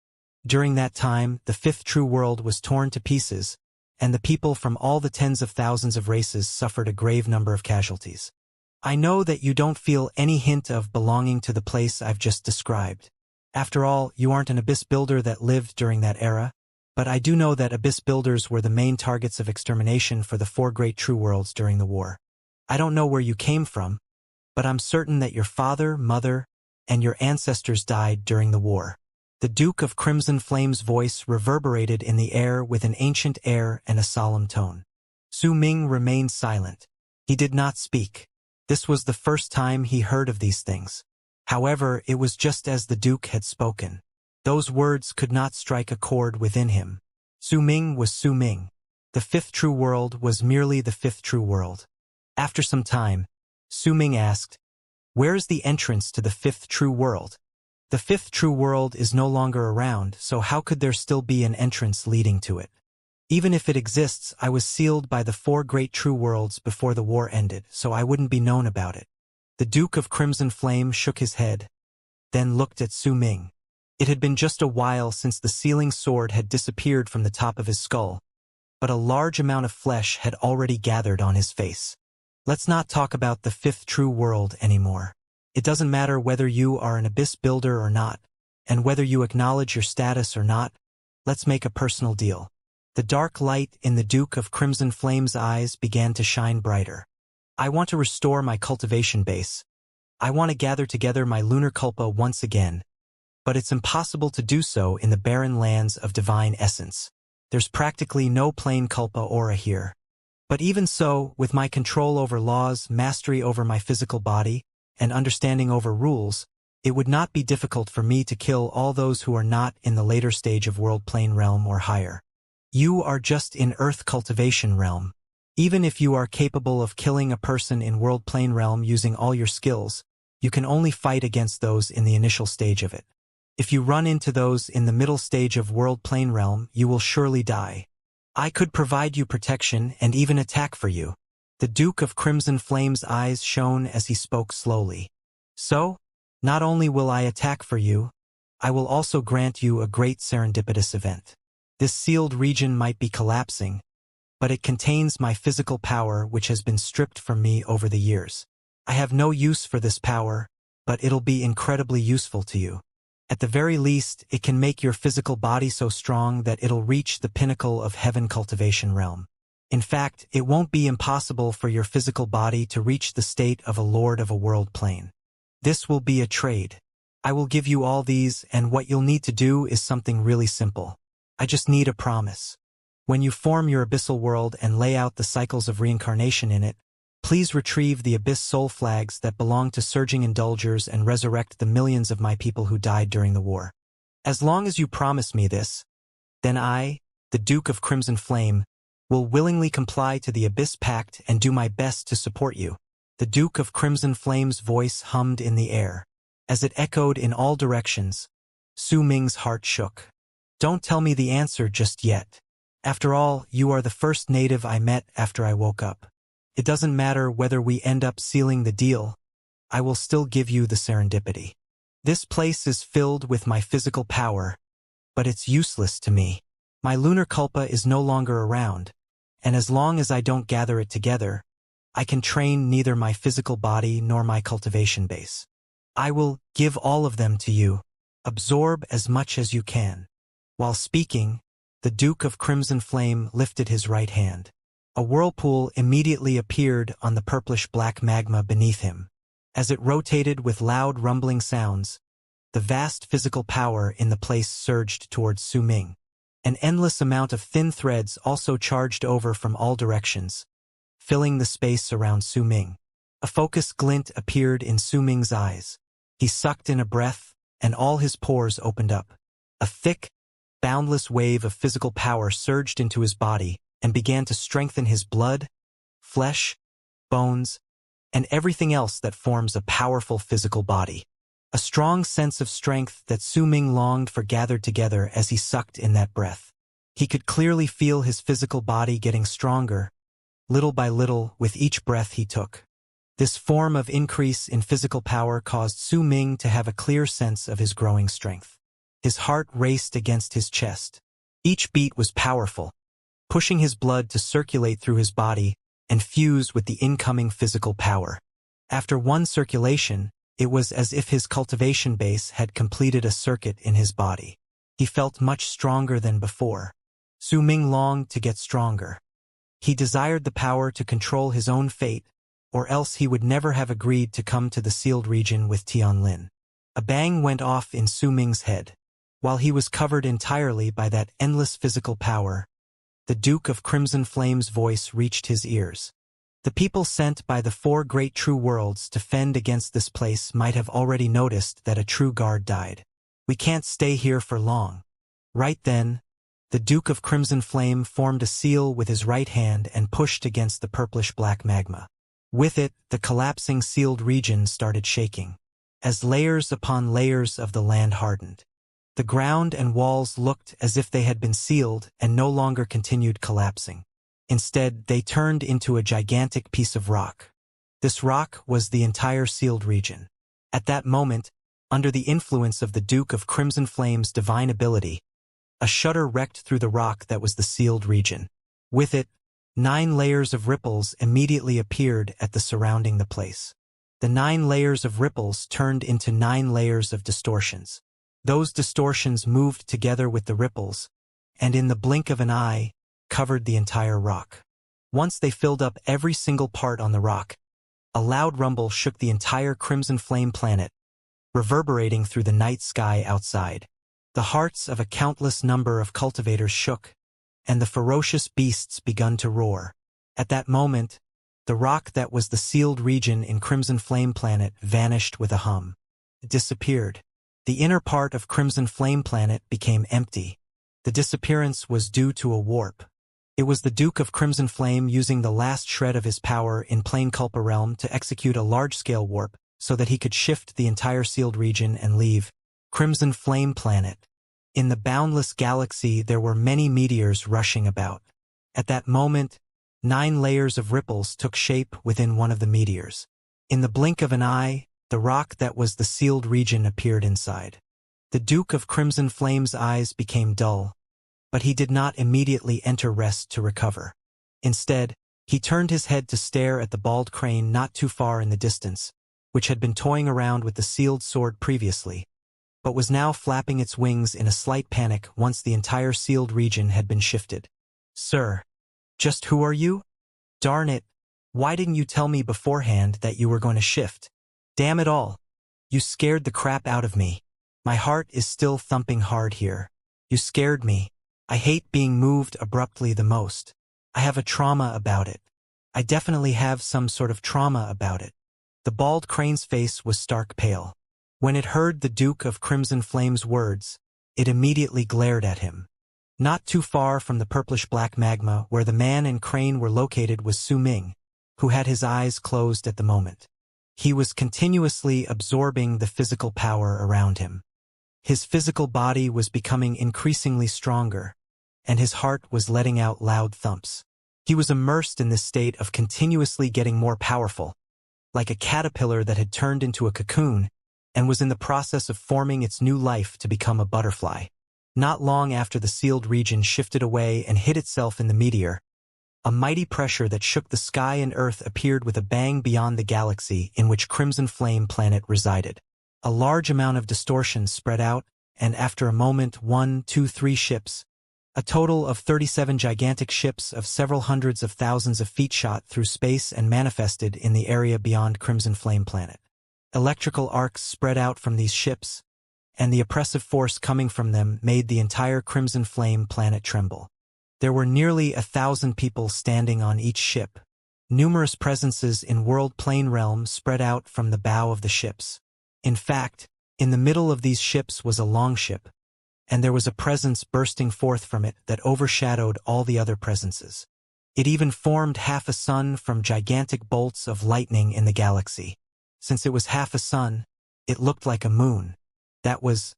During that time, the fifth true world was torn to pieces, and the people from all the tens of thousands of races suffered a grave number of casualties. I know that you don't feel any hint of belonging to the place I've just described. After all, you aren't an Abyss Builder that lived during that era, but I do know that Abyss Builders were the main targets of extermination for the four great true worlds during the war. I don't know where you came from, but I'm certain that your father, mother, and your ancestors died during the war. The Duke of Crimson Flame's voice reverberated in the air with an ancient air and a solemn tone. Su Ming remained silent. He did not speak. This was the first time he heard of these things. However, it was just as the Duke had spoken. Those words could not strike a chord within him. Su Ming was Su Ming. The fifth true world was merely the fifth true world. After some time, Su Ming asked, "Where is the entrance to the fifth true world?" The fifth true world is no longer around, so how could there still be an entrance leading to it? Even if it exists, I was sealed by the four great true worlds before the war ended, so I wouldn't be known about it. The Duke of Crimson Flame shook his head, then looked at Su Ming. It had been just a while since the sealing sword had disappeared from the top of his skull, but a large amount of flesh had already gathered on his face. Let's not talk about the fifth true world anymore. It doesn't matter whether you are an Abyss Builder or not, and whether you acknowledge your status or not. Let's make a personal deal. The dark light in the Duke of Crimson Flame's eyes began to shine brighter. I want to restore my cultivation base. I want to gather together my lunar culpa once again, but it's impossible to do so in the barren lands of divine essence. There's practically no plain culpa aura here. But even so, with my control over laws, mastery over my physical body, and understanding over rules, it would not be difficult for me to kill all those who are not in the later stage of World Plane Realm or higher. You are just in Earth Cultivation Realm. Even if you are capable of killing a person in World Plane Realm using all your skills, you can only fight against those in the initial stage of it. If you run into those in the middle stage of World Plane Realm, you will surely die. I could provide you protection and even attack for you. The Duke of Crimson Flame's eyes shone as he spoke slowly. So, not only will I attack for you, I will also grant you a great serendipitous event. This sealed region might be collapsing, but it contains my physical power which has been stripped from me over the years. I have no use for this power, but it'll be incredibly useful to you. At the very least, it can make your physical body so strong that it'll reach the pinnacle of Heaven Cultivation Realm. In fact, it won't be impossible for your physical body to reach the state of a lord of a world plane. This will be a trade. I will give you all these, and what you'll need to do is something really simple. I just need a promise. When you form your abyssal world and lay out the cycles of reincarnation in it, please retrieve the abyss soul flags that belong to surging indulgers and resurrect the millions of my people who died during the war. As long as you promise me this, then I, the Duke of Crimson Flame, will willingly comply to the Abyss Pact and do my best to support you. The Duke of Crimson Flame's voice hummed in the air. As it echoed in all directions, Su Ming's heart shook. Don't tell me the answer just yet. After all, you are the first native I met after I woke up. It doesn't matter whether we end up sealing the deal, I will still give you the serendipity. This place is filled with my physical power, but it's useless to me. My lunar culpa is no longer around, and as long as I don't gather it together, I can train neither my physical body nor my cultivation base. I will give all of them to you. Absorb as much as you can. While speaking, the Duke of Crimson Flame lifted his right hand. A whirlpool immediately appeared on the purplish-black magma beneath him. As it rotated with loud rumbling sounds, the vast physical power in the place surged towards Su Ming. An endless amount of thin threads also charged over from all directions, filling the space around Su Ming. A focused glint appeared in Su Ming's eyes. He sucked in a breath, and all his pores opened up. A thick, boundless wave of physical power surged into his body and began to strengthen his blood, flesh, bones, and everything else that forms a powerful physical body. A strong sense of strength that Su Ming longed for gathered together as he sucked in that breath. He could clearly feel his physical body getting stronger, little by little, with each breath he took. This form of increase in physical power caused Su Ming to have a clear sense of his growing strength. His heart raced against his chest. Each beat was powerful, pushing his blood to circulate through his body and fuse with the incoming physical power. After one circulation, it was as if his cultivation base had completed a circuit in his body. He felt much stronger than before. Su Ming longed to get stronger. He desired the power to control his own fate, or else he would never have agreed to come to the sealed region with Tianlin. A bang went off in Su Ming's head. While he was covered entirely by that endless physical power, the Duke of Crimson Flame's voice reached his ears. The people sent by the 4 great true worlds to fend against this place might have already noticed that a true guard died. We can't stay here for long. Right then, the Duke of Crimson Flame formed a seal with his right hand and pushed against the purplish-black magma. With it, the collapsing sealed region started shaking, as layers upon layers of the land hardened. The ground and walls looked as if they had been sealed and no longer continued collapsing. Instead, they turned into a gigantic piece of rock. This rock was the entire sealed region. At that moment, under the influence of the Duke of Crimson Flame's divine ability, a shudder wrecked through the rock that was the sealed region. With it, 9 layers of ripples immediately appeared at the surrounding the place. The 9 layers of ripples turned into 9 layers of distortions. Those distortions moved together with the ripples, and in the blink of an eye, covered the entire rock. Once they filled up every single part on the rock, a loud rumble shook the entire Crimson Flame planet, reverberating through the night sky outside. The hearts of a countless number of cultivators shook, and the ferocious beasts begun to roar. At that moment, the rock that was the sealed region in Crimson Flame Planet vanished with a hum. It disappeared. The inner part of Crimson Flame Planet became empty. The disappearance was due to a warp. It was the Duke of Crimson Flame using the last shred of his power in Plane Culpa Realm to execute a large-scale warp so that he could shift the entire sealed region and leave Crimson Flame Planet. In the boundless galaxy there were many meteors rushing about. At that moment, 9 layers of ripples took shape within one of the meteors. In the blink of an eye, the rock that was the sealed region appeared inside. The Duke of Crimson Flame's eyes became dull, but he did not immediately enter rest to recover. Instead, he turned his head to stare at the bald crane not too far in the distance, which had been toying around with the sealed sword previously, but was now flapping its wings in a slight panic once the entire sealed region had been shifted. "Sir, just who are you? Darn it, why didn't you tell me beforehand that you were going to shift? Damn it all. You scared the crap out of me. My heart is still thumping hard here. You scared me. I hate being moved abruptly the most. I have a trauma about it. I definitely have some sort of trauma about it." The bald crane's face was stark pale. When it heard the Duke of Crimson Flame's words, it immediately glared at him. Not too far from the purplish-black magma where the man and crane were located was Su Ming, who had his eyes closed at the moment. He was continuously absorbing the physical power around him. His physical body was becoming increasingly stronger, and his heart was letting out loud thumps. He was immersed in this state of continuously getting more powerful, like a caterpillar that had turned into a cocoon and was in the process of forming its new life to become a butterfly. Not long after the sealed region shifted away and hid itself in the meteor, a mighty pressure that shook the sky and earth appeared with a bang beyond the galaxy in which Crimson Flame planet resided. A large amount of distortion spread out, and after a moment 1, 2, 3 ships, a total of 37 gigantic ships of several hundreds of thousands of feet shot through space and manifested in the area beyond Crimson Flame planet. Electrical arcs spread out from these ships, and the oppressive force coming from them made the entire Crimson Flame planet tremble. There were nearly 1,000 people standing on each ship. Numerous presences in world plane realm spread out from the bow of the ships. In fact, in the middle of these ships was a longship, and there was a presence bursting forth from it that overshadowed all the other presences. It even formed half a sun from gigantic bolts of lightning in the galaxy. Since it was half a sun, it looked like a moon. That was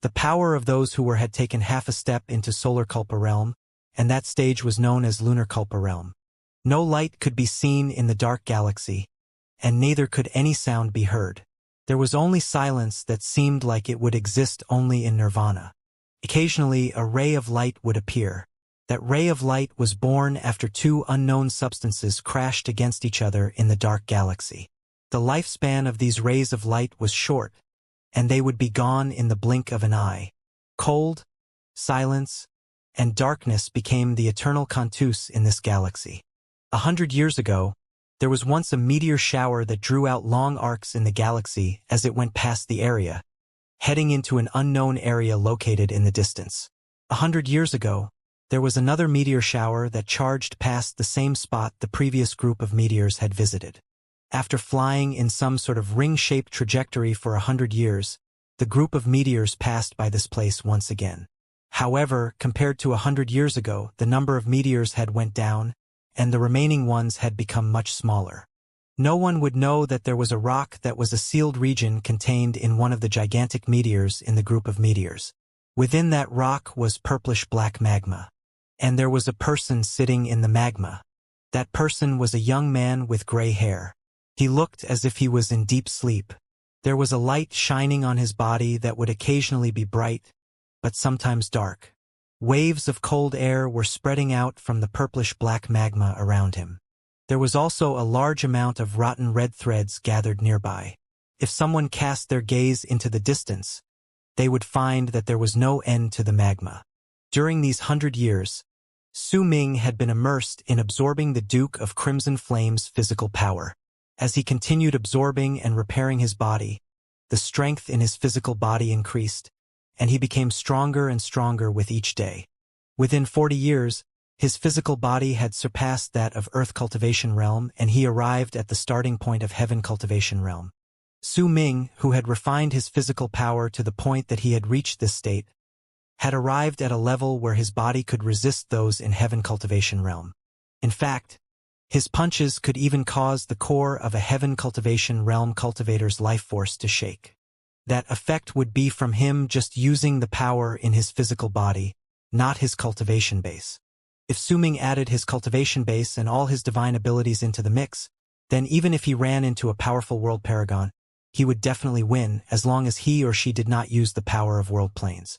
the power of those who had taken half a step into solar Kulpa realm, and that stage was known as lunar Kulpa realm. No light could be seen in the dark galaxy, and neither could any sound be heard. There was only silence that seemed like it would exist only in nirvana. Occasionally, a ray of light would appear. That ray of light was born after 2 unknown substances crashed against each other in the dark galaxy. The lifespan of these rays of light was short, and they would be gone in the blink of an eye. Cold, silence, and darkness became the eternal contus in this galaxy. 100 years ago, there was once a meteor shower that drew out long arcs in the galaxy as it went past the area, heading into an unknown area located in the distance. 100 years ago, there was another meteor shower that charged past the same spot the previous group of meteors had visited. After flying in some sort of ring-shaped trajectory for 100 years, the group of meteors passed by this place once again. However, compared to 100 years ago, the number of meteors had went down, and the remaining ones had become much smaller. No one would know that there was a rock that was a sealed region contained in one of the gigantic meteors in the group of meteors. Within that rock was purplish-black magma. And there was a person sitting in the magma. That person was a young man with gray hair. He looked as if he was in deep sleep. There was a light shining on his body that would occasionally be bright, but sometimes dark. Waves of cold air were spreading out from the purplish-black magma around him. There was also a large amount of rotten red threads gathered nearby. If someone cast their gaze into the distance, they would find that there was no end to the magma. During these 100 years, Su Ming had been immersed in absorbing the Duke of Crimson Flame's physical power. As he continued absorbing and repairing his body, the strength in his physical body increased, and he became stronger and stronger with each day. Within 40 years, his physical body had surpassed that of Earth Cultivation Realm, and he arrived at the starting point of Heaven Cultivation Realm. Su Ming, who had refined his physical power to the point that he had reached this state, had arrived at a level where his body could resist those in Heaven Cultivation Realm. In fact, his punches could even cause the core of a Heaven Cultivation Realm cultivator's life force to shake. That effect would be from him just using the power in his physical body, not his cultivation base. If Su Ming added his cultivation base and all his divine abilities into the mix, then even if he ran into a powerful world paragon, he would definitely win as long as he or she did not use the power of world planes.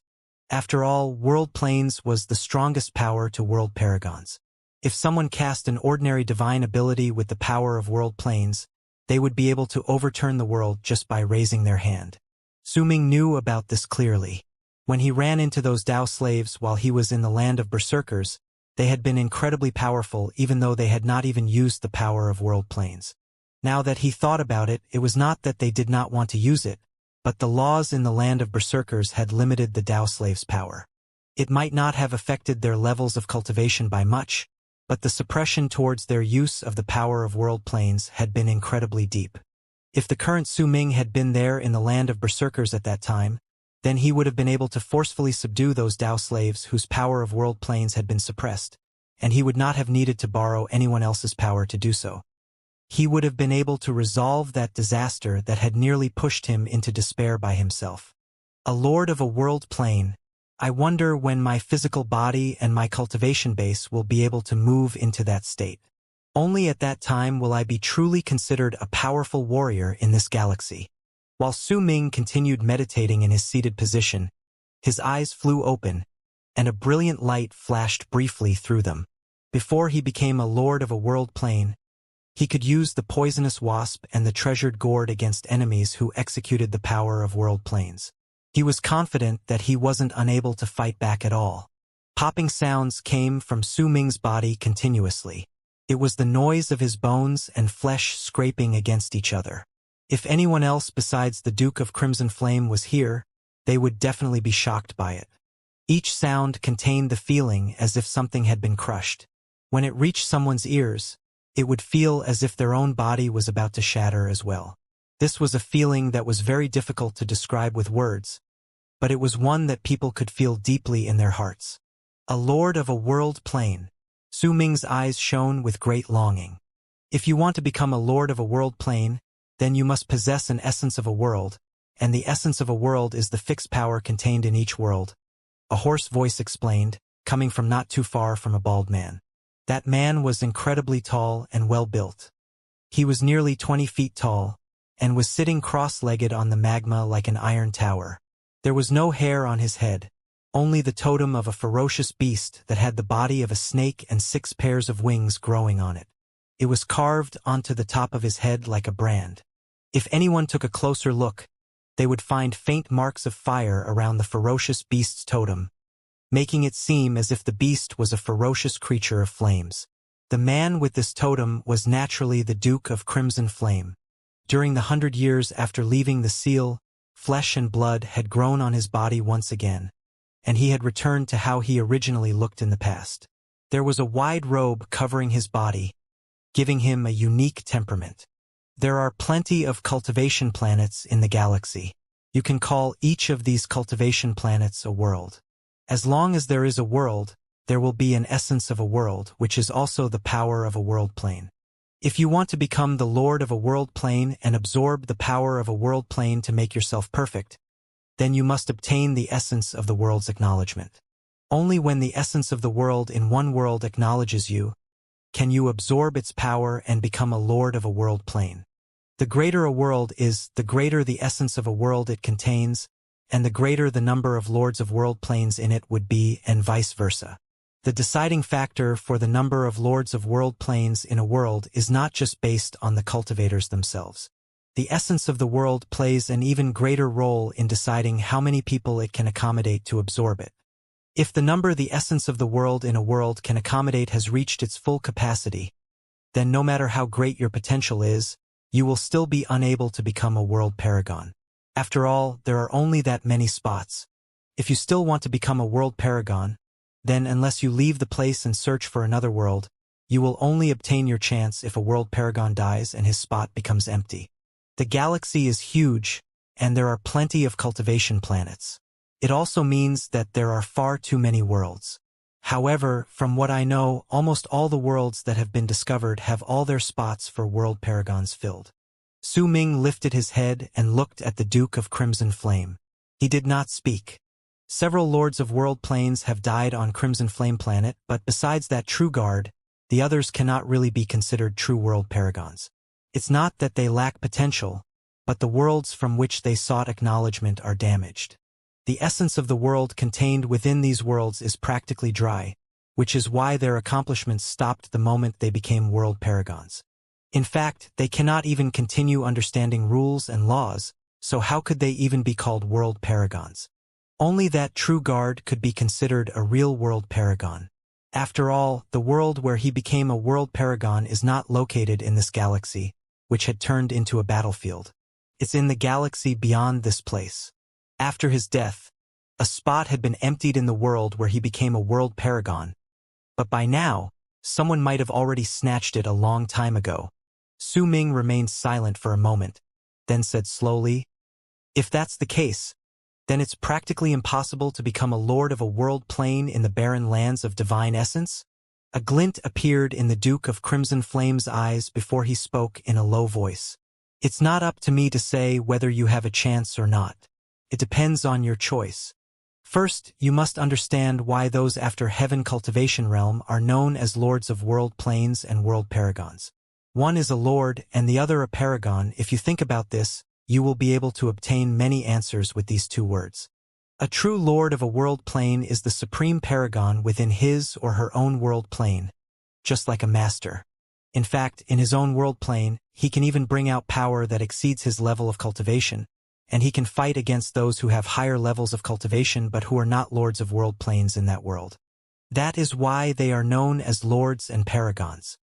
After all, world planes was the strongest power to world paragons. If someone cast an ordinary divine ability with the power of world planes, they would be able to overturn the world just by raising their hand. Su Ming knew about this clearly. When he ran into those Dao slaves while he was in the land of berserkers, they had been incredibly powerful even though they had not even used the power of world planes. Now that he thought about it, it was not that they did not want to use it, but the laws in the land of berserkers had limited the Dao slaves' power. It might not have affected their levels of cultivation by much, but the suppression towards their use of the power of world planes had been incredibly deep. If the current Su Ming had been there in the land of berserkers at that time, then he would have been able to forcefully subdue those Dao slaves whose power of world planes had been suppressed, and he would not have needed to borrow anyone else's power to do so. he would have been able to resolve that disaster that had nearly pushed him into despair by himself. A lord of a world plane, I wonder when my physical body and my cultivation base will be able to move into that state. Only at that time will I be truly considered a powerful warrior in this galaxy. While Su Ming continued meditating in his seated position, his eyes flew open, and a brilliant light flashed briefly through them. Before he became a lord of a world plane, he could use the poisonous wasp and the treasured gourd against enemies who executed the power of world planes. He was confident that he wasn't unable to fight back at all. Popping sounds came from Su Ming's body continuously. It was the noise of his bones and flesh scraping against each other. If anyone else besides the Duke of Crimson Flame was here, they would definitely be shocked by it. Each sound contained the feeling as if something had been crushed. When it reached someone's ears, it would feel as if their own body was about to shatter as well. This was a feeling that was very difficult to describe with words, but it was one that people could feel deeply in their hearts. A lord of a world plane. Su Ming's eyes shone with great longing. If you want to become a lord of a world plane, then you must possess an essence of a world, and the essence of a world is the fixed power contained in each world. A hoarse voice explained, coming from not too far from a bald man. That man was incredibly tall and well-built. He was nearly 20 feet tall, and was sitting cross-legged on the magma like an iron tower. There was no hair on his head, only the totem of a ferocious beast that had the body of a snake and 6 pairs of wings growing on it. It was carved onto the top of his head like a brand. If anyone took a closer look, they would find faint marks of fire around the ferocious beast's totem, making it seem as if the beast was a ferocious creature of flames. The man with this totem was naturally the Duke of Crimson Flame. During the 100 years after leaving the seal, flesh and blood had grown on his body once again, and he had returned to how he originally looked in the past. There was a wide robe covering his body, giving him a unique temperament. There are plenty of cultivation planets in the galaxy. You can call each of these cultivation planets a world. As long as there is a world, there will be an essence of a world, which is also the power of a world plane. If you want to become the lord of a world plane and absorb the power of a world plane to make yourself perfect, then you must obtain the essence of the world's acknowledgement. Only when the essence of the world in one world acknowledges you, can you absorb its power and become a lord of a world plane. The greater a world is, the greater the essence of a world it contains, and the greater the number of lords of world planes in it would be, and vice versa. The deciding factor for the number of lords of world planes in a world is not just based on the cultivators themselves. The essence of the world plays an even greater role in deciding how many people it can accommodate to absorb it. If the number the essence of the world in a world can accommodate has reached its full capacity, then no matter how great your potential is, you will still be unable to become a world paragon. After all, there are only that many spots. If you still want to become a world paragon, then unless you leave the place and search for another world, you will only obtain your chance if a world paragon dies and his spot becomes empty. The galaxy is huge, and there are plenty of cultivation planets. It also means that there are far too many worlds. However, from what I know, almost all the worlds that have been discovered have all their spots for world paragons filled. Su Ming lifted his head and looked at the Duke of Crimson Flame. He did not speak. Several lords of world planes have died on Crimson Flame Planet, but besides that true guard, the others cannot really be considered true world paragons. It's not that they lack potential, but the worlds from which they sought acknowledgement are damaged. The essence of the world contained within these worlds is practically dry, which is why their accomplishments stopped the moment they became world paragons. In fact, they cannot even continue understanding rules and laws, so how could they even be called world paragons? Only that true guard could be considered a real world paragon. After all, the world where he became a world paragon is not located in this galaxy, which had turned into a battlefield. It's in the galaxy beyond this place. After his death, a spot had been emptied in the world where he became a world paragon, but by now, someone might have already snatched it a long time ago. Su Ming remained silent for a moment, then said slowly, "If that's the case, then it's practically impossible to become a lord of a world plane in the barren lands of divine essence?" A glint appeared in the Duke of Crimson Flame's eyes before he spoke in a low voice. It's not up to me to say whether you have a chance or not. It depends on your choice. First, you must understand why those after Heaven Cultivation Realm are known as Lords of World Planes and World Paragons. One is a Lord and the other a Paragon. If you think about this, you will be able to obtain many answers with these two words. A true Lord of a world plane is the supreme paragon within his or her own world plane, just like a master. In fact, in his own world plane, he can even bring out power that exceeds his level of cultivation, and he can fight against those who have higher levels of cultivation but who are not lords of world planes in that world. That is why they are known as lords and paragons.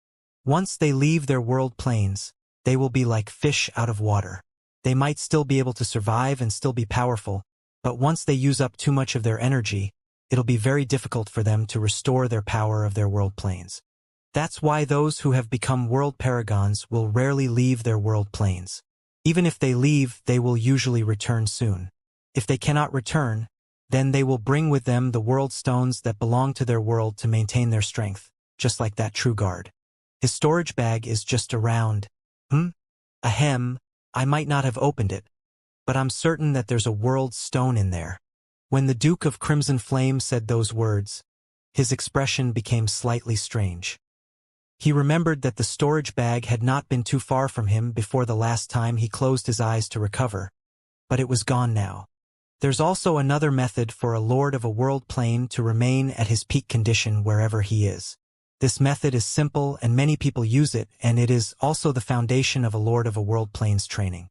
Once they leave their world planes, they will be like fish out of water. They might still be able to survive and still be powerful, but once they use up too much of their energy, it'll be very difficult for them to restore their power of their world planes. That's why those who have become world paragons will rarely leave their world planes. Even if they leave, they will usually return soon. If they cannot return, then they will bring with them the world stones that belong to their world to maintain their strength, just like that true guard. His storage bag is just around. Ahem, I might not have opened it, but I'm certain that there's a world stone in there. When the Duke of Crimson Flame said those words, his expression became slightly strange. He remembered that the storage bag had not been too far from him before the last time he closed his eyes to recover, but it was gone now. There's also another method for a lord of a world plane to remain at his peak condition wherever he is. This method is simple and many people use it, and it is also the foundation of a lord of a world plane's training.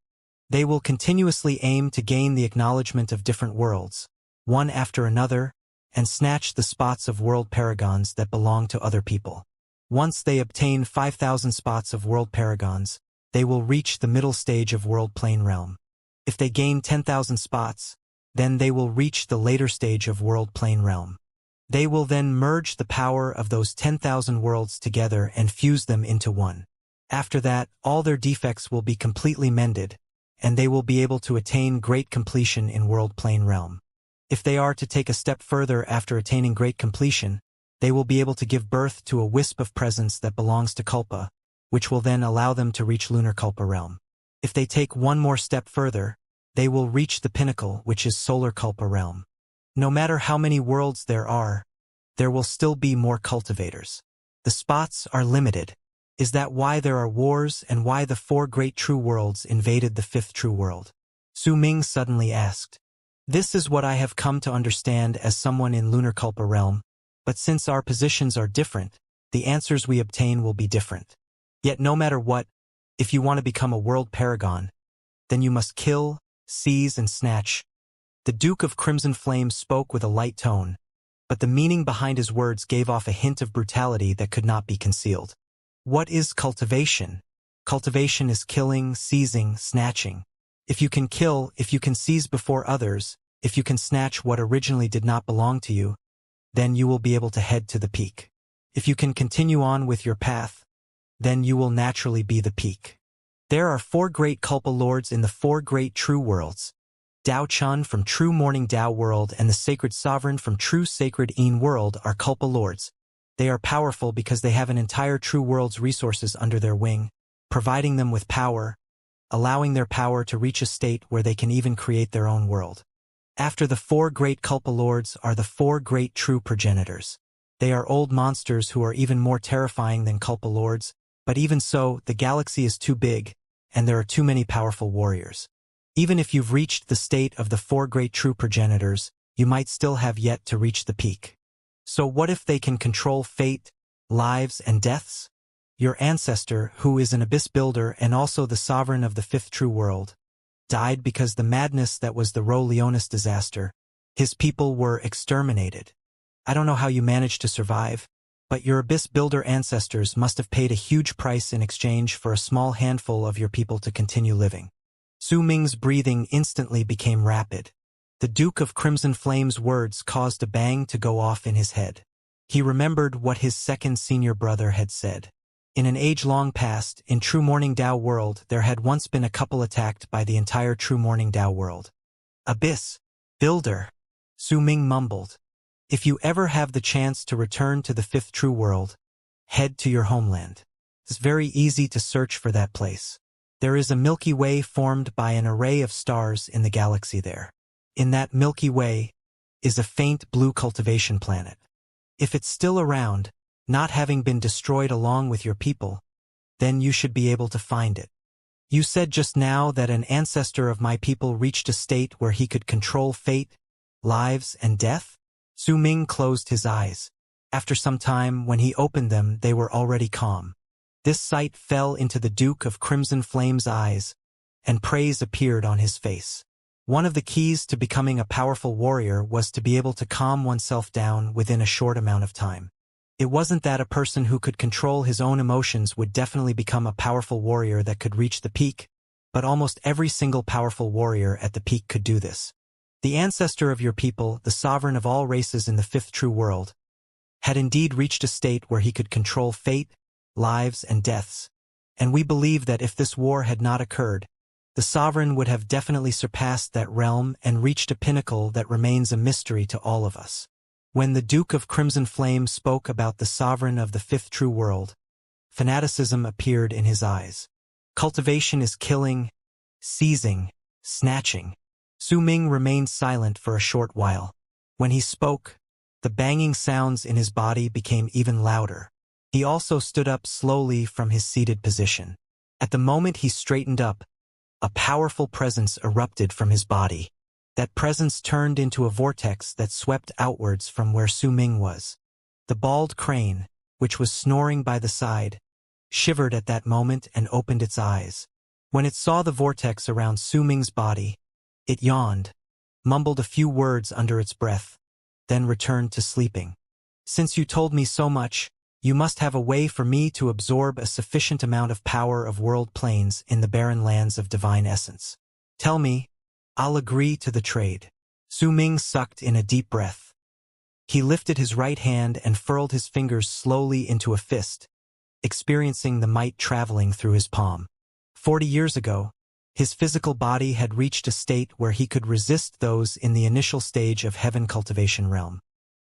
They will continuously aim to gain the acknowledgement of different worlds, one after another, and snatch the spots of world paragons that belong to other people. Once they obtain 5,000 spots of world paragons, they will reach the middle stage of world plane realm. If they gain 10,000 spots, then they will reach the later stage of world plane realm. They will then merge the power of those 10,000 worlds together and fuse them into one. After that, all their defects will be completely mended, and they will be able to attain great completion in world plane realm. If they are to take a step further after attaining great completion, they will be able to give birth to a wisp of presence that belongs to Kulpa, which will then allow them to reach lunar Kulpa realm. If they take one more step further, they will reach the pinnacle, which is solar Kulpa realm. No matter how many worlds there will still be more cultivators. The spots are limited. Is that why there are wars and why the 4 great true worlds invaded the 5th true world? Su Ming suddenly asked. This is what I have come to understand as someone in lunar Kulpa realm, but since our positions are different, the answers we obtain will be different. Yet no matter what, if you want to become a world paragon, then you must kill, seize and snatch. The Duke of Crimson Flame spoke with a light tone, but the meaning behind his words gave off a hint of brutality that could not be concealed. What is cultivation? Cultivation is killing, seizing, snatching. If you can kill, if you can seize before others, if you can snatch what originally did not belong to you, then you will be able to head to the peak. If you can continue on with your path, then you will naturally be the peak. There are 4 great Kulpa lords in the 4 great true worlds. Dao Chun from True Morning Dao World and the Sacred Sovereign from True Sacred Een World are Kulpa lords. They are powerful because they have an entire true world's resources under their wing, providing them with power, allowing their power to reach a state where they can even create their own world. After the 4 great Kulpa lords are the 4 great true progenitors. They are old monsters who are even more terrifying than Kulpa lords, but even so, the galaxy is too big, and there are too many powerful warriors. Even if you've reached the state of the 4 great true progenitors, you might still have yet to reach the peak. So what if they can control fate, lives, and deaths? Your ancestor, who is an abyss builder and also the sovereign of the 5th true world, died because the madness that was the Ro Leonis disaster. His people were exterminated. I don't know how you managed to survive, but your abyss builder ancestors must have paid a huge price in exchange for a small handful of your people to continue living. Su Ming's breathing instantly became rapid. The Duke of Crimson Flame's words caused a bang to go off in his head. He remembered what his second senior brother had said. In an age long past, in True Morning Dao World, there had once been a couple attacked by the entire True Morning Dao World. Abyss Builder, Su Ming mumbled. If you ever have the chance to return to the 5th true world, head to your homeland. It's very easy to search for that place. There is a Milky Way formed by an array of stars in the galaxy there. In that Milky Way is a faint blue cultivation planet. If it's still around, not having been destroyed along with your people, then you should be able to find it. You said just now that an ancestor of my people reached a state where he could control fate, lives, and death? Su Ming closed his eyes. After some time, when he opened them, they were already calm. This sight fell into the Duke of Crimson Flame's eyes, and praise appeared on his face. One of the keys to becoming a powerful warrior was to be able to calm oneself down within a short amount of time. It wasn't that a person who could control his own emotions would definitely become a powerful warrior that could reach the peak, but almost every single powerful warrior at the peak could do this. The ancestor of your people, the sovereign of all races in the fifth true world, had indeed reached a state where he could control fate, lives, and deaths, and we believe that if this war had not occurred, the sovereign would have definitely surpassed that realm and reached a pinnacle that remains a mystery to all of us. When the Duke of Crimson Flame spoke about the sovereign of the fifth true world, fanaticism appeared in his eyes. Cultivation is killing, seizing, snatching. Su Ming remained silent for a short while. When he spoke, the banging sounds in his body became even louder. He also stood up slowly from his seated position. At the moment he straightened up, a powerful presence erupted from his body. That presence turned into a vortex that swept outwards from where Su Ming was. The bald crane, which was snoring by the side, shivered at that moment and opened its eyes. When it saw the vortex around Su Ming's body, it yawned, mumbled a few words under its breath, then returned to sleeping. Since you told me so much, you must have a way for me to absorb a sufficient amount of power of world planes in the barren lands of divine essence. Tell me, I'll agree to the trade. Su Ming sucked in a deep breath. He lifted his right hand and furled his fingers slowly into a fist, experiencing the might traveling through his palm. 40 years ago, his physical body had reached a state where he could resist those in the initial stage of heaven cultivation realm.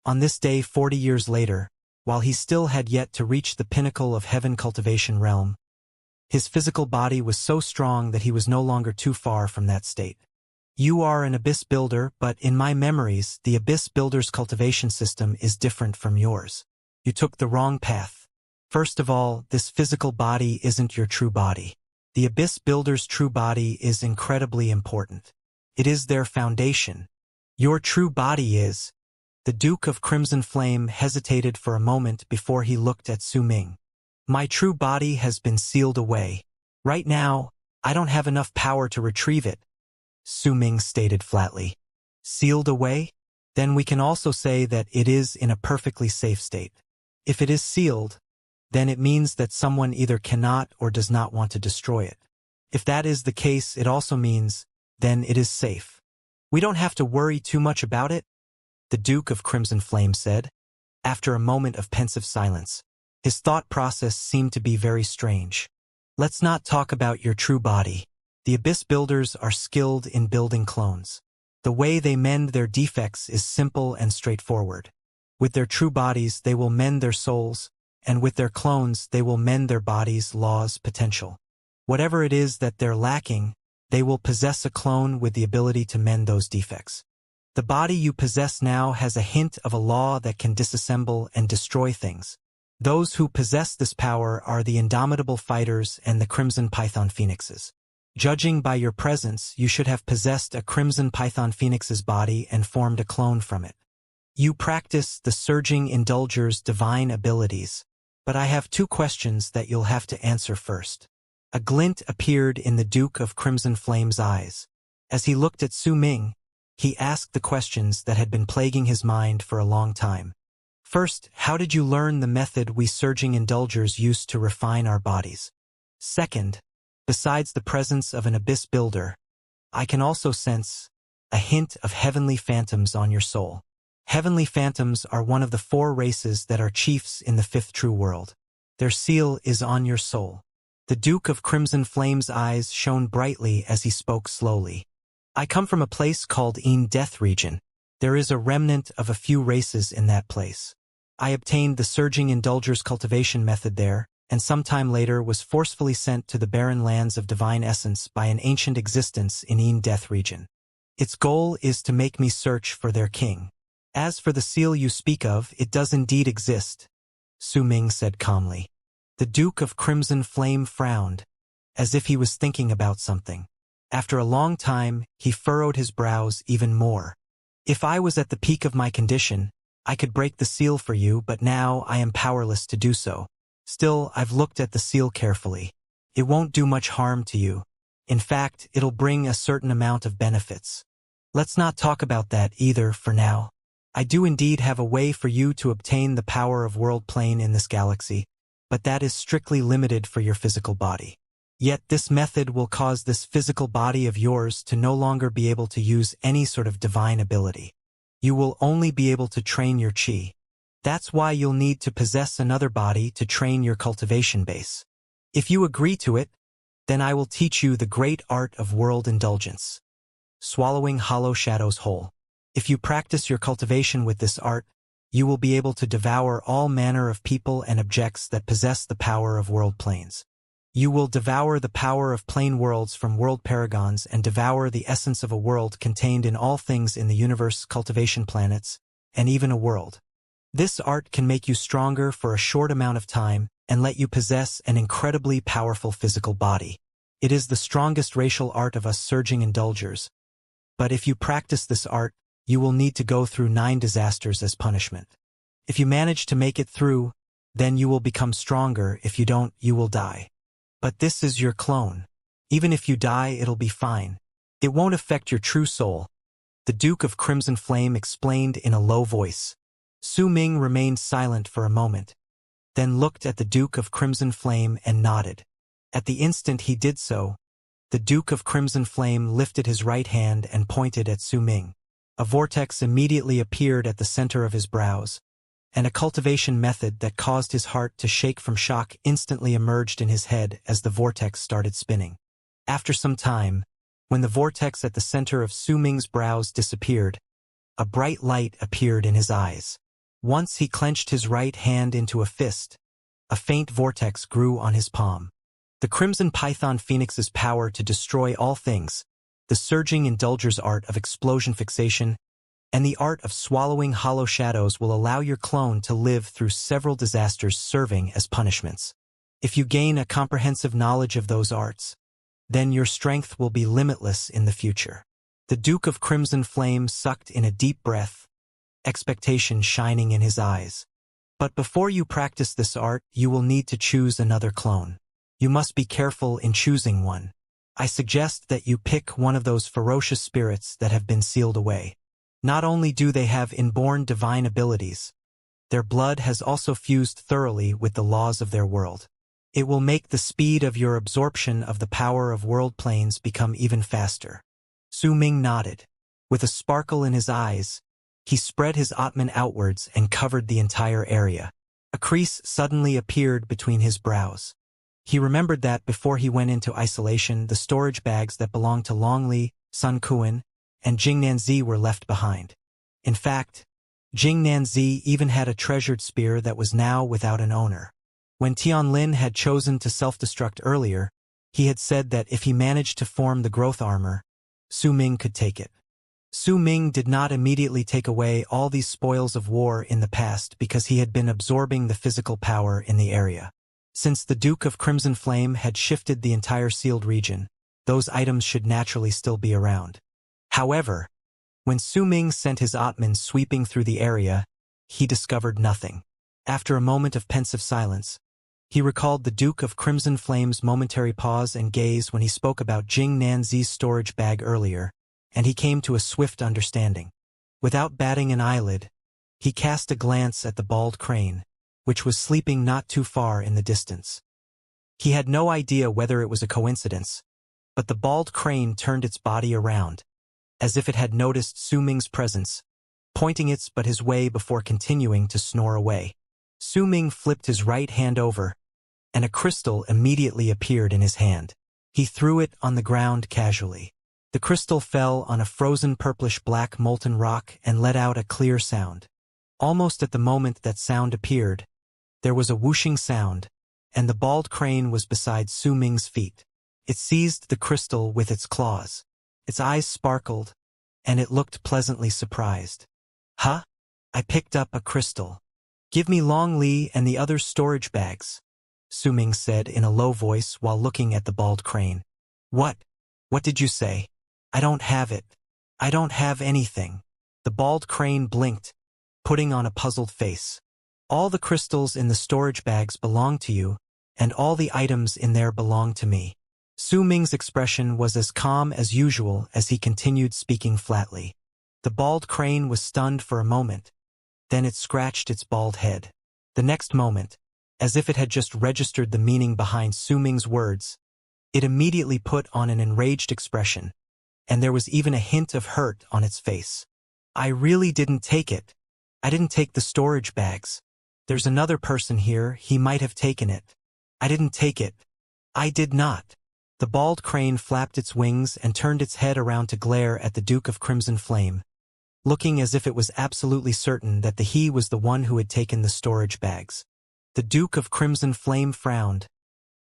On this day 40 years later, while he still had yet to reach the pinnacle of heaven cultivation realm, his physical body was so strong that he was no longer too far from that state. You are an abyss builder, but in my memories, the abyss builder's cultivation system is different from yours. You took the wrong path. First of all, this physical body isn't your true body. The abyss builder's true body is incredibly important. It is their foundation. Your true body is... The Duke of Crimson Flame hesitated for a moment before he looked at Su Ming. My true body has been sealed away. Right now, I don't have enough power to retrieve it, Su Ming stated flatly. Sealed away? Then we can also say that it is in a perfectly safe state. If it is sealed, then it means that someone either cannot or does not want to destroy it. If that is the case, it also means, then it is safe. We don't have to worry too much about it, the Duke of Crimson Flame said. After a moment of pensive silence, his thought process seemed to be very strange. Let's not talk about your true body. The Abyss Builders are skilled in building clones. The way they mend their defects is simple and straightforward. With their true bodies, they will mend their souls, and with their clones, they will mend their bodies' laws potential. Whatever it is that they're lacking, they will possess a clone with the ability to mend those defects. The body you possess now has a hint of a law that can disassemble and destroy things. Those who possess this power are the indomitable fighters and the Crimson Python Phoenixes. Judging by your presence, you should have possessed a Crimson Python Phoenix's body and formed a clone from it. You practice the Surging Indulger's divine abilities, but I have 2 questions that you'll have to answer first. A glint appeared in the Duke of Crimson Flame's eyes. As he looked at Su Ming, he asked the questions that had been plaguing his mind for a long time. First, how did you learn the method we Surging Indulgers use to refine our bodies? Second, besides the presence of an Abyss Builder, I can also sense a hint of heavenly phantoms on your soul. Heavenly phantoms are one of the 4 races that are chiefs in the 5th true world. Their seal is on your soul. The Duke of Crimson Flame's eyes shone brightly as he spoke slowly. I come from a place called Death Region. There is a remnant of a few races in that place. I obtained the surging indulger's cultivation method there, and some time later was forcefully sent to the barren lands of divine essence by an ancient existence in Death region. Its goal is to make me search for their king. As for the seal you speak of, it does indeed exist, Su Ming said calmly. The Duke of Crimson Flame frowned, as if he was thinking about something. After a long time, he furrowed his brows even more. If I was at the peak of my condition, I could break the seal for you, but now I am powerless to do so. Still, I've looked at the seal carefully. It won't do much harm to you. In fact, it'll bring a certain amount of benefits. Let's not talk about that either for now. I do indeed have a way for you to obtain the power of world plane in this galaxy, but that is strictly limited for your physical body. Yet this method will cause this physical body of yours to no longer be able to use any sort of divine ability. You will only be able to train your chi. That's why you'll need to possess another body to train your cultivation base. If you agree to it, then I will teach you the great art of world indulgence. Swallowing hollow shadows whole. If you practice your cultivation with this art, you will be able to devour all manner of people and objects that possess the power of world planes. You will devour the power of plane worlds from world paragons and devour the essence of a world contained in all things in the universe, cultivation planets, and even a world. This art can make you stronger for a short amount of time and let you possess an incredibly powerful physical body. It is the strongest racial art of us surging indulgers. But if you practice this art, you will need to go through 9 disasters as punishment. If you manage to make it through, then you will become stronger. If you don't, you will die. But this is your clone. Even if you die, it'll be fine. It won't affect your true soul, the Duke of Crimson Flame explained in a low voice. Su Ming remained silent for a moment, then looked at the Duke of Crimson Flame and nodded. At the instant he did so, the Duke of Crimson Flame lifted his right hand and pointed at Su Ming. A vortex immediately appeared at the center of his brows, and a cultivation method that caused his heart to shake from shock instantly emerged in his head as the vortex started spinning. After some time, when the vortex at the center of Su Ming's brows disappeared, a bright light appeared in his eyes. Once he clenched his right hand into a fist, a faint vortex grew on his palm. The Crimson Python Phoenix's power to destroy all things, the surging indulger's art of explosion fixation, and the art of swallowing hollow shadows will allow your clone to live through several disasters serving as punishments. If you gain a comprehensive knowledge of those arts, then your strength will be limitless in the future. The Duke of Crimson Flame sucked in a deep breath, expectation shining in his eyes. But before you practice this art, you will need to choose another clone. You must be careful in choosing one. I suggest that you pick one of those ferocious spirits that have been sealed away. Not only do they have inborn divine abilities, their blood has also fused thoroughly with the laws of their world. It will make the speed of your absorption of the power of world planes become even faster. Su Ming nodded. With a sparkle in his eyes, he spread his Atman outwards and covered the entire area. A crease suddenly appeared between his brows. He remembered that before he went into isolation, the storage bags that belonged to Longli, Sun Kuan, and Jing Nanzi were left behind. In fact, Jing Nanzi even had a treasured spear that was now without an owner. When Tianlin had chosen to self-destruct earlier, he had said that if he managed to form the growth armor, Su Ming could take it. Su Ming did not immediately take away all these spoils of war in the past because he had been absorbing the physical power in the area. Since the Duke of Crimson Flame had shifted the entire sealed region, those items should naturally still be around. However, when Su Ming sent his Atman sweeping through the area, he discovered nothing. After a moment of pensive silence, he recalled the Duke of Crimson Flame's momentary pause and gaze when he spoke about Jing Nanzi's storage bag earlier, and he came to a swift understanding. Without batting an eyelid, he cast a glance at the bald crane, which was sleeping not too far in the distance. He had no idea whether it was a coincidence, but the bald crane turned its body around, as if it had noticed Su Ming's presence, pointing its but his way before continuing to snore away. Su Ming flipped his right hand over, and a crystal immediately appeared in his hand. He threw it on the ground casually. The crystal fell on a frozen purplish-black molten rock and let out a clear sound. Almost at the moment that sound appeared, there was a whooshing sound, and the bald crane was beside Su Ming's feet. It seized the crystal with its claws. Its eyes sparkled, and it looked pleasantly surprised. Huh? I picked up a crystal. Give me Long Li and the other storage bags, Su Ming said in a low voice while looking at the bald crane. What? What did you say? I don't have it. I don't have anything. The bald crane blinked, putting on a puzzled face. All the crystals in the storage bags belong to you, and all the items in there belong to me. Su Ming's expression was as calm as usual as he continued speaking flatly. The bald crane was stunned for a moment. Then it scratched its bald head. The next moment, as if it had just registered the meaning behind Su Ming's words, it immediately put on an enraged expression, and there was even a hint of hurt on its face. I really didn't take it. I didn't take the storage bags. There's another person here, he might have taken it. I didn't take it. I did not. The bald crane flapped its wings and turned its head around to glare at the Duke of Crimson Flame, looking as if it was absolutely certain that he was the one who had taken the storage bags. The Duke of Crimson Flame frowned,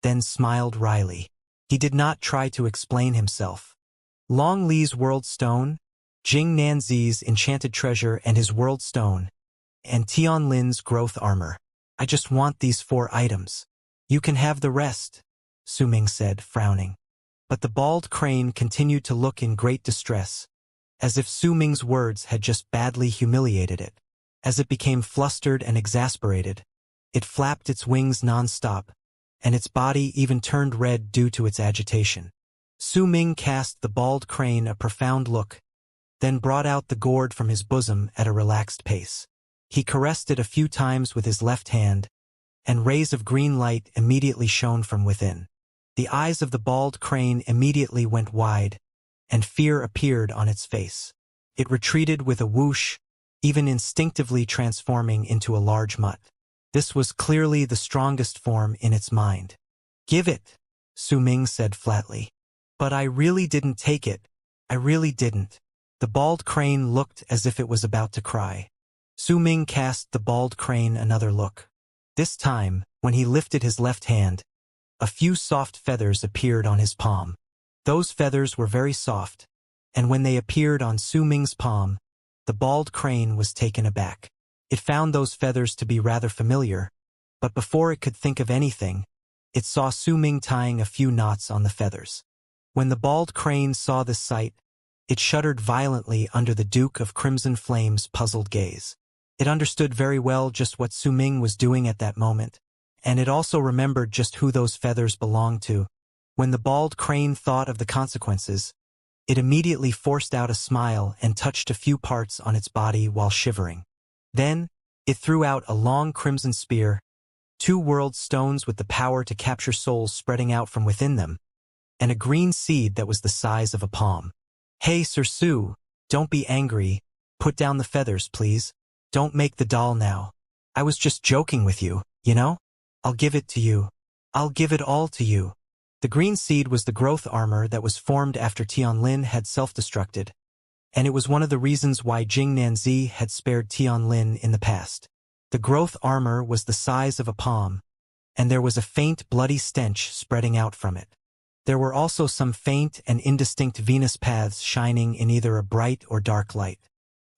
then smiled wryly. He did not try to explain himself. Long Li's World Stone, Jing Nanzi's Enchanted Treasure and his World Stone, and Tian Lin's Growth Armor. I just want these 4 items. You can have the rest, Su Ming said, frowning. But the bald crane continued to look in great distress, as if Su Ming's words had just badly humiliated it. As it became flustered and exasperated, it flapped its wings non-stop, and its body even turned red due to its agitation. Su Ming cast the bald crane a profound look, then brought out the gourd from his bosom at a relaxed pace. He caressed it a few times with his left hand, and rays of green light immediately shone from within. The eyes of the bald crane immediately went wide, and fear appeared on its face. It retreated with a whoosh, even instinctively transforming into a large mutt. This was clearly the strongest form in its mind. Give it, Su Ming said flatly. But I really didn't take it. I really didn't. The bald crane looked as if it was about to cry. Su Ming cast the bald crane another look. This time, when he lifted his left hand, a few soft feathers appeared on his palm. Those feathers were very soft, and when they appeared on Su Ming's palm, the bald crane was taken aback. It found those feathers to be rather familiar, but before it could think of anything, it saw Su Ming tying a few knots on the feathers. When the bald crane saw this sight, it shuddered violently under the Duke of Crimson Flame's puzzled gaze. It understood very well just what Su Ming was doing at that moment, and it also remembered just who those feathers belonged to. When the bald crane thought of the consequences, it immediately forced out a smile and touched a few parts on its body while shivering. Then, it threw out a long crimson spear, 2 world stones with the power to capture souls spreading out from within them, and a green seed that was the size of a palm. Hey, Sir Su, don't be angry. Put down the feathers, please. Don't make the doll now. I was just joking with you, you know? I'll give it to you. I'll give it all to you. The green seed was the growth armor that was formed after Tian Lin had self-destructed, and it was one of the reasons why Jing Nanzi had spared Tian Lin in the past. The growth armor was the size of a palm, and there was a faint bloody stench spreading out from it. There were also some faint and indistinct Venus paths shining in either a bright or dark light.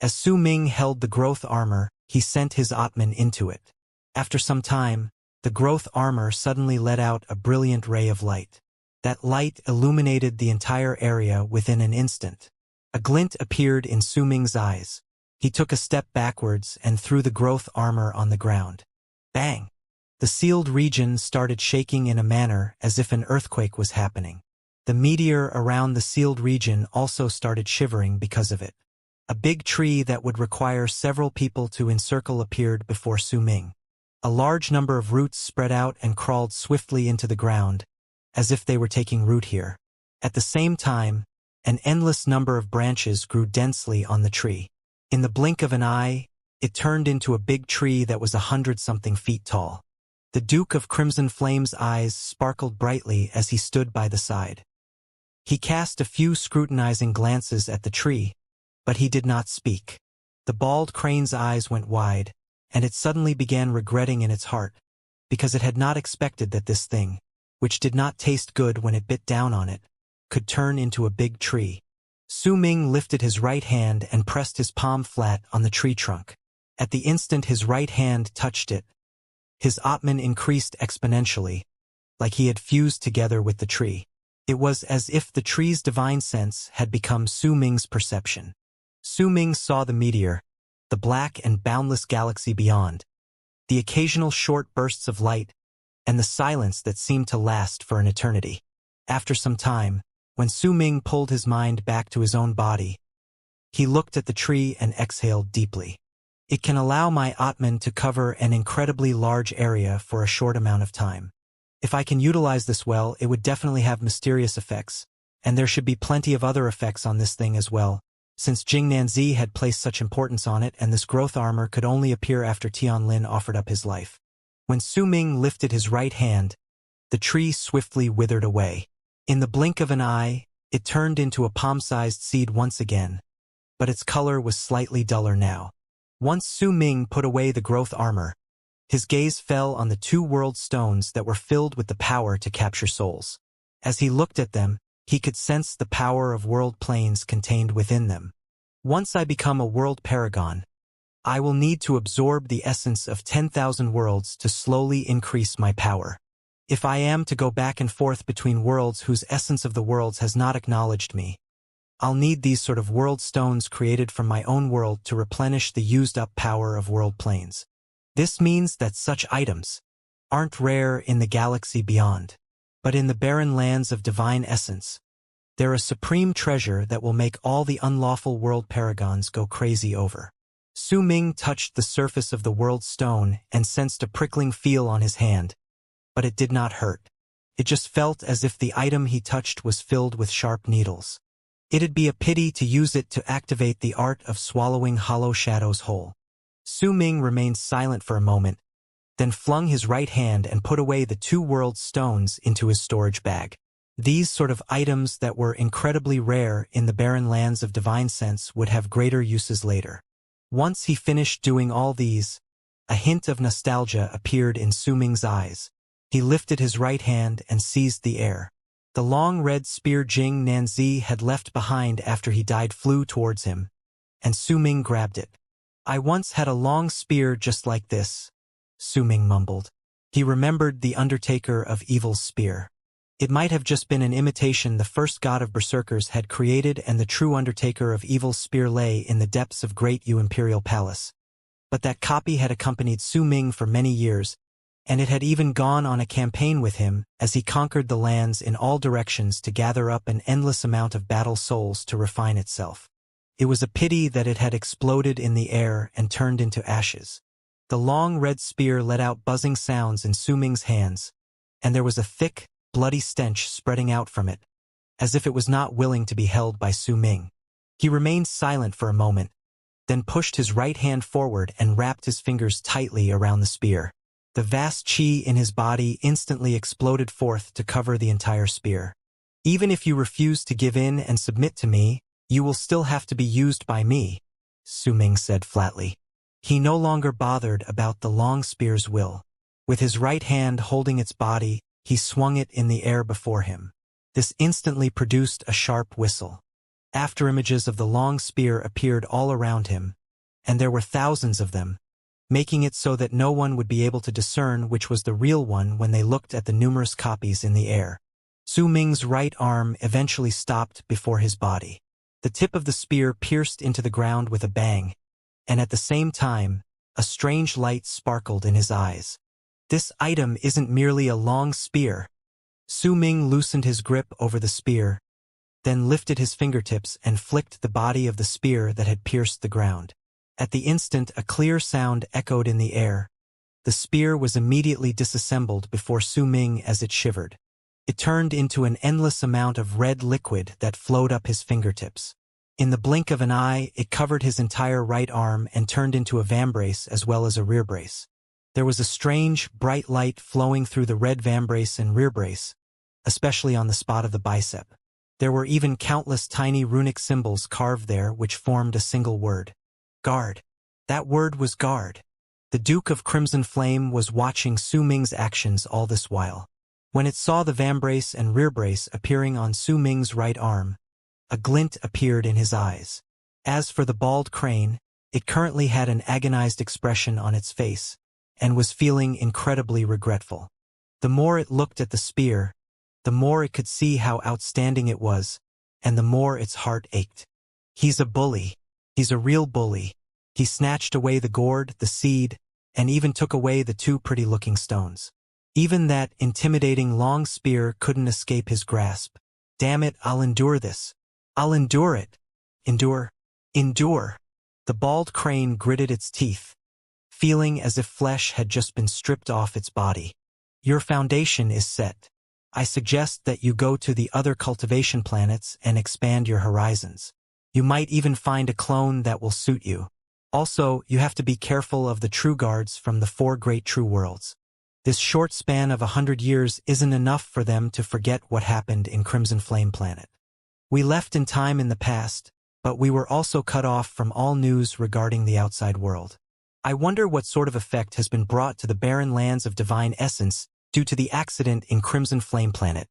As Su Ming held the growth armor, he sent his Atman into it. After some time, the growth armor suddenly let out a brilliant ray of light. That light illuminated the entire area within an instant. A glint appeared in Su Ming's eyes. He took a step backwards and threw the growth armor on the ground. Bang! The sealed region started shaking in a manner as if an earthquake was happening. The meteor around the sealed region also started shivering because of it. A big tree that would require several people to encircle appeared before Su Ming. A large number of roots spread out and crawled swiftly into the ground, as if they were taking root here. At the same time, an endless number of branches grew densely on the tree. In the blink of an eye, it turned into a big tree that was 100-something feet tall. The Duke of Crimson Flame's eyes sparkled brightly as he stood by the side. He cast a few scrutinizing glances at the tree, but he did not speak. The bald crane's eyes went wide, and it suddenly began regretting in its heart, because it had not expected that this thing, which did not taste good when it bit down on it, could turn into a big tree. Su Ming lifted his right hand and pressed his palm flat on the tree trunk. At the instant his right hand touched it, his Atman increased exponentially, like he had fused together with the tree. It was as if the tree's divine sense had become Su Ming's perception. Su Ming saw the meteor, the black and boundless galaxy beyond, the occasional short bursts of light, and the silence that seemed to last for an eternity. After some time, when Su Ming pulled his mind back to his own body, he looked at the tree and exhaled deeply. It can allow my Atman to cover an incredibly large area for a short amount of time. If I can utilize this well, it would definitely have mysterious effects, and there should be plenty of other effects on this thing as well, since Jing Nanzi had placed such importance on it, and this growth armor could only appear after Tianlin offered up his life. When Su Ming lifted his right hand, the tree swiftly withered away. In the blink of an eye, it turned into a palm-sized seed once again, but its color was slightly duller now. Once Su Ming put away the growth armor, his gaze fell on the two world stones that were filled with the power to capture souls. As he looked at them, he could sense the power of world planes contained within them. Once I become a world paragon, I will need to absorb the essence of 10,000 worlds to slowly increase my power. If I am to go back and forth between worlds whose essence of the worlds has not acknowledged me, I'll need these sort of world stones created from my own world to replenish the used-up power of world planes. This means that such items aren't rare in the galaxy beyond, but in the barren lands of divine essence, they're a supreme treasure that will make all the unlawful world paragons go crazy over. Su Ming touched the surface of the world stone and sensed a prickling feel on his hand, but it did not hurt. It just felt as if the item he touched was filled with sharp needles. It'd be a pity to use it to activate the art of swallowing hollow shadows whole. Su Ming remained silent for a moment, then flung his right hand and put away the two world stones into his storage bag. These sort of items that were incredibly rare in the barren lands of divine sense would have greater uses later. Once he finished doing all these, a hint of nostalgia appeared in Su Ming's eyes. He lifted his right hand and seized the air. The long red spear Jing Nanzi had left behind after he died flew towards him, and Su Ming grabbed it. I once had a long spear just like this, Su Ming mumbled. He remembered the Undertaker of Evil's spear. It might have just been an imitation the first god of berserkers had created, and the true Undertaker of Evil's spear lay in the depths of Great Yu Imperial Palace. But that copy had accompanied Su Ming for many years, and it had even gone on a campaign with him as he conquered the lands in all directions to gather up an endless amount of battle souls to refine itself. It was a pity that it had exploded in the air and turned into ashes. The long red spear let out buzzing sounds in Su Ming's hands, and there was a thick, bloody stench spreading out from it, as if it was not willing to be held by Su Ming. He remained silent for a moment, then pushed his right hand forward and wrapped his fingers tightly around the spear. The vast qi in his body instantly exploded forth to cover the entire spear. Even if you refuse to give in and submit to me, you will still have to be used by me, Su Ming said flatly. He no longer bothered about the long spear's will. With his right hand holding its body, he swung it in the air before him. This instantly produced a sharp whistle. Afterimages of the long spear appeared all around him, and there were thousands of them, making it so that no one would be able to discern which was the real one when they looked at the numerous copies in the air. Su Ming's right arm eventually stopped before his body. The tip of the spear pierced into the ground with a bang, and at the same time, a strange light sparkled in his eyes. This item isn't merely a long spear. Su Ming loosened his grip over the spear, then lifted his fingertips and flicked the body of the spear that had pierced the ground. At the instant, a clear sound echoed in the air. The spear was immediately disassembled before Su Ming as it shivered. It turned into an endless amount of red liquid that flowed up his fingertips. In the blink of an eye, it covered his entire right arm and turned into a vambrace as well as a rear brace. There was a strange, bright light flowing through the red vambrace and rear brace, especially on the spot of the bicep. There were even countless tiny runic symbols carved there which formed a single word. Guard. That word was guard. The Duke of Crimson Flame was watching Su Ming's actions all this while. When it saw the vambrace and rear brace appearing on Su Ming's right arm, a glint appeared in his eyes. As for the bald crane, it currently had an agonized expression on its face, and was feeling incredibly regretful. The more it looked at the spear, the more it could see how outstanding it was, and the more its heart ached. He's a bully. He's a real bully. He snatched away the gourd, the seed, and even took away the two pretty-looking stones. Even that intimidating long spear couldn't escape his grasp. Damn it, I'll endure this. I'll endure it. Endure. Endure. The bald crane gritted its teeth, feeling as if flesh had just been stripped off its body. Your foundation is set. I suggest that you go to the other cultivation planets and expand your horizons. You might even find a clone that will suit you. Also, you have to be careful of the true guards from the 4 great true worlds. This short span of 100 years isn't enough for them to forget what happened in Crimson Flame Planet. We left in time in the past, but we were also cut off from all news regarding the outside world. I wonder what sort of effect has been brought to the barren lands of divine essence due to the accident in Crimson Flame Planet,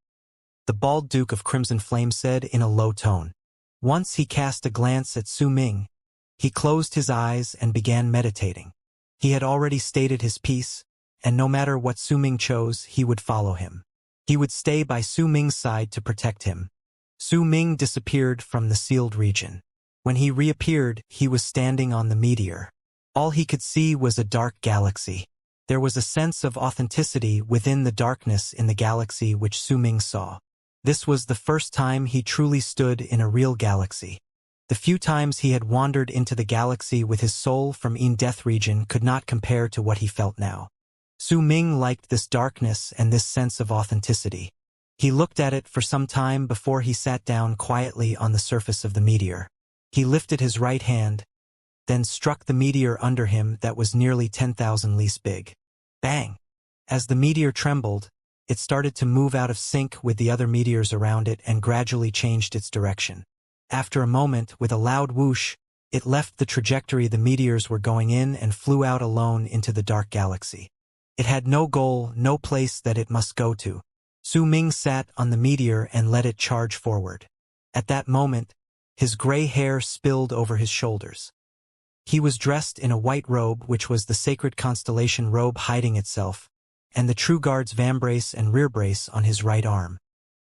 the bald Duke of Crimson Flame said in a low tone. Once he cast a glance at Su Ming, he closed his eyes and began meditating. He had already stated his piece, and no matter what Su Ming chose, he would follow him. He would stay by Su Ming's side to protect him. Su Ming disappeared from the sealed region. When he reappeared, he was standing on the meteor. All he could see was a dark galaxy. There was a sense of authenticity within the darkness in the galaxy which Su Ming saw. This was the first time he truly stood in a real galaxy. The few times he had wandered into the galaxy with his soul from Death region could not compare to what he felt now. Su Ming liked this darkness and this sense of authenticity. He looked at it for some time before he sat down quietly on the surface of the meteor. He lifted his right hand, then struck the meteor under him that was nearly 10,000 lis big. Bang! As the meteor trembled, it started to move out of sync with the other meteors around it and gradually changed its direction. After a moment, with a loud whoosh, it left the trajectory the meteors were going in and flew out alone into the dark galaxy. It had no goal, no place that it must go to. Su Ming sat on the meteor and let it charge forward. At that moment, his gray hair spilled over his shoulders. He was dressed in a white robe which was the sacred constellation robe hiding itself, and the true guard's vambrace and rear brace on his right arm.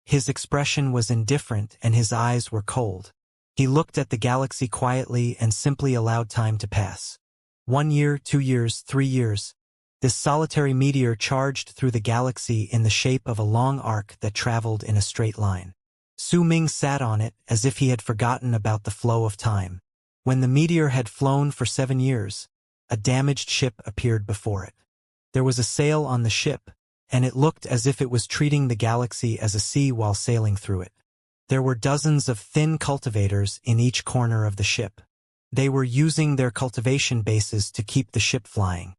His expression was indifferent and his eyes were cold. He looked at the galaxy quietly and simply allowed time to pass. 1 year, 2 years, 3 years. This solitary meteor charged through the galaxy in the shape of a long arc that traveled in a straight line. Su Ming sat on it as if he had forgotten about the flow of time. When the meteor had flown for 7 years, a damaged ship appeared before it. There was a sail on the ship, and it looked as if it was treating the galaxy as a sea while sailing through it. There were dozens of thin cultivators in each corner of the ship. They were using their cultivation bases to keep the ship flying.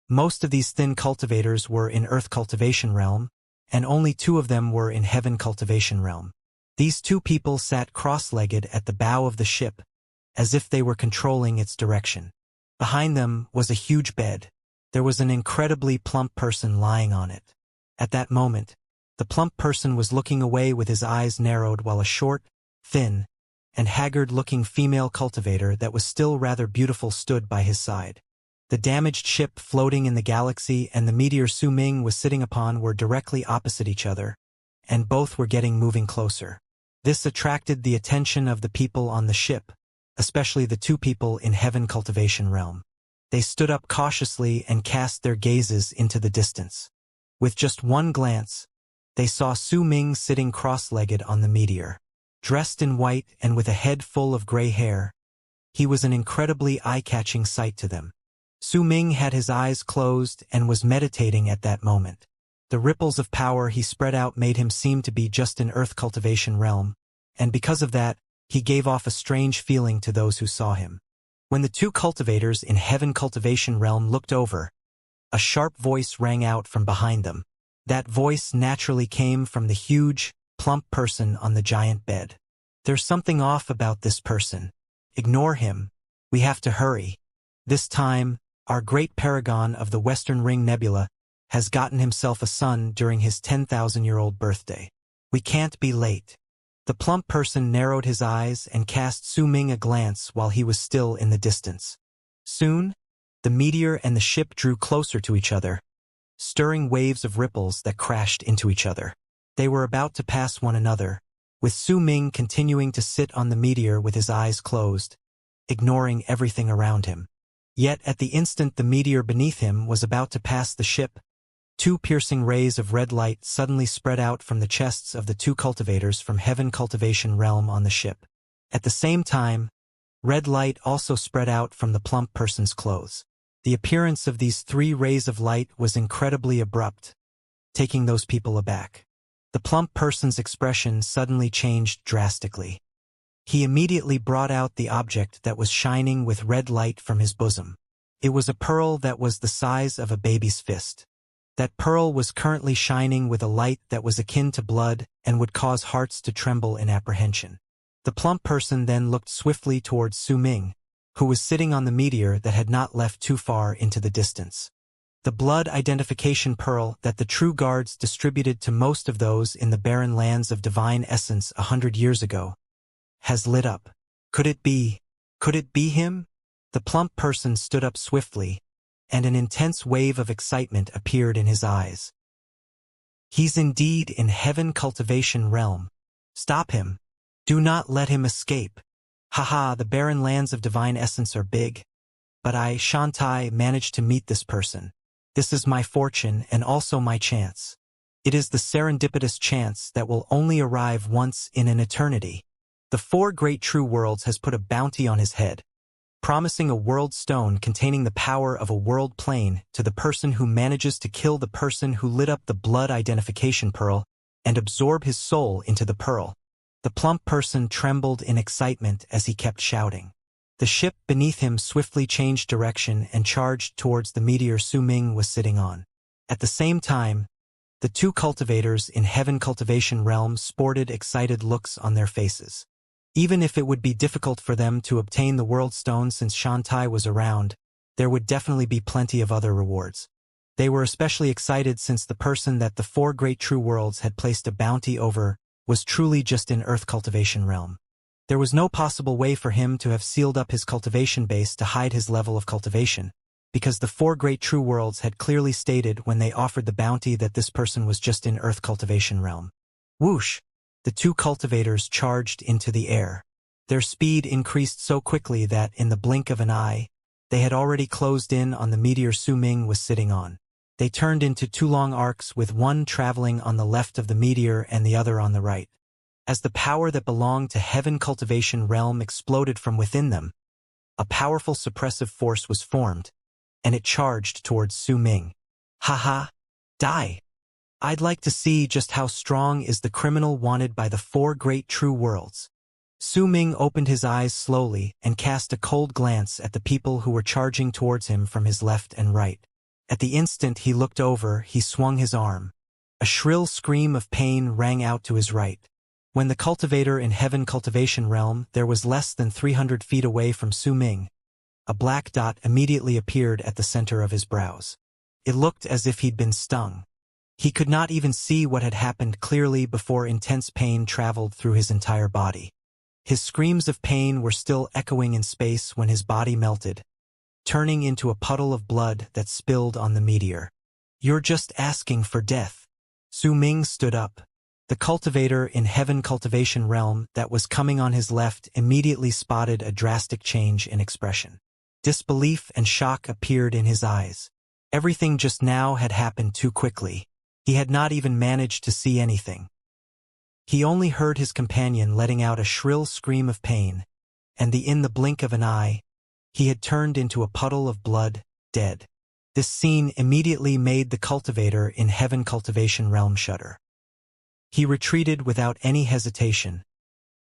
Most of these thin cultivators were in Earth Cultivation Realm, and only 2 of them were in Heaven Cultivation Realm. These 2 people sat cross-legged at the bow of the ship, as if they were controlling its direction. Behind them was a huge bed. There was an incredibly plump person lying on it. At that moment, the plump person was looking away with his eyes narrowed while a short, thin, and haggard-looking female cultivator that was still rather beautiful stood by his side. The damaged ship floating in the galaxy and the meteor Su Ming was sitting upon were directly opposite each other, and both were moving closer. This attracted the attention of the people on the ship, especially the 2 people in Heaven Cultivation Realm. They stood up cautiously and cast their gazes into the distance. With just one glance, they saw Su Ming sitting cross-legged on the meteor. Dressed in white and with a head full of gray hair, he was an incredibly eye-catching sight to them. Su Ming had his eyes closed and was meditating at that moment. The ripples of power he spread out made him seem to be just in Earth Cultivation Realm, and because of that, he gave off a strange feeling to those who saw him. When the 2 cultivators in Heaven Cultivation Realm looked over, a sharp voice rang out from behind them. That voice naturally came from the huge, plump person on the giant bed. There's something off about this person. Ignore him. We have to hurry. This time, our great paragon of the Western Ring Nebula has gotten himself a son during his 10,000-year-old birthday. We can't be late. The plump person narrowed his eyes and cast Su Ming a glance while he was still in the distance. Soon, the meteor and the ship drew closer to each other, stirring waves of ripples that crashed into each other. They were about to pass one another, with Su Ming continuing to sit on the meteor with his eyes closed, ignoring everything around him. Yet at the instant the meteor beneath him was about to pass the ship, two piercing rays of red light suddenly spread out from the chests of the two cultivators from Heaven Cultivation realm on the ship. At the same time, red light also spread out from the plump person's clothes. The appearance of these three rays of light was incredibly abrupt, taking those people aback. The plump person's expression suddenly changed drastically. He immediately brought out the object that was shining with red light from his bosom. It was a pearl that was the size of a baby's fist. That pearl was currently shining with a light that was akin to blood and would cause hearts to tremble in apprehension. The plump person then looked swiftly towards Su Ming, who was sitting on the meteor that had not left too far into the distance. The blood identification pearl that the true guards distributed to most of those in the barren lands of divine essence 100 years ago has lit up. Could it be him? The plump person stood up swiftly, and an intense wave of excitement appeared in his eyes. He's indeed in Heaven Cultivation realm. Stop him. Do not let him escape. Haha, the barren lands of divine essence are big. But I, Xianxia, managed to meet this person. This is my fortune and also my chance. It is the serendipitous chance that will only arrive once in an eternity. The Four Great True Worlds has put a bounty on his head, promising a world stone containing the power of a world plane to the person who manages to kill the person who lit up the blood identification pearl and absorb his soul into the pearl. The plump person trembled in excitement as he kept shouting. The ship beneath him swiftly changed direction and charged towards the meteor Su Ming was sitting on. At the same time, the two cultivators in Heaven Cultivation realm sported excited looks on their faces. Even if it would be difficult for them to obtain the world stone since Xianxia was around, there would definitely be plenty of other rewards. They were especially excited since the person that the Four Great True Worlds had placed a bounty over was truly just in Earth Cultivation realm. There was no possible way for him to have sealed up his cultivation base to hide his level of cultivation, because the Four Great True Worlds had clearly stated when they offered the bounty that this person was just in Earth Cultivation realm. Whoosh! The two cultivators charged into the air. Their speed increased so quickly that, in the blink of an eye, they had already closed in on the meteor Su Ming was sitting on. They turned into two long arcs with one traveling on the left of the meteor and the other on the right. As the power that belonged to Heaven Cultivation realm exploded from within them, a powerful suppressive force was formed, and it charged towards Su Ming. Haha! Die! I'd like to see just how strong is the criminal wanted by the Four Great True Worlds. Su Ming opened his eyes slowly and cast a cold glance at the people who were charging towards him from his left and right. At the instant he looked over, he swung his arm. A shrill scream of pain rang out to his right. When the cultivator in Heaven Cultivation realm there was less than 300 feet away from Su Ming, a black dot immediately appeared at the center of his brows. It looked as if he'd been stung. He could not even see what had happened clearly before intense pain traveled through his entire body. His screams of pain were still echoing in space when his body melted, turning into a puddle of blood that spilled on the meteor. You're just asking for death. Su Ming stood up. The cultivator in Heaven Cultivation realm that was coming on his left immediately spotted a drastic change in expression. Disbelief and shock appeared in his eyes. Everything just now had happened too quickly. He had not even managed to see anything. He only heard his companion letting out a shrill scream of pain, and in the blink of an eye, he had turned into a puddle of blood, dead. This scene immediately made the cultivator in Heaven Cultivation realm shudder. He retreated without any hesitation,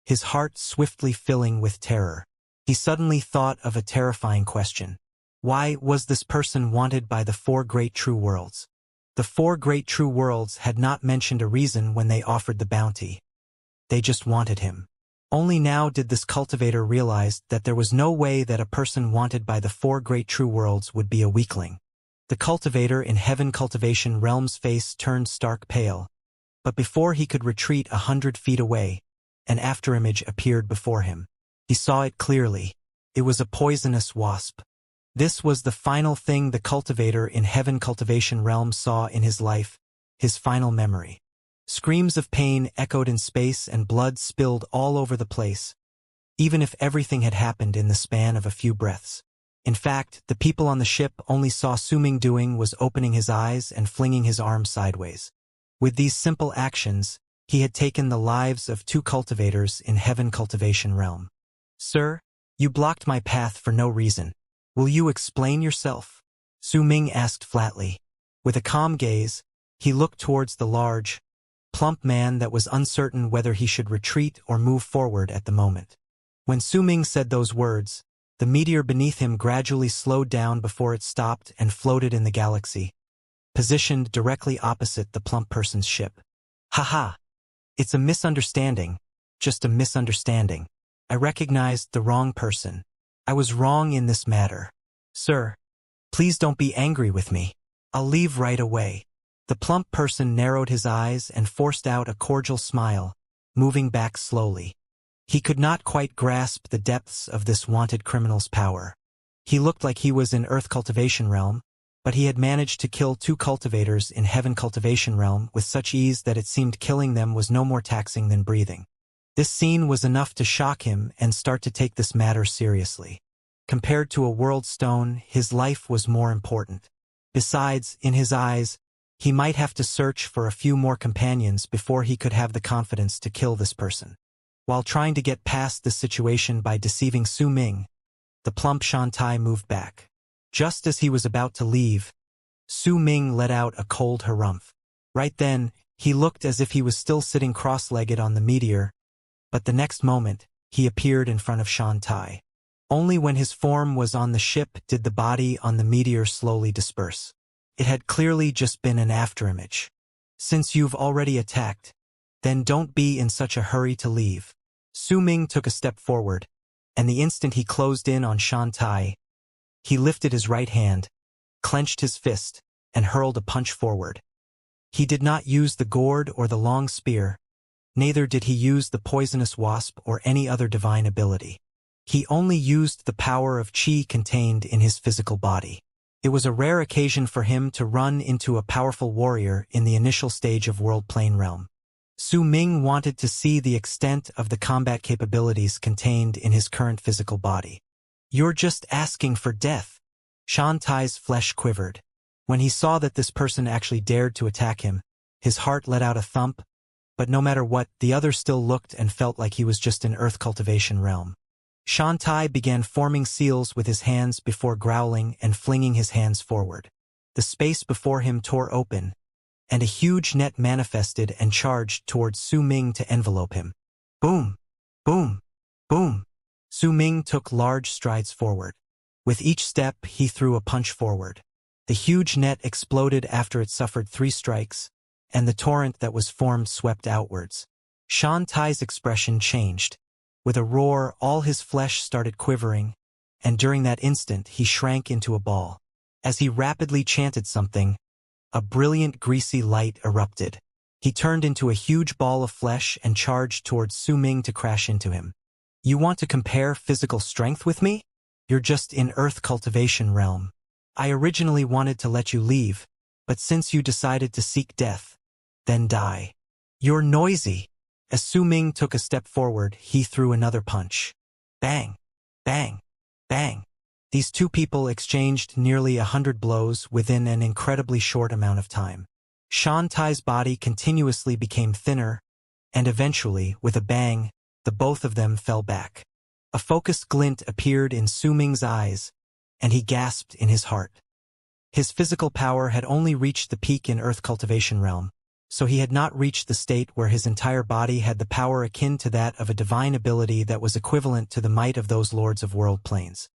his heart swiftly filling with terror. He suddenly thought of a terrifying question. Why was this person wanted by the Four Great True Worlds? The Four Great True Worlds had not mentioned a reason when they offered the bounty. They just wanted him. Only now did this cultivator realize that there was no way that a person wanted by the four great true worlds would be a weakling. The cultivator in Heaven Cultivation Realm's face turned stark pale, but before he could retreat 100 feet away, an afterimage appeared before him. He saw it clearly. It was a poisonous wasp. This was the final thing the cultivator in Heaven Cultivation Realm saw in his life, his final memory. Screams of pain echoed in space and blood spilled all over the place, even if everything had happened in the span of a few breaths. In fact, the people on the ship only saw Su-Ming doing was opening his eyes and flinging his arms sideways. With these simple actions, he had taken the lives of 2 cultivators in Heaven Cultivation Realm. "Sir, you blocked my path for no reason. Will you explain yourself?" Su-Ming asked flatly. With a calm gaze, he looked towards the large, plump man that was uncertain whether he should retreat or move forward at the moment. When Su-Ming said those words, the meteor beneath him gradually slowed down before it stopped and floated in the galaxy, positioned directly opposite the plump person's ship. "Haha! It's a misunderstanding, just a misunderstanding. I recognized the wrong person. I was wrong in this matter. Sir, please don't be angry with me. I'll leave right away." The plump person narrowed his eyes and forced out a cordial smile, moving back slowly. He could not quite grasp the depths of this wanted criminal's power. He looked like he was in Earth Cultivation Realm, but he had managed to kill 2 cultivators in Heaven Cultivation Realm with such ease that it seemed killing them was no more taxing than breathing. This scene was enough to shock him and start to take this matter seriously. Compared to a world stone, his life was more important. Besides, in his eyes, he might have to search for a few more companions before he could have the confidence to kill this person. While trying to get past this situation by deceiving Su-Ming, the plump Shantai moved back. Just as he was about to leave, Su-Ming let out a cold harumph. Right then, he looked as if he was still sitting cross-legged on the meteor, but the next moment, he appeared in front of Shantai. Only when his form was on the ship did the body on the meteor slowly disperse. It had clearly just been an afterimage. "Since you've already attacked, then don't be in such a hurry to leave." Su-Ming took a step forward, and the instant he closed in on Shantai, he lifted his right hand, clenched his fist, and hurled a punch forward. He did not use the gourd or the long spear, neither did he use the poisonous wasp or any other divine ability. He only used the power of qi contained in his physical body. It was a rare occasion for him to run into a powerful warrior in the initial stage of World Plane Realm. Su-Ming wanted to see the extent of the combat capabilities contained in his current physical body. "You're just asking for death." Shantai's flesh quivered. When he saw that this person actually dared to attack him, his heart let out a thump, but no matter what, the other still looked and felt like he was just in Earth Cultivation Realm. Shantai began forming seals with his hands before growling and flinging his hands forward. The space before him tore open, and a huge net manifested and charged towards Su-Ming to envelope him. Boom! Boom! Boom! Su-Ming took large strides forward. With each step, he threw a punch forward. The huge net exploded after it suffered 3 strikes, and the torrent that was formed swept outwards. Shantai's expression changed. With a roar, all his flesh started quivering, and during that instant he shrank into a ball. As he rapidly chanted something, a brilliant greasy light erupted. He turned into a huge ball of flesh and charged towards Su-Ming to crash into him. "You want to compare physical strength with me? You're just in Earth Cultivation Realm. I originally wanted to let you leave, but since you decided to seek death, then die. You're noisy." As Su-Ming took a step forward, he threw another punch. Bang! Bang! Bang! These 2 people exchanged nearly 100 blows within an incredibly short amount of time. Shantai's body continuously became thinner, and eventually, with a bang, the both of them fell back. A focused glint appeared in Su-Ming's eyes, and he gasped in his heart. His physical power had only reached the peak in Earth Cultivation Realm, so he had not reached the state where his entire body had the power akin to that of a divine ability that was equivalent to the might of those lords of world planes.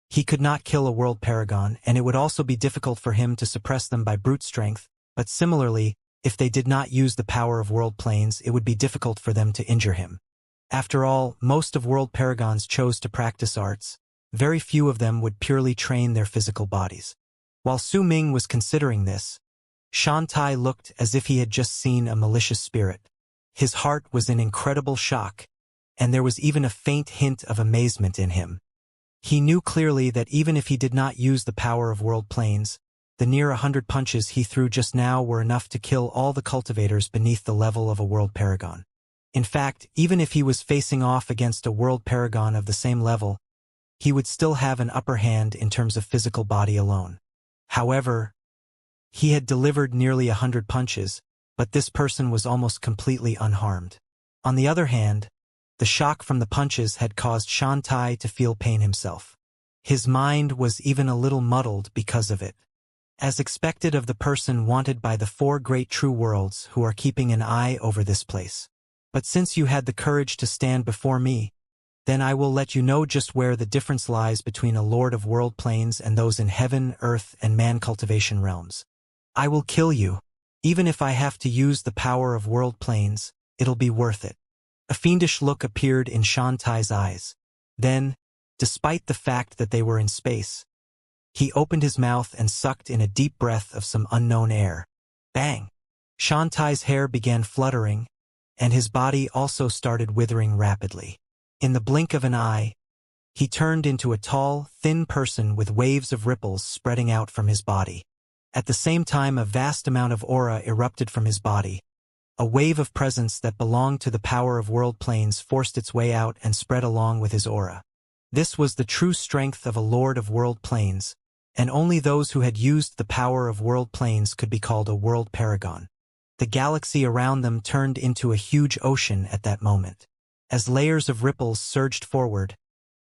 He could not kill a world paragon, and it would also be difficult for him to suppress them by brute strength, but similarly, if they did not use the power of world planes, it would be difficult for them to injure him. After all, most of world paragons chose to practice arts. Very few of them would purely train their physical bodies. While Su Ming was considering this, Shantai looked as if he had just seen a malicious spirit. His heart was in incredible shock, and there was even a faint hint of amazement in him. He knew clearly that even if he did not use the power of world planes, the near 100 punches he threw just now were enough to kill all the cultivators beneath the level of a world paragon. In fact, even if he was facing off against a world paragon of the same level, he would still have an upper hand in terms of physical body alone. However, he had delivered nearly 100 punches, but this person was almost completely unharmed. On the other hand, the shock from the punches had caused Shantai to feel pain himself. His mind was even a little muddled because of it. As expected of the person wanted by the 4 great true worlds who are keeping an eye over this place. But since you had the courage to stand before me, then I will let you know just where the difference lies between a lord of world planes and those in heaven, earth, and man cultivation realms. I will kill you. Even if I have to use the power of world planes, it'll be worth it. A fiendish look appeared in Shantai's eyes. Then, despite the fact that they were in space, he opened his mouth and sucked in a deep breath of some unknown air. Bang! Shantai's hair began fluttering, and his body also started withering rapidly. In the blink of an eye, he turned into a tall, thin person with waves of ripples spreading out from his body. At the same time, a vast amount of aura erupted from his body. A wave of presence that belonged to the power of world planes forced its way out and spread along with his aura. This was the true strength of a lord of world planes, and only those who had used the power of world planes could be called a world paragon. The galaxy around them turned into a huge ocean at that moment. As layers of ripples surged forward,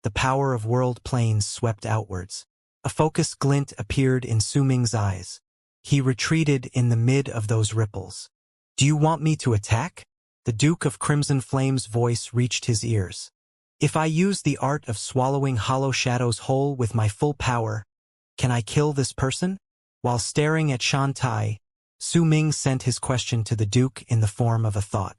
the power of world planes swept outwards. A focused glint appeared in Su Ming's eyes. He retreated in the mid of those ripples. Do you want me to attack? The Duke of Crimson Flame's voice reached his ears. If I use the art of swallowing hollow shadows whole with my full power, can I kill this person? While staring at Shantai, Su Ming sent his question to the Duke in the form of a thought.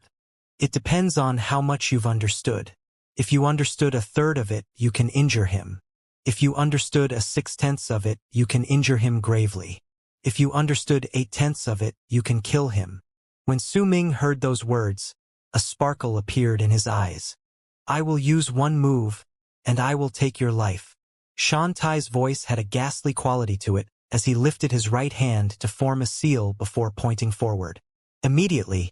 It depends on how much you've understood. If you understood a third of it, you can injure him. If you understood a 6/10 of it, you can injure him gravely. If you understood 8/10 of it, you can kill him. When Su Ming heard those words, a sparkle appeared in his eyes. I will use one move, and I will take your life. Shantai's voice had a ghastly quality to it as he lifted his right hand to form a seal before pointing forward. Immediately,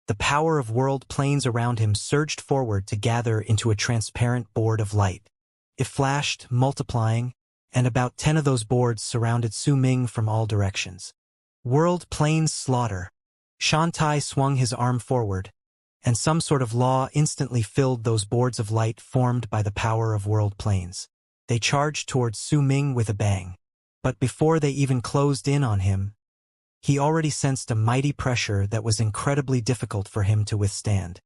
the power of world planes around him surged forward to gather into a transparent board of light. It flashed, multiplying, and about 10 of those boards surrounded Su Ming from all directions. World planes slaughter. Shantai swung his arm forward, and some sort of law instantly filled those boards of light formed by the power of world planes. They charged towards Su Ming with a bang. But before they even closed in on him, he already sensed a mighty pressure that was incredibly difficult for him to withstand.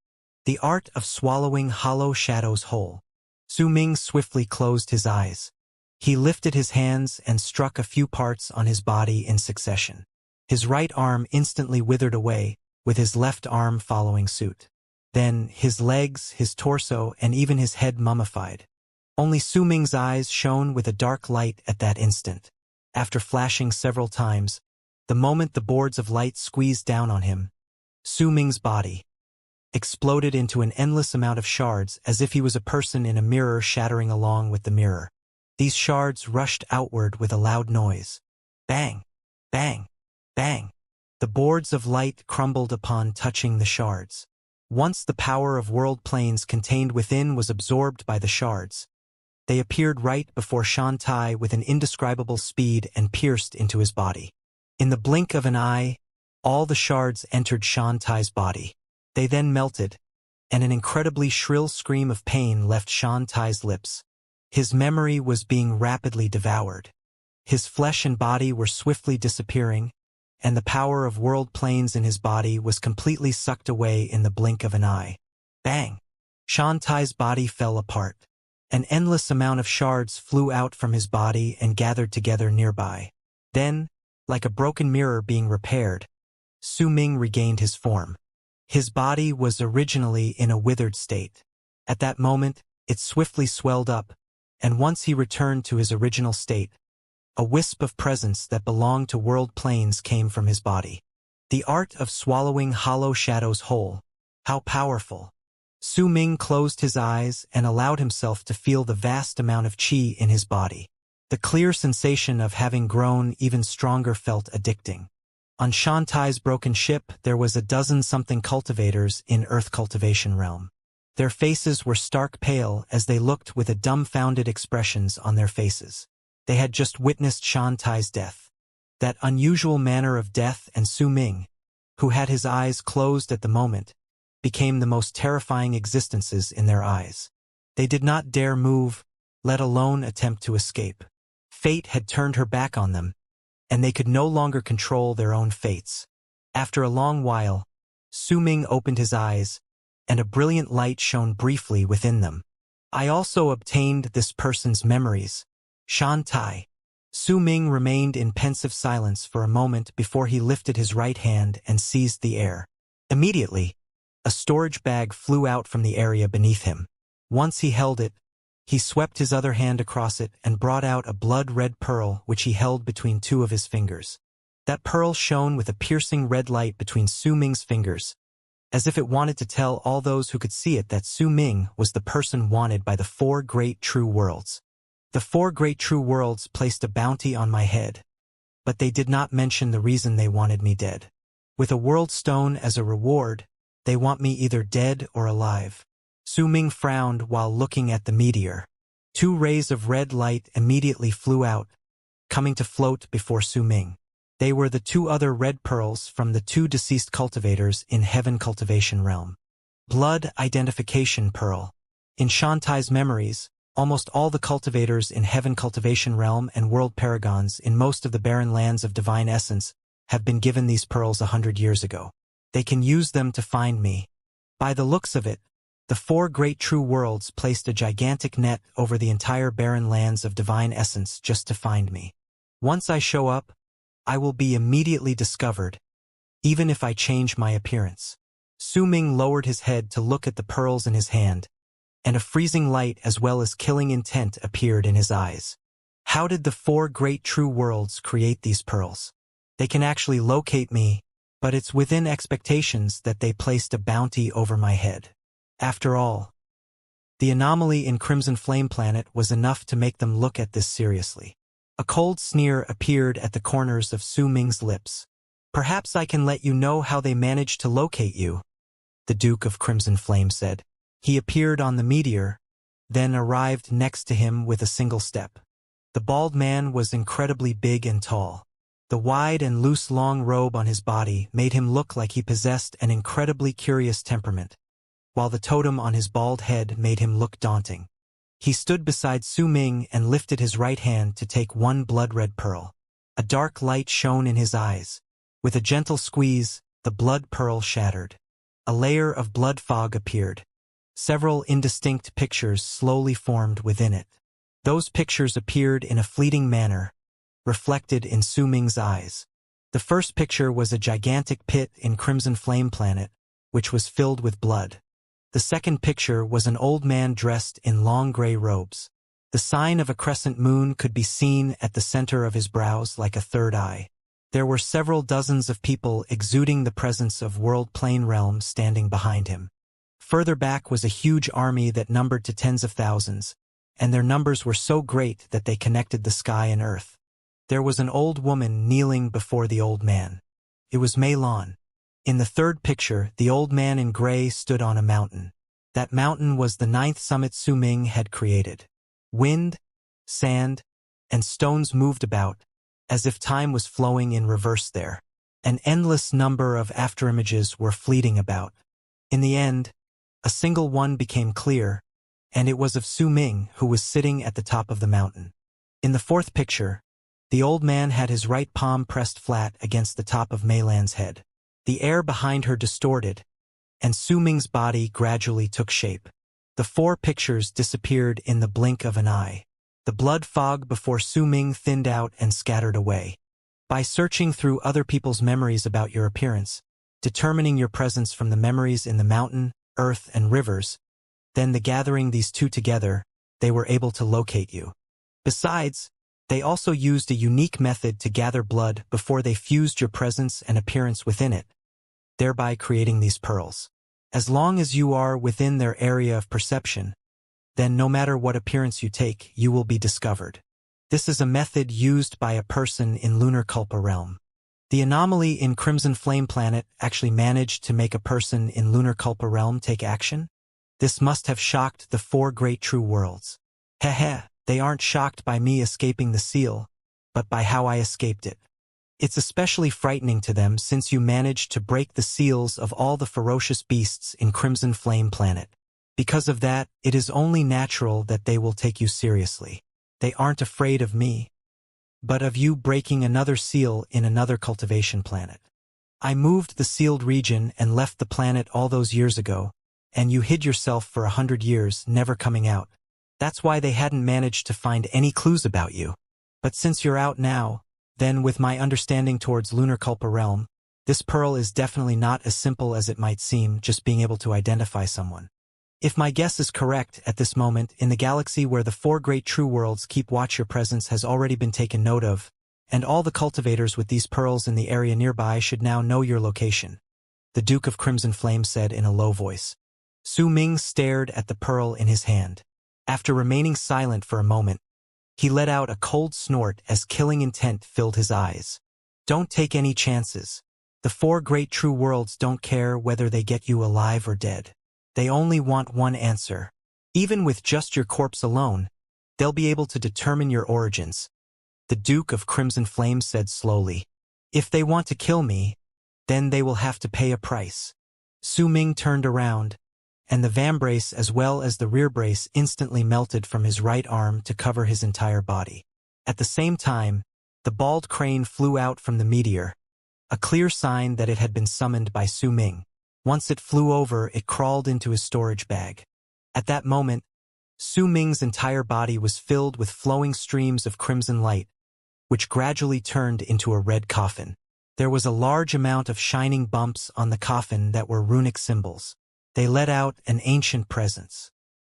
The art of swallowing hollow shadows whole. Su Ming swiftly closed his eyes. He lifted his hands and struck a few parts on his body in succession. His right arm instantly withered away, with his left arm following suit. Then, his legs, his torso, and even his head mummified. Only Su Ming's eyes shone with a dark light at that instant. After flashing several times, the moment the boards of light squeezed down on him, Su Ming's body exploded into an endless amount of shards as if he was a person in a mirror shattering along with the mirror. These shards rushed outward with a loud noise. Bang! Bang! Bang! The boards of light crumbled upon touching the shards. Once the power of world planes contained within was absorbed by the shards, they appeared right before Shantai with an indescribable speed and pierced into his body. In the blink of an eye, all the shards entered Shantai's body. They then melted, and an incredibly shrill scream of pain left Shantai's lips. His memory was being rapidly devoured. His flesh and body were swiftly disappearing, and the power of world planes in his body was completely sucked away in the blink of an eye. Bang! Shantai's body fell apart. An endless amount of shards flew out from his body and gathered together nearby. Then, like a broken mirror being repaired, Su Ming regained his form. His body was originally in a withered state. At that moment, it swiftly swelled up, and once he returned to his original state, a wisp of presence that belonged to world planes came from his body. The art of swallowing hollow shadows whole. How powerful. Su Ming closed his eyes and allowed himself to feel the vast amount of qi in his body. The clear sensation of having grown even stronger felt addicting. On Shantai's broken ship, there was a dozen-something cultivators in Earth Cultivation realm. Their faces were stark pale as they looked with a dumbfounded expressions on their faces. They had just witnessed Shantai's death. That unusual manner of death, and Su Ming, who had his eyes closed at the moment, became the most terrifying existences in their eyes. They did not dare move, let alone attempt to escape. Fate had turned her back on them, and they could no longer control their own fates. After a long while, Su Ming opened his eyes, and a brilliant light shone briefly within them. I also obtained this person's memories. Shantai. Su Ming remained in pensive silence for a moment before he lifted his right hand and seized the air. Immediately, a storage bag flew out from the area beneath him. Once he held it, he swept his other hand across it and brought out a blood-red pearl which he held between two of his fingers. That pearl shone with a piercing red light between Su Ming's fingers, as if it wanted to tell all those who could see it that Su Ming was the person wanted by the four great true worlds. The four great true worlds placed a bounty on my head, but they did not mention the reason they wanted me dead. With a world stone as a reward, they want me either dead or alive. Su Ming frowned while looking at the meteor. Two rays of red light immediately flew out, coming to float before Su Ming. They were the two other red pearls from the two deceased cultivators in Heaven Cultivation realm. Blood Identification Pearl. In Shantai's memories, almost all the cultivators in Heaven Cultivation realm and world paragons in most of the barren lands of divine essence have been given these pearls 100 years ago. They can use them to find me. By the looks of it, the four great true worlds placed a gigantic net over the entire barren lands of divine essence just to find me. Once I show up, I will be immediately discovered, even if I change my appearance. Su Ming lowered his head to look at the pearls in his hand, and a freezing light as well as killing intent appeared in his eyes. How did the four great true worlds create these pearls? They can actually locate me, but it's within expectations that they placed a bounty over my head. After all, the anomaly in Crimson Flame Planet was enough to make them look at this seriously. A cold sneer appeared at the corners of Su Ming's lips. Perhaps I can let you know how they managed to locate you, the Duke of Crimson Flame said. He appeared on the meteor, then arrived next to him with a single step. The bald man was incredibly big and tall. The wide and loose long robe on his body made him look like he possessed an incredibly curious temperament, while the totem on his bald head made him look daunting. He stood beside Su Ming and lifted his right hand to take one blood-red pearl. A dark light shone in his eyes. With a gentle squeeze, the blood pearl shattered. A layer of blood fog appeared. Several indistinct pictures slowly formed within it. Those pictures appeared in a fleeting manner, reflected in Su Ming's eyes. The first picture was a gigantic pit in Crimson Flame Planet, which was filled with blood. The second picture was an old man dressed in long gray robes. The sign of a crescent moon could be seen at the center of his brows like a third eye. There were several dozens of people exuding the presence of World Plane Realm standing behind him. Further back was a huge army that numbered to tens of thousands, and their numbers were so great that they connected the sky and earth. There was an old woman kneeling before the old man. It was Mei Lan. In the third picture, the old man in gray stood on a mountain. That mountain was the 9th summit Su Ming had created. Wind, sand, and stones moved about, as if time was flowing in reverse there. An endless number of afterimages were fleeting about. In the end, a single one became clear, and it was of Su Ming who was sitting at the top of the mountain. In the fourth picture, the old man had his right palm pressed flat against the top of Mei Lan's head. The air behind her distorted, and Su Ming's body gradually took shape. The four pictures disappeared in the blink of an eye. The blood fog before Su Ming thinned out and scattered away. By searching through other people's memories about your appearance, determining your presence from the memories in the mountain, earth, and rivers, Then gathering these two together, they were able to locate you. Besides, they also used a unique method to gather blood before they fused your presence and appearance within it, thereby creating these pearls. As long as you are within their area of perception, then no matter what appearance you take, you will be discovered. This is a method used by a person in Lunar Culpa realm. The anomaly in Crimson Flame Planet actually managed to make a person in Lunar Culpa realm take action? This must have shocked the four great true worlds. Heh, they aren't shocked by me escaping the seal, but by how I escaped it. It's especially frightening to them since you managed to break the seals of all the ferocious beasts in Crimson Flame Planet. Because of that, it is only natural that they will take you seriously. They aren't afraid of me, but of you breaking another seal in another cultivation planet. I moved the sealed region and left the planet all those years ago, and you hid yourself for 100 years, never coming out. That's why they hadn't managed to find any clues about you. But since you're out now, then with my understanding towards Lunar Culpa realm, this pearl is definitely not as simple as it might seem, just being able to identify someone. If my guess is correct, at this moment, in the galaxy where the four great true worlds keep watch, your presence has already been taken note of, and all the cultivators with these pearls in the area nearby should now know your location, the Duke of Crimson Flame said in a low voice. Su Ming stared at the pearl in his hand. After remaining silent for a moment, he let out a cold snort as killing intent filled his eyes. Don't take any chances. The four great true worlds don't care whether they get you alive or dead. They only want one answer. Even with just your corpse alone, they'll be able to determine your origins, the Duke of Crimson Flame said slowly. If they want to kill me, then they will have to pay a price. Su Ming turned around, and the vambrace as well as the rear brace instantly melted from his right arm to cover his entire body. At the same time, the bald crane flew out from the meteor, a clear sign that it had been summoned by Su Ming. Once it flew over, it crawled into his storage bag. At that moment, Su Ming's entire body was filled with flowing streams of crimson light, which gradually turned into a red coffin. There was a large amount of shining bumps on the coffin that were runic symbols. They let out an ancient presence.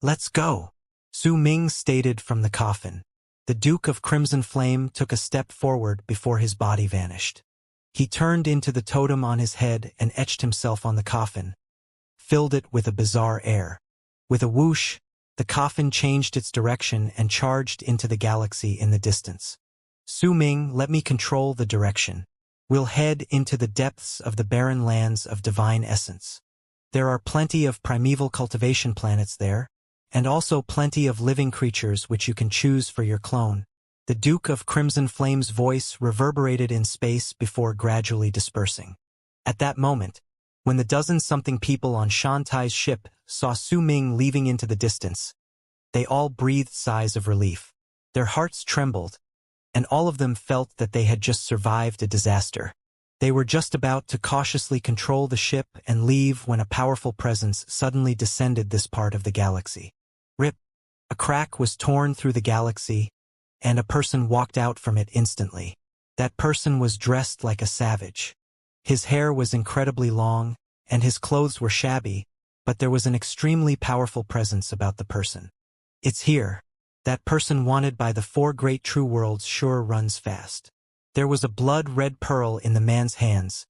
Let's go, Su Ming stated from the coffin. The Duke of Crimson Flame took a step forward before his body vanished. He turned into the totem on his head and etched himself on the coffin, filled it with a bizarre air. With a whoosh, the coffin changed its direction and charged into the galaxy in the distance. Su Ming, let me control the direction. We'll head into the depths of the barren lands of divine essence. There are plenty of primeval cultivation planets there, and also plenty of living creatures which you can choose for your clone. The Duke of Crimson Flame's voice reverberated in space before gradually dispersing. At that moment, when the dozen-something people on Shantai's ship saw Su Ming leaving into the distance, they all breathed sighs of relief. Their hearts trembled, and all of them felt that they had just survived a disaster. They were just about to cautiously control the ship and leave when a powerful presence suddenly descended this part of the galaxy. Rip! A crack was torn through the galaxy, and a person walked out from it instantly. That person was dressed like a savage. His hair was incredibly long, and his clothes were shabby, but there was an extremely powerful presence about the person. It's here. That person wanted by the four great true worlds sure runs fast. There was a blood-red pearl in the man's hands,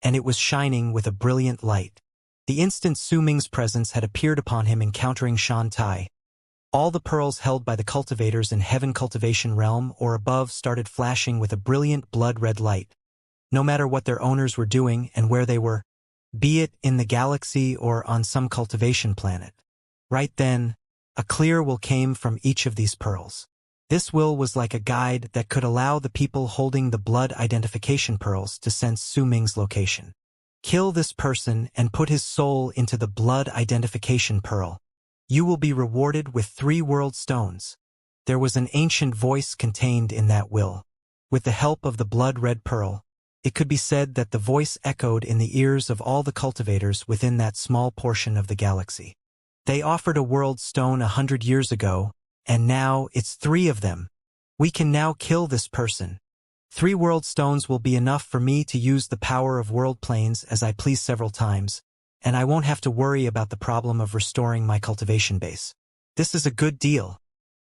and it was shining with a brilliant light. The instant Su Ming's presence had appeared upon him encountering Shantai, all the pearls held by the cultivators in Heaven Cultivation realm or above started flashing with a brilliant blood-red light, no matter what their owners were doing and where they were, be it in the galaxy or on some cultivation planet. Right then, a clear will came from each of these pearls. This will was like a guide that could allow the people holding the blood identification pearls to sense Su Ming's location. Kill this person and put his soul into the blood identification pearl. You will be rewarded with 3 world stones. There was an ancient voice contained in that will. With the help of the blood-red pearl, it could be said that the voice echoed in the ears of all the cultivators within that small portion of the galaxy. They offered a world stone 100 years ago, and now it's 3 of them. We can now kill this person. 3 world stones will be enough for me to use the power of world planes as I please several times, and I won't have to worry about the problem of restoring my cultivation base. This is a good deal.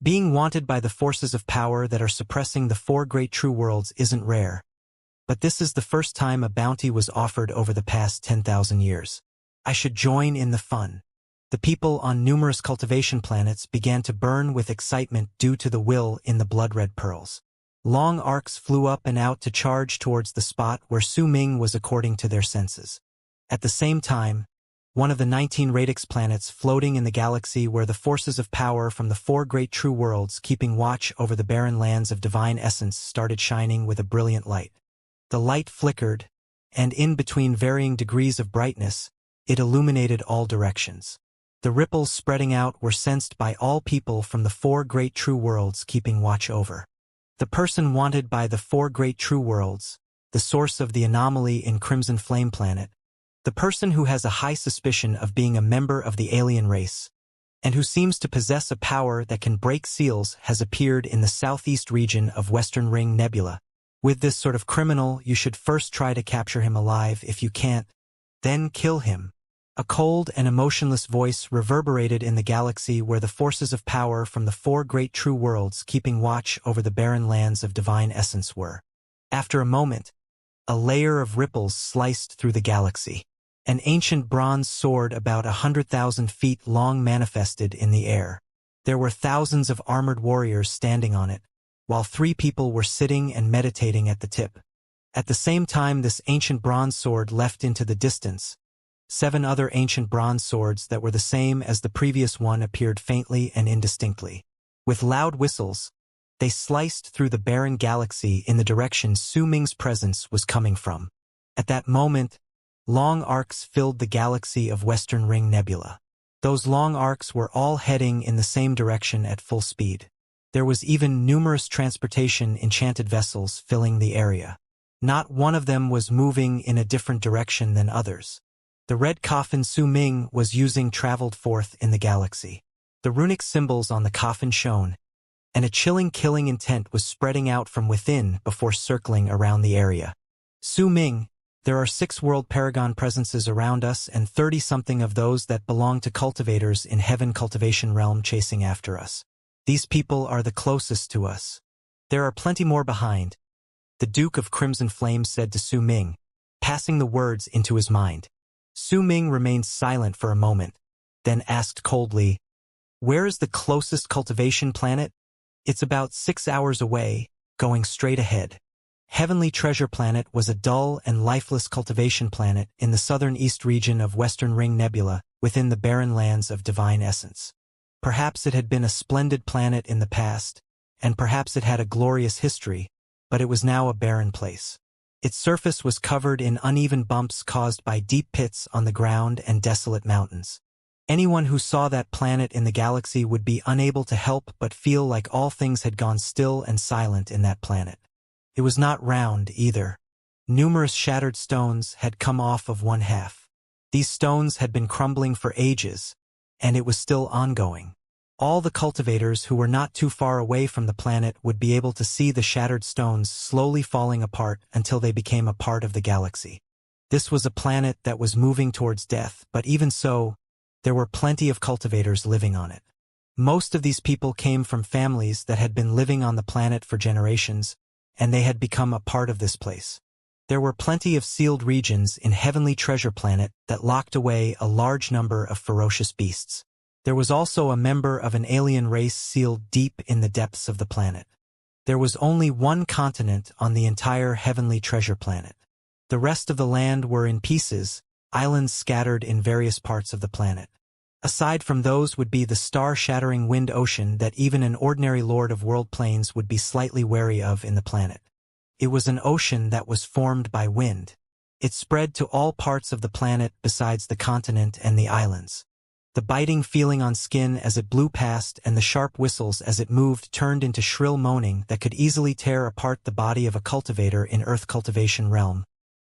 Being wanted by the forces of power that are suppressing the four great true worlds isn't rare. But this is the first time a bounty was offered over the past 10,000 years. I should join in the fun. The people on numerous cultivation planets began to burn with excitement due to the will in the blood-red pearls. Long arcs flew up and out to charge towards the spot where Su Ming was according to their senses. At the same time, one of the 19 radix planets floating in the galaxy where the forces of power from the four great true worlds keeping watch over the barren lands of divine essence started shining with a brilliant light. The light flickered, and in between varying degrees of brightness, it illuminated all directions. The ripples spreading out were sensed by all people from the four great true worlds keeping watch over. The person wanted by the four great true worlds, the source of the anomaly in Crimson Flame Planet, the person who has a high suspicion of being a member of the alien race, and who seems to possess a power that can break seals has appeared in the southeast region of Western Ring Nebula. With this sort of criminal, you should first try to capture him alive. If you can't, then kill him. A cold and emotionless voice reverberated in the galaxy where the forces of power from the four great true worlds keeping watch over the barren lands of divine essence were. After a moment, a layer of ripples sliced through the galaxy. An ancient bronze sword about 100,000 feet long manifested in the air. There were thousands of armored warriors standing on it, while 3 people were sitting and meditating at the tip. At the same time this ancient bronze sword left into the distance, 7 other ancient bronze swords that were the same as the previous one appeared faintly and indistinctly. With loud whistles, they sliced through the barren galaxy in the direction Su Ming's presence was coming from. At that moment, long arcs filled the galaxy of Western Ring Nebula. Those long arcs were all heading in the same direction at full speed. There was even numerous transportation enchanted vessels filling the area. Not one of them was moving in a different direction than others. The red coffin Su Ming was using traveled forth in the galaxy. The runic symbols on the coffin shone, and a chilling killing intent was spreading out from within before circling around the area. Su Ming, there are 6 world paragon presences around us and 30-something of those that belong to cultivators in heaven cultivation realm chasing after us. These people are the closest to us. There are plenty more behind, the Duke of Crimson Flame said to Su Ming, passing the words into his mind. Su Ming remained silent for a moment, then asked coldly, "Where is the closest cultivation planet?" "It's about 6 hours away, going straight ahead." Heavenly Treasure Planet was a dull and lifeless cultivation planet in the southern east region of Western Ring Nebula within the barren lands of divine essence. Perhaps it had been a splendid planet in the past, and perhaps it had a glorious history, but it was now a barren place. Its surface was covered in uneven bumps caused by deep pits on the ground and desolate mountains. Anyone who saw that planet in the galaxy would be unable to help but feel like all things had gone still and silent in that planet. It was not round, either. Numerous shattered stones had come off of one half. These stones had been crumbling for ages, and it was still ongoing. All the cultivators who were not too far away from the planet would be able to see the shattered stones slowly falling apart until they became a part of the galaxy. This was a planet that was moving towards death, but even so, there were plenty of cultivators living on it. Most of these people came from families that had been living on the planet for generations, and they had become a part of this place. There were plenty of sealed regions in Heavenly Treasure Planet that locked away a large number of ferocious beasts. There was also a member of an alien race sealed deep in the depths of the planet. There was only one continent on the entire Heavenly Treasure Planet. The rest of the land were in pieces, islands scattered in various parts of the planet. Aside from those would be the star-shattering wind ocean that even an ordinary Lord of World Planes would be slightly wary of in the planet. It was an ocean that was formed by wind. It spread to all parts of the planet besides the continent and the islands. The biting feeling on skin as it blew past and the sharp whistles as it moved turned into shrill moaning that could easily tear apart the body of a cultivator in Earth cultivation realm,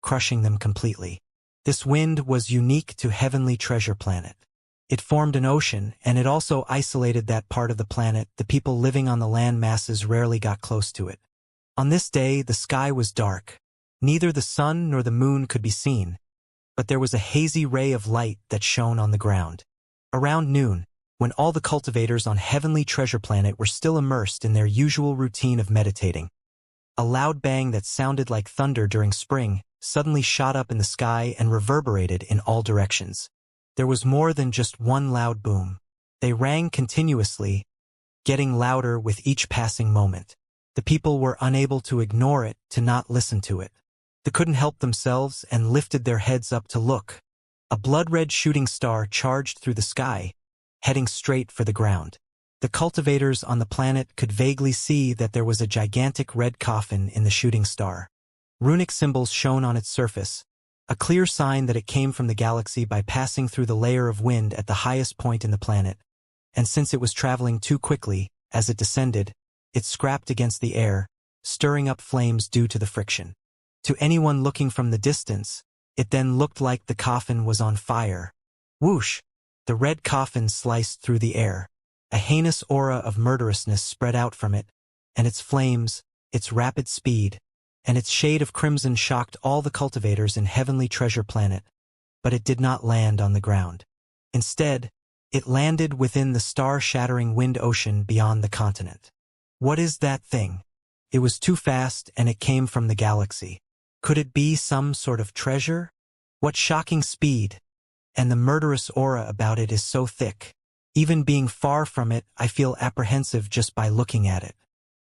crushing them completely. This wind was unique to Heavenly Treasure Planet. It formed an ocean, and it also isolated that part of the planet. The people living on the land masses rarely got close to it. On this day, the sky was dark. Neither the sun nor the moon could be seen, but there was a hazy ray of light that shone on the ground. Around noon, when all the cultivators on Heavenly Treasure Planet were still immersed in their usual routine of meditating, a loud bang that sounded like thunder during spring suddenly shot up in the sky and reverberated in all directions. There was more than just one loud boom. They rang continuously, getting louder with each passing moment. The people were unable to ignore it, to not listen to it. They couldn't help themselves and lifted their heads up to look. A blood-red shooting star charged through the sky, heading straight for the ground. The cultivators on the planet could vaguely see that there was a gigantic red coffin in the shooting star. Runic symbols shone on its surface, a clear sign that it came from the galaxy by passing through the layer of wind at the highest point in the planet. And since it was traveling too quickly, as it descended, it scraped against the air, stirring up flames due to the friction. To anyone looking from the distance, it then looked like the coffin was on fire. Whoosh! The red coffin sliced through the air. A heinous aura of murderousness spread out from it, and its flames, its rapid speed, and its shade of crimson shocked all the cultivators in Heavenly Treasure Planet. But it did not land on the ground. Instead, it landed within the star-shattering wind ocean beyond the continent. What is that thing? It was too fast, and it came from the galaxy. Could it be some sort of treasure? What shocking speed! And the murderous aura about it is so thick. Even being far from it, I feel apprehensive just by looking at it.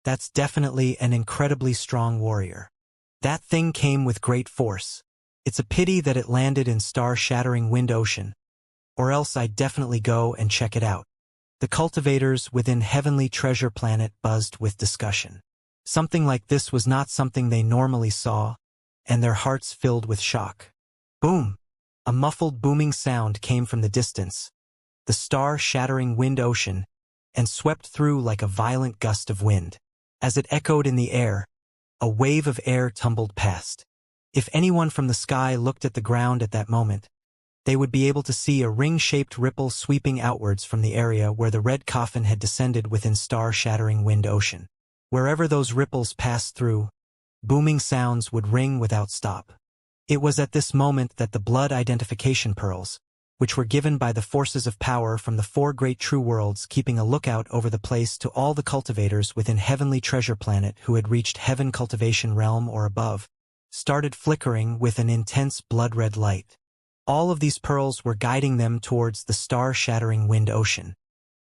That's definitely an incredibly strong warrior. That thing came with great force. It's a pity that it landed in star-shattering wind ocean, or else I'd definitely go and check it out. The cultivators within Heavenly Treasure Planet buzzed with discussion. Something like this was not something they normally saw, and their hearts filled with shock. Boom! A muffled booming sound came from the distance, the star-shattering wind ocean, and swept through like a violent gust of wind. As it echoed in the air, a wave of air tumbled past. If anyone from the sky looked at the ground at that moment, they would be able to see a ring-shaped ripple sweeping outwards from the area where the red coffin had descended within star-shattering wind ocean. Wherever those ripples passed through, booming sounds would ring without stop. It was at this moment that the blood identification pearls, which were given by the forces of power from the four great true worlds keeping a lookout over the place to all the cultivators within Heavenly Treasure Planet who had reached Heaven Cultivation Realm or above, started flickering with an intense blood-red light. All of these pearls were guiding them towards the star-shattering wind ocean.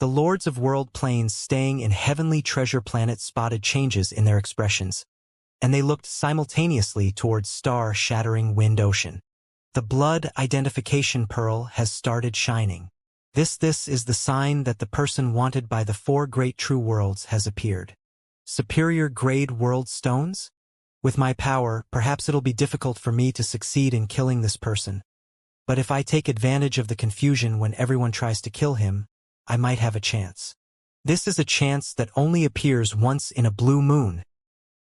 The Lords of World Planes staying in Heavenly Treasure Planet spotted changes in their expressions, and they looked simultaneously towards star-shattering wind ocean. The blood identification pearl has started shining. This is the sign that the person wanted by the four great true worlds has appeared. Superior grade world stones? With my power, perhaps it'll be difficult for me to succeed in killing this person. But if I take advantage of the confusion when everyone tries to kill him, I might have a chance. This is a chance that only appears once in a blue moon.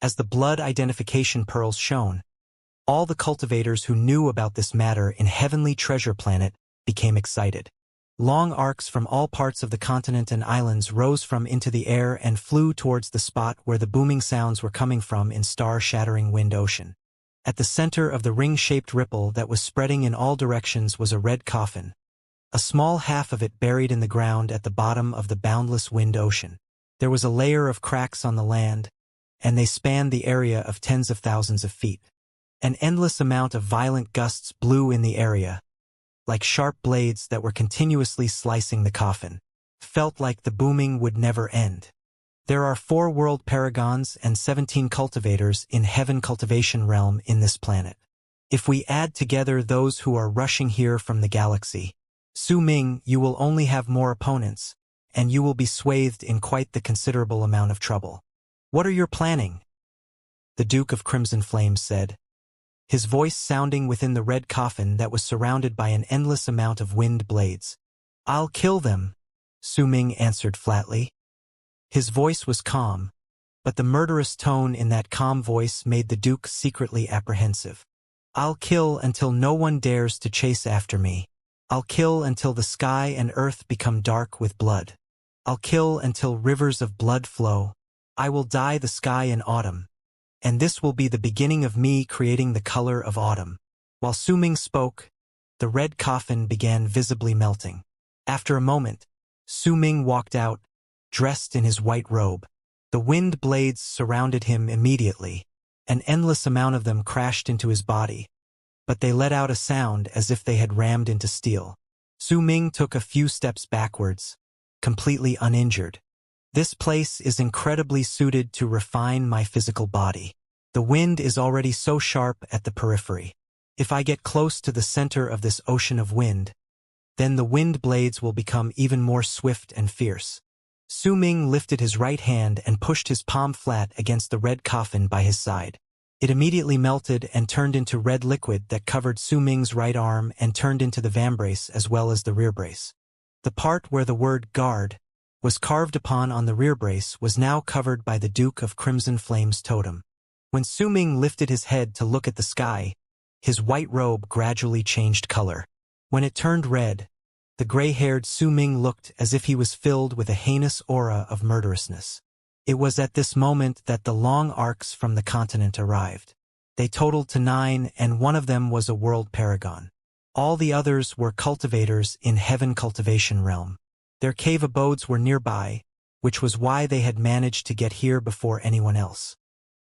As the blood identification pearls shone, all the cultivators who knew about this matter in Heavenly Treasure Planet became excited. Long arcs from all parts of the continent and islands rose from into the air and flew towards the spot where the booming sounds were coming from in star-shattering wind ocean. At the center of the ring-shaped ripple that was spreading in all directions was a red coffin, a small half of it buried in the ground at the bottom of the boundless wind ocean. There was a layer of cracks on the land, and they spanned the area of tens of thousands of feet. An endless amount of violent gusts blew in the area, like sharp blades that were continuously slicing the coffin. Felt like the booming would never end. There are 4 world paragons and 17 cultivators in Heaven Cultivation Realm in this planet. If we add together those who are rushing here from the galaxy, Su Ming, you will only have more opponents, and you will be swathed in quite the considerable amount of trouble. What are you planning? The Duke of Crimson Flames said, his voice sounding within the red coffin that was surrounded by an endless amount of wind blades. I'll kill them, Su Ming answered flatly. His voice was calm, but the murderous tone in that calm voice made the Duke secretly apprehensive. I'll kill until no one dares to chase after me. I'll kill until the sky and earth become dark with blood. I'll kill until rivers of blood flow. I will dye the sky in autumn. And this will be the beginning of me creating the color of autumn. While Su Ming spoke, the red coffin began visibly melting. After a moment, Su Ming walked out, dressed in his white robe. The wind blades surrounded him immediately. An endless amount of them crashed into his body, but they let out a sound as if they had rammed into steel. Su Ming took a few steps backwards, completely uninjured. This place is incredibly suited to refine my physical body. The wind is already so sharp at the periphery. If I get close to the center of this ocean of wind, then the wind blades will become even more swift and fierce. Su Ming lifted his right hand and pushed his palm flat against the red coffin by his side. It immediately melted and turned into red liquid that covered Su Ming's right arm and turned into the vambrace as well as the rear brace. The part where the word guard was carved upon on the rear brace was now covered by the Duke of Crimson Flame's totem. When Su Ming lifted his head to look at the sky, his white robe gradually changed color. When it turned red, the gray-haired Su Ming looked as if he was filled with a heinous aura of murderousness. It was at this moment that the long arcs from the continent arrived. They totaled to 9, and one of them was a world paragon. All the others were cultivators in Heaven Cultivation realm. Their cave abodes were nearby, which was why they had managed to get here before anyone else.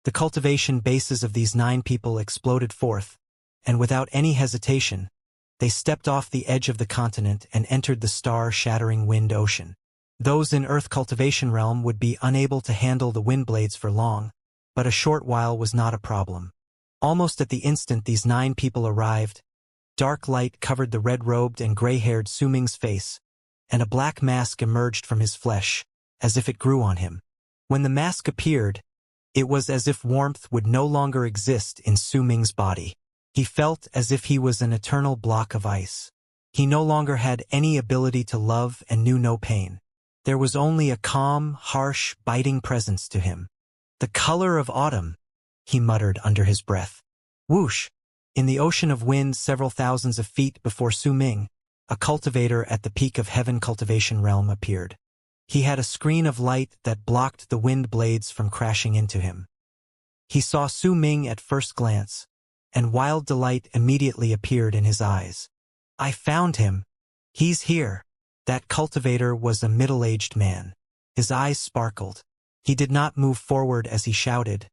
The cultivation bases of these 9 people exploded forth, and without any hesitation, they stepped off the edge of the continent and entered the star-shattering wind ocean. Those in Earth Cultivation realm would be unable to handle the wind blades for long, but a short while was not a problem. Almost at the instant these 9 people arrived, dark light covered the red-robed and gray-haired Su Ming's face, and a black mask emerged from his flesh, as if it grew on him. When the mask appeared, it was as if warmth would no longer exist in Su Ming's body. He felt as if he was an eternal block of ice. He no longer had any ability to love and knew no pain. There was only a calm, harsh, biting presence to him. "The color of autumn," he muttered under his breath. Whoosh! In the ocean of wind several thousands of feet before Su Ming, a cultivator at the peak of Heaven Cultivation realm appeared. He had a screen of light that blocked the wind blades from crashing into him. He saw Su Ming at first glance, and wild delight immediately appeared in his eyes. "I found him. He's here." That cultivator was a middle-aged man. His eyes sparkled. He did not move forward as he shouted,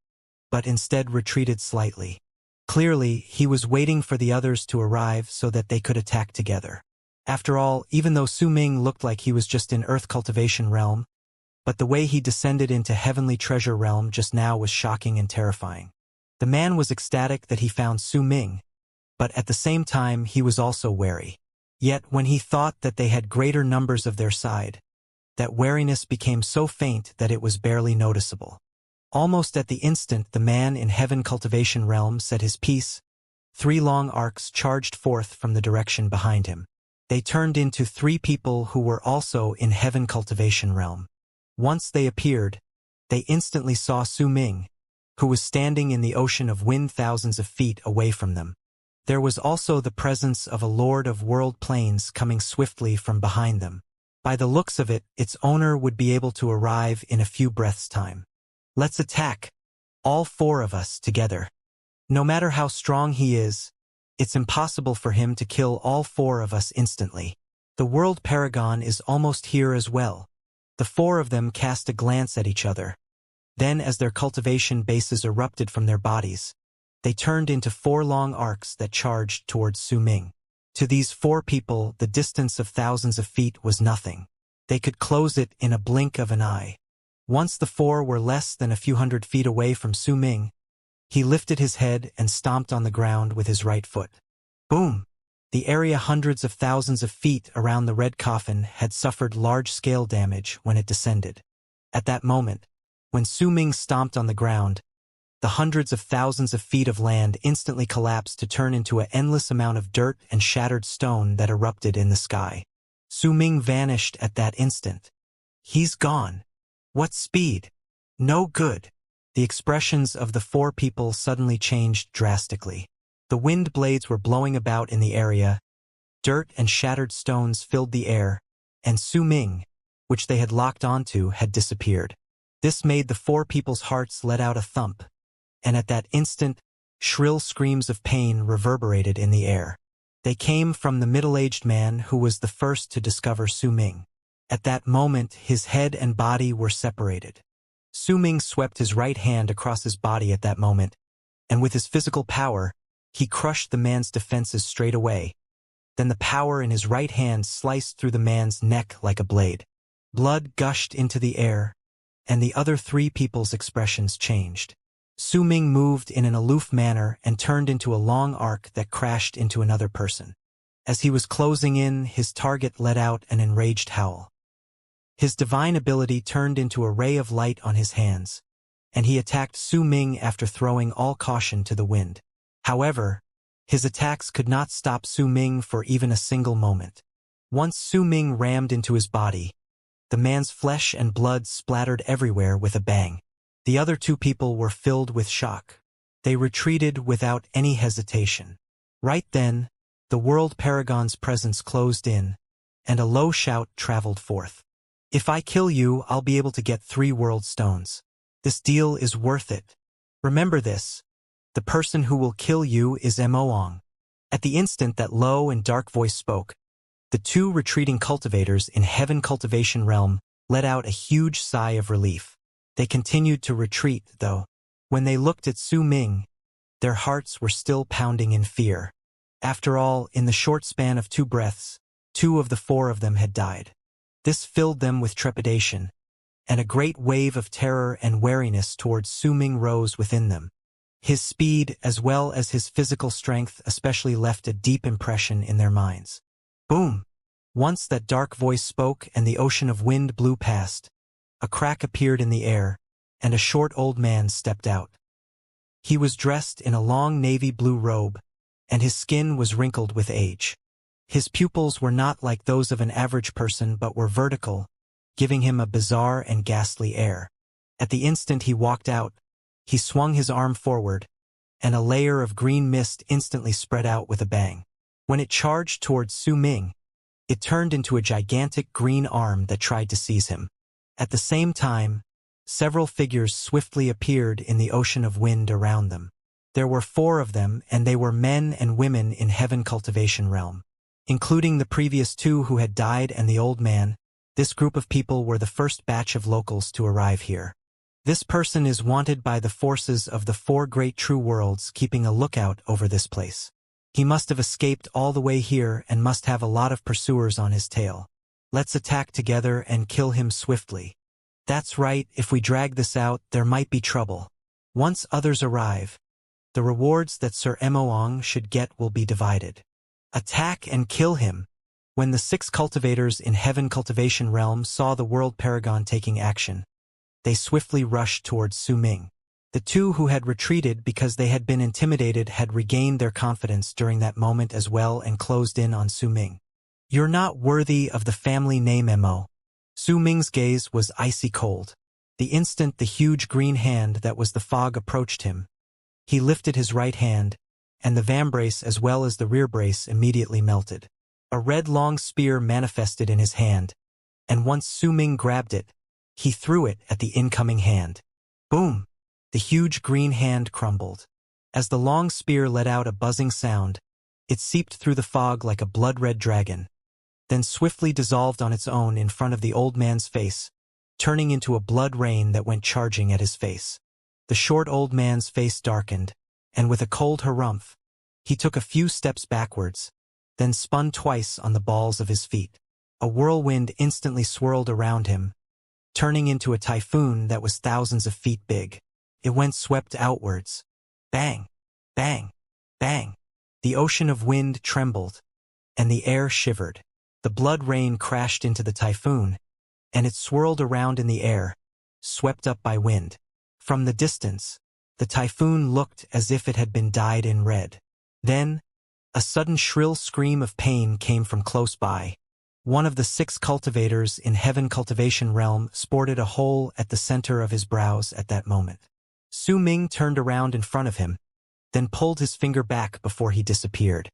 but instead retreated slightly. Clearly, he was waiting for the others to arrive so that they could attack together. After all, even though Su Ming looked like he was just in Earth Cultivation realm, but the way he descended into Heavenly Treasure realm just now was shocking and terrifying. The man was ecstatic that he found Su Ming, but at the same time he was also wary. Yet when he thought that they had greater numbers of their side, that wariness became so faint that it was barely noticeable. Almost at the instant the man in Heaven Cultivation realm said his piece, 3 long arcs charged forth from the direction behind him. They turned into 3 people who were also in Heaven Cultivation realm. Once they appeared, they instantly saw Su Ming, who was standing in the ocean of wind thousands of feet away from them. There was also the presence of a Lord of World Planes coming swiftly from behind them. By the looks of it, its owner would be able to arrive in a few breaths' time. "Let's attack, all 4 of us together. No matter how strong he is, it's impossible for him to kill all 4 of us instantly. The World Paragon is almost here as well." The 4 of them cast a glance at each other. Then, as their cultivation bases erupted from their bodies, they turned into 4 long arcs that charged towards Su Ming. To these 4 people, the distance of thousands of feet was nothing. They could close it in a blink of an eye. Once the 4 were less than a few hundred feet away from Su Ming, he lifted his head and stomped on the ground with his right foot. Boom! The area hundreds of thousands of feet around the red coffin had suffered large-scale damage when it descended. At that moment, when Su Ming stomped on the ground, the hundreds of thousands of feet of land instantly collapsed to turn into an endless amount of dirt and shattered stone that erupted in the sky. Su Ming vanished at that instant. "He's gone. What speed? No good." The expressions of the 4 people suddenly changed drastically. The wind blades were blowing about in the area, dirt and shattered stones filled the air, and Su Ming, which they had locked onto, had disappeared. This made the 4 people's hearts let out a thump, and at that instant, shrill screams of pain reverberated in the air. They came from the middle-aged man who was the first to discover Su Ming. At that moment, his head and body were separated. Su Ming swept his right hand across his body at that moment, and with his physical power, he crushed the man's defenses straight away. Then the power in his right hand sliced through the man's neck like a blade. Blood gushed into the air, and the other three people's expressions changed. Su Ming moved in an aloof manner and turned into a long arc that crashed into another person. As he was closing in, his target let out an enraged howl. His divine ability turned into a ray of light on his hands, and he attacked Su Ming after throwing all caution to the wind. However, his attacks could not stop Su Ming for even a single moment. Once Su Ming rammed into his body, the man's flesh and blood splattered everywhere with a bang. The other two people were filled with shock. They retreated without any hesitation. Right then, the world paragon's presence closed in, and a low shout traveled forth. If I kill you, I'll be able to get 3 world stones. This deal is worth it. Remember this. The person who will kill you is Moong. At the instant that low and dark voice spoke, the 2 retreating cultivators in Heaven Cultivation realm let out a huge sigh of relief. They continued to retreat, though. When they looked at Su Ming, their hearts were still pounding in fear. After all, in the short span of 2 breaths, 2 of the 4 of them had died. This filled them with trepidation, and a great wave of terror and wariness towards Su Ming rose within them. His speed, as well as his physical strength, especially left a deep impression in their minds. Boom! Once that dark voice spoke and the ocean of wind blew past, a crack appeared in the air, and a short old man stepped out. He was dressed in a long navy blue robe, and his skin was wrinkled with age. His pupils were not like those of an average person but were vertical, giving him a bizarre and ghastly air. At the instant he walked out, he swung his arm forward, and a layer of green mist instantly spread out with a bang. When it charged towards Su Ming, it turned into a gigantic green arm that tried to seize him. At the same time, several figures swiftly appeared in the ocean of wind around them. There were 4 of them, and they were men and women in Heaven Cultivation realm. Including the previous 2 who had died and the old man, this group of people were the first batch of locals to arrive here. This person is wanted by the forces of the 4 great true worlds keeping a lookout over this place. He must have escaped all the way here and must have a lot of pursuers on his tail. Let's attack together and kill him swiftly. That's right, if we drag this out, there might be trouble. Once others arrive, the rewards that Sir Moong should get will be divided. Attack and kill him. When the 6 cultivators in Heaven Cultivation realm saw the world paragon taking action, they swiftly rushed towards Su Ming. The 2 who had retreated because they had been intimidated had regained their confidence during that moment as well and closed in on Su Ming. You're not worthy of the family name Mo. Su Ming's gaze was icy cold. The instant the huge green hand that was the fog approached him, he lifted his right hand, and the vambrace as well as the rear brace immediately melted. A red long spear manifested in his hand, and once Su Ming grabbed it, he threw it at the incoming hand. Boom! The huge green hand crumbled. As the long spear let out a buzzing sound, it seeped through the fog like a blood-red dragon, then swiftly dissolved on its own in front of the old man's face, turning into a blood rain that went charging at his face. The short old man's face darkened, and with a cold harumph, he took a few steps backwards, then spun twice on the balls of his feet. A whirlwind instantly swirled around him, turning into a typhoon that was thousands of feet big. It went swept outwards. Bang! Bang! Bang! The ocean of wind trembled, and the air shivered. The blood rain crashed into the typhoon, and it swirled around in the air, swept up by wind. From the distance, the typhoon looked as if it had been dyed in red. Then, a sudden shrill scream of pain came from close by. One of the 6 cultivators in Heaven Cultivation realm sported a hole at the center of his brows at that moment. Su Ming turned around in front of him, then pulled his finger back before he disappeared.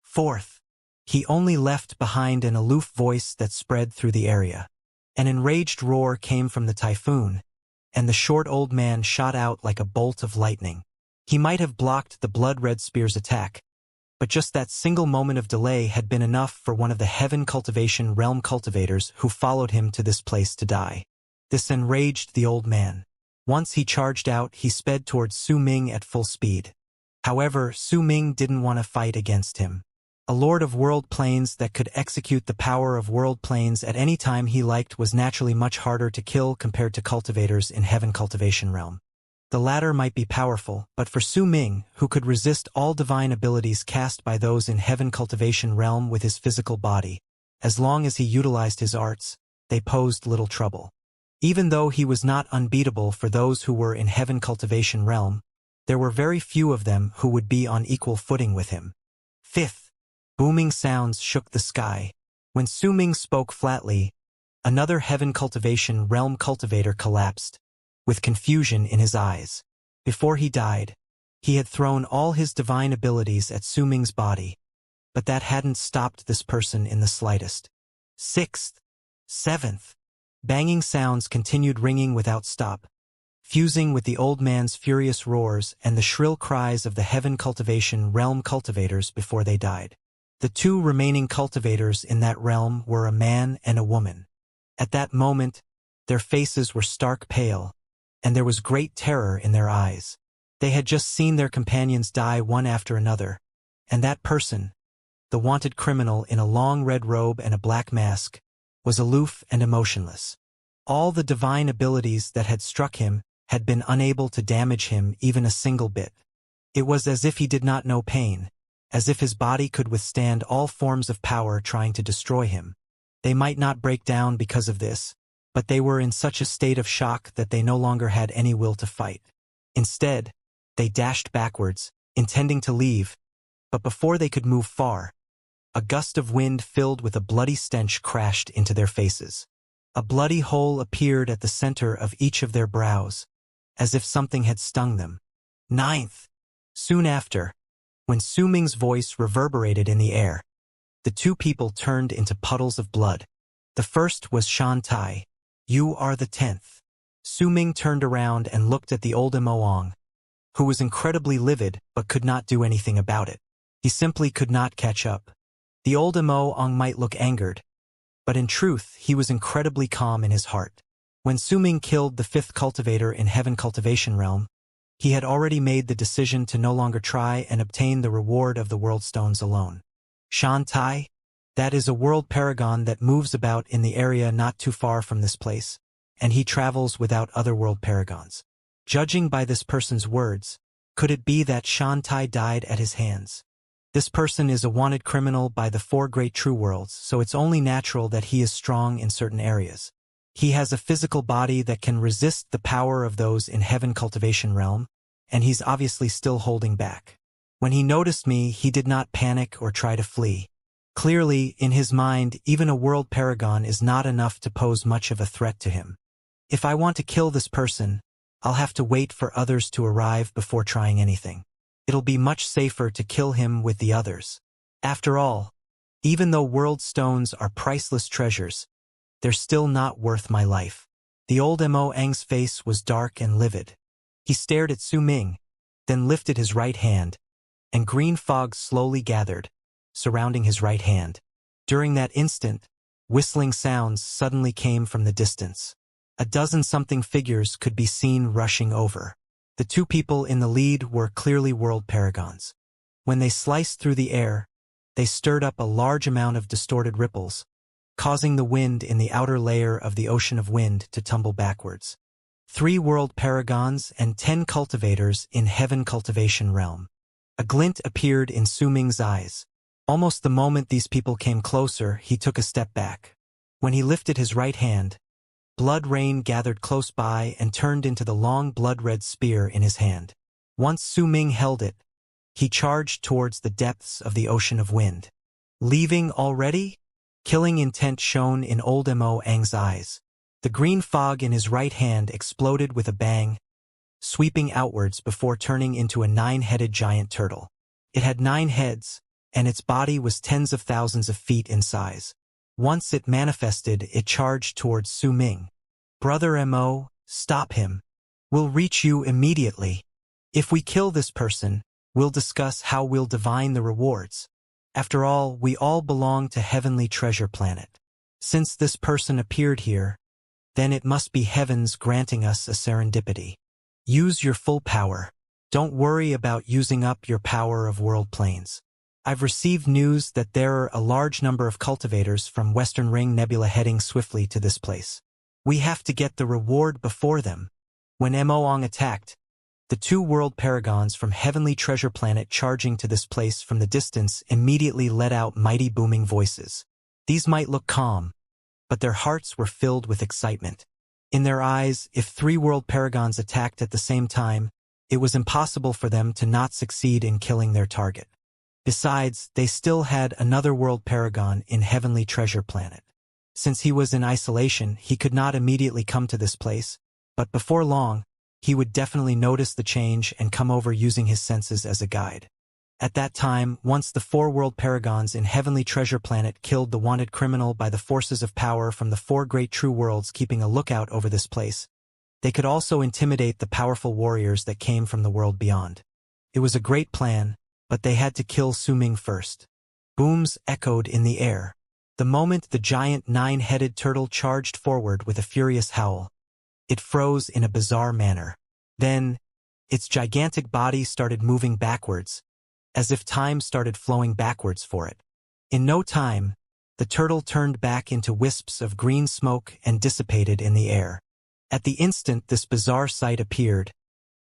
Fourth, he only left behind an aloof voice that spread through the area. An enraged roar came from the typhoon, and the short old man shot out like a bolt of lightning. He might have blocked the blood-red spear's attack, But just that single moment of delay had been enough for one of the Heaven Cultivation realm cultivators who followed him to this place to die. This enraged the old man. Once he charged out, he sped towards Su Ming at full speed. However, Su Ming didn't want to fight against him. A lord of world planes that could execute the power of world planes at any time he liked was naturally much harder to kill compared to cultivators in Heaven Cultivation realm. The latter might be powerful, but for Su Ming, who could resist all divine abilities cast by those in Heaven Cultivation realm with his physical body, as long as he utilized his arts, they posed little trouble. Even though he was not unbeatable for those who were in Heaven Cultivation realm, there were very few of them who would be on equal footing with him. Fifth, booming sounds shook the sky. When Su Ming spoke flatly, another Heaven Cultivation realm cultivator collapsed, with confusion in his eyes. Before he died, he had thrown all his divine abilities at Su Ming's body, but that hadn't stopped this person in the slightest. Sixth, seventh, banging sounds continued ringing without stop, fusing with the old man's furious roars and the shrill cries of the Heaven Cultivation realm cultivators before they died. The two remaining cultivators in that realm were a man and a woman. At that moment, their faces were stark pale, and there was great terror in their eyes. They had just seen their companions die one after another, and that person, the wanted criminal in a long red robe and a black mask, was aloof and emotionless. All the divine abilities that had struck him had been unable to damage him even a single bit. It was as if he did not know pain, as if his body could withstand all forms of power trying to destroy him. They might not break down because of this, but they were in such a state of shock that they no longer had any will to fight. Instead, they dashed backwards, intending to leave, but before they could move far, a gust of wind filled with a bloody stench crashed into their faces. A bloody hole appeared at the center of each of their brows, as if something had stung them. Ninth. Soon after, when Su Ming's voice reverberated in the air, the two people turned into puddles of blood. The first was Xianxia. "You are the 10th. Su Ming turned around and looked at the old Imoang, who was incredibly livid but could not do anything about it. He simply could not catch up. The old Imoang might look angered, but in truth he was incredibly calm in his heart. When Su Ming killed the 5th cultivator in Heaven Cultivation realm, he had already made the decision to no longer try and obtain the reward of the world stones alone. Xianxia? That is a world paragon that moves about in the area not too far from this place, and he travels without other world paragons. Judging by this person's words, could it be that Xianxia died at his hands? This person is a wanted criminal by the 4 great true worlds, so it's only natural that he is strong in certain areas. He has a physical body that can resist the power of those in Heaven Cultivation realm, and he's obviously still holding back. When he noticed me, he did not panic or try to flee. Clearly, in his mind, even a world paragon is not enough to pose much of a threat to him. If I want to kill this person, I'll have to wait for others to arrive before trying anything. It'll be much safer to kill him with the others. After all, even though world stones are priceless treasures, they're still not worth my life. The old Imoang's face was dark and livid. He stared at Su Ming, then lifted his right hand, and green fog slowly gathered, surrounding his right hand. During that instant, whistling sounds suddenly came from the distance. A dozen-something figures could be seen rushing over. The two people in the lead were clearly world paragons. When they sliced through the air, they stirred up a large amount of distorted ripples, causing the wind in the outer layer of the ocean of wind to tumble backwards. 3 world paragons and 10 cultivators in Heaven Cultivation realm. A glint appeared in Su Ming's eyes. Almost the moment these people came closer, he took a step back. When he lifted his right hand, blood rain gathered close by and turned into the long blood-red spear in his hand. Once Su Ming held it, he charged towards the depths of the ocean of wind. Leaving already? Killing intent shone in old Imoang's eyes. The green fog in his right hand exploded with a bang, sweeping outwards before turning into a 9-headed giant turtle. It had 9 heads, and its body was tens of thousands of feet in size. Once it manifested, it charged towards Su Ming. "Brother Mo, stop him. We'll reach you immediately. If we kill this person, We'll discuss how we'll divine the rewards. After all, we all belong to Heavenly Treasure Planet. Since this person appeared here, then it must be heavens granting us a serendipity. Use your full power. Don't worry about using up your power of world planes. I've received news that there are a large number of cultivators from Western Ring Nebula heading swiftly to this place. We have to get the reward before them. When Moong attacked, the two world paragons from Heavenly Treasure Planet charging to this place from the distance immediately let out mighty booming voices. These might look calm, but their hearts were filled with excitement. In their eyes, if three world paragons attacked at the same time, it was impossible for them to not succeed in killing their target. Besides, they still had another world paragon in Heavenly Treasure Planet. Since he was in isolation, he could not immediately come to this place, but before long, he would definitely notice the change and come over using his senses as a guide. At that time, once the four world paragons in Heavenly Treasure Planet killed the wanted criminal by the forces of power from the four great true worlds keeping a lookout over this place, they could also intimidate the powerful warriors that came from the world beyond. It was a great plan, but they had to kill Su Ming first. Booms echoed in the air. The moment the giant nine-headed turtle charged forward with a furious howl, it froze in a bizarre manner. Then, its gigantic body started moving backwards, as if time started flowing backwards for it. In no time, the turtle turned back into wisps of green smoke and dissipated in the air. At the instant this bizarre sight appeared,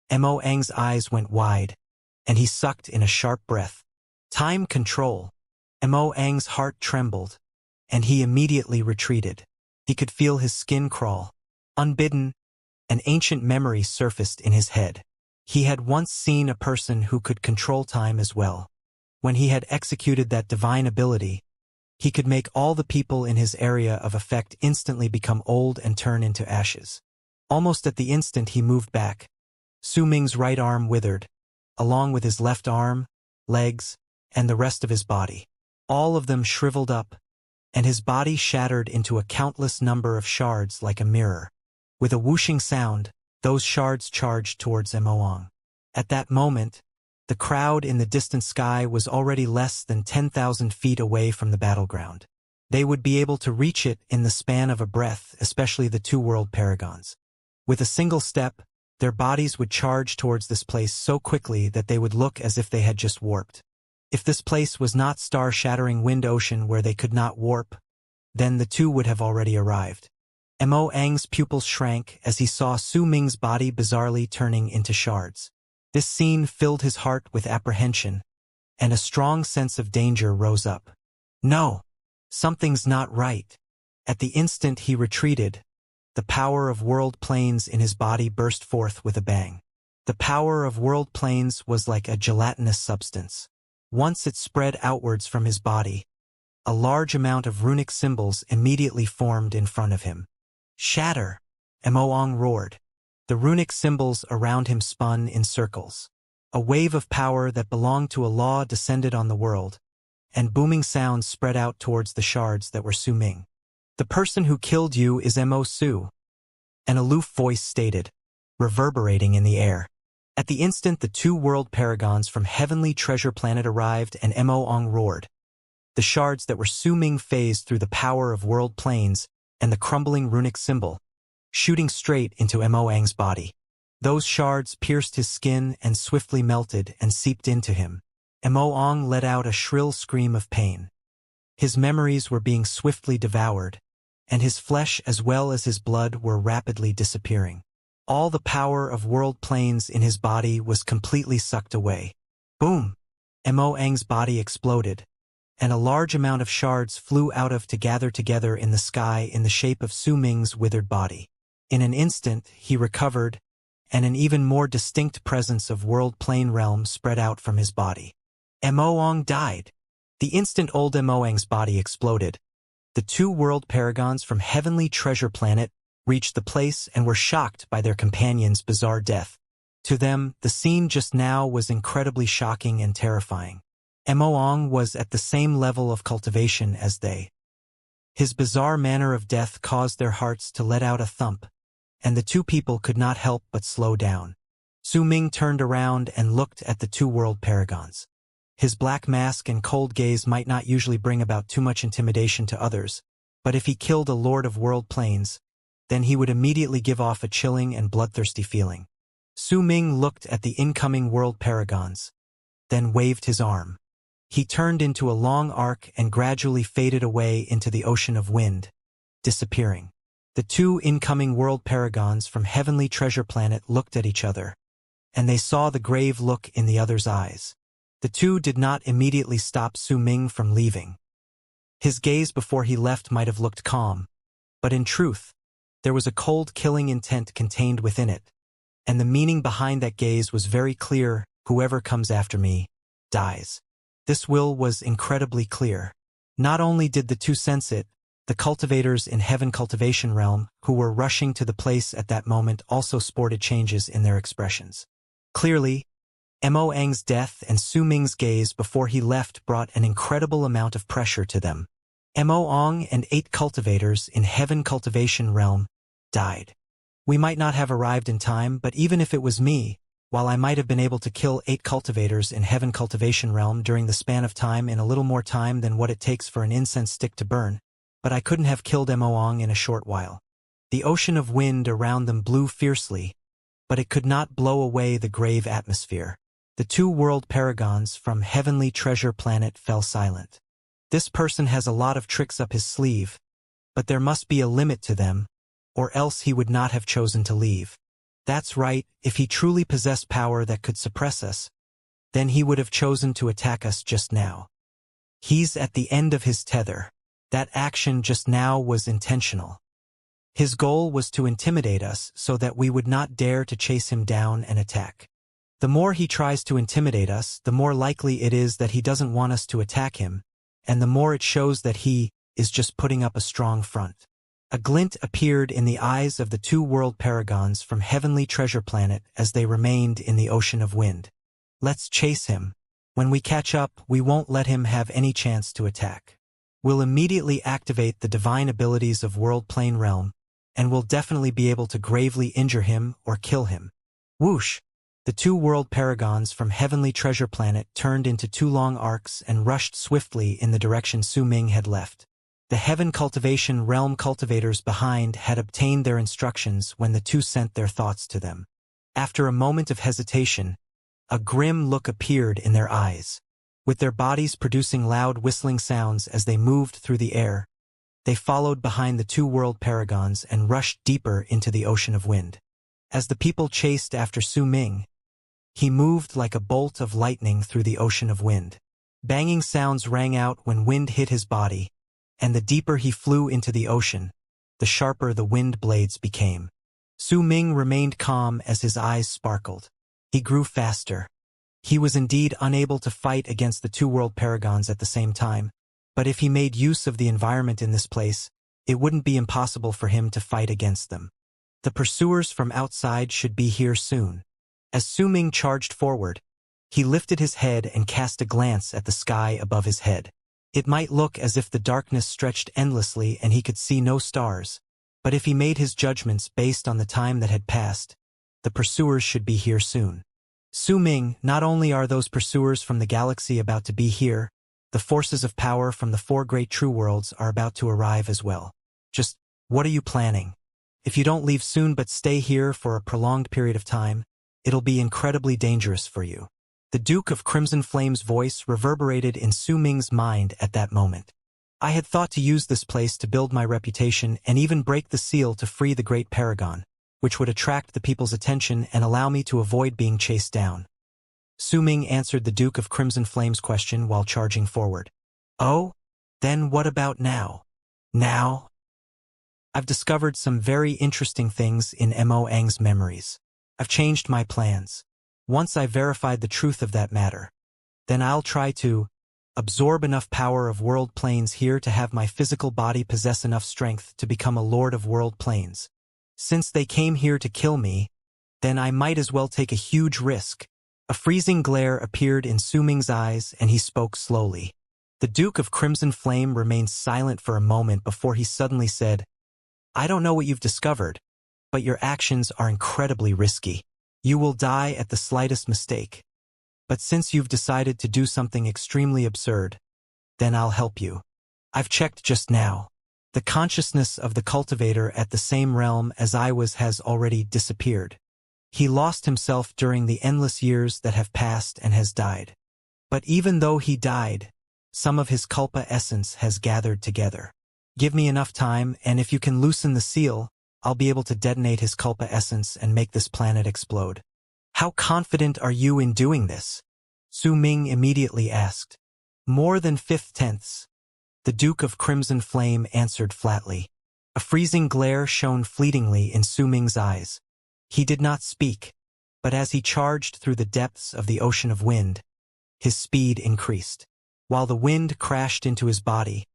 Moong's eyes went wide, and he sucked in a sharp breath. Time control. Moong's heart trembled, and he immediately retreated. He could feel his skin crawl. Unbidden, an ancient memory surfaced in his head. He had once seen a person who could control time as well. When he had executed that divine ability, he could make all the people in his area of effect instantly become old and turn into ashes. Almost at the instant he moved back, Su Ming's right arm withered, along with his left arm, legs, and the rest of his body. All of them shriveled up, and his body shattered into a countless number of shards like a mirror. With a whooshing sound, those shards charged towards Moong. At that moment, the crowd in the distant sky was already less than 10,000 feet away from the battleground. They would be able to reach it in the span of a breath, especially the two world paragons. With a single step, their bodies would charge towards this place so quickly that they would look as if they had just warped. If this place was not star-shattering wind ocean where they could not warp, then the two would have already arrived. Moong's pupils shrank as he saw Su Ming's body bizarrely turning into shards. This scene filled his heart with apprehension, and a strong sense of danger rose up. No! Something's not right. At the instant he retreated, the power of world planes in his body burst forth with a bang. The power of world planes was like a gelatinous substance. Once it spread outwards from his body, a large amount of runic symbols immediately formed in front of him. Shatter! Moong roared. The runic symbols around him spun in circles. A wave of power that belonged to a law descended on the world, and booming sounds spread out towards the shards that were Su Ming. The person who killed you is Mo Su, an aloof voice stated, reverberating in the air. At the instant the two world paragons from Heavenly Treasure Planet arrived and Moong roared. The shards that were Su Ming phased through the power of world planes and the crumbling runic symbol, shooting straight into Moong's body. Those shards pierced his skin and swiftly melted and seeped into him. Moong let out a shrill scream of pain. His memories were being swiftly devoured, and his flesh as well as his blood were rapidly disappearing. All the power of world planes in his body was completely sucked away. Boom! Moong's body exploded, and a large amount of shards flew out of to gather together in the sky in the shape of Su Ming's withered body. In an instant, he recovered, and an even more distinct presence of world plane realm spread out from his body. Moong died. The instant old Moong's body exploded, the two world paragons from Heavenly Treasure Planet reached the place and were shocked by their companion's bizarre death. To them, the scene just now was incredibly shocking and terrifying. Moong was at the same level of cultivation as they. His bizarre manner of death caused their hearts to let out a thump, and the two people could not help but slow down. Su Ming turned around and looked at the two world paragons. His black mask and cold gaze might not usually bring about too much intimidation to others, but if he killed a lord of world planes, then he would immediately give off a chilling and bloodthirsty feeling. Su Ming looked at the incoming world paragons, then waved his arm. He turned into a long arc and gradually faded away into the ocean of wind, disappearing. The two incoming world paragons from Heavenly Treasure Planet looked at each other, and they saw the grave look in the other's eyes. The two did not immediately stop Su Ming from leaving. His gaze before he left might have looked calm, but in truth, there was a cold killing intent contained within it, and the meaning behind that gaze was very clear: whoever comes after me, dies. This will was incredibly clear. Not only did the two sense it, the cultivators in Heaven Cultivation realm, who were rushing to the place at that moment, also sported changes in their expressions. Clearly, Mo Ang's death and Su Ming's gaze before he left brought an incredible amount of pressure to them. Mo Ang and 8 cultivators in Heaven Cultivation realm died. We might not have arrived in time, but even if it was me, while I might have been able to kill 8 cultivators in Heaven Cultivation realm during the span of time in a little more time than what it takes for an incense stick to burn, but I couldn't have killed Mo Ang in a short while. The ocean of wind around them blew fiercely, but it could not blow away the grave atmosphere. The two world paragons from Heavenly Treasure Planet fell silent. This person has a lot of tricks up his sleeve, but there must be a limit to them, or else he would not have chosen to leave. That's right, if he truly possessed power that could suppress us, then he would have chosen to attack us just now. He's at the end of his tether. That action just now was intentional. His goal was to intimidate us so that we would not dare to chase him down and attack. The more he tries to intimidate us, the more likely it is that he doesn't want us to attack him, and the more it shows that he is just putting up a strong front. A glint appeared in the eyes of the two world paragons from Heavenly Treasure Planet as they remained in the ocean of wind. Let's chase him. When we catch up, we won't let him have any chance to attack. We'll immediately activate the divine abilities of World Plane Realm, and we'll definitely be able to gravely injure him or kill him. Whoosh! The two world paragons from Heavenly Treasure Planet turned into 2 long arcs and rushed swiftly in the direction Su Ming had left. The Heaven Cultivation realm cultivators behind had obtained their instructions when the two sent their thoughts to them. After a moment of hesitation, a grim look appeared in their eyes. With their bodies producing loud whistling sounds as they moved through the air, they followed behind the two world paragons and rushed deeper into the ocean of wind. As the people chased after Su Ming, he moved like a bolt of lightning through the ocean of wind. Banging sounds rang out when wind hit his body, and the deeper he flew into the ocean, the sharper the wind blades became. Su Ming remained calm as his eyes sparkled. He grew faster. He was indeed unable to fight against the two world paragons at the same time, but if he made use of the environment in this place, it wouldn't be impossible for him to fight against them. The pursuers from outside should be here soon. As Su Ming charged forward, he lifted his head and cast a glance at the sky above his head. It might look as if the darkness stretched endlessly and he could see no stars, but if he made his judgments based on the time that had passed, the pursuers should be here soon. Su Ming, not only are those pursuers from the galaxy about to be here, the forces of power from the 4 great true worlds are about to arrive as well. Just, what are you planning? If you don't leave soon but stay here for a prolonged period of time, it'll be incredibly dangerous for you. The Duke of Crimson Flame's voice reverberated in Su Ming's mind at that moment. I had thought to use this place to build my reputation and even break the seal to free the Great Paragon, which would attract the people's attention and allow me to avoid being chased down. Su Ming answered the Duke of Crimson Flame's question while charging forward. Oh? Then what about now? Now? I've discovered some very interesting things in Mo Ang's memories. I've changed my plans. Once I've verified the truth of that matter, then I'll try to absorb enough power of world planes here to have my physical body possess enough strength to become a lord of world planes. Since they came here to kill me, then I might as well take a huge risk. A freezing glare appeared in Su Ming's eyes and he spoke slowly. The Duke of Crimson Flame remained silent for a moment before he suddenly said, I don't know what you've discovered, but your actions are incredibly risky. You will die at the slightest mistake. But since you've decided to do something extremely absurd, then I'll help you. I've checked just now. The consciousness of the cultivator at the same realm as I was has already disappeared. He lost himself during the endless years that have passed and has died. But even though he died, some of his culpa essence has gathered together. Give me enough time, and if you can loosen the seal, I'll be able to detonate his culpa essence and make this planet explode. How confident are you in doing this? Su Ming immediately asked. More than 5/10. The Duke of Crimson Flame answered flatly. A freezing glare shone fleetingly in Su Ming's eyes. He did not speak, but as he charged through the depths of the ocean of wind, his speed increased. While the wind crashed into his body,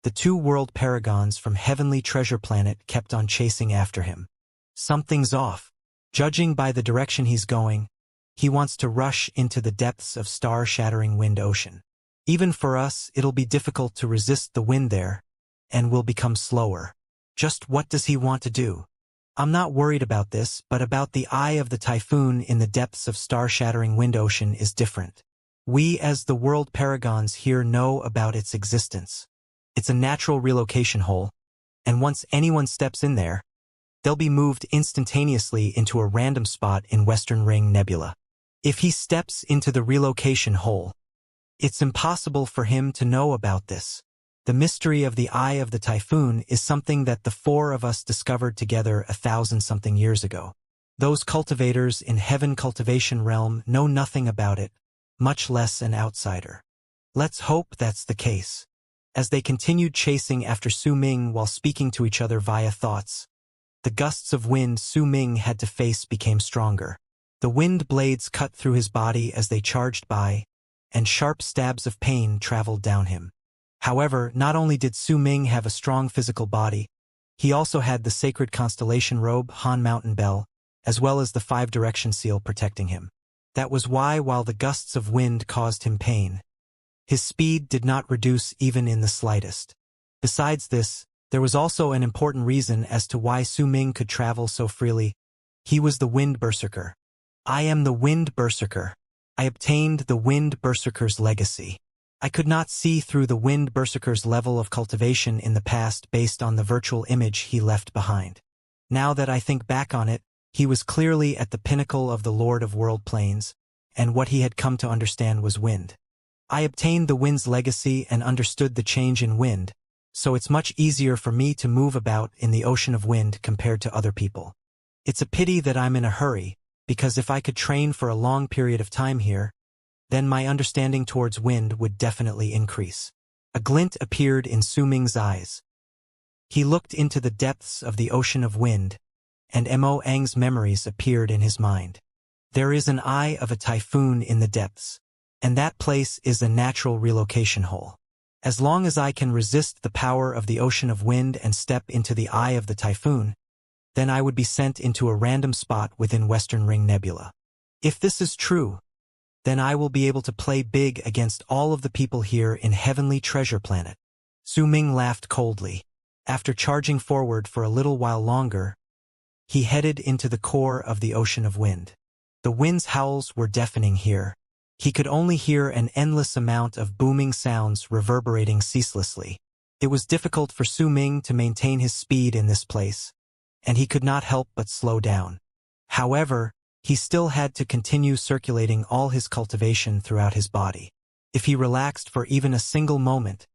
the two world paragons from Heavenly Treasure Planet kept on chasing after him. Something's off. Judging by the direction he's going, he wants to rush into the depths of star-shattering wind ocean. Even for us, it'll be difficult to resist the wind there, and we'll become slower. Just what does he want to do? I'm not worried about this, but about the eye of the typhoon in the depths of star-shattering wind ocean is different. We as the world paragons here know about its existence. It's a natural relocation hole, and once anyone steps in there, they'll be moved instantaneously into a random spot in Western Ring Nebula. If he steps into the relocation hole, it's impossible for him to know about this. The mystery of the eye of the typhoon is something that the four of us discovered together 1,000-something years ago. Those cultivators in Heaven Cultivation Realm know nothing about it, much less an outsider. Let's hope that's the case. As they continued chasing after Su Ming while speaking to each other via thoughts, the gusts of wind Su Ming had to face became stronger. The wind blades cut through his body as they charged by, and sharp stabs of pain traveled down him. However, not only did Su Ming have a strong physical body, he also had the sacred constellation robe Han Mountain Bell, as well as the 5-direction seal protecting him. That was why, while the gusts of wind caused him pain, his speed did not reduce even in the slightest. Besides this, there was also an important reason as to why Su Ming could travel so freely. He was the Wind Berserker. I am the Wind Berserker. I obtained the Wind Berserker's legacy. I could not see through the Wind Berserker's level of cultivation in the past based on the virtual image he left behind. Now that I think back on it, he was clearly at the pinnacle of the Lord of World Planes, and what he had come to understand was wind. I obtained the wind's legacy and understood the change in wind, so it's much easier for me to move about in the ocean of wind compared to other people. It's a pity that I'm in a hurry, because if I could train for a long period of time here, then my understanding towards wind would definitely increase. A glint appeared in Su Ming's eyes. He looked into the depths of the ocean of wind, and Mo Ang's memories appeared in his mind. There is an eye of a typhoon in the depths, and that place is a natural relocation hole. As long as I can resist the power of the ocean of wind and step into the eye of the typhoon, then I would be sent into a random spot within Western Ring Nebula. If this is true, then I will be able to play big against all of the people here in Heavenly Treasure Planet. Su Ming laughed coldly. After charging forward for a little while longer, he headed into the core of the ocean of wind. The wind's howls were deafening here. He could only hear an endless amount of booming sounds reverberating ceaselessly. It was difficult for Su Ming to maintain his speed in this place, and he could not help but slow down. However, he still had to continue circulating all his cultivation throughout his body. If he relaxed for even a single moment,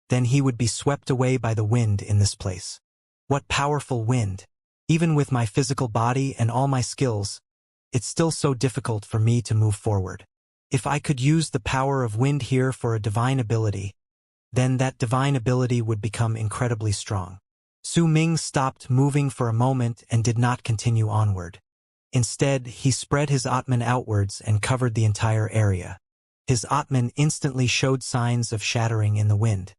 then he would be swept away by the wind in this place. What powerful wind! Even with my physical body and all my skills, it's still so difficult for me to move forward. If I could use the power of wind here for a divine ability, then that divine ability would become incredibly strong. Su Ming stopped moving for a moment and did not continue onward. Instead, he spread his Atman outwards and covered the entire area. His Atman instantly showed signs of shattering in the wind.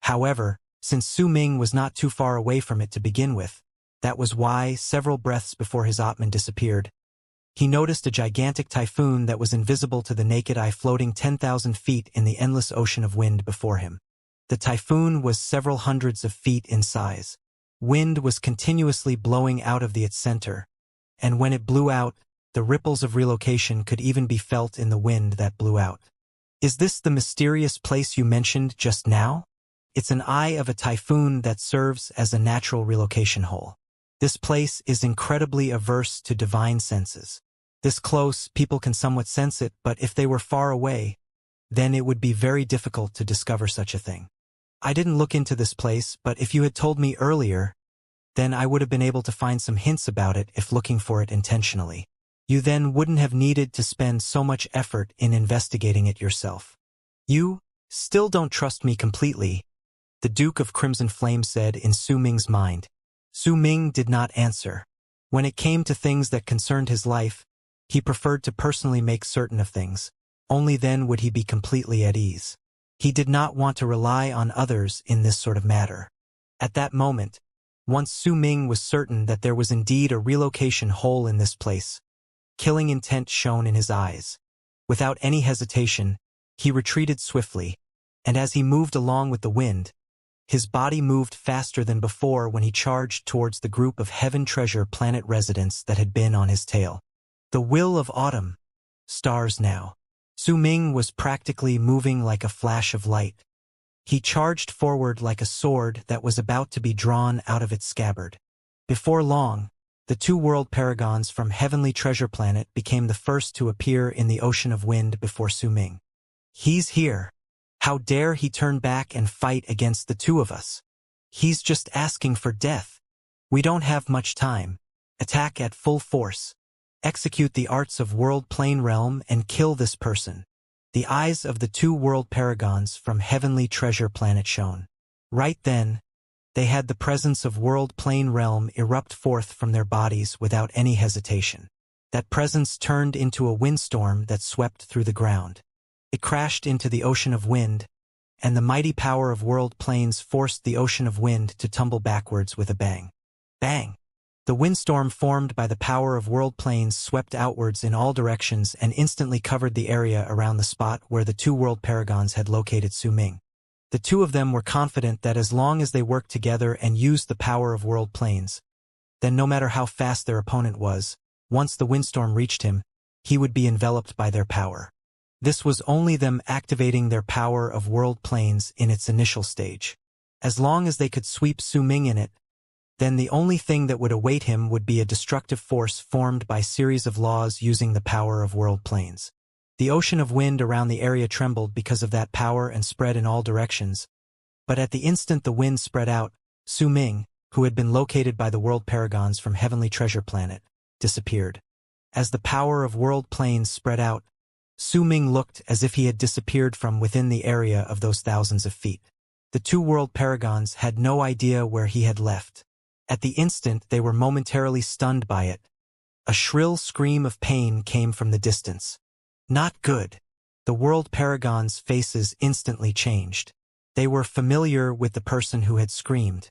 However, since Su Ming was not too far away from it to begin with, that was why, several breaths before his Atman disappeared, he noticed a gigantic typhoon that was invisible to the naked eye floating 10,000 feet in the endless ocean of wind before him. The typhoon was several hundreds of feet in size. Wind was continuously blowing out of its center, and when it blew out, The ripples of relocation could even be felt in the wind that blew out. Is this the mysterious place you mentioned just now? It's an eye of a typhoon that serves as a natural relocation hole. This place is incredibly averse to divine senses. This close, people can somewhat sense it, but if they were far away, then it would be very difficult to discover such a thing. I didn't look into this place, but if you had told me earlier, then I would have been able to find some hints about it if looking for it intentionally. You then wouldn't have needed to spend so much effort in investigating it yourself. You still don't trust me completely, the Duke of Crimson Flame said in Su Ming's mind. Su Ming did not answer. When it came to things that concerned his life, he preferred to personally make certain of things. Only then would he be completely at ease. He did not want to rely on others in this sort of matter. At that moment, once Su Ming was certain that there was indeed a relocation hole in this place, killing intent shone in his eyes. Without any hesitation, he retreated swiftly, and as he moved along with the wind, his body moved faster than before when he charged towards the group of Heaven Treasure Planet residents that had been on his tail. The will of autumn. Stars now. Su Ming was practically moving like a flash of light. He charged forward like a sword that was about to be drawn out of its scabbard. Before long, the two world paragons from Heavenly Treasure Planet became the first to appear in the ocean of wind before Su Ming. He's here. How dare he turn back and fight against the two of us? He's just asking for death. We don't have much time. Attack at full force. Execute the arts of World Plane Realm and kill this person. The eyes of the two world paragons from Heavenly Treasure Planet shone. Right then, they had the presence of World Plane Realm erupt forth from their bodies without any hesitation. That presence turned into a windstorm that swept through the ground. It crashed into the ocean of wind, and the mighty power of world planes forced the ocean of wind to tumble backwards with a bang. Bang! The windstorm formed by the power of world planes swept outwards in all directions and instantly covered the area around the spot where the two world paragons had located Su Ming. The two of them were confident that as long as they worked together and used the power of world planes, then no matter how fast their opponent was, once the windstorm reached him, he would be enveloped by their power. This was only them activating their power of world planes in its initial stage. As long as they could sweep Su Ming in it, then the only thing that would await him would be a destructive force formed by series of laws using the power of world planes. The ocean of wind around the area trembled because of that power and spread in all directions. But at the instant the wind spread out, Su Ming, who had been located by the world paragons from Heavenly Treasure Planet, disappeared. As the power of world planes spread out, Su Ming looked as if he had disappeared from within the area of those thousands of feet. The two world paragons had no idea where he had left. At the instant they were momentarily stunned by it. A shrill scream of pain came from the distance. Not good. The world paragons' faces instantly changed. They were familiar with the person who had screamed.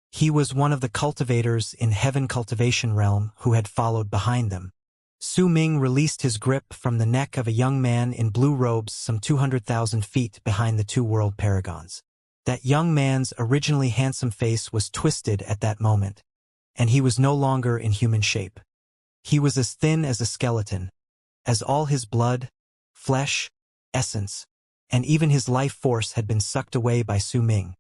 He was one of the cultivators in Heaven Cultivation Realm who had followed behind them. Su Ming released his grip from the neck of a young man in blue robes some 200,000 feet behind the two world paragons. That young man's originally handsome face was twisted at that moment, and he was no longer in human shape. He was as thin as a skeleton, as all his blood, flesh, essence, and even his life force had been sucked away by Su Ming.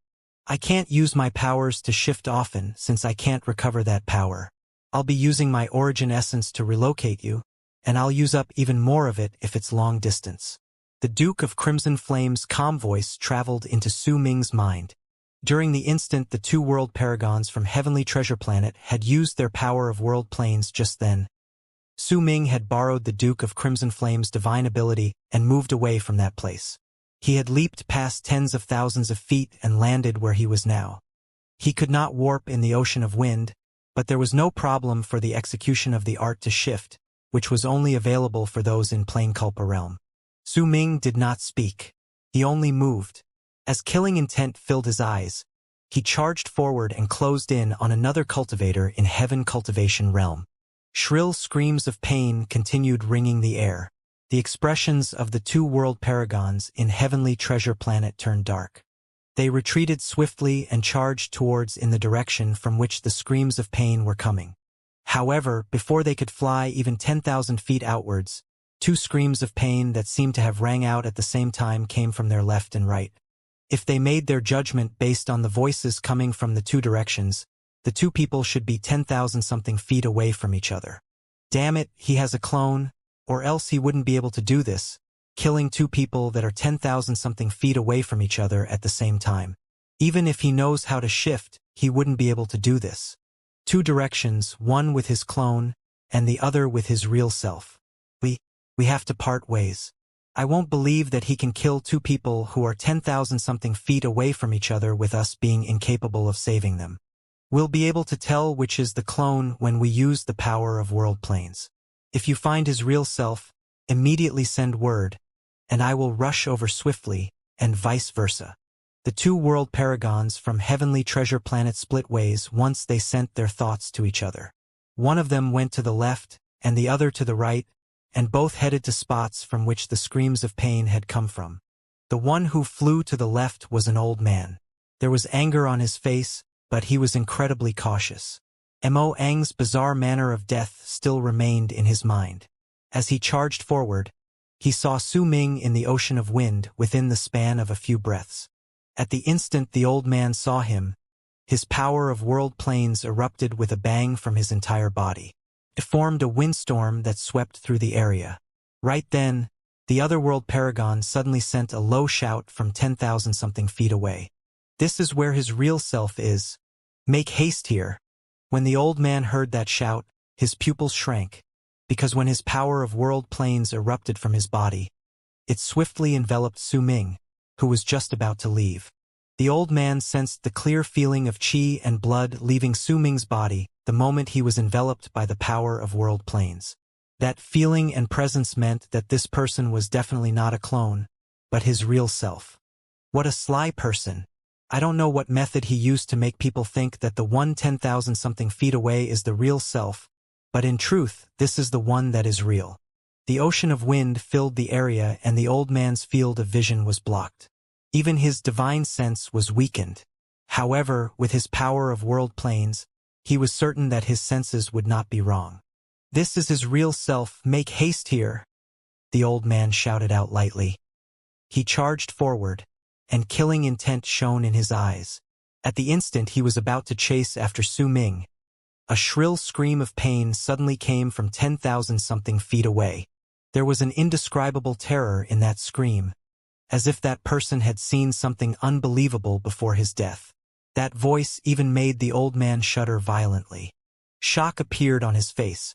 I can't use my powers to shift often since I can't recover that power. I'll be using my origin essence to relocate you, and I'll use up even more of it if it's long distance. The Duke of Crimson Flame's calm voice traveled into Su Ming's mind. During the instant the two world paragons from Heavenly Treasure Planet had used their power of world planes just then, Su Ming had borrowed the Duke of Crimson Flame's divine ability and moved away from that place. He had leaped past tens of thousands of feet and landed where he was now. He could not warp in the ocean of wind, but there was no problem for the execution of the art to shift, which was only available for those in Plain Culpa realm. Su Ming did not speak. He only moved. As killing intent filled his eyes, he charged forward and closed in on another cultivator in Heaven Cultivation realm. Shrill screams of pain continued ringing the air. The expressions of the two world paragons in Heavenly Treasure Planet turned dark. They retreated swiftly and charged towards in the direction from which the screams of pain were coming. However, before they could fly even 10,000 feet outwards, two screams of pain that seemed to have rang out at the same time came from their left and right. If they made their judgment based on the voices coming from the two directions, the two people should be 10,000-something feet away from each other. Damn it, he has a clone, or else he wouldn't be able to do this, killing two people that are 10,000-something feet away from each other at the same time. Even if he knows how to shift, he wouldn't be able to do this. Two directions, one with his clone, and the other with his real self. We have to part ways. I won't believe that he can kill two people who are 10,000-something feet away from each other with us being incapable of saving them. We'll be able to tell which is the clone when we use the power of world planes. If you find his real self, immediately send word, and I will rush over swiftly, and vice versa. The two world paragons from heavenly treasure planet split ways once they sent their thoughts to each other. One of them went to the left, and the other to the right, and both headed to spots from which the screams of pain had come from. The one who flew to the left was an old man. There was anger on his face, but he was incredibly cautious. Mo Ang's bizarre manner of death still remained in his mind. As he charged forward, he saw Su Ming in the ocean of wind within the span of a few breaths. At the instant the old man saw him, his power of world planes erupted with a bang from his entire body. It formed a windstorm that swept through the area. Right then, the other world paragon suddenly sent a low shout from 10,000-something feet away. This is where his real self is. Make haste here. When the old man heard that shout, his pupils shrank, because when his power of world planes erupted from his body, it swiftly enveloped Su Ming, who was just about to leave. The old man sensed the clear feeling of qi and blood leaving Su Ming's body the moment he was enveloped by the power of world planes. That feeling and presence meant that this person was definitely not a clone, but his real self. What a sly person. I don't know what method he used to make people think that the one 10,000-something feet away is the real self, but in truth, this is the one that is real. The ocean of wind filled the area and the old man's field of vision was blocked. Even his divine sense was weakened. However, with his power of world planes, he was certain that his senses would not be wrong. This is his real self, make haste here, the old man shouted out lightly. He charged forward, and killing intent shone in his eyes. At the instant he was about to chase after Su Ming, a shrill scream of pain suddenly came from 10,000-something feet away. There was an indescribable terror in that scream, as if that person had seen something unbelievable before his death. That voice even made the old man shudder violently. Shock appeared on his face,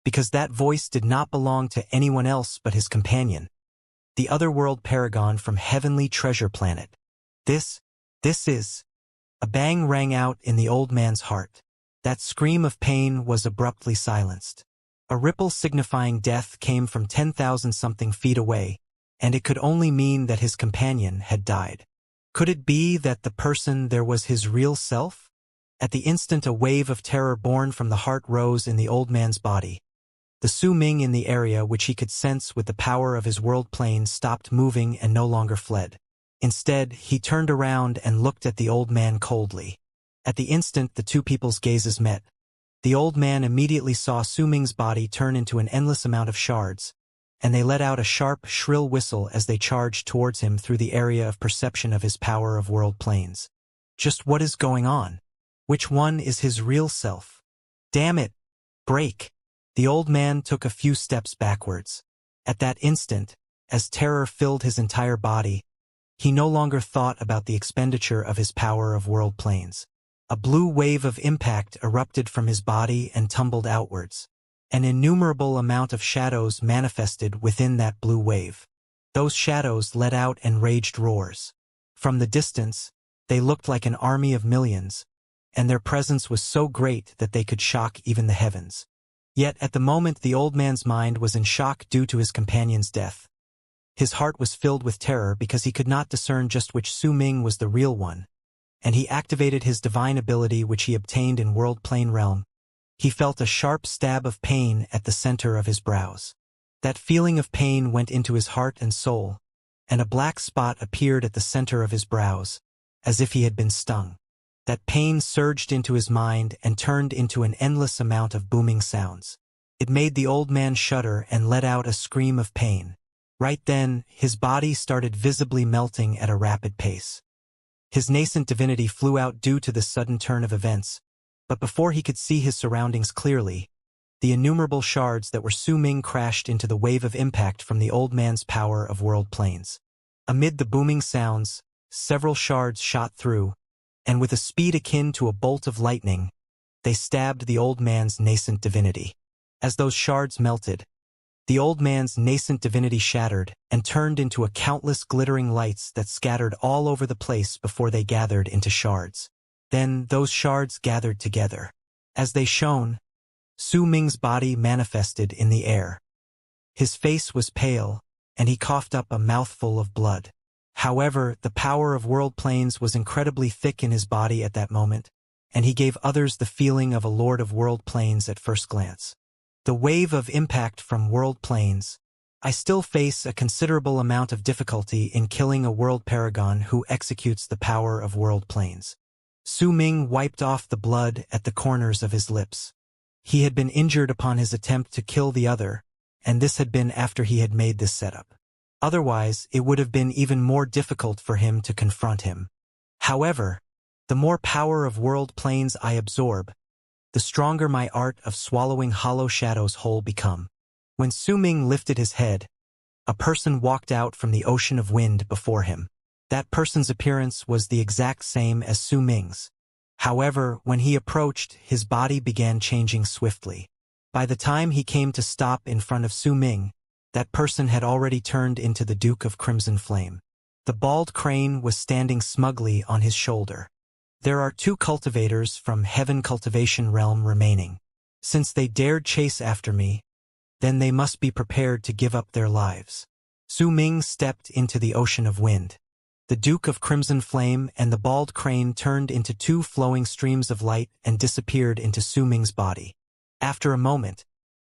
because that voice did not belong to anyone else but his companion, the otherworld paragon from heavenly treasure planet. This is... A bang rang out in the old man's heart. That scream of pain was abruptly silenced. A ripple signifying death came from 10,000-something feet away, and it could only mean that his companion had died. Could it be that the person there was his real self? At the instant a wave of terror born from the heart rose in the old man's body. The Su Ming in the area which he could sense with the power of his world plane stopped moving and no longer fled. Instead, he turned around and looked at the old man coldly. At the instant the two people's gazes met, the old man immediately saw Su Ming's body turn into an endless amount of shards, and they let out a sharp, shrill whistle as they charged towards him through the area of perception of his power of world planes. Just what is going on? Which one is his real self? Damn it! Break! The old man took a few steps backwards. At that instant, as terror filled his entire body, he no longer thought about the expenditure of his power of world planes. A blue wave of impact erupted from his body and tumbled outwards. An innumerable amount of shadows manifested within that blue wave. Those shadows let out enraged roars. From the distance, they looked like an army of millions, and their presence was so great that they could shock even the heavens. Yet at the moment the old man's mind was in shock due to his companion's death. His heart was filled with terror because he could not discern just which Su Ming was the real one, and he activated his divine ability which he obtained in World Plane Realm. He felt a sharp stab of pain at the center of his brows. That feeling of pain went into his heart and soul, and a black spot appeared at the center of his brows, as if he had been stung. That pain surged into his mind and turned into an endless amount of booming sounds. It made the old man shudder and let out a scream of pain. Right then, his body started visibly melting at a rapid pace. His nascent divinity flew out due to this sudden turn of events, but before he could see his surroundings clearly, the innumerable shards that were Su Ming crashed into the wave of impact from the old man's power of world planes. Amid the booming sounds, several shards shot through, and with a speed akin to a bolt of lightning, they stabbed the old man's nascent divinity. As those shards melted, the old man's nascent divinity shattered and turned into a countless glittering lights that scattered all over the place before they gathered into shards. Then those shards gathered together. As they shone, Su Ming's body manifested in the air. His face was pale, and he coughed up a mouthful of blood. However, the power of world planes was incredibly thick in his body at that moment, and he gave others the feeling of a lord of world planes at first glance. The wave of impact from world planes. I still face a considerable amount of difficulty in killing a world paragon who executes the power of world planes. Su Ming wiped off the blood at the corners of his lips. He had been injured upon his attempt to kill the other, and this had been after he had made this setup. Otherwise, it would have been even more difficult for him to confront him. However, the more power of world planes I absorb, the stronger my art of swallowing hollow shadows whole become. When Su Ming lifted his head, a person walked out from the ocean of wind before him. That person's appearance was the exact same as Su Ming's. However, when he approached, his body began changing swiftly. By the time he came to stop in front of Su Ming, that person had already turned into the Duke of Crimson Flame. The bald crane was standing smugly on his shoulder. There are 2 cultivators from Heaven Cultivation realm remaining. Since they dared chase after me, then they must be prepared to give up their lives. Su Ming stepped into the ocean of wind. The Duke of Crimson Flame and the bald crane turned into 2 flowing streams of light and disappeared into Su Ming's body. After a moment,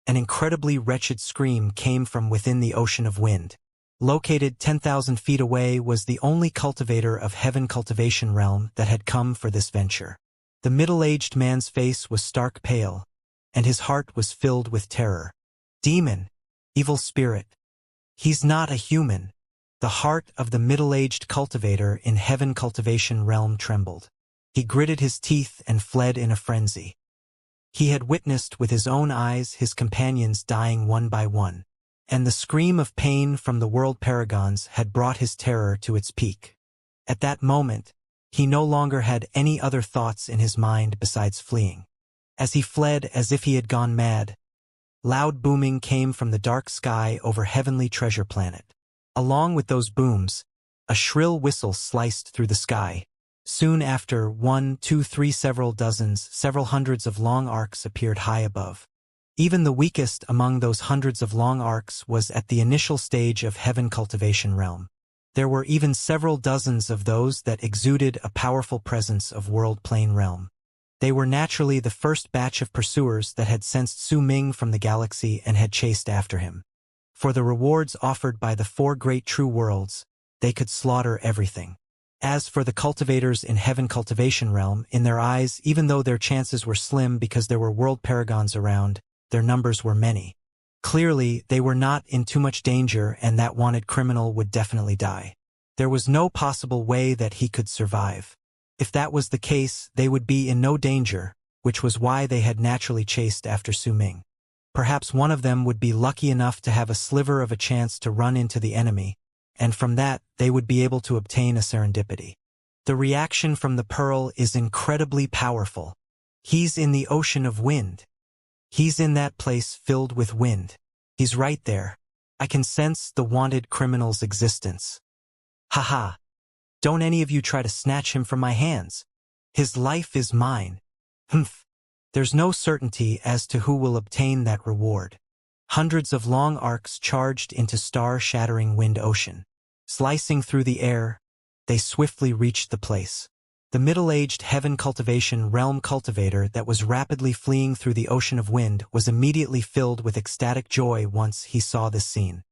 an incredibly wretched scream came from within the ocean of wind. Located 10,000 feet away was the only cultivator of Heaven Cultivation realm that had come for this venture. The middle-aged man's face was stark pale, and his heart was filled with terror. Demon, evil spirit. He's not a human. The heart of the middle-aged cultivator in Heaven Cultivation realm trembled. He gritted his teeth and fled in a frenzy. He had witnessed with his own eyes his companions dying one by one, and the scream of pain from the world paragons had brought his terror to its peak. At that moment, he no longer had any other thoughts in his mind besides fleeing. As he fled as if he had gone mad, loud booming came from the dark sky over Heavenly Treasure Planet. Along with those booms, a shrill whistle sliced through the sky. Soon after, 1, 2, 3, several dozens, several hundreds of long arcs appeared high above. Even the weakest among those hundreds of long arcs was at the initial stage of Heaven Cultivation realm. There were even several dozens of those that exuded a powerful presence of World Plane realm. They were naturally the first batch of pursuers that had sensed Su Ming from the galaxy and had chased after him. For the rewards offered by the 4 great true worlds, they could slaughter everything. As for the cultivators in Heaven Cultivation realm, in their eyes, even though their chances were slim because there were world paragons around, their numbers were many. Clearly, they were not in too much danger, and that wanted criminal would definitely die. There was no possible way that he could survive. If that was the case, they would be in no danger, which was why they had naturally chased after Su Ming. Perhaps one of them would be lucky enough to have a sliver of a chance to run into the enemy, and from that, they would be able to obtain a serendipity. The reaction from the pearl is incredibly powerful. He's in the ocean of wind. He's in that place filled with wind. He's right there. I can sense the wanted criminal's existence. Haha. Don't any of you try to snatch him from my hands. His life is mine. Humph. There's no certainty as to who will obtain that reward. Hundreds of long arcs charged into star-shattering wind ocean. Slicing through the air, they swiftly reached the place. The middle-aged Heaven Cultivation realm cultivator that was rapidly fleeing through the ocean of wind was immediately filled with ecstatic joy once he saw this scene.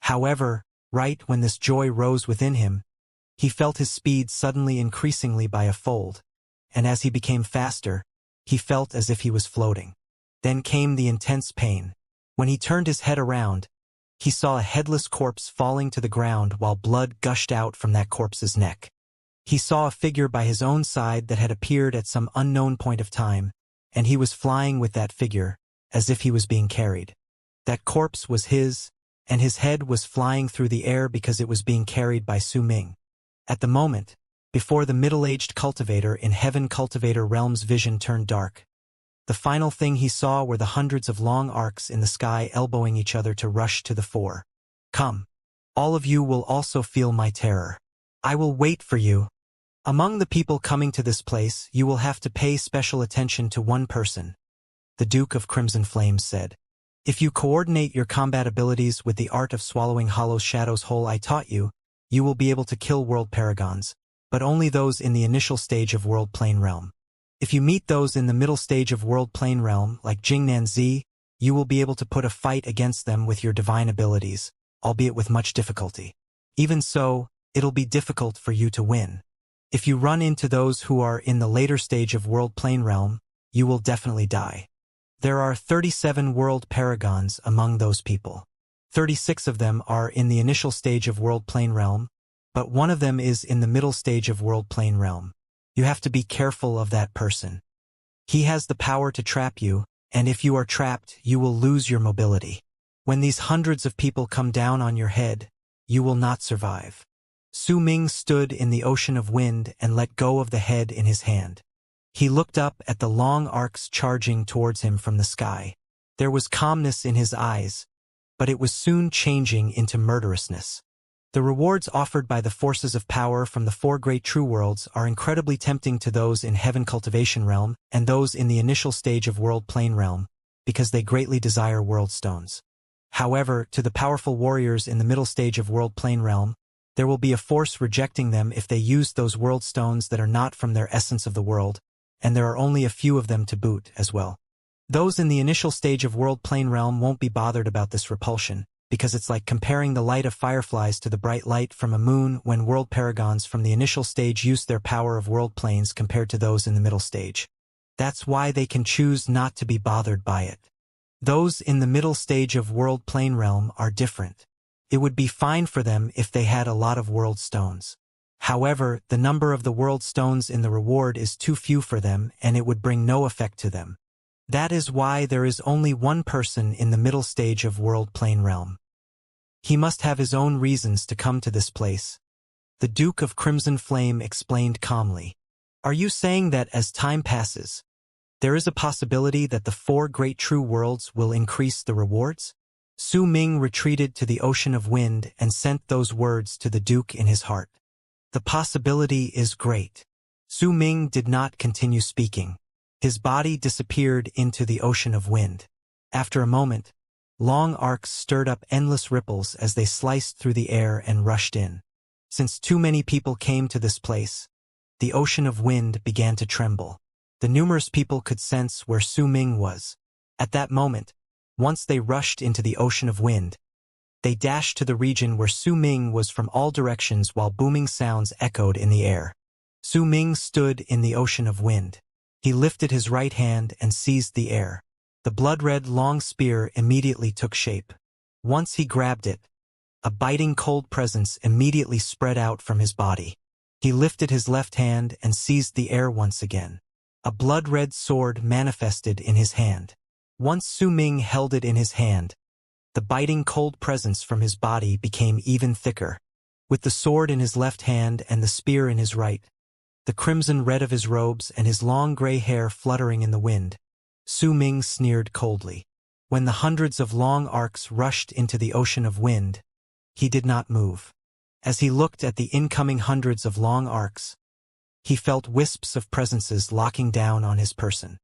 However, right when this joy rose within him, he felt his speed suddenly increasingly by a fold, and as he became faster, he felt as if he was floating. Then came the intense pain. When he turned his head around, he saw a headless corpse falling to the ground while blood gushed out from that corpse's neck. He saw a figure by his own side that had appeared at some unknown point of time, and he was flying with that figure, as if he was being carried. That corpse was his, and his head was flying through the air because it was being carried by Su Ming. At the moment, before the middle-aged cultivator in Heaven Cultivator Realm's vision turned dark, the final thing he saw were the hundreds of long arcs in the sky elbowing each other to rush to the fore. Come. All of you will also feel my terror. I will wait for you. Among the people coming to this place, you will have to pay special attention to one person. The Duke of Crimson Flames said. If you coordinate your combat abilities with the art of swallowing hollow shadows whole I taught you, you will be able to kill world paragons, but only those in the initial stage of World Plane Realm. If you meet those in the middle stage of World Plane Realm, like Jingnan Zi, you will be able to put a fight against them with your divine abilities, albeit with much difficulty. Even so, it'll be difficult for you to win. If you run into those who are in the later stage of World Plane Realm, you will definitely die. There are 37 world paragons among those people. 36 of them are in the initial stage of World Plane Realm, but one of them is in the middle stage of World Plane Realm. You have to be careful of that person. He has the power to trap you, and if you are trapped, you will lose your mobility. When these hundreds of people come down on your head, you will not survive. Su Ming stood in the ocean of wind and let go of the head in his hand. He looked up at the long arcs charging towards him from the sky. There was calmness in his eyes, but it was soon changing into murderousness. The rewards offered by the forces of power from the four great true worlds are incredibly tempting to those in Heaven Cultivation Realm and those in the initial stage of World Plane Realm, because they greatly desire world stones. However, to the powerful warriors in the middle stage of World Plane Realm, there will be a force rejecting them if they use those world stones that are not from their essence of the world, and there are only a few of them to boot as well. Those in the initial stage of World Plane Realm won't be bothered about this repulsion, because it's like comparing the light of fireflies to the bright light from a moon when world paragons from the initial stage use their power of world planes compared to those in the middle stage. That's why they can choose not to be bothered by it. Those in the middle stage of World Plane Realm are different. It would be fine for them if they had a lot of world stones. However, the number of the world stones in the reward is too few for them and it would bring no effect to them. That is why there is only one person in the middle stage of World Plane Realm. He must have his own reasons to come to this place. The Duke of Crimson Flame explained calmly. Are you saying that as time passes, there is a possibility that the four great true worlds will increase the rewards? Su Ming retreated to the ocean of wind and sent those words to the Duke in his heart. The possibility is great. Su Ming did not continue speaking. His body disappeared into the ocean of wind. After a moment, long arcs stirred up endless ripples as they sliced through the air and rushed in. Since too many people came to this place, the ocean of wind began to tremble. The numerous people could sense where Su Ming was. At that moment, once they rushed into the ocean of wind, they dashed to the region where Su Ming was from all directions while booming sounds echoed in the air. Su Ming stood in the ocean of wind. He lifted his right hand and seized the air. The blood-red long spear immediately took shape. Once he grabbed it, a biting cold presence immediately spread out from his body. He lifted his left hand and seized the air once again. A blood-red sword manifested in his hand. Once Su Ming held it in his hand, the biting cold presence from his body became even thicker. With the sword in his left hand and the spear in his right, the crimson red of his robes and his long gray hair fluttering in the wind, Su Ming sneered coldly. When the hundreds of long arcs rushed into the ocean of wind, he did not move. As he looked at the incoming hundreds of long arcs, he felt wisps of presences locking down on his person.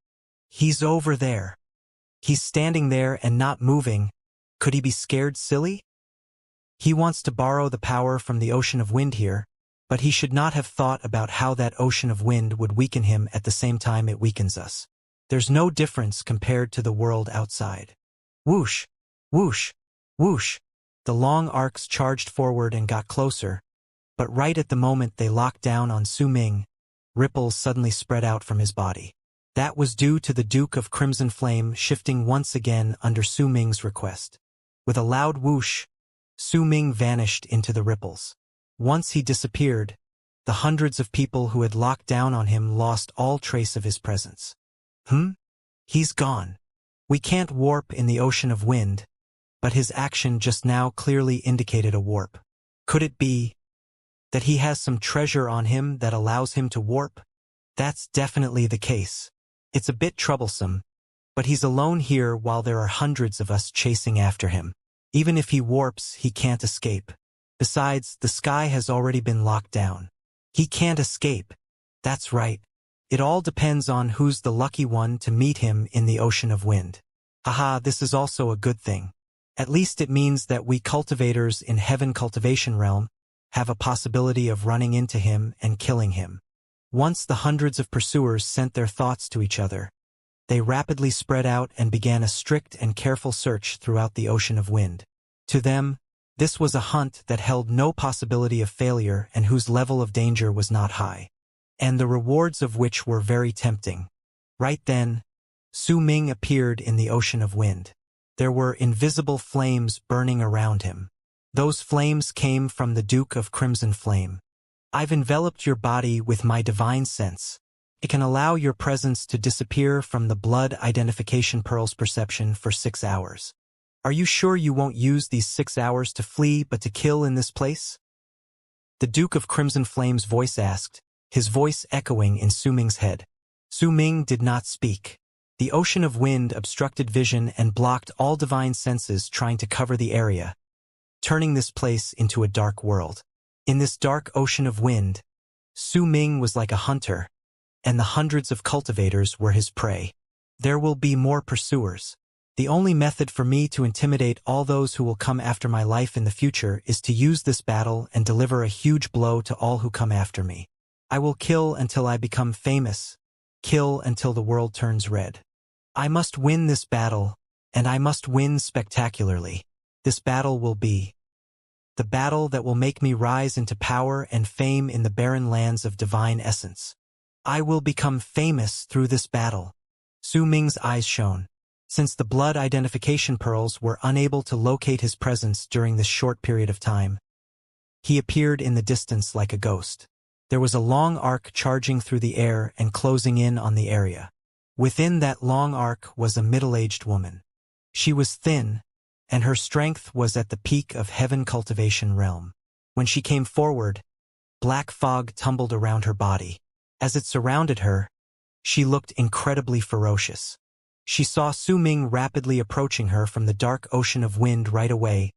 He's over there. He's standing there and not moving. Could he be scared silly? He wants to borrow the power from the ocean of wind here, but he should not have thought about how that ocean of wind would weaken him at the same time it weakens us. There's no difference compared to the world outside. Whoosh! Whoosh! Whoosh! The long arcs charged forward and got closer, but right at the moment they locked down on Su Ming, ripples suddenly spread out from his body. That was due to the Duke of Crimson Flame shifting once again under Su Ming's request. With a loud whoosh, Su Ming vanished into the ripples. Once he disappeared, the hundreds of people who had locked down on him lost all trace of his presence. He's gone. We can't warp in the ocean of wind, but his action just now clearly indicated a warp. Could it be that he has some treasure on him that allows him to warp? That's definitely the case. It's a bit troublesome, but he's alone here while there are hundreds of us chasing after him. Even if he warps, he can't escape. Besides, the sky has already been locked down. He can't escape. That's right. It all depends on who's the lucky one to meet him in the ocean of wind. Haha, this is also a good thing. At least it means that we cultivators in Heaven Cultivation Realm have a possibility of running into him and killing him. Once the hundreds of pursuers sent their thoughts to each other, they rapidly spread out and began a strict and careful search throughout the ocean of wind. To them, this was a hunt that held no possibility of failure and whose level of danger was not high, and the rewards of which were very tempting. Right then, Su Ming appeared in the ocean of wind. There were invisible flames burning around him. Those flames came from the Duke of Crimson Flame. I've enveloped your body with my divine sense. It can allow your presence to disappear from the blood identification pearl's perception for 6 hours. Are you sure you won't use these 6 hours to flee but to kill in this place? The Duke of Crimson Flame's voice asked, his voice echoing in Su Ming's head. Su Ming did not speak. The ocean of wind obstructed vision and blocked all divine senses trying to cover the area, turning this place into a dark world. In this dark ocean of wind, Su Ming was like a hunter, and the hundreds of cultivators were his prey. There will be more pursuers. The only method for me to intimidate all those who will come after my life in the future is to use this battle and deliver a huge blow to all who come after me. I will kill until I become famous, kill until the world turns red. I must win this battle, and I must win spectacularly. This battle will be the battle that will make me rise into power and fame in the barren lands of divine essence. I will become famous through this battle. Su Ming's eyes shone. Since the blood identification pearls were unable to locate his presence during this short period of time, he appeared in the distance like a ghost. There was a long arc charging through the air and closing in on the area. Within that long arc was a middle-aged woman. She was thin, and her strength was at the peak of Heaven Cultivation Realm. When she came forward, black fog tumbled around her body. As it surrounded her, she looked incredibly ferocious. She saw Su Ming rapidly approaching her from the dark ocean of wind right away,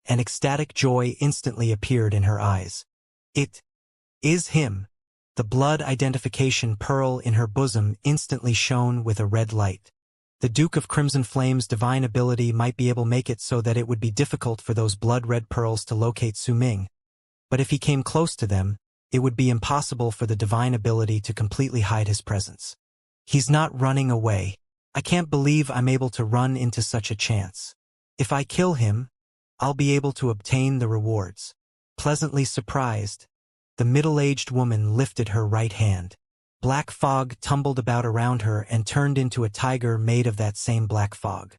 and ecstatic joy instantly appeared in her eyes. It is him. The blood identification pearl in her bosom instantly shone with a red light. The Duke of Crimson Flame's divine ability might be able to make it so that it would be difficult for those blood-red pearls to locate Su Ming, but if he came close to them, it would be impossible for the divine ability to completely hide his presence. He's not running away. I can't believe I'm able to run into such a chance. If I kill him, I'll be able to obtain the rewards. Pleasantly surprised, the middle-aged woman lifted her right hand. Black fog tumbled about around her and turned into a tiger made of that same black fog.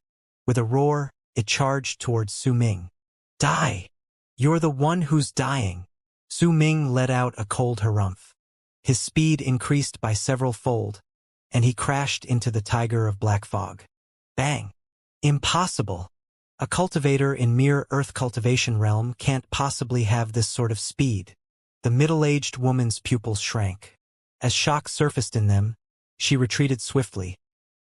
With a roar, it charged towards Su Ming. Die! You're the one who's dying. Su Ming let out a cold harumph. His speed increased by several fold, and he crashed into the tiger of black fog. Bang! Impossible! A cultivator in mere Earth Cultivation Realm can't possibly have this sort of speed. The middle-aged woman's pupils shrank. As shock surfaced in them, she retreated swiftly,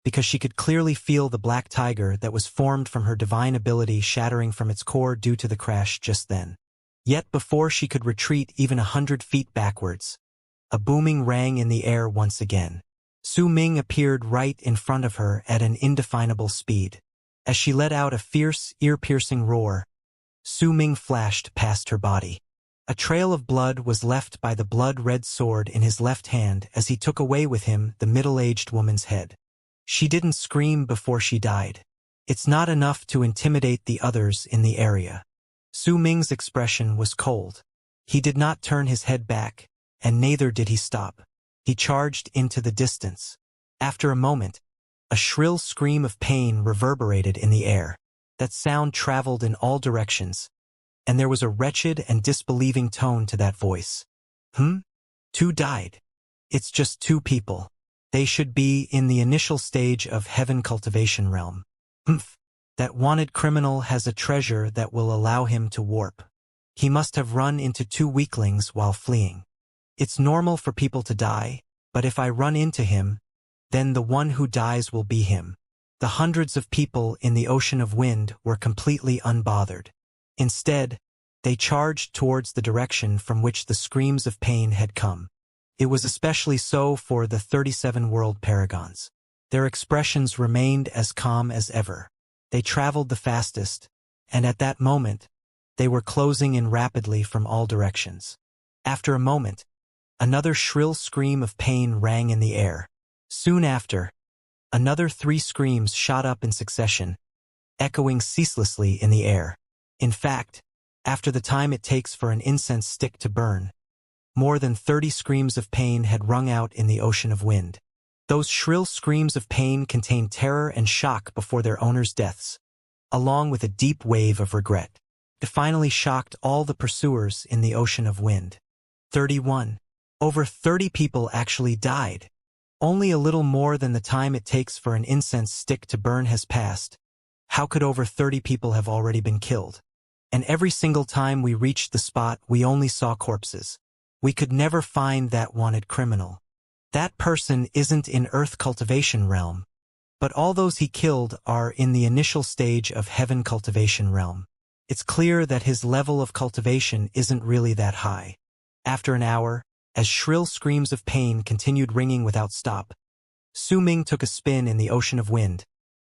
because she could clearly feel the black tiger that was formed from her divine ability shattering from its core due to the crash just then. Yet before she could retreat even 100 feet backwards, a booming rang in the air once again. Su Ming appeared right in front of her at an indefinable speed. As she let out a fierce, ear-piercing roar, Su Ming flashed past her body. A trail of blood was left by the blood-red sword in his left hand as he took away with him the middle-aged woman's head. She didn't scream before she died. It's not enough to intimidate the others in the area. Su Ming's expression was cold. He did not turn his head back, and neither did he stop. He charged into the distance. After a moment, a shrill scream of pain reverberated in the air. That sound traveled in all directions, and there was a wretched and disbelieving tone to that voice. Two died. It's just two people. They should be in the initial stage of heaven cultivation realm. That wanted criminal has a treasure that will allow him to warp. He must have run into two weaklings while fleeing. It's normal for people to die, but if I run into him, then the one who dies will be him. The hundreds of people in the ocean of wind were completely unbothered. Instead, they charged towards the direction from which the screams of pain had come. It was especially so for the 37 world paragons. Their expressions remained as calm as ever. They traveled the fastest, and at that moment, they were closing in rapidly from all directions. After a moment, another shrill scream of pain rang in the air. Soon after, another 3 screams shot up in succession, echoing ceaselessly in the air. In fact, after the time it takes for an incense stick to burn, more than 30 screams of pain had rung out in the ocean of wind. Those shrill screams of pain contained terror and shock before their owners' deaths, along with a deep wave of regret. It finally shocked all the pursuers in the ocean of wind. 31. Over 30 people actually died. Only a little more than the time it takes for an incense stick to burn has passed. How could over 30 people have already been killed? And every single time we reached the spot, we only saw corpses. We could never find that wanted criminal. That person isn't in Earth cultivation realm, but all those he killed are in the initial stage of heaven cultivation realm. It's clear that his level of cultivation isn't really that high. After an hour, as shrill screams of pain continued ringing without stop, Su Ming took a spin in the ocean of wind,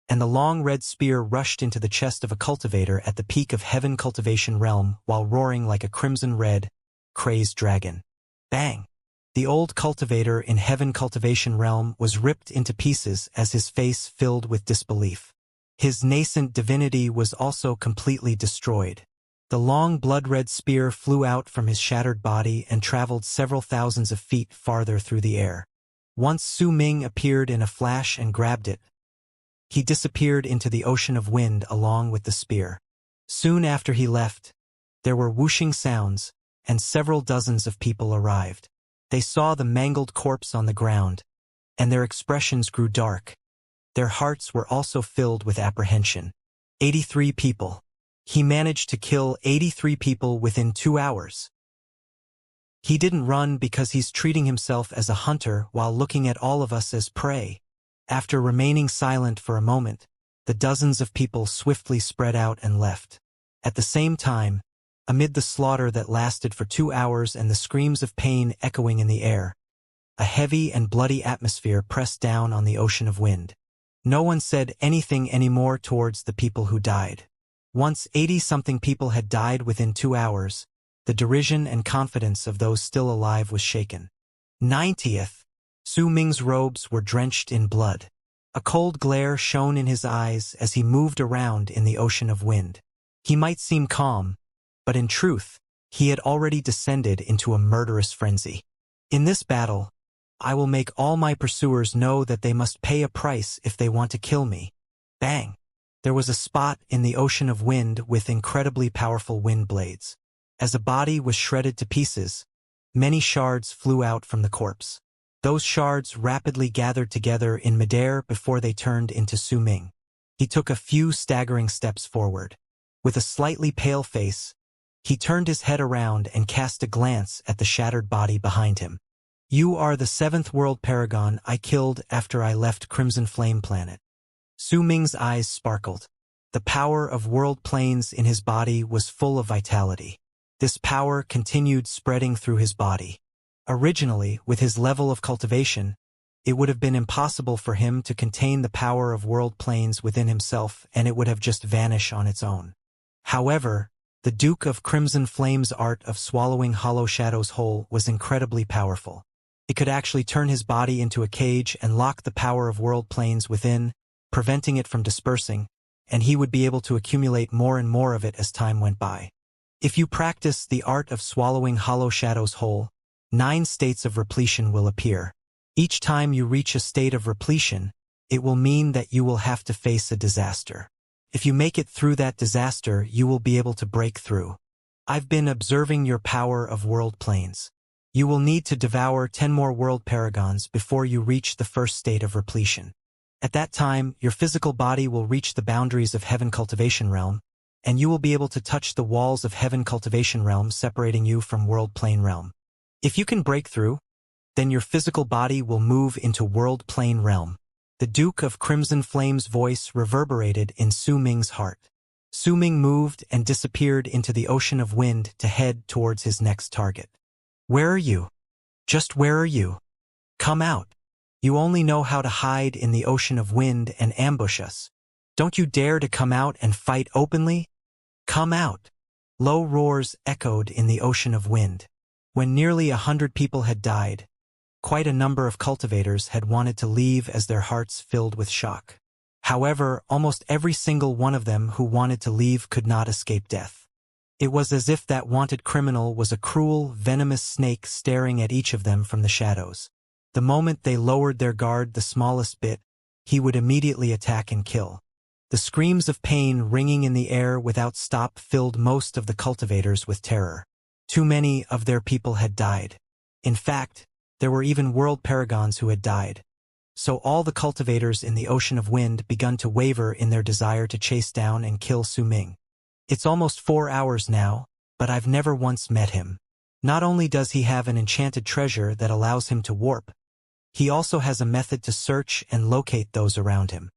and the long red spear rushed into the chest of a cultivator at the peak of heaven cultivation realm while roaring like a crimson-red, crazed dragon. Bang! The old cultivator in heaven cultivation realm was ripped into pieces as his face filled with disbelief. His nascent divinity was also completely destroyed. The long blood-red spear flew out from his shattered body and traveled several thousands of feet farther through the air. Once Su Ming appeared in a flash and grabbed it, he disappeared into the ocean of wind along with the spear. Soon after he left, there were whooshing sounds, and several dozens of people arrived. They saw the mangled corpse on the ground, and their expressions grew dark. Their hearts were also filled with apprehension. 83 people. He managed to kill 83 people within 2 hours. He didn't run because he's treating himself as a hunter while looking at all of us as prey. After remaining silent for a moment, the dozens of people swiftly spread out and left. At the same time, amid the slaughter that lasted for 2 hours and the screams of pain echoing in the air, a heavy and bloody atmosphere pressed down on the ocean of wind. No one said anything anymore towards the people who died. Once 80-something people had died within 2 hours, the derision and confidence of those still alive was shaken. 90th. Su Ming's robes were drenched in blood. A cold glare shone in his eyes as he moved around in the ocean of wind. He might seem calm, but in truth, he had already descended into a murderous frenzy. In this battle, I will make all my pursuers know that they must pay a price if they want to kill me. Bang! There was a spot in the ocean of wind with incredibly powerful wind blades. As a body was shredded to pieces, many shards flew out from the corpse. Those shards rapidly gathered together in midair before they turned into Su Ming. He took a few staggering steps forward. With a slightly pale face, he turned his head around and cast a glance at the shattered body behind him. You are the 7th world paragon I killed after I left Crimson Flame Planet. Su Ming's eyes sparkled. The power of world planes in his body was full of vitality. This power continued spreading through his body. Originally, with his level of cultivation, it would have been impossible for him to contain the power of world planes within himself, and it would have just vanished on its own. However, the Duke of Crimson Flame's art of swallowing hollow shadows whole was incredibly powerful. It could actually turn his body into a cage and lock the power of world planes within, preventing it from dispersing, and he would be able to accumulate more and more of it as time went by. If you practice the art of swallowing hollow shadows whole, 9 states of repletion will appear. Each time you reach a state of repletion, it will mean that you will have to face a disaster. If you make it through that disaster, you will be able to break through. I've been observing your power of world planes. You will need to devour 10 more world paragons before you reach the first state of repletion. At that time, your physical body will reach the boundaries of Heaven Cultivation Realm, and you will be able to touch the walls of Heaven Cultivation Realm separating you from World Plane Realm. If you can break through, then your physical body will move into World Plane Realm. The Duke of Crimson Flame's voice reverberated in Su Ming's heart. Su Ming moved and disappeared into the ocean of wind to head towards his next target. Where are you? Just where are you? Come out. You only know how to hide in the ocean of wind and ambush us. Don't you dare to come out and fight openly? Come out. Low roars echoed in the ocean of wind. When nearly 100 people had died, quite a number of cultivators had wanted to leave as their hearts filled with shock. However, almost every single one of them who wanted to leave could not escape death. It was as if that wanted criminal was a cruel, venomous snake staring at each of them from the shadows. The moment they lowered their guard the smallest bit, he would immediately attack and kill. The screams of pain ringing in the air without stop filled most of the cultivators with terror. Too many of their people had died. In fact, there were even world paragons who had died. So all the cultivators in the ocean of wind begun to waver in their desire to chase down and kill Su Ming. It's almost 4 hours now, but I've never once met him. Not only does he have an enchanted treasure that allows him to warp, he also has a method to search and locate those around him.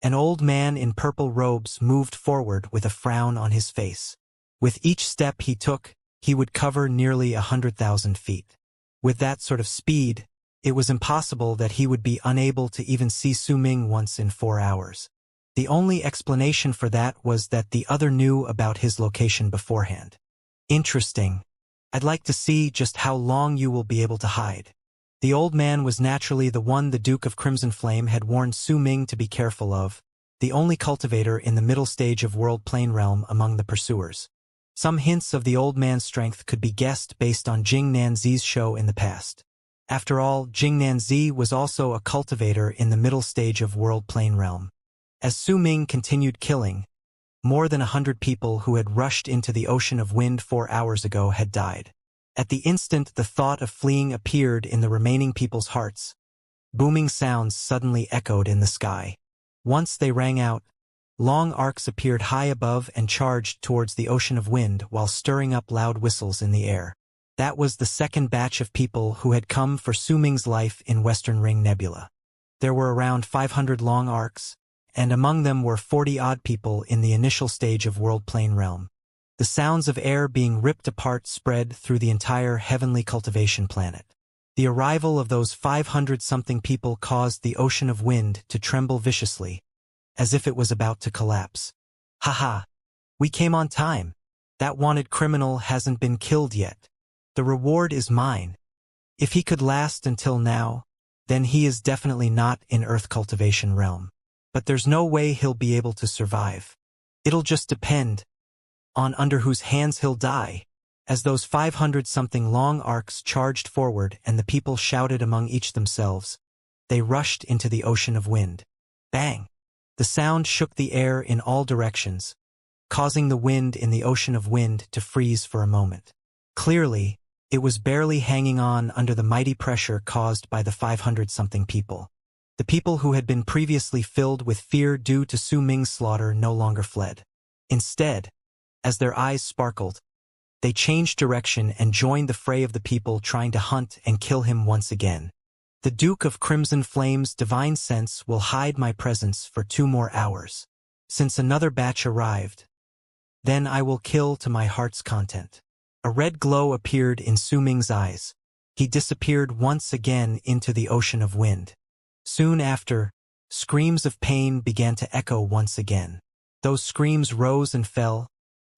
An old man in purple robes moved forward with a frown on his face. With each step he took, he would cover nearly 100,000 feet. With that sort of speed, it was impossible that he would be unable to even see Su Ming once in 4 hours. The only explanation for that was that the other knew about his location beforehand. Interesting. I'd like to see just how long you will be able to hide. The old man was naturally the one the Duke of Crimson Flame had warned Su Ming to be careful of, the only cultivator in the middle stage of World Plane Realm among the pursuers. Some hints of the old man's strength could be guessed based on Jing Nanzi's show in the past. After all, Jing Nanzi was also a cultivator in the middle stage of World Plane Realm. As Su Ming continued killing, more than 100 people who had rushed into the ocean of wind 4 hours ago had died. At the instant the thought of fleeing appeared in the remaining people's hearts, booming sounds suddenly echoed in the sky. Once they rang out, long arcs appeared high above and charged towards the ocean of wind while stirring up loud whistles in the air. That was the second batch of people who had come for Su Ming's life in Western Ring Nebula. There were around 500 long arcs, and among them were 40-odd people in the initial stage of World Plane Realm. The sounds of air being ripped apart spread through the entire heavenly cultivation planet. The arrival of those 500-something people caused the ocean of wind to tremble viciously, as if it was about to collapse. Haha, we came on time. That wanted criminal hasn't been killed yet. The reward is mine. If he could last until now, then he is definitely not in Earth Cultivation Realm. But there's no way he'll be able to survive. It'll just depend on under whose hands he'll die. As those 500-something long arcs charged forward and the people shouted among each themselves, they rushed into the ocean of wind. Bang! The sound shook the air in all directions, causing the wind in the ocean of wind to freeze for a moment. Clearly, it was barely hanging on under the mighty pressure caused by the 500-something people. The people who had been previously filled with fear due to Su Ming's slaughter no longer fled. Instead, as their eyes sparkled, they changed direction and joined the fray of the people trying to hunt and kill him once again. The Duke of Crimson Flame's divine sense will hide my presence for 2 more hours. Since another batch arrived, then I will kill to my heart's content. A red glow appeared in Su Ming's eyes. He disappeared once again into the ocean of wind. Soon after, screams of pain began to echo once again. Those screams rose and fell,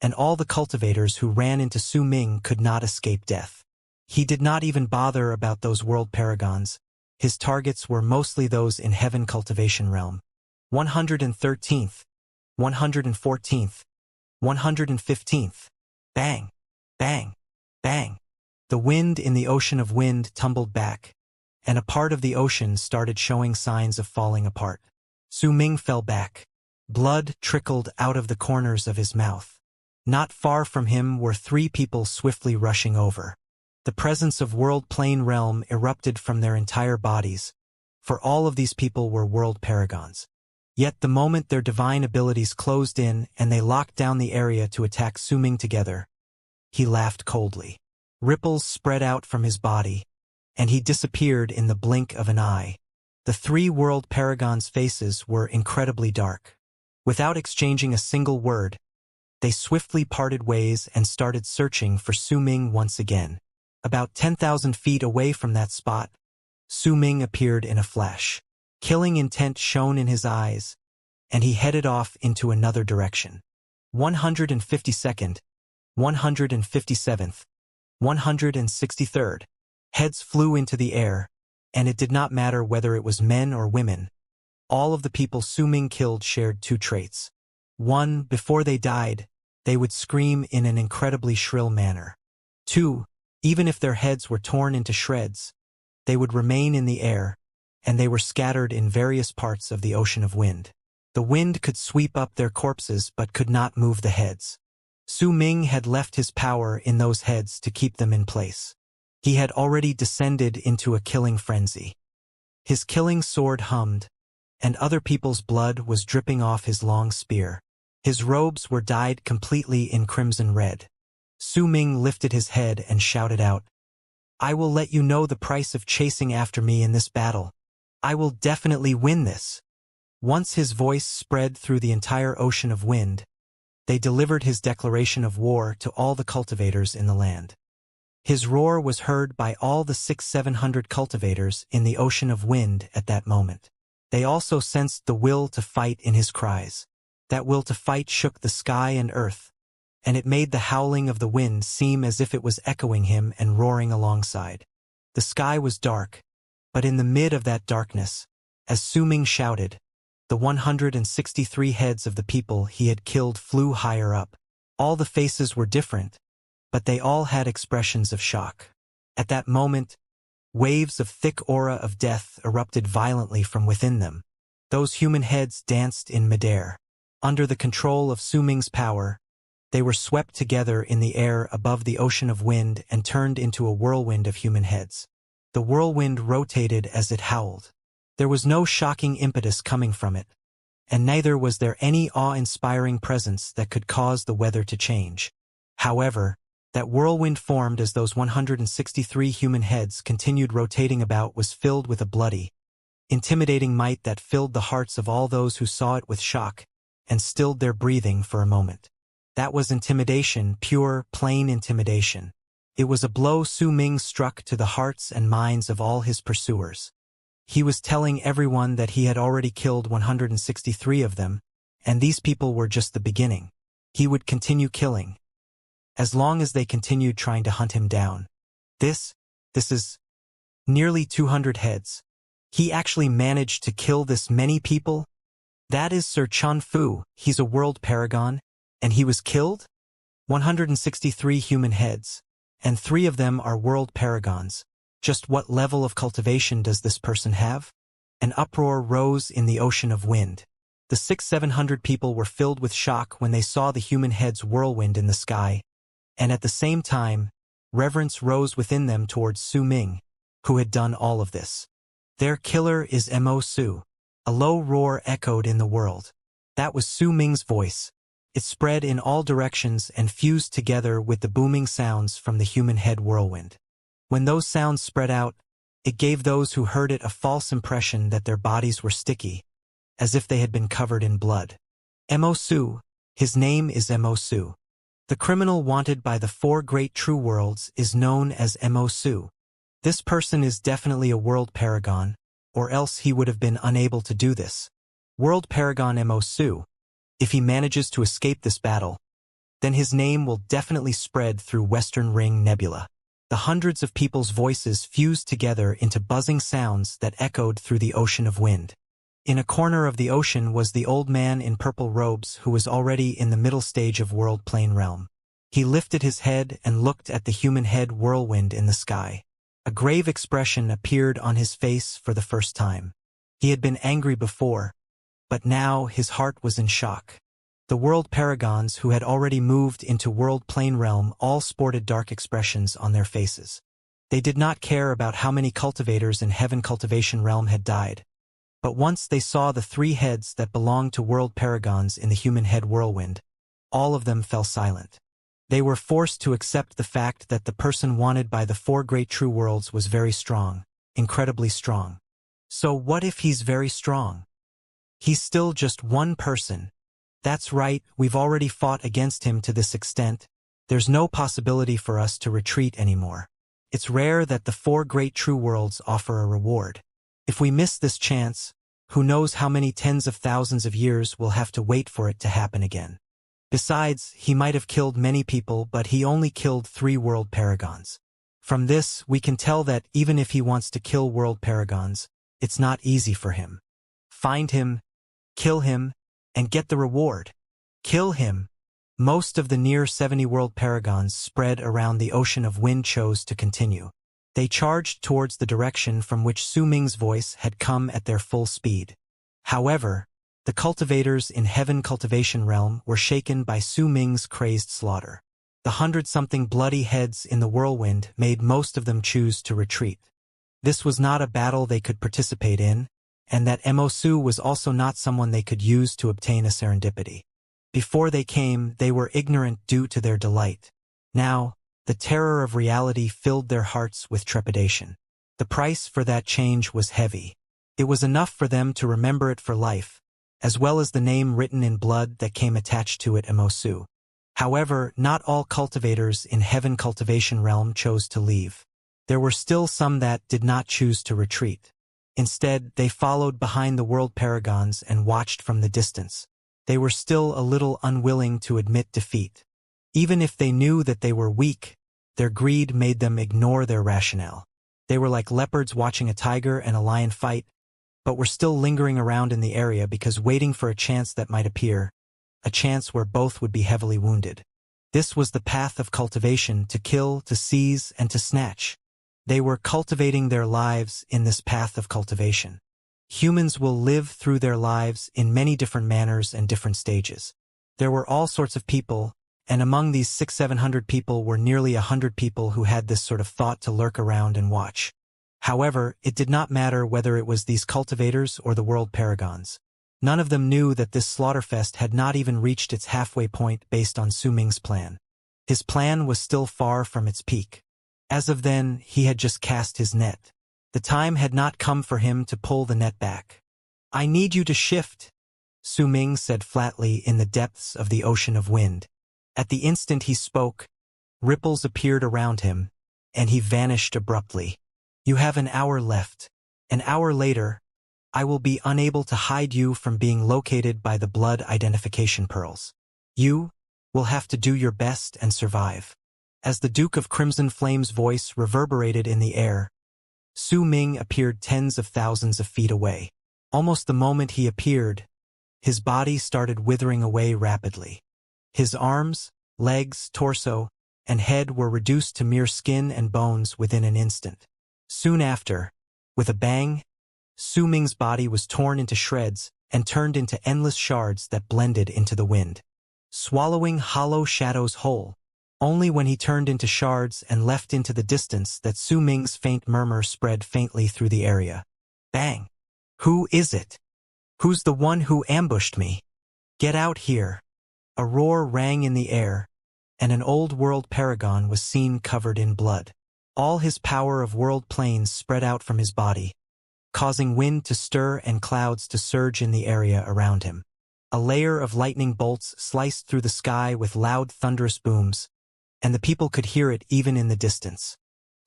and all the cultivators who ran into Su Ming could not escape death. He did not even bother about those world paragons. His targets were mostly those in Heaven Cultivation Realm. 113th, 114th, 115th. Bang, bang, bang. The wind in the ocean of wind tumbled back, and a part of the ocean started showing signs of falling apart. Su Ming fell back. Blood trickled out of the corners of his mouth. Not far from him were 3 people swiftly rushing over. The presence of world plane realm erupted from their entire bodies, for all of these people were world paragons. Yet the moment their divine abilities closed in and they locked down the area to attack Su Ming together, he laughed coldly. Ripples spread out from his body, and he disappeared in the blink of an eye. The 3 world paragons' faces were incredibly dark. Without exchanging a single word, they swiftly parted ways and started searching for Su Ming once again. About 10,000 feet away from that spot, Su Ming appeared in a flash. Killing intent shone in his eyes, and he headed off into another direction. 152nd, 157th, 163rd. Heads flew into the air, and it did not matter whether it was men or women. All of the people Su Ming killed shared 2 traits. 1, before they died, they would scream in an incredibly shrill manner. 2, even if their heads were torn into shreds, they would remain in the air, and they were scattered in various parts of the ocean of wind. The wind could sweep up their corpses but could not move the heads. Su Ming had left his power in those heads to keep them in place. He had already descended into a killing frenzy. His killing sword hummed, and other people's blood was dripping off his long spear. His robes were dyed completely in crimson red. Su Ming lifted his head and shouted out, "I will let you know the price of chasing after me in this battle. I will definitely win this." Once his voice spread through the entire ocean of wind, they delivered his declaration of war to all the cultivators in the land. His roar was heard by all the 600-700 cultivators in the ocean of wind at that moment. They also sensed the will to fight in his cries. That will to fight shook the sky and earth, and it made the howling of the wind seem as if it was echoing him and roaring alongside. The sky was dark, but in the mid of that darkness, as Su Ming shouted, the 163 heads of the people he had killed flew higher up. All the faces were different, but they all had expressions of shock. At that moment, waves of thick aura of death erupted violently from within them. Those human heads danced in midair. Under the control of Su Ming's power, they were swept together in the air above the ocean of wind and turned into a whirlwind of human heads. The whirlwind rotated as it howled. There was no shocking impetus coming from it, and neither was there any awe-inspiring presence that could cause the weather to change. However, that whirlwind formed as those 163 human heads continued rotating about was filled with a bloody, intimidating might that filled the hearts of all those who saw it with shock and stilled their breathing for a moment. That was intimidation, pure, plain intimidation. It was a blow Su Ming struck to the hearts and minds of all his pursuers. He was telling everyone that he had already killed 163 of them, and these people were just the beginning. He would continue killing, as long as they continued trying to hunt him down. This is nearly 200 heads. He actually managed to kill this many people? That is Sir Chun Fu, he's a world paragon, and he was killed? 163 human heads, and 3 of them are world paragons. Just what level of cultivation does this person have? An uproar rose in the ocean of wind. The 600-700 people were filled with shock when they saw the human head's whirlwind in the sky, and at the same time, reverence rose within them towards Su Ming, who had done all of this. Their killer is Mo Su. A low roar echoed in the world. That was Su Ming's voice. It spread in all directions and fused together with the booming sounds from the human head whirlwind. When those sounds spread out, it gave those who heard it a false impression that their bodies were sticky, as if they had been covered in blood. Mo Su, his name is Mo Su. The criminal wanted by the 4 great true worlds is known as Mo Su. This person is definitely a world paragon, or else he would have been unable to do this. World paragon Mo Su, if he manages to escape this battle, then his name will definitely spread through Western Ring Nebula. The hundreds of people's voices fused together into buzzing sounds that echoed through the ocean of wind. In a corner of the ocean was the old man in purple robes who was already in the middle stage of world plane realm. He lifted his head and looked at the human head whirlwind in the sky. A grave expression appeared on his face for the first time. He had been angry before, but now his heart was in shock. The world paragons who had already moved into world plane realm all sported dark expressions on their faces. They did not care about how many cultivators in heaven cultivation realm had died. But once they saw the 3 heads that belonged to world paragons in the human head whirlwind, all of them fell silent. They were forced to accept the fact that the person wanted by the 4 great true worlds was very strong, incredibly strong. So what if he's very strong? He's still just one person. That's right, we've already fought against him to this extent. There's no possibility for us to retreat anymore. It's rare that the 4 great true worlds offer a reward. If we miss this chance, who knows how many tens of thousands of years we'll have to wait for it to happen again. Besides, he might have killed many people, but he only killed 3 world paragons. From this, we can tell that even if he wants to kill world paragons, it's not easy for him. Find him, kill him, and get the reward. Kill him. Most of the near 70 world paragons spread around the ocean of wind chose to continue. They charged towards the direction from which Su Ming's voice had come at their full speed. However, the cultivators in heaven cultivation realm were shaken by Su Ming's crazed slaughter. The 100-something bloody heads in the whirlwind made most of them choose to retreat. This was not a battle they could participate in, and that Mo was also not someone they could use to obtain a serendipity. Before they came, they were ignorant due to their delight. Now, the terror of reality filled their hearts with trepidation. The price for that change was heavy. It was enough for them to remember it for life, as well as the name written in blood that came attached to it, Mo. However, not all cultivators in heaven cultivation realm chose to leave. There were still some that did not choose to retreat. Instead, they followed behind the world paragons and watched from the distance. They were still a little unwilling to admit defeat. Even if they knew that they were weak, their greed made them ignore their rationale. They were like leopards watching a tiger and a lion fight, but were still lingering around in the area because waiting for a chance that might appear, a chance where both would be heavily wounded. This was the path of cultivation: to kill, to seize, and to snatch. They were cultivating their lives in this path of cultivation. Humans will live through their lives in many different manners and different stages. There were all sorts of people, and among these 600-700 people were nearly 100 people who had this sort of thought to lurk around and watch. However, it did not matter whether it was these cultivators or the world paragons. None of them knew that this slaughterfest had not even reached its halfway point based on Su Ming's plan. His plan was still far from its peak. As of then, he had just cast his net. The time had not come for him to pull the net back. "I need you to shift," Su Ming said flatly in the depths of the ocean of wind. At the instant he spoke, ripples appeared around him, and he vanished abruptly. "You have an hour left. An hour later, I will be unable to hide you from being located by the blood identification pearls. You will have to do your best and survive." As the Duke of Crimson Flame's voice reverberated in the air, Su Ming appeared tens of thousands of feet away. Almost the moment he appeared, his body started withering away rapidly. His arms, legs, torso, and head were reduced to mere skin and bones within an instant. Soon after, with a bang, Su Ming's body was torn into shreds and turned into endless shards that blended into the wind, swallowing hollow shadows whole. Only when he turned into shards and left into the distance that Su Ming's faint murmur spread faintly through the area. "Bang! Who is it? Who's the one who ambushed me? Get out here!" A roar rang in the air, and an old world paragon was seen covered in blood. All his power of world planes spread out from his body, causing wind to stir and clouds to surge in the area around him. A layer of lightning bolts sliced through the sky with loud thunderous booms, and the people could hear it even in the distance.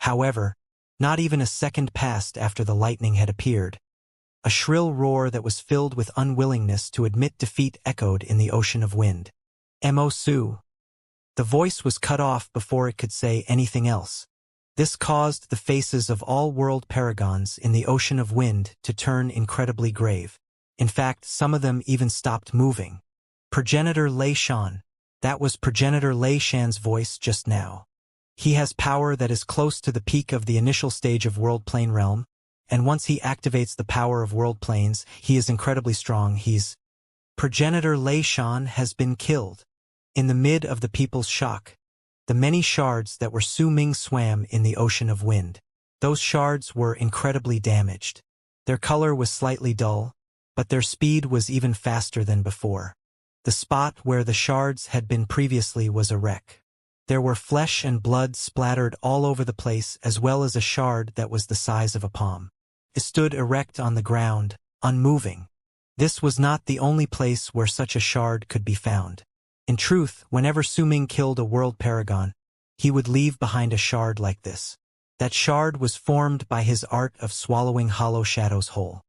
However, not even a second passed after the lightning had appeared. A shrill roar that was filled with unwillingness to admit defeat echoed in the ocean of wind. "Mo." The voice was cut off before it could say anything else. This caused the faces of all world paragons in the ocean of wind to turn incredibly grave. In fact, some of them even stopped moving. "Progenitor Lei Shan." That was Progenitor Lei Shan's voice just now. He has power that is close to the peak of the initial stage of World Plane Realm, and once he activates the power of World Planes, he is incredibly strong. His progenitor Lei Shan has been killed. In the mid of the people's shock, the many shards that were Su Ming swam in the ocean of wind. Those shards were incredibly damaged. Their color was slightly dull, but their speed was even faster than before. The spot where the shards had been previously was a wreck. There were flesh and blood splattered all over the place, as well as a shard that was the size of a palm. It stood erect on the ground, unmoving. This was not the only place where such a shard could be found. In truth, whenever Su Ming killed a world paragon, he would leave behind a shard like this. That shard was formed by his art of swallowing hollow shadows whole.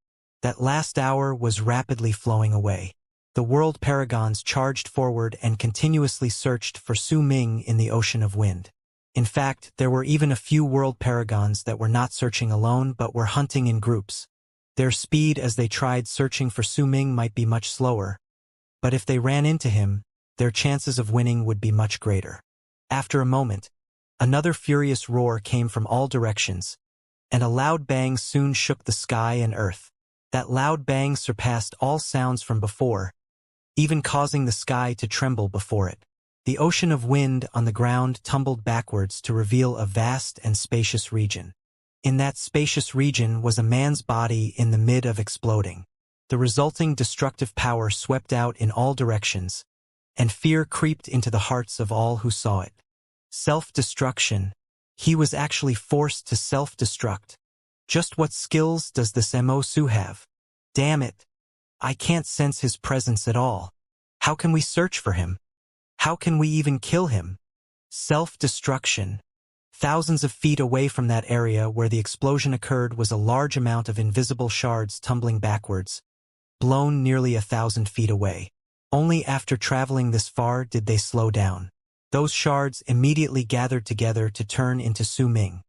That last hour was rapidly flowing away. The world paragons charged forward and continuously searched for Su Ming in the ocean of wind. In fact, there were even a few world paragons that were not searching alone but were hunting in groups. Their speed as they tried searching for Su Ming might be much slower, but if they ran into him, their chances of winning would be much greater. After a moment, another furious roar came from all directions, and a loud bang soon shook the sky and earth. That loud bang surpassed all sounds from before, even causing the sky to tremble before it. The ocean of wind on the ground tumbled backwards to reveal a vast and spacious region. In that spacious region was a man's body in the mid of exploding. The resulting destructive power swept out in all directions, and fear creeped into the hearts of all who saw it. Self-destruction. He was actually forced to self-destruct. Just what skills does this Mo-Su have? Damn it. I can't sense his presence at all. How can we search for him? How can we even kill him? Self-destruction. Thousands of feet away from that area where the explosion occurred was a large amount of invisible shards tumbling backwards, blown nearly 1,000 feet away. Only after traveling this far did they slow down. Those shards immediately gathered together to turn into Su Ming.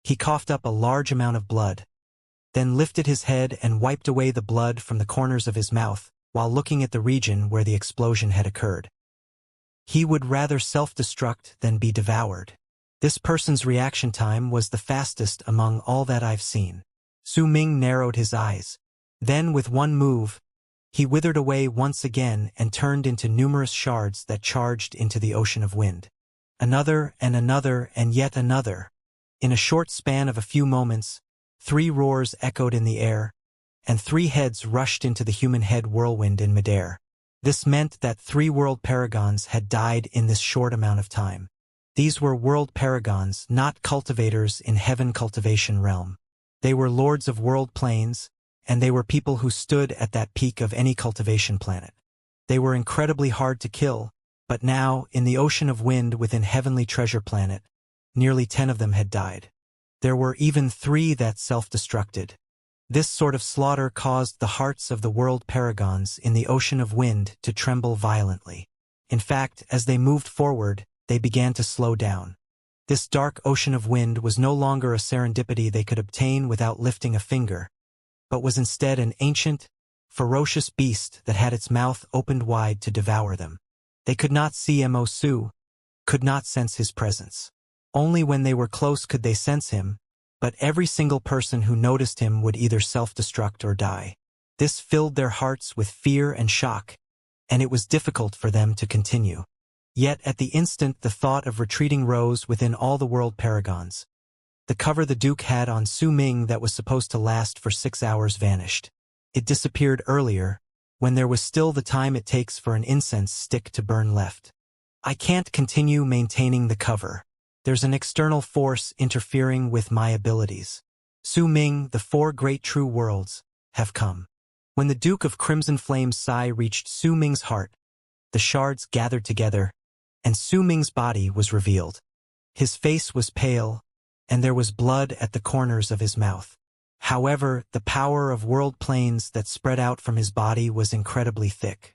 He coughed up a large amount of blood, then lifted his head and wiped away the blood from the corners of his mouth while looking at the region where the explosion had occurred. He would rather self-destruct than be devoured. This person's reaction time was the fastest among all that I've seen. Su Ming narrowed his eyes. Then, with one move, he withered away once again and turned into numerous shards that charged into the ocean of wind. Another and yet another. In a short span of a few moments, 3 roars echoed in the air, and 3 heads rushed into the human head whirlwind in midair. This meant that 3 world paragons had died in this short amount of time. These were world paragons, not cultivators in heaven cultivation realm. They were lords of world planes, and they were people who stood at that peak of any cultivation planet. They were incredibly hard to kill, but now, in the ocean of wind within Heavenly Treasure Planet, nearly 10 of them had died. There were even 3 that self-destructed. This sort of slaughter caused the hearts of the world paragons in the ocean of wind to tremble violently. In fact, as they moved forward, they began to slow down. This dark ocean of wind was no longer a serendipity they could obtain without lifting a finger, but was instead an ancient, ferocious beast that had its mouth opened wide to devour them. They could not see Mo-Su, could not sense his presence. Only when they were close could they sense him, but every single person who noticed him would either self-destruct or die. This filled their hearts with fear and shock, and it was difficult for them to continue. Yet at the instant the thought of retreating rose within all the world paragons. The cover the Duke had on Su Ming that was supposed to last for 6 hours vanished. It disappeared earlier, when there was still the time it takes for an incense stick to burn left. I can't continue maintaining the cover. There's an external force interfering with my abilities. Su Ming, the 4 great true worlds, have come. When the Duke of Crimson Flame's sigh reached Su Ming's heart, the shards gathered together, and Su Ming's body was revealed. His face was pale, and there was blood at the corners of his mouth. However, the power of world planes that spread out from his body was incredibly thick.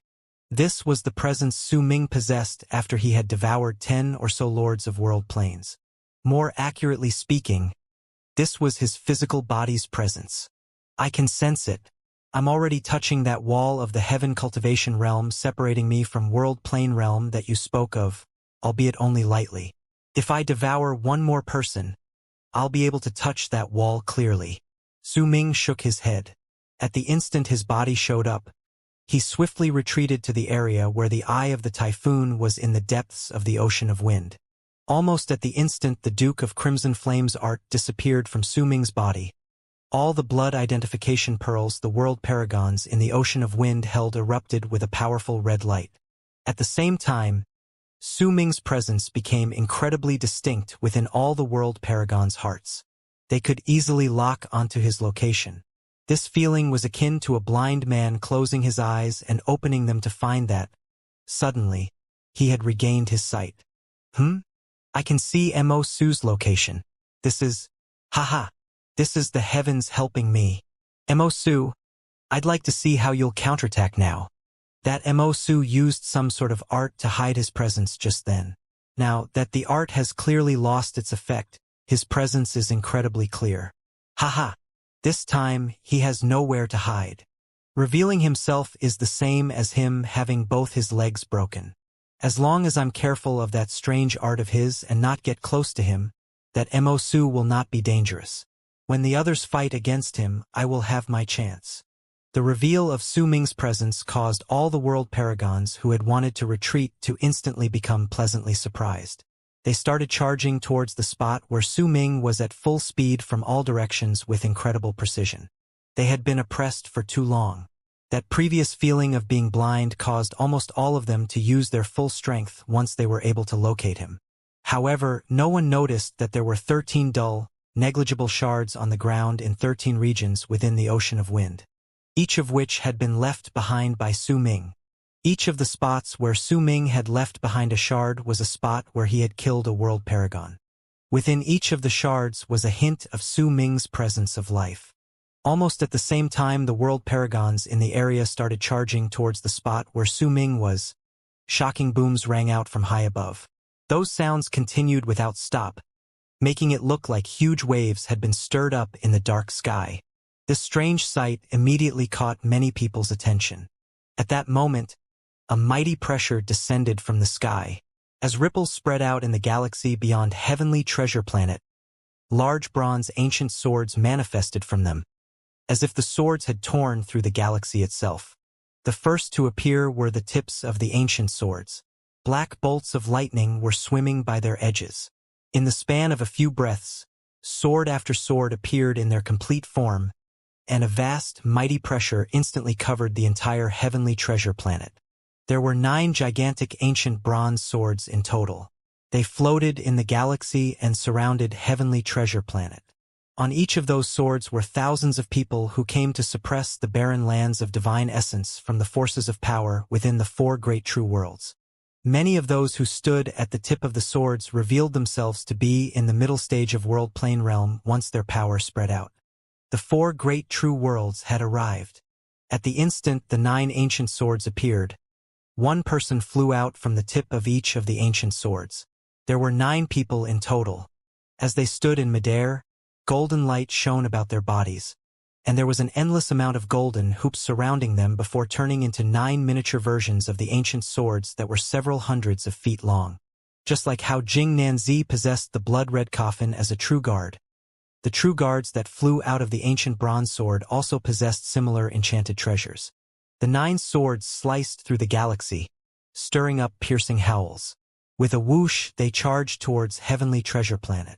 This was the presence Su Ming possessed after he had devoured 10 or so lords of world planes. More accurately speaking, this was his physical body's presence. I can sense it. I'm already touching that wall of the heaven cultivation realm separating me from world plane realm that you spoke of, albeit only lightly. If I devour one more person, I'll be able to touch that wall clearly. Su Ming shook his head. At the instant his body showed up, he swiftly retreated to the area where the eye of the typhoon was in the depths of the ocean of wind. Almost at the instant the Duke of Crimson Flame's art disappeared from Su Ming's body. All the blood identification pearls the world paragons in the ocean of wind held erupted with a powerful red light. At the same time, Su Ming's presence became incredibly distinct within all the world paragons' hearts. They could easily lock onto his location. This feeling was akin to a blind man closing his eyes and opening them to find that, suddenly, he had regained his sight. I can see Mo Su's location. This is the heavens helping me. Mo Su, I'd like to see how you'll counterattack now. That Mo Su used some sort of art to hide his presence just then. Now that the art has clearly lost its effect, his presence is incredibly clear. This time, he has nowhere to hide. Revealing himself is the same as him having both his legs broken. As long as I'm careful of that strange art of his and not get close to him, that Mo Su will not be dangerous. When the others fight against him, I will have my chance. The reveal of Su Ming's presence caused all the world paragons who had wanted to retreat to instantly become pleasantly surprised. They started charging towards the spot where Su Ming was at full speed from all directions with incredible precision. They had been oppressed for too long. That previous feeling of being blind caused almost all of them to use their full strength once they were able to locate him. However, no one noticed that there were 13 dull, negligible shards on the ground in 13 regions within the ocean of wind, each of which had been left behind by Su Ming. Each of the spots where Su Ming had left behind a shard was a spot where he had killed a world paragon. Within each of the shards was a hint of Su Ming's presence of life. Almost at the same time the world paragons in the area started charging towards the spot where Su Ming was. Shocking booms rang out from high above. Those sounds continued without stop, making it look like huge waves had been stirred up in the dark sky. This strange sight immediately caught many people's attention. At that moment, a mighty pressure descended from the sky. As ripples spread out in the galaxy beyond Heavenly Treasure Planet, large bronze ancient swords manifested from them, as if the swords had torn through the galaxy itself. The first to appear were the tips of the ancient swords. Black bolts of lightning were swimming by their edges. In the span of a few breaths, sword after sword appeared in their complete form, and a vast, mighty pressure instantly covered the entire Heavenly Treasure Planet. There were 9 gigantic ancient bronze swords in total. They floated in the galaxy and surrounded Heavenly Treasure Planet. On each of those swords were thousands of people who came to suppress the barren lands of divine essence from the forces of power within the 4 great true worlds. Many of those who stood at the tip of the swords revealed themselves to be in the middle stage of world plane realm once their power spread out. The 4 great true worlds had arrived. At the instant the 9 ancient swords appeared, one person flew out from the tip of each of the ancient swords. There were 9 people in total. As they stood in midair, golden light shone about their bodies, and there was an endless amount of golden hoops surrounding them before turning into 9 miniature versions of the ancient swords that were several hundreds of feet long. Just like how Jing Nanzi possessed the blood-red coffin as a true guard, the true guards that flew out of the ancient bronze sword also possessed similar enchanted treasures. The 9 swords sliced through the galaxy, stirring up piercing howls. With a whoosh, they charged towards Heavenly Treasure Planet.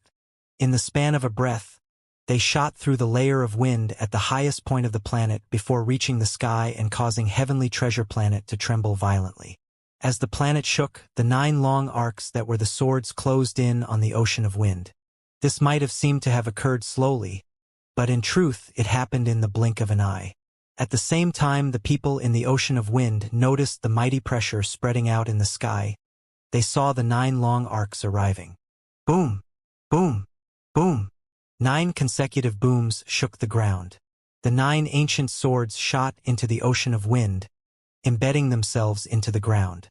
In the span of a breath, they shot through the layer of wind at the highest point of the planet before reaching the sky and causing Heavenly Treasure Planet to tremble violently. As the planet shook, the 9 long arcs that were the swords closed in on the ocean of wind. This might have seemed to have occurred slowly, but in truth it happened in the blink of an eye. At the same time the people in the ocean of wind noticed the mighty pressure spreading out in the sky. They saw the 9 long arcs arriving. Boom! Boom! Boom! 9 consecutive booms shook the ground. The 9 ancient swords shot into the ocean of wind, embedding themselves into the ground.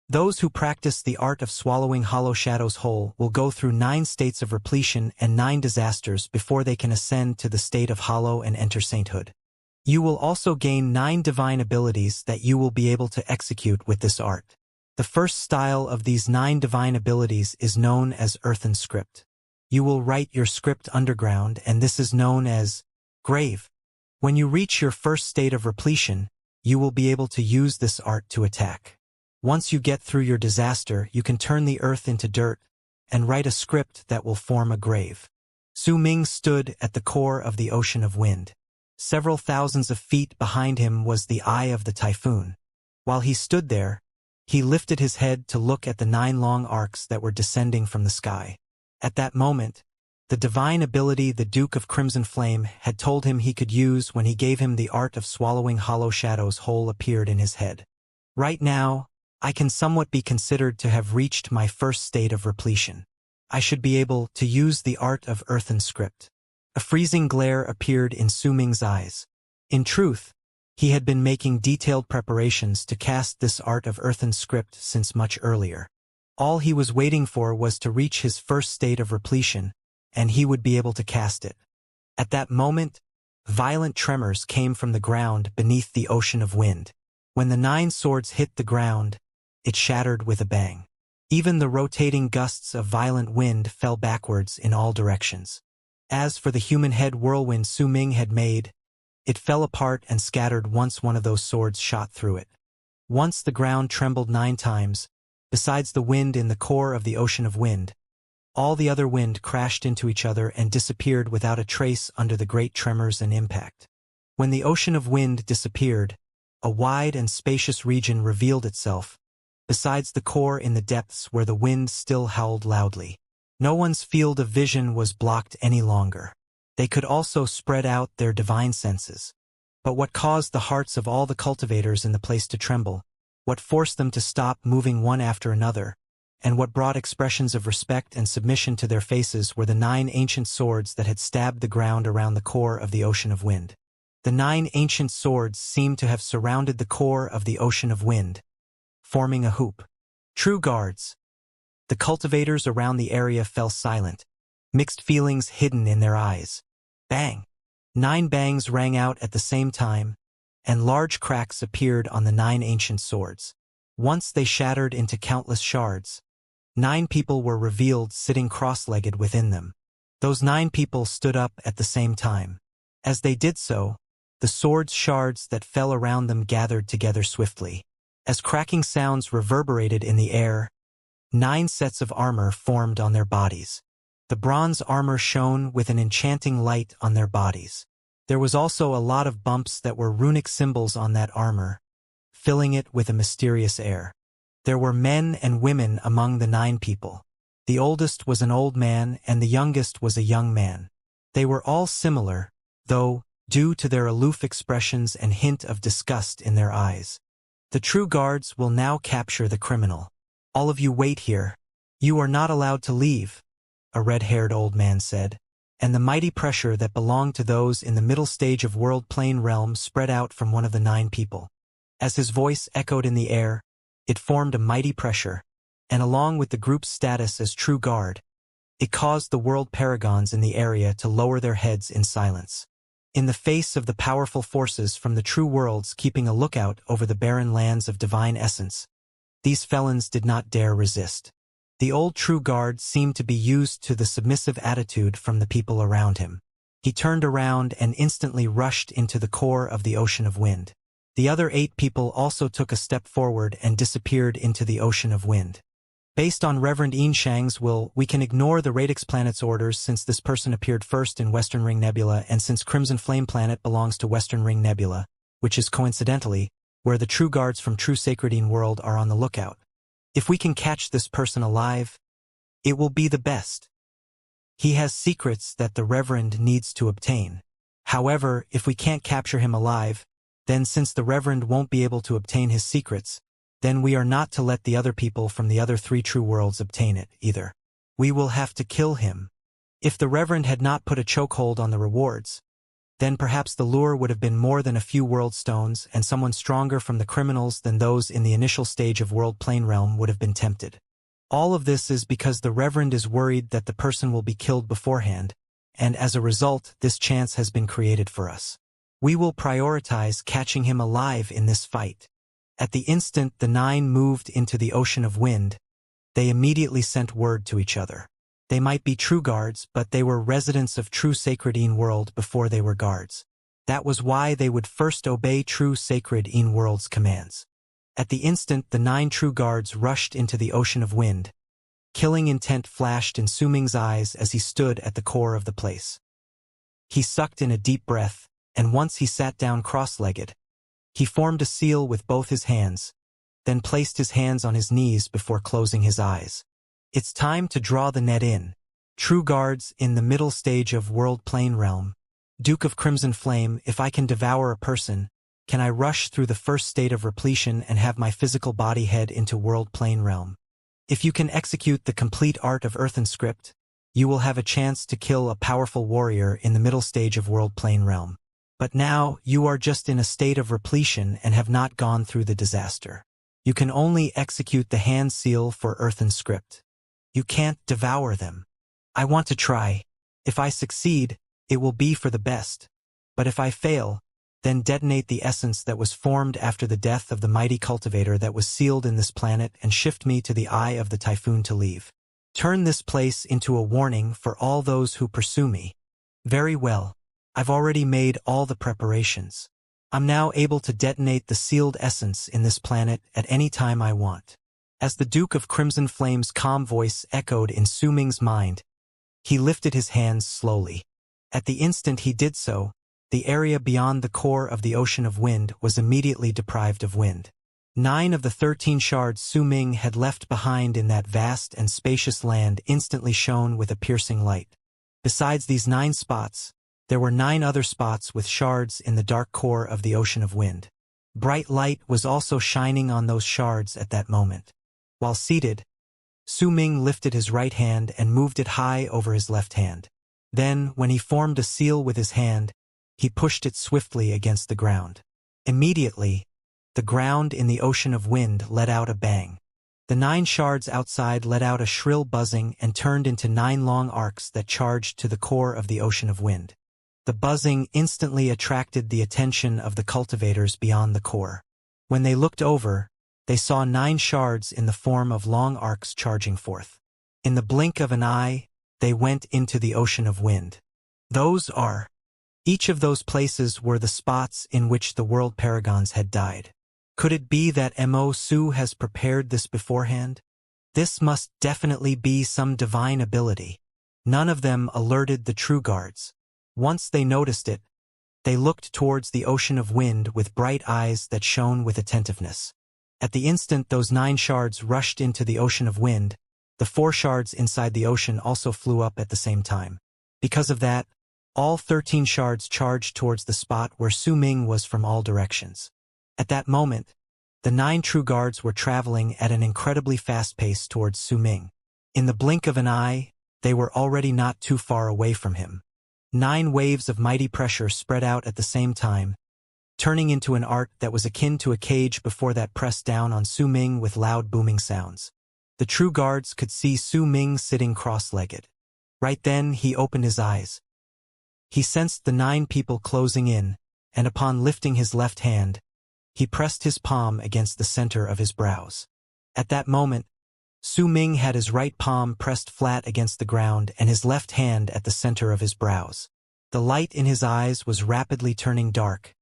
Those who practice the art of swallowing hollow shadows whole will go through 9 states of repletion and 9 disasters before they can ascend to the state of hollow and enter sainthood. You will also gain 9 divine abilities that you will be able to execute with this art. The first style of these 9 divine abilities is known as earthen script. You will write your script underground, and this is known as grave. When you reach your first state of repletion, you will be able to use this art to attack. Once you get through your disaster, you can turn the earth into dirt and write a script that will form a grave. Su Ming stood at the core of the ocean of wind. Several thousands of feet behind him was the eye of the typhoon. While he stood there, he lifted his head to look at the 9 long arcs that were descending from the sky. At that moment, the divine ability the Duke of Crimson Flame had told him he could use when he gave him the art of swallowing hollow shadows whole appeared in his head. Right now, I can somewhat be considered to have reached my first state of repletion. I should be able to use the art of earthen script. A freezing glare appeared in Su Ming's eyes. In truth, he had been making detailed preparations to cast this art of earthen script since much earlier. All he was waiting for was to reach his first state of repletion, and he would be able to cast it. At that moment, violent tremors came from the ground beneath the ocean of wind. When the 9 swords hit the ground, it shattered with a bang. Even the rotating gusts of violent wind fell backwards in all directions. As for the human head whirlwind Su Ming had made, it fell apart and scattered once one of those swords shot through it. Once the ground trembled 9 times, besides the wind in the core of the ocean of wind, all the other wind crashed into each other and disappeared without a trace under the great tremors and impact. When the ocean of wind disappeared, a wide and spacious region revealed itself, besides the core in the depths where the wind still howled loudly. No one's field of vision was blocked any longer. They could also spread out their divine senses. But what caused the hearts of all the cultivators in the place to tremble, what forced them to stop moving one after another, and what brought expressions of respect and submission to their faces were the 9 ancient swords that had stabbed the ground around the core of the ocean of wind. The 9 ancient swords seemed to have surrounded the core of the ocean of wind, forming a hoop. True guards. The cultivators around the area fell silent, mixed feelings hidden in their eyes. Bang! 9 bangs rang out at the same time, and large cracks appeared on the 9 ancient swords. Once they shattered into countless shards, 9 people were revealed sitting cross-legged within them. Those 9 people stood up at the same time. As they did so, the sword shards that fell around them gathered together swiftly. As cracking sounds reverberated in the air, 9 sets of armor formed on their bodies. The bronze armor shone with an enchanting light on their bodies. There was also a lot of bumps that were runic symbols on that armor, filling it with a mysterious air. There were men and women among the 9 people. The oldest was an old man and the youngest was a young man. They were all similar, though, due to their aloof expressions and hint of disgust in their eyes. The true guards will now capture the criminal. All of you wait here. You are not allowed to leave, a red-haired old man said, and the mighty pressure that belonged to those in the middle stage of world plane realm spread out from one of the 9 people. As his voice echoed in the air, it formed a mighty pressure, and along with the group's status as true guard, it caused the world paragons in the area to lower their heads in silence. In the face of the powerful forces from the true worlds keeping a lookout over the barren lands of divine essence, these felons did not dare resist. The old true guard seemed to be used to the submissive attitude from the people around him. He turned around and instantly rushed into the core of the ocean of wind. The other 8 people also took a step forward and disappeared into the ocean of wind. Based on Reverend Xianxia's will, we can ignore the Radix planet's orders since this person appeared first in Western Ring Nebula and since Crimson Flame Planet belongs to Western Ring Nebula, which is coincidentally where the true guards from True Sacredine World are on the lookout. If we can catch this person alive, it will be the best. He has secrets that the Reverend needs to obtain. However, if we can't capture him alive, then since the Reverend won't be able to obtain his secrets, then we are not to let the other people from the other 3 true worlds obtain it, either. We will have to kill him. If the Reverend had not put a chokehold on the rewards, then perhaps the lure would have been more than a few world stones and someone stronger from the criminals than those in the initial stage of world plane realm would have been tempted. All of this is because the Reverend is worried that the person will be killed beforehand, and as a result, this chance has been created for us. We will prioritize catching him alive in this fight. At the instant the 9 moved into the ocean of wind, they immediately sent word to each other. They might be true guards, but they were residents of true sacred world before they were guards. That was why they would first obey true sacred world's commands. At the instant the 9 true guards rushed into the ocean of wind. Killing intent flashed in Suming's eyes as he stood at the core of the place. He sucked in a deep breath, and once he sat down cross-legged, he formed a seal with both his hands, then placed his hands on his knees before closing his eyes. It's time to draw the net in. True guards in the middle stage of world plane realm. Duke of Crimson Flame, if I can devour a person, can I rush through the first state of repletion and have my physical body head into world plane realm? If you can execute the complete art of Earthen Script, you will have a chance to kill a powerful warrior in the middle stage of world plane realm. But now, you are just in a state of repletion and have not gone through the disaster. You can only execute the hand seal for Earthen Script. You can't devour them. I want to try. If I succeed, it will be for the best. But if I fail, then detonate the essence that was formed after the death of the mighty cultivator that was sealed in this planet and shift me to the eye of the typhoon to leave. Turn this place into a warning for all those who pursue me. Very well. I've already made all the preparations. I'm now able to detonate the sealed essence in this planet at any time I want. As the Duke of Crimson Flame's calm voice echoed in Suming's mind, he lifted his hands slowly. At the instant he did so, the area beyond the core of the ocean of wind was immediately deprived of wind. 9 of the 13 shards Suming had left behind in that vast and spacious land instantly shone with a piercing light. Besides these 9 spots, there were 9 other spots with shards in the dark core of the ocean of wind. Bright light was also shining on those shards at that moment. While seated, Suming lifted his right hand and moved it high over his left hand. Then, when he formed a seal with his hand, he pushed it swiftly against the ground. Immediately, the ground in the ocean of wind let out a bang. The 9 shards outside let out a shrill buzzing and turned into 9 long arcs that charged to the core of the ocean of wind. The buzzing instantly attracted the attention of the cultivators beyond the core. When they looked over, they saw 9 shards in the form of long arcs charging forth. In the blink of an eye, they went into the ocean of wind. Each of those places were the spots in which the world paragons had died. Could it be that Mo Su has prepared this beforehand? This must definitely be some divine ability. None of them alerted the true guards. Once they noticed it, they looked towards the ocean of wind with bright eyes that shone with attentiveness. At the instant those 9 shards rushed into the ocean of wind, the 4 shards inside the ocean also flew up at the same time. Because of that, all 13 shards charged towards the spot where Suming was from all directions. At that moment, the 9 true guards were traveling at an incredibly fast pace towards Suming. In the blink of an eye, they were already not too far away from him. 9 waves of mighty pressure spread out at the same time, turning into an art that was akin to a cage before that pressed down on Suming with loud booming sounds. The true guards could see Suming sitting cross-legged. Right then he opened his eyes. He sensed the 9 people closing in, and upon lifting his left hand, he pressed his palm against the center of his brows. At that moment, Suming had his right palm pressed flat against the ground and his left hand at the center of his brows. The light in his eyes was rapidly turning dark,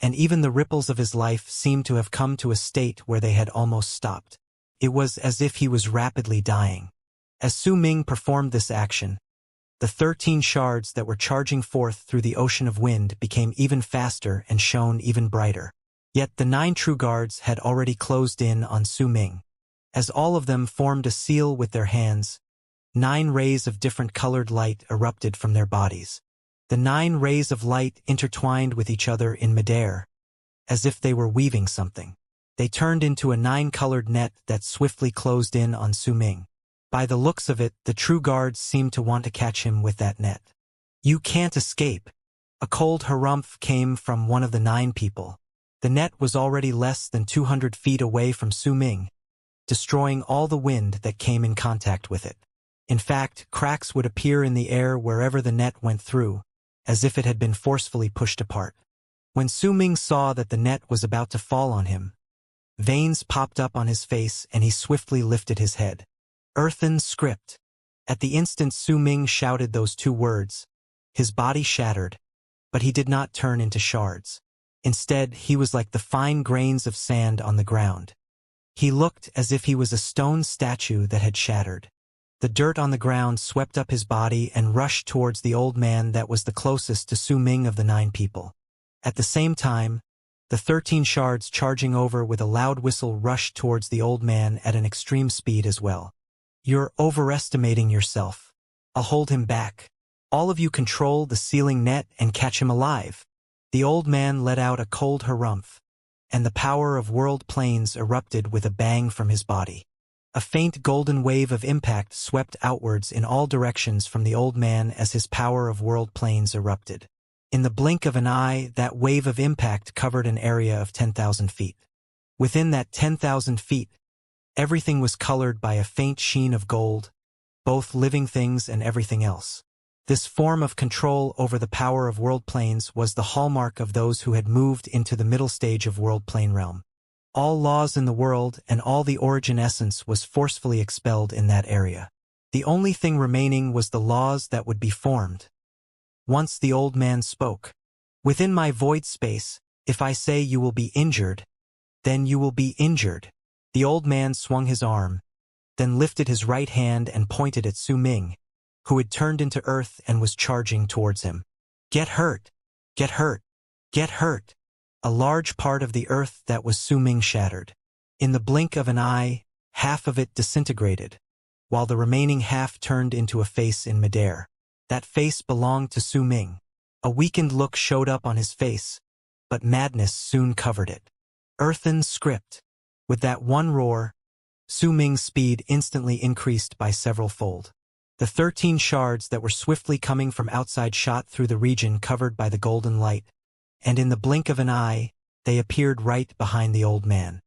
and even the ripples of his life seemed to have come to a state where they had almost stopped. It was as if he was rapidly dying. As Suming performed this action, the 13 shards that were charging forth through the ocean of wind became even faster and shone even brighter. Yet the 9 true guards had already closed in on Suming. As all of them formed a seal with their hands, 9 rays of different colored light erupted from their bodies. The 9 rays of light intertwined with each other in midair, as if they were weaving something. They turned into a 9-colored net that swiftly closed in on Suming. By the looks of it, the true guards seemed to want to catch him with that net. You can't escape. A cold harumph came from one of the 9 people. The net was already less than 200 feet away from Suming, destroying all the wind that came in contact with it. In fact, cracks would appear in the air wherever the net went through, as if it had been forcefully pushed apart. When Suming saw that the net was about to fall on him, Veins popped up on his face and he swiftly lifted his head. Earthen script. At the instant Su Ming shouted those two words, his body shattered, but he did not turn into shards. Instead, he was like the fine grains of sand on the ground. He looked as if he was a stone statue that had shattered. The dirt on the ground swept up his body and rushed towards the old man that was the closest to Su Ming of the 9 people. At the same time, the 13 shards charging over with a loud whistle rushed towards the old man at an extreme speed as well. You're overestimating yourself. I'll hold him back. All of you control the sealing net and catch him alive. The old man let out a cold harumph, and the power of world planes erupted with a bang from his body. A faint golden wave of impact swept outwards in all directions from the old man as his power of world planes erupted. In the blink of an eye, that wave of impact covered an area of 10,000 feet. Within that 10,000 feet, everything was colored by a faint sheen of gold, both living things and everything else. This form of control over the power of world planes was the hallmark of those who had moved into the middle stage of world plane realm. All laws in the world and all the origin essence was forcefully expelled in that area. The only thing remaining was the laws that would be formed. Once the old man spoke. Within my void space, if I say you will be injured, then you will be injured. The old man swung his arm, then lifted his right hand and pointed at Su Ming, who had turned into earth and was charging towards him. Get hurt! Get hurt! Get hurt! A large part of the earth that was Su Ming shattered. In the blink of an eye, half of it disintegrated, while the remaining half turned into a face in midair. That face belonged to Su Ming. A weakened look showed up on his face, but madness soon covered it. Earthen script. With that one roar, Su Ming's speed instantly increased by several fold. The 13 shards that were swiftly coming from outside shot through the region covered by the golden light, and in the blink of an eye, they appeared right behind the old man.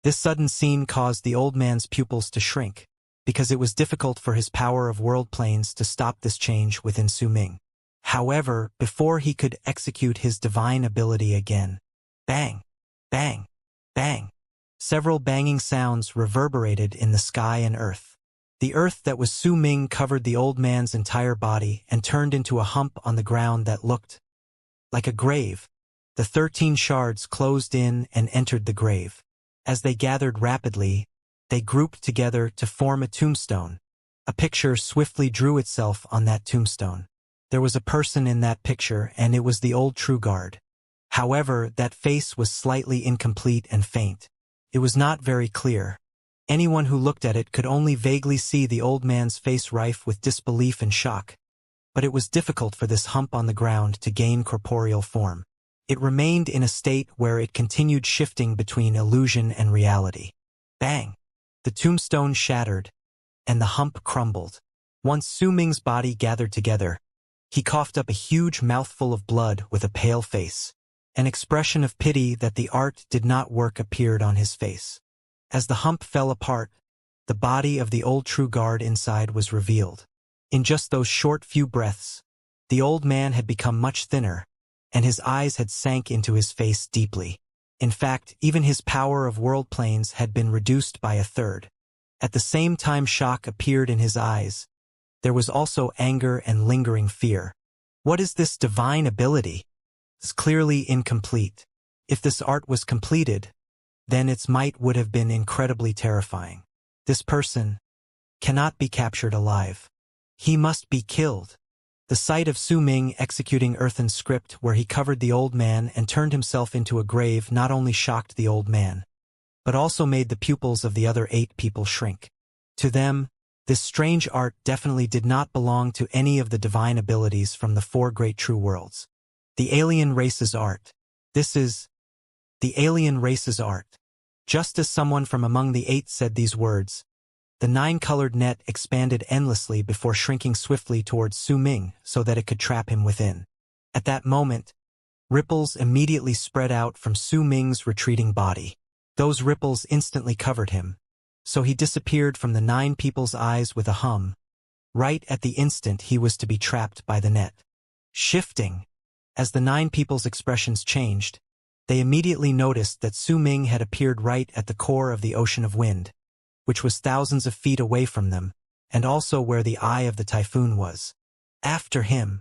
This sudden scene caused the old man's pupils to shrink, because it was difficult for his power of world planes to stop this change within Su Ming. However, before he could execute his divine ability again, bang, bang, bang, several banging sounds reverberated in the sky and earth. The earth that was Su Ming covered the old man's entire body and turned into a hump on the ground that looked like a grave. The 13 shards closed in and entered the grave. As they gathered rapidly, they grouped together to form a tombstone. A picture swiftly drew itself on that tombstone. There was a person in that picture, and it was the old True Guard. However, that face was slightly incomplete and faint. It was not very clear. Anyone who looked at it could only vaguely see the old man's face rife with disbelief and shock. But it was difficult for this hump on the ground to gain corporeal form. It remained in a state where it continued shifting between illusion and reality. Bang! The tombstone shattered, and the hump crumbled. Once Su Ming's body gathered together, he coughed up a huge mouthful of blood with a pale face. An expression of pity that the art did not work appeared on his face. As the hump fell apart, the body of the old True Guard inside was revealed. In just those short few breaths, the old man had become much thinner, and his eyes had sank into his face deeply. In fact, even his power of world planes had been reduced by a third. At the same time shock appeared in his eyes, there was also anger and lingering fear. What is this divine ability? It's clearly incomplete. If this art was completed, then its might would have been incredibly terrifying. This person cannot be captured alive. He must be killed. The sight of Su Ming executing earthen script where he covered the old man and turned himself into a grave not only shocked the old man, but also made the pupils of the other 8 people shrink. To them, this strange art definitely did not belong to any of the divine abilities from the 4 great true worlds. The alien race's art. This is the alien race's art. Just as someone from among the 8 said these words, the 9-colored net expanded endlessly before shrinking swiftly towards Su Ming so that it could trap him within. At that moment, ripples immediately spread out from Su Ming's retreating body. Those ripples instantly covered him, so he disappeared from the 9 people's eyes with a hum, right at the instant he was to be trapped by the net. Shifting. As the 9 people's expressions changed, They immediately noticed that Su Ming had appeared right at the core of the Ocean of Wind, which was thousands of feet away from them, and also where the eye of the typhoon was. After him,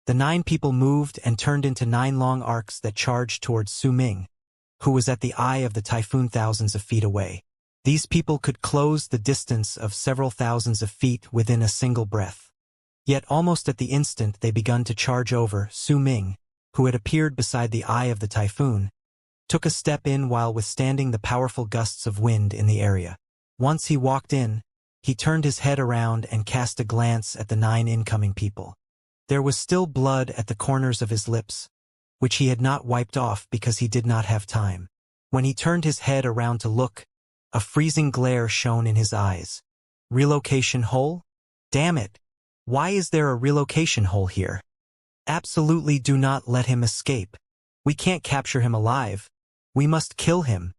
the 9 people moved and turned into 9 long arcs that charged towards Su Ming, who was at the eye of the typhoon thousands of feet away. These people could close the distance of several thousands of feet within a single breath. Yet almost at the instant they begun to charge over, Su Ming, who had appeared beside the eye of the typhoon, took a step in while withstanding the powerful gusts of wind in the area. Once he walked in, he turned his head around and cast a glance at the 9 incoming people. There was still blood at the corners of his lips, which he had not wiped off because he did not have time. When he turned his head around to look, a freezing glare shone in his eyes. Relocation hole? Damn it! Why is there a relocation hole here? Absolutely do not let him escape. We can't capture him alive. We must kill him.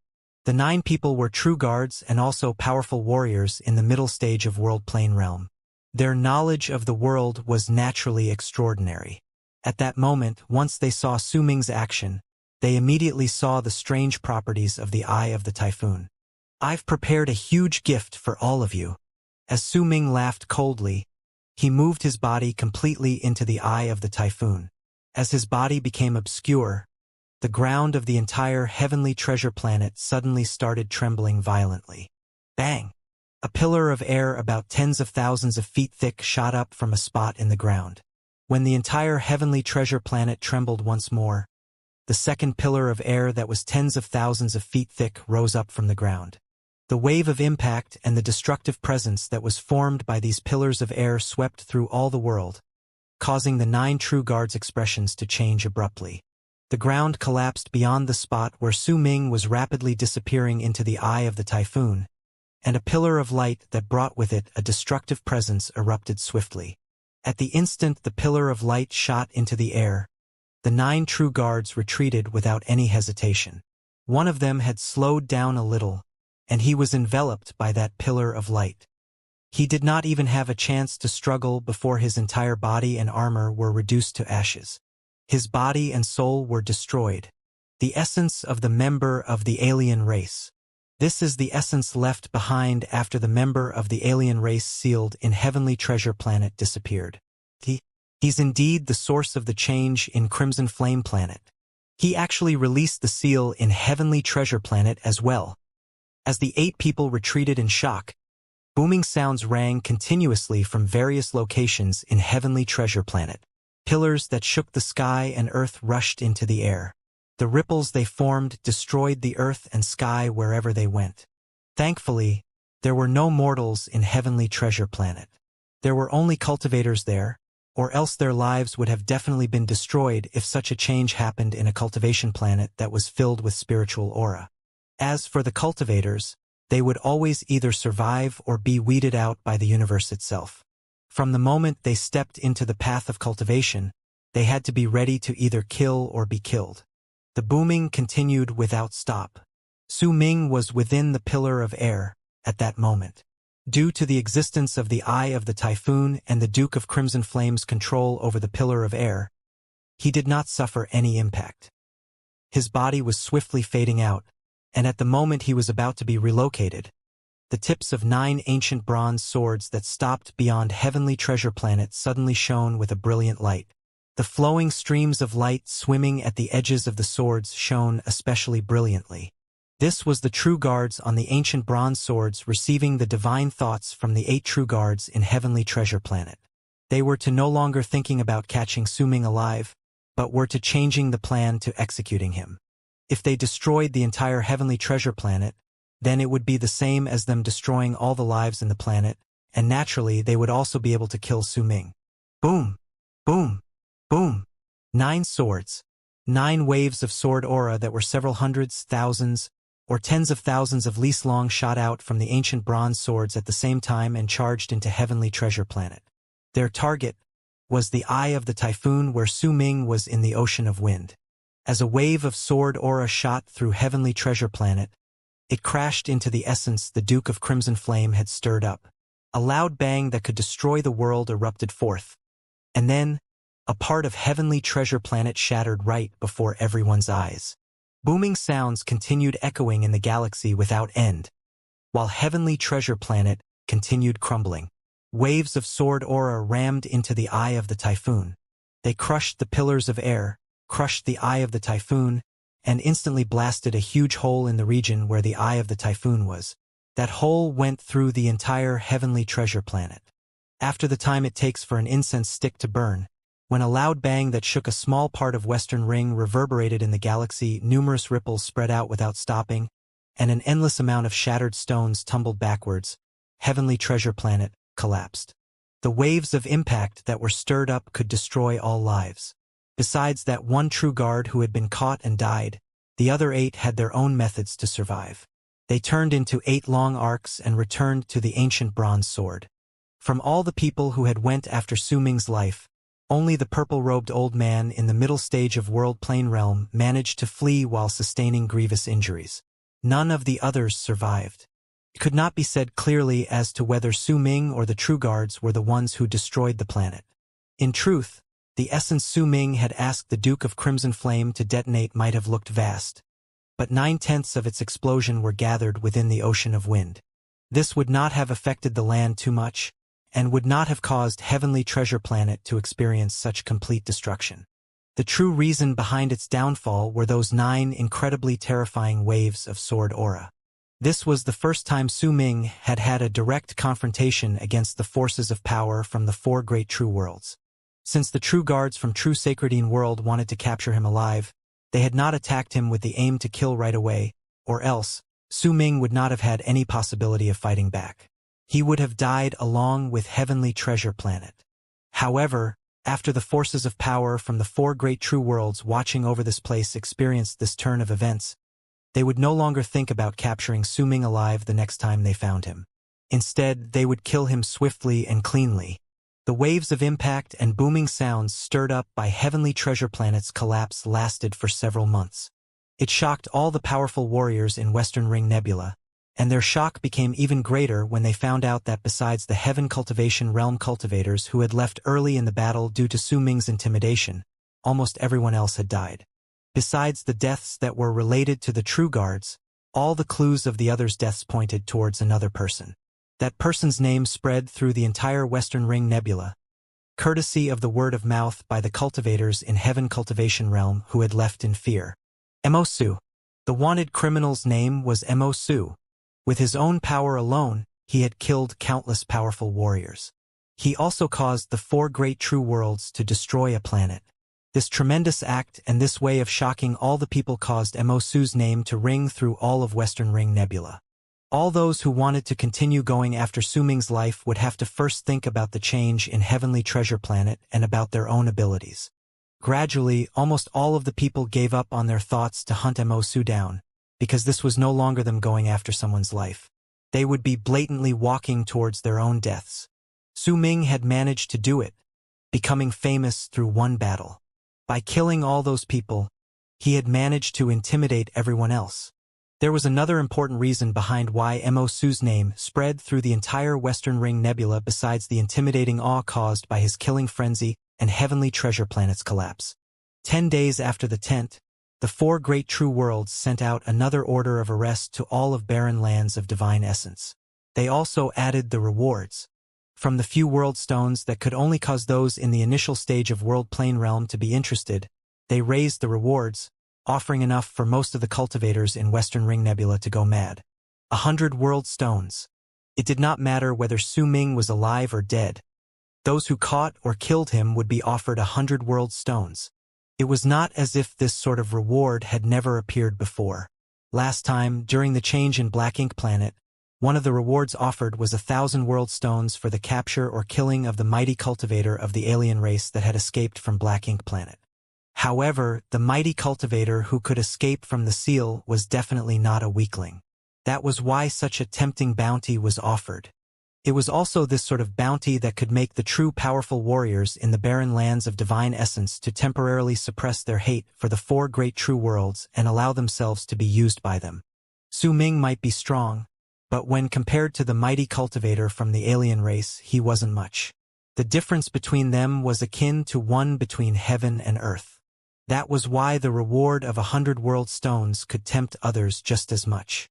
The 9 people were true guards and also powerful warriors in the middle stage of World Plane Realm. Their knowledge of the world was naturally extraordinary. At that moment, once they saw Su Ming's action, they immediately saw the strange properties of the eye of the typhoon. I've prepared a huge gift for all of you. As Su Ming laughed coldly, he moved his body completely into the eye of the typhoon. As his body became obscure, the ground of the entire heavenly treasure planet suddenly started trembling violently. Bang! A pillar of air about tens of thousands of feet thick shot up from a spot in the ground. When the entire heavenly treasure planet trembled once more, the second pillar of air that was tens of thousands of feet thick rose up from the ground. The wave of impact and the destructive presence that was formed by these pillars of air swept through all the world, causing the 9 true guards' expressions to change abruptly. The ground collapsed beyond the spot where Su Ming was rapidly disappearing into the eye of the typhoon, and a pillar of light that brought with it a destructive presence erupted swiftly. At the instant the pillar of light shot into the air, the 9 true guards retreated without any hesitation. One of them had slowed down a little, and he was enveloped by that pillar of light. He did not even have a chance to struggle before his entire body and armor were reduced to ashes. His body and soul were destroyed, the essence of the member of the alien race. This is the essence left behind after the member of the alien race sealed in Heavenly Treasure Planet disappeared. He's indeed the source of the change in Crimson Flame Planet. He actually released the seal in Heavenly Treasure Planet as well. As the 8 people retreated in shock, booming sounds rang continuously from various locations in Heavenly Treasure Planet. Pillars that shook the sky and earth rushed into the air. The ripples they formed destroyed the earth and sky wherever they went. Thankfully, there were no mortals in Heavenly Treasure Planet. There were only cultivators there, or else their lives would have definitely been destroyed if such a change happened in a cultivation planet that was filled with spiritual aura. As for the cultivators, they would always either survive or be weeded out by the universe itself. From the moment they stepped into the path of cultivation, they had to be ready to either kill or be killed. The booming continued without stop. Su Ming was within the pillar of air at that moment. Due to the existence of the Eye of the Typhoon and the Duke of Crimson Flame's control over the pillar of air, he did not suffer any impact. His body was swiftly fading out, and at the moment he was about to be relocated, the tips of 9 ancient bronze swords that stopped beyond Heavenly Treasure Planet suddenly shone with a brilliant light. The flowing streams of light swimming at the edges of the swords shone especially brilliantly. This was the true guards on the ancient bronze swords receiving the divine thoughts from the 8 true guards in Heavenly Treasure Planet. They were to no longer thinking about catching Su Ming alive, but were to changing the plan to executing him. If they destroyed the entire Heavenly Treasure Planet, then it would be the same as them destroying all the lives in the planet, and naturally they would also be able to kill Su Ming. Boom! Boom! Boom! 9 swords. 9 waves of sword aura that were several hundreds, thousands, or tens of thousands of leagues long shot out from the ancient bronze swords at the same time and charged into Heavenly Treasure Planet. Their target was the Eye of the Typhoon where Su Ming was in the Ocean of Wind. As a wave of sword aura shot through Heavenly Treasure Planet, it crashed into the essence the Duke of Crimson Flame had stirred up. A loud bang that could destroy the world erupted forth. And then, a part of Heavenly Treasure Planet shattered right before everyone's eyes. Booming sounds continued echoing in the galaxy without end, while Heavenly Treasure Planet continued crumbling. Waves of sword aura rammed into the eye of the typhoon. They crushed the pillars of air, crushed the eye of the typhoon, and instantly blasted a huge hole in the region where the eye of the typhoon was. That hole went through the entire Heavenly Treasure Planet. After the time it takes for an incense stick to burn, when a loud bang that shook a small part of Western Ring reverberated in the galaxy, numerous ripples spread out without stopping, and an endless amount of shattered stones tumbled backwards. Heavenly Treasure Planet collapsed. The waves of impact that were stirred up could destroy all lives. Besides that one true guard who had been caught and died, the other 8 had their own methods to survive. They turned into 8 long arcs and returned to the ancient bronze sword. From all the people who had went after Su Ming's life, only the purple-robed old man in the middle stage of World Plane Realm managed to flee while sustaining grievous injuries. None of the others survived. It could not be said clearly as to whether Su Ming or the True Guards were the ones who destroyed the planet. In truth, the essence Su Ming had asked the Duke of Crimson Flame to detonate might have looked vast, but 9/10 of its explosion were gathered within the ocean of wind. This would not have affected the land too much, and would not have caused Heavenly Treasure Planet to experience such complete destruction. The true reason behind its downfall were those 9 incredibly terrifying waves of sword aura. This was the first time Su Ming had had a direct confrontation against the forces of power from the 4 great true worlds. Since the true guards from True Sacredine World wanted to capture him alive, they had not attacked him with the aim to kill right away, or else, Su Ming would not have had any possibility of fighting back. He would have died along with Heavenly Treasure Planet. However, after the forces of power from the 4 great true worlds watching over this place experienced this turn of events, they would no longer think about capturing Su Ming alive the next time they found him. Instead, they would kill him swiftly and cleanly. The waves of impact and booming sounds stirred up by Heavenly Treasure Planet's collapse lasted for several months. It shocked all the powerful warriors in Western Ring Nebula, and their shock became even greater when they found out that besides the Heaven Cultivation Realm cultivators who had left early in the battle due to Su Ming's intimidation, almost everyone else had died. Besides the deaths that were related to the True Guards, all the clues of the others' deaths pointed towards another person. That person's name spread through the entire Western Ring Nebula, courtesy of the word of mouth by the cultivators in Heaven Cultivation Realm who had left in fear. Emosu. The wanted criminal's name was Emosu. With his own power alone, he had killed countless powerful warriors. He also caused the 4 great true worlds to destroy a planet. This tremendous act and this way of shocking all the people caused Emosu's name to ring through all of Western Ring Nebula. All those who wanted to continue going after Su Ming's life would have to first think about the change in Heavenly Treasure Planet and about their own abilities. Gradually, almost all of the people gave up on their thoughts to hunt Emosu down, because this was no longer them going after someone's life. They would be blatantly walking towards their own deaths. Su Ming had managed to do it, becoming famous through one battle. By killing all those people, he had managed to intimidate everyone else. There was another important reason behind why Emosu's name spread through the entire Western Ring Nebula besides the intimidating awe caused by his killing frenzy and Heavenly Treasure Planet's collapse. 10 days after the tent, the 4 great true worlds sent out another order of arrest to all of barren lands of divine essence. They also added the rewards. From the few world stones that could only cause those in the initial stage of World Plane Realm to be interested, they raised the rewards, offering enough for most of the cultivators in Western Ring Nebula to go mad. 100 world stones. It did not matter whether Su Ming was alive or dead. Those who caught or killed him would be offered 100 world stones. It was not as if this sort of reward had never appeared before. Last time, during the change in Black Ink Planet, one of the rewards offered was 1,000 world stones for the capture or killing of the mighty cultivator of the alien race that had escaped from Black Ink Planet. However, the mighty cultivator who could escape from the seal was definitely not a weakling. That was why such a tempting bounty was offered. It was also this sort of bounty that could make the true powerful warriors in the barren lands of divine essence to temporarily suppress their hate for the 4 great true worlds and allow themselves to be used by them. Su Ming might be strong, but when compared to the mighty cultivator from the alien race, he wasn't much. The difference between them was akin to one between heaven and earth. That was why the reward of 100 world stones could tempt others just as much.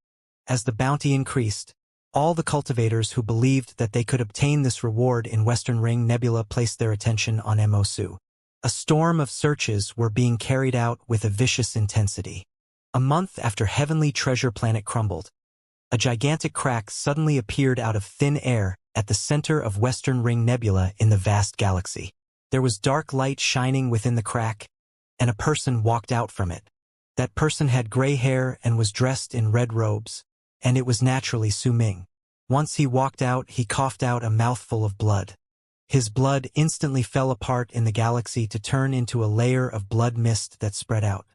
As the bounty increased, all the cultivators who believed that they could obtain this reward in Western Ring Nebula placed their attention on Mosu. A storm of searches were being carried out with a vicious intensity. A month after Heavenly Treasure Planet crumbled, a gigantic crack suddenly appeared out of thin air at the center of Western Ring Nebula in the vast galaxy. There was dark light shining within the crack, and a person walked out from it. That person had gray hair and was dressed in red robes, and it was naturally Su Ming. Once he walked out, he coughed out a mouthful of blood. His blood instantly fell apart in the galaxy to turn into a layer of blood mist that spread out.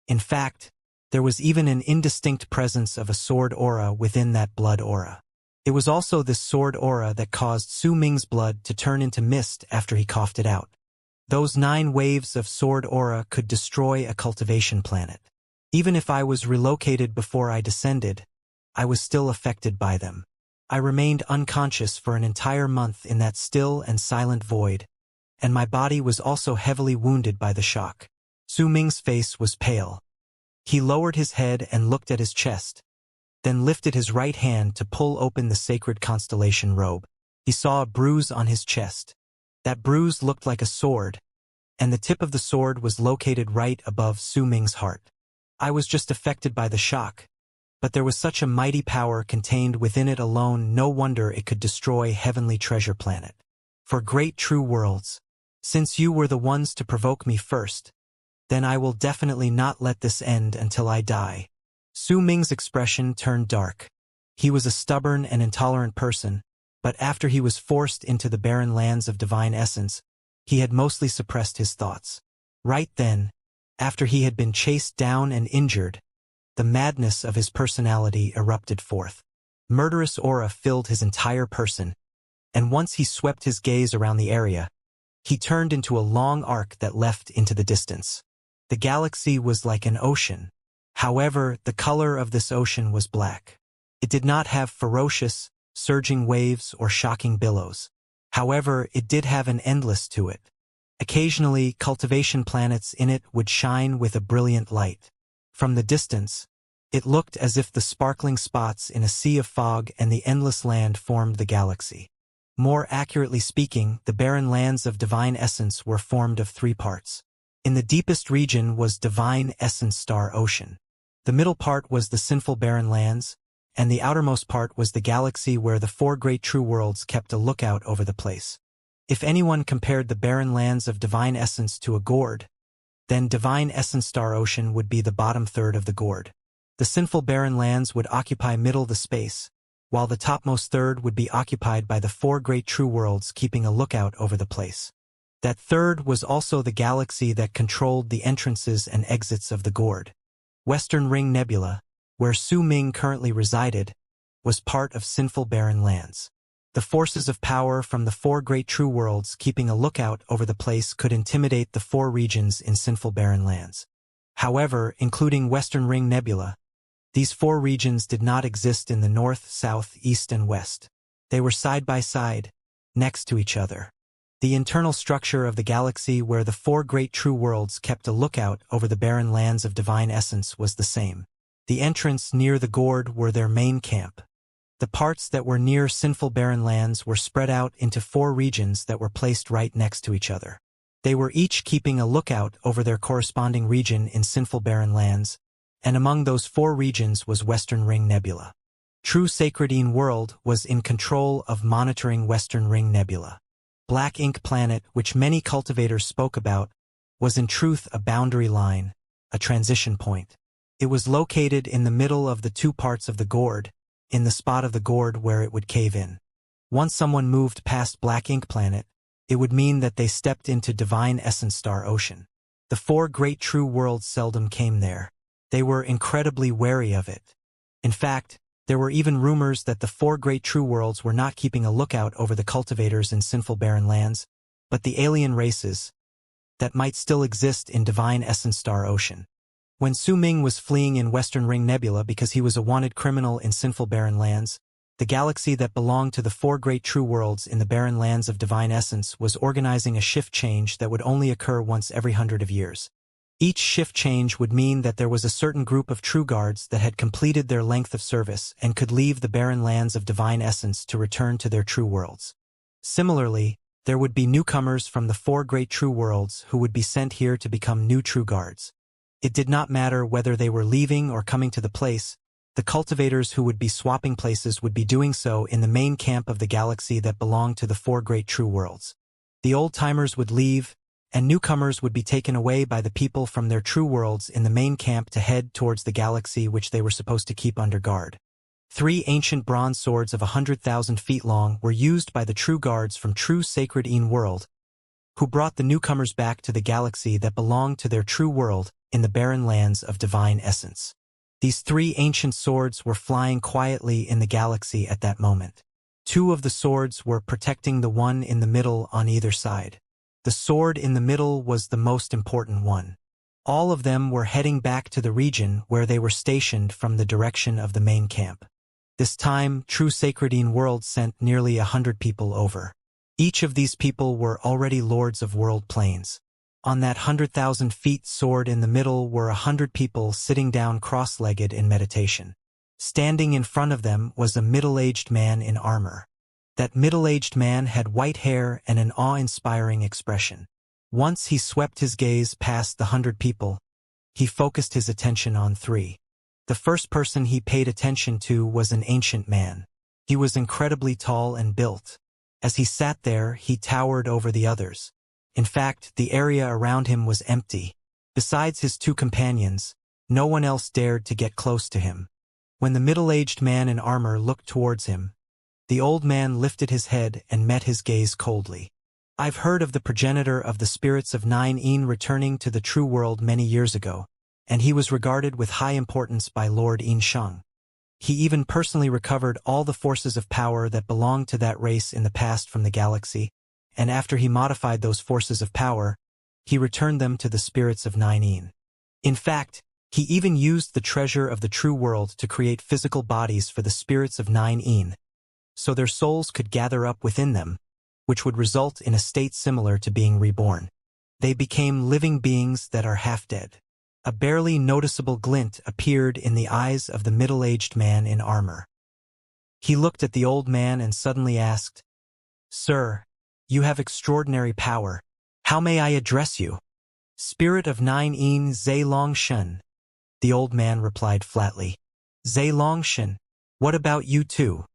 In fact, there was even an indistinct presence of a sword aura within that blood aura. It was also this sword aura that caused Su Ming's blood to turn into mist after he coughed it out. Those 9 waves of sword aura could destroy a cultivation planet. Even if I was relocated before I descended, I was still affected by them. I remained unconscious for an entire month in that still and silent void, and my body was also heavily wounded by the shock. Su Ming's face was pale. He lowered his head and looked at his chest, then lifted his right hand to pull open the sacred constellation robe. He saw a bruise on his chest. That bruise looked like a sword, and the tip of the sword was located right above Su Ming's heart. I was just affected by the shock, but there was such a mighty power contained within it alone, no wonder it could destroy Heavenly Treasure Planet. For great true worlds, since you were the ones to provoke me first, then I will definitely not let this end until I die. Su Ming's expression turned dark. He was a stubborn and intolerant person, but after he was forced into the barren lands of divine essence, he had mostly suppressed his thoughts. Right then, after he had been chased down and injured, the madness of his personality erupted forth. Murderous aura filled his entire person, and once he swept his gaze around the area, he turned into a long arc that left into the distance. The galaxy was like an ocean. However, the color of this ocean was black. It did not have ferocious, surging waves or shocking billows. However, it did have an endless to it. Occasionally, cultivation planets in it would shine with a brilliant light. From the distance, it looked as if the sparkling spots in a sea of fog and the endless land formed the galaxy. More accurately speaking, the barren lands of divine essence were formed of 3 parts. In the deepest region was divine essence star ocean. The middle part was the sinful barren lands, and the outermost part was the galaxy where the 4 great true worlds kept a lookout over the place. If anyone compared the barren lands of divine essence to a gourd, then divine essence star ocean would be the bottom third of the gourd. The sinful barren lands would occupy middle the space, while the topmost third would be occupied by the 4 great true worlds keeping a lookout over the place. That third was also the galaxy that controlled the entrances and exits of the gourd. Western Ring Nebula, where Su Ming currently resided, was part of sinful barren lands. The forces of power from the 4 great true worlds keeping a lookout over the place could intimidate the 4 regions in sinful barren lands. However, including Western Ring Nebula, these 4 regions did not exist in the north, south, east, and west. They were side by side, next to each other. The internal structure of the galaxy where the 4 great true worlds kept a lookout over the barren lands of divine essence was the same. The entrance near the gourd were their main camp. The parts that were near sinful barren lands were spread out into 4 regions that were placed right next to each other. They were each keeping a lookout over their corresponding region in sinful barren lands, and among those 4 regions was Western Ring Nebula. True Sacredine World was in control of monitoring Western Ring Nebula. Black Ink Planet, which many cultivators spoke about, was in truth a boundary line, a transition point. It was located in the middle of the 2 parts of the gourd, in the spot of the gourd where it would cave in. Once someone moved past Black Ink Planet, it would mean that they stepped into Divine Essence Star Ocean. The 4 great true worlds seldom came there. They were incredibly wary of it. In fact, there were even rumors that the 4 great true worlds were not keeping a lookout over the cultivators in sinful barren lands, but the alien races that might still exist in Divine Essence Star Ocean. When Su Ming was fleeing in Western Ring Nebula because he was a wanted criminal in sinful barren lands, the galaxy that belonged to the 4 great true worlds in the barren lands of Divine Essence was organizing a shift change that would only occur once every 100 of years. Each shift change would mean that there was a certain group of true guards that had completed their length of service and could leave the barren lands of divine essence to return to their true worlds. Similarly, there would be newcomers from the 4 great true worlds who would be sent here to become new true guards. It did not matter whether they were leaving or coming to the place. The cultivators who would be swapping places would be doing so in the main camp of the galaxy that belonged to the 4 great true worlds. The old-timers would leave, and newcomers would be taken away by the people from their true worlds in the main camp to head towards the galaxy which they were supposed to keep under guard. 3 ancient bronze swords of 100,000 feet long were used by the true guards from true sacred world, who brought the newcomers back to the galaxy that belonged to their true world in the barren lands of divine essence. These 3 ancient swords were flying quietly in the galaxy at that moment. 2 of the swords were protecting the one in the middle on either side. The sword in the middle was the most important one. All of them were heading back to the region where they were stationed from the direction of the main camp. This time, true sacred world sent nearly 100 people over. Each of these people were already lords of world planes. On that 100,000 feet sword in the middle were 100 people sitting down cross-legged in meditation. Standing in front of them was a middle-aged man in armor. That middle-aged man had white hair and an awe-inspiring expression. Once he swept his gaze past the 100 people, he focused his attention on 3. The first person he paid attention to was an ancient man. He was incredibly tall and built. As he sat there, he towered over the others. In fact, the area around him was empty. Besides his 2 companions, no one else dared to get close to him. When the middle-aged man in armor looked towards him, the old man lifted his head and met his gaze coldly. "I've heard of the progenitor of the spirits of 9 returning to the true world many years ago, and he was regarded with high importance by Lord Shang. He even personally recovered all the forces of power that belonged to that race in the past from the galaxy, and after he modified those forces of power, he returned them to the spirits of 9. In fact, he even used the treasure of the true world to create physical bodies for the spirits of 9, so their souls could gather up within them, which would result in a state similar to being reborn. They became living beings that are half-dead. A barely noticeable glint appeared in the eyes of the middle-aged man in armor. He looked at the old man and suddenly asked, "Sir, you have extraordinary power. How may I address you?" "Spirit of 9 Xianxia," the old man replied flatly. "Xianxia, what about you too?"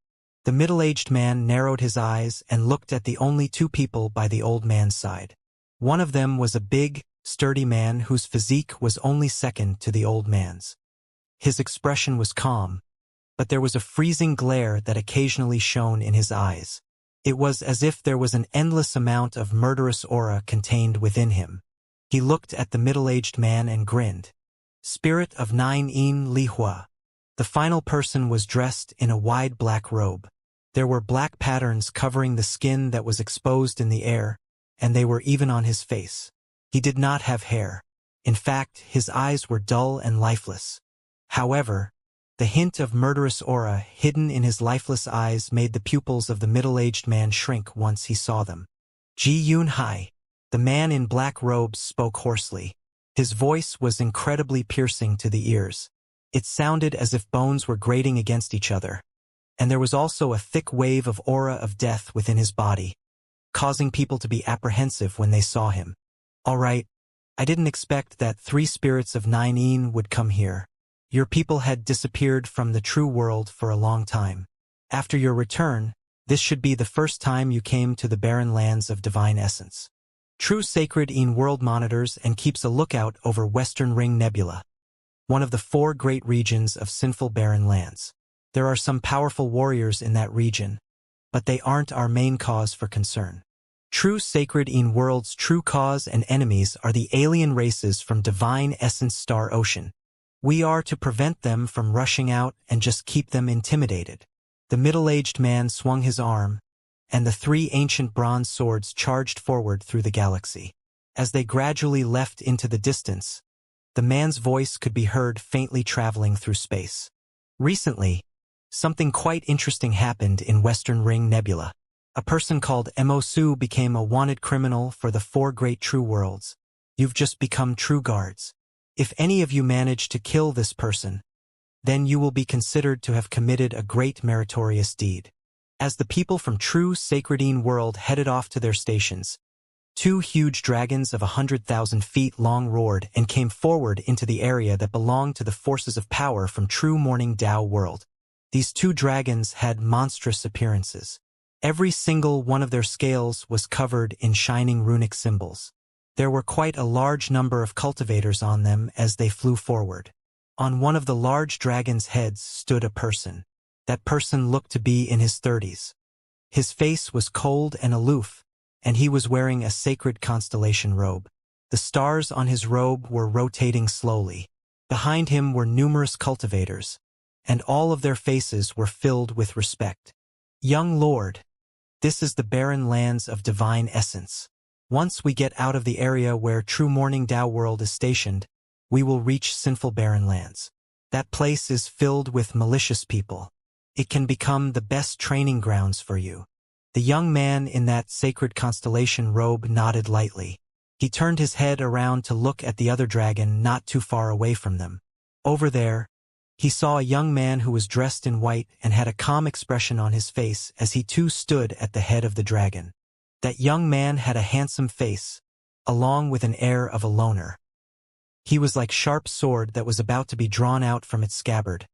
The middle-aged man narrowed his eyes and looked at the only 2 people by the old man's side. One of them was a big, sturdy man whose physique was only second to the old man's. His expression was calm, but there was a freezing glare that occasionally shone in his eyes. It was as if there was an endless amount of murderous aura contained within him. He looked at the middle-aged man and grinned. "Spirit of 9 Lihua." The final person was dressed in a wide black robe. There were black patterns covering the skin that was exposed in the air, and they were even on his face. He did not have hair. In fact, his eyes were dull and lifeless. However, the hint of murderous aura hidden in his lifeless eyes made the pupils of the middle-aged man shrink once he saw them. "Ji Yun Hai." The man in black robes spoke hoarsely. His voice was incredibly piercing to the ears. It sounded as if bones were grating against each other. And there was also a thick wave of aura of death within his body, causing people to be apprehensive when they saw him. "All right, I didn't expect that 3 spirits of 9 would come here. Your people had disappeared from the true world for a long time. After your return, this should be the first time you came to the barren lands of divine essence. True sacred world monitors and keeps a lookout over Western Ring Nebula, one of the 4 great regions of sinful barren lands. There are some powerful warriors in that region, but they aren't our main cause for concern. True sacred world's true cause and enemies are the alien races from divine essence Star Ocean. We are to prevent them from rushing out and just keep them intimidated." The middle-aged man swung his arm, and the 3 ancient bronze swords charged forward through the galaxy. As they gradually left into the distance, the man's voice could be heard faintly traveling through space. "Recently, something quite interesting happened in Western Ring Nebula. A person called Mosu became a wanted criminal for the 4 great true worlds. You've just become true guards. If any of you manage to kill this person, then you will be considered to have committed a great meritorious deed. As the people from true Sacredine world headed off to their stations, 2 huge dragons of 100,000 feet long roared and came forward into the area that belonged to the forces of power from true Morning Dao world. These 2 dragons had monstrous appearances. Every single one of their scales was covered in shining runic symbols. There were quite a large number of cultivators on them as they flew forward. On one of the large dragon's heads stood a person. That person looked to be in his 30s. His face was cold and aloof, and he was wearing a sacred constellation robe. The stars on his robe were rotating slowly. Behind him were numerous cultivators, and all of their faces were filled with respect. Young Lord, this is the barren lands of divine essence. Once we get out of the area where true Morning Dao world is stationed, we will reach sinful barren lands. That place is filled with malicious people. It can become the best training grounds for you. The young man in that sacred constellation robe nodded lightly. He turned his head around to look at the other dragon not too far away from them. Over there, he saw a young man who was dressed in white and had a calm expression on his face as he too stood at the head of the dragon. That young man had a handsome face, along with an air of a loner. He was like a sharp sword that was about to be drawn out from its scabbard.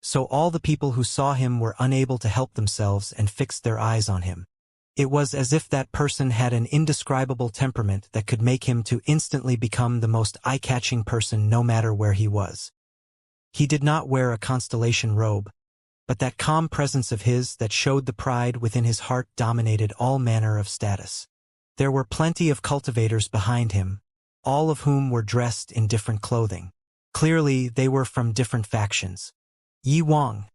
So all the people who saw him were unable to help themselves and fixed their eyes on him. It was as if that person had an indescribable temperament that could make him to instantly become the most eye-catching person no matter where he was. He did not wear a constellation robe, but that calm presence of his that showed the pride within his heart dominated all manner of status. There were plenty of cultivators behind him, all of whom were dressed in different clothing. Clearly, they were from different factions. Yi Wang,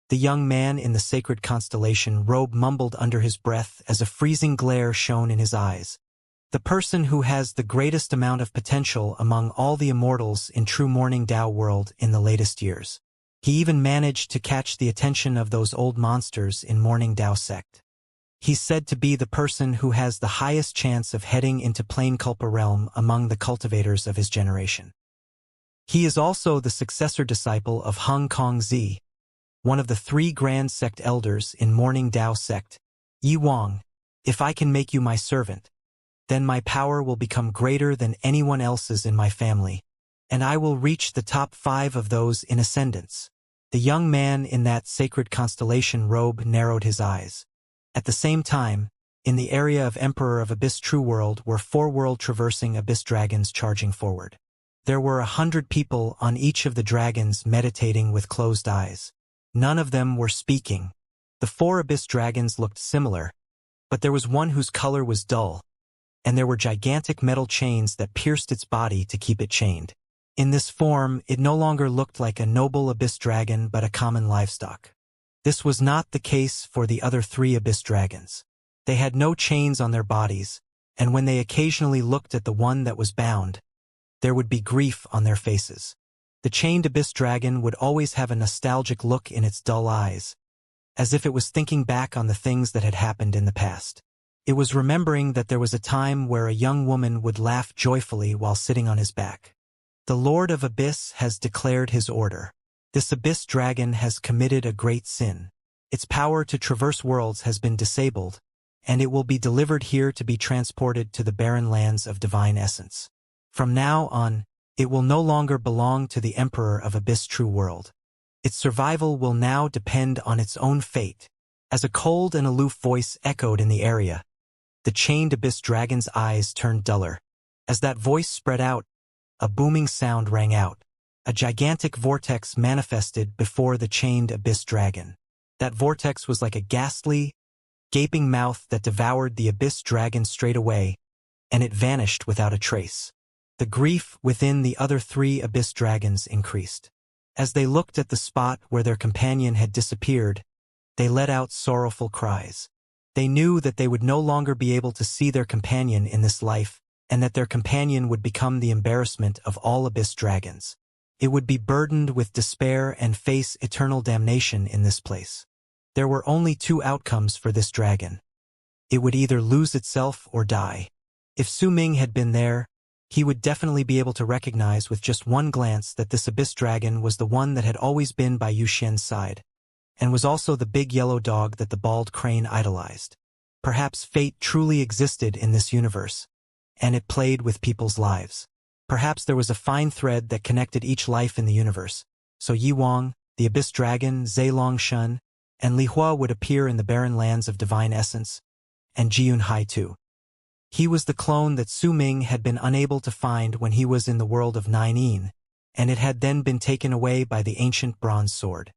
the young man in the sacred constellation robe, mumbled under his breath as a freezing glare shone in his eyes. The person who has the greatest amount of potential among all the immortals in true Morning Dao world in the latest years. He even managed to catch the attention of those old monsters in Morning Dao sect. He's said to be the person who has the highest chance of heading into Plain Culpa realm among the cultivators of his generation. He is also the successor disciple of Hong Kong Zi, one of the 3 grand sect elders in Morning Dao sect. Yi Wang, if I can make you my servant, then my power will become greater than anyone else's in my family, and I will reach the top 5 of those in ascendance. The young man in that sacred constellation robe narrowed his eyes. At the same time, in the area of Emperor of Abyss True World were 4 world-traversing abyss dragons charging forward. There were 100 people on each of the dragons meditating with closed eyes. None of them were speaking. The 4 abyss dragons looked similar, but there was one whose color was dull, and there were gigantic metal chains that pierced its body to keep it chained. In this form, it no longer looked like a noble abyss dragon but a common livestock. This was not the case for the other 3 abyss dragons. They had no chains on their bodies, and when they occasionally looked at the one that was bound, there would be grief on their faces. The chained abyss dragon would always have a nostalgic look in its dull eyes, as if it was thinking back on the things that had happened in the past. It was remembering that there was a time where a young woman would laugh joyfully while sitting on his back. The Lord of Abyss has declared his order. This abyss dragon has committed a great sin. Its power to traverse worlds has been disabled, and it will be delivered here to be transported to the barren lands of divine essence. From now on, it will no longer belong to the Emperor of Abyss True World. Its survival will now depend on its own fate. As a cold and aloof voice echoed in the area, the chained abyss dragon's eyes turned duller. As that voice spread out, a booming sound rang out. A gigantic vortex manifested before the chained abyss dragon. That vortex was like a ghastly, gaping mouth that devoured the abyss dragon straight away, and it vanished without a trace. The grief within the other 3 abyss dragons increased. As they looked at the spot where their companion had disappeared, they let out sorrowful cries. They knew that they would no longer be able to see their companion in this life, and that their companion would become the embarrassment of all abyss dragons. It would be burdened with despair and face eternal damnation in this place. There were only 2 outcomes for this dragon. It would either lose itself or die. If Su Ming had been there, he would definitely be able to recognize with just one glance that this abyss dragon was the one that had always been by Yu Xian's side, and was also the big yellow dog that the bald crane idolized. Perhaps fate truly existed in this universe, and it played with people's lives. Perhaps there was a fine thread that connected each life in the universe, so Yi Wang, the abyss dragon, Zhe Longshun, and Li Hua would appear in the barren lands of divine essence, and Jiyun Hai too. He was the clone that Su Ming had been unable to find when he was in the world of Nine Yin, and it had then been taken away by the ancient bronze sword.